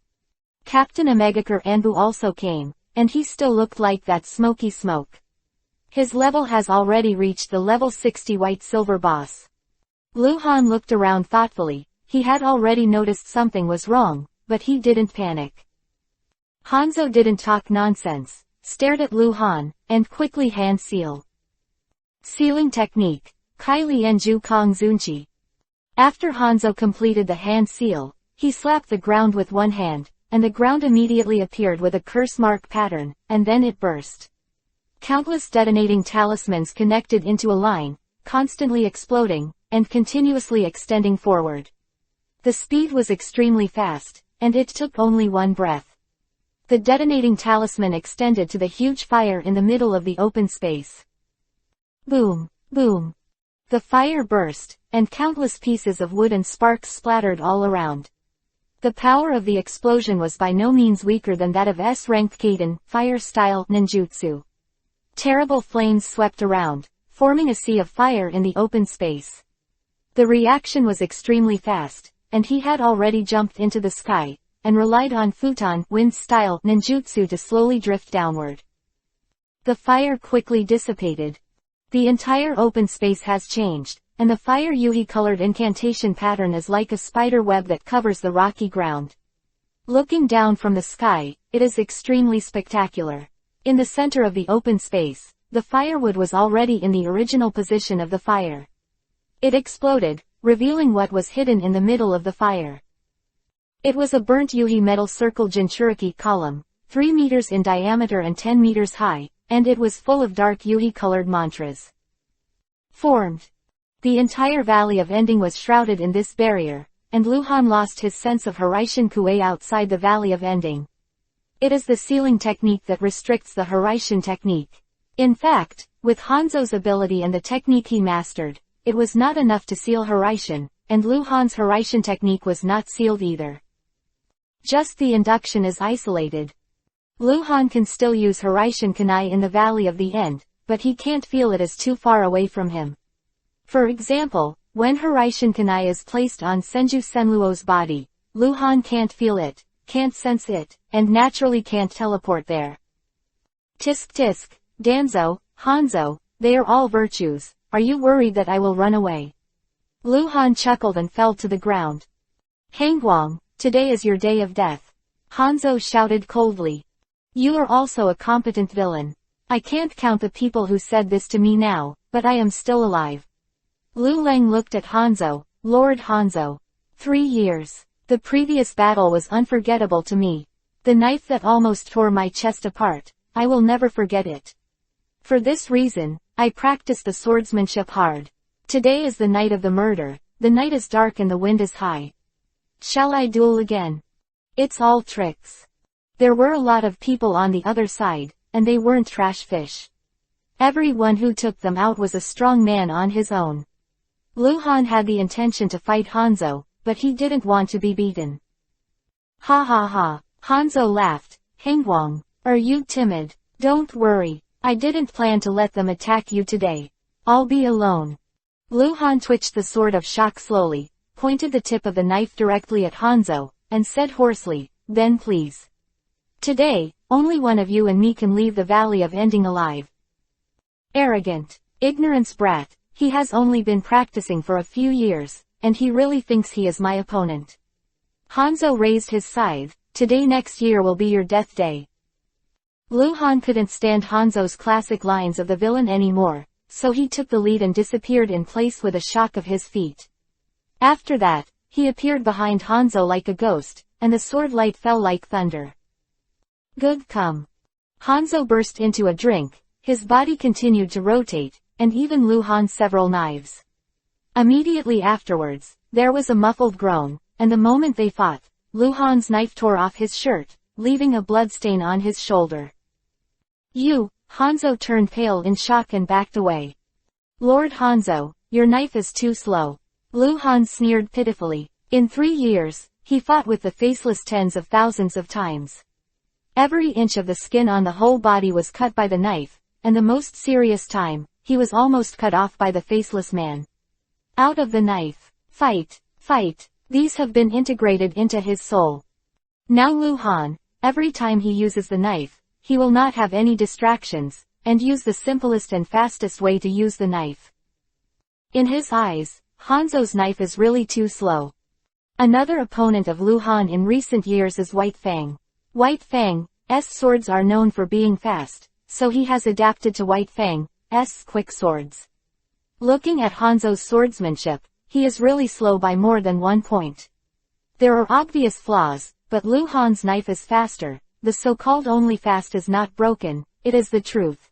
Captain Omegaker Anbu also came, and he still looked like that smoky smoke. His level has already reached the level 60 white-silver boss. Lu Han looked around thoughtfully. He had already noticed something was wrong, but he didn't panic. Hanzo didn't talk nonsense, stared at Lu Han, and quickly hand seal. Sealing technique, Kai Lian Ju Kong Zunchi. After Hanzo completed the hand seal, he slapped the ground with one hand, and the ground immediately appeared with a curse mark pattern, and then it burst. Countless detonating talismans connected into a line, constantly exploding, and continuously extending forward. The speed was extremely fast, and it took only one breath. The detonating talisman extended to the huge fire in the middle of the open space. Boom, boom. The fire burst, and countless pieces of wood and sparks splattered all around. The power of the explosion was by no means weaker than that of S-ranked Kaiden, fire-style ninjutsu. Terrible flames swept around, forming a sea of fire in the open space. The reaction was extremely fast, and he had already jumped into the sky, and relied on futon wind-style ninjutsu to slowly drift downward. The fire quickly dissipated. The entire open space has changed, and the fire Yuhi-colored incantation pattern is like a spider web that covers the rocky ground. Looking down from the sky, it is extremely spectacular. In the center of the open space, the firewood was already in the original position of the fire. It exploded, revealing what was hidden in the middle of the fire. It was a burnt Yuhi metal circle Jinchuriki column, 3 meters in diameter and 10 meters high, and it was full of dark Yuhi-colored mantras. Formed. The entire Valley of Ending was shrouded in this barrier, and Lu Han lost his sense of Horaishin Kuei outside the Valley of Ending. It is the sealing technique that restricts the Horaishin technique. In fact, with Hanzo's ability and the technique he mastered, it was not enough to seal Horaishin, and Lu Han's Horaishin technique was not sealed either. Just the induction is isolated. Lu Han can still use Horaishin Kunai in the Valley of the End, but he can't feel it is too far away from him. For example, when Horaishin Kunai is placed on Senju Senluo's body, Lu Han can't feel it, can't sense it, and naturally can't teleport there. Tisk tisk, Danzo, Hanzo, they are all virtues. Are you worried that I will run away? Lu Han chuckled and fell to the ground. Hangguang, today is your day of death. Hanzo shouted coldly. You are also a competent villain. I can't count the people who said this to me now, but I am still alive. Lu Leng looked at Hanzo. Lord Hanzo. 3 years. The previous battle was unforgettable to me. The knife that almost tore my chest apart, I will never forget it. For this reason, I practice the swordsmanship hard. Today is the night of the murder, the night is dark and the wind is high. Shall I duel again? It's all tricks. There were a lot of people on the other side, and they weren't trash fish. Everyone who took them out was a strong man on his own. Lu Han had the intention to fight Hanzo, but he didn't want to be beaten. Ha ha ha, Hanzo laughed. Hangguang, are you timid? Don't worry, I didn't plan to let them attack you today. I'll be alone. Lu Han twitched the sword of shock slowly, pointed the tip of the knife directly at Hanzo, and said hoarsely, then please. Today, only one of you and me can leave the Valley of Ending alive. Arrogant, ignorance brat, he has only been practicing for a few years, and he really thinks he is my opponent. Hanzo raised his scythe. Today next year will be your death day. Lu Han couldn't stand Hanzo's classic lines of the villain anymore, so he took the lead and disappeared in place with a shock of his feet. After that, he appeared behind Hanzo like a ghost, and the sword light fell like thunder. Good come. Hanzo burst into a drink, his body continued to rotate, and even Luhan several knives. Immediately afterwards, there was a muffled groan, and the moment they fought, Luhan's knife tore off his shirt, leaving a bloodstain on his shoulder. Hanzo turned pale in shock and backed away. Lord Hanzo, your knife is too slow. Luhan sneered pitifully. In 3 years, he fought with the faceless tens of thousands of times. Every inch of the skin on the whole body was cut by the knife, and the most serious time, he was almost cut off by the faceless man. Out of the knife. Fight, fight, these have been integrated into his soul. Now Luhan, every time he uses the knife, he will not have any distractions, and use the simplest and fastest way to use the knife. In his eyes, Hanzo's knife is really too slow. Another opponent of Luhan in recent years is White Fang. White Fang's swords are known for being fast, so he has adapted to White Fang's quick swords. Looking at Hanzo's swordsmanship, he is really slow by more than 1 point. There are obvious flaws, but Luhan's knife is faster. The so-called only fast is not broken, it is the truth.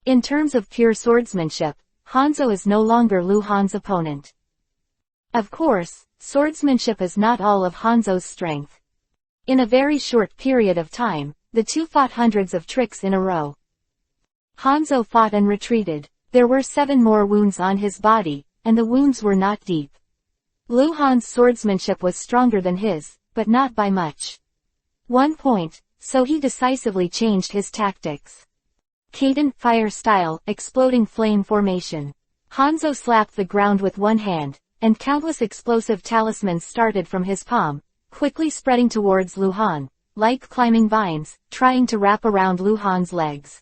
In terms of pure swordsmanship, Hanzo is no longer Luhan's opponent. Of course, swordsmanship is not all of Hanzo's strength. In a very short period of time, the two fought hundreds of tricks in a row. Hanzo fought and retreated. There were 7 more wounds on his body, and the wounds were not deep. Luhan's swordsmanship was stronger than his, but not by much. 1 point, so he decisively changed his tactics. Kaiden, fire style, exploding flame formation. Hanzo slapped the ground with one hand, and countless explosive talismans started from his palm, quickly spreading towards Luhan, like climbing vines, trying to wrap around Luhan's legs.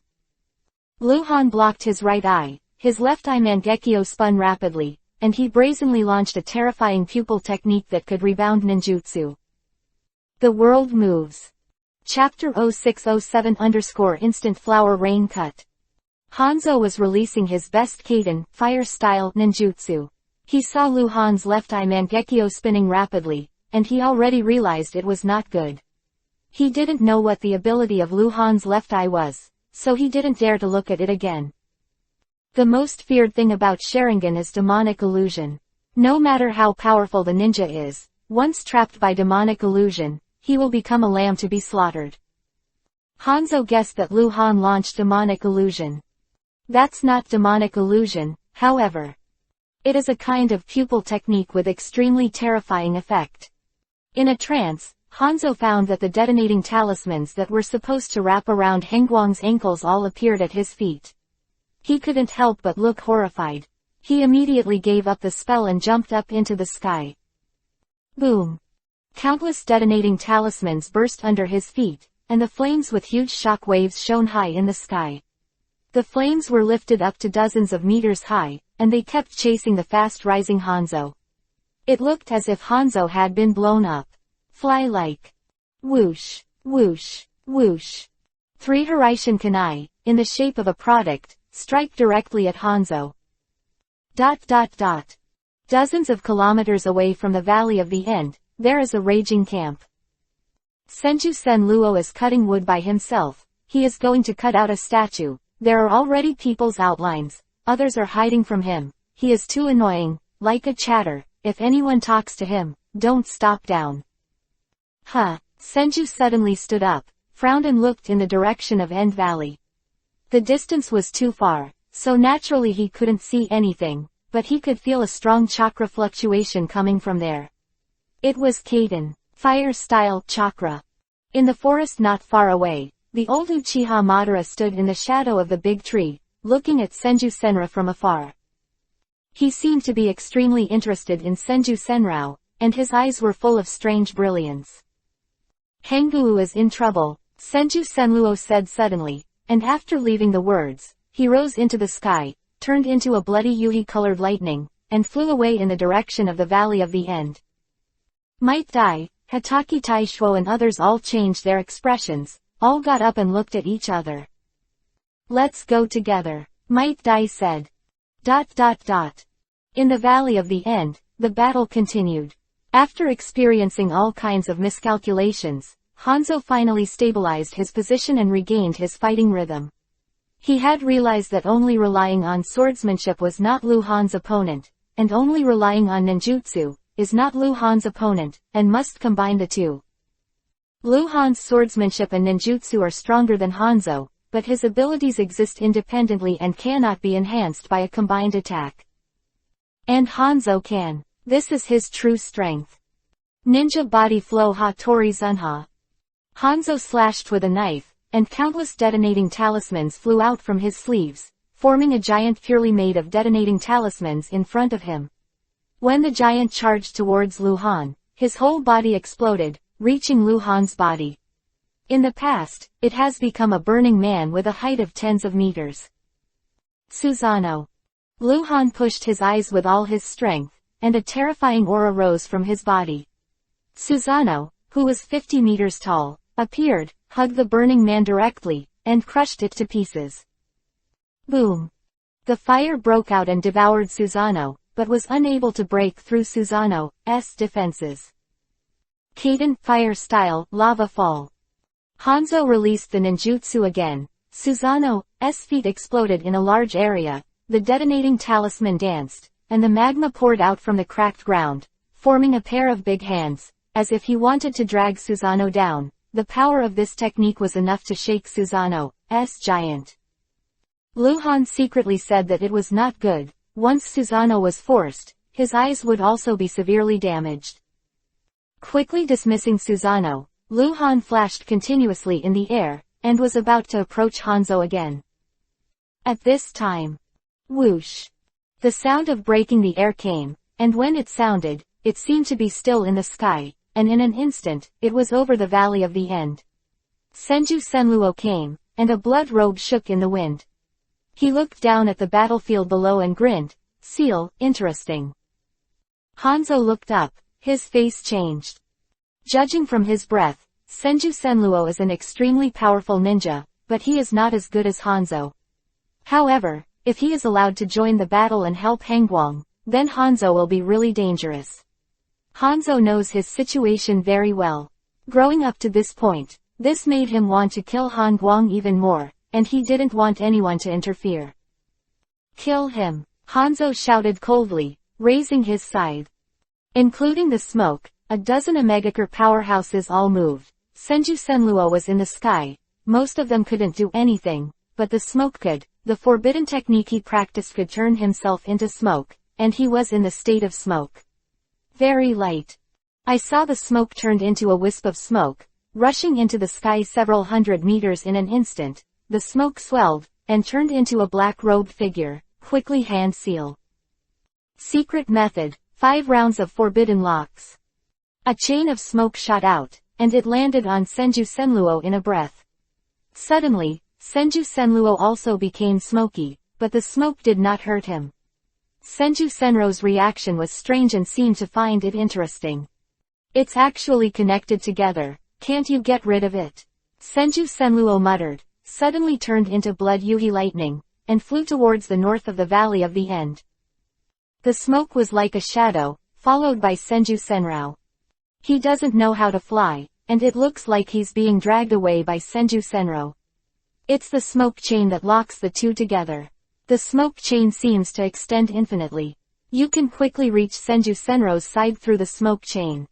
Luhan blocked his right eye, his left eye Mangekyo spun rapidly, and he brazenly launched a terrifying pupil technique that could rebound ninjutsu. The world moves. Chapter 0607_instant flower rain cut. Hanzo was releasing his best Kaiden, fire style, ninjutsu. He saw Luhan's left eye Mangekyo spinning rapidly, and he already realized it was not good. He didn't know what the ability of Luhan's left eye was, so he didn't dare to look at it again. The most feared thing about Sharingan is demonic illusion. No matter how powerful the ninja is, once trapped by demonic illusion, he will become a lamb to be slaughtered. Hanzo guessed that Luhan launched demonic illusion. That's not demonic illusion, however. It is a kind of pupil technique with extremely terrifying effect. In a trance, Hanzo found that the detonating talismans that were supposed to wrap around Hengguang's ankles all appeared at his feet. He couldn't help but look horrified. He immediately gave up the spell and jumped up into the sky. Boom! Countless detonating talismans burst under his feet, and the flames with huge shock waves shone high in the sky. The flames were lifted up to dozens of meters high, and they kept chasing the fast-rising Hanzo. It looked as if Hanzo had been blown up. Fly like. Whoosh, whoosh, whoosh. 3 Hiraishin Kanai, in the shape of a product, strike directly at Hanzo. ... Dozens of kilometers away from the Valley of the End, there is a raging camp. Senju Senluo is cutting wood by himself. He is going to cut out a statue. There are already people's outlines. Others are hiding from him. He is too annoying, like a chatter. If anyone talks to him, don't stop down. Senju suddenly stood up, frowned and looked in the direction of End Valley. The distance was too far, so naturally he couldn't see anything, but he could feel a strong chakra fluctuation coming from there. It was Kaiden, fire-style chakra. In the forest not far away, the old Uchiha Madara stood in the shadow of the big tree, looking at Senju Senra from afar. He seemed to be extremely interested in Senju Senrao, and his eyes were full of strange brilliance. Henguu is in trouble, Senju Senluo said suddenly, and after leaving the words, he rose into the sky, turned into a bloody yuhi-colored lightning, and flew away in the direction of the Valley of the End. Might Dai, Hataki Taishuo and others all changed their expressions, all got up and looked at each other. Let's go together. Might Dai said. ... In the Valley of the End, the battle continued. After experiencing all kinds of miscalculations, Hanzo finally stabilized his position and regained his fighting rhythm. He had realized that only relying on swordsmanship was not Lu Han's opponent, and only relying on ninjutsu is not Lu Han's opponent, and must combine the two. Lu Han's swordsmanship and ninjutsu are stronger than Hanzo, but his abilities exist independently and cannot be enhanced by a combined attack. And Hanzo can. This is his true strength. Ninja body flow Hattori Zunha. Hanzo slashed with a knife, and countless detonating talismans flew out from his sleeves, forming a giant purely made of detonating talismans in front of him. When the giant charged towards Lu Han, his whole body exploded, reaching Lu Han's body. In the past, it has become a burning man with a height of tens of meters. Susanoo. Lu Han pushed his eyes with all his strength, and a terrifying aura rose from his body. Susanoo, who was 50 meters tall, appeared, hugged the burning man directly, and crushed it to pieces. Boom! The fire broke out and devoured Susanoo, but was unable to break through Susanoo's defenses. Kaden, fire style, lava fall. Hanzo released the ninjutsu again. Susanoo's feet exploded in a large area, the detonating talisman danced, and the magma poured out from the cracked ground, forming a pair of big hands, as if he wanted to drag Susanoo down. The power of this technique was enough to shake Susanoo's giant. Lu Han secretly said that it was not good. Once Susanoo was forced, his eyes would also be severely damaged. Quickly dismissing Susanoo, Lu Han flashed continuously in the air, and was about to approach Hanzo again. At this time, whoosh! The sound of breaking the air came, and when it sounded, it seemed to be still in the sky, and in an instant, it was over the Valley of the End. Senju Senluo came, and a blood robe shook in the wind. He looked down at the battlefield below and grinned. Seal, interesting. Hanzo looked up, his face changed. Judging from his breath, Senju Senluo is an extremely powerful ninja, but he is not as good as Hanzo. However, if he is allowed to join the battle and help Hangguang, then Hanzo will be really dangerous. Hanzo knows his situation very well. Growing up to this point, this made him want to kill Hangguang even more, and he didn't want anyone to interfere. Kill him, Hanzo shouted coldly, raising his scythe. Including the smoke, a dozen Omegacore powerhouses all moved. Senju Senluo was in the sky. Most of them couldn't do anything, but the smoke could. The forbidden technique he practiced could turn himself into smoke, and he was in the state of smoke. Very light. I saw the smoke turned into a wisp of smoke, rushing into the sky several hundred meters in an instant. The smoke swelled, and turned into a black-robed figure, quickly hand seal. Secret method, 5 rounds of forbidden locks. A chain of smoke shot out, and it landed on Senju Senluo in a breath. Suddenly, Senju Senluo also became smoky, but the smoke did not hurt him. Senju Senro's reaction was strange and seemed to find it interesting. It's actually connected together, can't you get rid of it? Senju Senluo muttered, suddenly turned into blood Yuhi lightning, and flew towards the north of the Valley of the End. The smoke was like a shadow, followed by Senju Senrao. He doesn't know how to fly, and it looks like he's being dragged away by Senju Senro. It's the smoke chain that locks the two together. The smoke chain seems to extend infinitely. You can quickly reach Senju Senro's side through the smoke chain.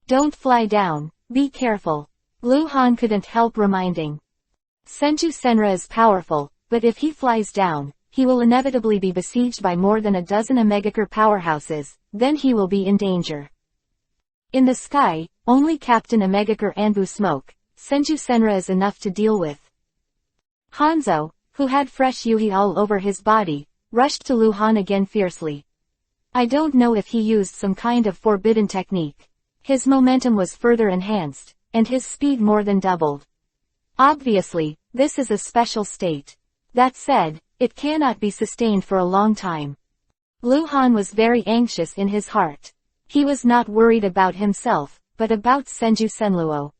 Don't fly down, be careful. Lu Han couldn't help reminding. Senju Senra is powerful, but if he flies down, he will inevitably be besieged by more than a dozen Omegacore powerhouses, then he will be in danger. In the sky, only Captain Omegacore Anbu smoke, Senju Senra is enough to deal with. Hanzo, who had fresh Yuhi all over his body, rushed to Lu Han again fiercely. I don't know if he used some kind of forbidden technique. His momentum was further enhanced, and his speed more than doubled. Obviously, this is a special state. That said, it cannot be sustained for a long time. Lu Han was very anxious in his heart. He was not worried about himself, but about Senju Senluo.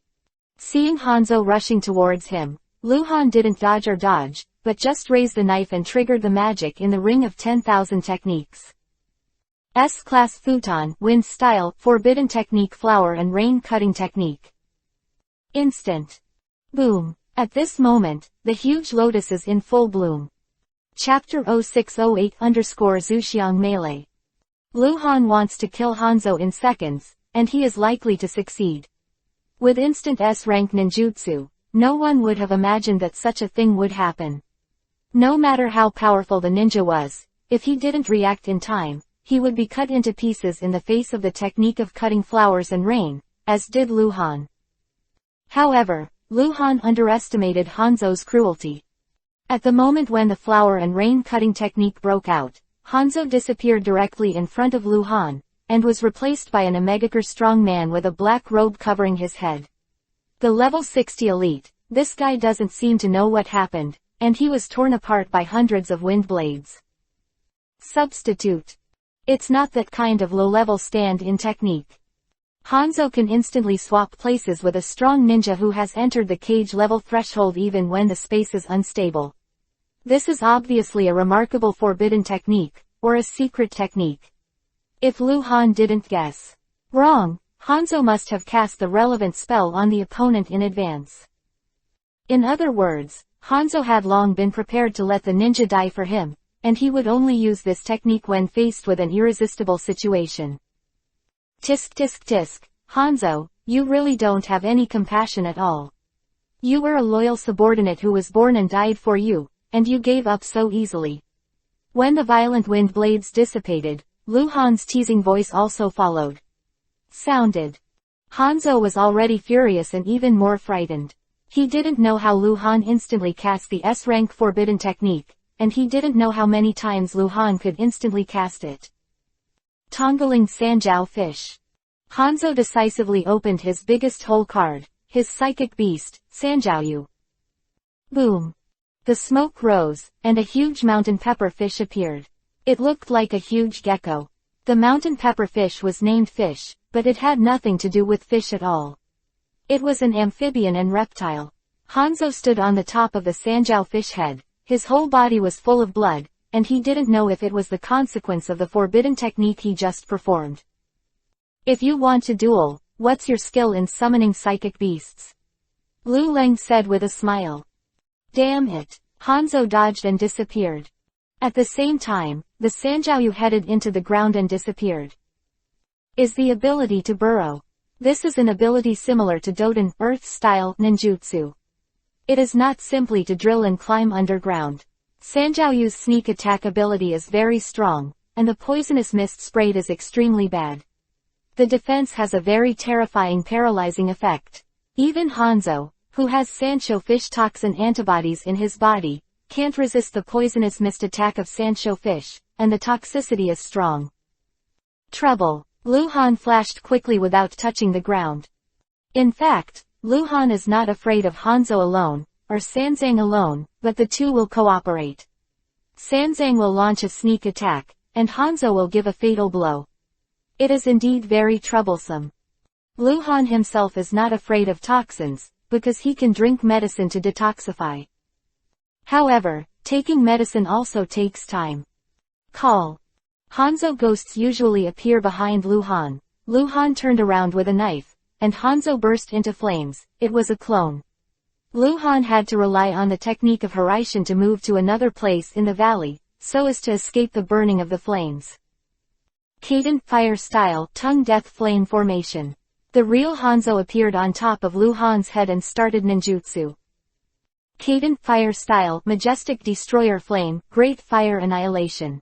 Seeing Hanzo rushing towards him, Lu Han didn't dodge or dodge, but just raised the knife and triggered the magic in the Ring of 10,000 Techniques. S-Class Futon, Wind Style, Forbidden Technique, Flower and Rain Cutting Technique. Instant. Boom. At this moment, the huge lotus is in full bloom. Chapter 0608_Zuxiang Melee. Lu Han wants to kill Hanzo in seconds, and he is likely to succeed. With instant S-rank ninjutsu, no one would have imagined that such a thing would happen. No matter how powerful the ninja was, if he didn't react in time, he would be cut into pieces in the face of the technique of cutting flowers and rain, as did Lu Han. However, Lu Han underestimated Hanzo's cruelty. At the moment when the flower and rain cutting technique broke out, Hanzo disappeared directly in front of Lu Han, and was replaced by an Omegakure strong man with a black robe covering his head. The level 60 elite, this guy doesn't seem to know what happened, and he was torn apart by hundreds of wind blades. Substitute. It's not that kind of low-level stand-in technique. Hanzo can instantly swap places with a strong ninja who has entered the cage level threshold even when the space is unstable. This is obviously a remarkable forbidden technique, or a secret technique. If Lu Han didn't guess wrong, Hanzo must have cast the relevant spell on the opponent in advance. In other words, Hanzo had long been prepared to let the ninja die for him, and he would only use this technique when faced with an irresistible situation. Tisk tisk tisk, Hanzo, you really don't have any compassion at all. You were a loyal subordinate who was born and died for you, and you gave up so easily. When the violent wind blades dissipated, Lu Han's teasing voice also followed. Sounded. Hanzo was already furious and even more frightened. He didn't know how Lu Han instantly cast the S-rank forbidden technique, and he didn't know how many times Lu Han could instantly cast it. Tongling Sanjiao Fish. Hanzo decisively opened his biggest hole card, his psychic beast, Sanjiao. Boom. The smoke rose, and a huge mountain pepper fish appeared. It looked like a huge gecko. The mountain pepper fish was named Fish, but it had nothing to do with fish at all. It was an amphibian and reptile. Hanzo stood on the top of the Sanjiao fish head, his whole body was full of blood, and he didn't know if it was the consequence of the forbidden technique he just performed. If you want to duel, what's your skill in summoning psychic beasts? Lu Leng said with a smile. Damn it. Hanzo dodged and disappeared. At the same time, the Sanjiao headed into the ground and disappeared. Is the ability to burrow. This is an ability similar to Doden, Earth-style, ninjutsu. It is not simply to drill and climb underground. Sanjiao's sneak attack ability is very strong, and the poisonous mist sprayed is extremely bad. The defense has a very terrifying paralyzing effect. Even Hanzo, who has Sanshou fish toxin antibodies in his body, can't resist the poisonous mist attack of Sanshou fish, and the toxicity is strong. Trouble. Lu Han flashed quickly without touching the ground. In fact, Lu Han is not afraid of Hanzo alone, or Sanzang alone, but the two will cooperate. Sanzang will launch a sneak attack, and Hanzo will give a fatal blow. It is indeed very troublesome. Lu Han himself is not afraid of toxins, because he can drink medicine to detoxify. However, taking medicine also takes time. Call. Hanzo ghosts usually appear behind Lu Han. Lu Han turned around with a knife, and Hanzo burst into flames. It was a clone. Lu Han had to rely on the technique of Hiraishin to move to another place in the valley, so as to escape the burning of the flames. Cadent Fire Style, Tongue Death Flame Formation. The real Hanzo appeared on top of Lu Han's head and started ninjutsu. Cadent Fire Style, Majestic Destroyer Flame, Great Fire Annihilation.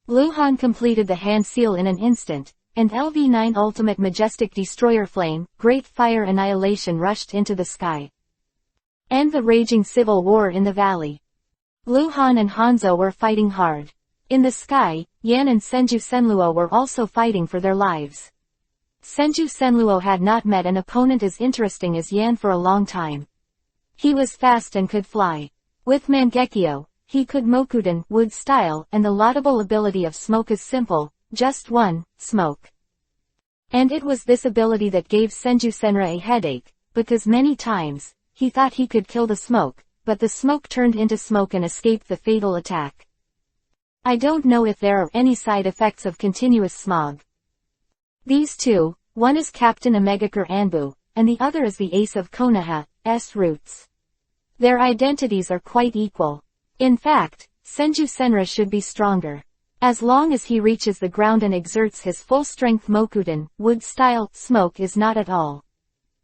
Lu Han completed the hand seal in an instant, and LV9 Ultimate Majestic Destroyer Flame, Great Fire Annihilation rushed into the sky. End the raging civil war in the valley. Lu Han and Hanzo were fighting hard. In the sky, Yan and Senju Senluo were also fighting for their lives. Senju Senluo had not met an opponent as interesting as Yan for a long time. He was fast and could fly. With Mangekyo, he could Mokuden, wood style, and the laudable ability of smoke is simple, just one, smoke. And it was this ability that gave Senju Senra a headache, because many times, he thought he could kill the smoke, but the smoke turned into smoke and escaped the fatal attack. I don't know if there are any side effects of continuous smog. These two, one is Captain Omegakure Anbu, and the other is the ace of Konoha's roots. Their identities are quite equal. In fact, Senju Senra should be stronger. As long as he reaches the ground and exerts his full-strength Mokuten, wood-style, smoke is not at all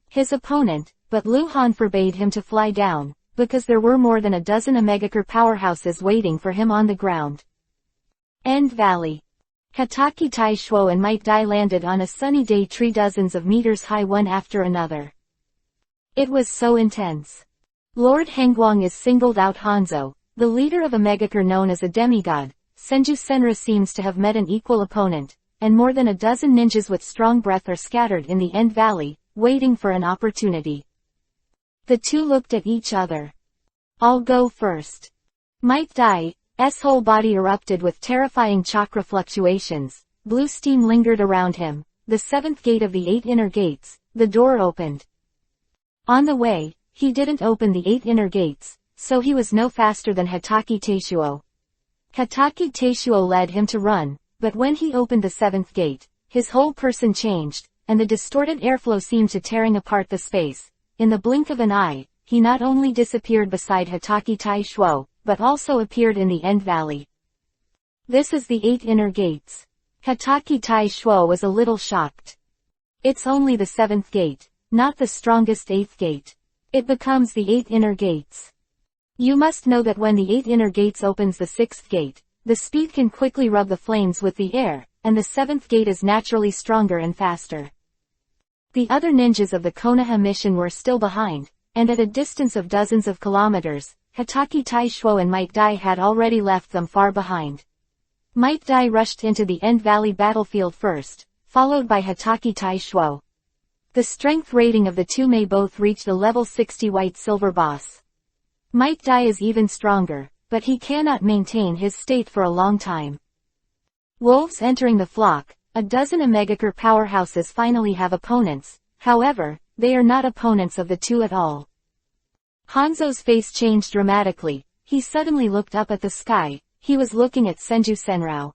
his opponent, but Luhan forbade him to fly down, because there were more than a dozen Omegakure powerhouses waiting for him on the ground. End Valley. Hataki Taishuo and Might Dai landed on a sunny day 3 dozens of meters high one after another. It was so intense. Lord Hengguang is singled out Hanzo, the leader of Omegakure known as a demigod. Senju Senra seems to have met an equal opponent, and more than a dozen ninjas with strong breath are scattered in the End Valley, waiting for an opportunity. The two looked at each other. I'll go first. Might Dai's whole body erupted with terrifying chakra fluctuations. Blue steam lingered around him. The 7th gate of the 8 inner gates, the door opened. On the way, he didn't open the 8 inner gates, so he was no faster than Hataki Taishuo. Hataki Taishuo led him to run, but when he opened the 7th gate, his whole person changed, and the distorted airflow seemed to tearing apart the space. In the blink of an eye, he not only disappeared beside Hataki Taishuo, but also appeared in the End Valley. This is the 8 inner gates. Hataki Taishuo was a little shocked. It's only the 7th gate, not the strongest 8th gate. It becomes the 8 inner gates. You must know that when the 8 inner gates opens the 6th gate, the speed can quickly rub the flames with the air, and the 7th gate is naturally stronger and faster. The other ninjas of the Konoha mission were still behind, and at a distance of dozens of kilometers, Hataki Taishuo and Might Dai had already left them far behind. Might Dai rushed into the End Valley battlefield first, followed by Hataki Taishuo. The strength rating of the two may both reach the level 60 white silver boss. Might Dai is even stronger, but he cannot maintain his state for a long time. Wolves entering the flock. A dozen Omegakure powerhouses finally have opponents, however, they are not opponents of the two at all. Hanzo's face changed dramatically. He suddenly looked up at the sky. He was looking at Senju Senrao.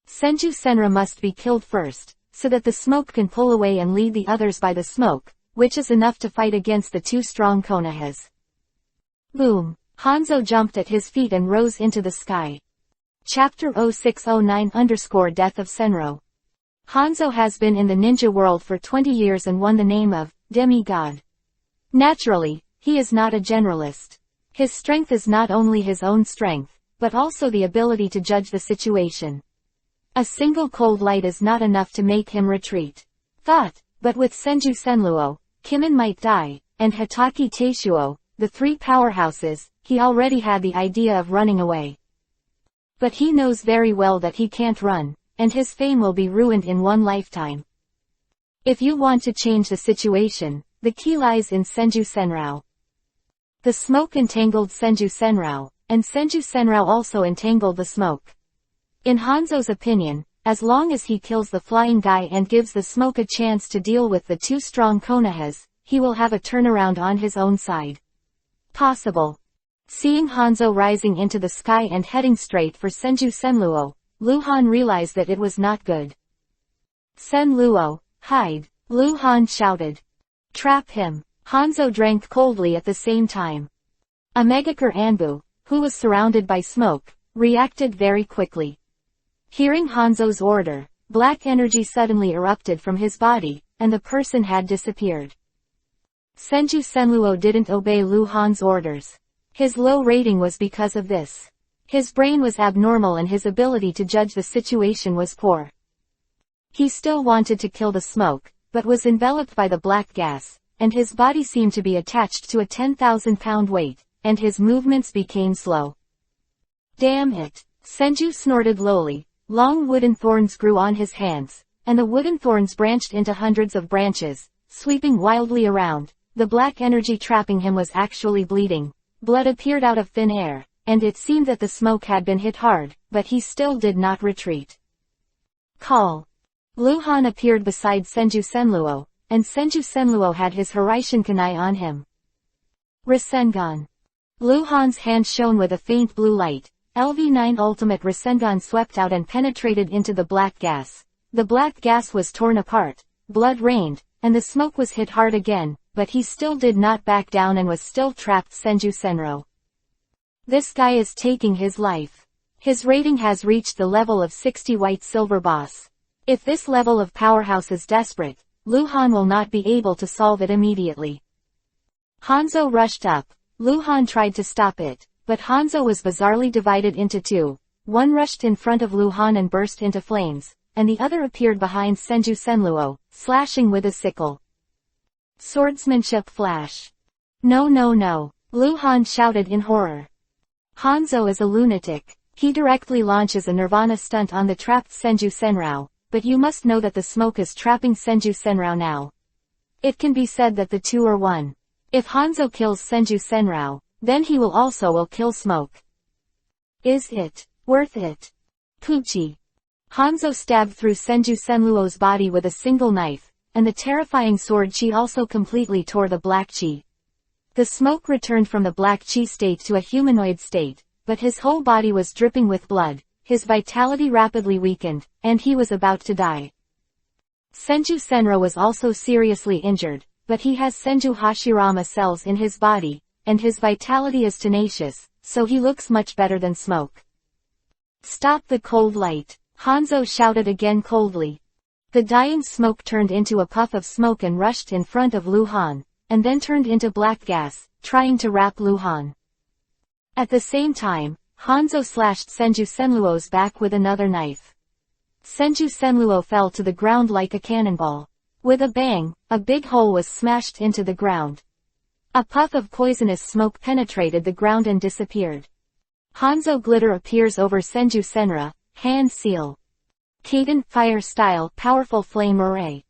Senju Senra must be killed first, so that the smoke can pull away and lead the others by the smoke, which is enough to fight against the two strong Konohas. Boom! Hanzo jumped at his feet and rose into the sky. Chapter 0609_Death of Senro. Hanzo has been in the ninja world for 20 years and won the name of demigod. Naturally, he is not a generalist. His strength is not only his own strength, but also the ability to judge the situation. A single cold light is not enough to make him retreat. But with Senju Senluo, Kimin Might Dai, and Hataki Taishuo, the 3 powerhouses, he already had the idea of running away. But he knows very well that he can't run, and his fame will be ruined in one lifetime. If you want to change the situation, the key lies in Senju Senrao. The smoke entangled Senju Senrao, and Senju Senrao also entangled the smoke. In Hanzo's opinion, as long as he kills the flying guy and gives the smoke a chance to deal with the two strong Konohas, he will have a turnaround on his own side. Possible. Seeing Hanzo rising into the sky and heading straight for Senju Senluo, Luhan realized that it was not good. Senluo, hide, Luhan shouted. Trap him. Hanzo drank coldly at the same time. Omegakure Anbu, who was surrounded by smoke, reacted very quickly. Hearing Hanzo's order, black energy suddenly erupted from his body, and the person had disappeared. Senju Senluo didn't obey Luhan's orders. His low rating was because of this. His brain was abnormal and his ability to judge the situation was poor. He still wanted to kill the smoke, but was enveloped by the black gas, and his body seemed to be attached to a 10,000-pound weight, and his movements became slow. Damn it! Senju snorted lowly. Long wooden thorns grew on his hands, and the wooden thorns branched into hundreds of branches, sweeping wildly around. The black energy trapping him was actually bleeding. Blood appeared out of thin air, and it seemed that the smoke had been hit hard, but he still did not retreat. Call. Luhan appeared beside Senju Senluo, and Senju Senluo had his Horaishin Kunai on him. Rasengan. Lu Han's hand shone with a faint blue light. LV9 Ultimate Rasengan swept out and penetrated into the black gas. The black gas was torn apart, blood rained, and the smoke was hit hard again, but he still did not back down and was still trapped. Senju Senro. This guy is taking his life. His rating has reached the level of 60 white silver boss. If this level of powerhouse is desperate, Lu Han will not be able to solve it immediately. Hanzo rushed up. Lu Han tried to stop it, but Hanzo was bizarrely divided into two. One rushed in front of Lu Han and burst into flames, and the other appeared behind Senju Senluo, slashing with a sickle. Swordsmanship flash. No no no, Lu Han shouted in horror. Hanzo is a lunatic. He directly launches a Nirvana stunt on the trapped Senju Senrao, but you must know that the smoke is trapping Senju Senrao now. It can be said that the two are one. If Hanzo kills Senju Senrao, then he will kill smoke. Is it worth it? Poochie. Hanzo stabbed through Senju Senluo's body with a single knife, and the terrifying sword chi also completely tore the black chi. The smoke returned from the black chi state to a humanoid state, but his whole body was dripping with blood, his vitality rapidly weakened, and he was about to die. Senju Senro was also seriously injured, but he has Senju Hashirama cells in his body, and his vitality is tenacious, so he looks much better than smoke. Stop the cold light, Hanzo shouted again coldly. The dying smoke turned into a puff of smoke and rushed in front of Lu Han, and then turned into black gas, trying to wrap Lu Han. At the same time, Hanzo slashed Senju Senluo's back with another knife. Senju Senluo fell to the ground like a cannonball. With a bang, a big hole was smashed into the ground. A puff of poisonous smoke penetrated the ground and disappeared. Hanzo glitter appears over Senju Senra, hand seal. Kaden fire style powerful flame array.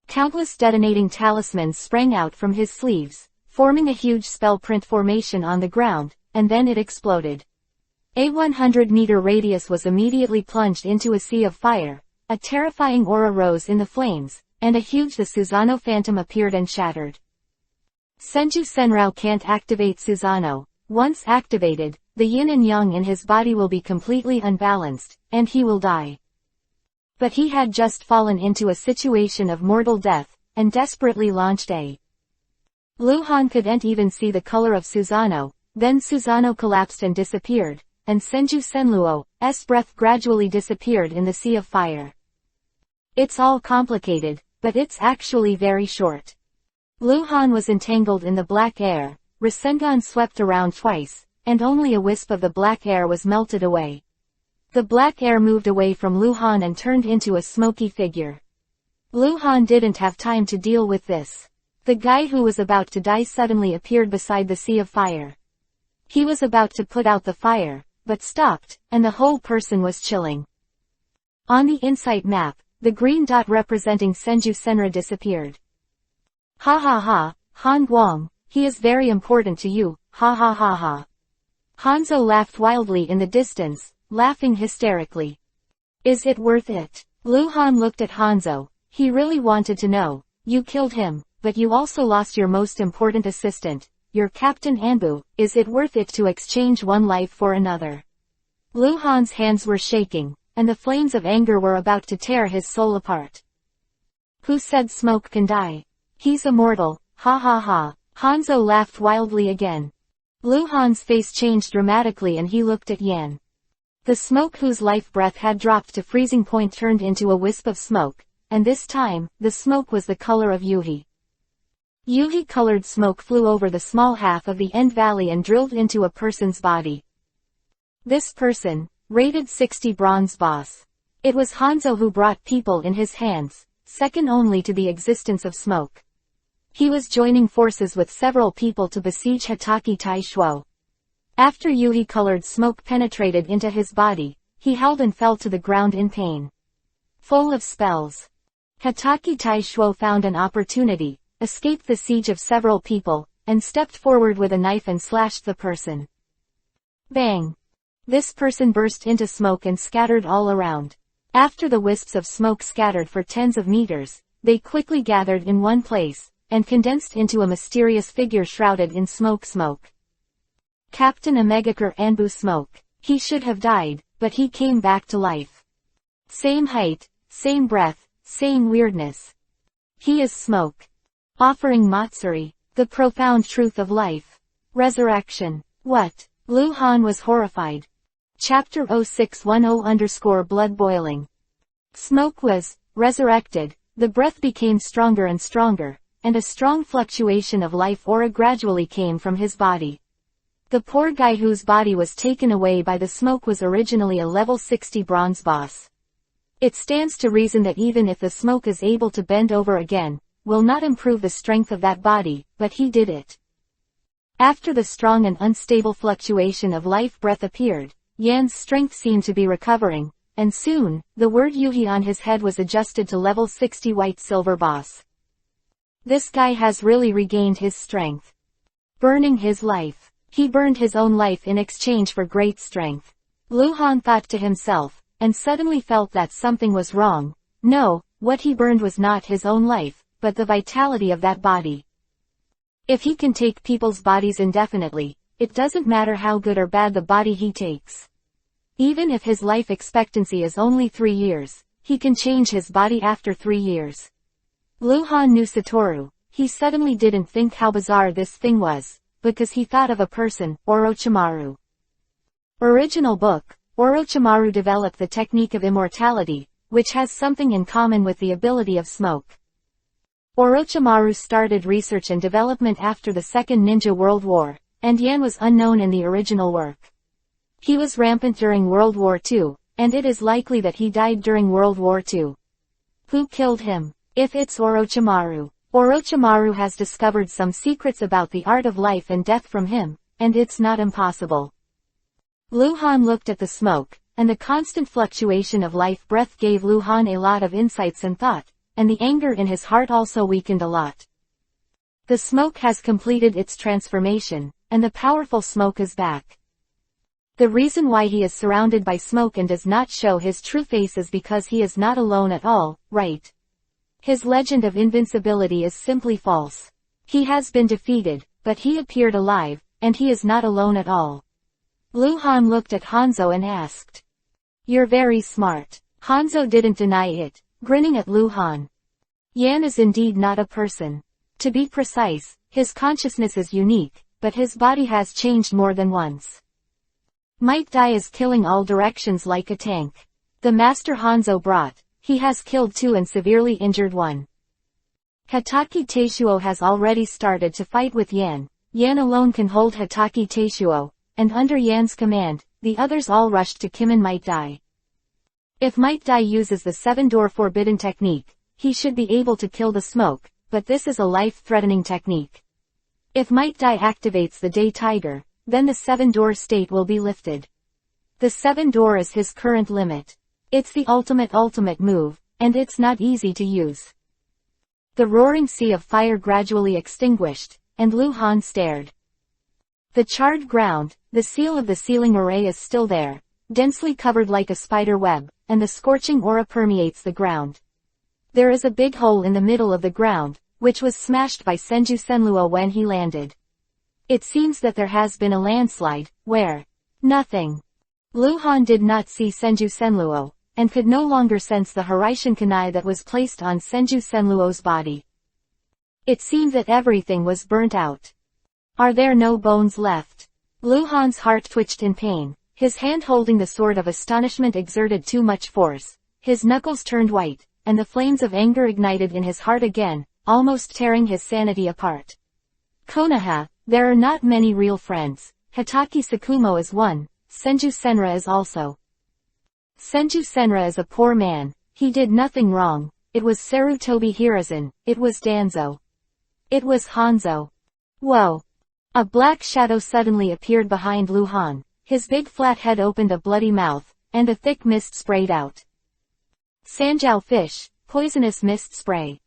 Countless detonating talismans sprang out from his sleeves, forming a huge spell print formation on the ground, and then it exploded. A 100-meter radius was immediately plunged into a sea of fire, a terrifying aura rose in the flames, and a huge the Susanoo phantom appeared and shattered. Senju Senrao can't activate Susanoo. Once activated, the yin and yang in his body will be completely unbalanced, and he will die. But he had just fallen into a situation of mortal death, and desperately launched a. Lu Han couldn't even see the color of Susanoo, then Susanoo collapsed and disappeared, and Senju Senluo's breath gradually disappeared in the sea of fire. It's all complicated, but it's actually very short. Lu Han was entangled in the black air, Rasengan swept around twice, and only a wisp of the black air was melted away. The black air moved away from Lu Han and turned into a smoky figure. Lu Han didn't have time to deal with this. The guy who was about to die suddenly appeared beside the sea of fire. He was about to put out the fire, but stopped, and the whole person was chilling. On the insight map, the green dot representing Senju Senra disappeared. Ha ha ha, Han Guang, he is very important to you, ha ha ha ha. Hanzo laughed wildly in the distance, laughing hysterically. Is it worth it? Lu Han looked at Hanzo. He really wanted to know. You killed him, but you also lost your most important assistant, your Captain Anbu. Is it worth it to exchange one life for another? Lu Han's hands were shaking, and the flames of anger were about to tear his soul apart. Who said smoke can die? He's immortal, ha ha ha. Hanzo laughed wildly again. Lu Han's face changed dramatically and he looked at Yan. The smoke whose life breath had dropped to freezing point turned into a wisp of smoke, and this time, the smoke was the color of Yuhi. Yuhi-colored smoke flew over the small half of the end valley and drilled into a person's body. This person, rated 60 bronze boss. It was Hanzo who brought people in his hands, second only to the existence of smoke. He was joining forces with several people to besiege Hokage Taishuo. After Yuhi-colored smoke penetrated into his body, he held and fell to the ground in pain. Full of spells. Hokage Taishuo found an opportunity, escaped the siege of several people, and stepped forward with a knife and slashed the person. Bang! This person burst into smoke and scattered all around. After the wisps of smoke scattered for tens of meters, they quickly gathered in one place, and condensed into a mysterious figure shrouded in smoke. Captain Omegakure Anbu Smoke. He should have died, but he came back to life. Same height, same breath, same weirdness. He is smoke. Offering Matsuri, the profound truth of life. Resurrection. What? Lu Han was horrified. Chapter 0610_blood boiling. Smoke was resurrected, the breath became stronger and stronger, and a strong fluctuation of life aura gradually came from his body. The poor guy whose body was taken away by the smoke was originally a level 60 bronze boss. It stands to reason that even if the smoke is able to bend over again, will not improve the strength of that body, but he did it. After the strong and unstable fluctuation of life breath appeared, Yan's strength seemed to be recovering, and soon, the word Yuhi on his head was adjusted to level 60 white silver boss. This guy has really regained his strength. Burning his life. He burned his own life in exchange for great strength. Lu Han thought to himself, and suddenly felt that something was wrong. No, what he burned was not his own life, but the vitality of that body. If he can take people's bodies indefinitely, it doesn't matter how good or bad the body he takes. Even if his life expectancy is only 3 years, he can change his body after 3 years. Lu Han knew Satoru. He suddenly didn't think how bizarre this thing was, because he thought of a person, Orochimaru. Original book. Orochimaru developed the technique of immortality, which has something in common with the ability of smoke. Orochimaru started research and development after the Second Ninja World War, and Yan was unknown in the original work. He was rampant during World War II, and it is likely that he died during World War II. Who killed him? If it's Orochimaru. Orochimaru has discovered some secrets about the art of life and death from him, and it's not impossible. Lu Han looked at the smoke, and the constant fluctuation of life breath gave Lu Han a lot of insights and thought, and the anger in his heart also weakened a lot. The smoke has completed its transformation, and the powerful smoke is back. The reason why he is surrounded by smoke and does not show his true face is because he is not alone at all, right? His legend of invincibility is simply false. He has been defeated, but he appeared alive, and he is not alone at all. Lu Han looked at Hanzo and asked. You're very smart. Hanzo didn't deny it, grinning at Lu Han. Yan is indeed not a person. To be precise, his consciousness is unique, but his body has changed more than once. Might Dai is killing all directions like a tank. The master Hanzo brought, he has killed 2 and severely injured 1. Hatake Teishuo has already started to fight with Yan. Yan alone can hold Hatake Teishuo, and under Yan's command, the others all rushed to Kim and Might Dai. If Might Dai uses the 7-door forbidden technique, he should be able to kill the smoke, but this is a life-threatening technique. If Might Dai activates the Day Tiger, then the 7-door state will be lifted. The 7-door is his current limit. It's the ultimate move, and it's not easy to use. The roaring sea of fire gradually extinguished, and Lu Han stared. The charred ground, the seal of the sealing array is still there, densely covered like a spider web, and the scorching aura permeates the ground. There is a big hole in the middle of the ground, which was smashed by Senju Senluo when he landed. It seems that there has been a landslide, where nothing. Lu Han did not see Senju Senluo, and could no longer sense the Hiraishin Kunai that was placed on Senju Senluo's body. It seemed that everything was burnt out. Are there no bones left? Lu Han's heart twitched in pain. His hand holding the sword of astonishment exerted too much force. His knuckles turned white, and the flames of anger ignited in his heart again, almost tearing his sanity apart. Konoha, there are not many real friends. Hatake Sakumo is one, Senju Senra is also. Senju Senra is a poor man. He did nothing wrong. It was Sarutobi Hiruzen, it was Danzo. It was Hanzo. Whoa. A black shadow suddenly appeared behind Lu Han. His big flat head opened a bloody mouth, and a thick mist sprayed out. Sanjiao fish, poisonous mist spray.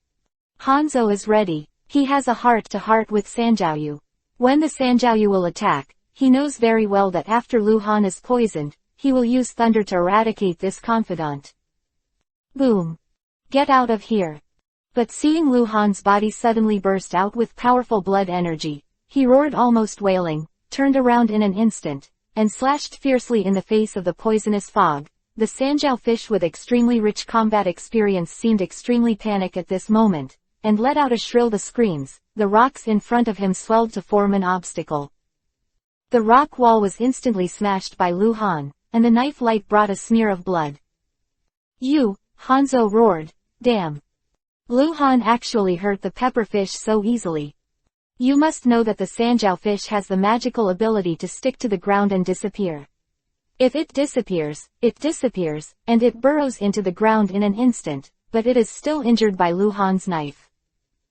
Hanzo is ready. He has a heart-to-heart with Sanjiao. When the Sanjiao will attack, he knows very well that after Lu Han is poisoned, he will use thunder to eradicate this confidant. Boom. Get out of here. But seeing Lu Han's body suddenly burst out with powerful blood energy, he roared almost wailing, turned around in an instant, and slashed fiercely in the face of the poisonous fog. The Sanjiao fish with extremely rich combat experience seemed extremely panicked at this moment, and let out a shrill the screams. The rocks in front of him swelled to form an obstacle. The rock wall was instantly smashed by Lu Han, and the knife light brought a smear of blood. "You," Hanzo roared, "damn. Lu Han actually hurt the pepperfish so easily. You must know that the Sanjiao fish has the magical ability to stick to the ground and disappear. If it disappears, and it burrows into the ground in an instant, but it is still injured by Lu Han's knife.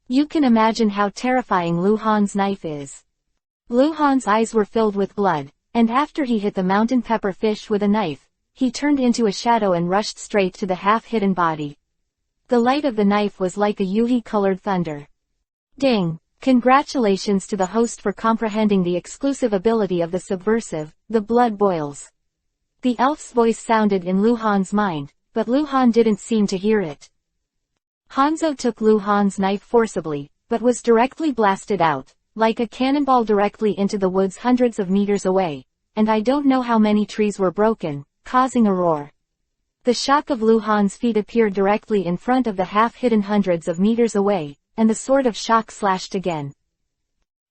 You can imagine how terrifying Lu Han's knife is." Lu Han's eyes were filled with blood, and after he hit the mountain pepper fish with a knife, he turned into a shadow and rushed straight to the half-hidden body. The light of the knife was like a yuhi-colored thunder. Ding! Congratulations to the host for comprehending the exclusive ability of the subversive, the blood boils. The elf's voice sounded in Lu Han's mind, but Lu Han didn't seem to hear it. Hanzo took Lu Han's knife forcibly, but was directly blasted out, like a cannonball directly into the woods hundreds of meters away, and I don't know how many trees were broken, causing a roar. The shock of Lu Han's feet appeared directly in front of the half-hidden hundreds of meters away, and the sword of shock slashed again.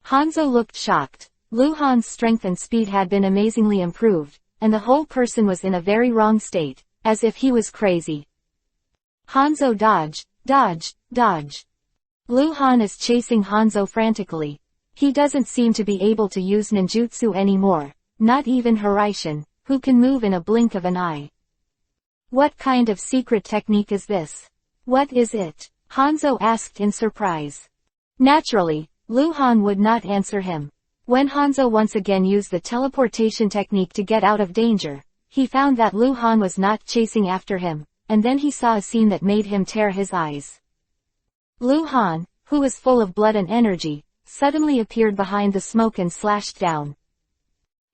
Hanzo looked shocked. Lu Han's strength and speed had been amazingly improved, and the whole person was in a very wrong state, as if he was crazy. Hanzo dodge, dodge, dodge. Lu Han is chasing Hanzo frantically. He doesn't seem to be able to use ninjutsu anymore, not even Hiraishin, who can move in a blink of an eye. What kind of secret technique is this? What is it? Hanzo asked in surprise. Naturally, Lu Han would not answer him. When Hanzo once again used the teleportation technique to get out of danger, he found that Lu Han was not chasing after him, and then he saw a scene that made him tear his eyes. Lu Han, who was full of blood and energy, suddenly appeared behind the smoke and slashed down.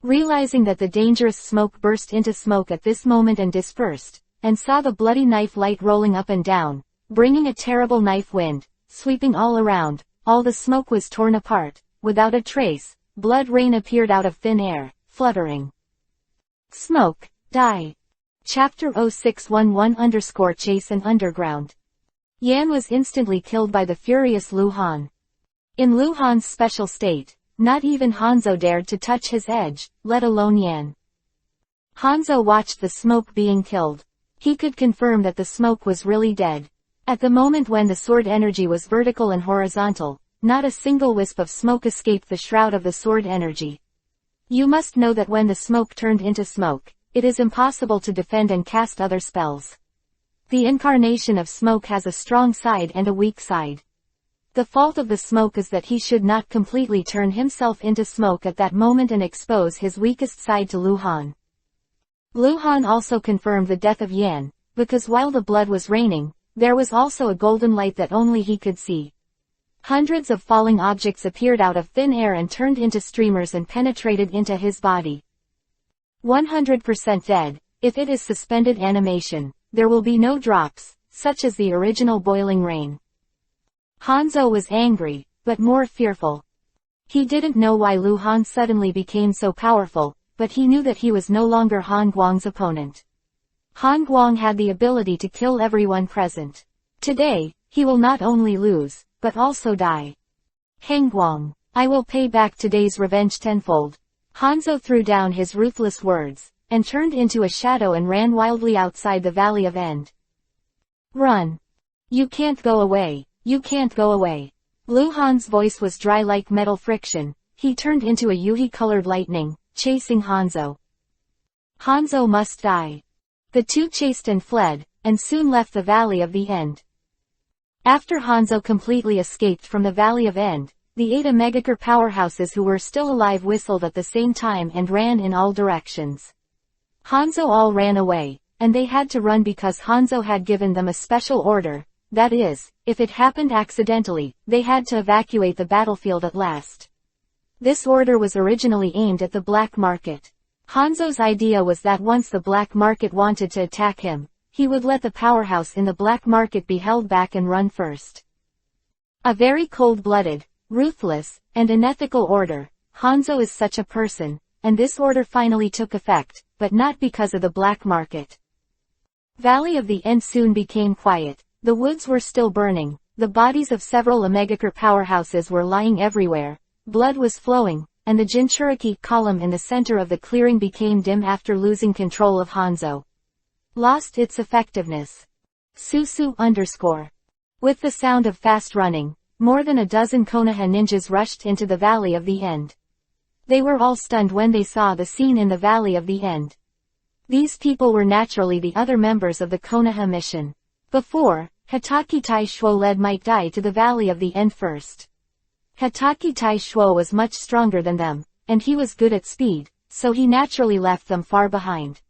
Realizing that the dangerous smoke burst into smoke at this moment and dispersed, and saw the bloody knife light rolling up and down, bringing a terrible knife wind, sweeping all around, all the smoke was torn apart, without a trace, blood rain appeared out of thin air, fluttering. Smoke, die. Chapter 0611_Chase and Underground. Yan was instantly killed by the furious Lu Han. In Lu Han's special state, not even Hanzo dared to touch his edge, let alone Yan. Hanzo watched the smoke being killed. He could confirm that the smoke was really dead. At the moment when the sword energy was vertical and horizontal, not a single wisp of smoke escaped the shroud of the sword energy. You must know that when the smoke turned into smoke, it is impossible to defend and cast other spells. The incarnation of smoke has a strong side and a weak side. The fault of the smoke is that he should not completely turn himself into smoke at that moment and expose his weakest side to Lu Han. Lu Han also confirmed the death of Yan, because while the blood was raining, there was also a golden light that only he could see. Hundreds of falling objects appeared out of thin air and turned into streamers and penetrated into his body. 100% dead. If it is suspended animation, there will be no drops, such as the original boiling rain. Hanzo was angry, but more fearful. He didn't know why Lu Han suddenly became so powerful, but he knew that he was no longer Han Guang's opponent. Han Guang had the ability to kill everyone present. Today, he will not only lose, but also die. Heng Guang, I will pay back today's revenge tenfold. Hanzo threw down his ruthless words, and turned into a shadow and ran wildly outside the Valley of End. Run! You can't go away. You can't go away. Lu Han's voice was dry like metal friction. He turned into a yuhi-colored lightning, chasing Hanzo. Hanzo must die. The two chased and fled, and soon left the Valley of the End. After Hanzo completely escaped from the Valley of End, the 8 Omegakure powerhouses who were still alive whistled at the same time and ran in all directions. Hanzo all ran away, and they had to run because Hanzo had given them a special order. That is, if it happened accidentally, they had to evacuate the battlefield at last. This order was originally aimed at the black market. Hanzo's idea was that once the black market wanted to attack him, he would let the powerhouse in the black market be held back and run first. A very cold-blooded, ruthless, and unethical order, Hanzo is such a person, and this order finally took effect, but not because of the black market. Valley of the End soon became quiet. The woods were still burning, the bodies of several Omegacore powerhouses were lying everywhere, blood was flowing, and the Jinchuriki column in the center of the clearing became dim after losing control of Hanzo. Lost its effectiveness. Susu _ With the sound of fast running, more than a dozen Konoha ninjas rushed into the Valley of the End. They were all stunned when they saw the scene in the Valley of the End. These people were naturally the other members of the Konoha mission. Before, Hatake Taishuo led Might Dai to the Valley of the End first. Hatake Taishuo was much stronger than them, and he was good at speed, so he naturally left them far behind.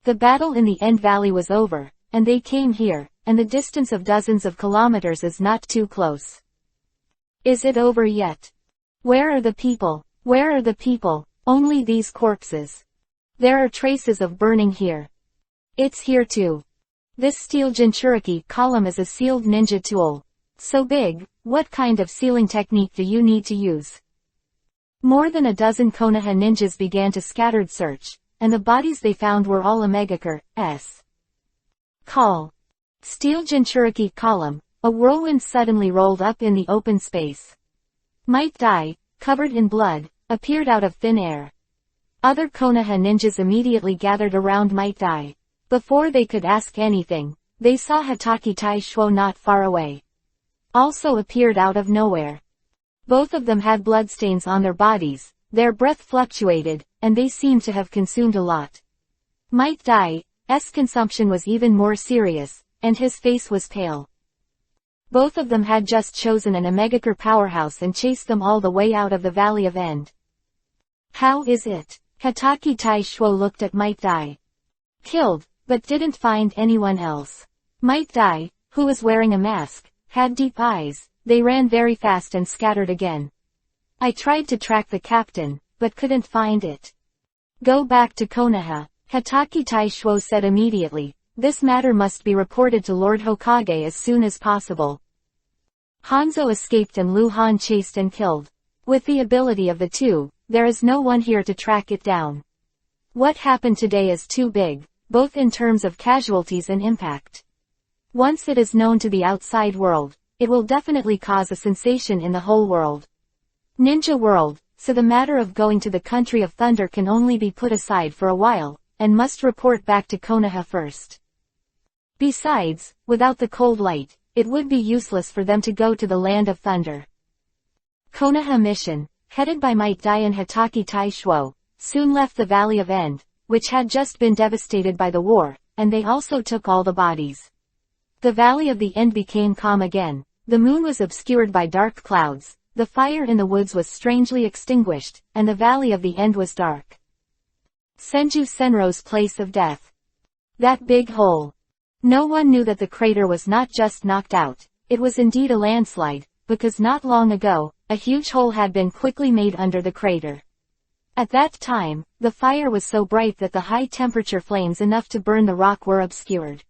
The battle in the End Valley was over, and they came here, and the distance of dozens of kilometers is not too close. Is it over yet? Where are the people? Where are the people? Only these corpses. There are traces of burning here. It's here too. This steel Jinchuriki column is a sealed ninja tool. So big, what kind of sealing technique do you need to use? More than a dozen Konoha ninjas began to scattered search, and the bodies they found were all Omegacore. Call. Steel Jinchuriki column, a whirlwind suddenly rolled up in the open space. Might Dai, covered in blood, appeared out of thin air. Other Konoha ninjas immediately gathered around Might Dai. Before they could ask anything, they saw Hatake Taishuo not far away. Also appeared out of nowhere. Both of them had bloodstains on their bodies, their breath fluctuated, and they seemed to have consumed a lot. Might Dai's consumption was even more serious, and his face was pale. Both of them had just chosen an Omegacore powerhouse and chased them all the way out of the Valley of End. How is it? Hatake Taishuo looked at Might Dai. Killed, but didn't find anyone else. Might Dai, who was wearing a mask, had deep eyes. They ran very fast and scattered again. I tried to track the captain, but couldn't find it. Go back to Konoha, Hatake Taishuo said immediately. This matter must be reported to Lord Hokage as soon as possible. Hanzo escaped and Lu Han chased and killed. With the ability of the two, there is no one here to track it down. What happened today is too big, both in terms of casualties and impact. Once it is known to the outside world, it will definitely cause a sensation in the whole world. Ninja world, so the matter of going to the country of thunder can only be put aside for a while, and must report back to Konoha first. Besides, without the cold light, it would be useless for them to go to the land of thunder. Konoha mission, headed by Might Dai and Hatake Taishuo, soon left the Valley of End, which had just been devastated by the war, and they also took all the bodies. The Valley of the End became calm again. The moon was obscured by dark clouds, the fire in the woods was strangely extinguished, and the Valley of the End was dark. Senju Senro's place of death. That big hole. No one knew that the crater was not just knocked out, it was indeed a landslide, because not long ago, a huge hole had been quickly made under the crater. At that time, the fire was so bright that the high-temperature flames enough to burn the rock were obscured.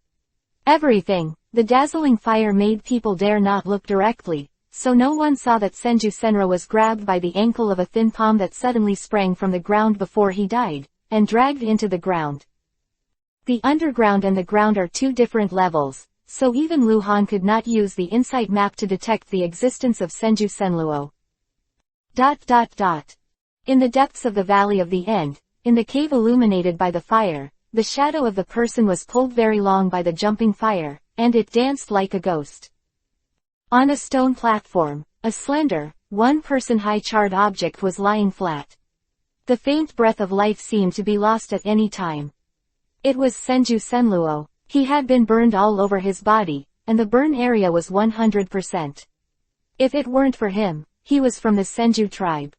Everything, the dazzling fire made people dare not look directly, so no one saw that Senju Senro was grabbed by the ankle of a thin palm that suddenly sprang from the ground before he died, and dragged into the ground. The underground and the ground are two different levels, so even Lu Han could not use the insight map to detect the existence of Senju Senluo. In the depths of the Valley of the End, in the cave illuminated by the fire, the shadow of the person was pulled very long by the jumping fire, and it danced like a ghost. On a stone platform, a slender, one-person high charred object was lying flat. The faint breath of life seemed to be lost at any time. It was Senju Senluo. He had been burned all over his body, and the burn area was 100%. If it weren't for him, he was from the Senju tribe.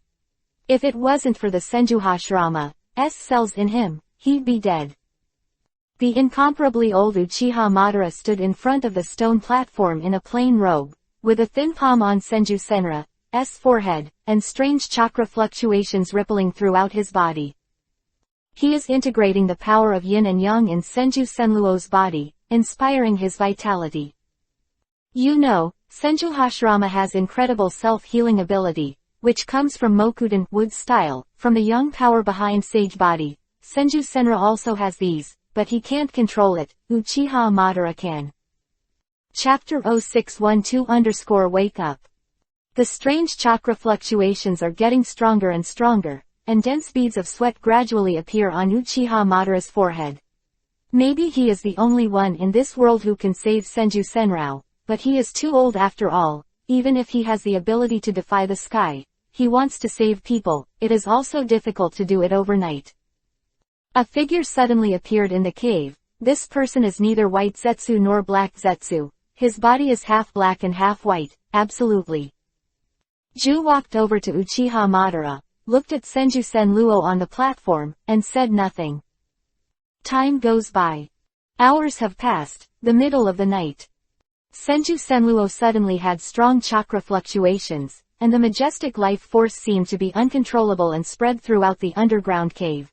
If it wasn't for the Senju Hashirama's cells in him, he'd be dead. The incomparably old Uchiha Madara stood in front of the stone platform in a plain robe, with a thin palm on Senju Senra's forehead, and strange chakra fluctuations rippling throughout his body. He is integrating the power of yin and yang in Senju Senluo's body, inspiring his vitality. You know, Senju Hashirama has incredible self-healing ability, which comes from Mokudan wood style, from the young power behind Sage Body. Senju Senra also has these, but he can't control it, Uchiha Madara can. Chapter 0612-Wake Up. The strange chakra fluctuations are getting stronger and stronger, and dense beads of sweat gradually appear on Uchiha Madara's forehead. Maybe he is the only one in this world who can save Senju Senrao, but he is too old after all. Even if he has the ability to defy the sky, he wants to save people. It is also difficult to do it overnight. A figure suddenly appeared in the cave. This person is neither white Zetsu nor black Zetsu. His body is half black and half white, absolutely. Ju walked over to Uchiha Madara, looked at Senju Senluo on the platform, and said nothing. Time goes by. Hours have passed, the middle of the night. Senju Senluo suddenly had strong chakra fluctuations, and the majestic life force seemed to be uncontrollable and spread throughout the underground cave.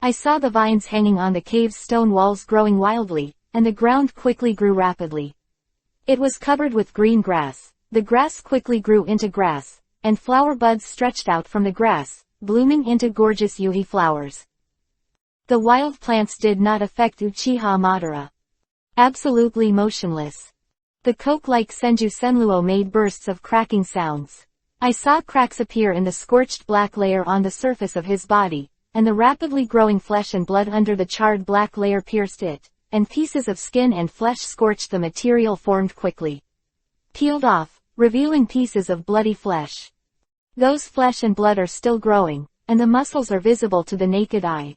I saw the vines hanging on the cave's stone walls growing wildly, and the ground quickly grew rapidly. It was covered with green grass. The grass quickly grew into grass, and flower buds stretched out from the grass, blooming into gorgeous yuhi flowers. The wild plants did not affect Uchiha Madara. Absolutely motionless. The coke-like Senju Senluo made bursts of cracking sounds. I saw cracks appear in the scorched black layer on the surface of his body, and the rapidly growing flesh and blood under the charred black layer pierced it, and pieces of skin and flesh scorched the material formed quickly. Peeled off, revealing pieces of bloody flesh. Those flesh and blood are still growing, and the muscles are visible to the naked eye.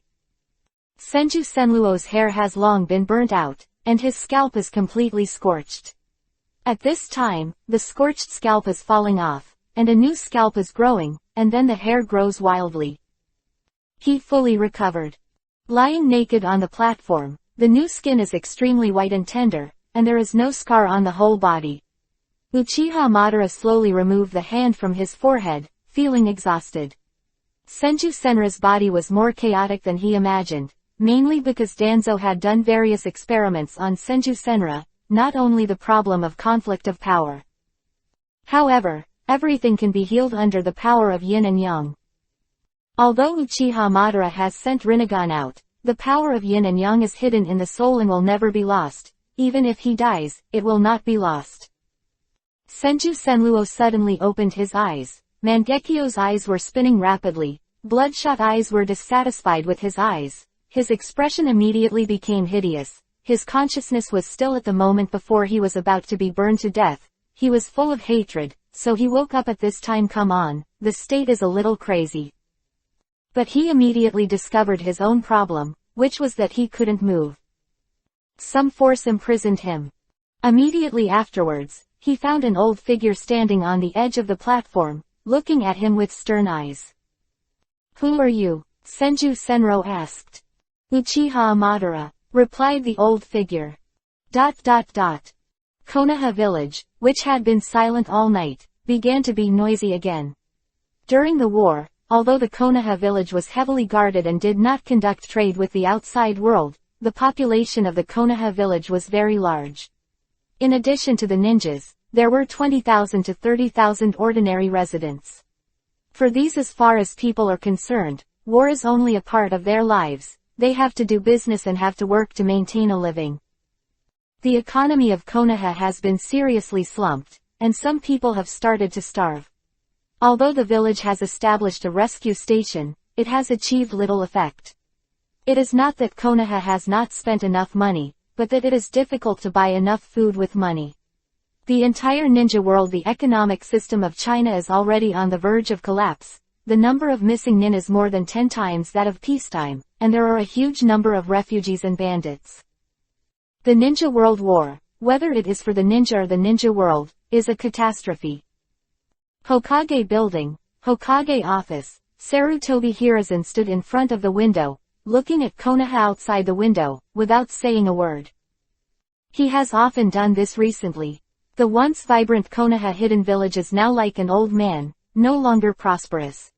Senju Senluo's hair has long been burnt out, and his scalp is completely scorched. At this time, the scorched scalp is falling off, and a new scalp is growing, and then the hair grows wildly. He fully recovered. Lying naked on the platform, the new skin is extremely white and tender, and there is no scar on the whole body. Uchiha Madara slowly removed the hand from his forehead, feeling exhausted. Senju Senra's body was more chaotic than he imagined, mainly because Danzo had done various experiments on Senju Senra, not only the problem of conflict of power. However, everything can be healed under the power of yin and yang. Although Uchiha Madara has sent Rinnegan out, the power of yin and yang is hidden in the soul and will never be lost. Even if he dies, it will not be lost. Senju Senluo suddenly opened his eyes. Mangekyo's eyes were spinning rapidly. Bloodshot eyes were dissatisfied with his eyes. His expression immediately became hideous. His consciousness was still at the moment before he was about to be burned to death. He was full of hatred, so he woke up at this time. Come on, the state is a little crazy. But he immediately discovered his own problem, which was that he couldn't move. Some force imprisoned him. Immediately afterwards, he found an old figure standing on the edge of the platform, looking at him with stern eyes. Who are you? Senju Senro asked. Uchiha Madara, replied the old figure. Konoha village, which had been silent all night, began to be noisy again. During the war, although the Konoha village was heavily guarded and did not conduct trade with the outside world, the population of the Konoha village was very large. In addition to the ninjas, there were 20,000 to 30,000 ordinary residents. For these, as far as people are concerned, war is only a part of their lives. They have to do business and have to work to maintain a living. The economy of Konoha has been seriously slumped, and some people have started to starve. Although the village has established a rescue station, it has achieved little effect. It is not that Konoha has not spent enough money, but that it is difficult to buy enough food with money. The entire ninja world, the economic system of China, is already on the verge of collapse. The number of missing nin is more than 10 times that of peacetime, and there are a huge number of refugees and bandits. The Ninja World War, whether it is for the ninja or the ninja world, is a catastrophe. Hokage building, Hokage office. Sarutobi Hiruzen stood in front of the window, looking at Konoha outside the window, without saying a word. He has often done this recently. The once vibrant Konoha hidden village is now like an old man, no longer prosperous.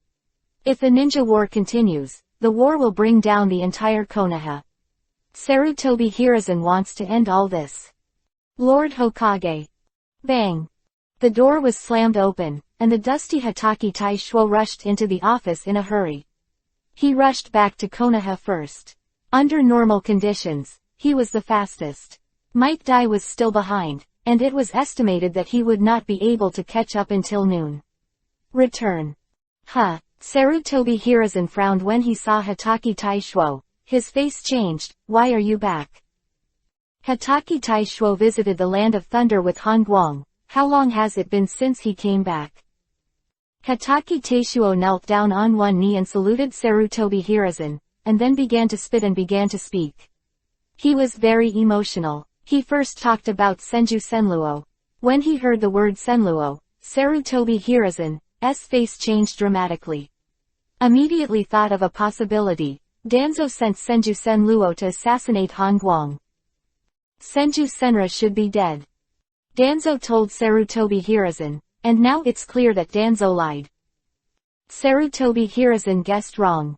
If the ninja war continues, the war will bring down the entire Konoha. Sarutobi Hiruzen wants to end all this. Lord Hokage. Bang. The door was slammed open, and the dusty Hokage Taishuo rushed into the office in a hurry. He rushed back to Konoha first. Under normal conditions, he was the fastest. Might Dai was still behind, and it was estimated that he would not be able to catch up until noon. Return. Sarutobi Hiruzen frowned when he saw Hokage Taishuo. His face changed. Why are you back? Hokage Taishuo visited the Land of Thunder with Han Guang. How long has it been since he came back? Hokage Taishuo knelt down on one knee and saluted Sarutobi Hiruzen, and then began to spit and began to speak. He was very emotional. He first talked about Senju Senluo. When he heard the word Senluo, Sarutobi Hiruzen's face changed dramatically. Immediately thought of a possibility. Danzo sent Senju Senluo to assassinate Han Guang. Senju Senra should be dead. Danzo told Sarutobi Hiruzen, and now it's clear that Danzo lied. Sarutobi Hiruzen guessed wrong.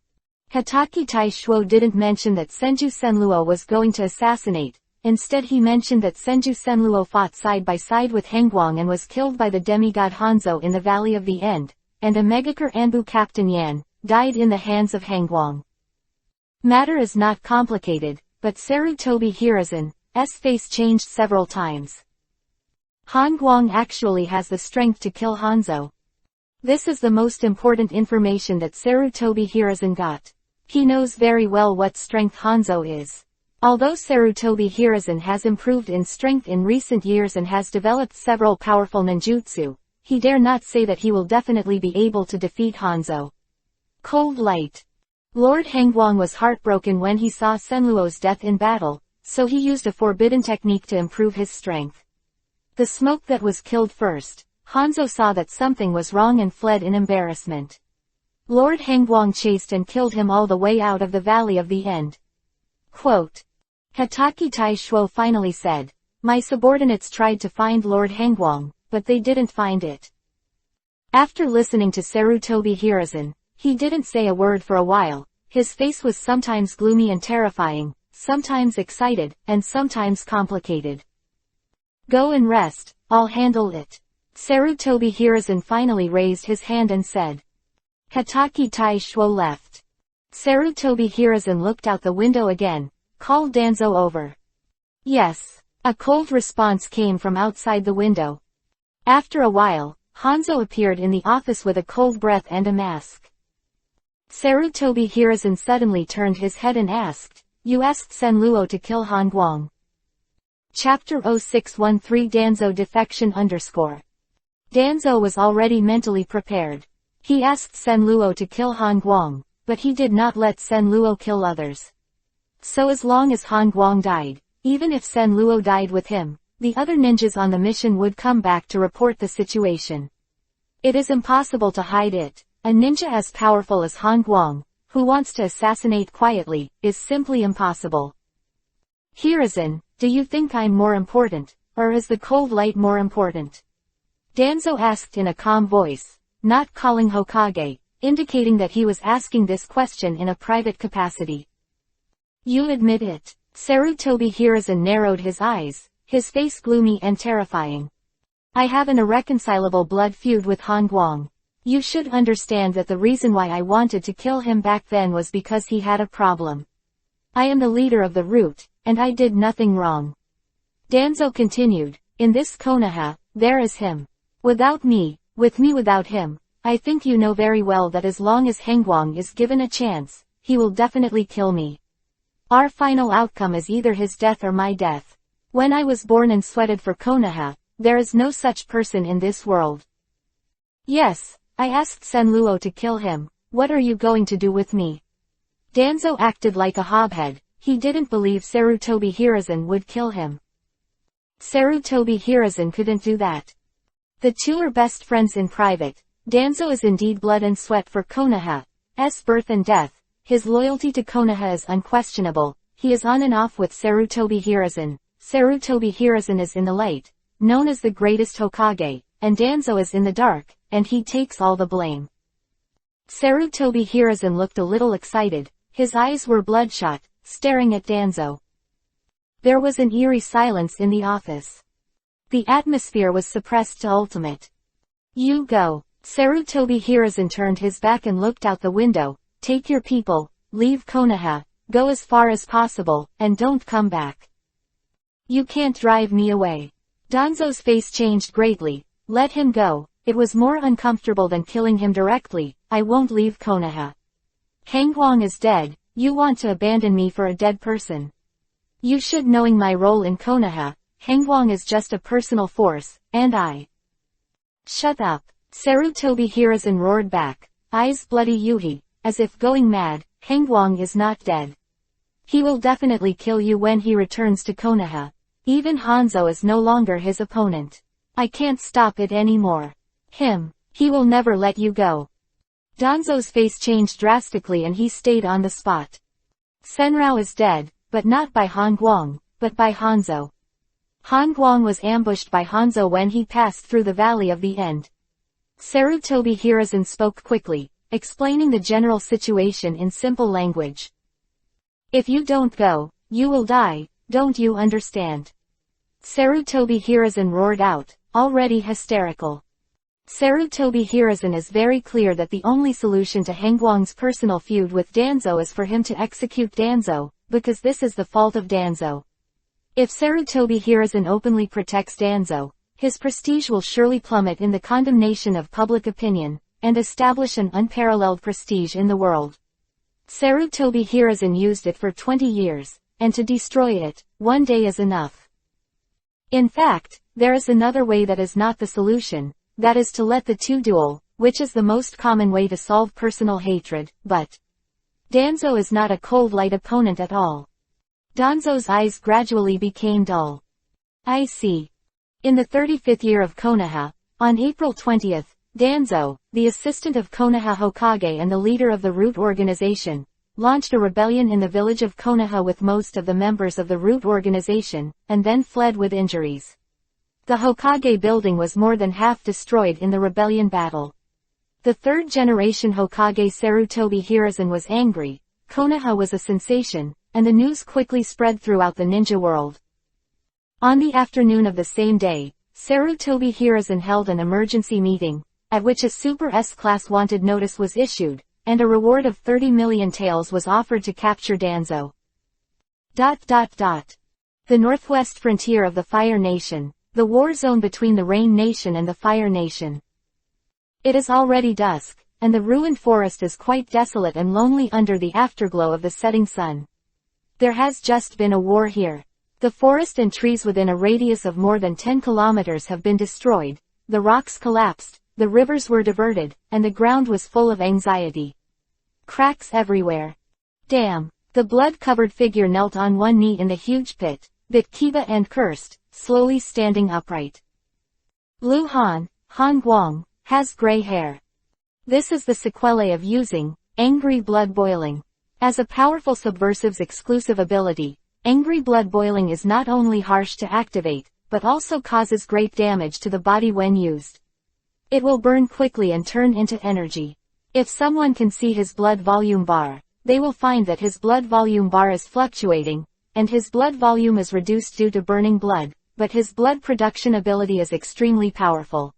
Hokage Taishuo didn't mention that Senju Senluo was going to assassinate. Instead he mentioned that Senju Senluo fought side by side with Hangguang and was killed by the demigod Hanzo in the Valley of the End, and a Megakure Anbu Captain Yan died in the hands of Hangguang. Matter is not complicated, but Sarutobi Hiruzen's face changed several times. Hangguang actually has the strength to kill Hanzo. This is the most important information that Sarutobi Hiruzen got. He knows very well what strength Hanzo is. Although Sarutobi Hiruzen has improved in strength in recent years and has developed several powerful ninjutsu, he dare not say that he will definitely be able to defeat Hanzo. Cold light. Lord Hangguang was heartbroken when he saw Senluo's death in battle, so he used a forbidden technique to improve his strength. The smoke that was killed first, Hanzo saw that something was wrong and fled in embarrassment. Lord Hangguang chased and killed him all the way out of the Valley of the End. Quote. Hokage Taishuo finally said, "My subordinates tried to find Lord Hangguang, but they didn't find it." After listening to Sarutobi Hiruzen, he didn't say a word for a while. His face was sometimes gloomy and terrifying, sometimes excited, and sometimes complicated. "Go and rest, I'll handle it." Sarutobi Hiruzen finally raised his hand and said. Hokage Taishuo left. Sarutobi Hiruzen looked out the window again. Call Danzo over. Yes. A cold response came from outside the window. After a while, Hanzo appeared in the office with a cold breath and a mask. Sarutobi Hiruzen suddenly turned his head and asked, "You asked Senluo to kill Han Guang?" Chapter 0613 Danzo Defection _ Danzo was already mentally prepared. He asked Senluo to kill Han Guang, but he did not let Senluo kill others. So as long as Han Guang died, even if Senluo died with him, the other ninjas on the mission would come back to report the situation. It is impossible to hide it. A ninja as powerful as Han Guang, who wants to assassinate quietly, is simply impossible. Hiruzen, do you think I'm more important, or is the cold light more important? Danzo asked in a calm voice, not calling Hokage, indicating that he was asking this question in a private capacity. You admit it. Sarutobi Hiruzen narrowed his eyes, his face gloomy and terrifying. I have an irreconcilable blood feud with Han Guang. You should understand that the reason why I wanted to kill him back then was because he had a problem. I am the leader of the route, and I did nothing wrong. Danzo continued, in this Konoha, there is him. Without me, with me without him, I think you know very well that as long as Hangguang is given a chance, he will definitely kill me. Our final outcome is either his death or my death. When I was born and sweated for Konoha, there is no such person in this world. Yes, I asked Senluo to kill him. What are you going to do with me? Danzo acted like a hobhead. He didn't believe Sarutobi Hiruzen would kill him. Sarutobi Hiruzen couldn't do that. The two are best friends in private. Danzo is indeed blood and sweat for Konoha's birth and death. His loyalty to Konoha is unquestionable. He is on and off with Sarutobi Hiruzen. Sarutobi Hiruzen is in the light, known as the greatest Hokage, and Danzo is in the dark, and he takes all the blame. Sarutobi Hiruzen looked a little excited. His eyes were bloodshot, staring at Danzo. There was an eerie silence in the office. The atmosphere was suppressed to ultimate. You go. Sarutobi Hiruzen turned his back and looked out the window. Take your people, leave Konoha, go as far as possible, and don't come back. You can't drive me away. Danzo's face changed greatly. Let him go, it was more uncomfortable than killing him directly. I won't leave Konoha. Hangwang is dead, you want to abandon me for a dead person. You should knowing my role in Konoha, Hangwang is just a personal force, and I. Shut up. Sarutobi Hiruzen roared back, eyes bloody Yuhi, as if going mad. Hangwang is not dead. He will definitely kill you when he returns to Konoha. Even Hanzo is no longer his opponent. I can't stop it anymore. He will never let you go. Danzo's face changed drastically and he stayed on the spot. Senrao is dead, but not by Hangwang, but by Hanzo. Hangwang was ambushed by Hanzo when he passed through the Valley of the End. Sarutobi Hiruzen spoke quickly, explaining the general situation in simple language. If you don't go, you will die, don't you understand? Sarutobi Hiruzen roared out, already hysterical. Sarutobi Hiruzen is very clear that the only solution to Hangwang's personal feud with Danzo is for him to execute Danzo, because this is the fault of Danzo. If Sarutobi Hiruzen openly protects Danzo, his prestige will surely plummet in the condemnation of public opinion, and establish an unparalleled prestige in the world. Sarutobi Hiruzen used it for 20 years, and to destroy it, one day is enough. In fact, there is another way that is not the solution, that is to let the two duel, which is the most common way to solve personal hatred, but Danzo is not a cold light opponent at all. Danzo's eyes gradually became dull. I see. In the 35th year of Konoha, on April 20th, Danzo, the assistant of Konoha Hokage and the leader of the Root Organization, launched a rebellion in the village of Konoha with most of the members of the Root Organization, and then fled with injuries. The Hokage building was more than half destroyed in the rebellion battle. The third-generation Hokage Sarutobi Hiruzen was angry. Konoha was a sensation, and the news quickly spread throughout the ninja world. On the afternoon of the same day, Sarutobi Hiruzen held an emergency meeting, at which a Super S-Class wanted notice was issued, and a reward of 30 million taels was offered to capture Danzo. The northwest frontier of the Fire Nation, the war zone between the Rain Nation and the Fire Nation. It is already dusk, and the ruined forest is quite desolate and lonely under the afterglow of the setting sun. There has just been a war here. The forest and trees within a radius of more than 10 kilometers have been destroyed, the rocks collapsed, the rivers were diverted, and the ground was full of anxiety. Cracks everywhere. Damn. The blood-covered figure knelt on one knee in the huge pit, bit Kiba and cursed, slowly standing upright. Lu Han, Hangwang, has gray hair. This is the sequelae of using angry blood boiling. As a powerful subversive's exclusive ability, angry blood boiling is not only harsh to activate, but also causes great damage to the body when used. It will burn quickly and turn into energy. If someone can see his blood volume bar, they will find that his blood volume bar is fluctuating, and his blood volume is reduced due to burning blood, but his blood production ability is extremely powerful.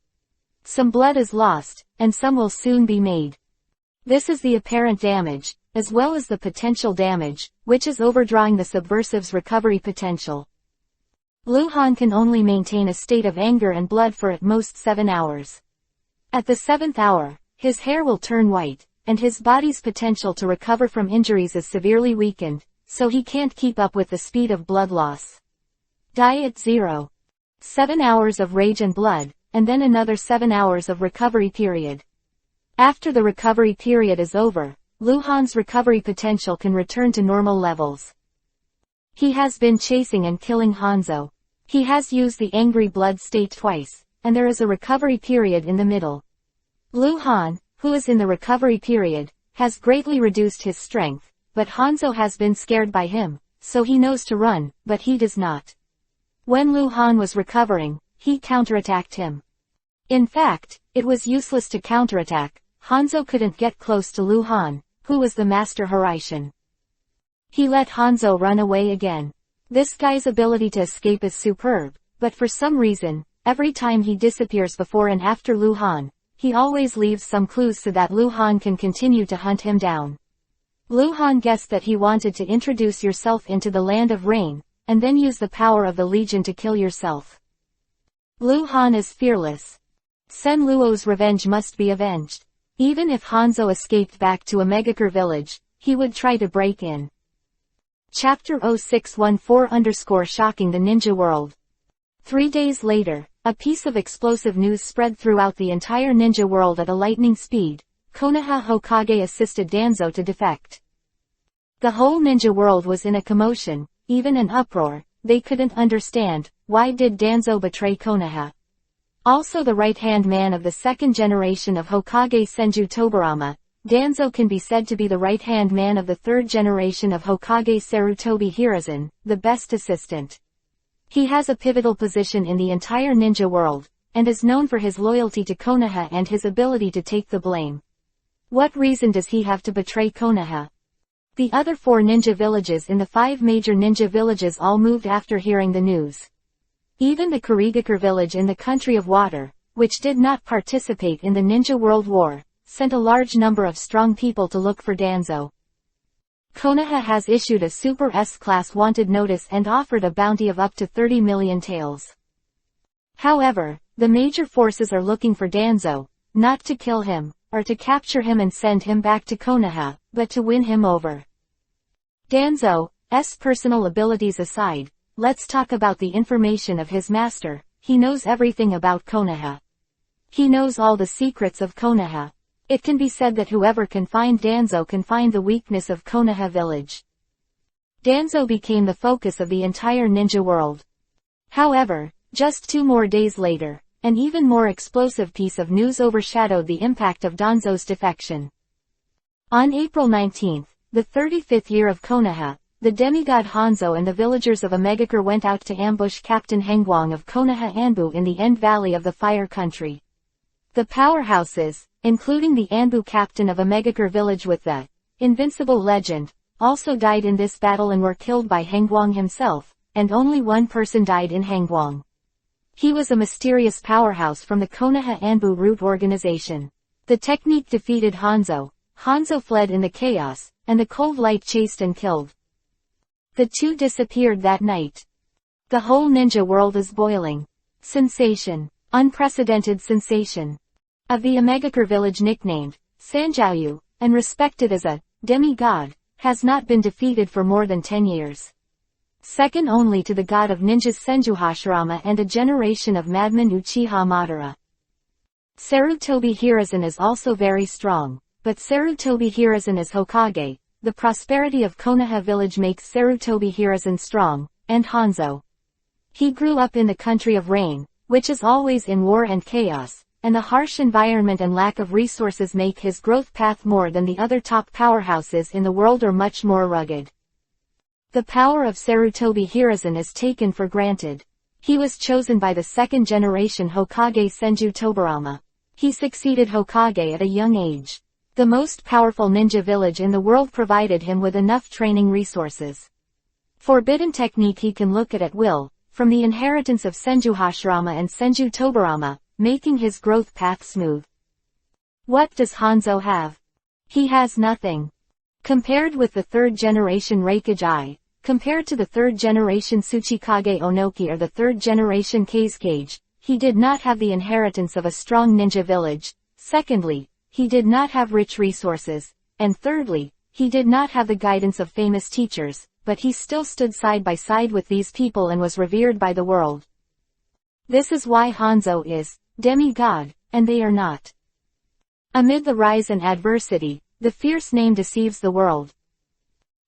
Some blood is lost, and some will soon be made. This is the apparent damage, as well as the potential damage, which is overdrawing the subversive's recovery potential. Lu Han can only maintain a state of anger and blood for at most 7 hours. At the 7th hour, his hair will turn white, and his body's potential to recover from injuries is severely weakened, so he can't keep up with the speed of blood loss. Diet 0. 7 hours of rage and blood, and then another 7 hours of recovery period. After the recovery period is over, Lu Han's recovery potential can return to normal levels. He has been chasing and killing Hanzo. He has used the angry blood state twice, and there is a recovery period in the middle. Lu Han, who is in the recovery period, has greatly reduced his strength, but Hanzo has been scared by him, so he knows to run, but he does not. When Lu Han was recovering, he counterattacked him. In fact, it was useless to counterattack. Hanzo couldn't get close to Lu Han, who was the master Hiraishin. He let Hanzo run away again. This guy's ability to escape is superb, but for some reason, every time he disappears before and after Lu Han, he always leaves some clues so that Lu Han can continue to hunt him down. Lu Han guessed that he wanted to introduce yourself into the land of rain, and then use the power of the Legion to kill yourself. Lu Han is fearless. Sen Luo's revenge must be avenged. Even if Hanzo escaped back to a Megakure village, he would try to break in. Chapter 0614_Shocking the Ninja World. 3 days later, a piece of explosive news spread throughout the entire ninja world at a lightning speed. Konoha Hokage assisted Danzo to defect. The whole ninja world was in a commotion, even an uproar. They couldn't understand, why did Danzo betray Konoha? Also the right-hand man of the second generation of Hokage Senju Tobirama, Danzo can be said to be the right-hand man of the third generation of Hokage Sarutobi Hiruzen, the best assistant. He has a pivotal position in the entire ninja world, and is known for his loyalty to Konoha and his ability to take the blame. What reason does he have to betray Konoha? The other 4 ninja villages in the 5 major ninja villages all moved after hearing the news. Even the Kurigakure village in the country of water, which did not participate in the Ninja World War, sent a large number of strong people to look for Danzo. Konoha has issued a Super S-Class wanted notice and offered a bounty of up to 30 million taels. However, the major forces are looking for Danzo, not to kill him, or to capture him and send him back to Konoha, but to win him over. Danzo's personal abilities aside, let's talk about the information of his master. He knows everything about Konoha. He knows all the secrets of Konoha. It can be said that whoever can find Danzo can find the weakness of Konoha village. Danzo became the focus of the entire ninja world. However, just 2 more days later, an even more explosive piece of news overshadowed the impact of Danzo's defection. On April 19, the 35th year of Konoha, the demigod Hanzo and the villagers of Megakure went out to ambush Captain Hengwang of Konoha Anbu in the End Valley of the Fire Country. The powerhouses, including the Anbu captain of Megakure village with the invincible legend, also died in this battle and were killed by Hengwang himself, and only one person died in Hengwang. He was a mysterious powerhouse from the Konoha Anbu root organization. The technique defeated Hanzo. Hanzo fled in the chaos, and the cold light chased and killed. The 2 disappeared that night. The whole ninja world is boiling. Sensation. Unprecedented sensation. Of the Megakure village nicknamed Sanjiu, and respected as a demigod, has not been defeated for more than 10 years. Second only to the god of ninjas Senju Hashirama and a generation of madmen Uchiha Madara. Sarutobi Hiruzen is also very strong, but Sarutobi Hiruzen is Hokage. The prosperity of Konoha village makes Sarutobi Hiruzen strong, and Hanzo. He grew up in the country of rain, which is always in war and chaos, and the harsh environment and lack of resources make his growth path more than the other top powerhouses in the world or much more rugged. The power of Sarutobi Hiruzen is taken for granted. He was chosen by the second generation Hokage Senju Tobirama. He succeeded Hokage at a young age. The most powerful ninja village in the world provided him with enough training resources. Forbidden technique he can look at will, from the inheritance of Senju Hashirama and Senju Tobirama, making his growth path smooth. What does Hanzo have? He has nothing. Compared with the third generation Reikage, compared to the third generation Tsuchikage Onoki or the third generation Kazekage, he did not have the inheritance of a strong ninja village. Secondly, he did not have rich resources, and thirdly, he did not have the guidance of famous teachers, but he still stood side by side with these people and was revered by the world. This is why Hanzo is demigod, and they are not. Amid the rise and adversity, the fierce name deceives the world.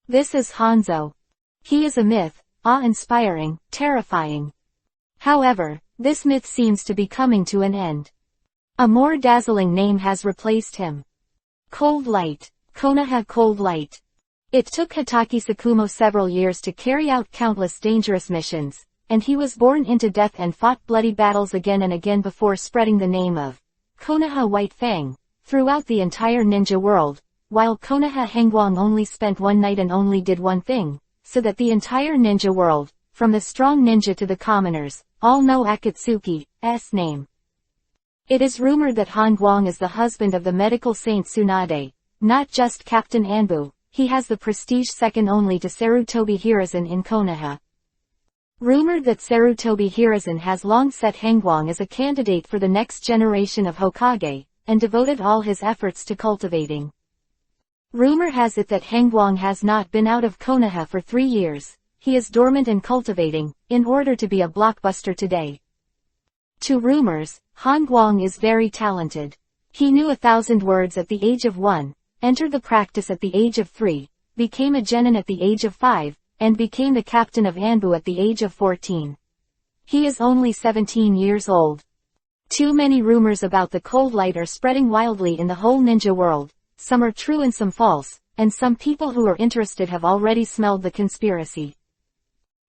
This is Hanzo. He is a myth, awe-inspiring, terrifying. However, this myth seems to be coming to an end. A more dazzling name has replaced him. Cold Light. Konoha Cold Light. It took Hatake Sakumo several years to carry out countless dangerous missions, and he was born into death and fought bloody battles again and again before spreading the name of Konoha White Fang throughout the entire ninja world, while Konoha Hengwang only spent one night and only did one thing, so that the entire ninja world, from the strong ninja to the commoners, all know Akatsuki's name. It is rumored that Han Guang is the husband of the medical saint Tsunade, not just Captain Anbu. He has the prestige second only to Sarutobi Hiruzen in Konoha. Rumored that Sarutobi Hiruzen has long set Hangguang as a candidate for the next generation of Hokage, and devoted all his efforts to cultivating. Rumor has it that Hangguang has not been out of Konoha for 3 years. He is dormant and cultivating, in order to be a blockbuster today. To rumors, Han Guang is very talented. He knew 1,000 words at the age of 1, entered the practice at the age of 3, became a genin at the age of 5, and became the captain of Anbu at the age of 14. He is only 17 years old. Too many rumors about the cold light are spreading wildly in the whole ninja world. Some are true and some false, and some people who are interested have already smelled the conspiracy.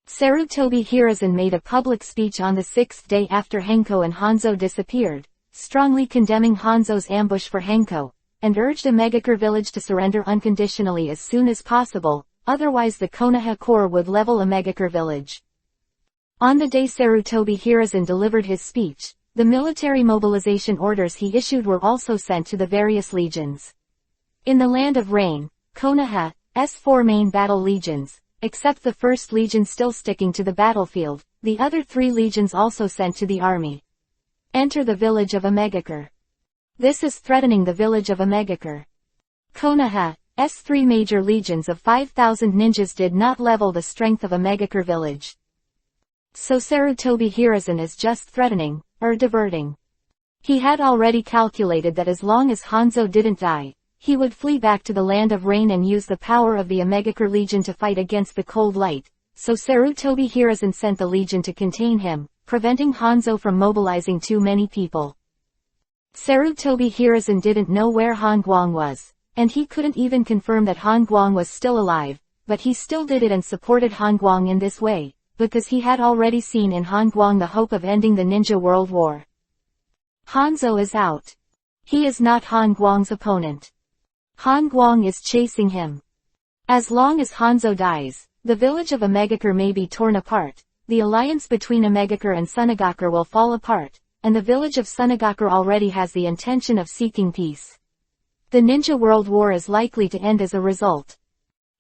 Sarutobi Hiruzen made a public speech on the 6th day after Henko and Hanzo disappeared, strongly condemning Hanzo's ambush for Henko, and urged a Megakure village to surrender unconditionally as soon as possible, otherwise the Konoha Corps would level a Megakure village. On the day Sarutobi Hiruzen delivered his speech, the military mobilization orders he issued were also sent to the various legions. In the Land of Rain, Konoha's 4 main battle legions, except the 1st Legion still sticking to the battlefield, the other 3 legions also sent to the army. Enter the village of a Megakure. This is threatening the village of a Megakure. Konoha's 3 major legions of 5,000 ninjas did not level the strength of a Megakure village. So Sarutobi Hiruzen is just threatening, or diverting. He had already calculated that as long as Hanzo didn't die, he would flee back to the Land of Rain and use the power of the Megakure Legion to fight against the Cold Light, so Sarutobi Hiruzen sent the Legion to contain him, preventing Hanzo from mobilizing too many people. Sarutobi Hiruzen didn't know where Han Guang was, and he couldn't even confirm that Han Guang was still alive, but he still did it and supported Han Guang in this way, because he had already seen in Han Guang the hope of ending the Ninja World War. Hanzo is out. He is not Han Guang's opponent. Han Guang is chasing him. As long as Hanzo dies, the village of a Megakure may be torn apart, the alliance between a Megakure and Sunagakure will fall apart, and the village of Sunagakure already has the intention of seeking peace. The Ninja World War is likely to end as a result.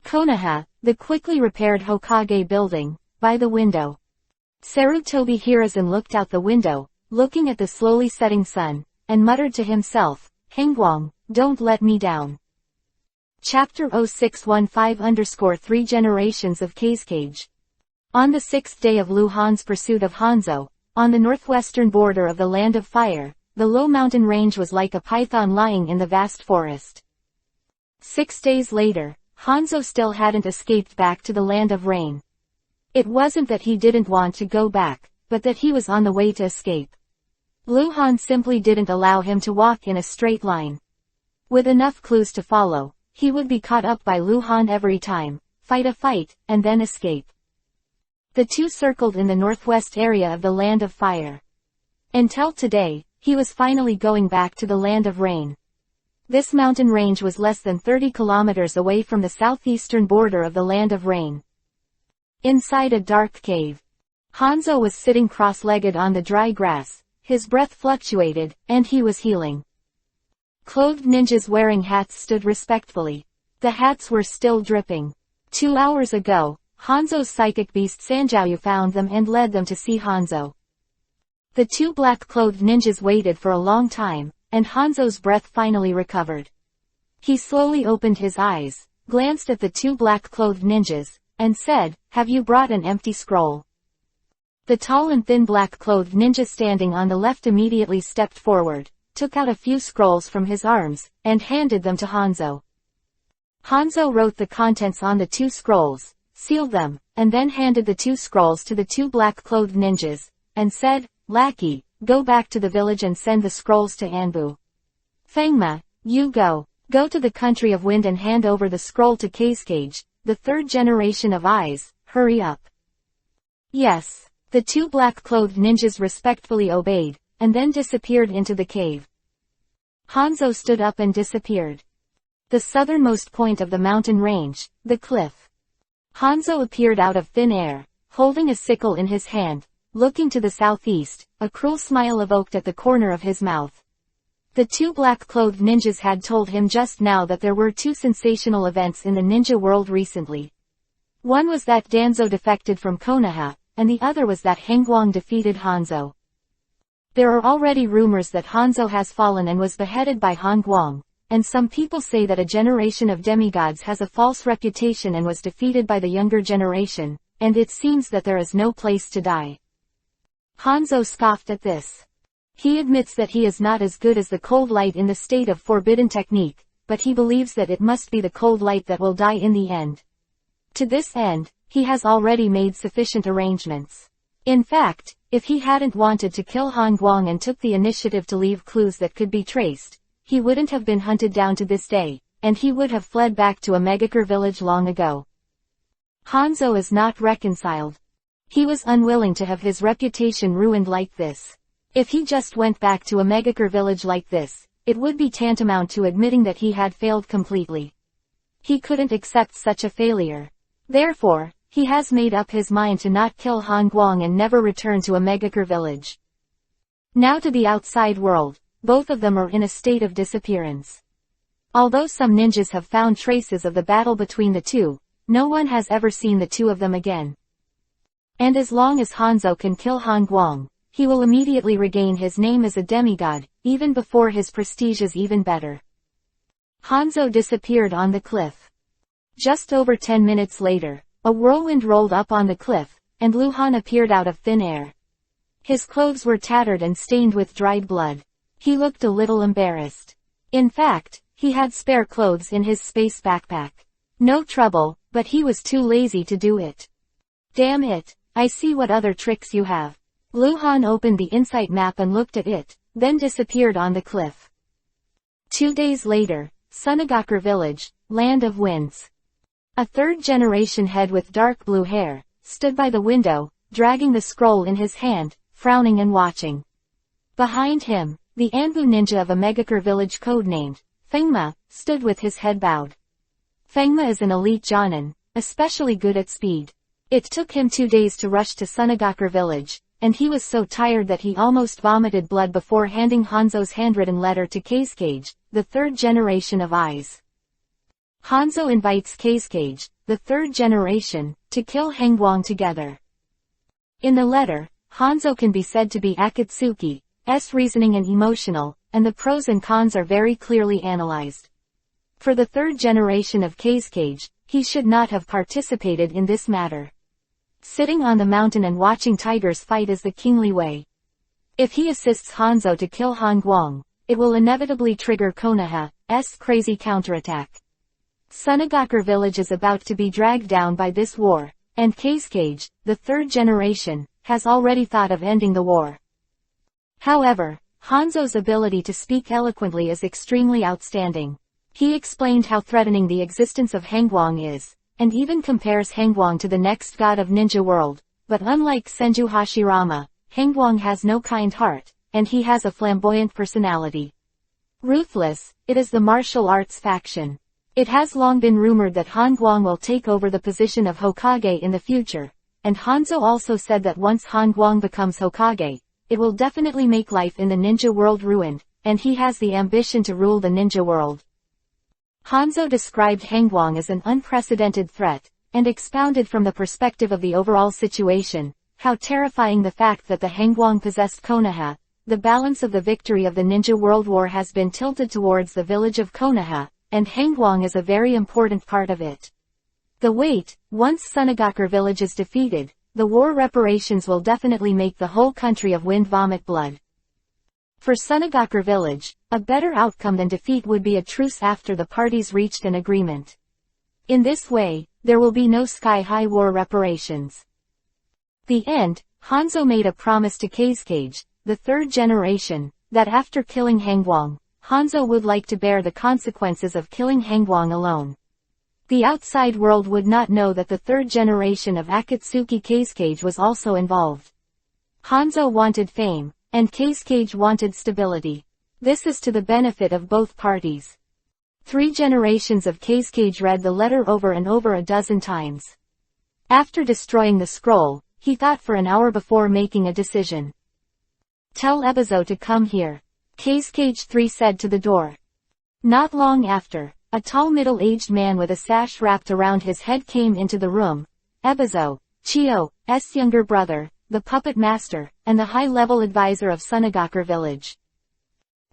Konoha, the quickly repaired Hokage building, by the window. Sarutobi Hiruzen looked out the window, looking at the slowly setting sun, and muttered to himself, Hangguang, don't let me down. Chapter 0615-3 Generations of Kazekage. On the 6th day of Lu Han's pursuit of Hanzo, on the northwestern border of the Land of Fire, the low mountain range was like a python lying in the vast forest. 6 days later, Hanzo still hadn't escaped back to the Land of Rain. It wasn't that he didn't want to go back, but that he was on the way to escape. Lu Han simply didn't allow him to walk in a straight line. With enough clues to follow, he would be caught up by Lu Han every time, fight a fight, and then escape. The two circled in the northwest area of the Land of Fire. Until today, he was finally going back to the Land of Rain. This mountain range was less than 30 kilometers away from the southeastern border of the Land of Rain. Inside a dark cave, Hanzo was sitting cross-legged on the dry grass, his breath fluctuated, and he was healing. Clothed ninjas wearing hats stood respectfully. The hats were still dripping. 2 hours ago, Hanzo's psychic beast Sanjiao found them and led them to see Hanzo. The 2 black-clothed ninjas waited for a long time, and Hanzo's breath finally recovered. He slowly opened his eyes, glanced at the 2 black-clothed ninjas, and said, "Have you brought an empty scroll?" The tall and thin black-clothed ninja standing on the left immediately stepped forward, took out a few scrolls from his arms, and handed them to Hanzo. Hanzo wrote the contents on the 2 scrolls, sealed them, and then handed the 2 scrolls to the 2 black-clothed ninjas, and said, "Lackey, go back to the village and send the scrolls to Anbu. Fangma, you go to the country of wind and hand over the scroll to Kazekage, the 3rd generation of eyes, hurry up." Yes. The 2 black-clothed ninjas respectfully obeyed, and then disappeared into the cave. Hanzo stood up and disappeared. The southernmost point of the mountain range, the cliff. Hanzo appeared out of thin air, holding a sickle in his hand, looking to the southeast, a cruel smile evoked at the corner of his mouth. The two black-clothed ninjas had told him just now that there were two sensational events in the ninja world recently. One was that Danzo defected from Konoha, and the other was that Hangguang defeated Hanzo. There are already rumors that Hanzo has fallen and was beheaded by Hangguang, and some people say that a generation of demigods has a false reputation and was defeated by the younger generation, and it seems that there is no place to die. Hanzo scoffed at this. He admits that he is not as good as the cold light in the state of forbidden technique, but he believes that it must be the cold light that will die in the end. To this end, he has already made sufficient arrangements. In fact, if he hadn't wanted to kill Hangguang and took the initiative to leave clues that could be traced, he wouldn't have been hunted down to this day, and he would have fled back to a Megakure village long ago. Hanzo is not reconciled. He was unwilling to have his reputation ruined like this. If he just went back to a Megakure village like this, it would be tantamount to admitting that he had failed completely. He couldn't accept such a failure. Therefore, he has made up his mind to not kill Hangguang and never return to a Megakure village. Now to the outside world, both of them are in a state of disappearance. Although some ninjas have found traces of the battle between the two, no one has ever seen the two of them again. And as long as Hanzo can kill Hangguang, he will immediately regain his name as a demigod, even before his prestige is even better. Hanzo disappeared on the cliff. Just over 10 minutes later, a whirlwind rolled up on the cliff, and Luhan appeared out of thin air. His clothes were tattered and stained with dried blood. He looked a little embarrassed. In fact, he had spare clothes in his space backpack. No trouble, but he was too lazy to do it. Damn it, I see what other tricks you have. Luhan opened the insight map and looked at it, then disappeared on the cliff. 2 days later, Sunagakure Village, Land of Winds. A third-generation head with dark blue hair, stood by the window, dragging the scroll in his hand, frowning and watching. Behind him, the Anbu ninja of a Megakure village codenamed Fengma, stood with his head bowed. Fengma is an elite Jonin, especially good at speed. It took him 2 days to rush to Sunagakure village, and he was so tired that he almost vomited blood before handing Hanzo's handwritten letter to Kage, the third generation of eyes. Hanzo invites Kage, the third generation, to kill Hangguang together. In the letter, Hanzo can be said to be Akatsuki's reasoning and emotional, and the pros and cons are very clearly analyzed. For the third generation of Kage, he should not have participated in this matter. Sitting on the mountain and watching tigers fight is the kingly way. If he assists Hanzo to kill Hangguang, it will inevitably trigger Konoha's crazy counterattack. Sunagakure village is about to be dragged down by this war, and Kage, the third generation, has already thought of ending the war. However, Hanzo's ability to speak eloquently is extremely outstanding. He explained how threatening the existence of Hangguang is, and even compares Hangguang to the next god of ninja world, but unlike Senju Hashirama, Hangguang has no kind heart, and he has a flamboyant personality. Ruthless, it is the martial arts faction. It has long been rumored that Hangguang will take over the position of Hokage in the future, and Hanzo also said that once Hangguang becomes Hokage, it will definitely make life in the ninja world ruined, and he has the ambition to rule the ninja world. Hanzo described Hangguang as an unprecedented threat, and expounded from the perspective of the overall situation, how terrifying the fact that the Hangguang possessed Konoha. The balance of the victory of the Ninja World War has been tilted towards the village of Konoha, and Hangguang is a very important part of it. Once Sunagakure village is defeated, the war reparations will definitely make the whole country of Wind vomit blood. For Sunagakure village, a better outcome than defeat would be a truce after the parties reached an agreement. In this way, there will be no sky-high war reparations. The end, Hanzo made a promise to Kage, the third generation, that after killing Hangguang, Hanzo would like to bear the consequences of killing Hangguang alone. The outside world would not know that the third generation of Akatsuki Kage was also involved. Hanzo wanted fame, and Kage wanted stability. This is to the benefit of both parties. 3 generations of Kage read the letter over and over a dozen times. After destroying the scroll, he thought for an hour before making a decision. Tell Ebizo to come here. Kage 3 said to the door. Not long after, a tall middle-aged man with a sash wrapped around his head came into the room. Ebizo, Chio's younger brother, the puppet master, and the high-level advisor of Sunagakure village.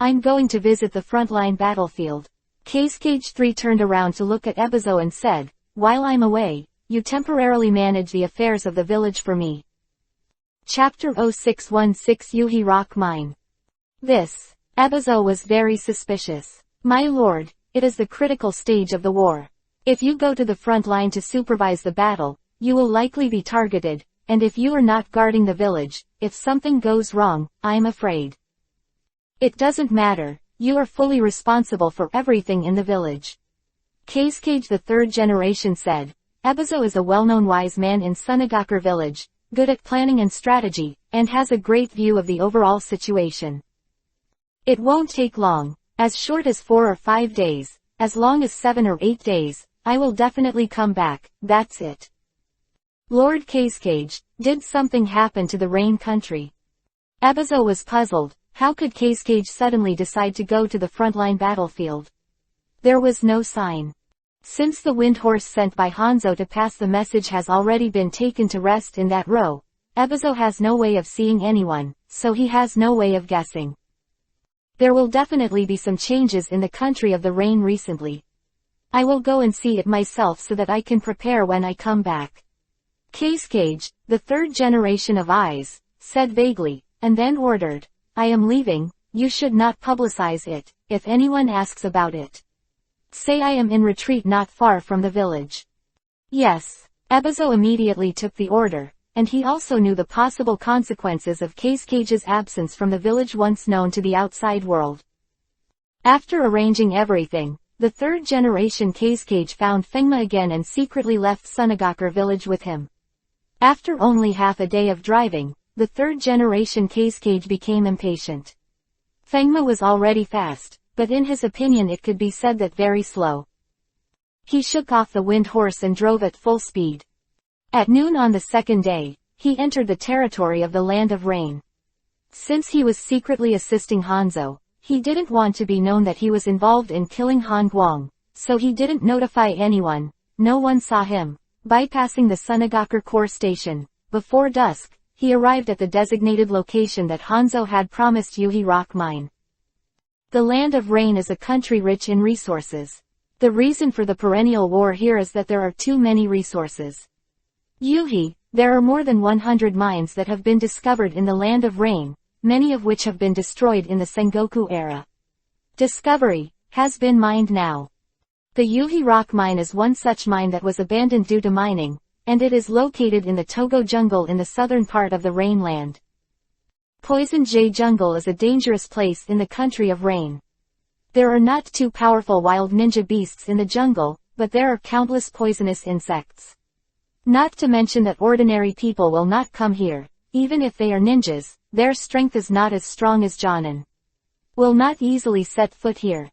I'm going to visit the frontline battlefield. Kage 3 turned around to look at Ebizo and said, while I'm away, you temporarily manage the affairs of the village for me. Chapter 0616 Yuhi Rock Mine. Ebizo was very suspicious. My lord, it is the critical stage of the war. If you go to the front line to supervise the battle, you will likely be targeted, and if you are not guarding the village, if something goes wrong, I'm afraid. It doesn't matter, you are fully responsible for everything in the village. Kage the third generation said, Ebizo is a well-known wise man in Sunagakure village, good at planning and strategy, and has a great view of the overall situation. It won't take long, as short as 4 or 5 days, as long as 7 or 8 days, I will definitely come back, that's it. Lord Kage, did something happen to the Rain country? Ebizo was puzzled. How could Kage suddenly decide to go to the frontline battlefield? There was no sign. Since the wind horse sent by Hanzo to pass the message has already been taken to rest in that row, Ebizo has no way of seeing anyone, so he has no way of guessing. There will definitely be some changes in the country of the Rain recently. I will go and see it myself so that I can prepare when I come back. Kage, the third generation of eyes, said vaguely, and then ordered. I am leaving, you should not publicize it, if anyone asks about it. Say I am in retreat not far from the village. Yes. Ebizo immediately took the order, and he also knew the possible consequences of Kage's absence from the village once known to the outside world. After arranging everything, the third generation Kage found Fengma again and secretly left Sunagakure village with him. After only half a day of driving, the third generation Kage became impatient. Fengma was already fast, but in his opinion it could be said that very slow. He shook off the wind horse and drove at full speed. At noon on the second day, he entered the territory of the Land of Rain. Since he was secretly assisting Hanzo, he didn't want to be known that he was involved in killing Han Guang, so he didn't notify anyone. No one saw him. Bypassing the Sunagakure core station, before dusk, he arrived at the designated location that Hanzo had promised Yuhi Rock Mine. The Land of Rain is a country rich in resources. The reason for the perennial war here is that there are too many resources. Yuhi, there are more than 100 mines that have been discovered in the Land of Rain, many of which have been destroyed in the Sengoku era. Discovery has been mined now. The Yuhi Rock Mine is one such mine that was abandoned due to mining, and it is located in the Togo jungle in the southern part of the Rainland. Poison J Jungle is a dangerous place in the country of Rain. There are not too powerful wild ninja beasts in the jungle, but there are countless poisonous insects. Not to mention that ordinary people will not come here, even if they are ninjas, their strength is not as strong as Jonin. Will not easily set foot here.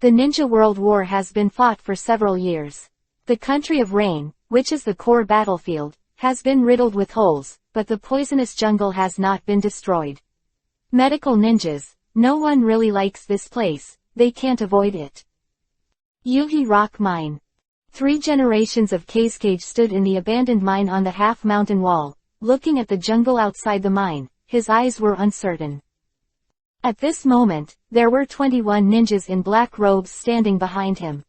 The Ninja World War has been fought for several years. The country of Rain, which is the core battlefield, has been riddled with holes, but the poisonous jungle has not been destroyed. Medical ninjas, no one really likes this place, they can't avoid it. Yuhi Rock Mine. 3 generations of Kage stood in the abandoned mine on the half-mountain wall, looking at the jungle outside the mine, his eyes were uncertain. At this moment, there were 21 ninjas in black robes standing behind him.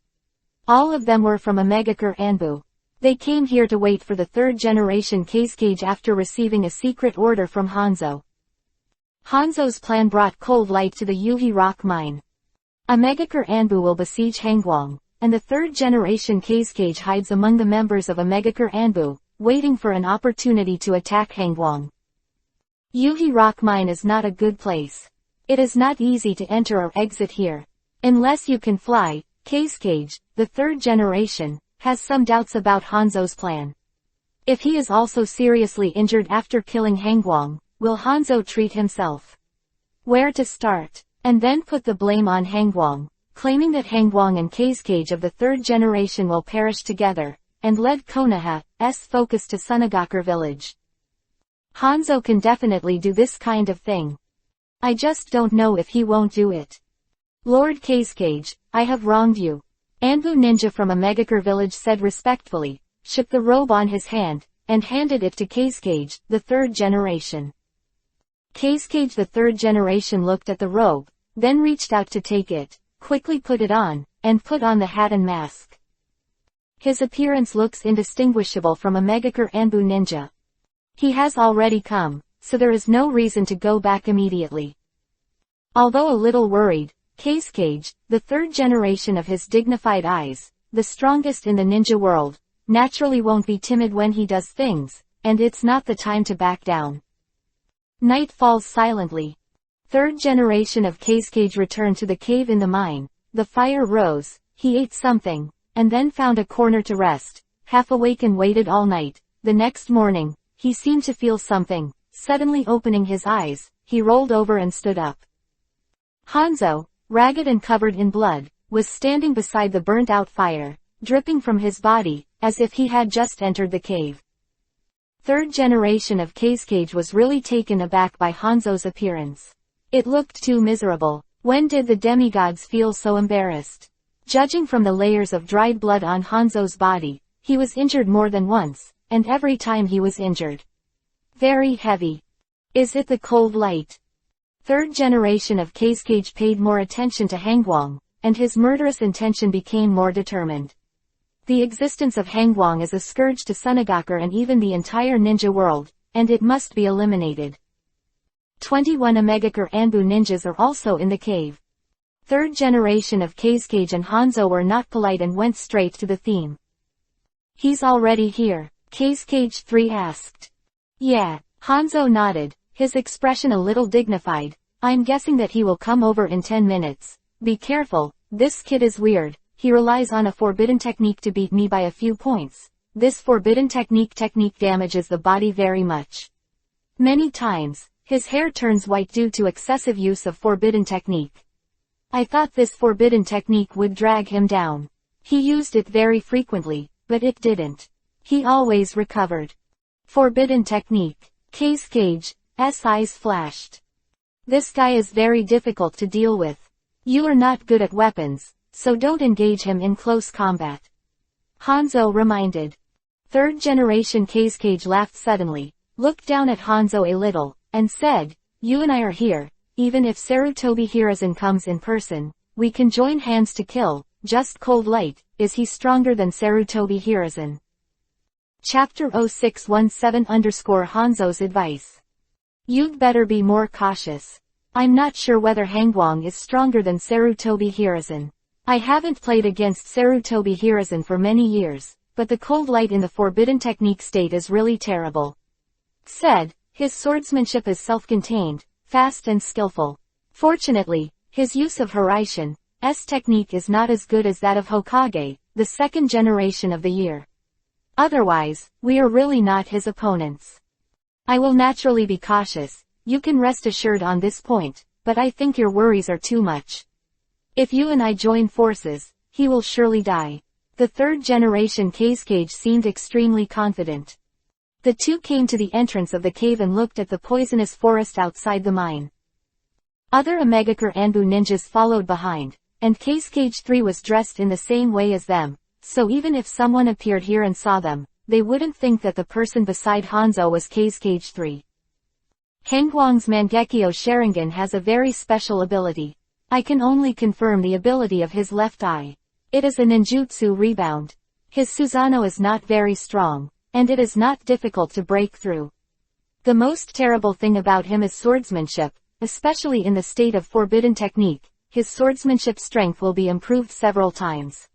All of them were from Omegakure Anbu. They came here to wait for the third generation Kage after receiving a secret order from Hanzo. Hanzo's plan brought cold light to the Yuhi Rock Mine. Omegakure Anbu will besiege Hangguang, and the third generation Kage hides among the members of Omegakure Anbu, waiting for an opportunity to attack Hangguang. Yuhi Rock Mine is not a good place. It is not easy to enter or exit here. Unless you can fly, Kage, the third generation, has some doubts about Hanzo's plan. If he is also seriously injured after killing Hangguang, will Hanzo treat himself? Where to start? And then put the blame on Hangguang, claiming that Hangguang and Kage of the third generation will perish together, and led Konoha's focus to Sunagakure village. Hanzo can definitely do this kind of thing. I just don't know if he won't do it. Lord Kazekage, I have wronged you. Anbu Ninja from a Megakure village said respectfully, shook the robe on his hand, and handed it to Kazekage, the third generation. Kazekage the third generation looked at the robe, then reached out to take it, quickly put it on, and put on the hat and mask. His appearance looks indistinguishable from a Megakure Anbu Ninja. He has already come, so there is no reason to go back immediately. Although a little worried, Kazekage, the third generation of his dignified eyes, the strongest in the ninja world, naturally won't be timid when he does things, and it's not the time to back down. Night falls silently. Third generation of Kazekage returned to the cave in the mine. The fire rose, he ate something, and then found a corner to rest, half awake and waited all night. The next morning, he seemed to feel something. Suddenly opening his eyes, he rolled over and stood up. Hanzo, ragged and covered in blood, was standing beside the burnt-out fire, dripping from his body, as if he had just entered the cave. Third generation of Kazekage was really taken aback by Hanzo's appearance. It looked too miserable. When did the demigods feel so embarrassed? Judging from the layers of dried blood on Hanzo's body, he was injured more than once, and every time he was injured. Very heavy. Is it the cold light? Third generation of Kazekage paid more attention to Hangwang, and his murderous intention became more determined. The existence of Hangwang is a scourge to Sunagakure and even the entire ninja world, and it must be eliminated. 21 Megakure Anbu ninjas are also in the cave. Third generation of Kazekage and Hanzo were not polite and went straight to the theme. He's already here, Kazekage 3 asked. Yeah, Hanzo nodded, his expression a little dignified. I'm guessing that he will come over in 10 minutes. Be careful, this kid is weird. He relies on a forbidden technique to beat me by a few points. This forbidden technique damages the body very much. Many times, his hair turns white due to excessive use of forbidden technique. I thought this forbidden technique would drag him down. He used it very frequently, but it didn't. He always recovered. Forbidden technique. Kazecage's eyes flashed. This guy is very difficult to deal with. You are not good at weapons, so don't engage him in close combat. Hanzo reminded. Third generation Kazekage laughed suddenly, looked down at Hanzo a little, and said, you and I are here, even if Sarutobi Hiruzen comes in person, we can join hands to kill, just cold light. Is he stronger than Sarutobi Hiruzen? Chapter 0617_Hanzo's advice. You'd better be more cautious. I'm not sure whether Hangwang is stronger than Sarutobi Hiruzen. I haven't played against Sarutobi Hiruzen for many years, but the cold light in the forbidden technique state is really terrible. Said, his swordsmanship is self-contained, fast and skillful. Fortunately, his use of Hiraishin's technique is not as good as that of Hokage, the second generation of the year. Otherwise, we are really not his opponents. I will naturally be cautious, you can rest assured on this point, but I think your worries are too much. If you and I join forces, he will surely die. The third generation Kazekage seemed extremely confident. The two came to the entrance of the cave and looked at the poisonous forest outside the mine. Other Megakure Anbu ninjas followed behind, and Kazekage 3 was dressed in the same way as them, so even if someone appeared here and saw them, they wouldn't think that the person beside Hanzo was Kazekage 3. Hangwang's Mangekyo Sharingan has a very special ability. I can only confirm the ability of his left eye. It is a ninjutsu rebound. His Susanoo is not very strong, and it is not difficult to break through. The most terrible thing about him is swordsmanship, especially in the state of forbidden technique. His swordsmanship strength will be improved several times.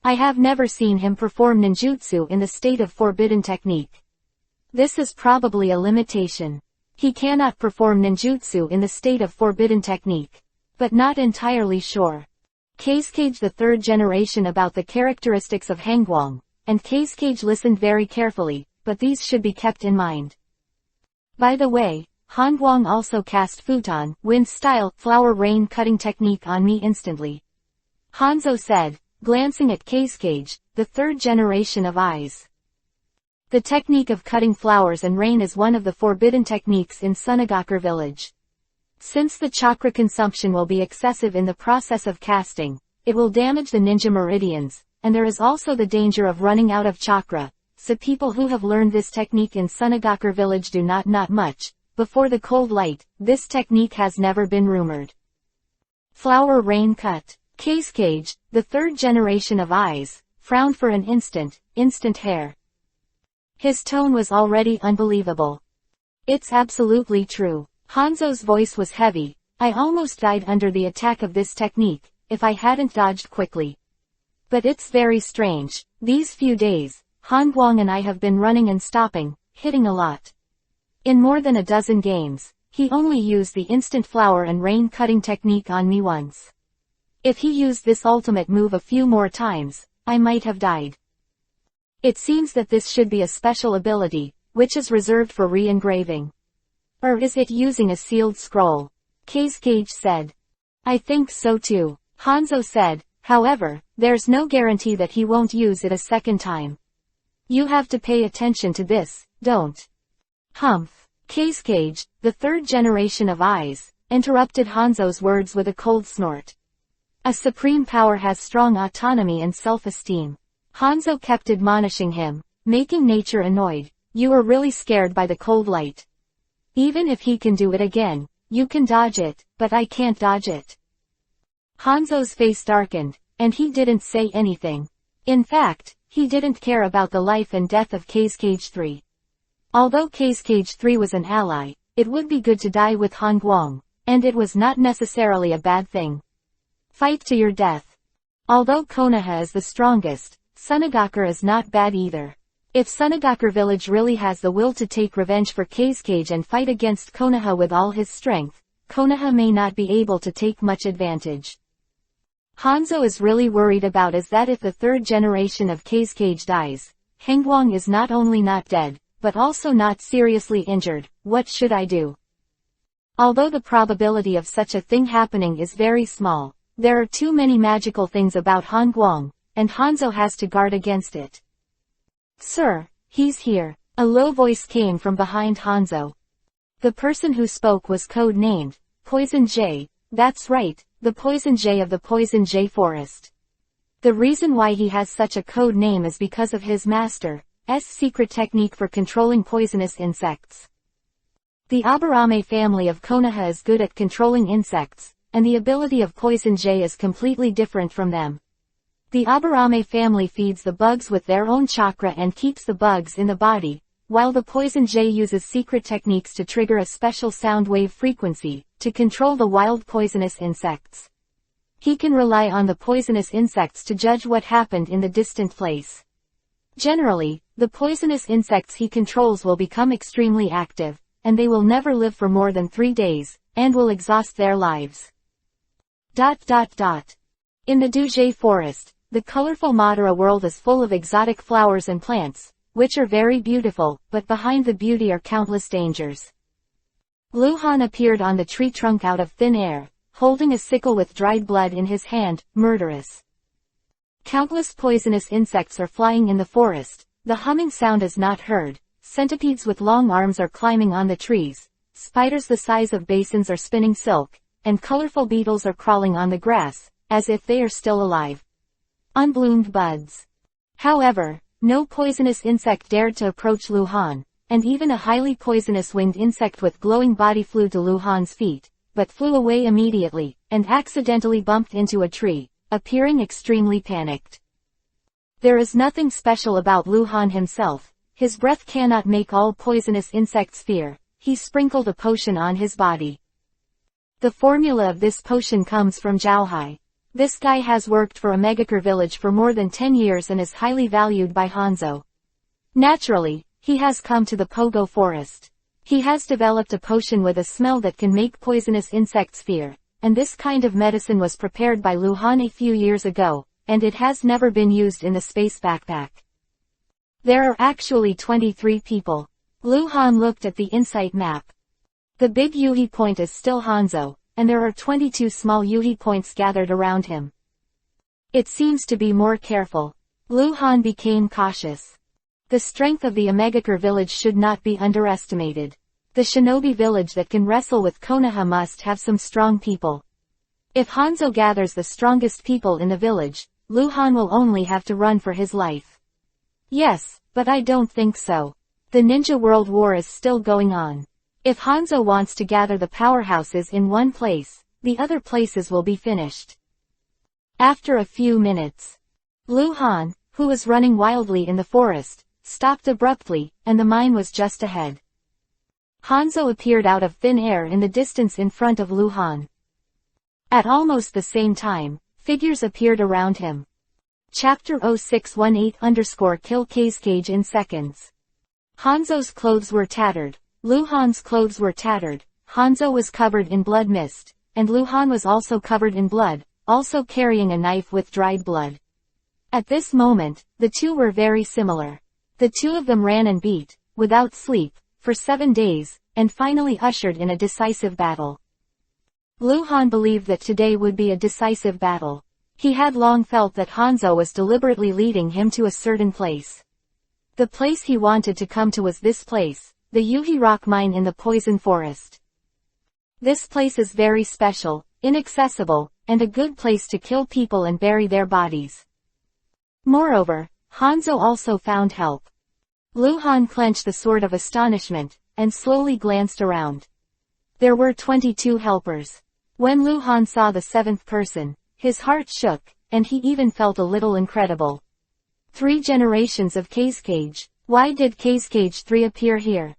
I have never seen him perform ninjutsu in the state of forbidden technique. This is probably a limitation. He cannot perform ninjutsu in the state of forbidden technique. But not entirely sure. Kazekage the third generation about the characteristics of Hangwang, and Kazekage listened very carefully, but these should be kept in mind. By the way, Hangwang also cast futon, wind-style, flower rain cutting technique on me instantly. Hanzo said, glancing at Kazekage, the third generation of eyes. The technique of cutting flowers and rain is one of the forbidden techniques in Sunagakure village. Since the chakra consumption will be excessive in the process of casting, it will damage the ninja meridians, and there is also the danger of running out of chakra, so people who have learned this technique in Sunagakure village do not much. Before the cold light, this technique has never been rumored. Flower rain cut. Kazekage, the third generation of eyes, frowned for an instant hair. His tone was already unbelievable. It's absolutely true. Hanzo's voice was heavy. I almost died under the attack of this technique, if I hadn't dodged quickly. But it's very strange. These few days, Hanguang and I have been running and stopping, hitting a lot. In more than a dozen games, he only used the instant flower and rain cutting technique on me once. If he used this ultimate move a few more times, I might have died. It seems that this should be a special ability, which is reserved for re-engraving. Or is it using a sealed scroll? Kazekage said. I think so too, Hanzo said. However, there's no guarantee that he won't use it a second time. You have to pay attention to this, don't. Humph. Kazekage, the third generation of eyes, interrupted Hanzo's words with a cold snort. A supreme power has strong autonomy and self-esteem. Hanzo kept admonishing him, making nature annoyed. You are really scared by the cold light. Even if he can do it again, you can dodge it, but I can't dodge it. Hanzo's face darkened, and he didn't say anything. In fact, he didn't care about the life and death of Kazekage 3. Although Kazekage 3 was an ally, it would be good to die with Hanguang, and it was not necessarily a bad thing. Fight to your death. Although Konoha is the strongest, Sunagakure is not bad either. If Sunagakure village really has the will to take revenge for Kazekage and fight against Konoha with all his strength, Konoha may not be able to take much advantage. Hanzo is really worried about is that if the third generation of Kazekage dies, Hanguang is not only not dead, but also not seriously injured. What should I do? Although the probability of such a thing happening is very small, there are too many magical things about Hanguang, and Hanzo has to guard against it. Sir, he's here. A low voice came from behind Hanzo. The person who spoke was code-named Poison Jay. That's right, the Poison Jay of the Poison Jay Forest. The reason why he has such a code name is because of his master's secret technique for controlling poisonous insects. The Aburame family of Konoha is good at controlling insects, and the ability of Poison Jay is completely different from them. The Aburame family feeds the bugs with their own chakra and keeps the bugs in the body, while the Poison Jay uses secret techniques to trigger a special sound wave frequency, to control the wild poisonous insects. He can rely on the poisonous insects to judge what happened in the distant place. Generally, the poisonous insects he controls will become extremely active, and they will never live for more than 3 days, and will exhaust their lives. In the Duje forest, the colorful Madara world is full of exotic flowers and plants, which are very beautiful, but behind the beauty are countless dangers. Luhan appeared on the tree trunk out of thin air, holding a sickle with dried blood in his hand, murderous. Countless poisonous insects are flying in the forest, the humming sound is not heard, centipedes with long arms are climbing on the trees, spiders the size of basins are spinning silk, and colorful beetles are crawling on the grass, as if they are still alive. Unbloomed buds. However, no poisonous insect dared to approach Luhan, and even a highly poisonous winged insect with glowing body flew to Luhan's feet, but flew away immediately, and accidentally bumped into a tree, appearing extremely panicked. There is nothing special about Luhan himself, his breath cannot make all poisonous insects fear, he sprinkled a potion on his body. The formula of this potion comes from Zhaohai. This guy has worked for a Megakure village for more than 10 years and is highly valued by Hanzo. Naturally, he has come to the Pogo forest. He has developed a potion with a smell that can make poisonous insects fear, and this kind of medicine was prepared by Luhan a few years ago, and it has never been used in the space backpack. There are actually 23 people. Luhan looked at the insight map. The big Yuhi point is still Hanzo, and there are 22 small Yuhi points gathered around him. It seems to be more careful. Luhan became cautious. The strength of the Omegakure village should not be underestimated. The shinobi village that can wrestle with Konoha must have some strong people. If Hanzo gathers the strongest people in the village, Luhan will only have to run for his life. Yes, but I don't think so. The Ninja World War is still going on. If Hanzo wants to gather the powerhouses in one place, the other places will be finished. After a few minutes, Luhan, who was running wildly in the forest, stopped abruptly, and the mine was just ahead. Hanzo appeared out of thin air in the distance in front of Luhan. At almost the same time, figures appeared around him. Chapter 0618_kill Cage in seconds. Hanzo's clothes were tattered, Luhan's clothes were tattered, Hanzo was covered in blood mist, and Luhan was also covered in blood, also carrying a knife with dried blood. At this moment, the two were very similar. The two of them ran and beat, without sleep, for 7 days, and finally ushered in a decisive battle. Luhan believed that today would be a decisive battle. He had long felt that Hanzo was deliberately leading him to a certain place. The place he wanted to come to was this place, the Yuhi Rock Mine in the Poison Forest. This place is very special, inaccessible, and a good place to kill people and bury their bodies. Moreover, Hanzo also found help. Luhan clenched the sword of astonishment, and slowly glanced around. There were 22 helpers. When Luhan saw the 7th person, his heart shook, and he even felt a little incredible. 3 generations of Cage. Why did Cage 3 appear here?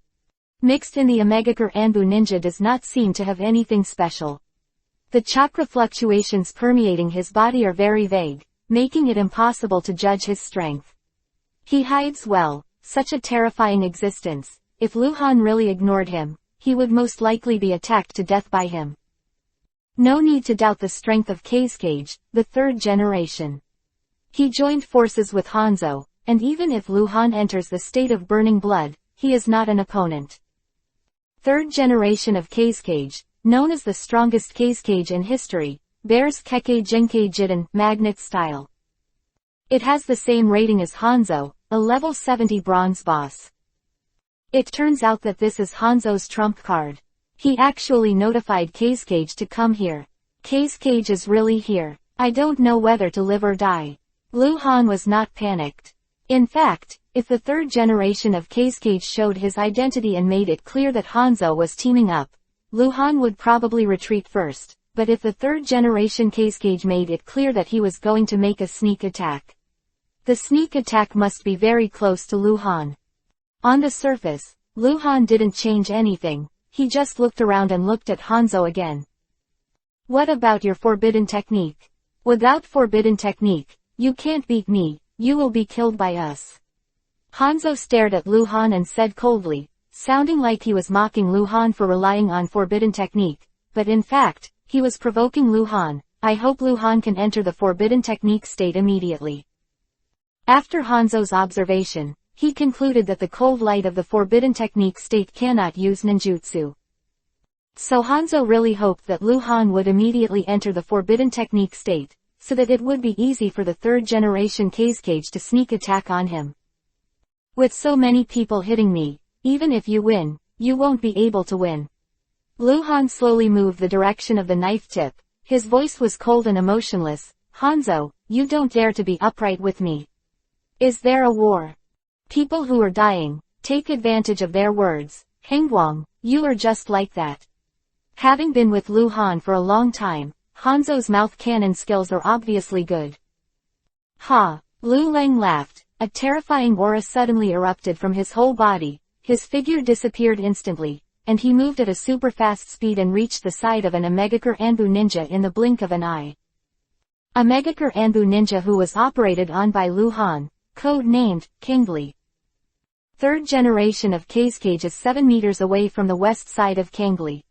Mixed in the Omegakure Anbu ninja does not seem to have anything special. The chakra fluctuations permeating his body are very vague, making it impossible to judge his strength. He hides well, such a terrifying existence. If Luhan really ignored him, he would most likely be attacked to death by him. No need to doubt the strength of Cage, the 3rd generation. He joined forces with Hanzo, and even if Luhan enters the state of burning blood, he is not an opponent. 3rd generation of Cage, known as the strongest Cage in history, bears Kekkei Genkei Jiden magnet style. It has the same rating as Hanzo, a level 70 bronze boss. It turns out that this is Hanzo's trump card. He actually notified Cage to come here. Cage is really here. I don't know whether to live or die. Luhan was not panicked. In fact, if the 3rd generation of Cage showed his identity and made it clear that Hanzo was teaming up, Luhan would probably retreat first, but if the 3rd generation Cage made it clear that he was going to make a sneak attack, the sneak attack must be very close to Luhan. On the surface, Luhan didn't change anything, he just looked around and looked at Hanzo again. What about your forbidden technique? Without forbidden technique, you can't beat me, you will be killed by us. Hanzo stared at Luhan and said coldly, sounding like he was mocking Luhan for relying on forbidden technique, but in fact, he was provoking Luhan. I hope Luhan can enter the forbidden technique state immediately. After Hanzo's observation, he concluded that the cold light of the forbidden technique state cannot use ninjutsu. So Hanzo really hoped that Luhan would immediately enter the forbidden technique state, so that it would be easy for the 3rd generation Cage to sneak attack on him. With so many people hitting me, even if you win, you won't be able to win. Luhan slowly moved the direction of the knife tip. His voice was cold and emotionless. Hanzo, you don't dare to be upright with me. Is there a war? People who are dying, take advantage of their words. Hengguang, you are just like that. Having been with Luhan for a long time, Hanzo's mouth cannon skills are obviously good. Ha! Lu Leng laughed. A terrifying aura suddenly erupted from his whole body, his figure disappeared instantly, and he moved at a super fast speed and reached the side of an Omegakure Anbu ninja in the blink of an eye. Omegakure Anbu ninja who was operated on by Luhan, code-named Kingli. 3rd generation of Cage is 7 meters away from the west side of Kingli.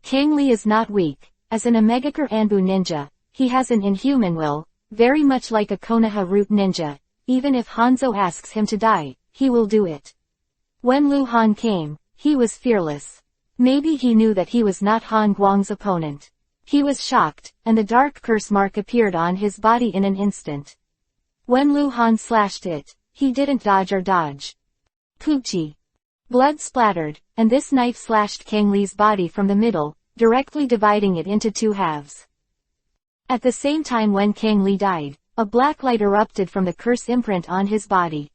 Kingli is not weak. As an Omegakure Anbu ninja, he has an inhuman will, very much like a Konoha root ninja. Even if Hanzo asks him to die, he will do it. When Luhan came, he was fearless. Maybe he knew that he was not Han Guang's opponent. He was shocked, and the dark curse mark appeared on his body in an instant. When Luhan slashed it, he didn't dodge or dodge. Poochie. Blood splattered, and this knife slashed Kang Lee's body from the middle, directly dividing it into two halves. At the same time when Kang Lee died, a black light erupted from the curse imprint on his body.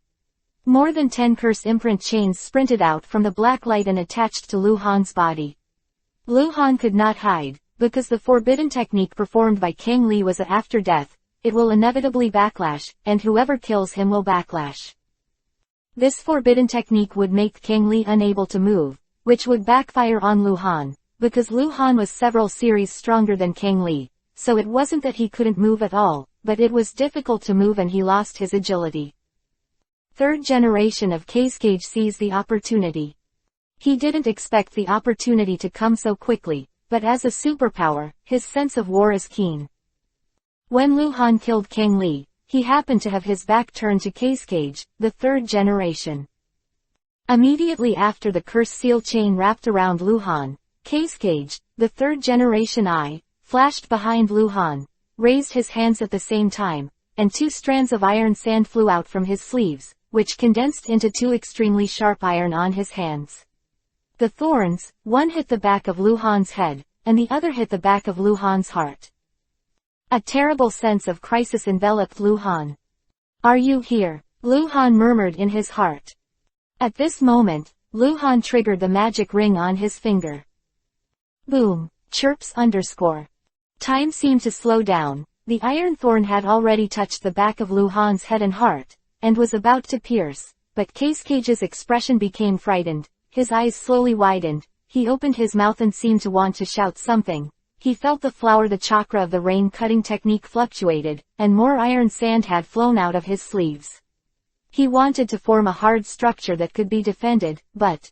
More than 10 curse imprint chains sprinted out from the black light and attached to Lu Han's body. Lu Han could not hide, because the forbidden technique performed by Kang Lee was a after death, it will inevitably backlash, and whoever kills him will backlash. This forbidden technique would make Kang Lee unable to move, which would backfire on Lu Han, because Lu Han was several series stronger than Kang Lee, so it wasn't that he couldn't move at all, but it was difficult to move and he lost his agility. Third generation of Kage sees the opportunity. He didn't expect the opportunity to come so quickly, but as a superpower, his sense of war is keen. When Lu Han killed Kang Lee, he happened to have his back turned to Kage, the third generation. Immediately after the curse seal chain wrapped around Lu Han, Kage, the third generation eye, flashed behind Lu Han, raised his hands at the same time, and 2 strands of iron sand flew out from his sleeves, which condensed into 2 extremely sharp iron on his hands. The thorns, one hit the back of Lu Han's head, and the other hit the back of Lu Han's heart. A terrible sense of crisis enveloped Lu Han. "Are you here?" Lu Han murmured in his heart. At this moment, Lu Han triggered the magic ring on his finger. Boom, chirps _. Time seemed to slow down. The iron thorn had already touched the back of Lu Han's head and heart, and was about to pierce, but Kage's expression became frightened, his eyes slowly widened, he opened his mouth and seemed to want to shout something. He felt the chakra of the rain-cutting technique fluctuated, and more iron sand had flown out of his sleeves. He wanted to form a hard structure that could be defended, but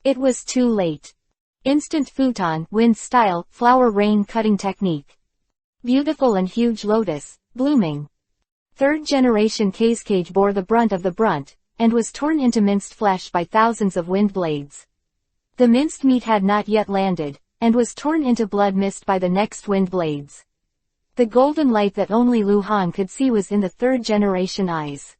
it was too late. Instant futon, wind-style, flower rain-cutting technique. Beautiful and huge lotus, blooming. Third generation Kage bore the brunt of the brunt, and was torn into minced flesh by thousands of wind blades. The minced meat had not yet landed, and was torn into blood mist by the next wind blades. The golden light that only Lu Han could see was in the third generation eyes.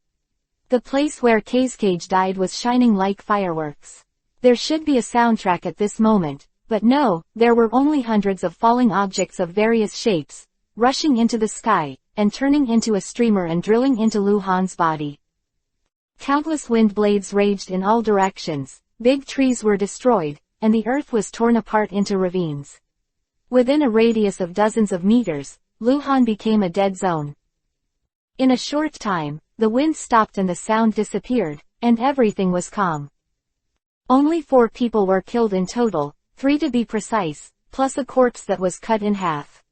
The place where Kage died was shining like fireworks. There should be a soundtrack at this moment, but no, there were only hundreds of falling objects of various shapes, rushing into the sky, and turning into a streamer and drilling into Lu Han's body. Countless wind blades raged in all directions, big trees were destroyed, and the earth was torn apart into ravines. Within a radius of dozens of meters, Lu Han became a dead zone. In a short time, the wind stopped and the sound disappeared, and everything was calm. Only 4 people were killed in total, 3 to be precise, plus a corpse that was cut in half.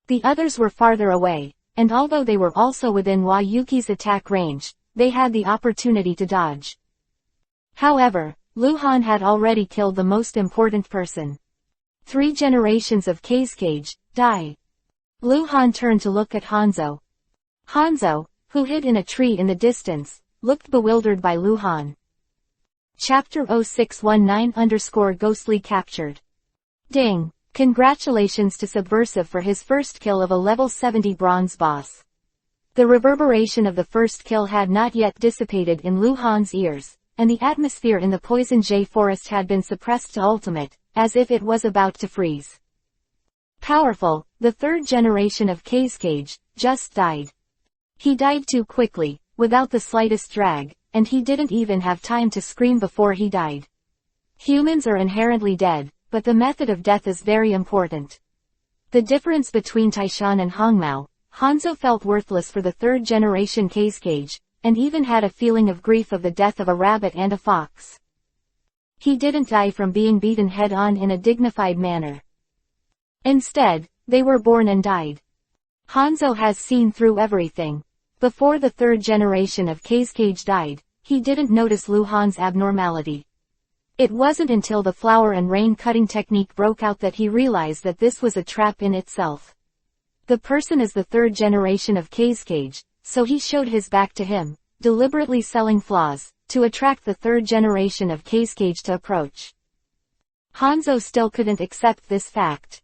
The others were farther away, and although they were also within Hua Yuki's attack range, they had the opportunity to dodge. However, Lu Han had already killed the most important person. 3 generations of Kage, die. Lu Han turned to look at Hanzo. Hanzo, who hid in a tree in the distance, looked bewildered by Lu Han. Chapter 0619_Ghostly captured. Ding! Congratulations to Subversive for his first kill of a level 70 bronze boss. The reverberation of the first kill had not yet dissipated in Lu Han's ears, and the atmosphere in the Poison Jay forest had been suppressed to ultimate, as if it was about to freeze. Powerful, the third generation of Kage, just died. He died too quickly, without the slightest drag, and he didn't even have time to scream before he died. Humans are inherently dead, but the method of death is very important. The difference between Taishan and Hongmao, Hanzo felt worthless for the third generation Kage, and even had a feeling of grief of the death of a rabbit and a fox. He didn't die from being beaten head-on in a dignified manner. Instead, they were born and died. Hanzo has seen through everything. Before the third generation of Kage died, he didn't notice Lu Han's abnormality. It wasn't until the flower and rain cutting technique broke out that he realized that this was a trap in itself. The person is the third generation of Kage, so he showed his back to him, deliberately selling flaws, to attract the third generation of Kage to approach. Hanzo still couldn't accept this fact.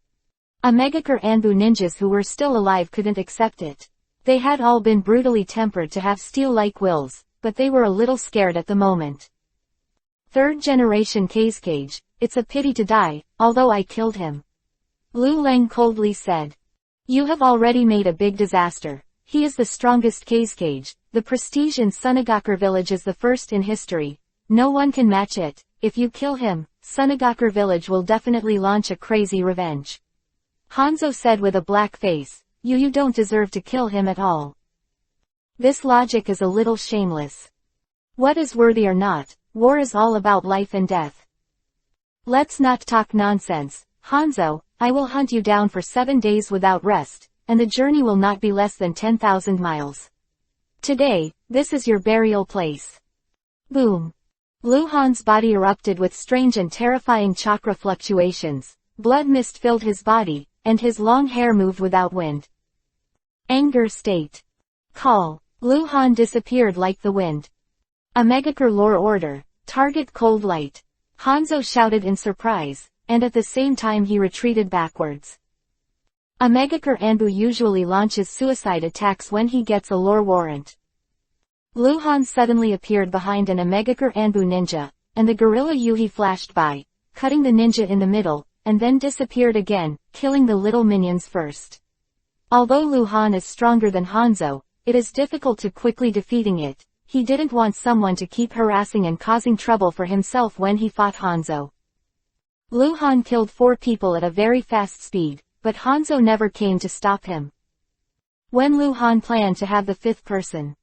Omegakure Anbu ninjas who were still alive couldn't accept it. They had all been brutally tempered to have steel-like wills, but they were a little scared at the moment. Third generation Kazekage, it's a pity to die, although I killed him. Lu Leng coldly said. You have already made a big disaster. He is the strongest Kazekage. The prestige in Sunagakure village is the first in history. No one can match it. If you kill him, Sunagakure village will definitely launch a crazy revenge. Hanzo said with a black face. You don't deserve to kill him at all. This logic is a little shameless. What is worthy or not, war is all about life and death. Let's not talk nonsense, Hanzo. I will hunt you down for 7 days without rest, and the journey will not be less than 10,000 miles. Today, this is your burial place. Boom. Lu Han's body erupted with strange and terrifying chakra fluctuations. Blood mist filled his body, and his long hair moved without wind. Anger state. Call. Lu Han disappeared like the wind. A Megakure lore order. Target cold light. Hanzo shouted in surprise, and at the same time he retreated backwards. A Megakure Anbu usually launches suicide attacks when he gets a lore warrant. Lu Han suddenly appeared behind an Megakure Anbu ninja, and the gorilla Yuhi flashed by, cutting the ninja in the middle, and then disappeared again, killing the little minions first. Although Lu Han is stronger than Hanzo, it is difficult to quickly defeating it. He didn't want someone to keep harassing and causing trouble for himself when he fought Hanzo. Lu Han killed 4 people at a very fast speed, but Hanzo never came to stop him. When Lu Han planned to have the 5th person.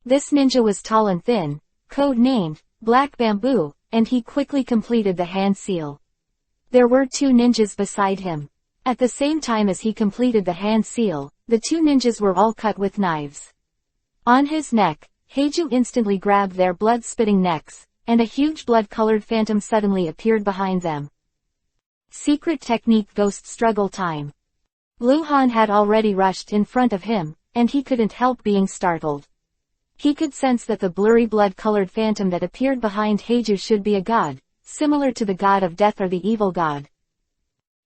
This ninja was tall and thin, code-named Black Bamboo, and he quickly completed the hand seal. There were 2 ninjas beside him. At the same time as he completed the hand seal, the 2 ninjas were all cut with knives. On his neck, Heiju instantly grabbed their blood-spitting necks, and a huge blood-colored phantom suddenly appeared behind them. Secret technique ghost struggle time. Lu Han had already rushed in front of him, and he couldn't help being startled. He could sense that the blurry blood-colored phantom that appeared behind Heiju should be a god, similar to the god of death or the evil god.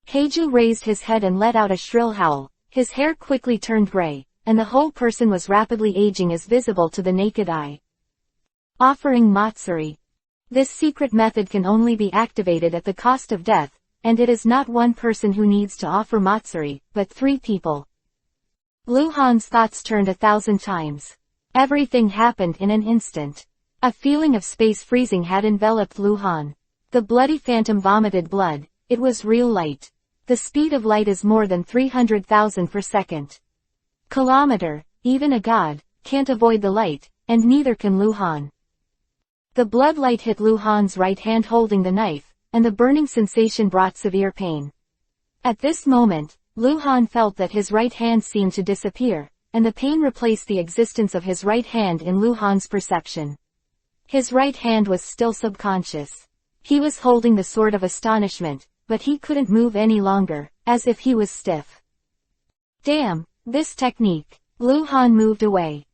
Heiju raised his head and let out a shrill howl. His hair quickly turned gray, and the whole person was rapidly aging as visible to the naked eye. Offering Matsuri. This secret method can only be activated at the cost of death, and it is not one person who needs to offer Matsuri, but 3 people. Lu Han's thoughts turned 1,000 times. Everything happened in an instant. A feeling of space freezing had enveloped Lu Han. The bloody phantom vomited blood. It was real light. The speed of light is more than 300,000 per second. Kilometer. Even a god can't avoid the light, and neither can Lu Han. The blood light hit Lu Han's right hand holding the knife, and the burning sensation brought severe pain. At this moment, Lu Han felt that his right hand seemed to disappear, and the pain replaced the existence of his right hand in Lu Han's perception. His right hand was still subconscious. He was holding the sword of astonishment, but he couldn't move any longer, as if he was stiff. Damn, this technique. Lu Han moved away.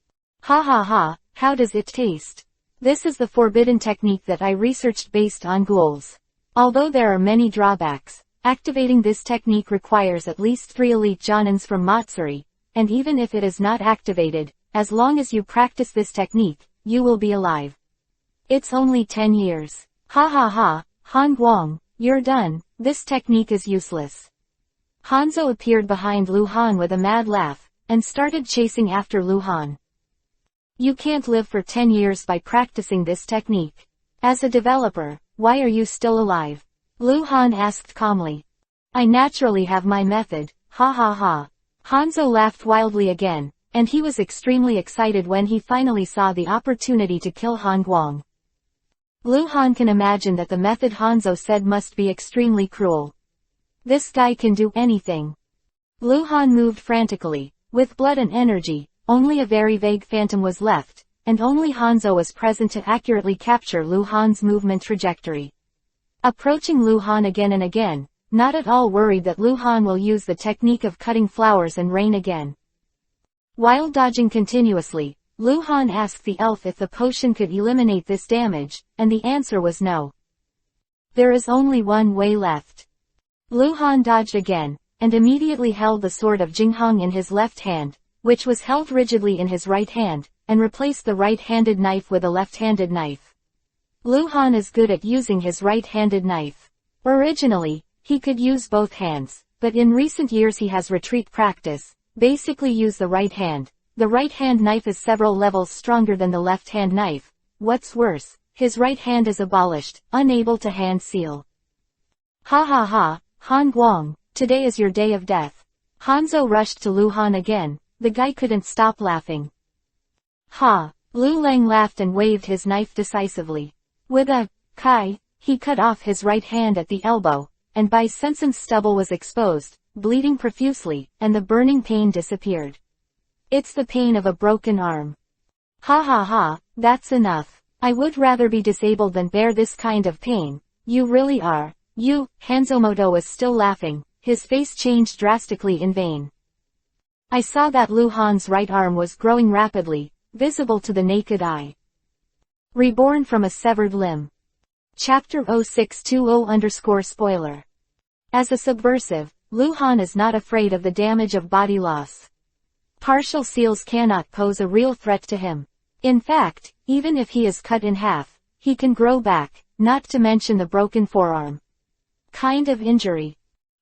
Ha ha ha, how does it taste? This is the forbidden technique that I researched based on ghouls. Although there are many drawbacks, activating this technique requires at least 3 elite Jonins from Matsuri, and even if it is not activated, as long as you practice this technique, you will be alive. It's only 10 years. Ha ha ha, Han Guang, you're done, this technique is useless. Hanzo appeared behind Lu Han with a mad laugh, and started chasing after Lu Han. You can't live for 10 years by practicing this technique. As a developer, why are you still alive? Lu Han asked calmly. I naturally have my method, ha ha ha. Hanzo laughed wildly again, and he was extremely excited when he finally saw the opportunity to kill Han Guang. Lu Han can imagine that the method Hanzo said must be extremely cruel. This guy can do anything. Lu Han moved frantically. With blood and energy, only a very vague phantom was left, and only Hanzo was present to accurately capture Lu Han's movement trajectory. Approaching Lu Han again and again, not at all worried that Lu Han will use the technique of cutting flowers and rain again. While dodging continuously, Lu Han asked the elf if the potion could eliminate this damage, and the answer was no. There is only one way left. Lu Han dodged again, and immediately held the sword of Jinghong in his left hand, which was held rigidly in his right hand, and replaced the right-handed knife with a left-handed knife. Luhan is good at using his right-handed knife. Originally, he could use both hands, but in recent years he has retreat practice, basically use the right hand. The right-hand knife is several levels stronger than the left-hand knife. What's worse, his right hand is abolished, unable to hand seal. Ha ha ha, Han Guang, today is your day of death. Hanzo rushed to Luhan again, the guy couldn't stop laughing. Ha! Lu Lang laughed and waved his knife decisively. With a kai, he cut off his right hand at the elbow, and Bai Sensen's stubble was exposed, bleeding profusely, and the burning pain disappeared. It's the pain of a broken arm. Ha ha ha, that's enough. I would rather be disabled than bear this kind of pain. You really are. You, Hanzomoto was still laughing, his face changed drastically in vain. I saw that Luhan's right arm was growing rapidly, visible to the naked eye. Reborn from a severed limb. Chapter 0620_spoiler. As a subversive, Luhan is not afraid of the damage of body loss. Partial seals cannot pose a real threat to him. In fact, even if he is cut in half, he can grow back, not to mention the broken forearm. Kind of injury.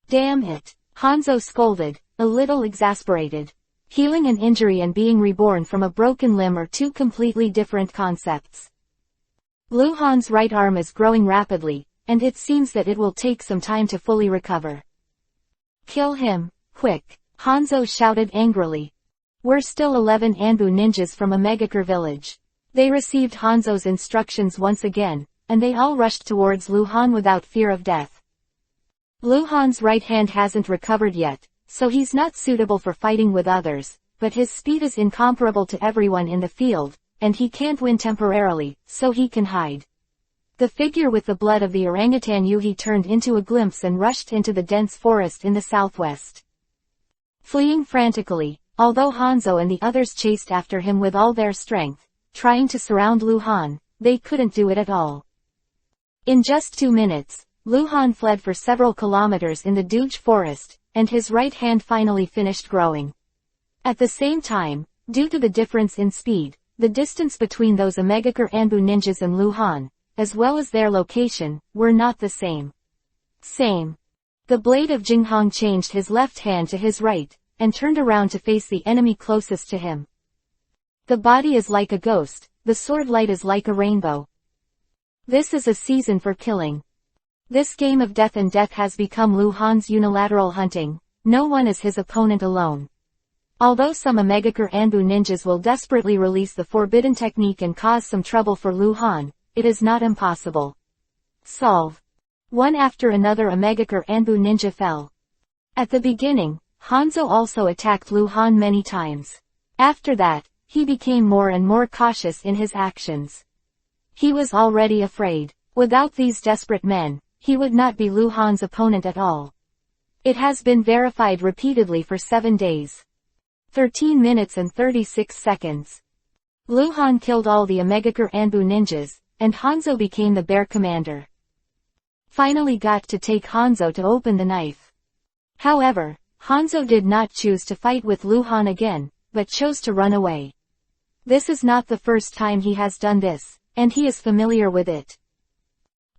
Damn it, Hanzo scolded, a little exasperated. Healing an injury and being reborn from a broken limb are two completely different concepts. Luhan's right arm is growing rapidly, and it seems that it will take some time to fully recover. Kill him, quick, Hanzo shouted angrily. We're still 11 Anbu ninjas from a Megakure village. They received Hanzo's instructions once again, and they all rushed towards Luhan without fear of death. Luhan's right hand hasn't recovered yet, so he's not suitable for fighting with others, but his speed is incomparable to everyone in the field, and he can't win temporarily, so he can hide. The figure with the blood of the orangutan Yuhi turned into a glimpse and rushed into the dense forest in the southwest. Fleeing frantically, although Hanzo and the others chased after him with all their strength, trying to surround Luhan, they couldn't do it at all. In just 2 minutes, Luhan fled for several kilometers in the Duge forest, and his right hand finally finished growing. At the same time, due to the difference in speed, the distance between those Megakure Anbu ninjas and Luhan, as well as their location, were not the same. The blade of Jinghong changed his left hand to his right, and turned around to face the enemy closest to him. The body is like a ghost, the sword light is like a rainbow. This is a season for killing. This game of death and death has become Luhan's unilateral hunting. No one is his opponent alone. Although some Megakure Anbu ninjas will desperately release the forbidden technique and cause some trouble for Luhan, it is not impossible. Solve. One after another a Megakure Anbu ninja fell. At the beginning, Hanzo also attacked Luhan many times. After that, he became more and more cautious in his actions. He was already afraid. Without these desperate men, he would not be Luhan's opponent at all. It has been verified repeatedly for 7 days. 13 minutes and 36 seconds. Luhan killed all the Megakure Anbu ninjas, and Hanzo became the bear commander. Finally got to take Hanzo to open the knife. However, Hanzo did not choose to fight with Luhan again, but chose to run away. This is not the first time he has done this, and he is familiar with it.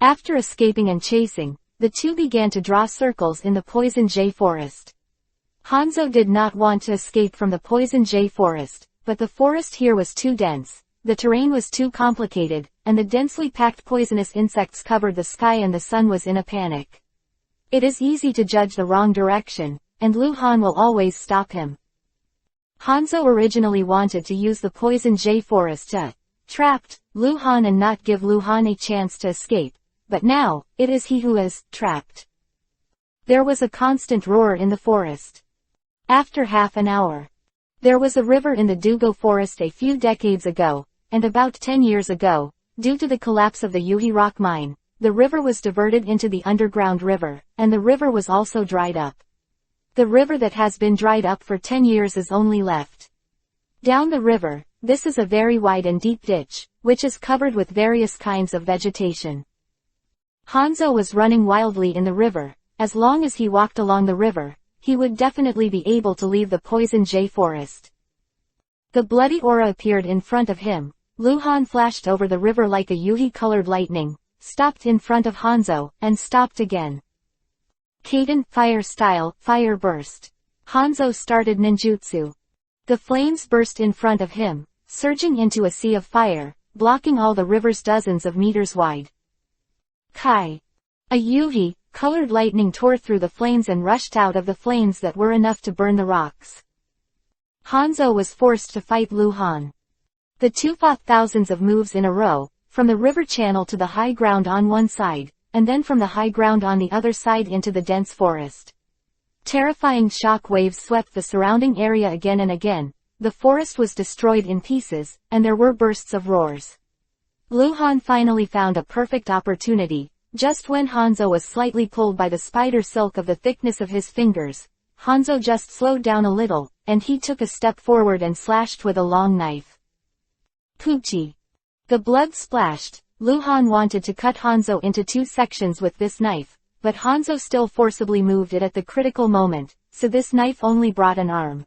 After escaping and chasing, the two began to draw circles in the Poison Jay forest. Hanzo did not want to escape from the Poison Jay forest, but the forest here was too dense, the terrain was too complicated, and the densely packed poisonous insects covered the sky and the sun was in a panic. It is easy to judge the wrong direction, and Luhan will always stop him. Hanzo originally wanted to use the Poison Jay forest to trapped Luhan and not give Luhan a chance to escape, but now, it is he who is trapped. There was a constant roar in the forest. After half an hour, there was a river in the Dugo forest a few decades ago, and about 10 years ago, due to the collapse of the Yuhi rock mine, the river was diverted into the underground river, and the river was also dried up. The river that has been dried up for 10 years is only left. Down the river, this is a very wide and deep ditch, which is covered with various kinds of vegetation. Hanzo was running wildly in the river. As long as he walked along the river, he would definitely be able to leave the Poison Jay forest. The bloody aura appeared in front of him. Luhan flashed over the river like a Yuhi-colored lightning, stopped in front of Hanzo, and stopped again. Kaden, fire style, fire burst. Hanzo started ninjutsu. The flames burst in front of him, surging into a sea of fire, blocking all the rivers dozens of meters wide. Kai. A Yuhi-colored lightning tore through the flames and rushed out of the flames that were enough to burn the rocks. Hanzo was forced to fight Luhan. The two fought thousands of moves in a row, from the river channel to the high ground on one side, and then from the high ground on the other side into the dense forest. Terrifying shock waves swept the surrounding area again and again. The forest was destroyed in pieces, and there were bursts of roars. Luhan finally found a perfect opportunity. Just when Hanzo was slightly pulled by the spider silk of the thickness of his fingers, Hanzo just slowed down a little, and he took a step forward and slashed with a long knife. Poochie. The blood splashed. Luhan wanted to cut Hanzo into two sections with this knife, but Hanzo still forcibly moved it at the critical moment, so this knife only brought an arm.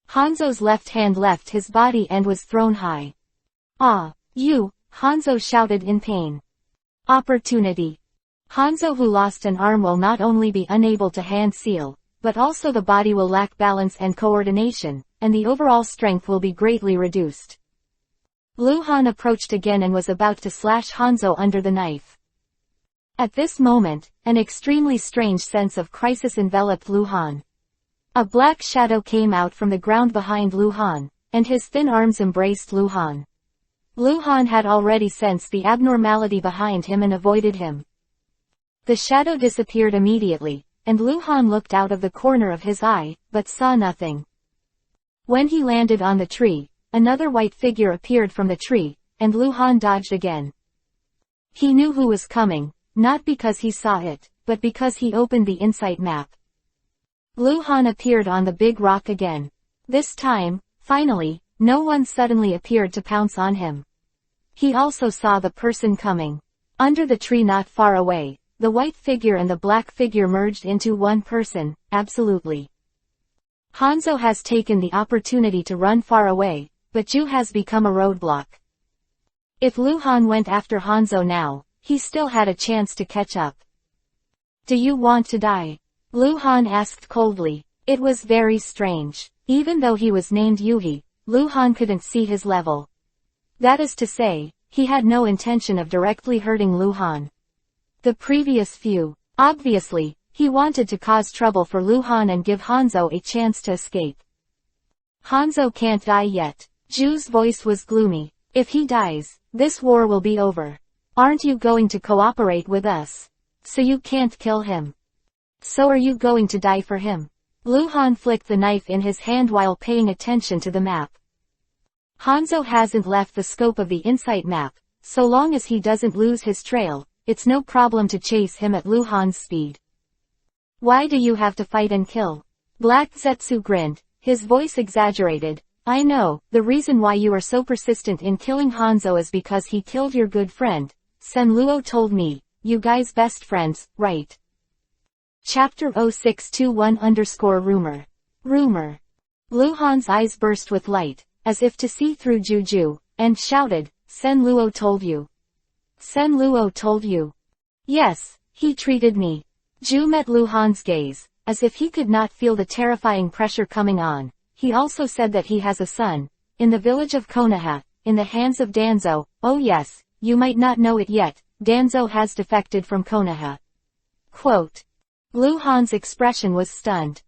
Hanzo's left hand left his body and was thrown high. Ah, you, Hanzo shouted in pain. Opportunity. Hanzo, who lost an arm, will not only be unable to hand seal, but also the body will lack balance and coordination, and the overall strength will be greatly reduced. Luhan approached again and was about to slash Hanzo under the knife. At this moment, an extremely strange sense of crisis enveloped Luhan. A black shadow came out from the ground behind Luhan, and his thin arms embraced Luhan. Luhan had already sensed the abnormality behind him and avoided him. The shadow disappeared immediately, and Luhan looked out of the corner of his eye, but saw nothing. When he landed on the tree, another white figure appeared from the tree, and Luhan dodged again. He knew who was coming, not because he saw it, but because he opened the insight map. Luhan appeared on the big rock again. This time, finally, no one suddenly appeared to pounce on him. He also saw the person coming. Under the tree not far away, the white figure and the black figure merged into one person, absolutely. Hanzo has taken the opportunity to run far away, but Ju has become a roadblock. If Luhan went after Hanzo now, he still had a chance to catch up. Do you want to die? Luhan asked coldly. It was very strange. Even though he was named Yuhi, Luhan couldn't see his level. That is to say, he had no intention of directly hurting Luhan. The previous few. Obviously, he wanted to cause trouble for Luhan and give Hanzo a chance to escape. Hanzo can't die yet. Ju's voice was gloomy. If he dies, this war will be over. Aren't you going to cooperate with us? So you can't kill him. So are you going to die for him? Luhan flicked the knife in his hand while paying attention to the map. Hanzo hasn't left the scope of the insight map. So long as he doesn't lose his trail, it's no problem to chase him at Luhan's speed. Why do you have to fight and kill? Black Zetsu grinned, his voice exaggerated. I know, the reason why you are so persistent in killing Hanzo is because he killed your good friend. Senluo told me. You guys best friends, right? Chapter 0621_rumor. Rumor. Luhan's eyes burst with light, as if to see through Juju, and shouted, Senluo told you. Senluo told you. Yes, he treated me. Ju met Luhan's gaze, as if he could not feel the terrifying pressure coming on. He also said that he has a son, in the village of Konoha, in the hands of Danzo. Oh yes, you might not know it yet, Danzo has defected from Konoha. Quote. Luhan's expression was stunned.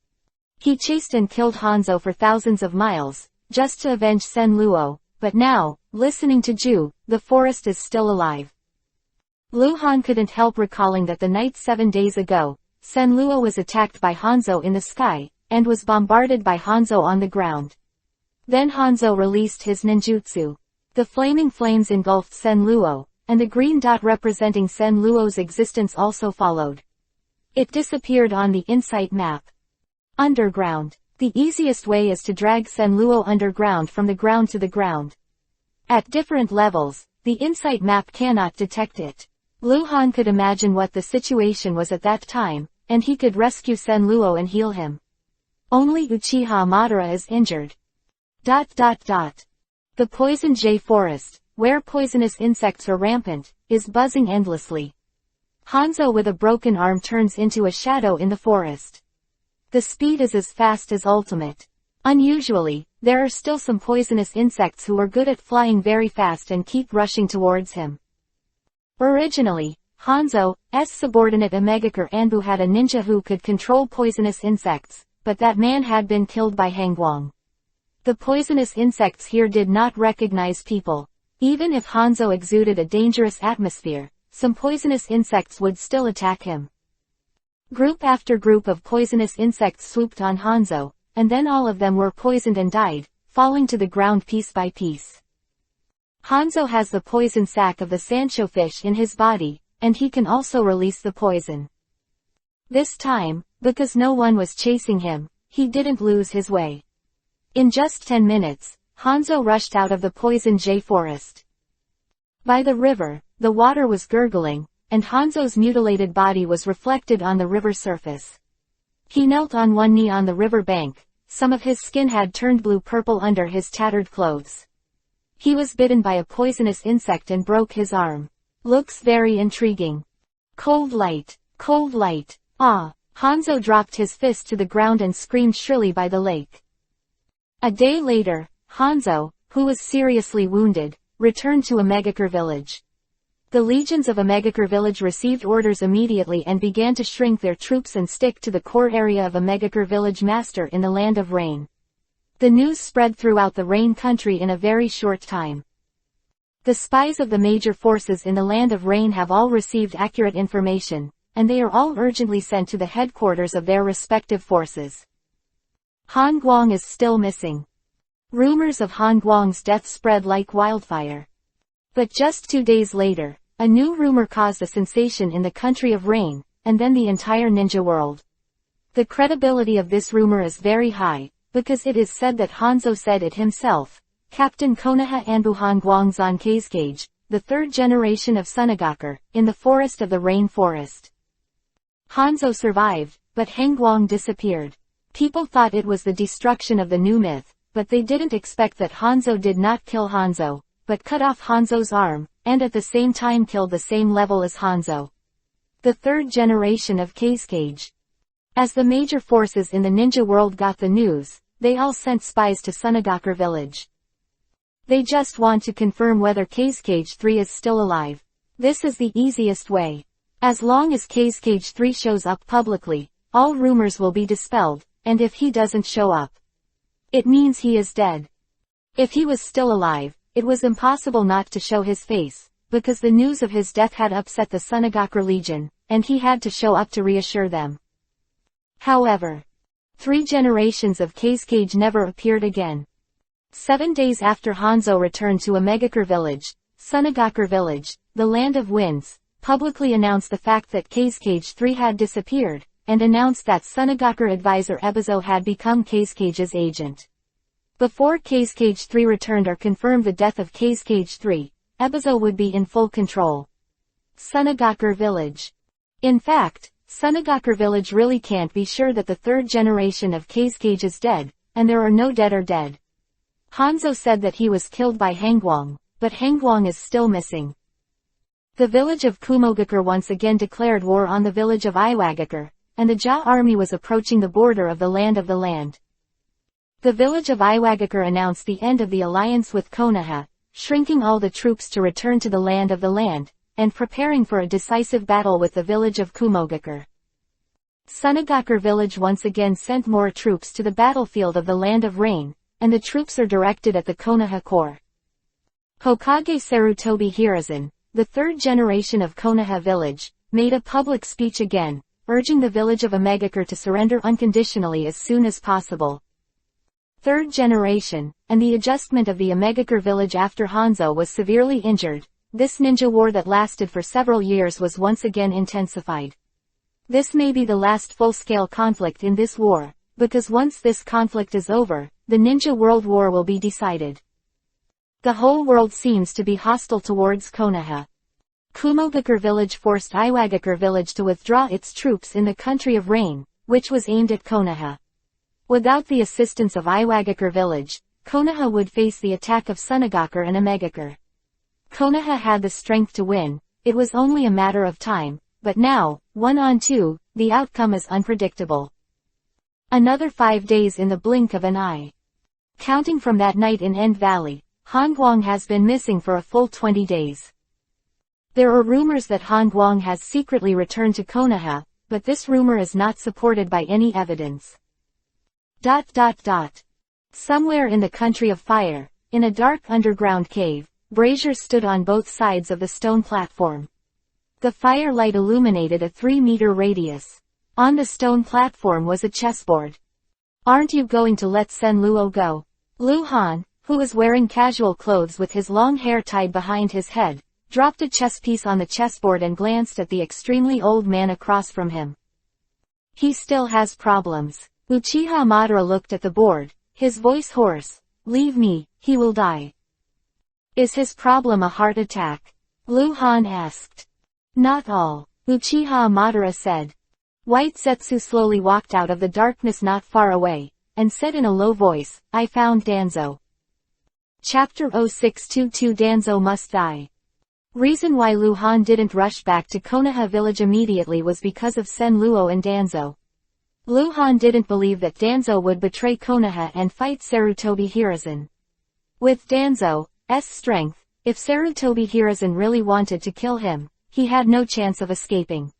He chased and killed Hanzo for thousands of miles, just to avenge Senluo, but now, listening to Ju, the forest is still alive. Luhan couldn't help recalling that the night 7 days ago, Senluo was attacked by Hanzo in the sky, and was bombarded by Hanzo on the ground. Then Hanzo released his ninjutsu. The flaming flames engulfed Senluo, and the green dot representing Senluo's existence also followed. It disappeared on the insight map. Underground. The easiest way is to drag Senluo underground from the ground to the ground. At different levels, the insight map cannot detect it. Luhan could imagine what the situation was at that time, and he could rescue Senluo and heal him. Only Uchiha Madara is injured. The poison jay forest, where poisonous insects are rampant, is buzzing endlessly. Hanzo with a broken arm turns into a shadow in the forest. The speed is as fast as ultimate. Unusually, there are still some poisonous insects who are good at flying very fast and keep rushing towards him. Originally, Hanzo's subordinate Omegakure Anbu had a ninja who could control poisonous insects, but that man had been killed by Hangguang. The poisonous insects here did not recognize people. Even if Hanzo exuded a dangerous atmosphere, some poisonous insects would still attack him. Group after group of poisonous insects swooped on Hanzo, and then all of them were poisoned and died, falling to the ground piece by piece. Hanzo has the poison sac of the Sancho fish in his body, and he can also release the poison. This time, because no one was chasing him, he didn't lose his way. In just 10 minutes, Hanzo rushed out of the poison jay forest. By the river, the water was gurgling, and Hanzo's mutilated body was reflected on the river surface. He knelt on one knee on the river bank. Some of his skin had turned blue-purple under his tattered clothes. He was bitten by a poisonous insect and broke his arm. Looks very intriguing. Cold light. Cold light. Ah! Hanzo dropped his fist to the ground and screamed shrilly by the lake. A day later, Hanzo, who was seriously wounded, returned to Omegakure village. The legions of Omegakure village received orders immediately and began to shrink their troops and stick to the core area of Omegakure village master in the land of rain. The news spread throughout the rain country in a very short time. The spies of the major forces in the land of rain have all received accurate information, and they are all urgently sent to the headquarters of their respective forces. Han Guang is still missing. Rumors of Han Guang's death spread like wildfire. But just 2 days later, a new rumor caused a sensation in the country of rain, and then the entire ninja world. The credibility of this rumor is very high, because it is said that Hanzo said it himself. Captain Konoha Anbu Han Guangzan Kazekage, the third generation of Sunagakure, in the forest of the rain forest. Hanzo survived, but Hangguang disappeared. People thought it was the destruction of the new myth, but they didn't expect that Hanzo did not kill Hanzo, but cut off Hanzo's arm, and at the same time killed the same level as Hanzo. The third generation of Kazekage. As the major forces in the ninja world got the news, they all sent spies to Sunagakure village. They just want to confirm whether Kazekage 3 is still alive. This is the easiest way. As long as Kazekage 3 shows up publicly, all rumors will be dispelled, and if he doesn't show up, it means he is dead. If he was still alive, it was impossible not to show his face, because the news of his death had upset the Sunagakure Legion, and he had to show up to reassure them. However, 3 generations of Kazekage never appeared again. 7 days after Hanzo returned to Omegakure village, Sunagakure village, the land of winds, publicly announced the fact that Kazekage 3 had disappeared, and announced that Sunagakure advisor Ebizo had become Kazecage's agent. Before Kazekage 3 returned or confirmed the death of Kazekage 3, Ebizo would be in full control. Sunagakure village. In fact, Sunagakure village really can't be sure that the third generation of Kazekage is dead, and there are no dead or dead. Hanzo said that he was killed by Hangguang, but Hangguang is still missing. The village of Kumogakure once again declared war on the village of Iwagakure, and the Ja army was approaching the border of the land. The village of Iwagakure announced the end of the alliance with Konoha, shrinking all the troops to return to the land, and preparing for a decisive battle with the village of Kumogakure. Sunagakure village once again sent more troops to the battlefield of the land of rain, and the troops are directed at the Konoha core. Hokage Sarutobi Hiruzen, the third generation of Konoha village, made a public speech again, urging the village of Omegakure to surrender unconditionally as soon as possible. Third generation, and the adjustment of the Omegakure village after Hanzo was severely injured. This ninja war that lasted for several years was once again intensified. This may be the last full-scale conflict in this war, because once this conflict is over, the Ninja World War will be decided. The whole world seems to be hostile towards Konoha. Kumogakure village forced Iwagakure village to withdraw its troops in the country of rain, which was aimed at Konoha. Without the assistance of Iwagakure village, Konoha would face the attack of Sunagakure and Omegakure. Konoha had the strength to win, it was only a matter of time, but now, 1-on-2, the outcome is unpredictable. Another 5 days in the blink of an eye. Counting from that night in End Valley, Han Guang has been missing for a full 20 days. There are rumors that Han Guang has secretly returned to Konoha, but this rumor is not supported by any evidence. Somewhere in the country of fire, in a dark underground cave, braziers stood on both sides of the stone platform. The firelight illuminated a 3-meter radius. On the stone platform was a chessboard. "Aren't you going to let Sen Luo go?" Lu Han, who was wearing casual clothes with his long hair tied behind his head, dropped a chess piece on the chessboard and glanced at the extremely old man across from him. "He still has problems." Uchiha Madara looked at the board, his voice hoarse. "Leave me, he will die." "Is his problem a heart attack?" Lu Han asked. "Not all," Uchiha Madara said. White Zetsu slowly walked out of the darkness not far away, and said in a low voice, "I found Danzo." Chapter 0622 Danzo Must Die. Reason why Lu Han didn't rush back to Konoha village immediately was because of Sen Luo and Danzo. Lu Han didn't believe that Danzo would betray Konoha and fight Sarutobi Hiruzen. With Danzo's strength, if Sarutobi Hiruzen really wanted to kill him, he had no chance of escaping.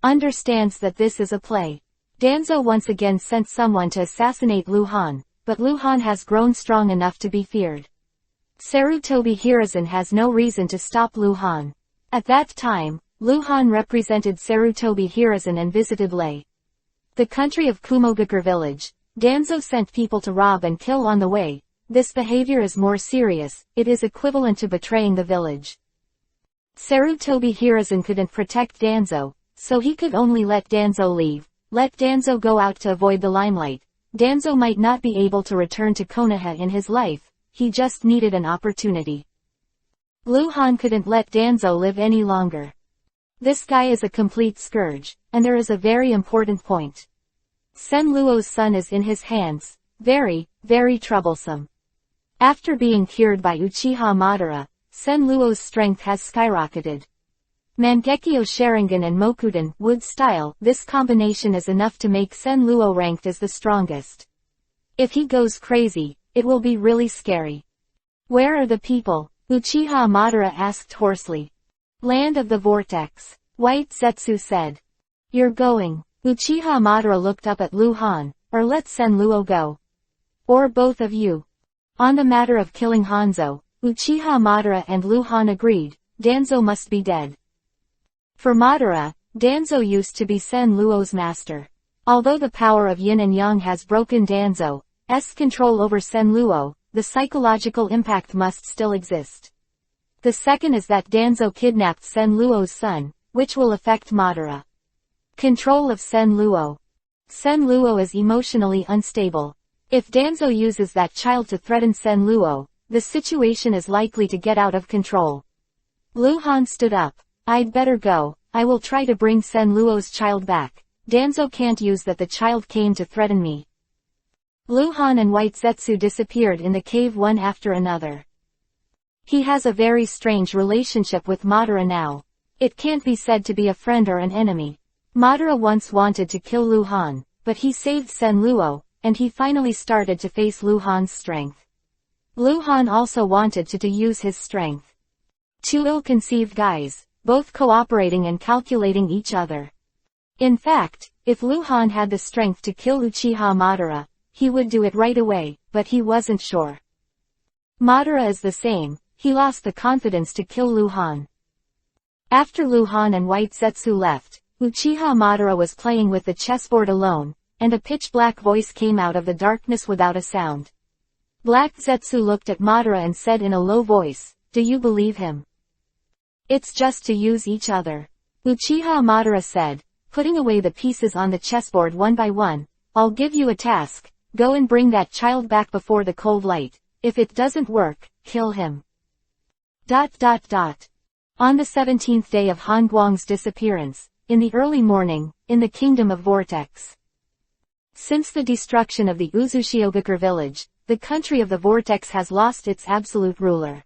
Understands that this is a play. Danzo once again sent someone to assassinate Lu Han, but Lu Han has grown strong enough to be feared. Sarutobi Hiruzen has no reason to stop Lu Han. At that time, Lu Han represented Sarutobi Hiruzen and visited Lei, the country of Kumogakure village. Danzo sent people to rob and kill on the way. This behavior is more serious, it is equivalent to betraying the village. Sarutobi Hiruzen couldn't protect Danzo, so he could only let Danzo leave, let Danzo go out to avoid the limelight. Danzo might not be able to return to Konoha in his life, he just needed an opportunity. Lu Han couldn't let Danzo live any longer. This guy is a complete scourge, and there is a very important point. Sen Luo's son is in his hands, very, very troublesome. After being cured by Uchiha Madara, Sen Luo's strength has skyrocketed. Mangekyo Sharingan and Mokuden wood style, this combination is enough to make Sen Luo ranked as the strongest. If he goes crazy, it will be really scary. "Where are the people?" Uchiha Madara asked hoarsely. "Land of the Vortex," White Zetsu said. "You're going." Uchiha Madara looked up at Lu Han, "Or let Sen Luo go. Or both of you." On the matter of killing Hanzo, Uchiha Madara and Lu Han agreed, Danzo must be dead. For Madara, Danzo used to be Sen Luo's master. Although the power of yin and yang has broken Danzo's control over Sen Luo, the psychological impact must still exist. The second is that Danzo kidnapped Sen Luo's son, which will affect Madara. Control of Sen Luo. Sen Luo is emotionally unstable. If Danzo uses that child to threaten Sen Luo, the situation is likely to get out of control. Lu Han stood up. "I'd better go, I will try to bring Sen Luo's child back. Danzo can't use that the child came to threaten me." Lu Han and White Zetsu disappeared in the cave one after another. He has a very strange relationship with Madara now. It can't be said to be a friend or an enemy. Madara once wanted to kill Lu Han, but he saved Sen Luo, and he finally started to face Lu Han's strength. Lu Han also wanted to use his strength. Two ill-conceived guys, both cooperating and calculating each other. In fact, if Lu Han had the strength to kill Uchiha Madara, he would do it right away, but he wasn't sure. Madara is the same, he lost the confidence to kill Lu Han. After Lu Han and White Zetsu left, Uchiha Madara was playing with the chessboard alone, and a pitch-black voice came out of the darkness without a sound. Black Zetsu looked at Madara and said in a low voice, "Do you believe him?" "It's just to use each other," Uchiha Madara said, putting away the pieces on the chessboard one by one. "I'll give you a task, go and bring that child back before the cold light. If it doesn't work, kill him." On the 17th day of Han Guang's disappearance, in the early morning, in the Kingdom of Vortex. Since the destruction of the Uzushiogakure village, the country of the vortex has lost its absolute ruler.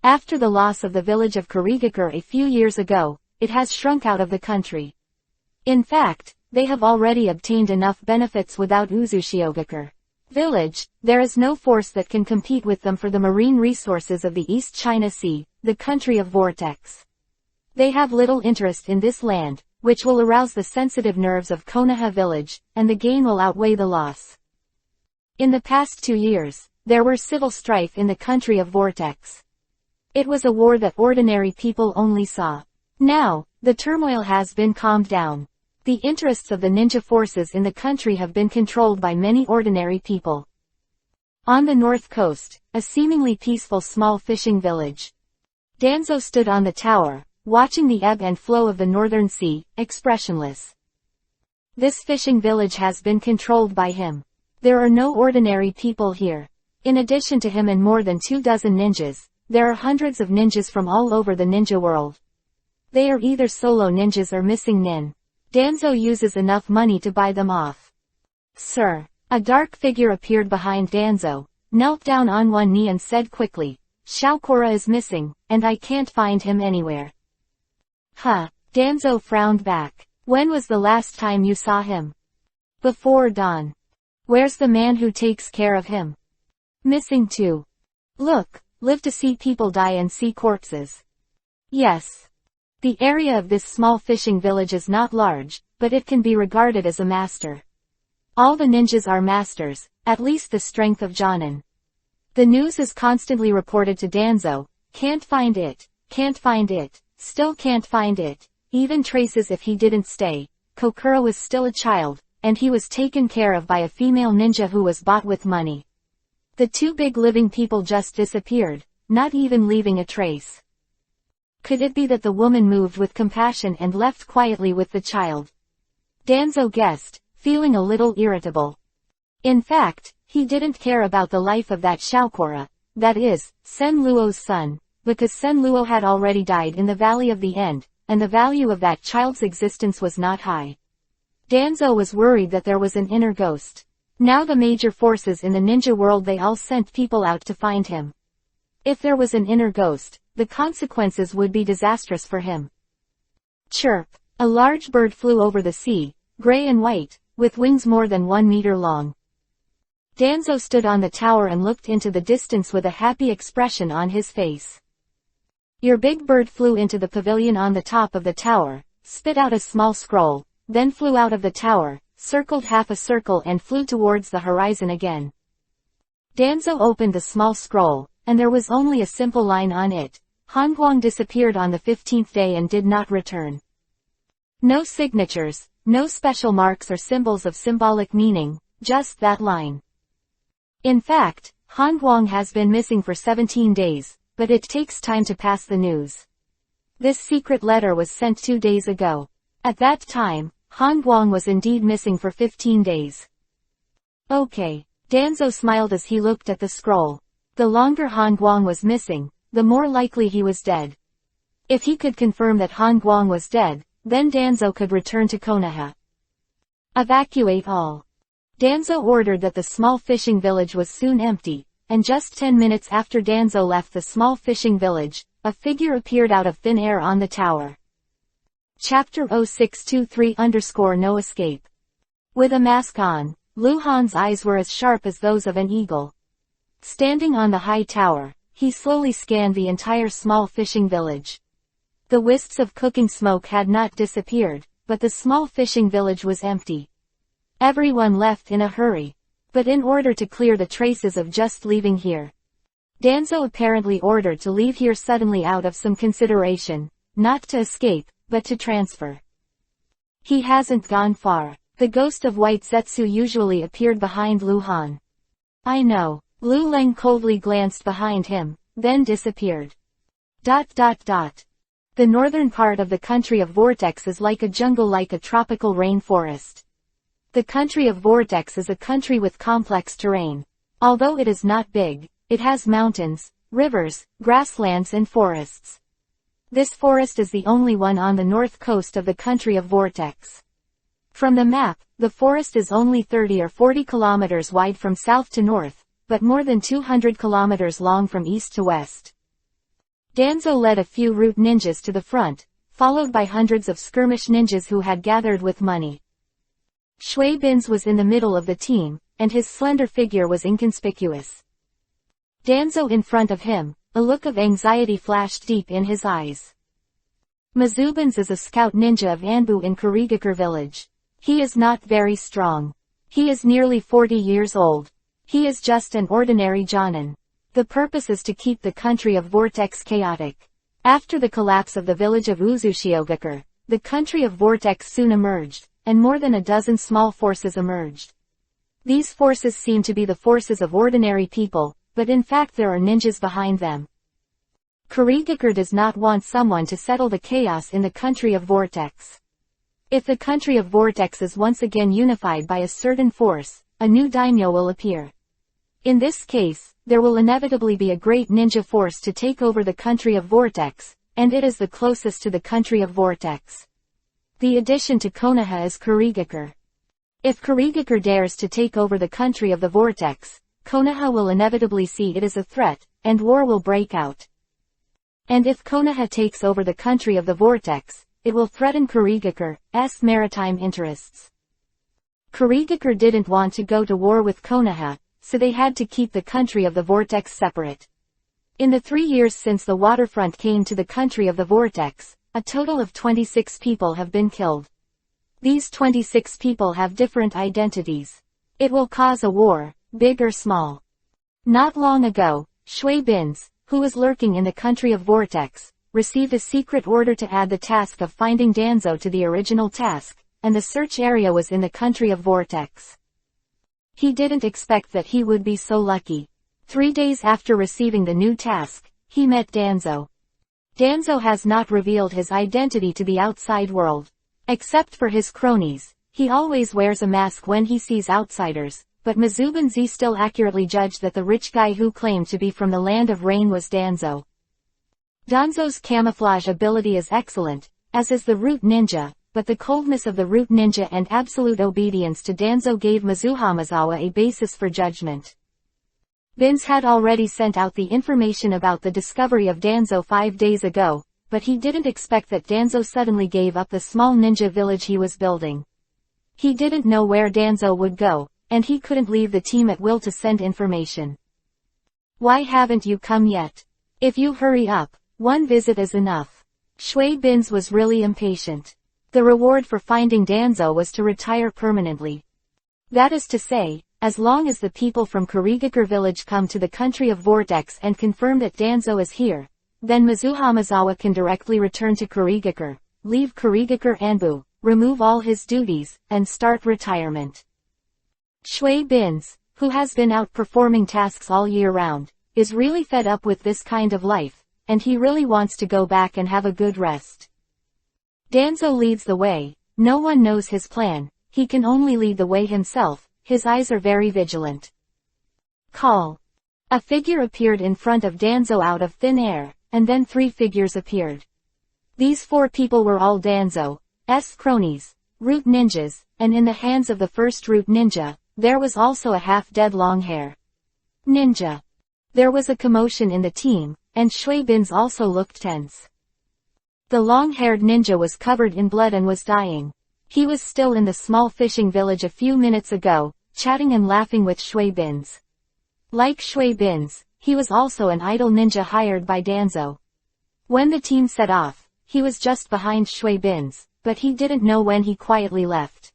After the loss of the village of Kurigakure a few years ago, it has shrunk out of the country. In fact, they have already obtained enough benefits without Uzushiogakure village. There is no force that can compete with them for the marine resources of the East China Sea, the country of vortex. They have little interest in this land, which will arouse the sensitive nerves of Konoha village, and the gain will outweigh the loss. In the past 2 years, there were civil strife in the country of vortex. It was a war that ordinary people only saw. Now, the turmoil has been calmed down. The interests of the ninja forces in the country have been controlled by many ordinary people. On the north coast, a seemingly peaceful small fishing village. Danzo stood on the tower, watching the ebb and flow of the northern sea, expressionless. This fishing village has been controlled by him. There are no ordinary people here. In addition to him and more than 24 ninjas, there are hundreds of ninjas from all over the ninja world. They are either solo ninjas or missing nin. Danzo uses enough money to buy them off. Sir. A dark figure appeared behind Danzo, knelt down on one knee and said quickly, Shaokura is missing, and I can't find him anywhere. Huh. Danzo frowned back. When was the last time you saw him? Before dawn. Where's the man who takes care of him? Missing too. Look, live to see people die and see corpses. Yes. The area of this small fishing village is not large, but it can be regarded as a master. All the ninjas are masters, at least the strength of Jonin. The news is constantly reported to Danzo, can't find it, still can't find it, even traces if he didn't stay. Kokura was still a child, and he was taken care of by a female ninja who was bought with money. The 2 big living people just disappeared, not even leaving a trace. Could it be that the woman moved with compassion and left quietly with the child? Danzo guessed, feeling a little irritable. In fact, he didn't care about the life of that Shaokura, that is, Sen Luo's son, because Sen Luo had already died in the Valley of the End, and the value of that child's existence was not high. Danzo was worried that there was an inner ghost. Now the major forces in the ninja world, they all sent people out to find him. If there was an inner ghost, the consequences would be disastrous for him. Chirp. A large bird flew over the sea, gray and white, with wings more than 1 meter long. Danzo stood on the tower and looked into the distance with a happy expression on his face. Your big bird flew into the pavilion on the top of the tower, spit out a small scroll, then flew out of the tower, circled half a circle and flew towards the horizon again. Danzo opened the small scroll, and there was only a simple line on it. Hanguang disappeared on the 15th day and did not return. No signatures, no special marks or symbols of symbolic meaning, just that line. In fact, Hanguang has been missing for 17 days, but it takes time to pass the news. This secret letter was sent 2 days ago. At that time, Hanguang was indeed missing for 15 days. Okay. Danzo smiled as he looked at the scroll. The longer Hanguang was missing, the more likely he was dead. If he could confirm that Hanguang was dead, then Danzo could return to Konoha. Evacuate all. Danzo ordered that the small fishing village was soon empty, and just 10 minutes after Danzo left the small fishing village, a figure appeared out of thin air on the tower. Chapter 0623_No Escape. With a mask on, Luhan's eyes were as sharp as those of an eagle. Standing on the high tower, he slowly scanned the entire small fishing village. The wisps of cooking smoke had not disappeared, but the small fishing village was empty. Everyone left in a hurry. But in order to clear the traces of just leaving here, Danzo apparently ordered to leave here suddenly out of some consideration, not to escape, but to transfer. He hasn't gone far. The ghost of White Zetsu usually appeared behind Luhan. I know. Lu Leng coldly glanced behind him, then disappeared. The northern part of the country of Vortex is like a jungle, like a tropical rainforest. The country of Vortex is a country with complex terrain. Although it is not big, it has mountains, rivers, grasslands and forests. This forest is the only one on the north coast of the country of Vortex. From the map, the forest is only 30 or 40 kilometers wide from south to north, but more than 200 kilometers long from east to west. Danzo led a few root ninjas to the front, followed by hundreds of skirmish ninjas who had gathered with money. Shui Binz was in the middle of the team, and his slender figure was inconspicuous. Danzo in front of him, a look of anxiety flashed deep in his eyes. Mazubins is a scout ninja of Anbu in Kurigakure village. He is not very strong. He is nearly 40 years old. He is just an ordinary jonin. The purpose is to keep the country of Vortex chaotic. After the collapse of the village of Uzushiogakure, the country of Vortex soon emerged, and more than a dozen small forces emerged. These forces seem to be the forces of ordinary people, but in fact there are ninjas behind them. Kurigakure does not want someone to settle the chaos in the country of Vortex. If the country of Vortex is once again unified by a certain force, a new daimyo will appear. In this case, there will inevitably be a great ninja force to take over the country of Vortex, and it is the closest to the country of Vortex. The addition to Konoha is Kurigakure. If Kurigakure dares to take over the country of the Vortex, Konoha will inevitably see it as a threat, and war will break out. And if Konoha takes over the country of the Vortex, it will threaten Kurigakure's maritime interests. Kurigakure didn't want to go to war with Konoha, so they had to keep the country of the Vortex separate. In the 3 years since the waterfront came to the country of the Vortex, a total of 26 people have been killed. These 26 people have different identities. It will cause a war, big or small. Not long ago, Shui Binz, who was lurking in the country of Vortex, received a secret order to add the task of finding Danzo to the original task, and the search area was in the country of Vortex. He didn't expect that he would be so lucky. 3 days after receiving the new task, he met Danzo. Danzo has not revealed his identity to the outside world. Except for his cronies, he always wears a mask when he sees outsiders, but Mazubin Z still accurately judged that the rich guy who claimed to be from the land of rain was Danzo. Danzo's camouflage ability is excellent, as is the root ninja, but the coldness of the root ninja and absolute obedience to Danzo gave Mizuhamazawa a basis for judgment. Binz had already sent out the information about the discovery of Danzo 5 days ago, but he didn't expect that Danzo suddenly gave up the small ninja village he was building. He didn't know where Danzo would go, and he couldn't leave the team at will to send information. Why haven't you come yet? If you hurry up, 1 visit is enough. Shui Binz was really impatient. The reward for finding Danzo was to retire permanently. That is to say, as long as the people from Kurigakure village come to the country of Vortex and confirm that Danzo is here, then Mizuhamazawa can directly return to Kurigakure, leave Kurigakure Anbu, remove all his duties, and start retirement. Shui Binz, who has been out performing tasks all year round, is really fed up with this kind of life, and he really wants to go back and have a good rest. Danzo leads the way. No one knows his plan, he can only lead the way himself, his eyes are very vigilant. Call. A figure appeared in front of Danzo out of thin air, and then 3 figures appeared. These 4 people were all Danzo's cronies, root ninjas, and in the hands of the first root ninja, there was also a half-dead long-hair ninja. There was a commotion in the team, and Shui Binz also looked tense. The long-haired ninja was covered in blood and was dying. He was still in the small fishing village a few minutes ago, chatting and laughing with Shui Binz. Like Shui Binz, he was also an idle ninja hired by Danzo. When the team set off, he was just behind Shui Binz, but he didn't know when he quietly left.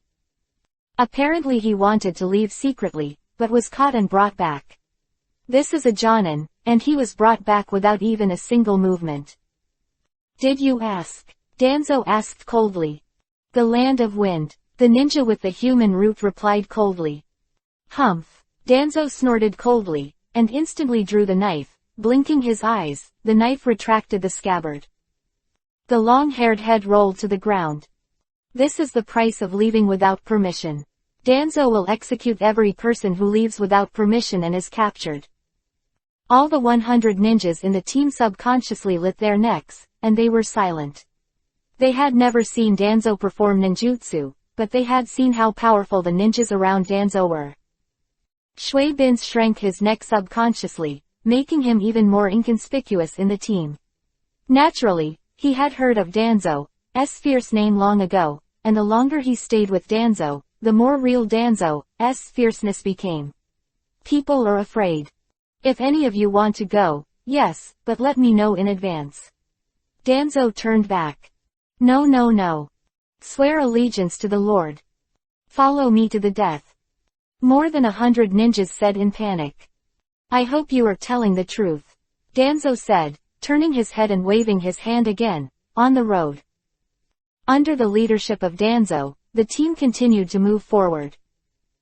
Apparently he wanted to leave secretly, but was caught and brought back. This is a jonin, and he was brought back without even a single movement. Did you ask? Danzo asked coldly. The land of wind. The ninja with the human root replied coldly. Humph. Danzo snorted coldly, and instantly drew the knife. Blinking his eyes, the knife retracted the scabbard. The long-haired head rolled to the ground. This is the price of leaving without permission. Danzo will execute every person who leaves without permission and is captured. All the 100 ninjas in the team subconsciously lit their necks, and they were silent. They had never seen Danzo perform ninjutsu, but they had seen how powerful the ninjas around Danzo were. Shui Bin's shrank his neck subconsciously, making him even more inconspicuous in the team. Naturally, he had heard of Danzo's fierce name long ago, and the longer he stayed with Danzo, the more real Danzo's fierceness became. People are afraid. If any of you want to go, yes, but let me know in advance. Danzo turned back. No, no, no. Swear allegiance to the Lord. Follow me to the death. More than 100 ninjas said in panic. I hope you are telling the truth. Danzo said, turning his head and waving his hand again, on the road. Under the leadership of Danzo, the team continued to move forward.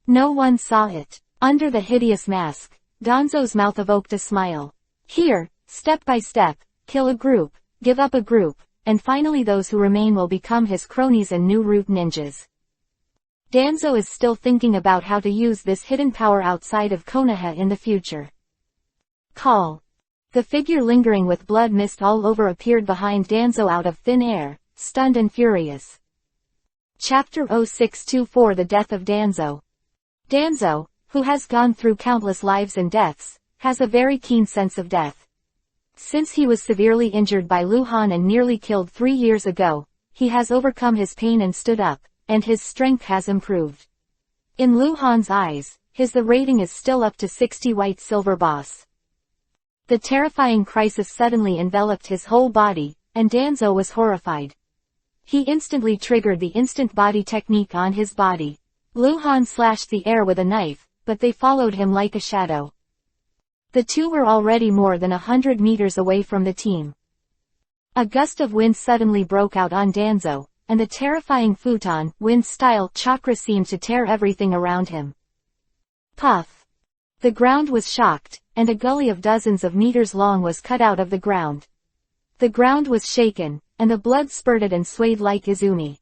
No one saw it. Under the hideous mask, Danzo's mouth evoked a smile. Here, step by step, kill a group, give up a group, and finally those who remain will become his cronies and new root ninjas. Danzo is still thinking about how to use this hidden power outside of Konoha in the future. Call. The figure lingering with blood mist all over appeared behind Danzo out of thin air, stunned and furious. Chapter 0624 The Death of Danzo. Danzo, who has gone through countless lives and deaths, has a very keen sense of death. Since he was severely injured by Luhan and nearly killed 3 years ago, he has overcome his pain and stood up, and his strength has improved. In Luhan's eyes, the rating is still up to 60 white silver boss. The terrifying crisis suddenly enveloped his whole body, and Danzo was horrified. He instantly triggered the instant body technique on his body. Luhan slashed the air with a knife, but they followed him like a shadow. The two were already more than 100 meters away from the team. A gust of wind suddenly broke out on Danzo, and the terrifying futon, wind-style chakra seemed to tear everything around him. Puff! The ground was shocked, and a gully of dozens of meters long was cut out of the ground. The ground was shaken, and the blood spurted and swayed like Izumi.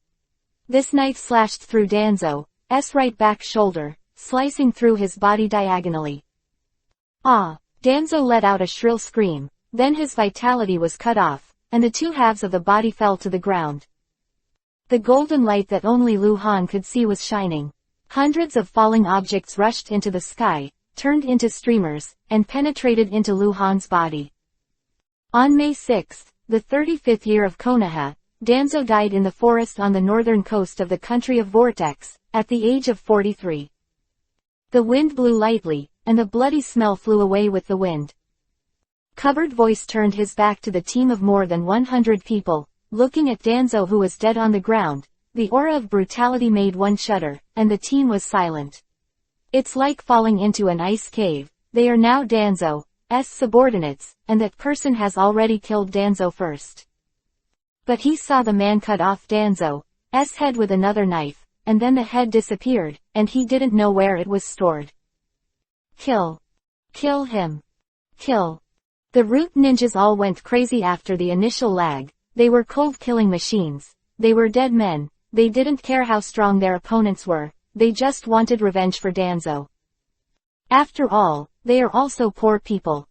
This knife slashed through Danzo's right back shoulder, slicing through his body diagonally. Ah! Danzo let out a shrill scream, then his vitality was cut off, and the two halves of the body fell to the ground. The golden light that only Luhan could see was shining. Hundreds of falling objects rushed into the sky, turned into streamers, and penetrated into Luhan's body. On May 6, the 35th year of Konoha, Danzo died in the forest on the northern coast of the country of Vortex, at the age of 43. The wind blew lightly, and the bloody smell flew away with the wind. Cupboard Voice turned his back to the team of more than 100 people, looking at Danzo who was dead on the ground. The aura of brutality made one shudder, and the team was silent. It's like falling into an ice cave. They are now Danzo's subordinates, and that person has already killed Danzo first. But he saw the man cut off Danzo's head with another knife, and then the head disappeared, and he didn't know where it was stored. Kill. Kill him. Kill. The root ninjas all went crazy after the initial lag. They were cold killing machines. They were dead men. They didn't care how strong their opponents were. They just wanted revenge for Danzo. After all, they are also poor people.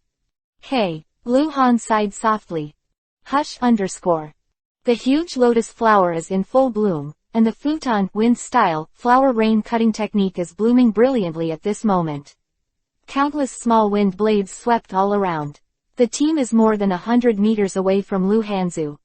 Hey, Luhan sighed softly. Hush _. The huge lotus flower is in full bloom, and the futon wind-style flower rain cutting technique is blooming brilliantly at this moment. Countless small wind blades swept all around. The team is more than 100 meters away from Luhanzu.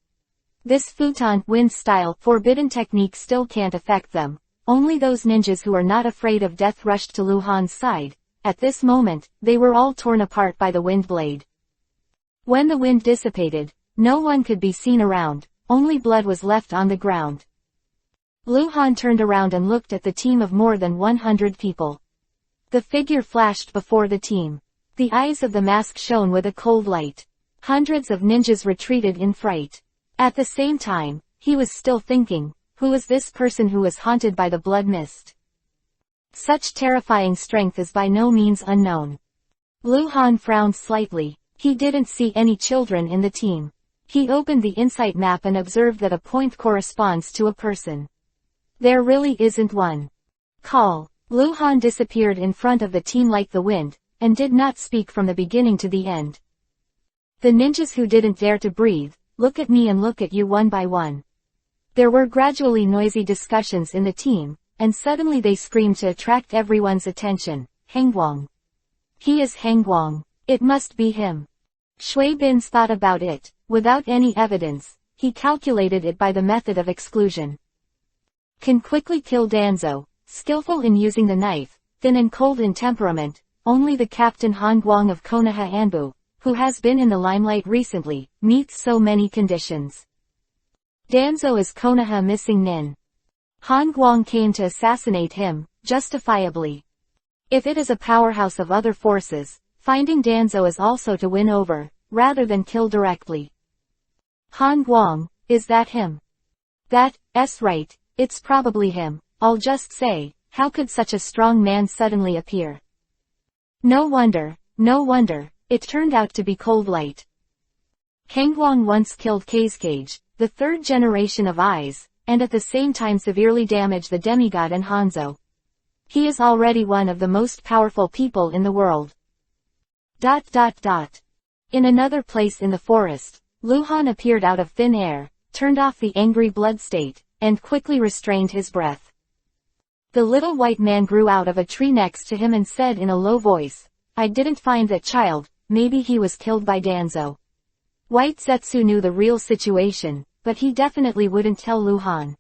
This futon wind-style forbidden technique still can't affect them. Only those ninjas who are not afraid of death rushed to Luhan's side. At this moment, they were all torn apart by the wind blade. When the wind dissipated, no one could be seen around, only blood was left on the ground. Luhan turned around and looked at the team of more than 100 people. The figure flashed before the team. The eyes of the mask shone with a cold light. Hundreds of ninjas retreated in fright. At the same time, he was still thinking, who is this person who is haunted by the blood mist? Such terrifying strength is by no means unknown. Luhan frowned slightly. He didn't see any children in the team. He opened the insight map and observed that a point corresponds to a person. There really isn't one. Call. Luhan disappeared in front of the team like the wind, and did not speak from the beginning to the end. The ninjas who didn't dare to breathe, look at me and look at you one by one. There were gradually noisy discussions in the team, and suddenly they screamed to attract everyone's attention. Hangguang. He is Hangguang. It must be him. Shui Bin's thought about it, without any evidence. He calculated it by the method of exclusion. Can quickly kill Danzo, skillful in using the knife, thin and cold in temperament, only the Captain Han Guang of Konoha Anbu, who has been in the limelight recently, meets so many conditions. Danzo is Konoha missing Nin. Han Guang came to assassinate him, justifiably. If it is a powerhouse of other forces, finding Danzo is also to win over, rather than kill directly. Han Guang, is that him? That's right, it's probably him. I'll just say, how could such a strong man suddenly appear? No wonder, it turned out to be Cold Light. Hangguang once killed Kazekage, the third generation of eyes, and at the same time severely damaged the demigod and Hanzo. He is already one of the most powerful people in the world. In another place in the forest, Luhan appeared out of thin air, turned off the angry blood state, and quickly restrained his breath. The little white man grew out of a tree next to him and said in a low voice, I didn't find that child, maybe he was killed by Danzo. White Zetsu knew the real situation, but he definitely wouldn't tell Luhan.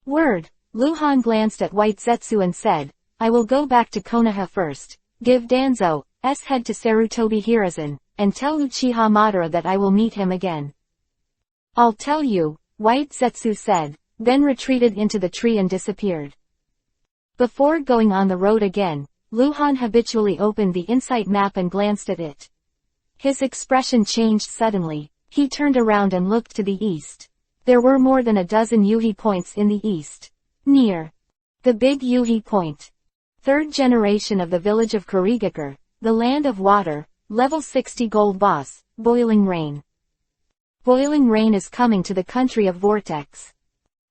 Word. Luhan glanced at White Zetsu and said, I will go back to Konoha first, give Danzo's head to Sarutobi Hiruzen, and tell Uchiha Madara that I will meet him again. I'll tell you, White Zetsu said, then retreated into the tree and disappeared. Before going on the road again, Luhan habitually opened the insight map and glanced at it. His expression changed suddenly. He turned around and looked to the east. There were more than a dozen Yuhi points in the east. Near the big Yuhi point. Third generation of the village of Kurigakure, the land of water, level 60 gold boss, Boiling Rain. Boiling Rain is coming to the country of Vortex.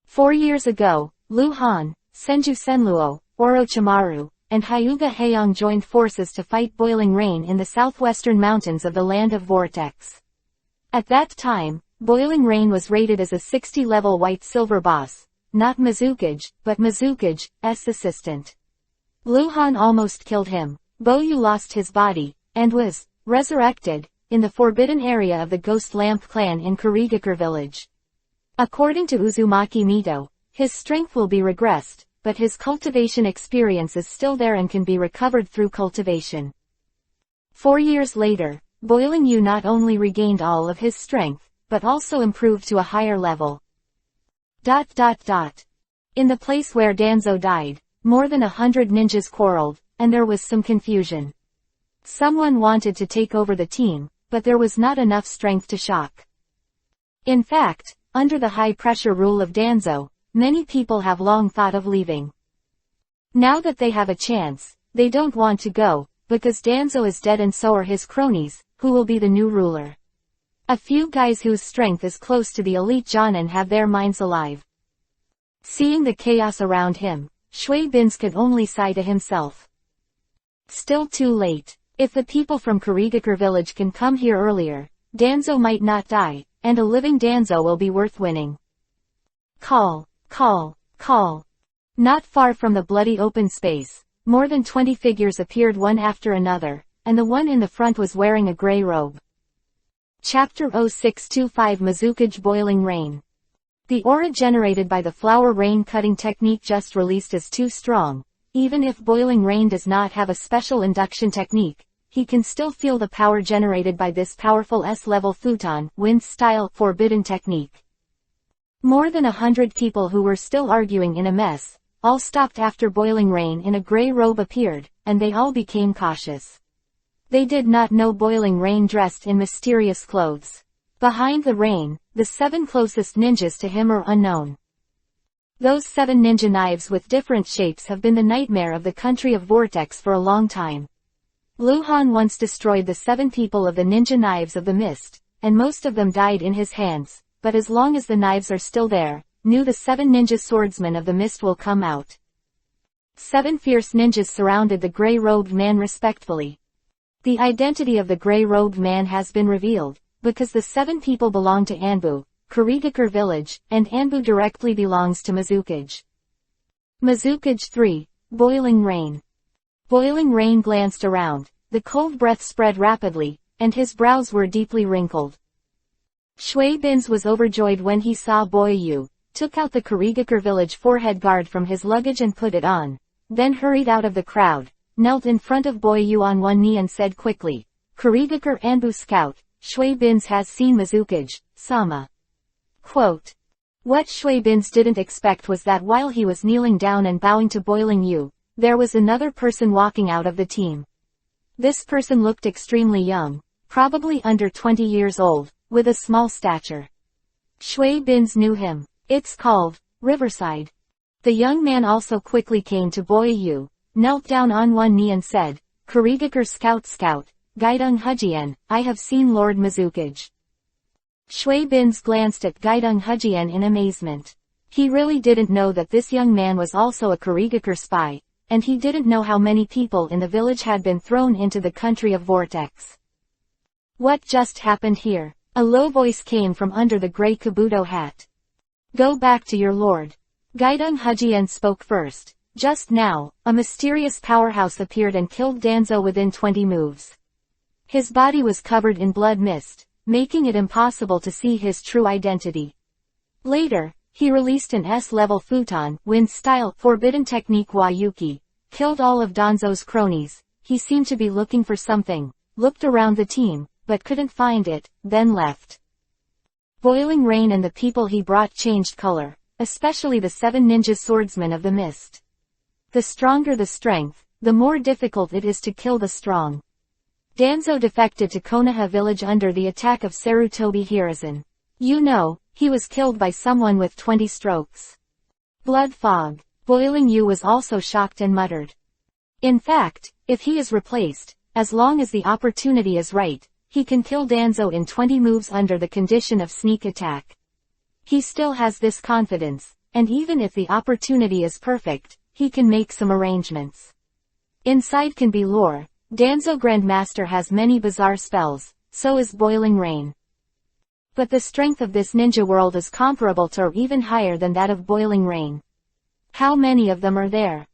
4 years ago, Luhan, Senju Senluo, Orochimaru, and Hyuga Heian joined forces to fight Boiling Rain in the southwestern mountains of the land of Vortex. At that time, Boiling Rain was rated as a 60-level white-silver boss, not Mizukage, but Mizukage's assistant. Luhan almost killed him. Boyu lost his body, and was resurrected, in the forbidden area of the Ghost Lamp clan in Kurigakure village. According to Uzumaki Mito, his strength will be regressed, but his cultivation experience is still there and can be recovered through cultivation. 4 years later, Boiling Yu not only regained all of his strength, but also improved to a higher level. In the place where Danzo died, more than 100 ninjas quarreled, and there was some confusion. Someone wanted to take over the team, but there was not enough strength to shock. In fact, under the high-pressure rule of Danzo, many people have long thought of leaving. Now that they have a chance, they don't want to go, because Danzo is dead and so are his cronies, who will be the new ruler. A few guys whose strength is close to the elite Jonin have their minds alive. Seeing the chaos around him, Shui Bins could only sigh to himself. Still too late. If the people from Kurigakure village can come here earlier, Danzo might not die, and a living Danzo will be worth winning. Call. Not far from the bloody open space, more than 20 figures appeared one after another, and the one in the front was wearing a gray robe. Chapter 0625 Mizukage Boiling Rain. The aura generated by the flower rain cutting technique just released is too strong. Even if Boiling Rain does not have a special induction technique, he can still feel the power generated by this powerful S-level futon, wind-style, forbidden technique. More than 100 people who were still arguing in a mess, all stopped after Boiling Rain in a gray robe appeared, and they all became cautious. They did not know Boiling Rain dressed in mysterious clothes. Behind the rain, the 7 closest ninjas to him are unknown. Those 7 ninja knives with different shapes have been the nightmare of the country of Vortex for a long time. Luhan once destroyed the 7 people of the ninja knives of the mist, and most of them died in his hands, but as long as the knives are still there, knew the 7 ninja swordsmen of the mist will come out. 7 fierce ninjas surrounded the gray-robed man respectfully. The identity of the gray-robed man has been revealed, because the 7 people belong to Anbu, Kurigakure village, and Anbu directly belongs to Mizukage. Mizukage 3, Boiling Rain. Boiling Rain glanced around. The cold breath spread rapidly, and his brows were deeply wrinkled. Shui Bins was overjoyed when he saw Boyu, took out the Kurigakure village forehead guard from his luggage and put it on, then hurried out of the crowd, knelt in front of Boyu on one knee and said quickly, "Kurigakure Anbu Scout, Shui Bins has seen Mizukage, Sama." Quote. What Shui Bins didn't expect was that while he was kneeling down and bowing to Boiling Yu, there was another person walking out of the team. This person looked extremely young, probably under 20 years old, with a small stature. Shui Bins knew him. It's called Riverside. The young man also quickly came to Boyu, knelt down on one knee and said, "Kurigakure Scout, Gaidong Hujien, I have seen Lord Mizukage." Shui Bins glanced at Gaidong Hujien in amazement. He really didn't know that this young man was also a Kurigakure spy, and he didn't know how many people in the village had been thrown into the country of Vortex. What just happened here? A low voice came from under the gray kabuto hat. Go back to your lord. Gaidong Hujien spoke first. Just now, a mysterious powerhouse appeared and killed Danzo within 20 moves. His body was covered in blood mist, making it impossible to see his true identity. Later, he released an S-level futon, wind-style, forbidden technique Wayuki, killed all of Danzo's cronies. He seemed to be looking for something, looked around the team, but couldn't find it, then left. Boiling Rain and the people he brought changed color, especially the 7 ninja swordsmen of the mist. The stronger the strength, the more difficult it is to kill the strong. Danzo defected to Konoha village under the attack of Sarutobi Hiruzen. You know, he was killed by someone with 20 strokes. Blood fog. Boiling Yu was also shocked and muttered. In fact, if he is replaced, as long as the opportunity is right, he can kill Danzo in 20 moves under the condition of sneak attack. He still has this confidence, and even if the opportunity is perfect, he can make some arrangements. Inside can be lore. Danzo Grandmaster has many bizarre spells, so is Boiling Rain. But the strength of this ninja world is comparable to or even higher than that of Boiling Rain. How many of them are there?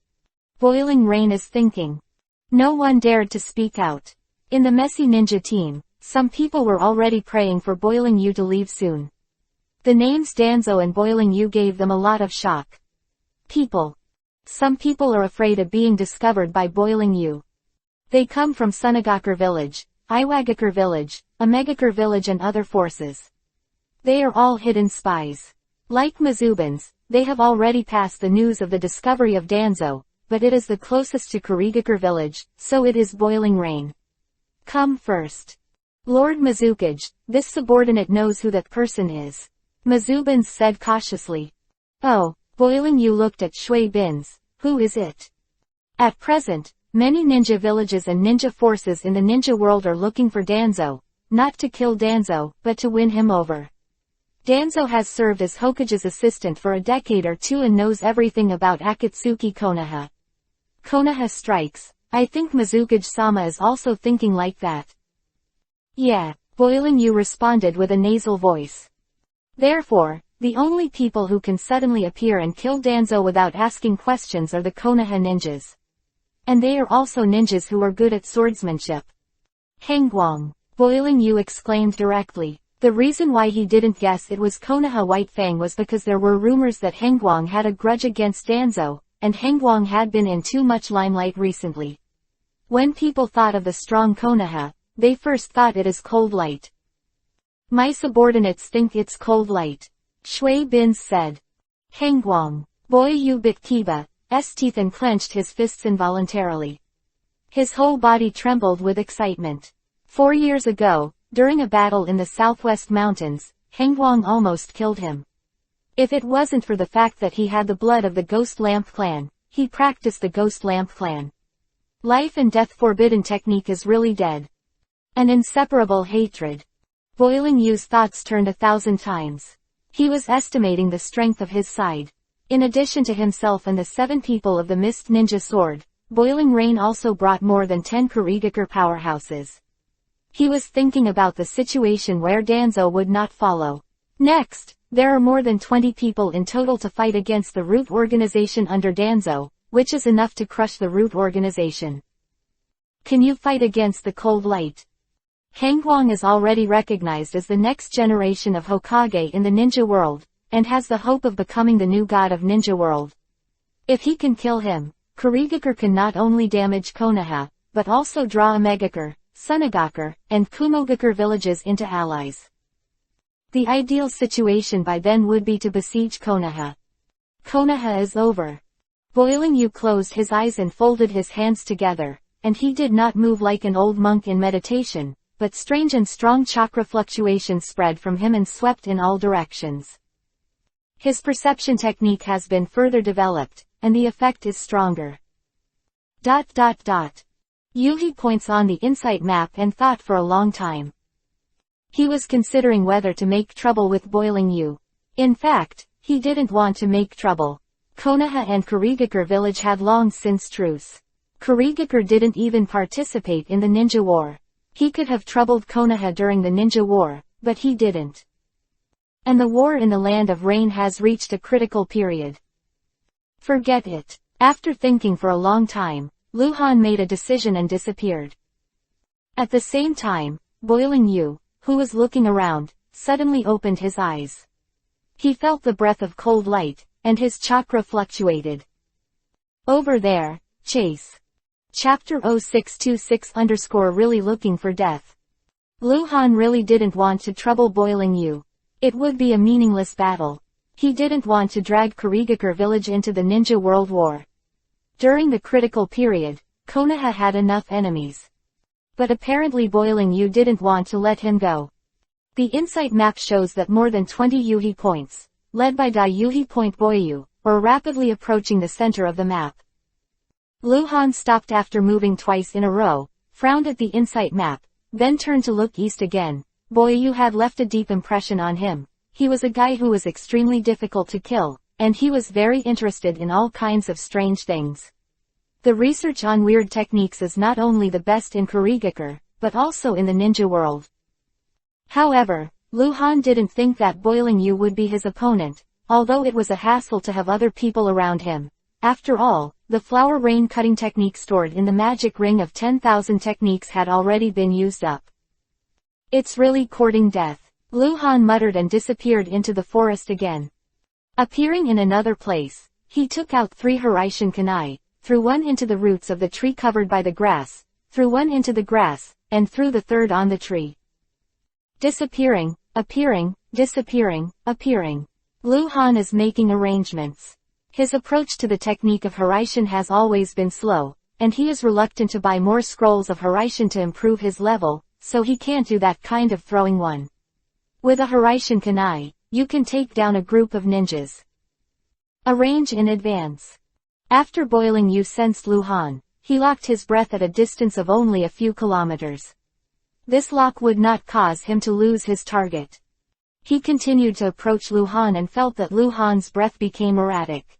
Boiling Rain is thinking. No one dared to speak out. In the messy ninja team, some people were already praying for Boiling Yu to leave soon. The names Danzo and Boiling Yu gave them a lot of shock. People. Some people are afraid of being discovered by Boiling Yu. They come from Sunagakure village, Iwagakure village, Omegakure village and other forces. They are all hidden spies. Like Mizubans, they have already passed the news of the discovery of Danzo, but it is the closest to Kurigakure village, so it is Boiling Rain. Come first. Lord Mizukage, this subordinate knows who that person is. Mizubans said cautiously. Oh, Boiling Yu looked at Shui Bins. Who is it? At present, many ninja villages and ninja forces in the ninja world are looking for Danzo, not to kill Danzo, but to win him over. Danzo has served as Hokage's assistant for a decade or two and knows everything about Akatsuki Konoha. Konoha strikes. I think Mizukage-sama is also thinking like that. Yeah, Boiling Yu responded with a nasal voice. Therefore, the only people who can suddenly appear and kill Danzo without asking questions are the Konoha ninjas. And they are also ninjas who are good at swordsmanship. Hengguang. Boiling Yu exclaimed directly. The reason why he didn't guess it was Konoha White Fang was because there were rumors that Hengguang had a grudge against Danzo, and Hengguang had been in too much limelight recently. When people thought of the strong Konoha, they first thought it is cold light. My subordinates think it's cold light. Shui Bins said. Hengguang. Boyu bit Kiba's teeth and clenched his fists involuntarily. His whole body trembled with excitement. 4 years ago, during a battle in the southwest mountains, Hengguang almost killed him. If it wasn't for the fact that he had the blood of the Ghost Lamp clan, he practiced the Ghost Lamp clan. Life and death forbidden technique is really dead. An inseparable hatred. Boiling Yu's thoughts turned 1,000 times. He was estimating the strength of his side. In addition to himself and the 7 people of the Mist Ninja Sword, Boiling Rain also brought more than 10 Kurigakure powerhouses. He was thinking about the situation where Danzo would not follow. Next, there are more than 20 people in total to fight against the root organization under Danzo, which is enough to crush the root organization. Can you fight against the cold light? Hangguang is already recognized as the next generation of Hokage in the ninja world, and has the hope of becoming the new god of ninja world. If he can kill him, Kurigakure can not only damage Konoha, but also draw Omegakure, Sunagakure, and Kumogakure villages into allies. The ideal situation by then would be to besiege Konoha. Konoha is over. Boiling Yu closed his eyes and folded his hands together, and he did not move like an old monk in meditation, but strange and strong chakra fluctuations spread from him and swept in all directions. His perception technique has been further developed, and the effect is stronger. Yuhi points on the insight map and thought for a long time. He was considering whether to make trouble with Boiling Yu. In fact, he didn't want to make trouble. Konoha and Kurigakure village had long since truce. Kurigakure didn't even participate in the ninja war. He could have troubled Konoha during the ninja war, but he didn't. And the war in the Land of Rain has reached a critical period. Forget it. After thinking for a long time, Luhan made a decision and disappeared. At the same time, Boiling Yu, who was looking around, suddenly opened his eyes. He felt the breath of cold light, and his chakra fluctuated. Over there, chase. Chapter 0626_really looking for death. Luhan really didn't want to trouble Boiling Yu. It would be a meaningless battle. He didn't want to drag Kurigakure village into the Ninja World War. During the critical period, Konoha had enough enemies. But apparently Boiling Yu didn't want to let him go. The insight map shows that more than 20 Yuhi points, led by Dai Yuhi Point Boyu, were rapidly approaching the center of the map. Luhan stopped after moving twice in a row, frowned at the insight map, then turned to look east again. Boyu had left a deep impression on him. He was a guy who was extremely difficult to kill, and he was very interested in all kinds of strange things. The research on weird techniques is not only the best in Kurigakure, but also in the ninja world. However, Luhan didn't think that Boiling Yu would be his opponent, although it was a hassle to have other people around him. After all, the flower rain cutting technique stored in the magic ring of 10,000 techniques had already been used up. It's really courting death, Luhan muttered and disappeared into the forest again. Appearing in another place, he took out 3 Hiraishin kunai, threw one into the roots of the tree covered by the grass, threw one into the grass, and threw the third on the tree. Disappearing, appearing, disappearing, appearing. Luhan is making arrangements. His approach to the technique of Hiraishin has always been slow, and he is reluctant to buy more scrolls of Hiraishin to improve his level, so he can't do that kind of throwing one. With a Hiraishin kunai, you can take down a group of ninjas. Arrange in advance. After Boiling Yu sensed Luhan, he locked his breath at a distance of only a few kilometers. This lock would not cause him to lose his target. He continued to approach Luhan and felt that Luhan's breath became erratic.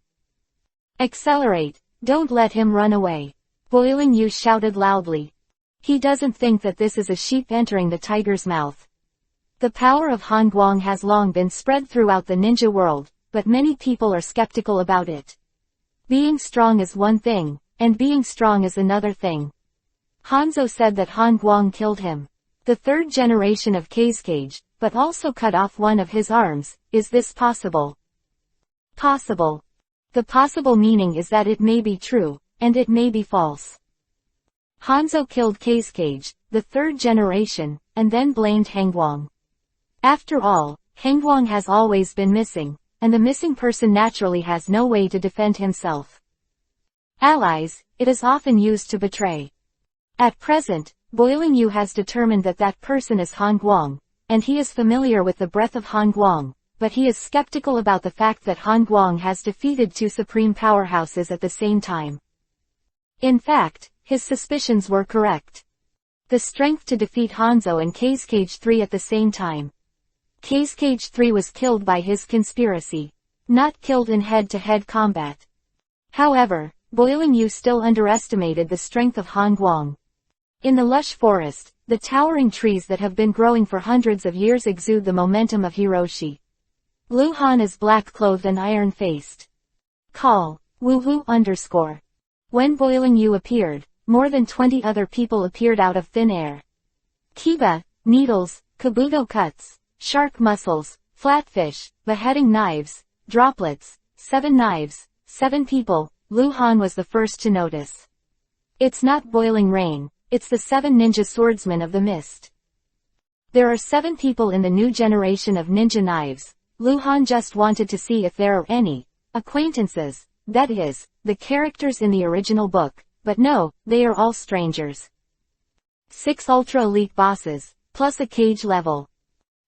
Accelerate, don't let him run away. Boiling Yu shouted loudly. He doesn't think that this is a sheep entering the tiger's mouth. The power of Hangguang has long been spread throughout the ninja world, but many people are skeptical about it. Being strong is one thing, and being strong is another thing. Hanzo said that Hangguang killed him. The 3rd generation of Kazekage, but also cut off one of his arms. Is this possible? Possible. The possible meaning is that it may be true, and it may be false. Hanzo killed Kazekage, the 3rd generation, and then blamed Hangguang. After all, Hangguang has always been missing, and the missing person naturally has no way to defend himself. Allies, it is often used to betray. At present, Boiling Yu has determined that that person is Hangguang, and he is familiar with the breath of Hangguang, but he is skeptical about the fact that Hangguang has defeated 2 supreme powerhouses at the same time. In fact, his suspicions were correct. The strength to defeat Hanzo and Kazekage 3 at the same time. Kazekage 3 was killed by his conspiracy, not killed in head-to-head combat. However, Boiling Yu still underestimated the strength of Hangguang. In the lush forest, the towering trees that have been growing for hundreds of years exude the momentum of Hiroshi. Luhan is black-clothed and iron-faced. Call, woohoo_. When Boiling Yu appeared, more than 20 other people appeared out of thin air. Kiba, needles, kabuto cuts, shark muscles, flatfish, beheading knives, droplets, 7 knives, 7 people. Lu Han was the first to notice. It's not boiling rain, it's the 7 ninja swordsmen of the mist. There are 7 people in the new generation of ninja knives. Lu Han just wanted to see if there are any acquaintances, that is, the characters in the original book, but no, they are all strangers. 6 ultra-elite bosses, plus a cage level.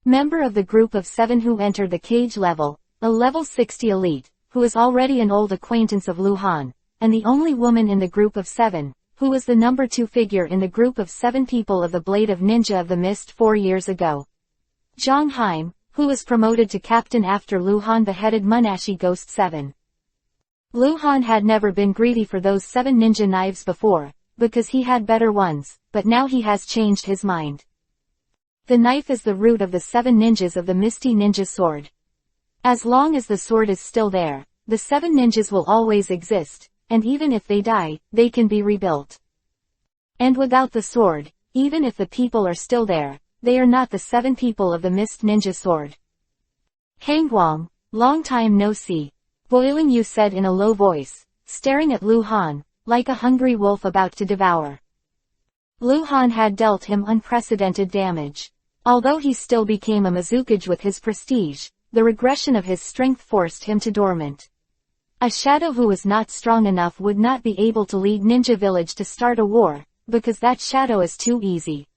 Member of the group of 7 who entered the cage level, a level 60 elite, who is already an old acquaintance of Lu Han, and the only woman in the group of 7, who was the number 2 figure in the group of 7 people of the Blade of Ninja of the Mist 4 years ago. Zhang Haim, who was promoted to captain after Lu Han beheaded Munashi Ghost 7. Lu Han had never been greedy for those 7 ninja knives before, because he had better ones, but now he has changed his mind. The knife is the root of the 7 ninjas of the Misty Ninja Sword. As long as the sword is still there, the 7 ninjas will always exist, and even if they die, they can be rebuilt. And without the sword, even if the people are still there, they are not the 7 people of the Mist Ninja Sword. Hangguang, long time no see. Boiling Yu said in a low voice, staring at Lu Han, like a hungry wolf about to devour. Lu Han had dealt him unprecedented damage. Although he still became a Mizukage with his prestige, the regression of his strength forced him to dormant. A shadow who was not strong enough would not be able to lead Ninja Village to start a war, because that shadow is too easy.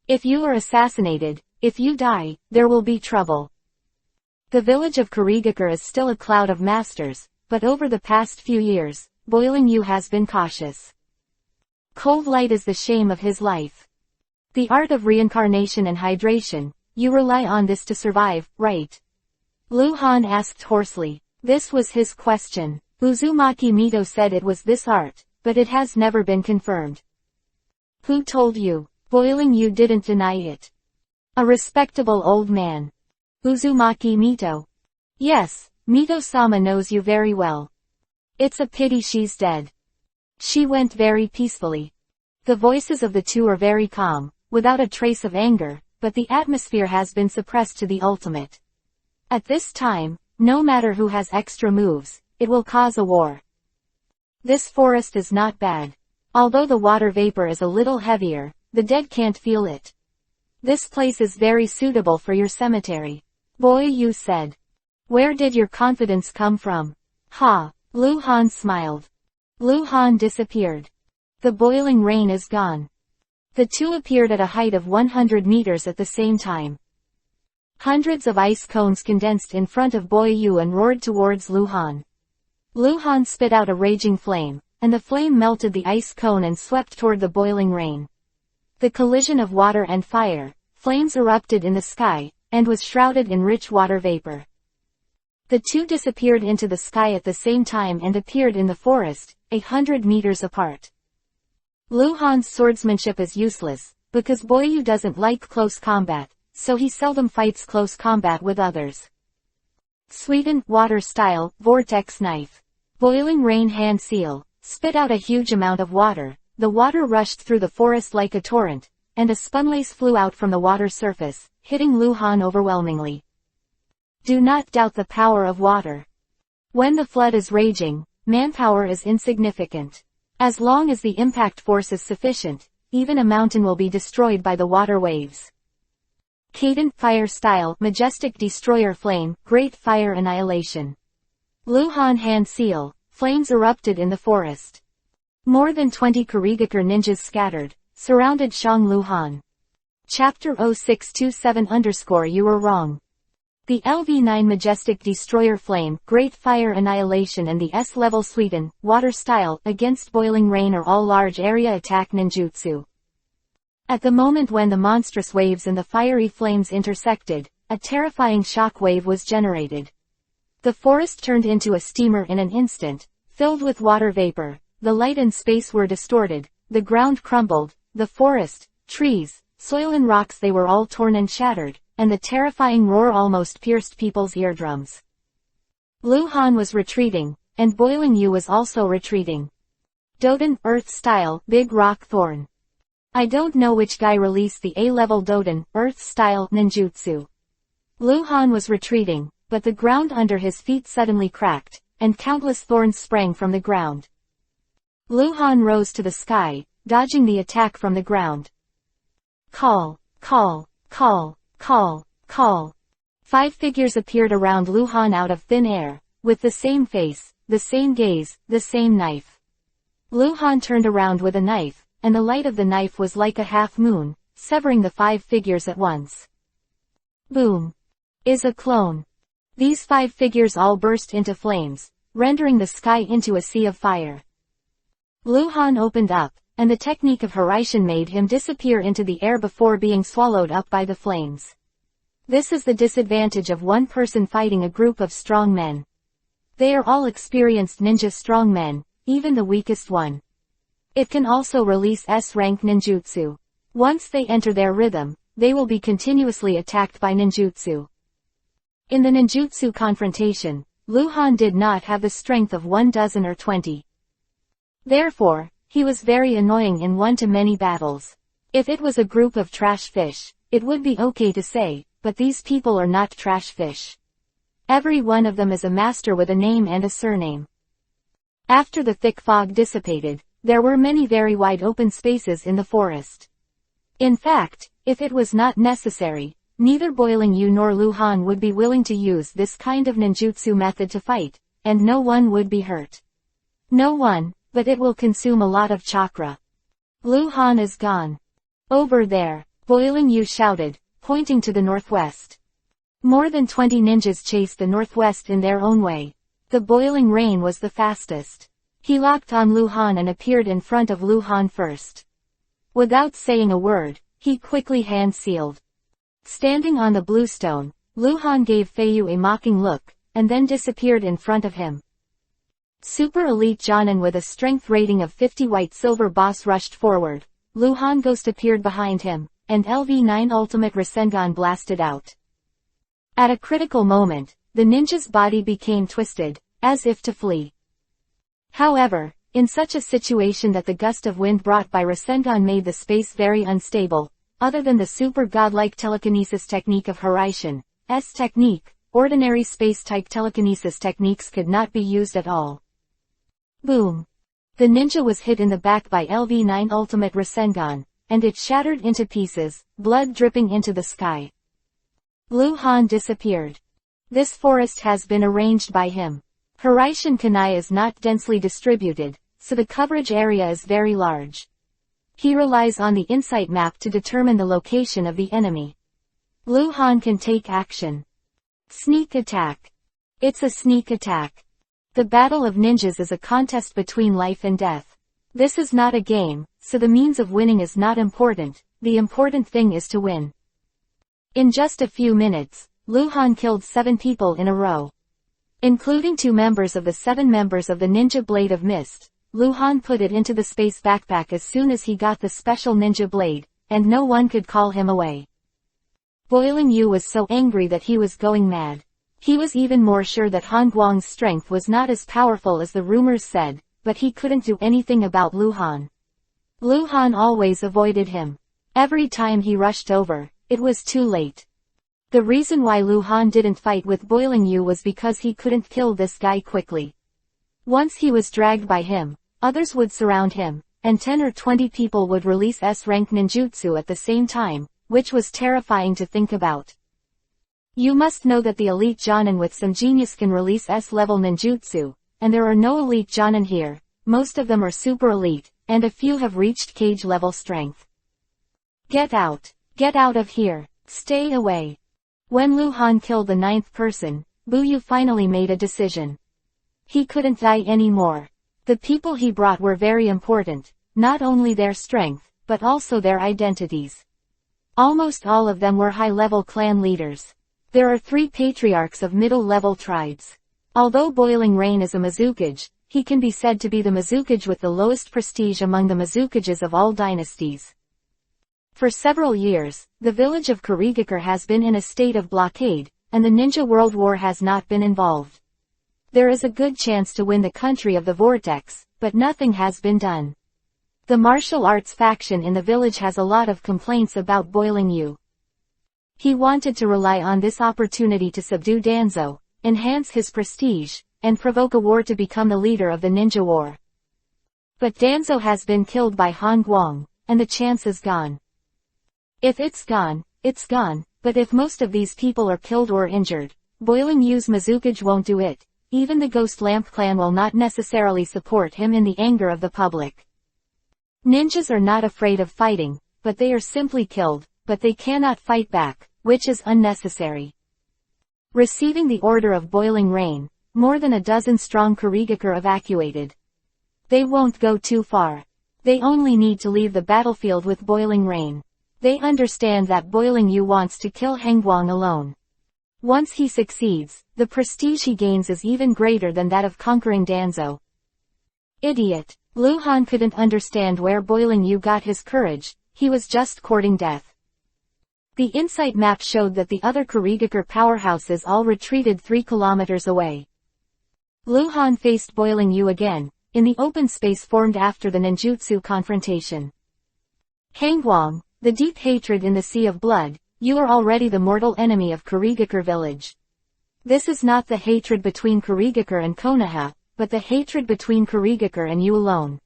If you are assassinated, if you die, there will be trouble. The village of Kurigakure is still a cloud of masters, but over the past few years, Boiling Yu has been cautious. Cold light is the shame of his life. The art of reincarnation and hydration, you rely on this to survive, right? Lu Han asked hoarsely. This was his question. Uzumaki Mito said it was this art, but it has never been confirmed. Who told you? Boiling Yu didn't deny it. A respectable old man. Uzumaki Mito. Yes, Mito-sama knows you very well. It's a pity she's dead. She went very peacefully. The voices of the two are very calm, without a trace of anger, but the atmosphere has been suppressed to the ultimate. At this time, no matter who has extra moves, it will cause a war. This forest is not bad. Although the water vapor is a little heavier, the dead can't feel it. This place is very suitable for your cemetery. Boy Yu said. Where did your confidence come from? Ha! Lu Han smiled. Lu Han disappeared. The boiling rain is gone. The two appeared at a height of 100 meters at the same time. Hundreds of ice cones condensed in front of Boy Yu and roared towards Lu Han. Lu Han spit out a raging flame, and the flame melted the ice cone and swept toward the boiling rain. The collision of water and fire, flames erupted in the sky, and was shrouded in rich water vapor. The two disappeared into the sky at the same time and appeared in the forest, 100 meters apart. Lu Han's swordsmanship is useless, because Boy Yu doesn't like close combat, so he seldom fights close combat with others. Sweden, water style, vortex knife. Boiling rain hand seal, spit out a huge amount of water. The water rushed through the forest like a torrent, and a spunlace flew out from the water surface, hitting Lu Han overwhelmingly. Do not doubt the power of water. When the flood is raging, manpower is insignificant. As long as the impact force is sufficient, even a mountain will be destroyed by the water waves. Kaden, fire style, majestic destroyer flame, great fire annihilation. Lu Han hand seal, flames erupted in the forest. More than 20 Kurigakure ninjas scattered, surrounded Shang Lu Han. Chapter 0627_ You were wrong. The LV9 majestic destroyer flame, great fire annihilation and the S-level Sweden, water style, against boiling rain are all large area attack ninjutsu. At the moment when the monstrous waves and the fiery flames intersected, a terrifying shock wave was generated. The forest turned into a steamer in an instant, filled with water vapor, the light and space were distorted, the ground crumbled, the forest, trees, soil and rocks they were all torn and shattered, and the terrifying roar almost pierced people's eardrums. Lu Han was retreating, and Boiling Yu was also retreating. Doden, Earth Style, Big Rock Thorn. I don't know which guy released the A-level Doden, Earth Style, ninjutsu. Luhan was retreating, but the ground under his feet suddenly cracked, and countless thorns sprang from the ground. Luhan rose to the sky, dodging the attack from the ground. Call, call, call, call, call. 5 figures appeared around Luhan out of thin air, with the same face, the same gaze, the same knife. Luhan turned around with a knife, and the light of the knife was like a half moon, severing the 5 figures at once. Boom. Is a clone. These 5 figures all burst into flames, rendering the sky into a sea of fire. Luhan opened up, and the technique of Hiraishin made him disappear into the air before being swallowed up by the flames. This is the disadvantage of one person fighting a group of strong men. They are all experienced ninja strong men, even the weakest one. It can also release S-rank ninjutsu. Once they enter their rhythm, they will be continuously attacked by ninjutsu. In the ninjutsu confrontation, Luhan did not have the strength of 12 or 20. Therefore, he was very annoying in one-to-many battles. If it was a group of trash fish, it would be okay to say, but these people are not trash fish. Every one of them is a master with a name and a surname. After the thick fog dissipated, there were many very wide open spaces in the forest. In fact, if it was not necessary, neither Boiling Yu nor Luhan would be willing to use this kind of ninjutsu method to fight, and no one would be hurt. No one, but it will consume a lot of chakra. Luhan is gone. Over there, Boiling Yu shouted, pointing to the northwest. More than 20 ninjas chased the northwest in their own way. The boiling rain was the fastest. He locked on Luhan and appeared in front of Luhan first. Without saying a word, he quickly hand-sealed. Standing on the blue stone, Luhan gave Feiyu a mocking look, and then disappeared in front of him. Super Elite Jonin with a strength rating of 50 White Silver Boss rushed forward. Luhan Ghost appeared behind him, and LV9 Ultimate Rasengan blasted out. At a critical moment, the ninja's body became twisted, as if to flee. However, in such a situation that the gust of wind brought by Rasengan made the space very unstable, other than the super godlike telekinesis technique of Hiraishin, technique, ordinary space-type telekinesis techniques could not be used at all. Boom. The ninja was hit in the back by LV9 Ultimate Rasengan, and it shattered into pieces, blood dripping into the sky. Luhan disappeared. This forest has been arranged by him. Hiraishin Kunai is not densely distributed, so the coverage area is very large. He relies on the insight map to determine the location of the enemy. Luhan can take action. Sneak attack. It's a sneak attack. The Battle of Ninjas is a contest between life and death. This is not a game, so the means of winning is not important, the important thing is to win. In just a few minutes, Luhan killed 7 people in a row. Including 2 members of the 7 members of the Ninja Blade of Mist, Luhan put it into the space backpack as soon as he got the special ninja blade, and no one could call him away. Boiling Yu was so angry that he was going mad. He was even more sure that Han Guang's strength was not as powerful as the rumors said, but he couldn't do anything about Luhan. Luhan always avoided him. Every time he rushed over, it was too late. The reason why Luhan didn't fight with Boiling Yu was because he couldn't kill this guy quickly. Once he was dragged by him, others would surround him, and 10 or 20 people would release S-rank ninjutsu at the same time, which was terrifying to think about. You must know that the elite Jonin with some genius can release S-level ninjutsu, and there are no elite Jonin here, most of them are super elite, and a few have reached cage level strength. Get out of here, stay away. When Luhan killed the 9th person, Buyu finally made a decision. He couldn't die anymore. The people he brought were very important, not only their strength, but also their identities. Almost all of them were high-level clan leaders. There are 3 patriarchs of middle-level tribes. Although Boiling Rain is a Mizukage, he can be said to be the Mizukage with the lowest prestige among the Mizukages of all dynasties. For several years, the village of Kurigakure has been in a state of blockade, and the Ninja World War has not been involved. There is a good chance to win the country of the Vortex, but nothing has been done. The martial arts faction in the village has a lot of complaints about Boiling Yu. He wanted to rely on this opportunity to subdue Danzo, enhance his prestige, and provoke a war to become the leader of the ninja war. But Danzo has been killed by Han Guang, and the chance is gone. If it's gone, it's gone, but if most of these people are killed or injured, Boiling Yu's Mizukage won't do it. Even the Ghost Lamp clan will not necessarily support him in the anger of the public. Ninjas are not afraid of fighting, but they are simply killed, but they cannot fight back, which is unnecessary. Receiving the order of Boiling Rain, more than a dozen strong Kurigakure evacuated. They won't go too far. They only need to leave the battlefield with Boiling Rain. They understand that Boiling Yu wants to kill Hengguang alone. Once he succeeds, the prestige he gains is even greater than that of conquering Danzo. Idiot. Lu Han couldn't understand where Boiling Yu got his courage, he was just courting death. The insight map showed that the other Kurigakure powerhouses all retreated 3 kilometers away. Lu Han faced Boiling Yu again, in the open space formed after the ninjutsu confrontation. Hengguang, the deep hatred in the sea of blood, you are already the mortal enemy of Kurigakure village. This is not the hatred between Kurigakure and Konoha, but the hatred between Kurigakure and you alone.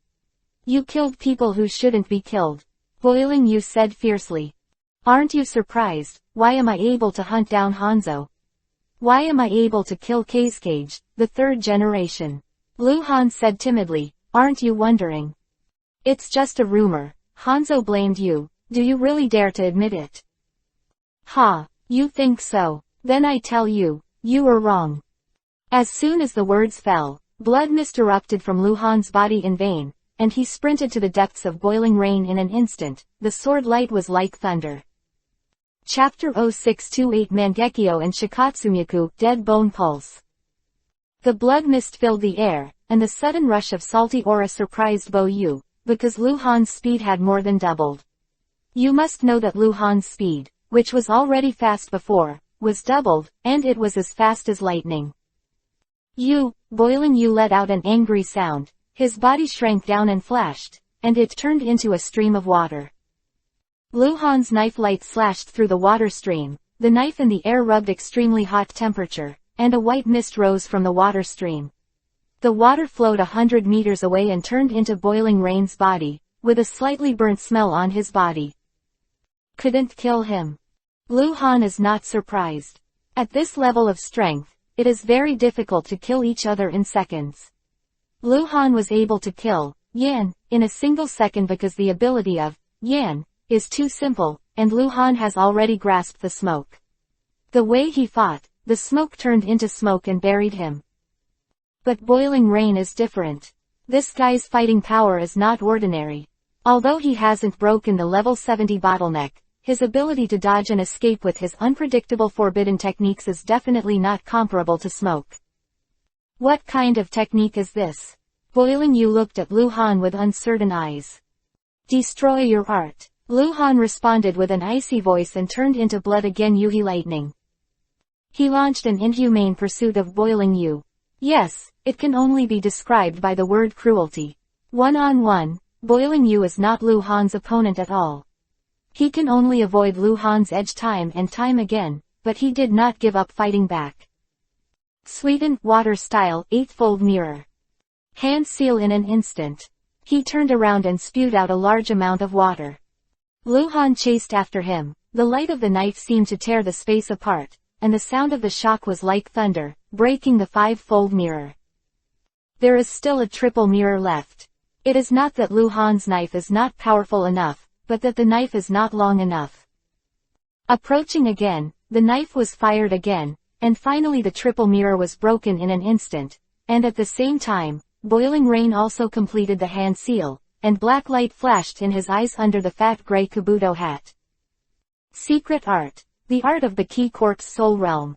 You killed people who shouldn't be killed. Boiling Yu said fiercely. Aren't you surprised? Why am I able to hunt down Hanzo? Why am I able to kill Kazekage, the 3rd generation? Lu Han said timidly, aren't you wondering? It's just a rumor. Hanzo blamed you. Do you really dare to admit it? Ha, you think so? Then I tell you, you were wrong. As soon as the words fell, blood mist erupted from Lu Han's body in vain, and he sprinted to the depths of Boiling Rain in an instant. The sword light was like thunder. Chapter 0628 Mangekyo and Shikatsumiku, Dead Bone Pulse. The blood mist filled the air, and the sudden rush of salty aura surprised Bo Yu, because Lu Han's speed had more than doubled. You must know that Lu Han's speed, which was already fast before, was doubled, and it was as fast as lightning. Boiling Yu let out an angry sound, his body shrank down and flashed, and it turned into a stream of water. Lu Han's knife light slashed through the water stream, the knife in the air rubbed extremely hot temperature, and a white mist rose from the water stream. The water flowed 100 meters away and turned into Boiling Rain's body, with a slightly burnt smell on his body. Couldn't kill him. Lu Han is not surprised. At this level of strength, it is very difficult to kill each other in seconds. Lu Han was able to kill Yan in a single second because the ability of Yan is too simple, and Lu Han has already grasped the smoke. The way he fought, the smoke turned into smoke and buried him. But Boiling Rain is different. This guy's fighting power is not ordinary. Although he hasn't broken the level 70 bottleneck, his ability to dodge and escape with his unpredictable forbidden techniques is definitely not comparable to smoke. What kind of technique is this? Boiling Yu looked at Lu Han with uncertain eyes. Destroy your art. Lu Han responded with an icy voice and turned into blood again. Yuhi lightning. He launched an inhumane pursuit of Boiling Yu. Yes, it can only be described by the word cruelty. One-on-one, Boiling Yu is not Lu Han's opponent at all. He can only avoid Lu Han's edge time and time again, but he did not give up fighting back. Sweeten, water style, 8-fold mirror. Hand seal in an instant. He turned around and spewed out a large amount of water. Lu Han chased after him. The light of the knife seemed to tear the space apart, and the sound of the shock was like thunder, breaking the 5-fold mirror. There is still a triple mirror left. It is not that Lu Han's knife is not powerful enough, but that the knife is not long enough. Approaching again, the knife was fired again, and finally the triple mirror was broken in an instant, and at the same time, Boiling Rain also completed the hand seal, and black light flashed in his eyes under the fat gray kabuto hat. Secret art. The art of the Key Corpse Soul Realm.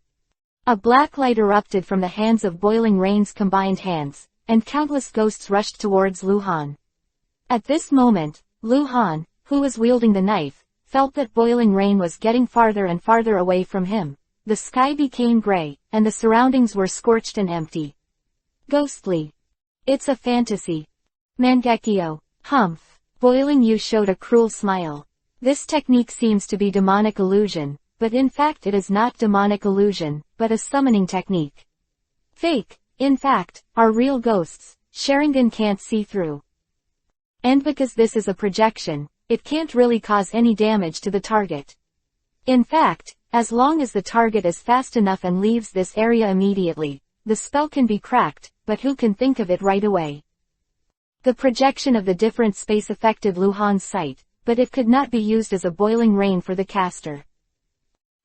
A black light erupted from the hands of Boiling Rain's combined hands, and countless ghosts rushed towards Lu Han. At this moment, Lu Han, who was wielding the knife, felt that Boiling Rain was getting farther and farther away from him. The sky became gray, and the surroundings were scorched and empty. Ghostly. It's a fantasy. Mangekyo. Humph. Boiling Yu showed a cruel smile. This technique seems to be demonic illusion, but in fact it is not demonic illusion, but a summoning technique. Fake, in fact, are real ghosts, Sharingan can't see through. And because this is a projection, it can't really cause any damage to the target. In fact, as long as the target is fast enough and leaves this area immediately, the spell can be cracked, but who can think of it right away? The projection of the different space affected Lu Han's sight, but it could not be used as a boiling rain for the caster.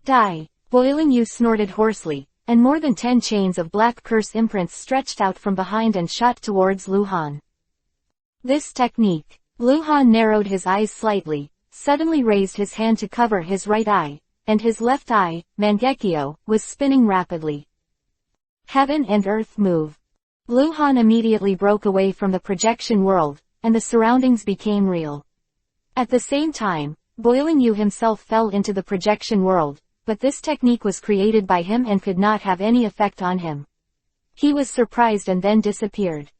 Die! Boiling Yu snorted hoarsely, and more than 10 chains of black curse imprints stretched out from behind and shot towards Lu Han. This technique. Lu Han narrowed his eyes slightly, suddenly raised his hand to cover his right eye, and his left eye, Mangekyo, was spinning rapidly. Heaven and earth move. Lu Han immediately broke away from the projection world, and the surroundings became real. At the same time, Boiling Yu himself fell into the projection world, but this technique was created by him and could not have any effect on him. He was surprised and then disappeared.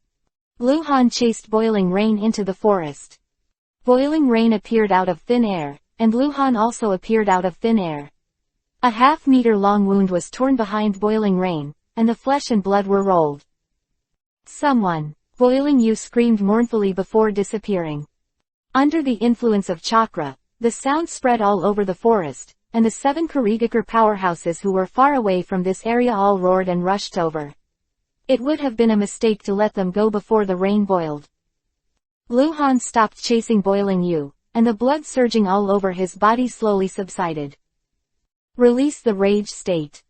Lu Han chased Boiling Rain into the forest. Boiling Rain appeared out of thin air, and Lu Han also appeared out of thin air. A half-meter-long wound was torn behind Boiling Rain, and the flesh and blood were rolled. Someone! Boiling Yu screamed mournfully before disappearing. Under the influence of chakra, the sound spread all over the forest, and the 7 Kurigakure powerhouses who were far away from this area all roared and rushed over. It would have been a mistake to let them go before the rain boiled. Lu Han stopped chasing Boiling Yu, and the blood surging all over his body slowly subsided. Release the rage state.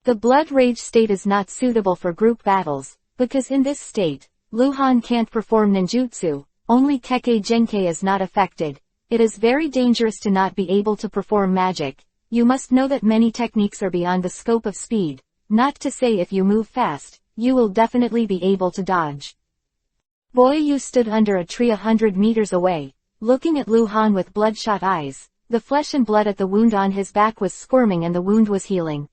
The blood rage state is not suitable for group battles, because in this state, Lu Han can't perform ninjutsu, only Kekkei Genkei is not affected. It is very dangerous to not be able to perform magic. You must know that many techniques are beyond the scope of speed, not to say if you move fast, you will definitely be able to dodge. Boiling Yu stood under a tree 100 meters away, looking at Lu Han with bloodshot eyes. The flesh and blood at the wound on his back was squirming and the wound was healing.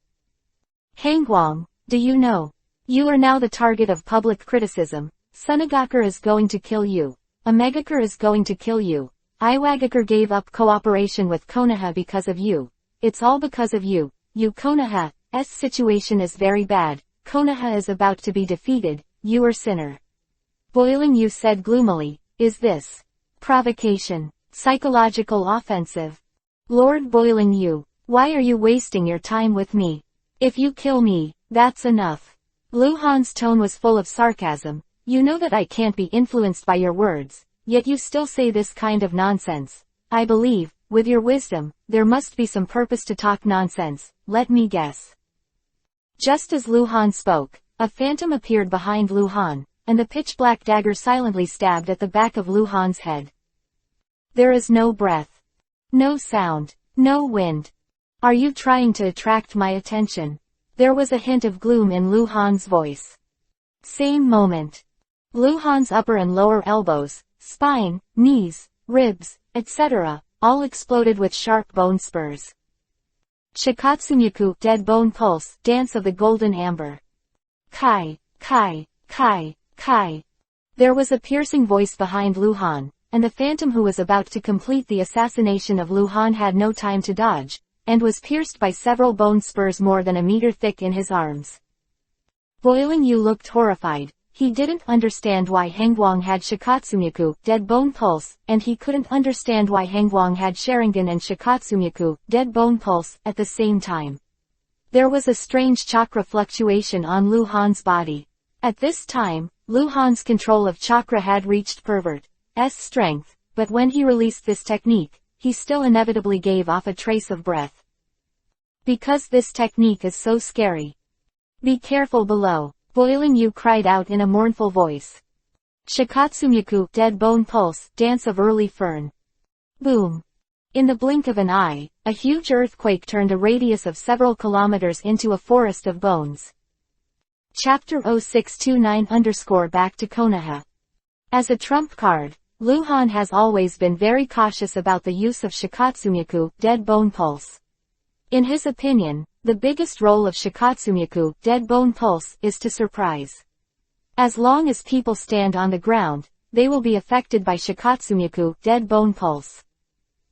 Hangguang, do you know? You are now the target of public criticism. Sunagakure is going to kill you. Omegakure is going to kill you. Iwagakure gave up cooperation with Konoha because of you. It's all because of you. Konoha's situation is very bad. Konoha is about to be defeated. You are sinner. Boiling Yu said gloomily, is this provocation? Psychological offensive? Lord Boiling Yu, why are you wasting your time with me? If you kill me, that's enough. Lu Han's tone was full of sarcasm. You know that I can't be influenced by your words, yet you still say this kind of nonsense. I believe, with your wisdom, there must be some purpose to talk nonsense. Let me guess. Just as Lu Han spoke, a phantom appeared behind Lu Han, and the pitch-black dagger silently stabbed at the back of Lu Han's head. There is no breath. No sound. No wind. Are you trying to attract my attention? There was a hint of gloom in Lu Han's voice. Same moment. Lu Han's upper and lower elbows, spine, knees, ribs, etc., all exploded with sharp bone spurs. Shikatsumyaku, Dead Bone Pulse, Dance of the Golden Amber. Kai, Kai, Kai, Kai. There was a piercing voice behind Lu Han, and the phantom who was about to complete the assassination of Lu Han had no time to dodge, and was pierced by several bone spurs more than a meter thick in his arms. Boiling Yu looked horrified. He didn't understand why Hangguang had Shikatsumyaku, Dead Bone Pulse, and he couldn't understand why Hangguang had Sharingan and Shikatsumyaku, Dead Bone Pulse, at the same time. There was a strange chakra fluctuation on Lu Han's body. At this time, Lu Han's control of chakra had reached pervert's strength, but when he released this technique, he still inevitably gave off a trace of breath. Because this technique is so scary. Be careful below. Boiling Yu cried out in a mournful voice. Shikatsumyaku, Dead Bone Pulse, Dance of Early Fern. Boom. In the blink of an eye, a huge earthquake turned a radius of several kilometers into a forest of bones. Chapter 0629 Back to Konoha. As a trump card, Lu Han has always been very cautious about the use of Shikatsumyaku, Dead Bone Pulse. In his opinion, the biggest role of Shikatsumyaku, Dead Bone Pulse, is to surprise. As long as people stand on the ground, they will be affected by Shikatsumiku, Dead Bone Pulse.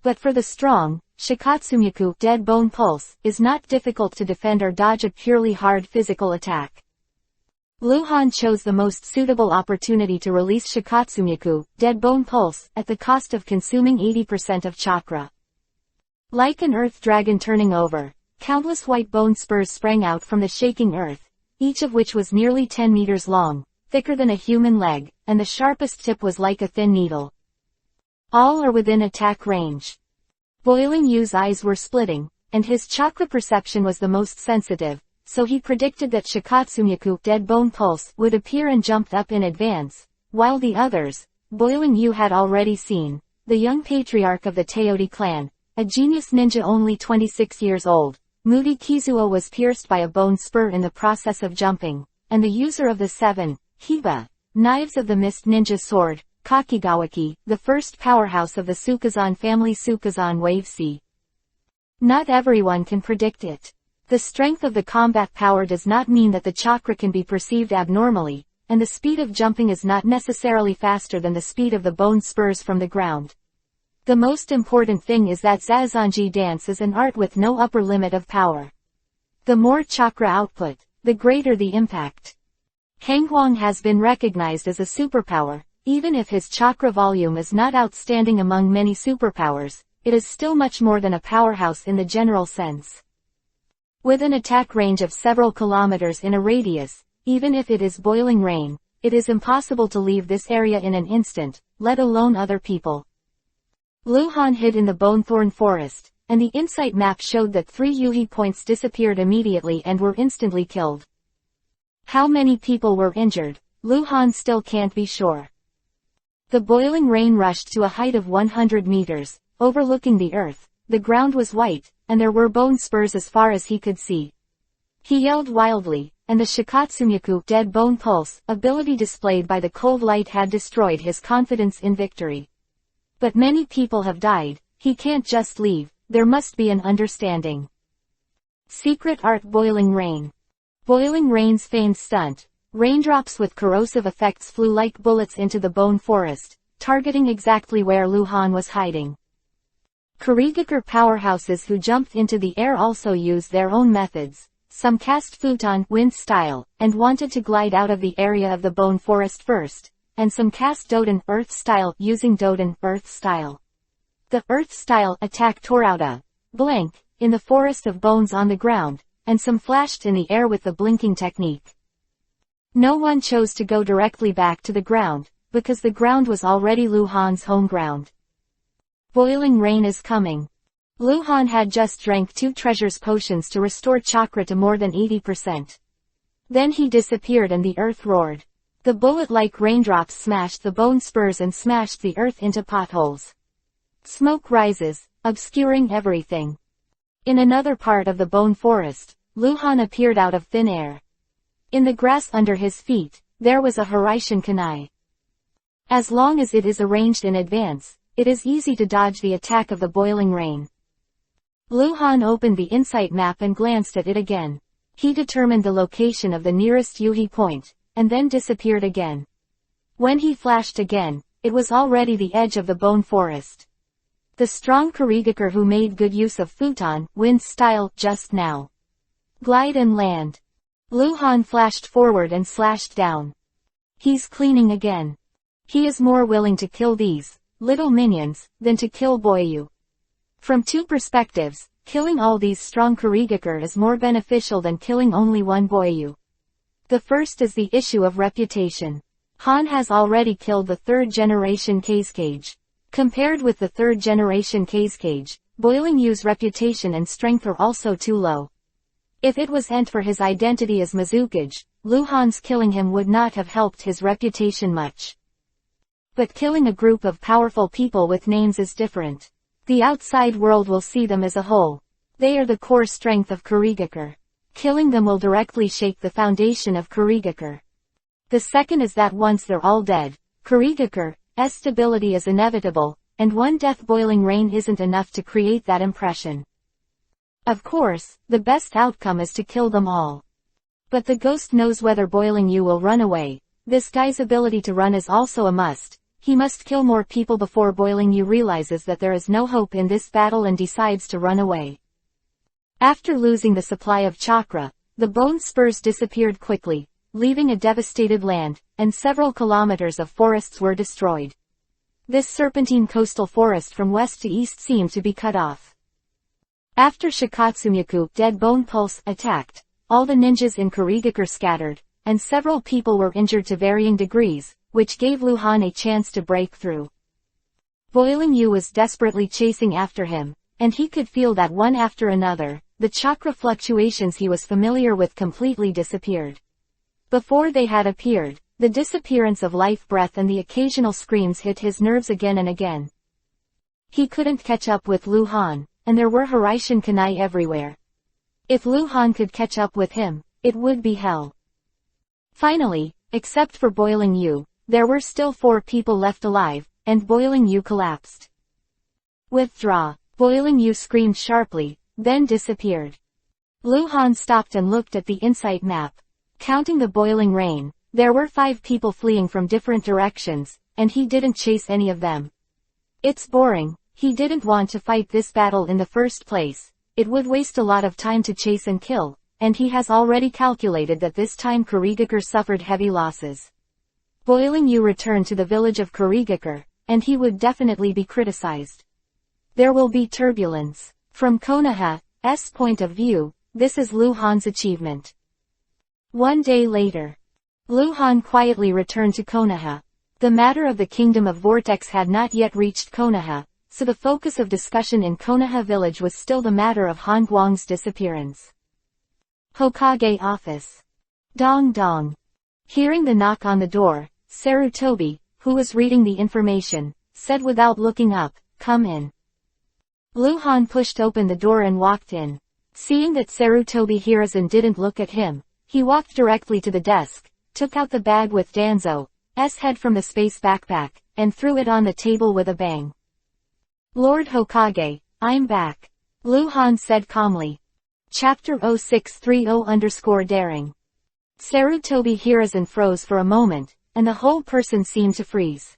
But for the strong, Shikatsumiku, Dead Bone Pulse, is not difficult to defend or dodge a purely hard physical attack. Luhan chose the most suitable opportunity to release Shikatsumiku, Dead Bone Pulse, at the cost of consuming 80% of chakra. Like an earth dragon turning over, countless white bone spurs sprang out from the shaking earth, each of which was nearly 10 meters long, thicker than a human leg, and the sharpest tip was like a thin needle. All are within attack range. Boiling Yu's eyes were splitting, and his chakra perception was the most sensitive, so he predicted that Shikatsumiku, Dead Bone Pulse, would appear and jumped up in advance, while the others, Boiling Yu had already seen, the young patriarch of the Teoti clan, a genius ninja only 26 years old, Moody Kizuo was pierced by a bone spur in the process of jumping, and the user of the 7, Hiba, Knives of the Mist ninja sword, Kakigawaki, the first powerhouse of the Sukazan family Sukazan Wave C. Not everyone can predict it. The strength of the combat power does not mean that the chakra can be perceived abnormally, and the speed of jumping is not necessarily faster than the speed of the bone spurs from the ground. The most important thing is that Zazanji dance is an art with no upper limit of power. The more chakra output, the greater the impact. Hanghuang has been recognized as a superpower, even if his chakra volume is not outstanding among many superpowers, it is still much more than a powerhouse in the general sense. With an attack range of several kilometers in a radius, even if it is boiling rain, it is impossible to leave this area in an instant, let alone other people. Luhan hid in the Bonethorn forest, and the insight map showed that 3 Yuhi points disappeared immediately and were instantly killed. How many people were injured, Luhan still can't be sure. The boiling rain rushed to a height of 100 meters, overlooking the earth. The ground was white, and there were bone spurs as far as he could see. He yelled wildly, and the Shikatsumiku, Dead Bone Pulse, ability displayed by the cold light had destroyed his confidence in victory. But many people have died, he can't just leave, there must be an understanding. Secret Art Boiling Rain. Boiling Rain's famed stunt. Raindrops with corrosive effects flew like bullets into the bone forest, targeting exactly where Luhan was hiding. Kurigakure powerhouses who jumped into the air also used their own methods. Some cast futon wind style, and wanted to glide out of the area of the bone forest first, and some cast Doden earth style using Doden earth style. The earth style attack tore out a blank in the forest of bones on the ground, and some flashed in the air with the blinking technique. No one chose to go directly back to the ground, because the ground was already Luhan's home ground. Boiling rain is coming. Luhan had just drank 2 treasures potions to restore chakra to more than 80%. Then he disappeared and the earth roared. The bullet-like raindrops smashed the bone spurs and smashed the earth into potholes. Smoke rises, obscuring everything. In another part of the bone forest, Luhan appeared out of thin air. In the grass under his feet, there was a Hiraishin kunai. As long as it is arranged in advance, it is easy to dodge the attack of the boiling rain. Luhan opened the insight map and glanced at it again. He determined the location of the nearest Yuhi point, and then disappeared again. When he flashed again, it was already the edge of the bone forest. The strong Kurigakure who made good use of futon wind style just now. Glide and land. Luhan flashed forward and slashed down. He's cleaning again. He is more willing to kill these little minions than to kill Boyu. From 2 perspectives, killing all these strong Kurigakure is more beneficial than killing only one Boyu. The first is the issue of reputation. Han has already killed the 3rd generation Kazekage. Compared with the 3rd generation Kazekage, Boiling Yu's reputation and strength are also too low. If it was meant for his identity as Mizukage, Luhan's killing him would not have helped his reputation much. But killing a group of powerful people with names is different. The outside world will see them as a whole. They are the core strength of Kurigakure. Killing them will directly shake the foundation of Kurigakure. The second is that once they're all dead, Kurigukare's stability is inevitable, and one death boiling rain isn't enough to create that impression. Of course, the best outcome is to kill them all. But the ghost knows whether Boiling Yu will run away. This guy's ability to run is also a must. He must kill more people before Boiling Yu realizes that there is no hope in this battle and decides to run away. After losing the supply of chakra, the bone spurs disappeared quickly, leaving a devastated land, and several kilometers of forests were destroyed. This serpentine coastal forest from west to east seemed to be cut off. After Shikatsumiyaku Dead Bone Pulse attacked, all the ninjas in Kurigakure scattered, and several people were injured to varying degrees, which gave Lu Han a chance to break through. Boiling Yu was desperately chasing after him, and he could feel that one after another, the chakra fluctuations he was familiar with completely disappeared. Before they had appeared, the disappearance of life breath and the occasional screams hit his nerves again and again. He couldn't catch up with Lu Han, and there were Hiraishin Kanai everywhere. If Lu Han could catch up with him, it would be hell. Finally, except for Boiling Yu, there were still 4 people left alive, and Boiling Yu collapsed. Withdraw! Boiling Yu screamed sharply, then disappeared. Lu Han stopped and looked at the insight map. Counting the boiling rain, there were 5 people fleeing from different directions, and he didn't chase any of them. It's boring. He didn't want to fight this battle in the first place. It would waste a lot of time to chase and kill, and he has already calculated that this time Kurigakure suffered heavy losses. Boiling Yu returned to the village of Kurigakure, and he would definitely be criticized. There will be turbulence. From Konoha's point of view, this is Lu Han's achievement. One day later, Lu Han quietly returned to Konoha. The matter of the Kingdom of Vortex had not yet reached Konoha, so the focus of discussion in Konoha village was still the matter of Han Guang's disappearance. Hokage office. Dong dong. Hearing the knock on the door, Sarutobi, who was reading the information, said without looking up, "Come in." Lu Han pushed open the door and walked in. Seeing that Sarutobi Hiruzen didn't look at him, he walked directly to the desk, took out the bag with Danzo's head from the space backpack, and threw it on the table with a bang. "Lord Hokage, I'm back," Lu Han said calmly. Chapter 0630_Daring. Sarutobi Hiruzen froze for a moment, and the whole person seemed to freeze.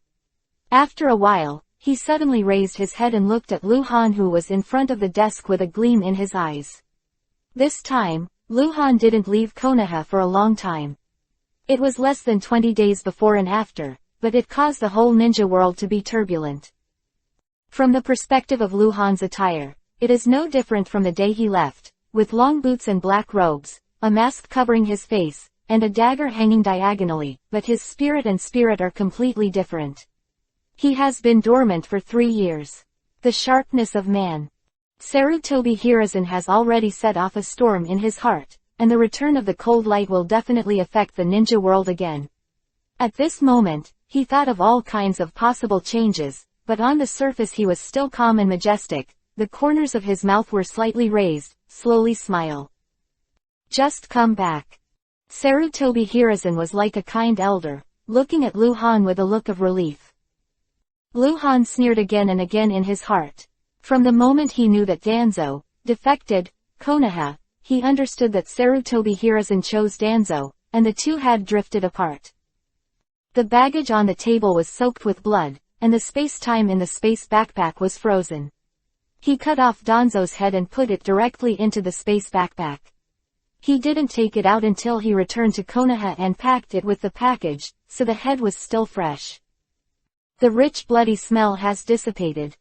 After a while, he suddenly raised his head and looked at Lu Han, who was in front of the desk with a gleam in his eyes. This time, Lu Han didn't leave Konoha for a long time. It was less than 20 days before and after, but it caused the whole ninja world to be turbulent. From the perspective of Lu Han's attire, it is no different from the day he left, with long boots and black robes, a mask covering his face, and a dagger hanging diagonally, but his spirit and spirit are completely different. He has been dormant for 3 years. The sharpness of man. Sarutobi Hiruzen has already set off a storm in his heart, and the return of the cold light will definitely affect the ninja world again. At this moment, he thought of all kinds of possible changes, but on the surface he was still calm and majestic. The corners of his mouth were slightly raised, slowly smile. "Just come back." Sarutobi Hiruzen was like a kind elder, looking at Lu Han with a look of relief. Lu Han sneered again and again in his heart. From the moment he knew that Danzo defected Konoha, he understood that Sarutobi Hiruzen chose Danzo, and the two had drifted apart. The baggage on the table was soaked with blood, and the space-time in the space backpack was frozen. He cut off Danzo's head and put it directly into the space backpack. He didn't take it out until he returned to Konoha and packed it with the package, so the head was still fresh. The rich bloody smell has dissipated.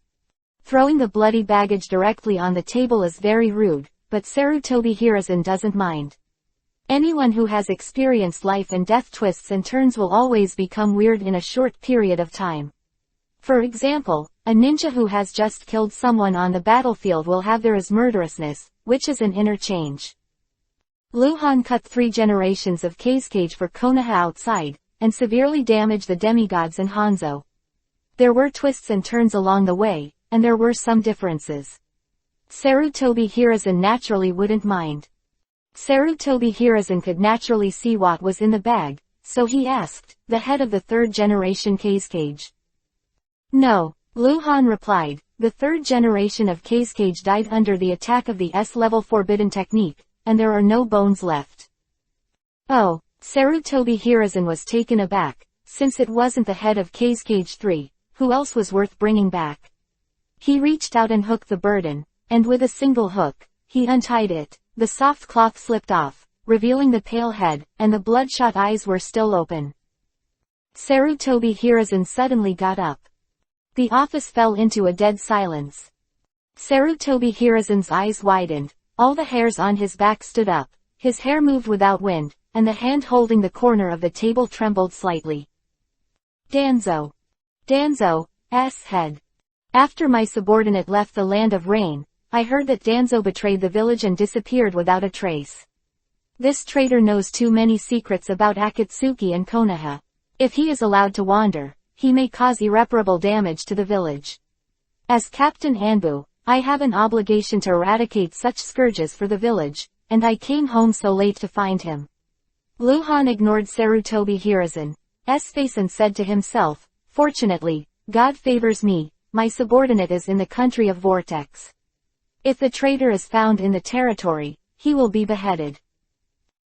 Throwing the bloody baggage directly on the table is very rude, but Sarutobi Hiruzen doesn't mind. Anyone who has experienced life and death twists and turns will always become weird in a short period of time. For example, a ninja who has just killed someone on the battlefield will have their murderousness, which is an inner change. Lu Han cut 3 generations of Kazekage for Konoha outside, and severely damaged the demigods in Hanzo. There were twists and turns along the way, and there were some differences. Sarutobi Hiruzen naturally wouldn't mind. Sarutobi Hiruzen could naturally see what was in the bag, so he asked, "The head of the 3rd generation Kazekage?" "No," Lu Han replied, "the 3rd generation of Kazekage died under the attack of the S-level forbidden technique, and there are no bones left." Oh, Sarutobi Hiruzen was taken aback, since it wasn't the head of Cage 3, who else was worth bringing back? He reached out and hooked the burden, and with a single hook, he untied it. The soft cloth slipped off, revealing the pale head, and the bloodshot eyes were still open. Sarutobi Hiruzen suddenly got up. The office fell into a dead silence. Sarutobi Hiruzen's eyes widened, all the hairs on his back stood up, his hair moved without wind, and the hand holding the corner of the table trembled slightly. Danzo. Danzo's head. After my subordinate left the land of rain, I heard that Danzo betrayed the village and disappeared without a trace. This traitor knows too many secrets about Akatsuki and Konoha. If he is allowed to wander, he may cause irreparable damage to the village. As Captain Anbu, I have an obligation to eradicate such scourges for the village, and I came home so late to find him. Luhan ignored Sarutobi Hiruzen's face and said to himself, fortunately, God favors me, my subordinate is in the country of Vortex. If the traitor is found in the territory, he will be beheaded.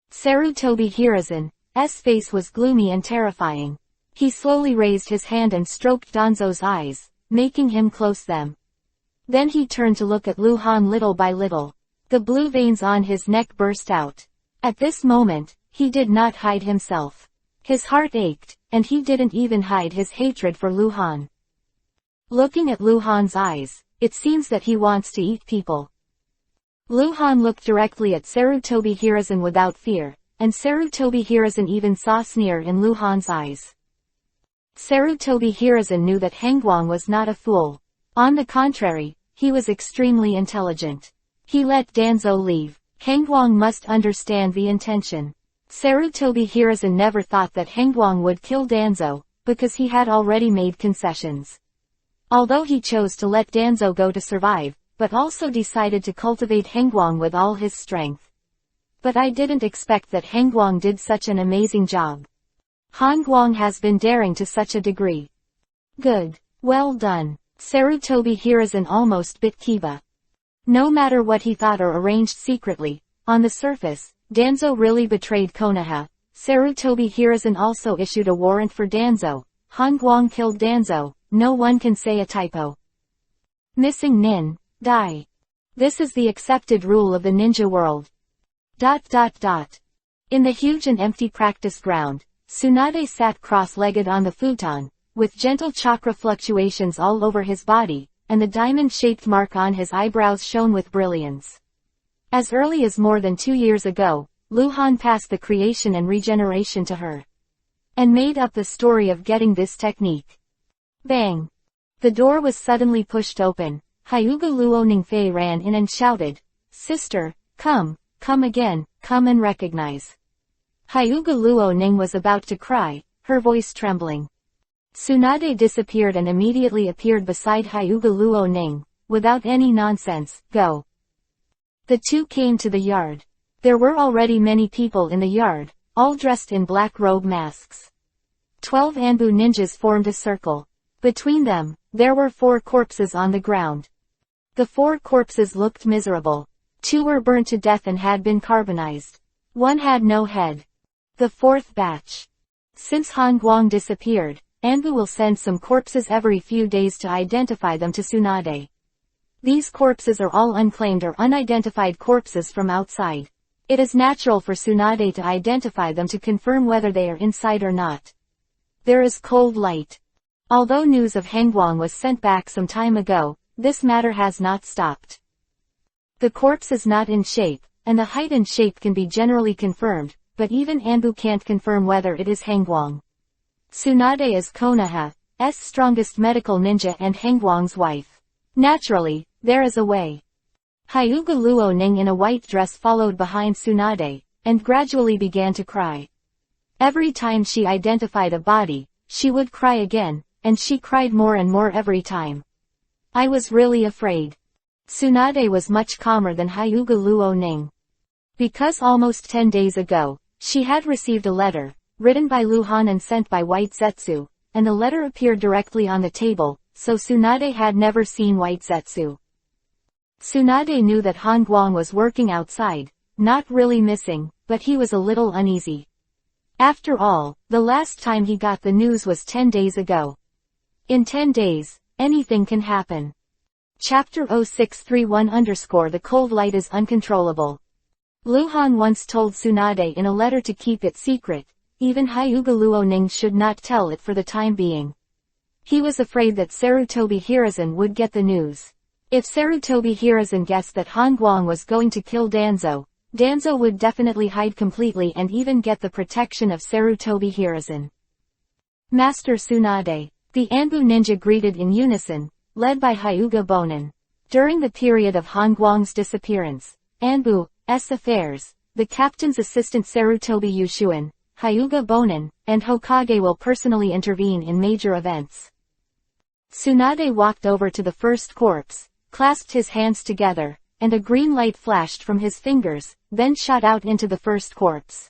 Sarutobi Hiruzen's face was gloomy and terrifying. He slowly raised his hand and stroked Danzo's eyes, making him close them. Then he turned to look at Luhan little by little. The blue veins on his neck burst out. At this moment, he did not hide himself. His heart ached, and he didn't even hide his hatred for Luhan. Looking at Luhan's eyes, it seems that he wants to eat people. Luhan looked directly at Sarutobi Hiruzen without fear, and Sarutobi Hiruzen even saw sneer in Luhan's eyes. Sarutobi Hiruzen knew that Hangguang was not a fool. On the contrary, he was extremely intelligent. He let Danzo leave. Hangguang must understand the intention. Sarutobi Hiruzen never thought that Hangguang would kill Danzo, because he had already made concessions. Although he chose to let Danzo go to survive, but also decided to cultivate Hangguang with all his strength. But I didn't expect that Hangguang did such an amazing job. Hangguang has been daring to such a degree. Good. Well done. Sarutobi Hiruzen almost bit Kiba. No matter what he thought or arranged secretly, on the surface, Danzo really betrayed Konoha. Sarutobi Hiruzen also issued a warrant for Danzo. Hangguang killed Danzo. No one can say a typo. Missing nin, die. This is the accepted rule of the ninja world. In the huge and empty practice ground, Tsunade sat cross-legged on the futon, with gentle chakra fluctuations all over his body, and the diamond-shaped mark on his eyebrows shone with brilliance. As early as more than 2 years ago, Luhan passed the creation and regeneration to her, and made up the story of getting this technique. Bang! The door was suddenly pushed open. Hyuga Luo Ningfei ran in and shouted, "Sister, come again, come and recognize." Hyuga Luo Ning was about to cry, her voice trembling. Tsunade disappeared and immediately appeared beside Hyuga Luo Ning. Without any nonsense, go. The two came to the yard. There were already many people in the yard, all dressed in black robe masks. 12 Anbu ninjas formed a circle. Between them, there were 4 corpses on the ground. The 4 corpses looked miserable. 2 were burnt to death and had been carbonized. 1 had no head. The 4th batch. Since Hangguang disappeared, Anbu will send some corpses every few days to identify them to Tsunade. These corpses are all unclaimed or unidentified corpses from outside. It is natural for Tsunade to identify them to confirm whether they are inside or not. There is cold light. Although news of Hangguang was sent back some time ago, this matter has not stopped. The corpse is not in shape, and the height and shape can be generally confirmed, but even Anbu can't confirm whether it is Hangguang. Tsunade is Konoha's strongest medical ninja and Hangguang's wife. Naturally, there is a way. Hyuga Luo Ning in a white dress followed behind Tsunade, and gradually began to cry. Every time she identified a body, she would cry again, and she cried more and more every time. I was really afraid. Tsunade was much calmer than Hyuga Luo Ning. Because almost 10 days ago, she had received a letter, written by Luhan and sent by White Zetsu, and the letter appeared directly on the table, so Tsunade had never seen White Zetsu. Tsunade knew that Hangguang was working outside, not really missing, but he was a little uneasy. After all, the last time he got the news was 10 days ago. In 10 days, anything can happen. Chapter 0631 _ The cold light is uncontrollable. Luhan once told Tsunade in a letter to keep it secret, even Hyuga Luoning should not tell it for the time being. He was afraid that Sarutobi Hiruzen would get the news. If Sarutobi Hiruzen guessed that Han Guang was going to kill Danzo, Danzo would definitely hide completely and even get the protection of Sarutobi Hiruzen. Master Tsunade. The Anbu ninja greeted in unison, led by Hyuga Bonin. During the period of Han Guang's disappearance, Anbu's affairs, the captain's assistant Sarutobi Yushuan, Hyuga Bonin, and Hokage will personally intervene in major events. Tsunade walked over to the first corpse, clasped his hands together, and a green light flashed from his fingers, then shot out into the first corpse.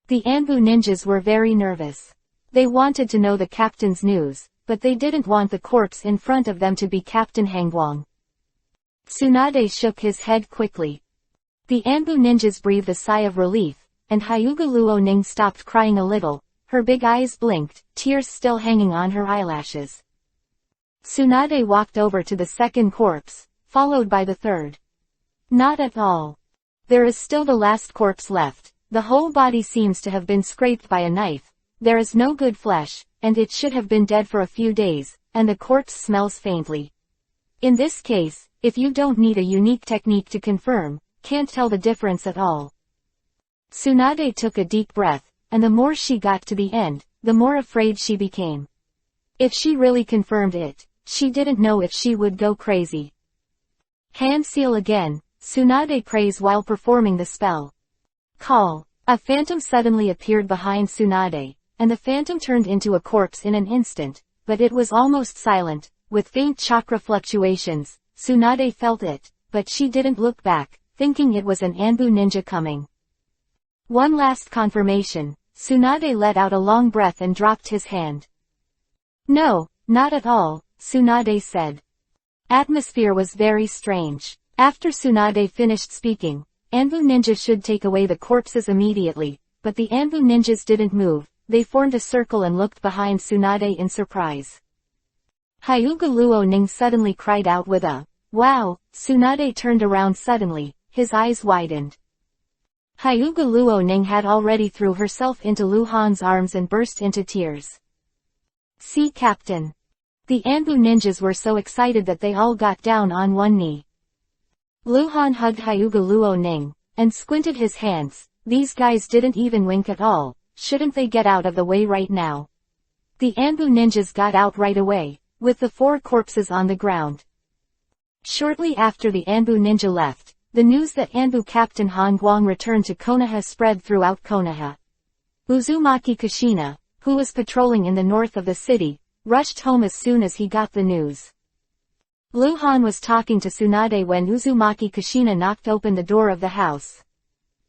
The Anbu ninjas were very nervous. They wanted to know the captain's news, but they didn't want the corpse in front of them to be Captain Hangguang. Tsunade shook his head quickly. The Anbu ninjas breathed a sigh of relief, and Hyuga Luoning stopped crying a little, her big eyes blinked, tears still hanging on her eyelashes. Tsunade walked over to the second corpse, followed by the third. Not at all. There is still the last corpse left, the whole body seems to have been scraped by a knife, there is no good flesh, and it should have been dead for a few days, and the corpse smells faintly. In this case, if you don't need a unique technique to confirm, can't tell the difference at all. Tsunade took a deep breath, and the more she got to the end, the more afraid she became. If she really confirmed it, she didn't know if she would go crazy. Hand seal again, Tsunade prays while performing the spell. Call. A phantom suddenly appeared behind Tsunade, and the phantom turned into a corpse in an instant, but it was almost silent, with faint chakra fluctuations. Tsunade felt it, but she didn't look back, thinking it was an Anbu ninja coming. One last confirmation, Tsunade let out a long breath and dropped his hand. No, not at all, Tsunade said. Atmosphere was very strange. After Tsunade finished speaking, Anbu ninja should take away the corpses immediately, but the Anbu ninjas didn't move, they formed a circle and looked behind Tsunade in surprise. Hyuga Luoning suddenly cried out with a, "Wow!" Tsunade turned around suddenly, his eyes widened. Hyuga Luoning had already threw herself into Luhan's arms and burst into tears. See Captain. The Anbu ninjas were so excited that they all got down on one knee. Luhan hugged Hyuga Luoning, and squinted his hands. These guys didn't even wink at all, shouldn't they get out of the way right now? The Anbu ninjas got out right away, with the 4 corpses on the ground. Shortly after the Anbu ninja left, the news that Anbu Captain Han Guang returned to Konoha spread throughout Konoha. Uzumaki Kushina, who was patrolling in the north of the city, rushed home as soon as he got the news. Luhan was talking to Tsunade when Uzumaki Kushina knocked open the door of the house.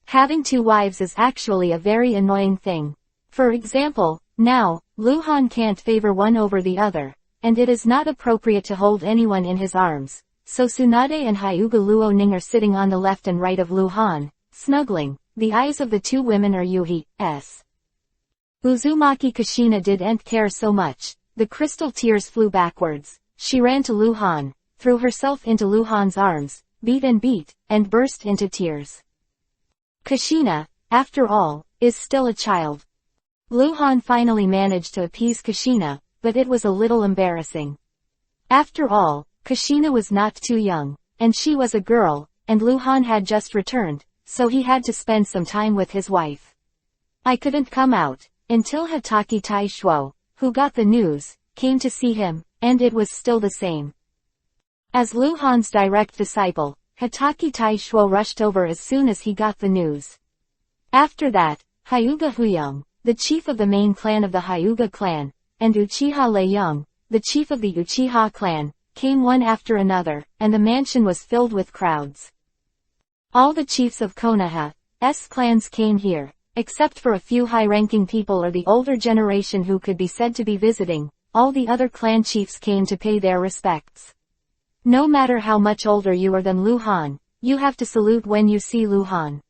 Having 2 wives is actually a very annoying thing. For example, now, Luhan can't favor one over the other, and it is not appropriate to hold anyone in his arms, so Tsunade and Hyuga Luoning are sitting on the left and right of Luhan, snuggling. The eyes of the 2 women are Yuhi's. Uzumaki Kushina didn't care so much. The crystal tears flew backwards. She ran to Luhan, threw herself into Luhan's arms, beat, and burst into tears. Kushina, after all, is still a child. Luhan finally managed to appease Kushina, but it was a little embarrassing. After all, Kushina was not too young, and she was a girl, and Luhan had just returned, so he had to spend some time with his wife. I couldn't come out, until Hatake Taishuo, who got the news, came to see him, and it was still the same. As Luhan's direct disciple, Hatake Taishuo rushed over as soon as he got the news. After that, Hyuga Huyang, the chief of the main clan of the Hyuga clan, and Uchiha Leiyang, the chief of the Uchiha clan, came one after another, and the mansion was filled with crowds. All the chiefs of Konoha's clans came here, except for a few high-ranking people or the older generation who could be said to be visiting. All the other clan chiefs came to pay their respects. No matter how much older you are than Luhan, you have to salute when you see Luhan.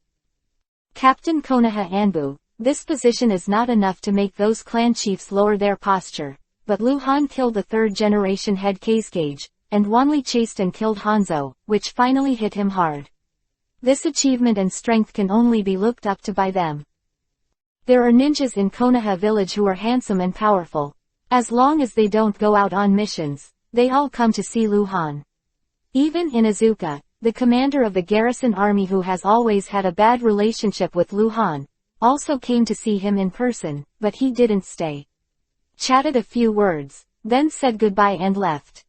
Captain Konoha Anbu, this position is not enough to make those clan chiefs lower their posture, but Lu Han killed the third-generation head Hokage, and Wanli chased and killed Hanzo, which finally hit him hard. This achievement and strength can only be looked up to by them. There are ninjas in Konoha village who are handsome and powerful. As long as they don't go out on missions, they all come to see Lu Han. Even Inuzuka, the commander of the garrison army who has always had a bad relationship with Lu Han, also came to see him in person, but he didn't stay. Chatted a few words, then said goodbye and left.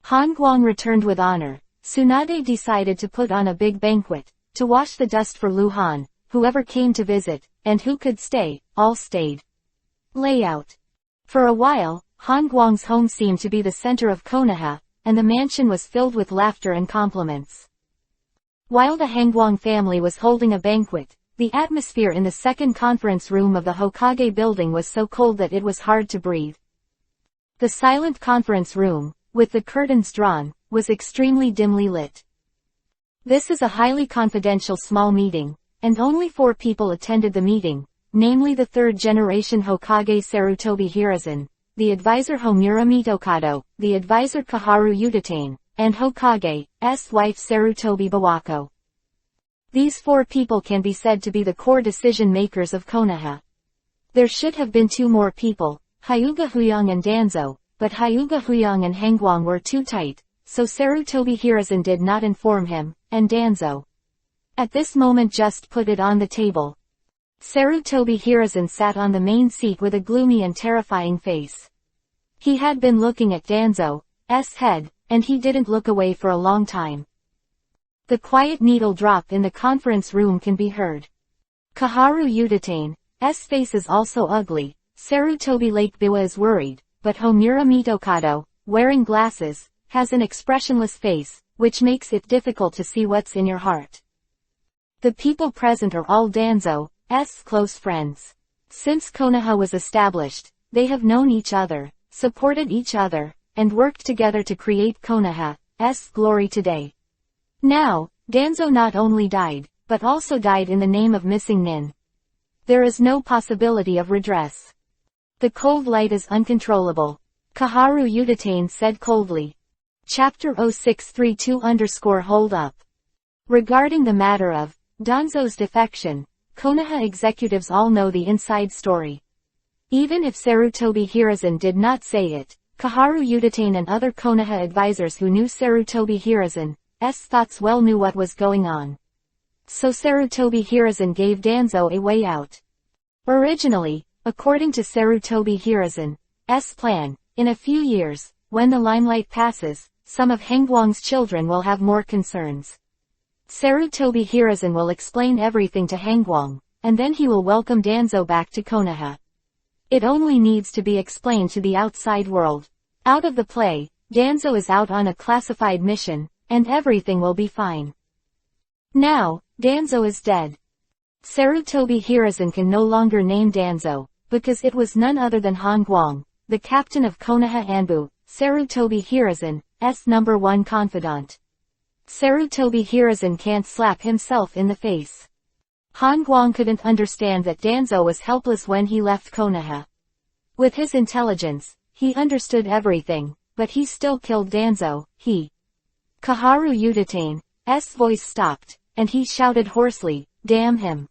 Han Guang returned with honor. Tsunade decided to put on a big banquet, to wash the dust for Lu Han. Whoever came to visit, and who could stay, all stayed. Layout. For a while, Han Guang's home seemed to be the center of Konoha, and the mansion was filled with laughter and compliments. While the Hangguang family was holding a banquet, the atmosphere in the second conference room of the Hokage building was so cold that it was hard to breathe. The silent conference room, with the curtains drawn, was extremely dimly lit. This is a highly confidential small meeting, and only 4 people attended the meeting, namely the third-generation Hokage Sarutobi Hiruzen, the advisor Homura Mitokado, the advisor Kaharu Udatane, and Hokage's wife Sarutobi Bawako. These 4 people can be said to be the core decision-makers of Konoha. There should have been 2 more people, Hyuga Huyang and Danzo, but Hyuga Huyang and Hangguang were too tight, so Sarutobi Hiruzen did not inform him, and Danzo. At this moment just put it on the table. Sarutobi Hiruzen sat on the main seat with a gloomy and terrifying face. He had been looking at Danzo's head, and he didn't look away for a long time. The quiet needle drop in the conference room can be heard. Kaharu Udatane's face is also ugly. Sarutobi Lake Biwa is worried, but Homura Mitokado, wearing glasses, has an expressionless face, which makes it difficult to see what's in your heart. The people present are all Danzo's close friends. Since Konoha was established, they have known each other, supported each other, and worked together to create Konoha's glory today. Now, Danzo not only died, but also died in the name of missing Nin. There is no possibility of redress. The cold light is uncontrollable. Kaharu Udatane said coldly. Chapter 0632_hold up. Regarding the matter of Danzo's defection, Konoha executives all know the inside story. Even if Sarutobi Hiruzen did not say it, Kaharu Udatane and other Konoha advisors who knew Sarutobi Hiruzen's thoughts well knew what was going on. So Sarutobi Hiruzen gave Danzo a way out. Originally, according to Sarutobi Hiruzen's plan, in a few years, when the limelight passes, some of Hangguang's children will have more concerns. Sarutobi Hiruzen will explain everything to Hangguang, and then he will welcome Danzo back to Konoha. It only needs to be explained to the outside world. Out of the play, Danzo is out on a classified mission, and everything will be fine. Now, Danzo is dead. Sarutobi Hiruzen can no longer name Danzo, because it was none other than Hangguang, the captain of Konoha Anbu, Sarutobi Hiruzen's #1 confidant. Sarutobi Hiruzen can't slap himself in the face. Hangguang couldn't understand that Danzo was helpless when he left Konoha. With his intelligence, he understood everything, but he still killed Danzo. Kaharu Udatane's voice stopped, and he shouted hoarsely, "Damn him.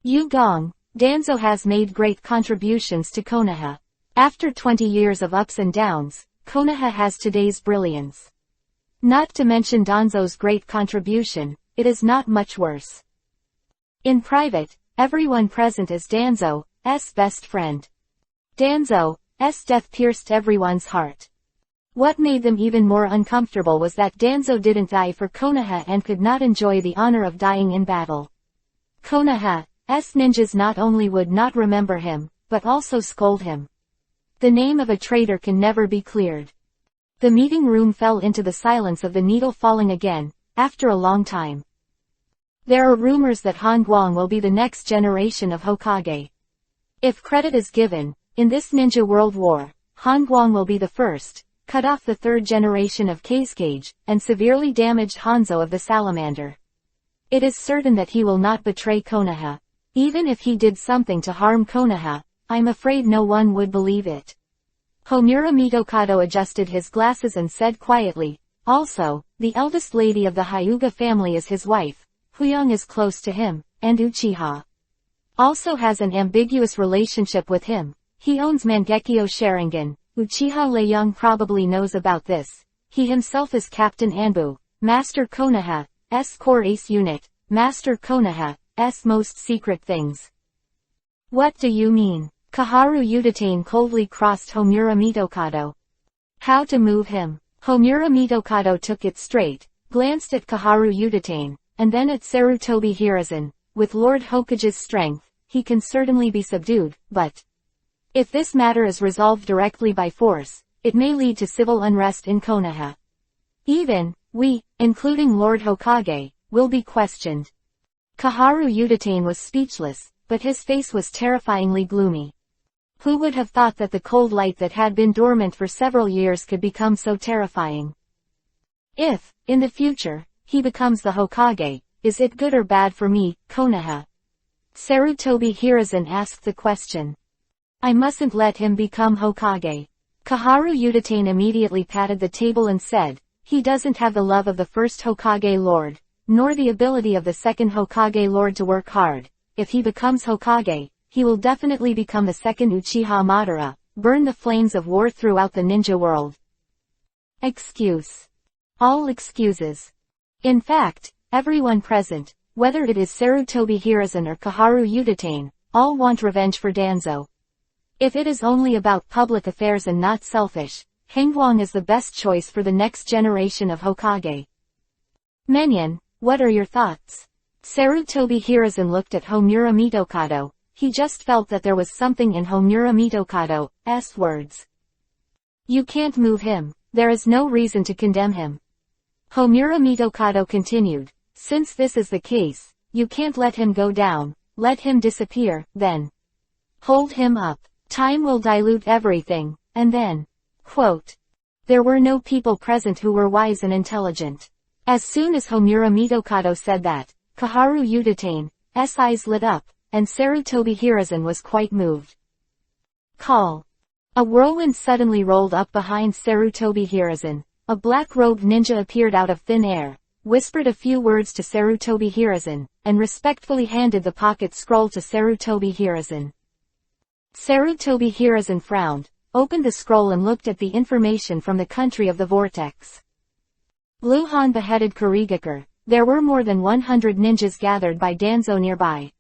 Yu Gong, Danzo has made great contributions to Konoha. After 20 years of ups and downs, Konoha has today's brilliance. Not to mention Danzo's great contribution, it is not much worse." In private, everyone present is Danzo's best friend. Danzo's death pierced everyone's heart. What made them even more uncomfortable was that Danzo didn't die for Konoha and could not enjoy the honor of dying in battle. Konoha's ninjas not only would not remember him, but also scold him. The name of a traitor can never be cleared. The meeting room fell into the silence of the needle falling again, after a long time. There are rumors that Hangguang will be the next generation of Hokage. If credit is given, in this ninja world war, Hangguang will be the first, cut off the third generation of Hokage, and severely damaged Hanzo of the Salamander. It is certain that he will not betray Konoha. Even if he did something to harm Konoha, I'm afraid no one would believe it. Homura Mitokado adjusted his glasses and said quietly, also, the eldest lady of the Hyuga family is his wife, Huyang is close to him, and Uchiha also has an ambiguous relationship with him. He owns Mangekyo Sharingan. Uchiha Leiyang probably knows about this. He himself is Captain Anbu, Master Konoha's core ace unit, Master Konoha's most secret things. What do you mean? Kaharu Udatane coldly crossed Homura Mitokado. How to move him? Homura Mitokado took it straight, glanced at Kaharu Udatane, and then at Sarutobi Hiruzen. With Lord Hokage's strength, he can certainly be subdued, but if this matter is resolved directly by force, it may lead to civil unrest in Konoha. Even, we, including Lord Hokage, will be questioned. Kaharu Udatane was speechless, but his face was terrifyingly gloomy. Who would have thought that the cold light that had been dormant for several years could become so terrifying? If, in the future, he becomes the Hokage, is it good or bad for me, Konoha? Sarutobi Hiruzen asked the question. I mustn't let him become Hokage. Kaharu Udatane immediately patted the table and said, he doesn't have the love of the first Hokage Lord, nor the ability of the second Hokage Lord to work hard. If he becomes Hokage, he will definitely become the second Uchiha Madara, burn the flames of war throughout the ninja world. Excuse. All excuses. In fact, everyone present, whether it is Sarutobi Hiruzen or Kaharu Udatane, all want revenge for Danzo. If it is only about public affairs and not selfish, Hengwang is the best choice for the next generation of Hokage. Menyon, what are your thoughts? Sarutobi Hiruzen looked at Homura Mitokado. He just felt that there was something in Homura Mitokado's words. You can't move him. There is no reason to condemn him. Homura Mitokado continued. Since this is the case, you can't let him go down, let him disappear, then hold him up. Time will dilute everything, and then, quote, there were no people present who were wise and intelligent. As soon as Homura Mitokado said that, Kaharu Udatane's eyes lit up, and Sarutobi Hiruzen was quite moved. Call. A whirlwind suddenly rolled up behind Sarutobi Hiruzen. A black-robed ninja appeared out of thin air, whispered a few words to Sarutobi Hiruzen, and respectfully handed the pocket scroll to Sarutobi Hiruzen. Sarutobi Hiruzen frowned, opened the scroll and looked at the information from the country of the vortex. Luhan beheaded Kurigakure. There were more than 100 ninjas gathered by Danzo nearby.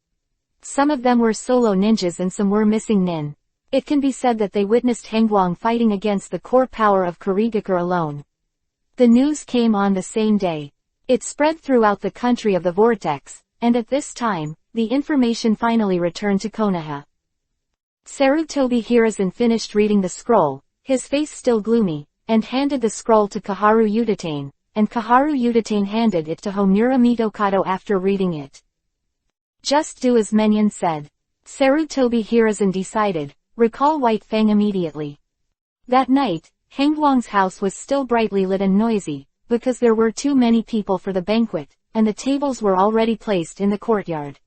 Some of them were solo ninjas and some were missing nin. It can be said that they witnessed Hengwang fighting against the core power of Kurigakure alone. The news came on the same day. It spread throughout the country of the vortex, and at this time, the information finally returned to Konoha. Sarutobi Hiruzen finished reading the scroll, his face still gloomy, and handed the scroll to Kaharu Udatane, and Kaharu Udatane handed it to Homura Mitokado after reading it. Just do as Menyon said. Sarutobi Hiruzen decided, recall White Fang immediately. That night, Hengwang's house was still brightly lit and noisy, because there were too many people for the banquet, and the tables were already placed in the courtyard.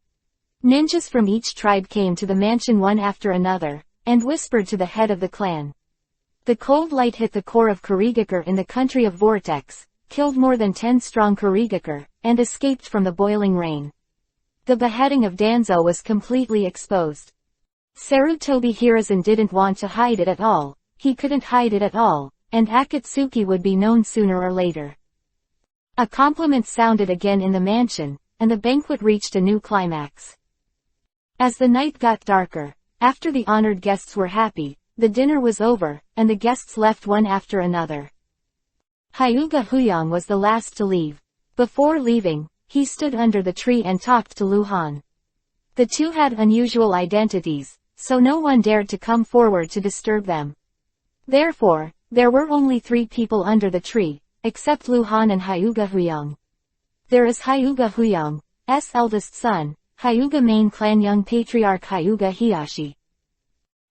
Ninjas from each tribe came to the mansion one after another, and whispered to the head of the clan. The cold light hit the core of Kurigakure in the country of Vortex, killed more than 10 strong Kurigakure, and escaped from the boiling rain. The beheading of Danzo was completely exposed. Sarutobi Hiruzen didn't want to hide it at all, he couldn't hide it at all, and Akatsuki would be known sooner or later. A compliment sounded again in the mansion, and the banquet reached a new climax. As the night got darker, after the honored guests were happy, the dinner was over, and the guests left one after another. Hyuga Huyang was the last to leave. Before leaving, he stood under the tree and talked to Luhan. The two had unusual identities, so no one dared to come forward to disturb them. Therefore, there were only 3 people under the tree, except Luhan and Hyuga Huyang. There is Hyuga Huyang's eldest son, Hyuga main clan young patriarch Hyuga Hiyashi.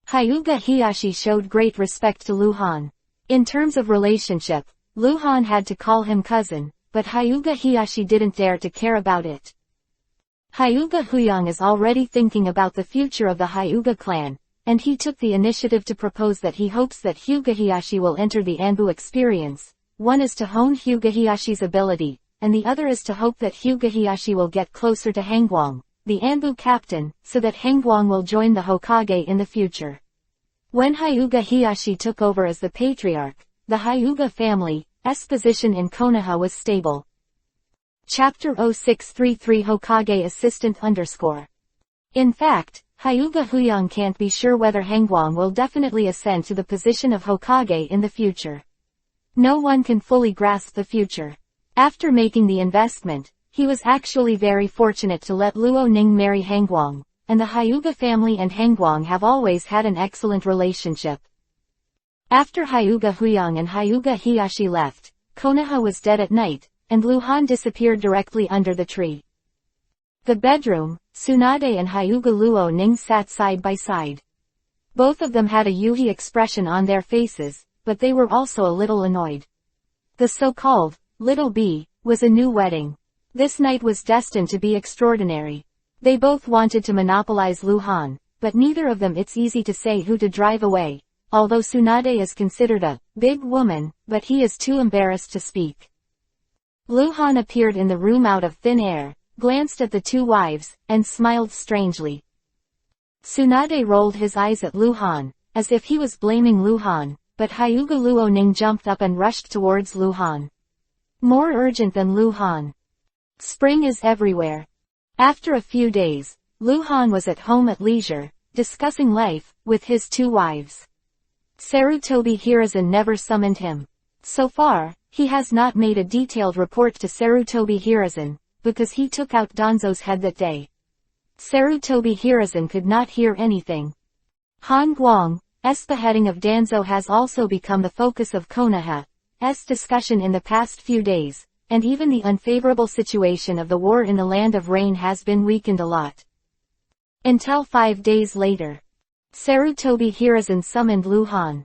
Hyuga Hiyashi showed great respect to Luhan. In terms of relationship, Luhan had to call him cousin, but Hyuga Hiyashi didn't dare to care about it. Hyuga Huyang is already thinking about the future of the Hyuga clan, and he took the initiative to propose that he hopes that Hyuga Hiyashi will enter the Anbu experience. One is to hone Hyuga Hiyashi's ability, and the other is to hope that Hyuga Hiyashi will get closer to Hangguang, the Anbu captain, so that Hangguang will join the Hokage in the future. When Hyuga Hiyashi took over as the patriarch, the Hyuga family's position in Konoha was stable. Chapter 0633 Hokage Assistant _ In fact, Hyuga Huyang can't be sure whether Hangguang will definitely ascend to the position of Hokage in the future. No one can fully grasp the future. After making the investment, he was actually very fortunate to let Luo Ning marry Hangguang, and the Hyuga family and Hangguang have always had an excellent relationship. After Hyuga Huyang and Hyuga Hiyashi left, Konoha was dead at night, and Luhan disappeared directly under the tree. The bedroom, Tsunade and Hyuga Luo Ning sat side by side. Both of them had a Yuhi expression on their faces, but they were also a little annoyed. The so-called Little B was a new wedding. This night was destined to be extraordinary. They both wanted to monopolize Luhan, but neither of them it's easy to say who to drive away, although Tsunade is considered a big woman, but he is too embarrassed to speak. Luhan appeared in the room out of thin air, glanced at the two wives, and smiled strangely. Tsunade rolled his eyes at Luhan, as if he was blaming Luhan, but Hyuga Luo Ning jumped up and rushed towards Luhan. More urgent than Luhan. Spring is everywhere. After a few days, Luhan was at home at leisure, discussing life with his two wives. Sarutobi Hiruzen never summoned him. So far, he has not made a detailed report to Sarutobi Hiruzen, because he took out Danzo's head that day. Sarutobi Hiruzen could not hear anything. Hangguang's beheading of Danzo has also become the focus of Konoha's discussion in the past few days, and even the unfavorable situation of the war in the Land of Rain has been weakened a lot. Until 5 days later, Sarutobi Hiruzen summoned Luhan.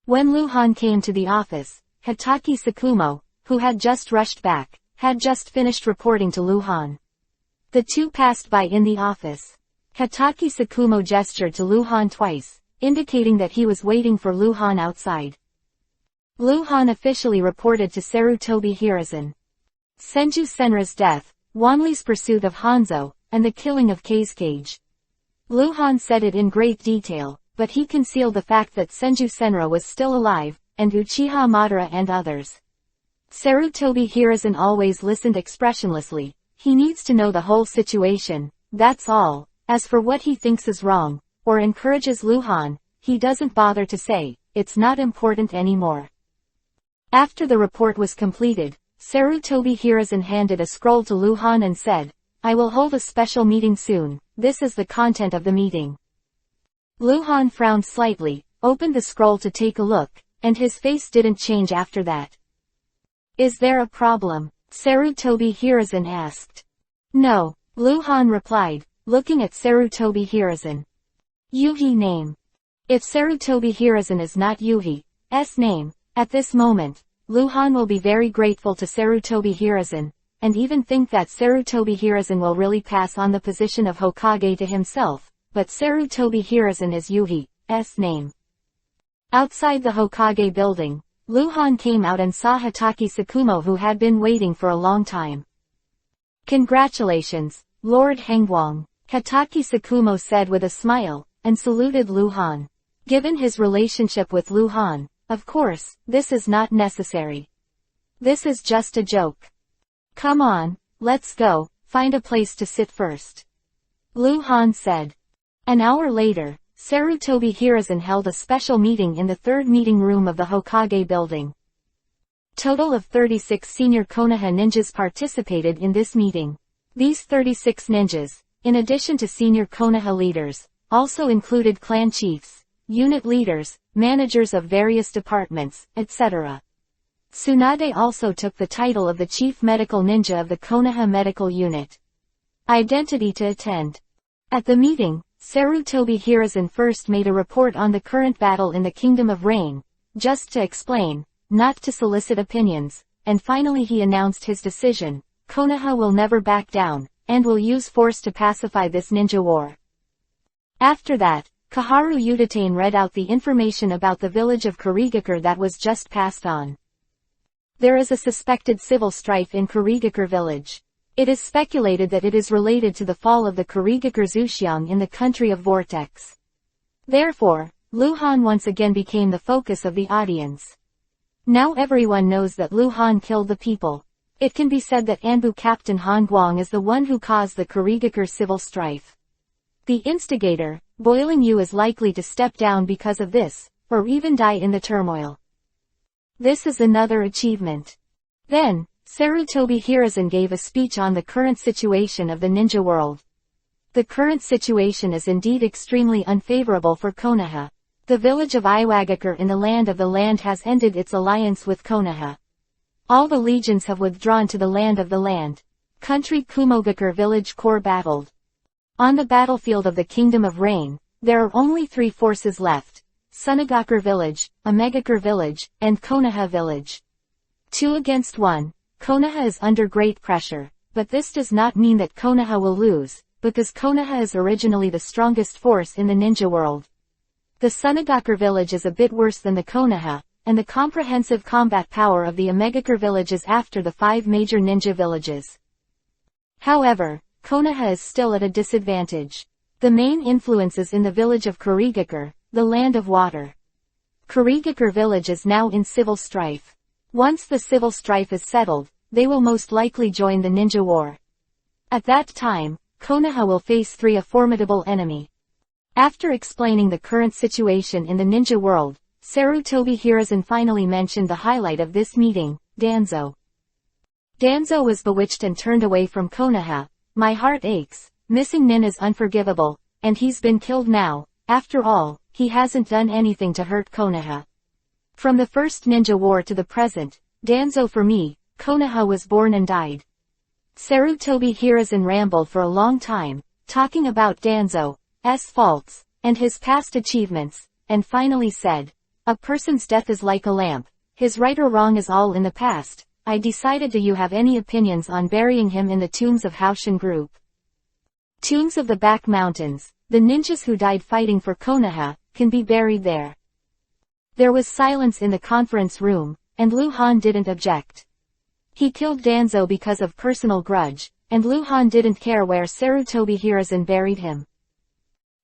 When Luhan came to the office, Hatake Sakumo, who had just rushed back, had just finished reporting to Luhan. The two passed by in the office. Hatake Sakumo gestured to Luhan twice, indicating that he was waiting for Luhan outside. Luhan officially reported to Sarutobi Hiruzen. Senju Senra's death, Wanli's pursuit of Hanzo, and the killing of Kazekage. Luhan said it in great detail, but he concealed the fact that Senju Senra was still alive, and Uchiha Madara and others. Sarutobi Hiruzen always listened expressionlessly. He needs to know the whole situation, that's all. As for what he thinks is wrong, or encourages Luhan, he doesn't bother to say, it's not important anymore. After the report was completed, Sarutobi Hiruzen handed a scroll to Luhan and said, I will hold a special meeting soon, this is the content of the meeting. Luhan frowned slightly, opened the scroll to take a look, and his face didn't change after that. Is there a problem? Sarutobi Hiruzen asked. No, Luhan replied, looking at Sarutobi Hiruzen. Yuhi name. If Sarutobi Hiruzen is not Yuhi's name, at this moment, Luhan will be very grateful to Sarutobi Hiruzen, and even think that Sarutobi Hiruzen will really pass on the position of Hokage to himself, but Sarutobi Hiruzen is Yuhi's name. Outside the Hokage building, Luhan came out and saw Hatake Sakumo, who had been waiting for a long time. Congratulations, Lord Hangguang, Hatake Sakumo said with a smile, and saluted Luhan. Given his relationship with Luhan, of course, this is not necessary. This is just a joke. Come on, let's go, find a place to sit first. Luhan said. An hour later, Sarutobi Hiruzen held a special meeting in the third meeting room of the Hokage building. Total of 36 senior Konoha ninjas participated in this meeting. These 36 ninjas, in addition to senior Konoha leaders, also included clan chiefs, unit leaders, managers of various departments, etc. Tsunade also took the title of the chief medical ninja of the Konoha medical unit. Identity to attend. At the meeting, Sarutobi Hiruzen first made a report on the current battle in the Kingdom of Rain, just to explain, not to solicit opinions, and finally he announced his decision. Konoha will never back down, and will use force to pacify this ninja war. After that, Kaharu Udatane read out the information about the village of Kurigakure that was just passed on. There is a suspected civil strife in Kurigakure village. It is speculated that it is related to the fall of the Kurigakure Zuxiang in the country of Vortex. Therefore, Luhan once again became the focus of the audience. Now everyone knows that Luhan killed the people. It can be said that Anbu Captain Han Guang is the one who caused the Kurigakure civil strife. The instigator, Boiling Yu, is likely to step down because of this, or even die in the turmoil. This is another achievement. Then, Sarutobi Hiruzen gave a speech on the current situation of the ninja world. The current situation is indeed extremely unfavorable for Konoha. The village of Iwagakure in the land of the land has ended its alliance with Konoha. All the legions have withdrawn to the land of the land. Country Kumogakure village core battled. On the battlefield of the Kingdom of Rain, there are only 3 forces left: Sunagakure village, Omegakure village, and Konoha village. 2 against 1, Konoha is under great pressure, but this does not mean that Konoha will lose, because Konoha is originally the strongest force in the ninja world. The Sunagakure village is a bit worse than the Konoha, and the comprehensive combat power of the Omegakure village is after the 5 major ninja villages. However, Konoha is still at a disadvantage. The main influence is in the village of Kurigakure, the land of water. Kurigakure village is now in civil strife. Once the civil strife is settled, they will most likely join the ninja war. At that time, Konoha will face a formidable enemy. After explaining the current situation in the ninja world, Sarutobi Hiruzen finally mentioned the highlight of this meeting, Danzo. Danzo was bewitched and turned away from Konoha. My heart aches, missing Nin is unforgivable, and he's been killed now. After all, he hasn't done anything to hurt Konoha. From the first ninja war to the present, Danzo for me, Konoha was born and died. Sarutobi Hiruzen rambled for a long time, talking about Danzo's faults, and his past achievements, and finally said, "A person's death is like a lamp. His right or wrong is all in the past. I decided. Do you have any opinions on burying him in the tombs of Haoshin Group? Tombs of the Back Mountains, the ninjas who died fighting for Konoha, can be buried there." There was silence in the conference room, and Luhan didn't object. He killed Danzo because of personal grudge, and Luhan didn't care where Sarutobi Hiruzen buried him.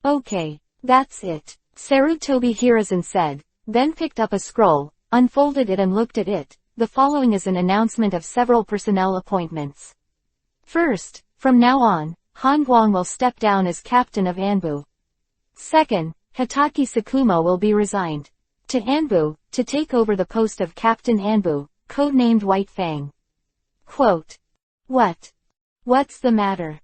"Okay, that's it," Sarutobi Hiruzen said, then picked up a scroll, unfolded it and looked at it. The following is an announcement of several personnel appointments. First, from now on, Han Guang will step down as captain of Anbu. Second, Hitaki Sakumo will be resigned to Anbu, to take over the post of Captain Anbu, codenamed White Fang. Quote. What's the matter?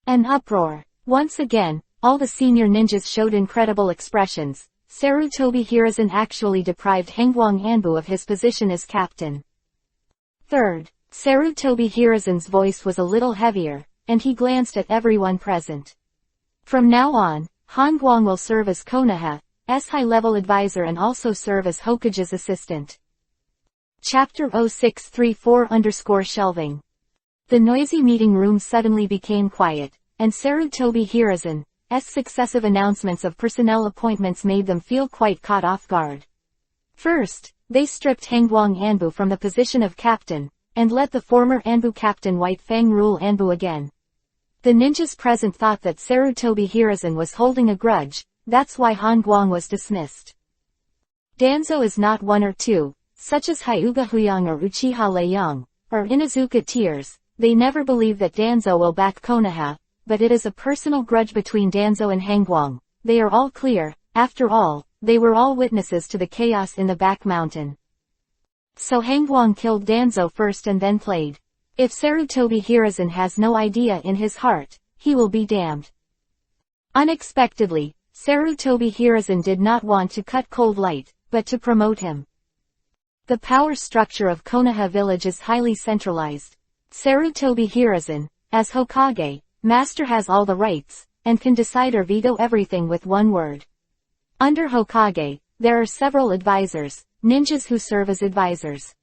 An uproar. Once again, all the senior ninjas showed incredible expressions. Sarutobi Hiruzen actually deprived Hengguang Anbu of his position as captain. Third, Sarutobi Hiruzen's voice was a little heavier, and he glanced at everyone present. From now on, Han Guang will serve as Konoha's high-level advisor and also serve as Hokage's assistant. Chapter 0634_shelving. The noisy meeting room suddenly became quiet, and Sarutobi Hiruzen's successive announcements of personnel appointments made them feel quite caught off guard. First, they stripped Hengguang Anbu from the position of captain, and let the former Anbu captain White Fang rule Anbu again. The ninjas present thought that Sarutobi Hiruzen was holding a grudge, that's why Han Guang was dismissed. Danzo is not 1 or 2, such as Hyuga Huyang or Uchiha Leiyang, or Inuzuka Tears. They never believe that Danzo will back Konoha, but it is a personal grudge between Danzo and Hengguang. They are all clear, after all, they were all witnesses to the chaos in the back mountain. So Hengguang killed Danzo first and then played. If Sarutobi Hiruzen has no idea in his heart, he will be damned. Unexpectedly, Sarutobi Hiruzen did not want to cut Cold Light, but to promote him. The power structure of Konoha village is highly centralized. Sarutobi Hiruzen, as Hokage, master, has all the rights, and can decide or veto everything with one word. Under Hokage, there are several advisors, ninjas who serve as advisors.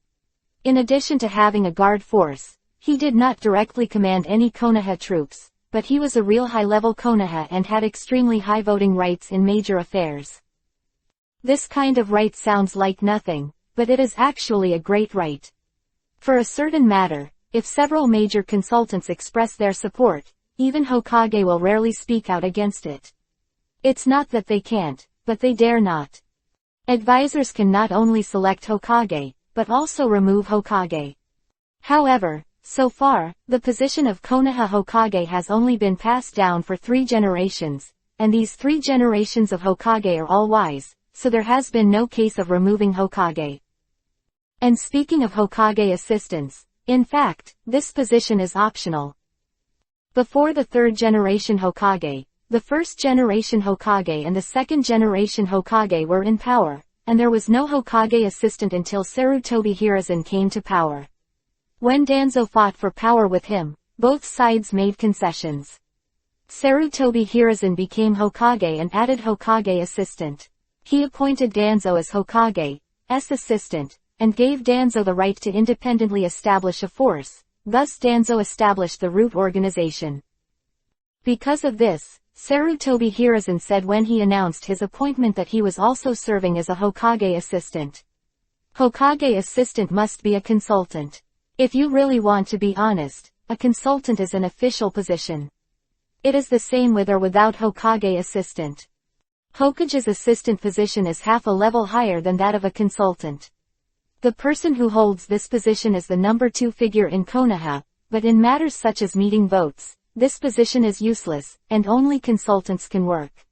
In addition to having a guard force, He did not directly command any Konoha troops, but he was a real high-level Konoha and had extremely high voting rights in major affairs. This kind of right sounds like nothing, but it is actually a great right. For a certain matter, if several major consultants express their support, even Hokage will rarely speak out against it. It's not that they can't, but they dare not. Advisors can not only select Hokage, but also remove Hokage. However, so far, the position of Konoha Hokage has only been passed down for 3 generations, and these 3 generations of Hokage are all wise, so there has been no case of removing Hokage. And speaking of Hokage assistants, in fact, this position is optional. Before the 3rd generation Hokage, the 1st generation Hokage and the 2nd generation Hokage were in power, and there was no Hokage assistant until Sarutobi Hiruzen came to power. When Danzo fought for power with him, both sides made concessions. Sarutobi Hiruzen became Hokage and added Hokage assistant. He appointed Danzo as Hokage's assistant, and gave Danzo the right to independently establish a force, thus Danzo established the root organization. Because of this, Sarutobi Hiruzen said when he announced his appointment that he was also serving as a Hokage assistant. Hokage assistant must be a consultant. If you really want to be honest, a consultant is an official position. It is the same with or without Hokage assistant. Hokage's assistant position is half a level higher than that of a consultant. The person who holds this position is the number 2 figure in Konoha, but in matters such as meeting votes, this position is useless, and only consultants can work.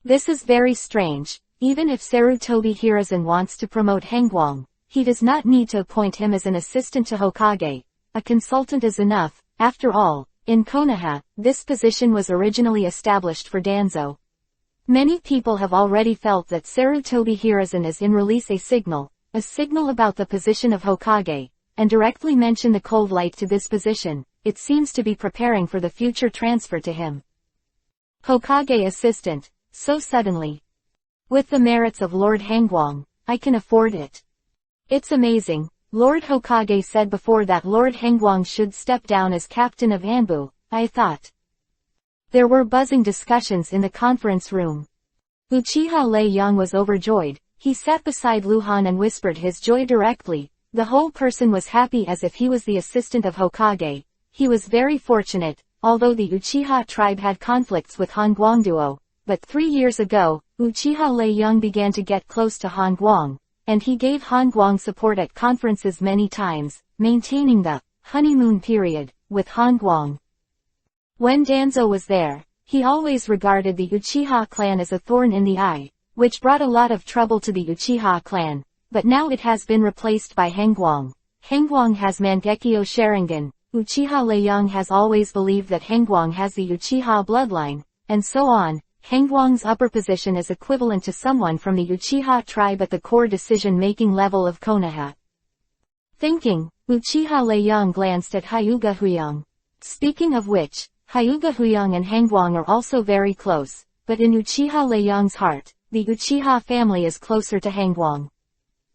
This is very strange. Even if Sarutobi Hiruzen wants to promote Hangwang, he does not need to appoint him as an assistant to Hokage. A consultant is enough. After all, in Konoha, this position was originally established for Danzo. Many people have already felt that Sarutobi Hiruzen is in release a signal about the position of Hokage, and directly mention the cold light to this position. It seems to be preparing for the future transfer to him. Hokage assistant, so suddenly. With the merits of Lord Hangwang, I can afford it. It's amazing. Lord Hokage said before that Lord Hangwang should step down as captain of Anbu, I thought. There were buzzing discussions in the conference room. Uchiha Lei Young was overjoyed. He sat beside Luhan and whispered his joy directly. The whole person was happy as if he was the assistant of Hokage. He was very fortunate, although the Uchiha tribe had conflicts with Hangwang duo. But 3 years ago, Uchiha Lei Young began to get close to Hangwang, and he gave Hangwang support at conferences many times, maintaining the honeymoon period with Hangwang. When Danzo was there, he always regarded the Uchiha clan as a thorn in the eye, which brought a lot of trouble to the Uchiha clan, but now it has been replaced by Hangwang. Hangwang has Mangekyo Sharingan. Uchiha Lei Young has always believed that Hangwang has the Uchiha bloodline, and so on. Hangwang's upper position is equivalent to someone from the Uchiha tribe at the core decision-making level of Konoha. Thinking, Uchiha Lei Young glanced at Hyuga Huyang. Speaking of which, Hyuga Huyang and Hangwang are also very close, but in Uchiha Lei Young's heart, the Uchiha family is closer to Hangwang.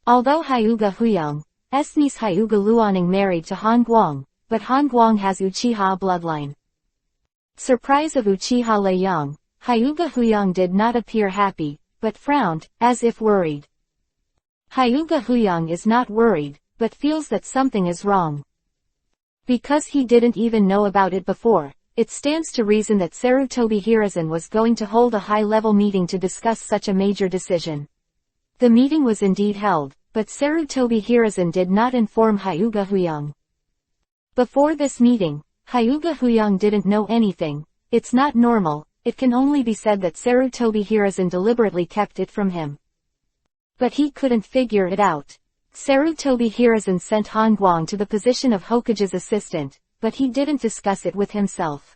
Although Hyuga Huyang's niece Hyuga Luaning married to Hangwang, but Hangwang has Uchiha bloodline. Surprise of Uchiha Lei Young. Hyuga Huyang did not appear happy, but frowned, as if worried. Hyuga Huyang is not worried, but feels that something is wrong. Because he didn't even know about it before, it stands to reason that Sarutobi Hiruzen was going to hold a high-level meeting to discuss such a major decision. The meeting was indeed held, but Sarutobi Hiruzen did not inform Hyuga Huyang. Before this meeting, Hyuga Huyang didn't know anything. It's not normal. It can only be said that Sarutobi Hiruzen deliberately kept it from him. But he couldn't figure it out. Sarutobi Hiruzen sent Hangwang to the position of Hokage's assistant, but he didn't discuss it with himself.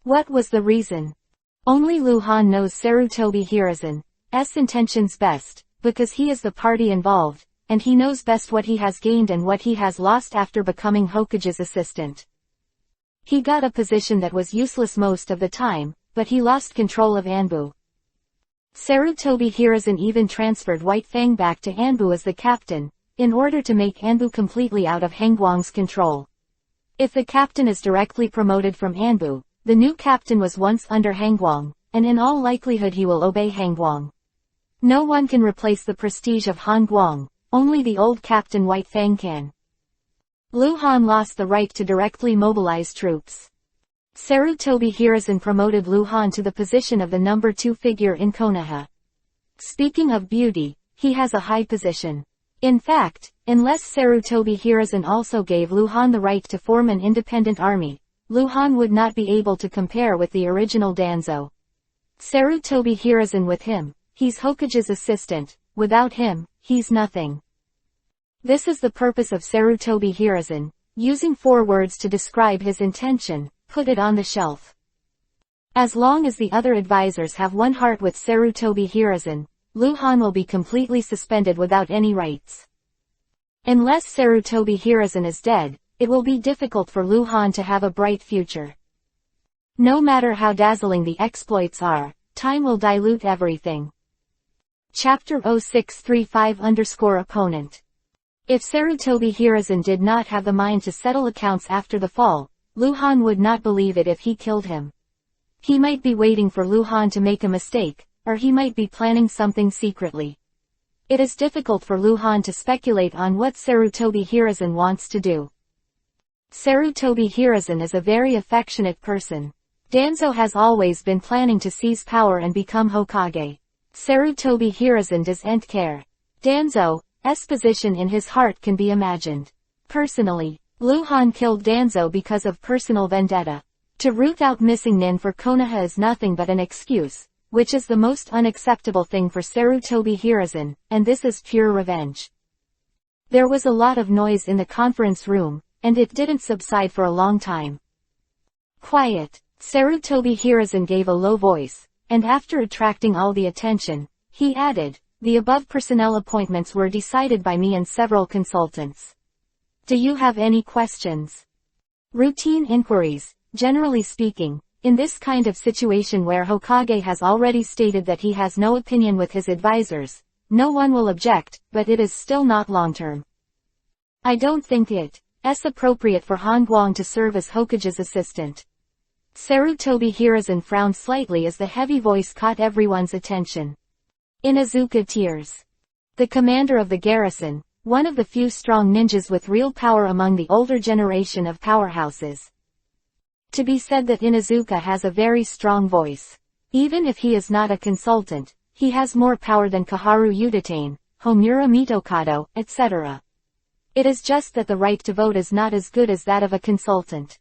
What was the reason? Only Luhan knows Sarutobi Hiruzen's intentions best, because he is the party involved, and he knows best what he has gained and what he has lost after becoming Hokage's assistant. He got a position that was useless most of the time, but he lost control of Anbu. Sarutobi Hiruzen even transferred White Fang back to Anbu as the captain, in order to make Anbu completely out of Hangwang's control. If the captain is directly promoted from Anbu, the new captain was once under Hangguang, and in all likelihood he will obey Hangguang. No one can replace the prestige of Hangguang, only the old captain White Fang can. Lu Han lost the right to directly mobilize troops. Sarutobi Hiruzen promoted Lu Han to the position of the number 2 figure in Konoha. Speaking of beauty, he has a high position. In fact, unless Sarutobi Hiruzen also gave Lu Han the right to form an independent army, Lu Han would not be able to compare with the original Danzo. Sarutobi Hiruzen with him, he's Hokage's assistant, without him, he's nothing. This is the purpose of Sarutobi Hiruzen, using 4 words to describe his intention: put it on the shelf. As long as the other advisors have one heart with Sarutobi Hiruzen, Lu Han will be completely suspended without any rights. Unless Sarutobi Hiruzen is dead, it will be difficult for Lu Han to have a bright future. No matter how dazzling the exploits are, time will dilute everything. Chapter 0635_Opponent. If Sarutobi Hiruzen did not have the mind to settle accounts after the fall, Lu Han would not believe it if he killed him. He might be waiting for Lu Han to make a mistake, or he might be planning something secretly. It is difficult for Lu Han to speculate on what Sarutobi Hiruzen wants to do. Sarutobi Hiruzen is a very affectionate person. Danzo has always been planning to seize power and become Hokage. Sarutobi Hiruzen doesn't care. Danzo's position in his heart can be imagined. Personally, Lu Han killed Danzo because of personal vendetta. To root out missing Nin for Konoha is nothing but an excuse, which is the most unacceptable thing for Sarutobi Hiruzen, and this is pure revenge. There was a lot of noise in the conference room, and it didn't subside for a long time. Quiet. Sarutobi Hiruzen gave a low voice, and after attracting all the attention, he added, "The above personnel appointments were decided by me and several consultants. Do you have any questions?" Routine inquiries, generally speaking, in this kind of situation where Hokage has already stated that he has no opinion with his advisors, no one will object, but it is still not long-term. I don't think it's appropriate for Hangguang to serve as Hokage's assistant. Sarutobi Hiruzen frowned slightly as the heavy voice caught everyone's attention. Inuzuka tears. The commander of the garrison, one of the few strong ninjas with real power among the older generation of powerhouses. To be said that Inuzuka has a very strong voice. Even if he is not a consultant, he has more power than Kaharu Udatane, Homura Mitokado, etc. It is just that the right to vote is not as good as that of a consultant.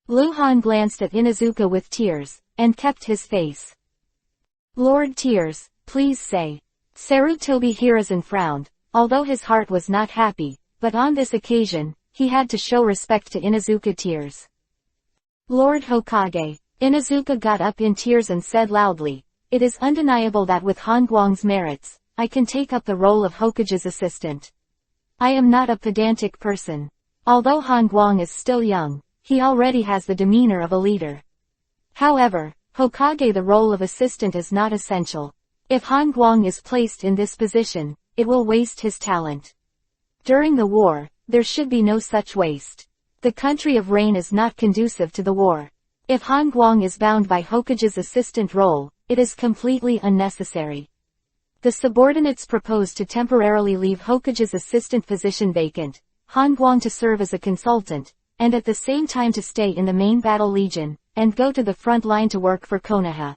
Lu Han glanced at Inuzuka with tears, and kept his face. Lord Tears, please say. Sarutobi Hiruzen frowned, although his heart was not happy, but on this occasion, he had to show respect to Inuzuka Tears. Lord Hokage. Inuzuka got up in tears and said loudly, "It is undeniable that with Hangguang's merits, I can take up the role of Hokage's assistant. I am not a pedantic person. Although Hangguang is still young, he already has the demeanor of a leader. However, Hokage, the role of assistant is not essential. If Hangguang is placed in this position, it will waste his talent. During the war, there should be no such waste. The country of Rain is not conducive to the war. If Hangguang is bound by Hokage's assistant role, it is completely unnecessary. The subordinates propose to temporarily leave Hokage's assistant position vacant, Hangguang to serve as a consultant, and at the same time to stay in the main battle legion, and go to the front line to work for Konoha."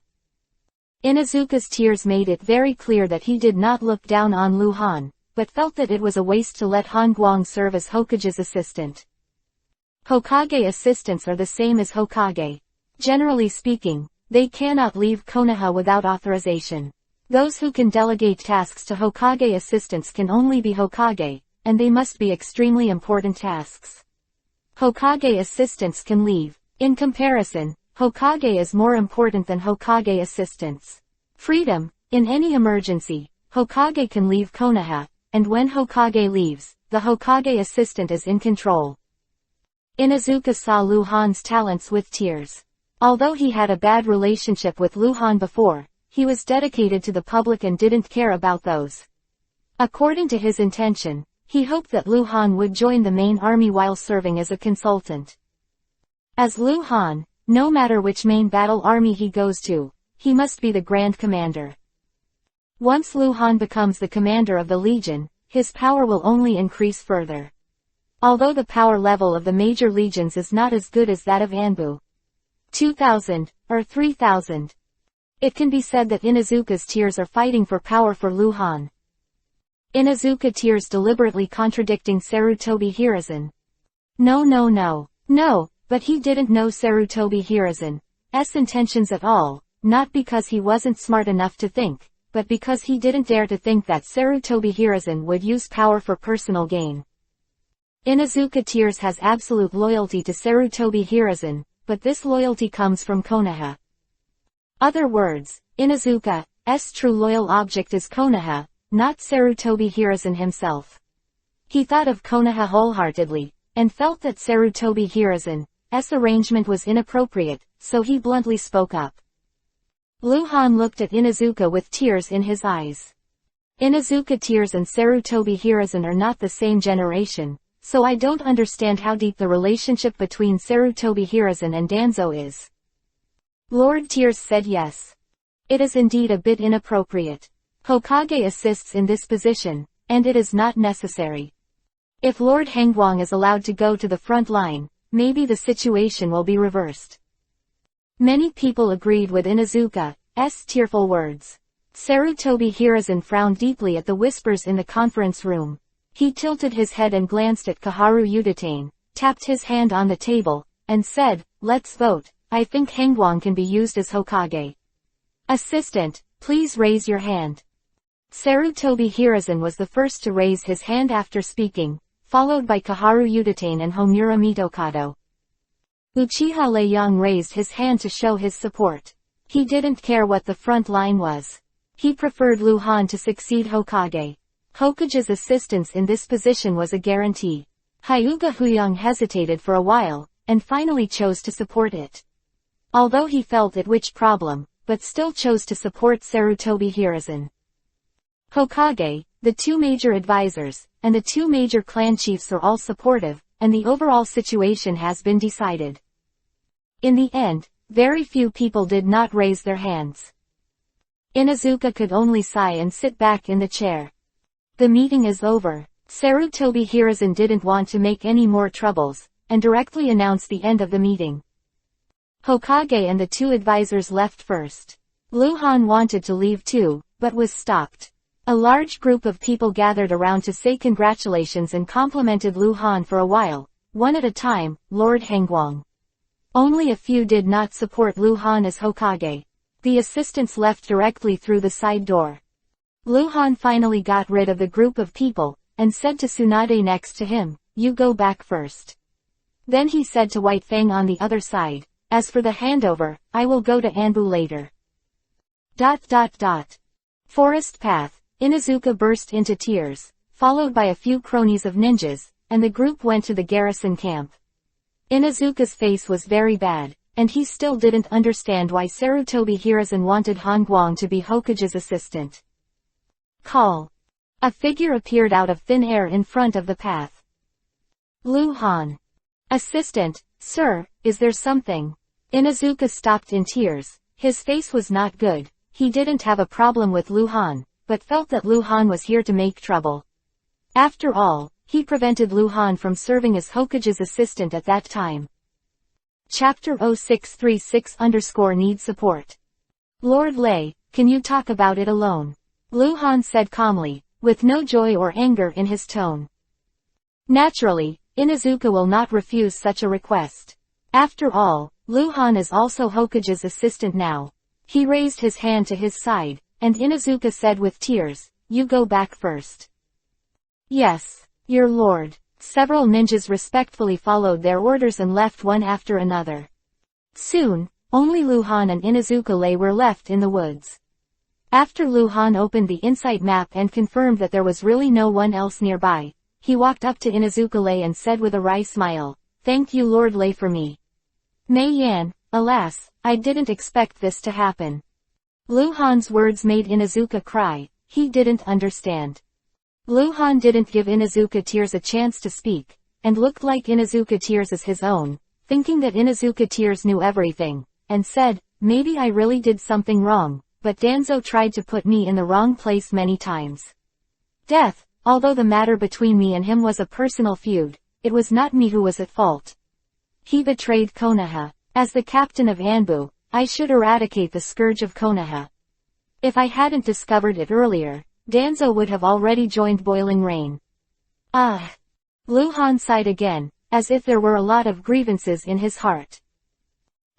Inuzuka's tears made it very clear that he did not look down on Lu Han, but felt that it was a waste to let Hangguang serve as Hokage's assistant. Hokage assistants are the same as Hokage. Generally speaking, they cannot leave Konoha without authorization. Those who can delegate tasks to Hokage assistants can only be Hokage, and they must be extremely important tasks. Hokage assistants can leave. In comparison, Hokage is more important than Hokage assistants. Freedom. In any emergency, Hokage can leave Konoha, and when Hokage leaves, the Hokage assistant is in control. Inuzuka saw Lu Han's talents with tears. Although he had a bad relationship with Lu Han before, he was dedicated to the public and didn't care about those. According to his intention, He hoped that Lu Han would join the main army while serving as a consultant. As Lu Han, no matter which main battle army he goes to, he must be the Grand Commander. Once Lu Han becomes the commander of the Legion, his power will only increase further. Although the power level of the major legions is not as good as that of Anbu 2000, or 3000. It can be said that Inuzuka's tears are fighting for power for Lu Han. Inuzuka tears deliberately contradicting Sarutobi Hiruzen. No, but he didn't know Sarutobi Hiruzen's intentions at all, not because he wasn't smart enough to think, but because he didn't dare to think that Sarutobi Hiruzen would use power for personal gain. Inuzuka Tears has absolute loyalty to Sarutobi Hiruzen, but this loyalty comes from Konoha. Other words, Inuzuka's true loyal object is Konoha, not Sarutobi Hiruzen himself. He thought of Konoha wholeheartedly, and felt that Sarutobi Hiruzen's arrangement was inappropriate, so he bluntly spoke up. Lu Han looked at Inuzuka with tears in his eyes. Inuzuka Tears and Sarutobi Hiruzen are not the same generation, so I don't understand how deep the relationship between Sarutobi Hiruzen and Danzo is. Lord Tears said yes. It is indeed a bit inappropriate. Hokage assists in this position, and it is not necessary. If Lord Hangguang is allowed to go to the front line, maybe the situation will be reversed. Many people agreed with Inuzuka's tearful words. Sarutobi Hiruzen frowned deeply at the whispers in the conference room. He tilted his head and glanced at Kaharu Yuditane, tapped his hand on the table, and said, "Let's vote. I think Hangguang can be used as Hokage. Assistant, please raise your hand." Sarutobi Hiruzen was the first to raise his hand after speaking, followed by Kaharu Yuditane and Homura Mitokado. Uchiha Leiyang raised his hand to show his support. He didn't care what the front line was. He preferred Lu Han to succeed Hokage. Hokage's assistance in this position was a guarantee. Hyuga Huyang hesitated for a while, and finally chose to support it. Although he felt it which problem, but still chose to support Sarutobi Hiruzen. Hokage, the two major advisors, and the two major clan chiefs are all supportive, and the overall situation has been decided. In the end, very few people did not raise their hands. Inuzuka could only sigh and sit back in the chair. The meeting is over. Sarutobi Hiruzen didn't want to make any more troubles, and directly announced the end of the meeting. Hokage and the two advisors left first. Lu Han wanted to leave too, but was stopped. A large group of people gathered around to say congratulations and complimented Lu Han for a while, one at a time, Lord Hangguang. Only a few did not support Lu Han as Hokage. The assistants left directly through the side door. Lu Han finally got rid of the group of people, and said to Tsunade next to him, "You go back first." Then he said to White Fang on the other side, "As for the handover, I will go to Anbu later." Forest path. Inuzuka burst into tears, followed by a few cronies of ninjas, and the group went to the garrison camp. Inuzuka's face was very bad, and he still didn't understand why Sarutobi Hiruzen wanted Hangguang to be Hokage's assistant. Call. A figure appeared out of thin air in front of the path. Lu Han. Assistant, sir, is there something? Inuzuka stopped in tears. His face was not good. He didn't have a problem with Lu Han, but felt that Lu Han was here to make trouble. After all, he prevented Lu Han from serving as Hokage's assistant at that time. Chapter 0636_need support. Lord Lei, can you talk about it alone? Lu Han said calmly, with no joy or anger in his tone. Naturally, Inuzuka will not refuse such a request. After all, Lu Han is also Hokage's assistant now. He raised his hand to his side, and Inuzuka said with tears, "You go back first." "Yes, your lord." Several ninjas respectfully followed their orders and left one after another. Soon, only Lu Han and Inuzuka Lei were left in the woods. After Lu Han opened the insight map and confirmed that there was really no one else nearby, he walked up to Inuzuka Lei and said with a wry smile, "Thank you Lord Lei for me." Mei Yan, alas, I didn't expect this to happen. Lu Han's words made Inuzuka cry. He didn't understand. Luhan didn't give Inuzuka Tears a chance to speak, and looked like Inuzuka Tears as his own, thinking that Inuzuka Tears knew everything, and said, maybe I really did something wrong, but Danzo tried to put me in the wrong place many times. Death, although the matter between me and him was a personal feud, it was not me who was at fault. He betrayed Konoha. As the captain of Anbu, I should eradicate the scourge of Konoha. If I hadn't discovered it earlier, Danzo would have already joined Boiling Rain. Ah! Luhan sighed again, as if there were a lot of grievances in his heart.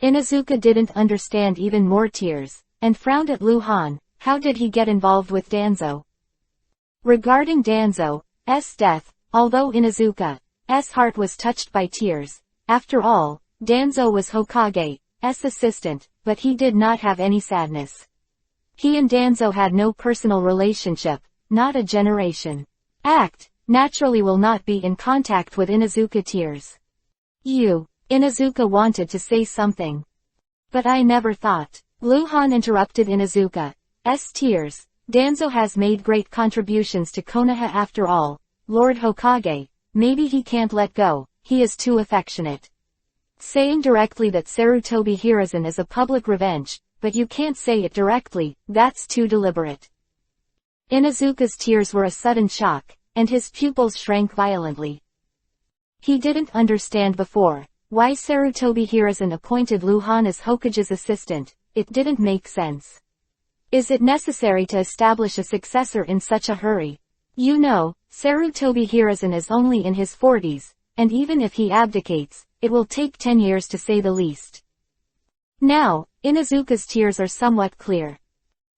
Inuzuka didn't understand even more tears, and frowned at Luhan. How did he get involved with Danzo? Regarding Danzo's death, although Inuzuka's heart was touched by tears, after all, Danzo was Hokage's assistant, but he did not have any sadness. He and Danzo had no personal relationship, not a generation. Act, naturally will not be in contact with Inuzuka Tears. Inuzuka wanted to say something. But I never thought. Luhan interrupted Inuzuka's tears. Danzo has made great contributions to Konoha after all. Lord Hokage, maybe he can't let go, he is too affectionate. Saying directly that Sarutobi Hiruzen is a public revenge, but you can't say it directly, that's too deliberate. Inuzuka's tears were a sudden shock, and his pupils shrank violently. He didn't understand before why Sarutobi Hiruzen appointed Luhan as Hokage's assistant. It didn't make sense. Is it necessary to establish a successor in such a hurry? You know, Sarutobi Hiruzen is only in his 40s, and even if he abdicates, it will take 10 years to say the least. Now, Inuzuka's tears are somewhat clear.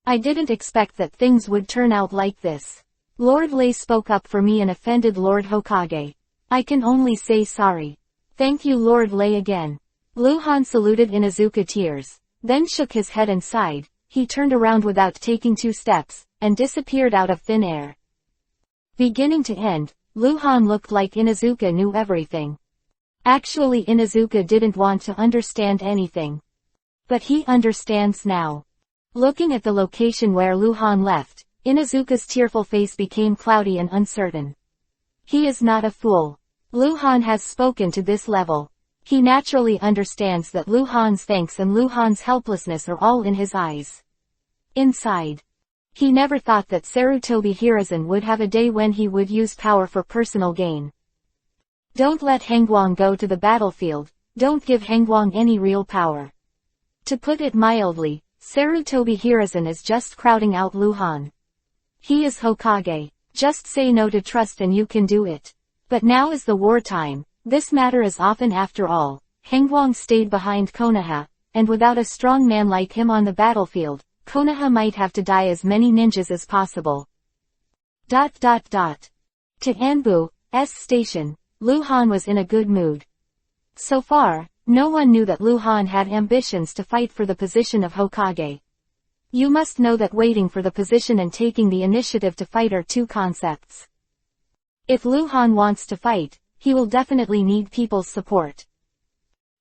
I didn't expect that things would turn out like this. Lord Lei spoke up for me and offended Lord Hokage. I can only say sorry. Thank you Lord Lei again. Luhan saluted Inuzuka Tears, then shook his head and sighed. He turned around without taking 2 steps, and disappeared out of thin air. Beginning to end, Luhan looked like Inuzuka knew everything. Actually Inuzuka didn't want to understand anything. But he understands now. Looking at the location where Luhan left, Inuzuka's tearful face became cloudy and uncertain. He is not a fool. Luhan has spoken to this level. He naturally understands that Luhan's thanks and Luhan's helplessness are all in his eyes. Inside. He never thought that Sarutobi Hiruzen would have a day when he would use power for personal gain. Don't let Hengwang go to the battlefield, don't give Hengwang any real power. To put it mildly, Sarutobi Hiruzen is just crowding out Luhan. He is Hokage. Just say no to trust and you can do it. But now is the wartime, this matter is often after all. Hengwang stayed behind Konoha, and without a strong man like him on the battlefield, Konoha might have to die as many ninjas as possible. To Anbu's station, Luhan was in a good mood. So far, no one knew that Luhan had ambitions to fight for the position of Hokage. You must know that waiting for the position and taking the initiative to fight are 2 concepts. If Luhan wants to fight, he will definitely need people's support.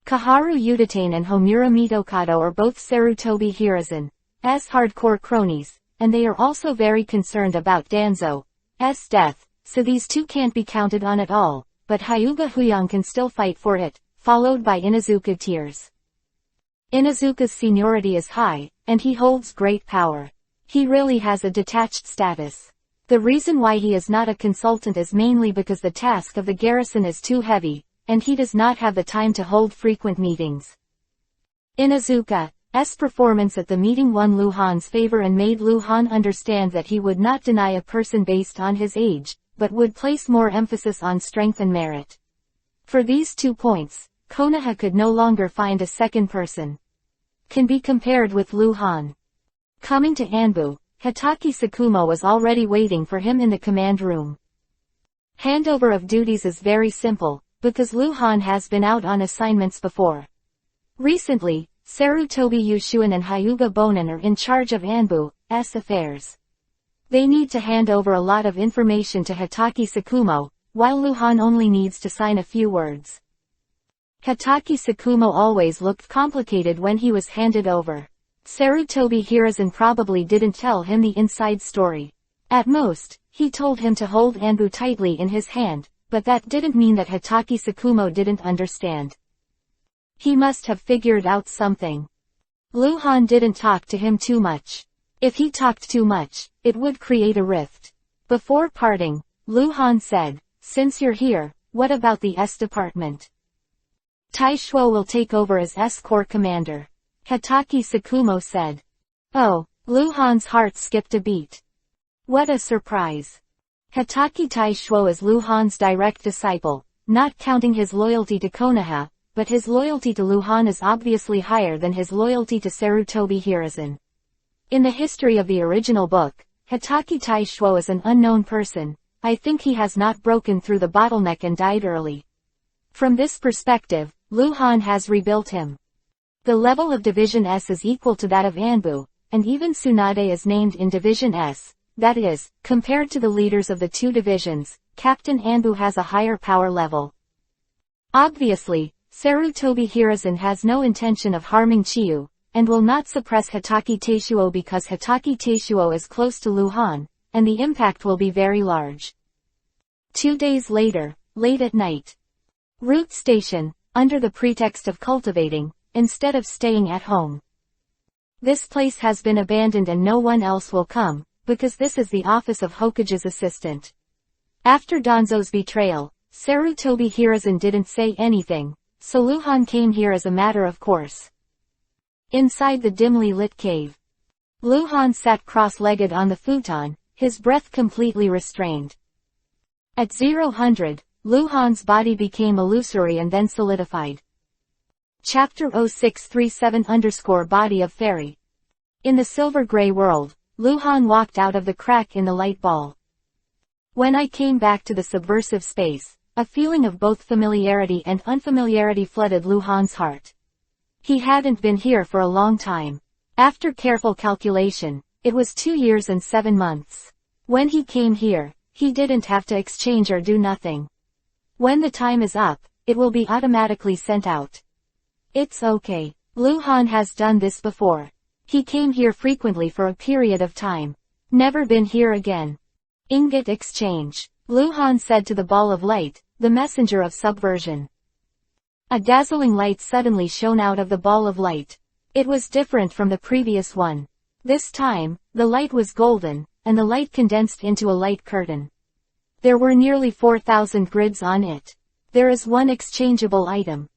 Kaharu Udatane and Homura Mitokado are both Sarutobi Hiruzen's hardcore cronies, and they are also very concerned about Danzo's death, so these 2 can't be counted on at all, but Hyuga Huyang can still fight for it, followed by Inuzuka Tears. Inuzuka's seniority is high, and he holds great power. He really has a detached status. The reason why he is not a consultant is mainly because the task of the garrison is too heavy, and he does not have the time to hold frequent meetings. Inuzuka's performance at the meeting won Luhan's favor and made Luhan understand that he would not deny a person based on his age, but would place more emphasis on strength and merit. For these 2 points, Konoha could no longer find a second person. Can be compared with Luhan. Coming to Anbu, Hitaki Sakumo was already waiting for him in the command room. Handover of duties is very simple, because Luhan has been out on assignments before. Recently, Sarutobi Yushuan and Hyuga Bonin are in charge of Anbu's affairs. They need to hand over a lot of information to Hitaki Sakumo, while Luhan only needs to sign a few words. Hitaki Sakumo always looked complicated when he was handed over. Sarutobi Hiruzen probably didn't tell him the inside story. At most, He told him to hold Anbu tightly in his hand, but that didn't mean that Hotake Tsukumo didn't understand. He must have figured out something. Luhan didn't talk to him too much. If he talked too much, it would create a rift. Before parting, Luhan said, "Since you're here, what about the S department?" Taishuo will take over as S Corps commander. Hotake Tsukumo said. Oh, Luhan's heart skipped a beat. What a surprise. Hotake Taishuo is Luhan's direct disciple, not counting his loyalty to Konoha, but his loyalty to Luhan is obviously higher than his loyalty to Sarutobi Hiruzen. In the history of the original book, Hotake Taishuo is an unknown person. I think he has not broken through the bottleneck and died early. From this perspective, Luhan has rebuilt him. The level of Division S is equal to that of Anbu, and even Tsunade is named in Division S. That is, compared to the leaders of the two divisions, Captain Anbu has a higher power level. Obviously, Sarutobi Hiruzen has no intention of harming Chiyu, and will not suppress Hotake Taishuo because Hotake Taishuo is close to Luhan, and the impact will be very large. 2 days later, late at night. Route Station, under the pretext of cultivating, instead of staying at home. This place has been abandoned and no one else will come, because this is the office of Hokage's assistant. After Danzo's betrayal, Sarutobi Hiruzen didn't say anything, so Luhan came here as a matter of course. Inside the dimly lit cave, Luhan sat cross-legged on the futon, his breath completely restrained. At 0-100, Luhan's body became illusory and then solidified. Chapter 0637_Body of Fairy. In the silver-gray world, Luhan walked out of the crack in the light ball. When I came back to the subversive space, a feeling of both familiarity and unfamiliarity flooded Luhan's heart. He hadn't been here for a long time. After careful calculation, it was 2 years and 7 months. When he came here, he didn't have to exchange or do nothing. When the time is up, it will be automatically sent out. It's okay. Luhan has done this before. He came here frequently for a period of time. Never been here again. Ingot exchange. Luhan said to the ball of light, the messenger of subversion. A dazzling light suddenly shone out of the ball of light. It was different from the previous one. This time, the light was golden, and the light condensed into a light curtain. There were nearly 4,000 grids on it. There is one exchangeable item.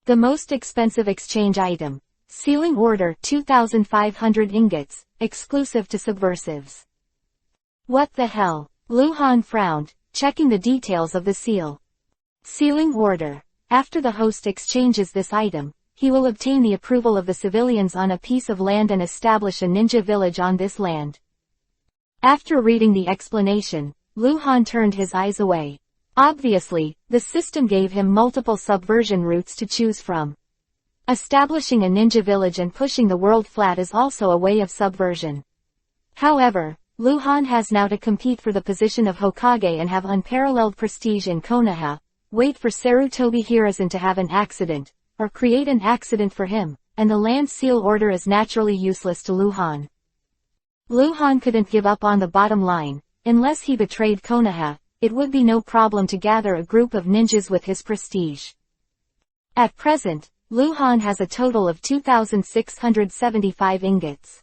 The most expensive exchange item. Sealing order 2,500 ingots, exclusive to subversives. What the hell? Luhan frowned, checking the details of the seal. Sealing order. After the host exchanges this item, he will obtain the approval of the civilians on a piece of land and establish a ninja village on this land. After reading the explanation, Luhan turned his eyes away. Obviously, the system gave him multiple subversion routes to choose from. Establishing a ninja village and pushing the world flat is also a way of subversion. However, Luhan has now to compete for the position of Hokage and have unparalleled prestige in Konoha, wait for Sarutobi Hiruzen to have an accident, or create an accident for him, and the land seal order is naturally useless to Luhan. Luhan couldn't give up on the bottom line. Unless he betrayed Konoha, it would be no problem to gather a group of ninjas with his prestige. At present, Luhan has a total of 2,675 ingots.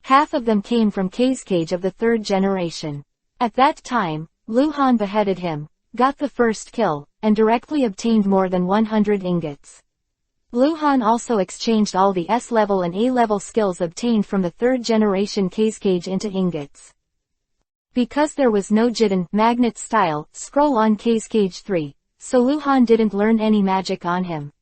Half of them came from Kazekage of the 3rd generation. At that time, Luhan beheaded him, got the first kill, and directly obtained more than 100 ingots. Luhan also exchanged all the S-level and A-level skills obtained from the 3rd generation Kazekage into ingots. Because there was no Jiden magnet style scroll on Kazekage 3, so Luhan didn't learn any magic on him.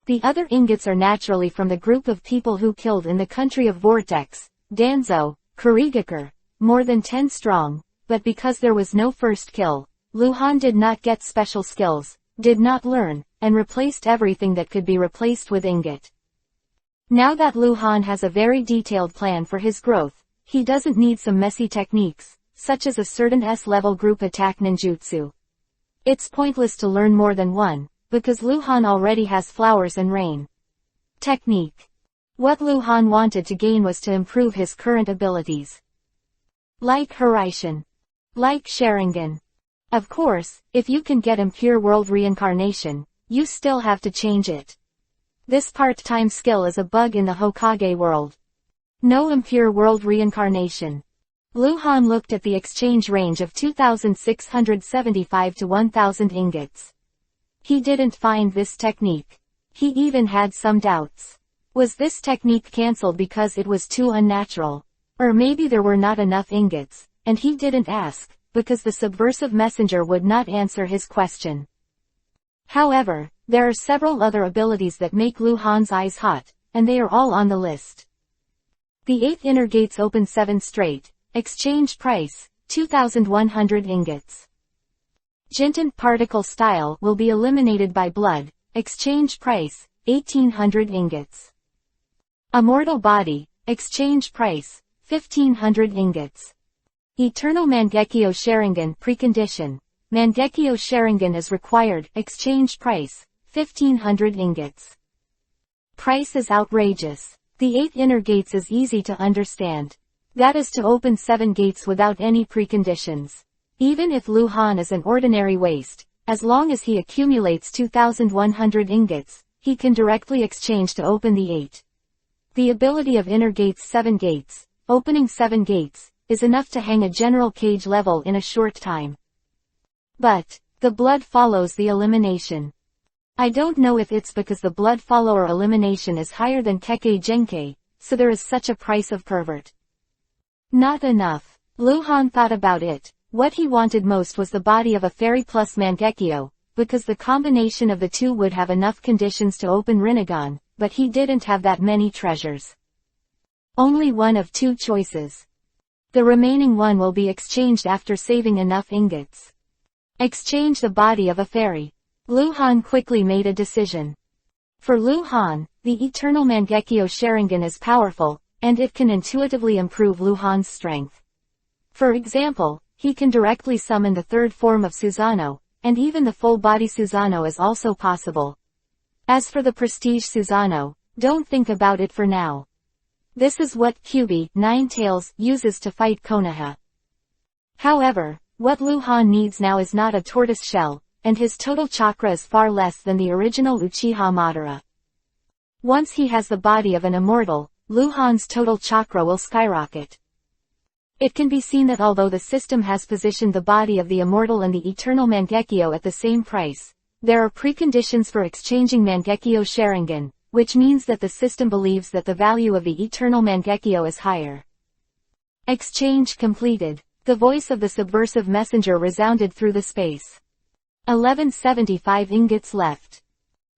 The other ingots are naturally from the group of people who killed in the country of Vortex, Danzo, Kurigakure, more than 10 strong, but because there was no first kill, Luhan did not get special skills, did not learn, and replaced everything that could be replaced with ingot. Now that Luhan has a very detailed plan for his growth, he doesn't need some messy techniques, such as a certain S-level group attack ninjutsu. It's pointless to learn more than one, because Luhan already has flowers and rain. Technique. What Luhan wanted to gain was to improve his current abilities. Like Horaishin. Like Sharingan. Of course, if you can get impure world reincarnation, you still have to change it. This part-time skill is a bug in the Hokage world. No impure world reincarnation. Lu Han looked at the exchange range of 2,675 to 1,000 ingots. He didn't find this technique. He even had some doubts. Was this technique cancelled because it was too unnatural? Or maybe there were not enough ingots, and he didn't ask, because the subversive messenger would not answer his question. However, there are several other abilities that make Lu Han's eyes hot, and they are all on the list. The 8 inner gates open 7 straight. Exchange price, 2,100 ingots. Jintant particle style will be eliminated by blood. Exchange price, 1,800 ingots. Immortal body, exchange price, 1,500 ingots. Eternal Mangekyo Sharingan precondition. Mangekyo Sharingan is required. Exchange price, 1,500 ingots. Price is outrageous. The 8 inner gates is easy to understand. That is to open 7 gates without any preconditions. Even if Lu Han is an ordinary waste, as long as he accumulates 2,100 ingots, he can directly exchange to open the 8. The ability of inner gates 7 gates, opening 7 gates, is enough to hang a general cage level in a short time. But, the blood follows the elimination. I don't know if it's because the blood follower elimination is higher than Kekkei Genkei, so there is such a price of pervert. Not enough. Lu Han thought about it. What he wanted most was the body of a fairy plus Mangekyo, because the combination of the two would have enough conditions to open Rinnegan, but he didn't have that many treasures. Only one of 2 choices. The remaining one will be exchanged after saving enough ingots. Exchange the body of a fairy. Lu Han quickly made a decision. For Lu Han, the Eternal Mangekyo Sharingan is powerful, and it can intuitively improve Lu Han's strength. For example, he can directly summon the 3rd form of Susanoo, and even the full-body Susanoo is also possible. As for the prestige Susanoo, don't think about it for now. This is what Kyuubi, Ninetales, uses to fight Konoha. However, what Lu Han needs now is not a tortoise shell, and his total chakra is far less than the original Uchiha Madara. Once he has the body of an immortal, Lu Han's total chakra will skyrocket. It can be seen that although the system has positioned the body of the immortal and the eternal Mangekyo at the same price, there are preconditions for exchanging Mangekyo Sharingan, which means that the system believes that the value of the eternal Mangekyo is higher. Exchange completed. The voice of the subversive messenger resounded through the space. 1175 ingots left.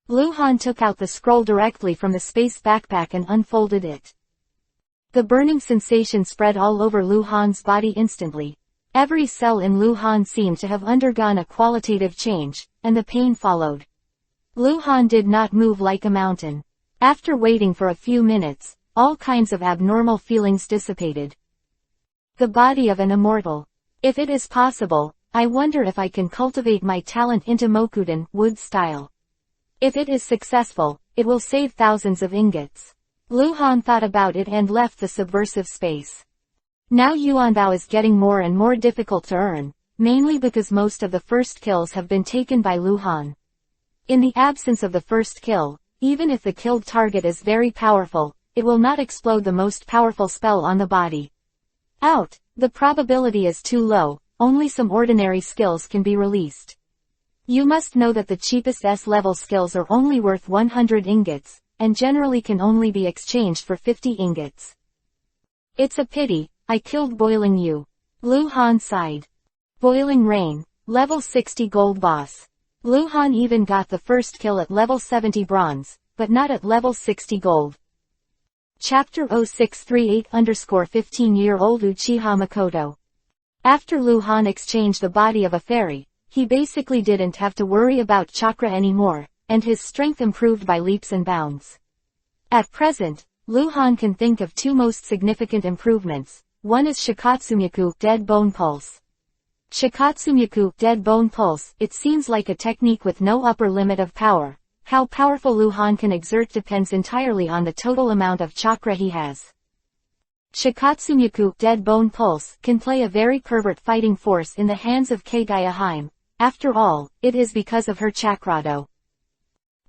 Lu Han took out the scroll directly from the space backpack and unfolded it. The burning sensation spread all over Lu Han's body instantly. Every cell in Lu Han seemed to have undergone a qualitative change, and the pain followed. Lu Han did not move like a mountain. After waiting for a few minutes, all kinds of abnormal feelings dissipated. The body of an immortal. If it is possible, I wonder if I can cultivate my talent into Mokuden, wood style. If it is successful, it will save thousands of ingots. Lu Han thought about it and left the subversive space. Now Yuanbao is getting more and more difficult to earn, mainly because most of the first kills have been taken by Lu Han. In the absence of the first kill, even if the killed target is very powerful, it will not explode the most powerful spell on the body. Out, the probability is too low, only some ordinary skills can be released. You must know that the cheapest S-level skills are only worth 100 ingots, and generally can only be exchanged for 50 ingots. It's a pity, I killed Boiling You. Lu Han sighed. Boiling Rain, level 60 gold boss. Lu Han even got the first kill at level 70 bronze, but not at level 60 gold. Chapter 0638_15-year-old Uchiha Makoto. After Lu Han exchanged the body of a fairy, he basically didn't have to worry about chakra anymore, and his strength improved by leaps and bounds. At present, Lu Han can think of 2 most significant improvements. One is Shikatsumyaku, Dead Bone Pulse. Shikatsumyaku, Dead Bone Pulse, it seems like a technique with no upper limit of power. How powerful Lu Han can exert depends entirely on the total amount of chakra he has. Shikatsumiku, Dead Bone Pulse, can play a very pervert fighting force in the hands of Kagaya. After all, it is because of her chakrado.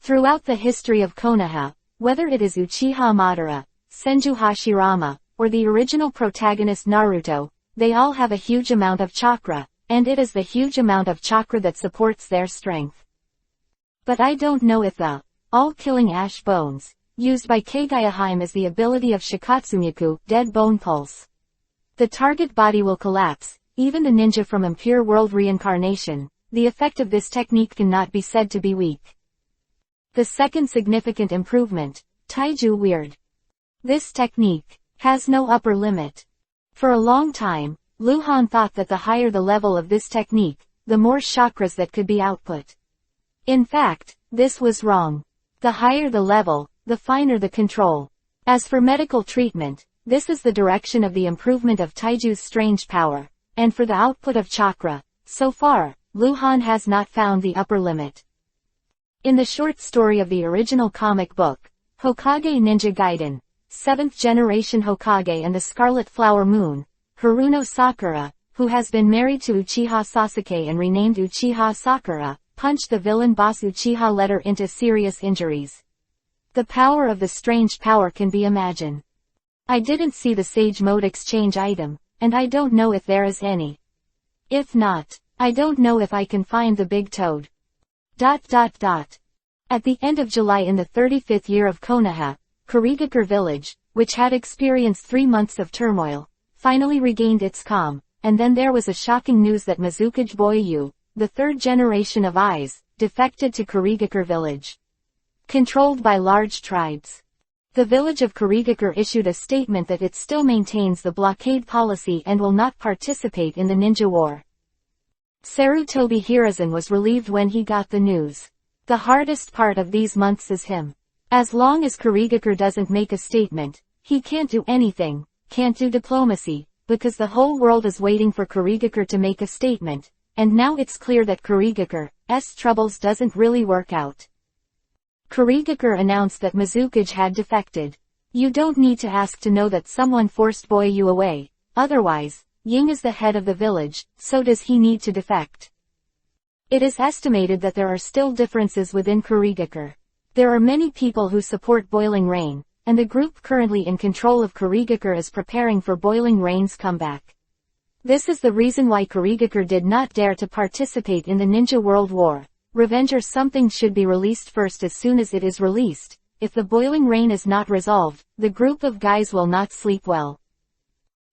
Throughout the history of Konoha, whether it is Uchiha Madara, Senju Hashirama, or the original protagonist Naruto, they all have a huge amount of chakra, and it is the huge amount of chakra that supports their strength. But I don't know if the all-killing ash bones used by Kagaya is the ability of Shikatsumiku, Dead Bone Pulse. The target body will collapse, even the ninja from Impure World Reincarnation. The effect of this technique cannot be said to be weak. The second significant improvement, Taiju Weird. This technique has no upper limit. For a long time, Luhan thought that the higher the level of this technique, the more chakras that could be output. In fact, this was wrong. The higher the level, the finer the control. As for medical treatment, this is the direction of the improvement of Taiju's strange power, and for the output of chakra, so far, Luhan has not found the upper limit. In the short story of the original comic book, Hokage Ninja Gaiden, 7th Generation Hokage and the Scarlet Flower Moon, Haruno Sakura, who has been married to Uchiha Sasuke and renamed Uchiha Sakura, punched the villain boss Uchiha Letter into serious injuries. The power of the strange power can be imagined. I didn't see the Sage Mode exchange item, and I don't know if there is any. If not, I don't know if I can find the big toad. At the end of July in the 35th year of Konoha, Kurigakure village, which had experienced 3 months of turmoil, finally regained its calm, and then there was a shocking news that Mizukage Boyu, the 3rd generation of eyes, defected to Kurigakure village. Controlled by large tribes. The village of Kurigakure issued a statement that it still maintains the blockade policy and will not participate in the ninja war. Sarutobi Hiruzen was relieved when he got the news. The hardest part of these months is him. As long as Kurigakure doesn't make a statement, he can't do anything, can't do diplomacy, because the whole world is waiting for Kurigakure to make a statement, and now it's clear that Kurigakare's troubles doesn't really work out. Kurigakure announced that Mizukage had defected. You don't need to ask to know that someone forced Boyu away, otherwise, Ying is the head of the village, so does he need to defect. It is estimated that there are still differences within Kurigakure. There are many people who support Boiling Rain, and the group currently in control of Kurigakure is preparing for Boiling Rain's comeback. This is the reason why Kurigakure did not dare to participate in the Ninja World War. Revenge or something should be released first. As soon as it is released, if the Boiling Rain is not resolved, the group of guys will not sleep well.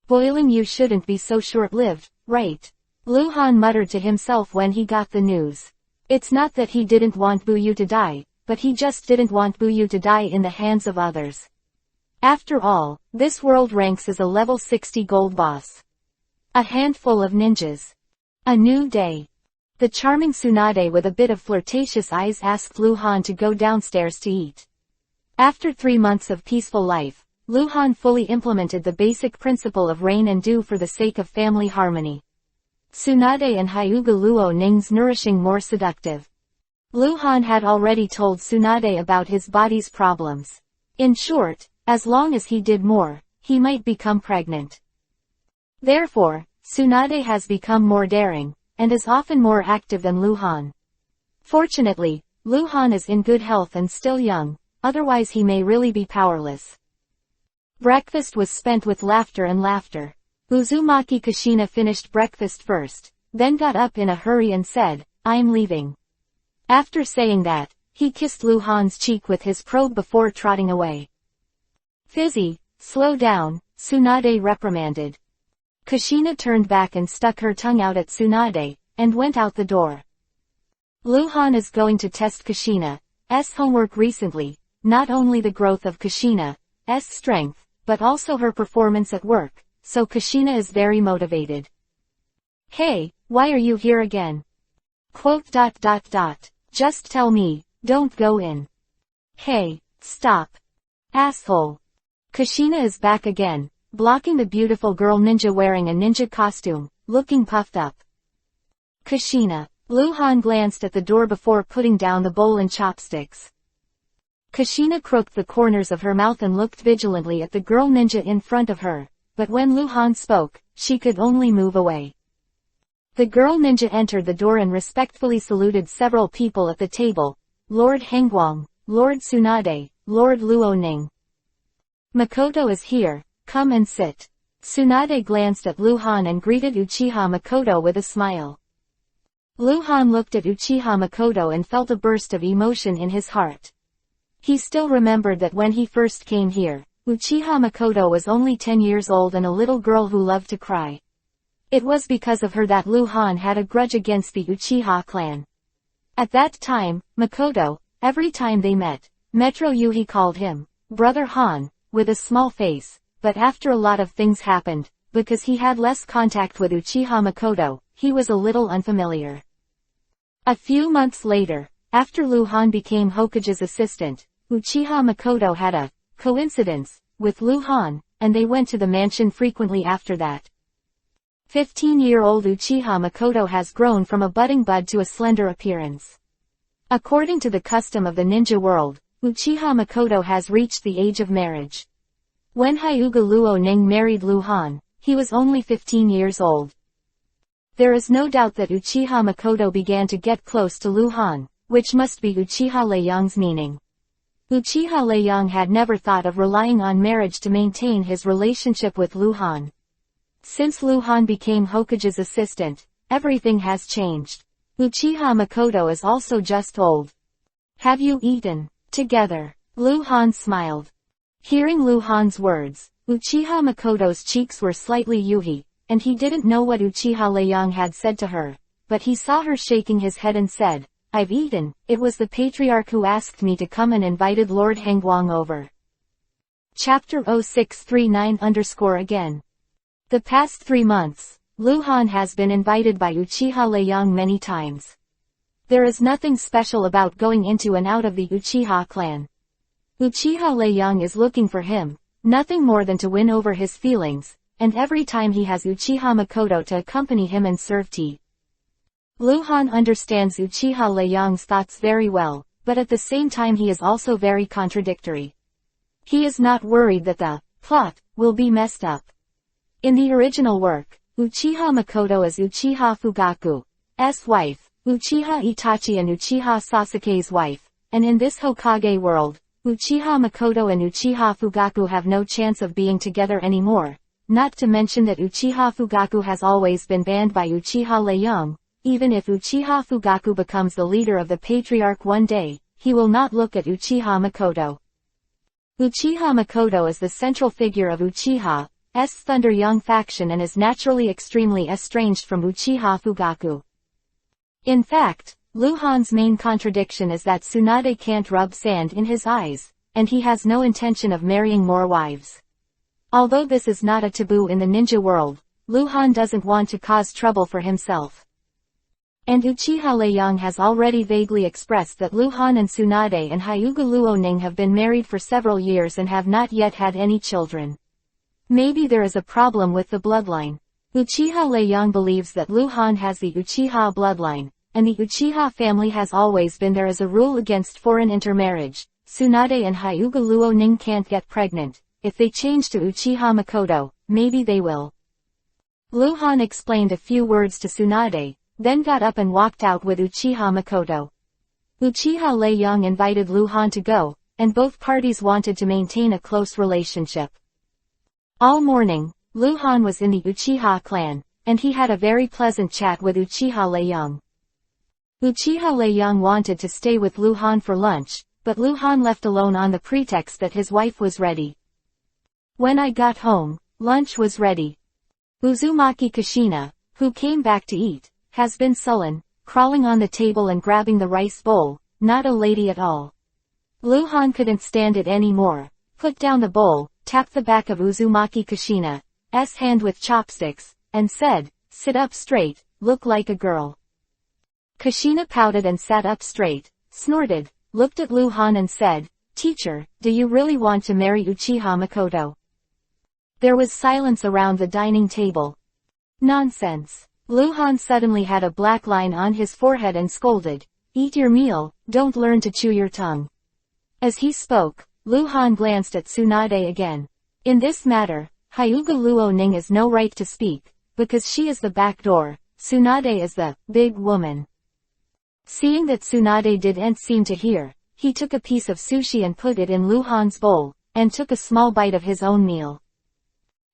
Boiling, you shouldn't be so short-lived, right? Luhan muttered to himself when he got the news. It's not that he didn't want Buyu to die, but he just didn't want Buyu to die in the hands of others. After all, this world ranks as a level 60 gold boss. A handful of ninjas. A new day. The charming Tsunade with a bit of flirtatious eyes asked Luhan to go downstairs to eat. After 3 months of peaceful life, Luhan fully implemented the basic principle of rain and dew for the sake of family harmony. Tsunade and Hyuga Luo Ning's nourishing more seductive. Luhan had already told Tsunade about his body's problems. In short, as long as he did more, he might become pregnant. Therefore, Tsunade has become more daring, and is often more active than Luhan. Fortunately, Luhan is in good health and still young, otherwise he may really be powerless. Breakfast was spent with laughter and laughter. Uzumaki Kushina finished breakfast first, then got up in a hurry and said, "I'm leaving." After saying that, he kissed Luhan's cheek with his probe before trotting away. "Fizzy, slow down," Tsunade reprimanded. Kushina turned back and stuck her tongue out at Tsunade, and went out the door. Luhan is going to test Kushina's homework recently, not only the growth of Kushina's strength, but also her performance at work, so Kushina is very motivated. "Hey, why are you here again?" "Just tell me, don't go in." "Hey, stop. Asshole." Kushina is back again, blocking the beautiful girl ninja wearing a ninja costume, looking puffed up. "Kushina." Luhan glanced at the door before putting down the bowl and chopsticks. Kushina crooked the corners of her mouth and looked vigilantly at the girl ninja in front of her. but when Lu Han spoke, she could only move away. The girl ninja entered the door and respectfully saluted several people at the table. Lord Hengguang, Lord Tsunade, Lord Luoning. Makoto is here, come and sit. Tsunade glanced at Lu Han and greeted Uchiha Makoto with a smile. Lu Han looked at Uchiha Makoto and felt a burst of emotion in his heart. He still remembered that when he first came here, Uchiha Makoto was only 10 years old and a little girl who loved to cry. It was because of her that Lu Han had a grudge against the Uchiha clan. At that time, Makoto, every time they met, Metro Yuhi called him, Brother Han, with a small face, but after a lot of things happened, because he had less contact with Uchiha Makoto, he was a little unfamiliar. A few months later, after Lu Han became Hokage's assistant, Uchiha Makoto had a coincidence with Lu Han, and they went to the mansion frequently after that. 15-year-old Uchiha Makoto has grown from a budding bud to a slender appearance. According to the custom of the ninja world, Uchiha Makoto has reached the age of marriage. When Hyuga Luoning married Lu Han, he was only 15 years old. There is no doubt that Uchiha Makoto began to get close to Lu Han, which must be Uchiha Leiyang's meaning. Uchiha Leiyang had never thought of relying on marriage to maintain his relationship with Lu Han. Since Lu Han became Hokage's assistant, everything has changed. Uchiha Makoto is also just old. Have you eaten together? Lu Han smiled. Hearing Lu Han's words, Uchiha Makoto's cheeks were slightly yuhi, and he didn't know what Uchiha Leiyang had said to her, but he saw her shaking his head and said, I've eaten, it was the patriarch who asked me to come and invited Lord Hengguang over. Chapter 0639_again. The past 3 months, Lu Han has been invited by Uchiha Leiyang many times. There is nothing special about going into and out of the Uchiha clan. Uchiha Leiyang is looking for him, nothing more than to win over his feelings, and every time he has Uchiha Makoto to accompany him and serve tea. Lu Han understands Uchiha Leiyang's thoughts very well, but at the same time he is also very contradictory. He is not worried that the plot will be messed up. In the original work, Uchiha Makoto is Uchiha Fugaku's wife, Uchiha Itachi and Uchiha Sasuke's wife, and in this Hokage world, Uchiha Makoto and Uchiha Fugaku have no chance of being together anymore, not to mention that Uchiha Fugaku has always been banned by Uchiha Leiyang. Even if Uchiha Fugaku becomes the leader of the patriarch one day, he will not look at Uchiha Makoto. Uchiha Makoto is the central figure of Uchiha's Thunder Young faction and is naturally extremely estranged from Uchiha Fugaku. In fact, Lu Han's main contradiction is that Tsunade can't rub sand in his eyes, and he has no intention of marrying more wives. Although this is not a taboo in the ninja world, Lu Han doesn't want to cause trouble for himself. And Uchiha Leiyang has already vaguely expressed that Lu Han and Tsunade and Hyuga Luoning have been married for several years and have not yet had any children. Maybe there is a problem with the bloodline. Uchiha Leiyang believes that Lu Han has the Uchiha bloodline, and the Uchiha family has always been there as a rule against foreign intermarriage. Tsunade and Hyuga Luoning can't get pregnant. If they change to Uchiha Makoto, maybe they will. Lu Han explained a few words to Tsunade, then got up and walked out with Uchiha Makoto. Uchiha Leiyang invited Lu Han to go, and both parties wanted to maintain a close relationship. All morning, Lu Han was in the Uchiha clan, and he had a very pleasant chat with Uchiha Leiyang. Uchiha Leiyang wanted to stay with Lu Han for lunch, but Lu Han left alone on the pretext that his wife was ready. When I got home, lunch was ready. Uzumaki Kushina, who came back to eat, has been sullen, crawling on the table and grabbing the rice bowl, not a lady at all. Lu Han couldn't stand it anymore, put down the bowl, tapped the back of Uzumaki Kushina's hand with chopsticks, and said, sit up straight, look like a girl. Kushina pouted and sat up straight, snorted, looked at Lu Han and said, teacher, do you really want to marry Uchiha Makoto? There was silence around the dining table. Nonsense. Lu Han suddenly had a black line on his forehead and scolded, eat your meal, don't learn to chew your tongue. As he spoke, Lu Han glanced at Tsunade again. In this matter, Hyuga Luoning is no right to speak, because she is the back door, Tsunade is the big woman. Seeing that Tsunade didn't seem to hear, he took a piece of sushi and put it in Luhan's bowl, and took a small bite of his own meal.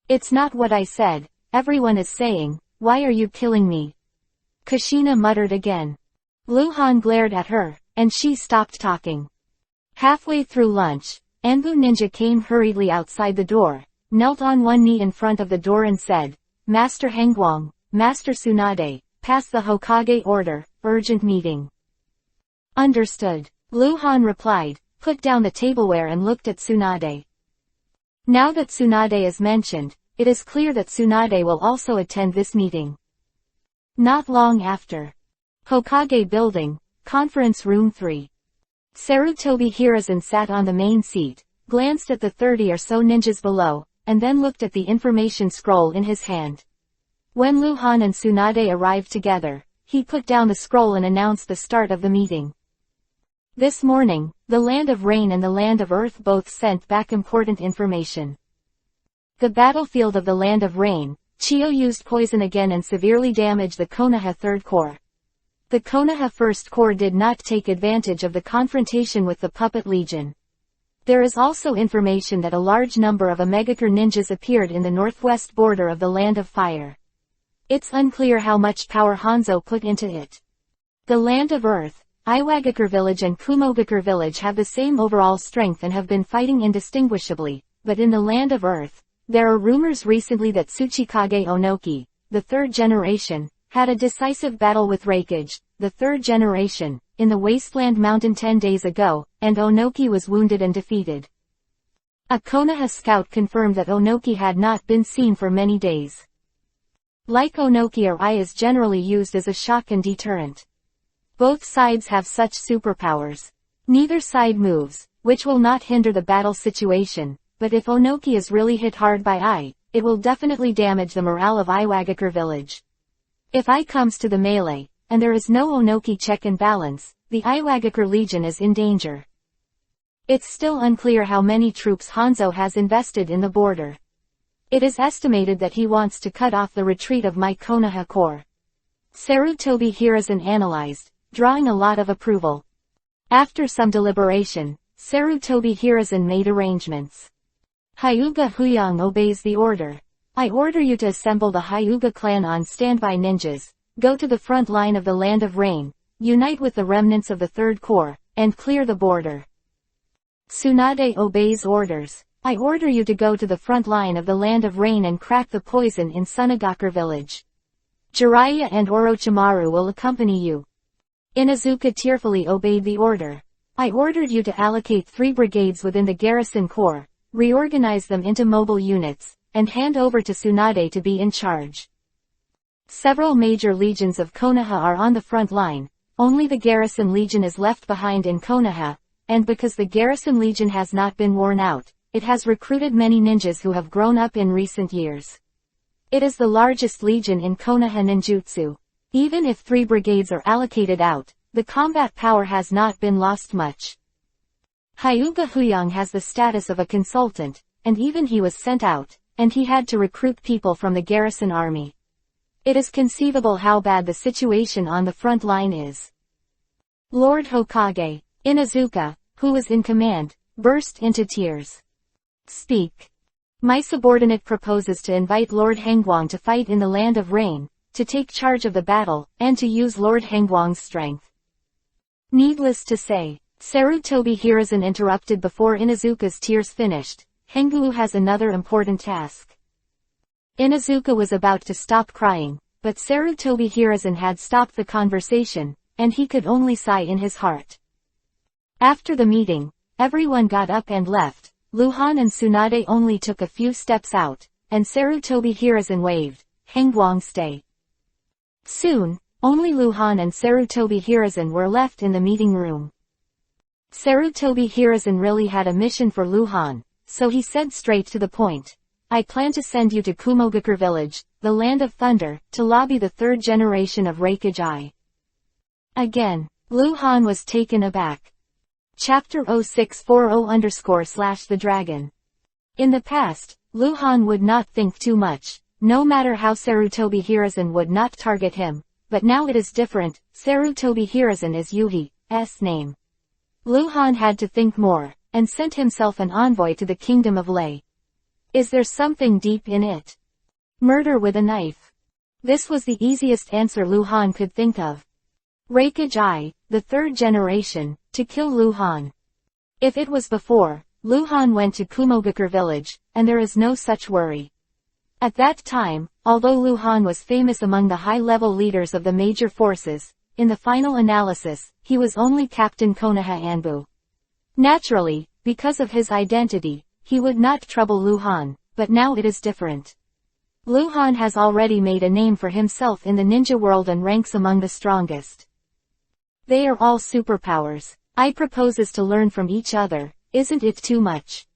It's not what I said, everyone is saying, why are you killing me? Kushina muttered again. Luhan glared at her, and she stopped talking. Halfway through lunch, Anbu Ninja came hurriedly outside the door, knelt on one knee in front of the door and said, Master Hengguang, Master Tsunade, pass the Hokage order, urgent meeting. Understood. Luhan replied, put down the tableware and looked at Tsunade. Now that Tsunade is mentioned, it is clear that Tsunade will also attend this meeting. Not long after. Hokage Building, Conference Room 3. Sarutobi Hiruzen sat on the main seat, glanced at the 30 or so ninjas below, and then looked at the information scroll in his hand. When Luhan and Tsunade arrived together, he put down the scroll and announced the start of the meeting. This morning, the Land of Rain and the Land of Earth both sent back important information. The battlefield of the Land of Rain, Chiyo used poison again and severely damaged the Konoha 3rd Corps. The Konoha 1st Corps did not take advantage of the confrontation with the Puppet Legion. There is also information that a large number of Omegakure ninjas appeared in the northwest border of the Land of Fire. It's unclear how much power Hanzo put into it. The Land of Earth, Iwagakure Village and Kumogakure Village have the same overall strength and have been fighting indistinguishably, but in the Land of Earth, there are rumors recently that Tsuchikage Onoki, the 3rd generation, had a decisive battle with Reikage, the 3rd generation, in the Wasteland Mountain 10 days ago, and Onoki was wounded and defeated. A Konoha scout confirmed that Onoki had not been seen for many days. Like Onoki, Rai is generally used as a shock and deterrent. Both sides have such superpowers. Neither side moves, which will not hinder the battle situation, but if Onoki is really hit hard by Ai, it will definitely damage the morale of Iwagakure Village. If Ai comes to the melee, and there is no Onoki check and balance, the Iwagakure Legion is in danger. It's still unclear how many troops Hanzo has invested in the border. It is estimated that he wants to cut off the retreat of my Konoha Corps. Sarutobi Hiruzen analyzed, drawing a lot of approval. After some deliberation, Sarutobi Hiruzen made arrangements. Hyuga Huyang obeys the order. I order you to assemble the Hyuga clan on standby ninjas, go to the front line of the Land of Rain, unite with the remnants of the 3rd Corps, and clear the border. Tsunade obeys orders. I order you to go to the front line of the Land of Rain and crack the poison in Sunagakure Village. Jiraiya and Orochimaru will accompany you. Inuzuka tearfully obeyed the order. I ordered you to allocate 3 brigades within the garrison corps, reorganize them into mobile units, and hand over to Tsunade to be in charge. Several major legions of Konoha are on the front line, only the garrison legion is left behind in Konoha, and because the garrison legion has not been worn out, it has recruited many ninjas who have grown up in recent years. It is the largest legion in Konoha ninjutsu. Even if 3 brigades are allocated out, the combat power has not been lost much. Hyuga Huyang has the status of a consultant, and even he was sent out, and he had to recruit people from the garrison army. It is conceivable how bad the situation on the front line is. Lord Hokage, Inuzuka, who was in command, burst into tears. Speak. My subordinate proposes to invite Lord Hengguang to fight in the Land of Rain, to take charge of the battle, and to use Lord Hengguang's strength. Needless to say, Sarutobi Hiruzen interrupted before Inuzuka's tears finished. Henggu has another important task. Inuzuka was about to stop crying, but Sarutobi Hiruzen had stopped the conversation, and he could only sigh in his heart. After the meeting, everyone got up and left. Luhan and Tsunade only took a few steps out, and Sarutobi Hiruzen waved, Hengguang stay. Soon, only Luhan and Sarutobi Hiruzen were left in the meeting room. Sarutobi Hiruzen really had a mission for Luhan, so he said straight to the point. I plan to send you to Kumogakure Village, the Land of Thunder, to lobby the 3rd generation of Reikage. Again, Luhan was taken aback. Chapter 0640_/The Dragon. In the past, Lu Han would not think too much, no matter how Sarutobi Hiruzen would not target him, but now it is different, Sarutobi Hiruzen is Yuhi's name. Lu Han had to think more, and sent himself an envoy to the kingdom of Lei. Is there something deep in it? Murder with a knife. This was the easiest answer Lu Han could think of. Raikage I, the third generation, to kill Lu Han. If it was before, Lu Han went to Kumogakure village, and there is no such worry. At that time, although Lu Han was famous among the high-level leaders of the major forces, in the final analysis, he was only Captain Konoha Anbu. Naturally, because of his identity, he would not trouble Lu Han, but now it is different. Lu Han has already made a name for himself in the ninja world and ranks among the strongest. They are all superpowers. I proposes to learn from each other, isn't it too much?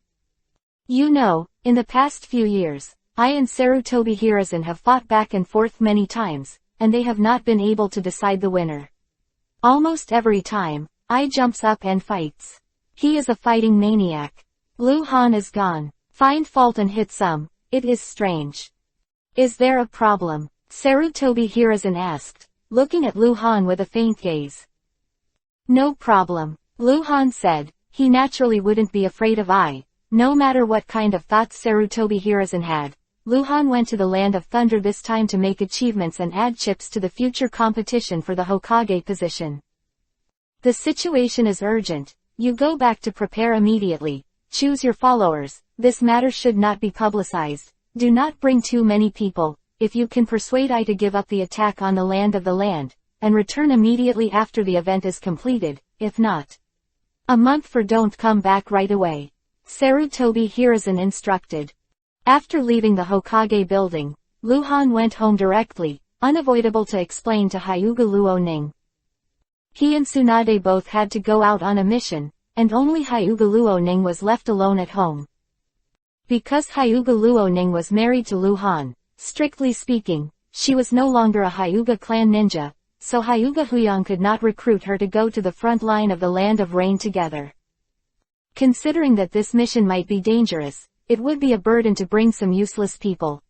You know, in the past few years, I and Sarutobi Hiruzen have fought back and forth many times, and they have not been able to decide the winner. Almost every time, I jumps up and fights. He is a fighting maniac. Lu Han is gone. Find fault and hit some, it is strange. Is there a problem? Sarutobi Hiruzen asked, looking at Lu Han with a faint gaze. No problem, Lu Han said. He naturally wouldn't be afraid of I. No matter what kind of thoughts Sarutobi Hiruzen had, Lu Han went to the Land of Thunder this time to make achievements and add chips to the future competition for the Hokage position. The situation is urgent. You go back to prepare immediately. Choose your followers. This matter should not be publicized. Do not bring too many people. If you can persuade I to give up the attack on the land of the land, and return immediately after the event is completed, if not, a month for don't come back right away. Sarutobi Hiruzen instructed. After leaving the Hokage building, Lu Han went home directly, unavoidable to explain to Hyuga Luoning. He and Tsunade both had to go out on a mission, and only Hyuga Luoning was left alone at home. Because Hyuga Luoning was married to Lu Han, strictly speaking, she was no longer a Hyuga clan ninja, so Hyuga Huyang could not recruit her to go to the front line of the Land of Rain together. Considering that this mission might be dangerous, it would be a burden to bring some useless people.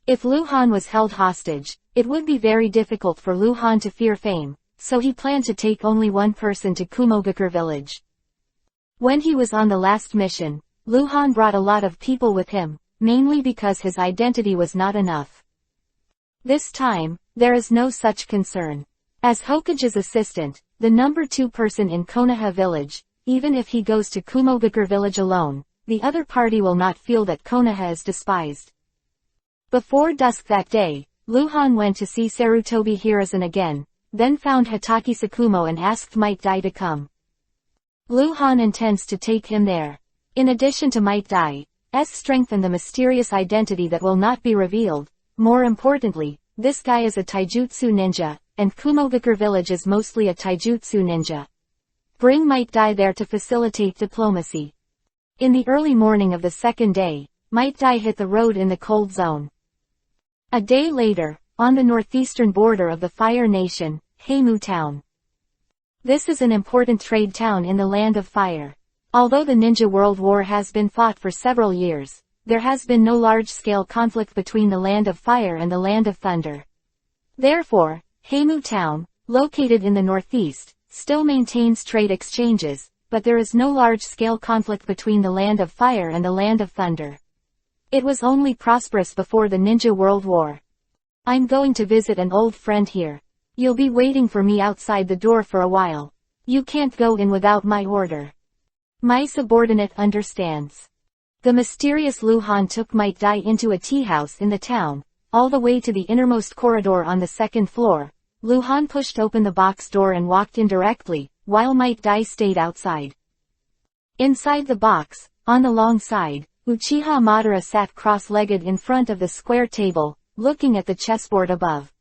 If Lu Han was held hostage, it would be very difficult for Lu Han to fear fame, so he planned to take only one person to Kumogakure village. When he was on the last mission, Lu Han brought a lot of people with him, mainly because his identity was not enough. This time, there is no such concern. As Hokage's assistant, the number 2 person in Konoha village, even if he goes to Kumogakure village alone, the other party will not feel that Konoha is despised. Before dusk that day, Lu Han went to see Sarutobi Hiruzen again, then found Hatake Sakumo and asked Might Dai to come. Lu Han intends to take him there. In addition to Might Dai's strength and the mysterious identity that will not be revealed, more importantly, this guy is a taijutsu ninja, and Kumogakure village is mostly a taijutsu ninja. Bring Might Dai there to facilitate diplomacy. In the early morning of the second day, Might Dai hit the road in the cold zone. A day later, on the northeastern border of the Fire Nation, Heimu Town. This is an important trade town in the Land of Fire. Although the Ninja World War has been fought for several years, there has been no large-scale conflict between the Land of Fire and the Land of Thunder. Therefore, Heimu Town, located in the northeast, still maintains trade exchanges, but there is no large-scale conflict between the Land of Fire and the Land of Thunder. It was only prosperous before the Ninja World War. I'm going to visit an old friend here. You'll be waiting for me outside the door for a while. You can't go in without my order. My subordinate understands. The mysterious Lu Han took Might Dai into a tea house in the town, all the way to the innermost corridor on the second floor. Lu Han pushed open the box door and walked in directly, while Might Dai stayed outside. Inside the box, on the long side, Uchiha Madara sat cross-legged in front of the square table, looking at the chessboard above.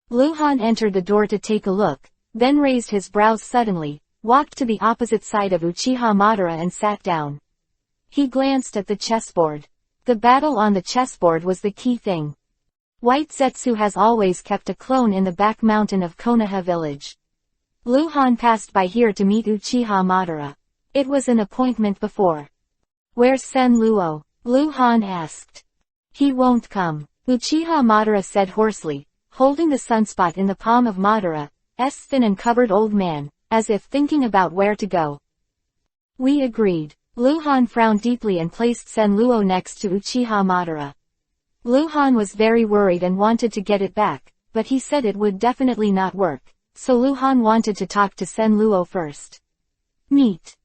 Lu Han entered the door to take a look, then raised his brows suddenly, walked to the opposite side of Uchiha Madara and sat down. He glanced at the chessboard. The battle on the chessboard was the key thing. White Zetsu has always kept a clone in the back mountain of Konoha village. Lu Han passed by here to meet Uchiha Madara. It was an appointment before. Where's Sen Luo? Lu Han asked. He won't come, Uchiha Madara said hoarsely, holding the sunspot in the palm of Madara's thin and covered old man, as if thinking about where to go. We agreed. Lu Han frowned deeply and placed Senluo next to Uchiha Madara. Lu Han was very worried and wanted to get it back, but he said it would definitely not work, so Lu Han wanted to talk to Senluo first. Meet.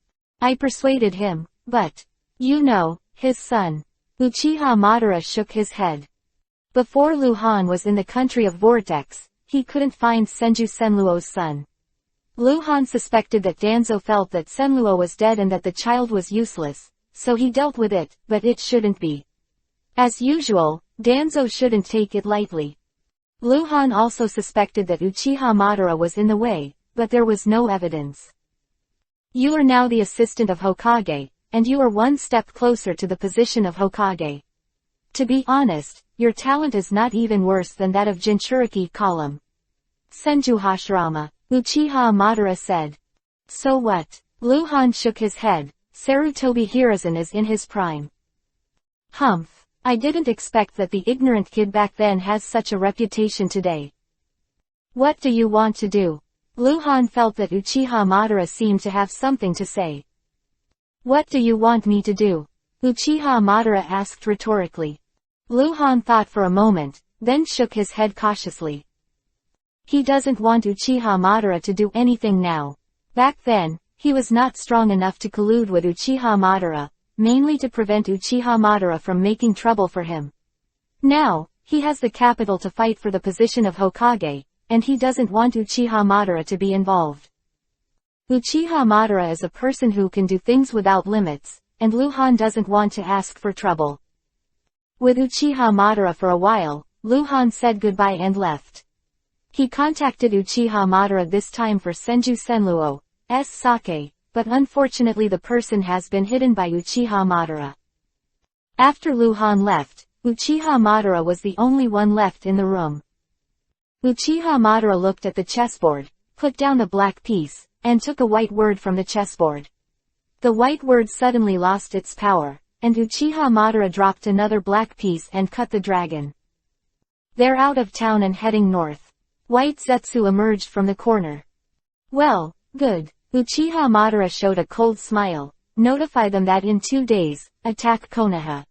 I persuaded him, but, you know, his son. Uchiha Madara shook his head. Before Lu Han was in the country of Vortex, he couldn't find Senju Senluo's son. Lu Han suspected that Danzo felt that Senluo was dead and that the child was useless, so he dealt with it, but it shouldn't be. As usual, Danzo shouldn't take it lightly. Lu Han also suspected that Uchiha Madara was in the way, but there was no evidence. You are now the assistant of Hokage, and you are one step closer to the position of Hokage. To be honest, your talent is not even worse than that of Jinchuriki column. Senju Hashirama, Uchiha Madara said. So what? Lu Han shook his head. Sarutobi Hiruzen is in his prime. Humph. I didn't expect that the ignorant kid back then has such a reputation today. What do you want to do? Lu Han felt that Uchiha Madara seemed to have something to say. What do you want me to do? Uchiha Madara asked rhetorically. Lu Han thought for a moment, then shook his head cautiously. He doesn't want Uchiha Madara to do anything now. Back then, he was not strong enough to collude with Uchiha Madara, mainly to prevent Uchiha Madara from making trouble for him. Now, he has the capital to fight for the position of Hokage, and he doesn't want Uchiha Madara to be involved. Uchiha Madara is a person who can do things without limits, and Lu Han doesn't want to ask for trouble. With Uchiha Madara for a while, Lu Han said goodbye and left. He contacted Uchiha Madara this time for Senju Senluo's sake, but unfortunately the person has been hidden by Uchiha Madara. After Lu Han left, Uchiha Madara was the only one left in the room. Uchiha Madara looked at the chessboard, put down the black piece, and took a white word from the chessboard. The white word suddenly lost its power, and Uchiha Madara dropped another black piece and cut the dragon. They're out of town and heading north. White Zetsu emerged from the corner. Well, good. Uchiha Madara showed a cold smile. Notify them that in 2 days, attack Konoha.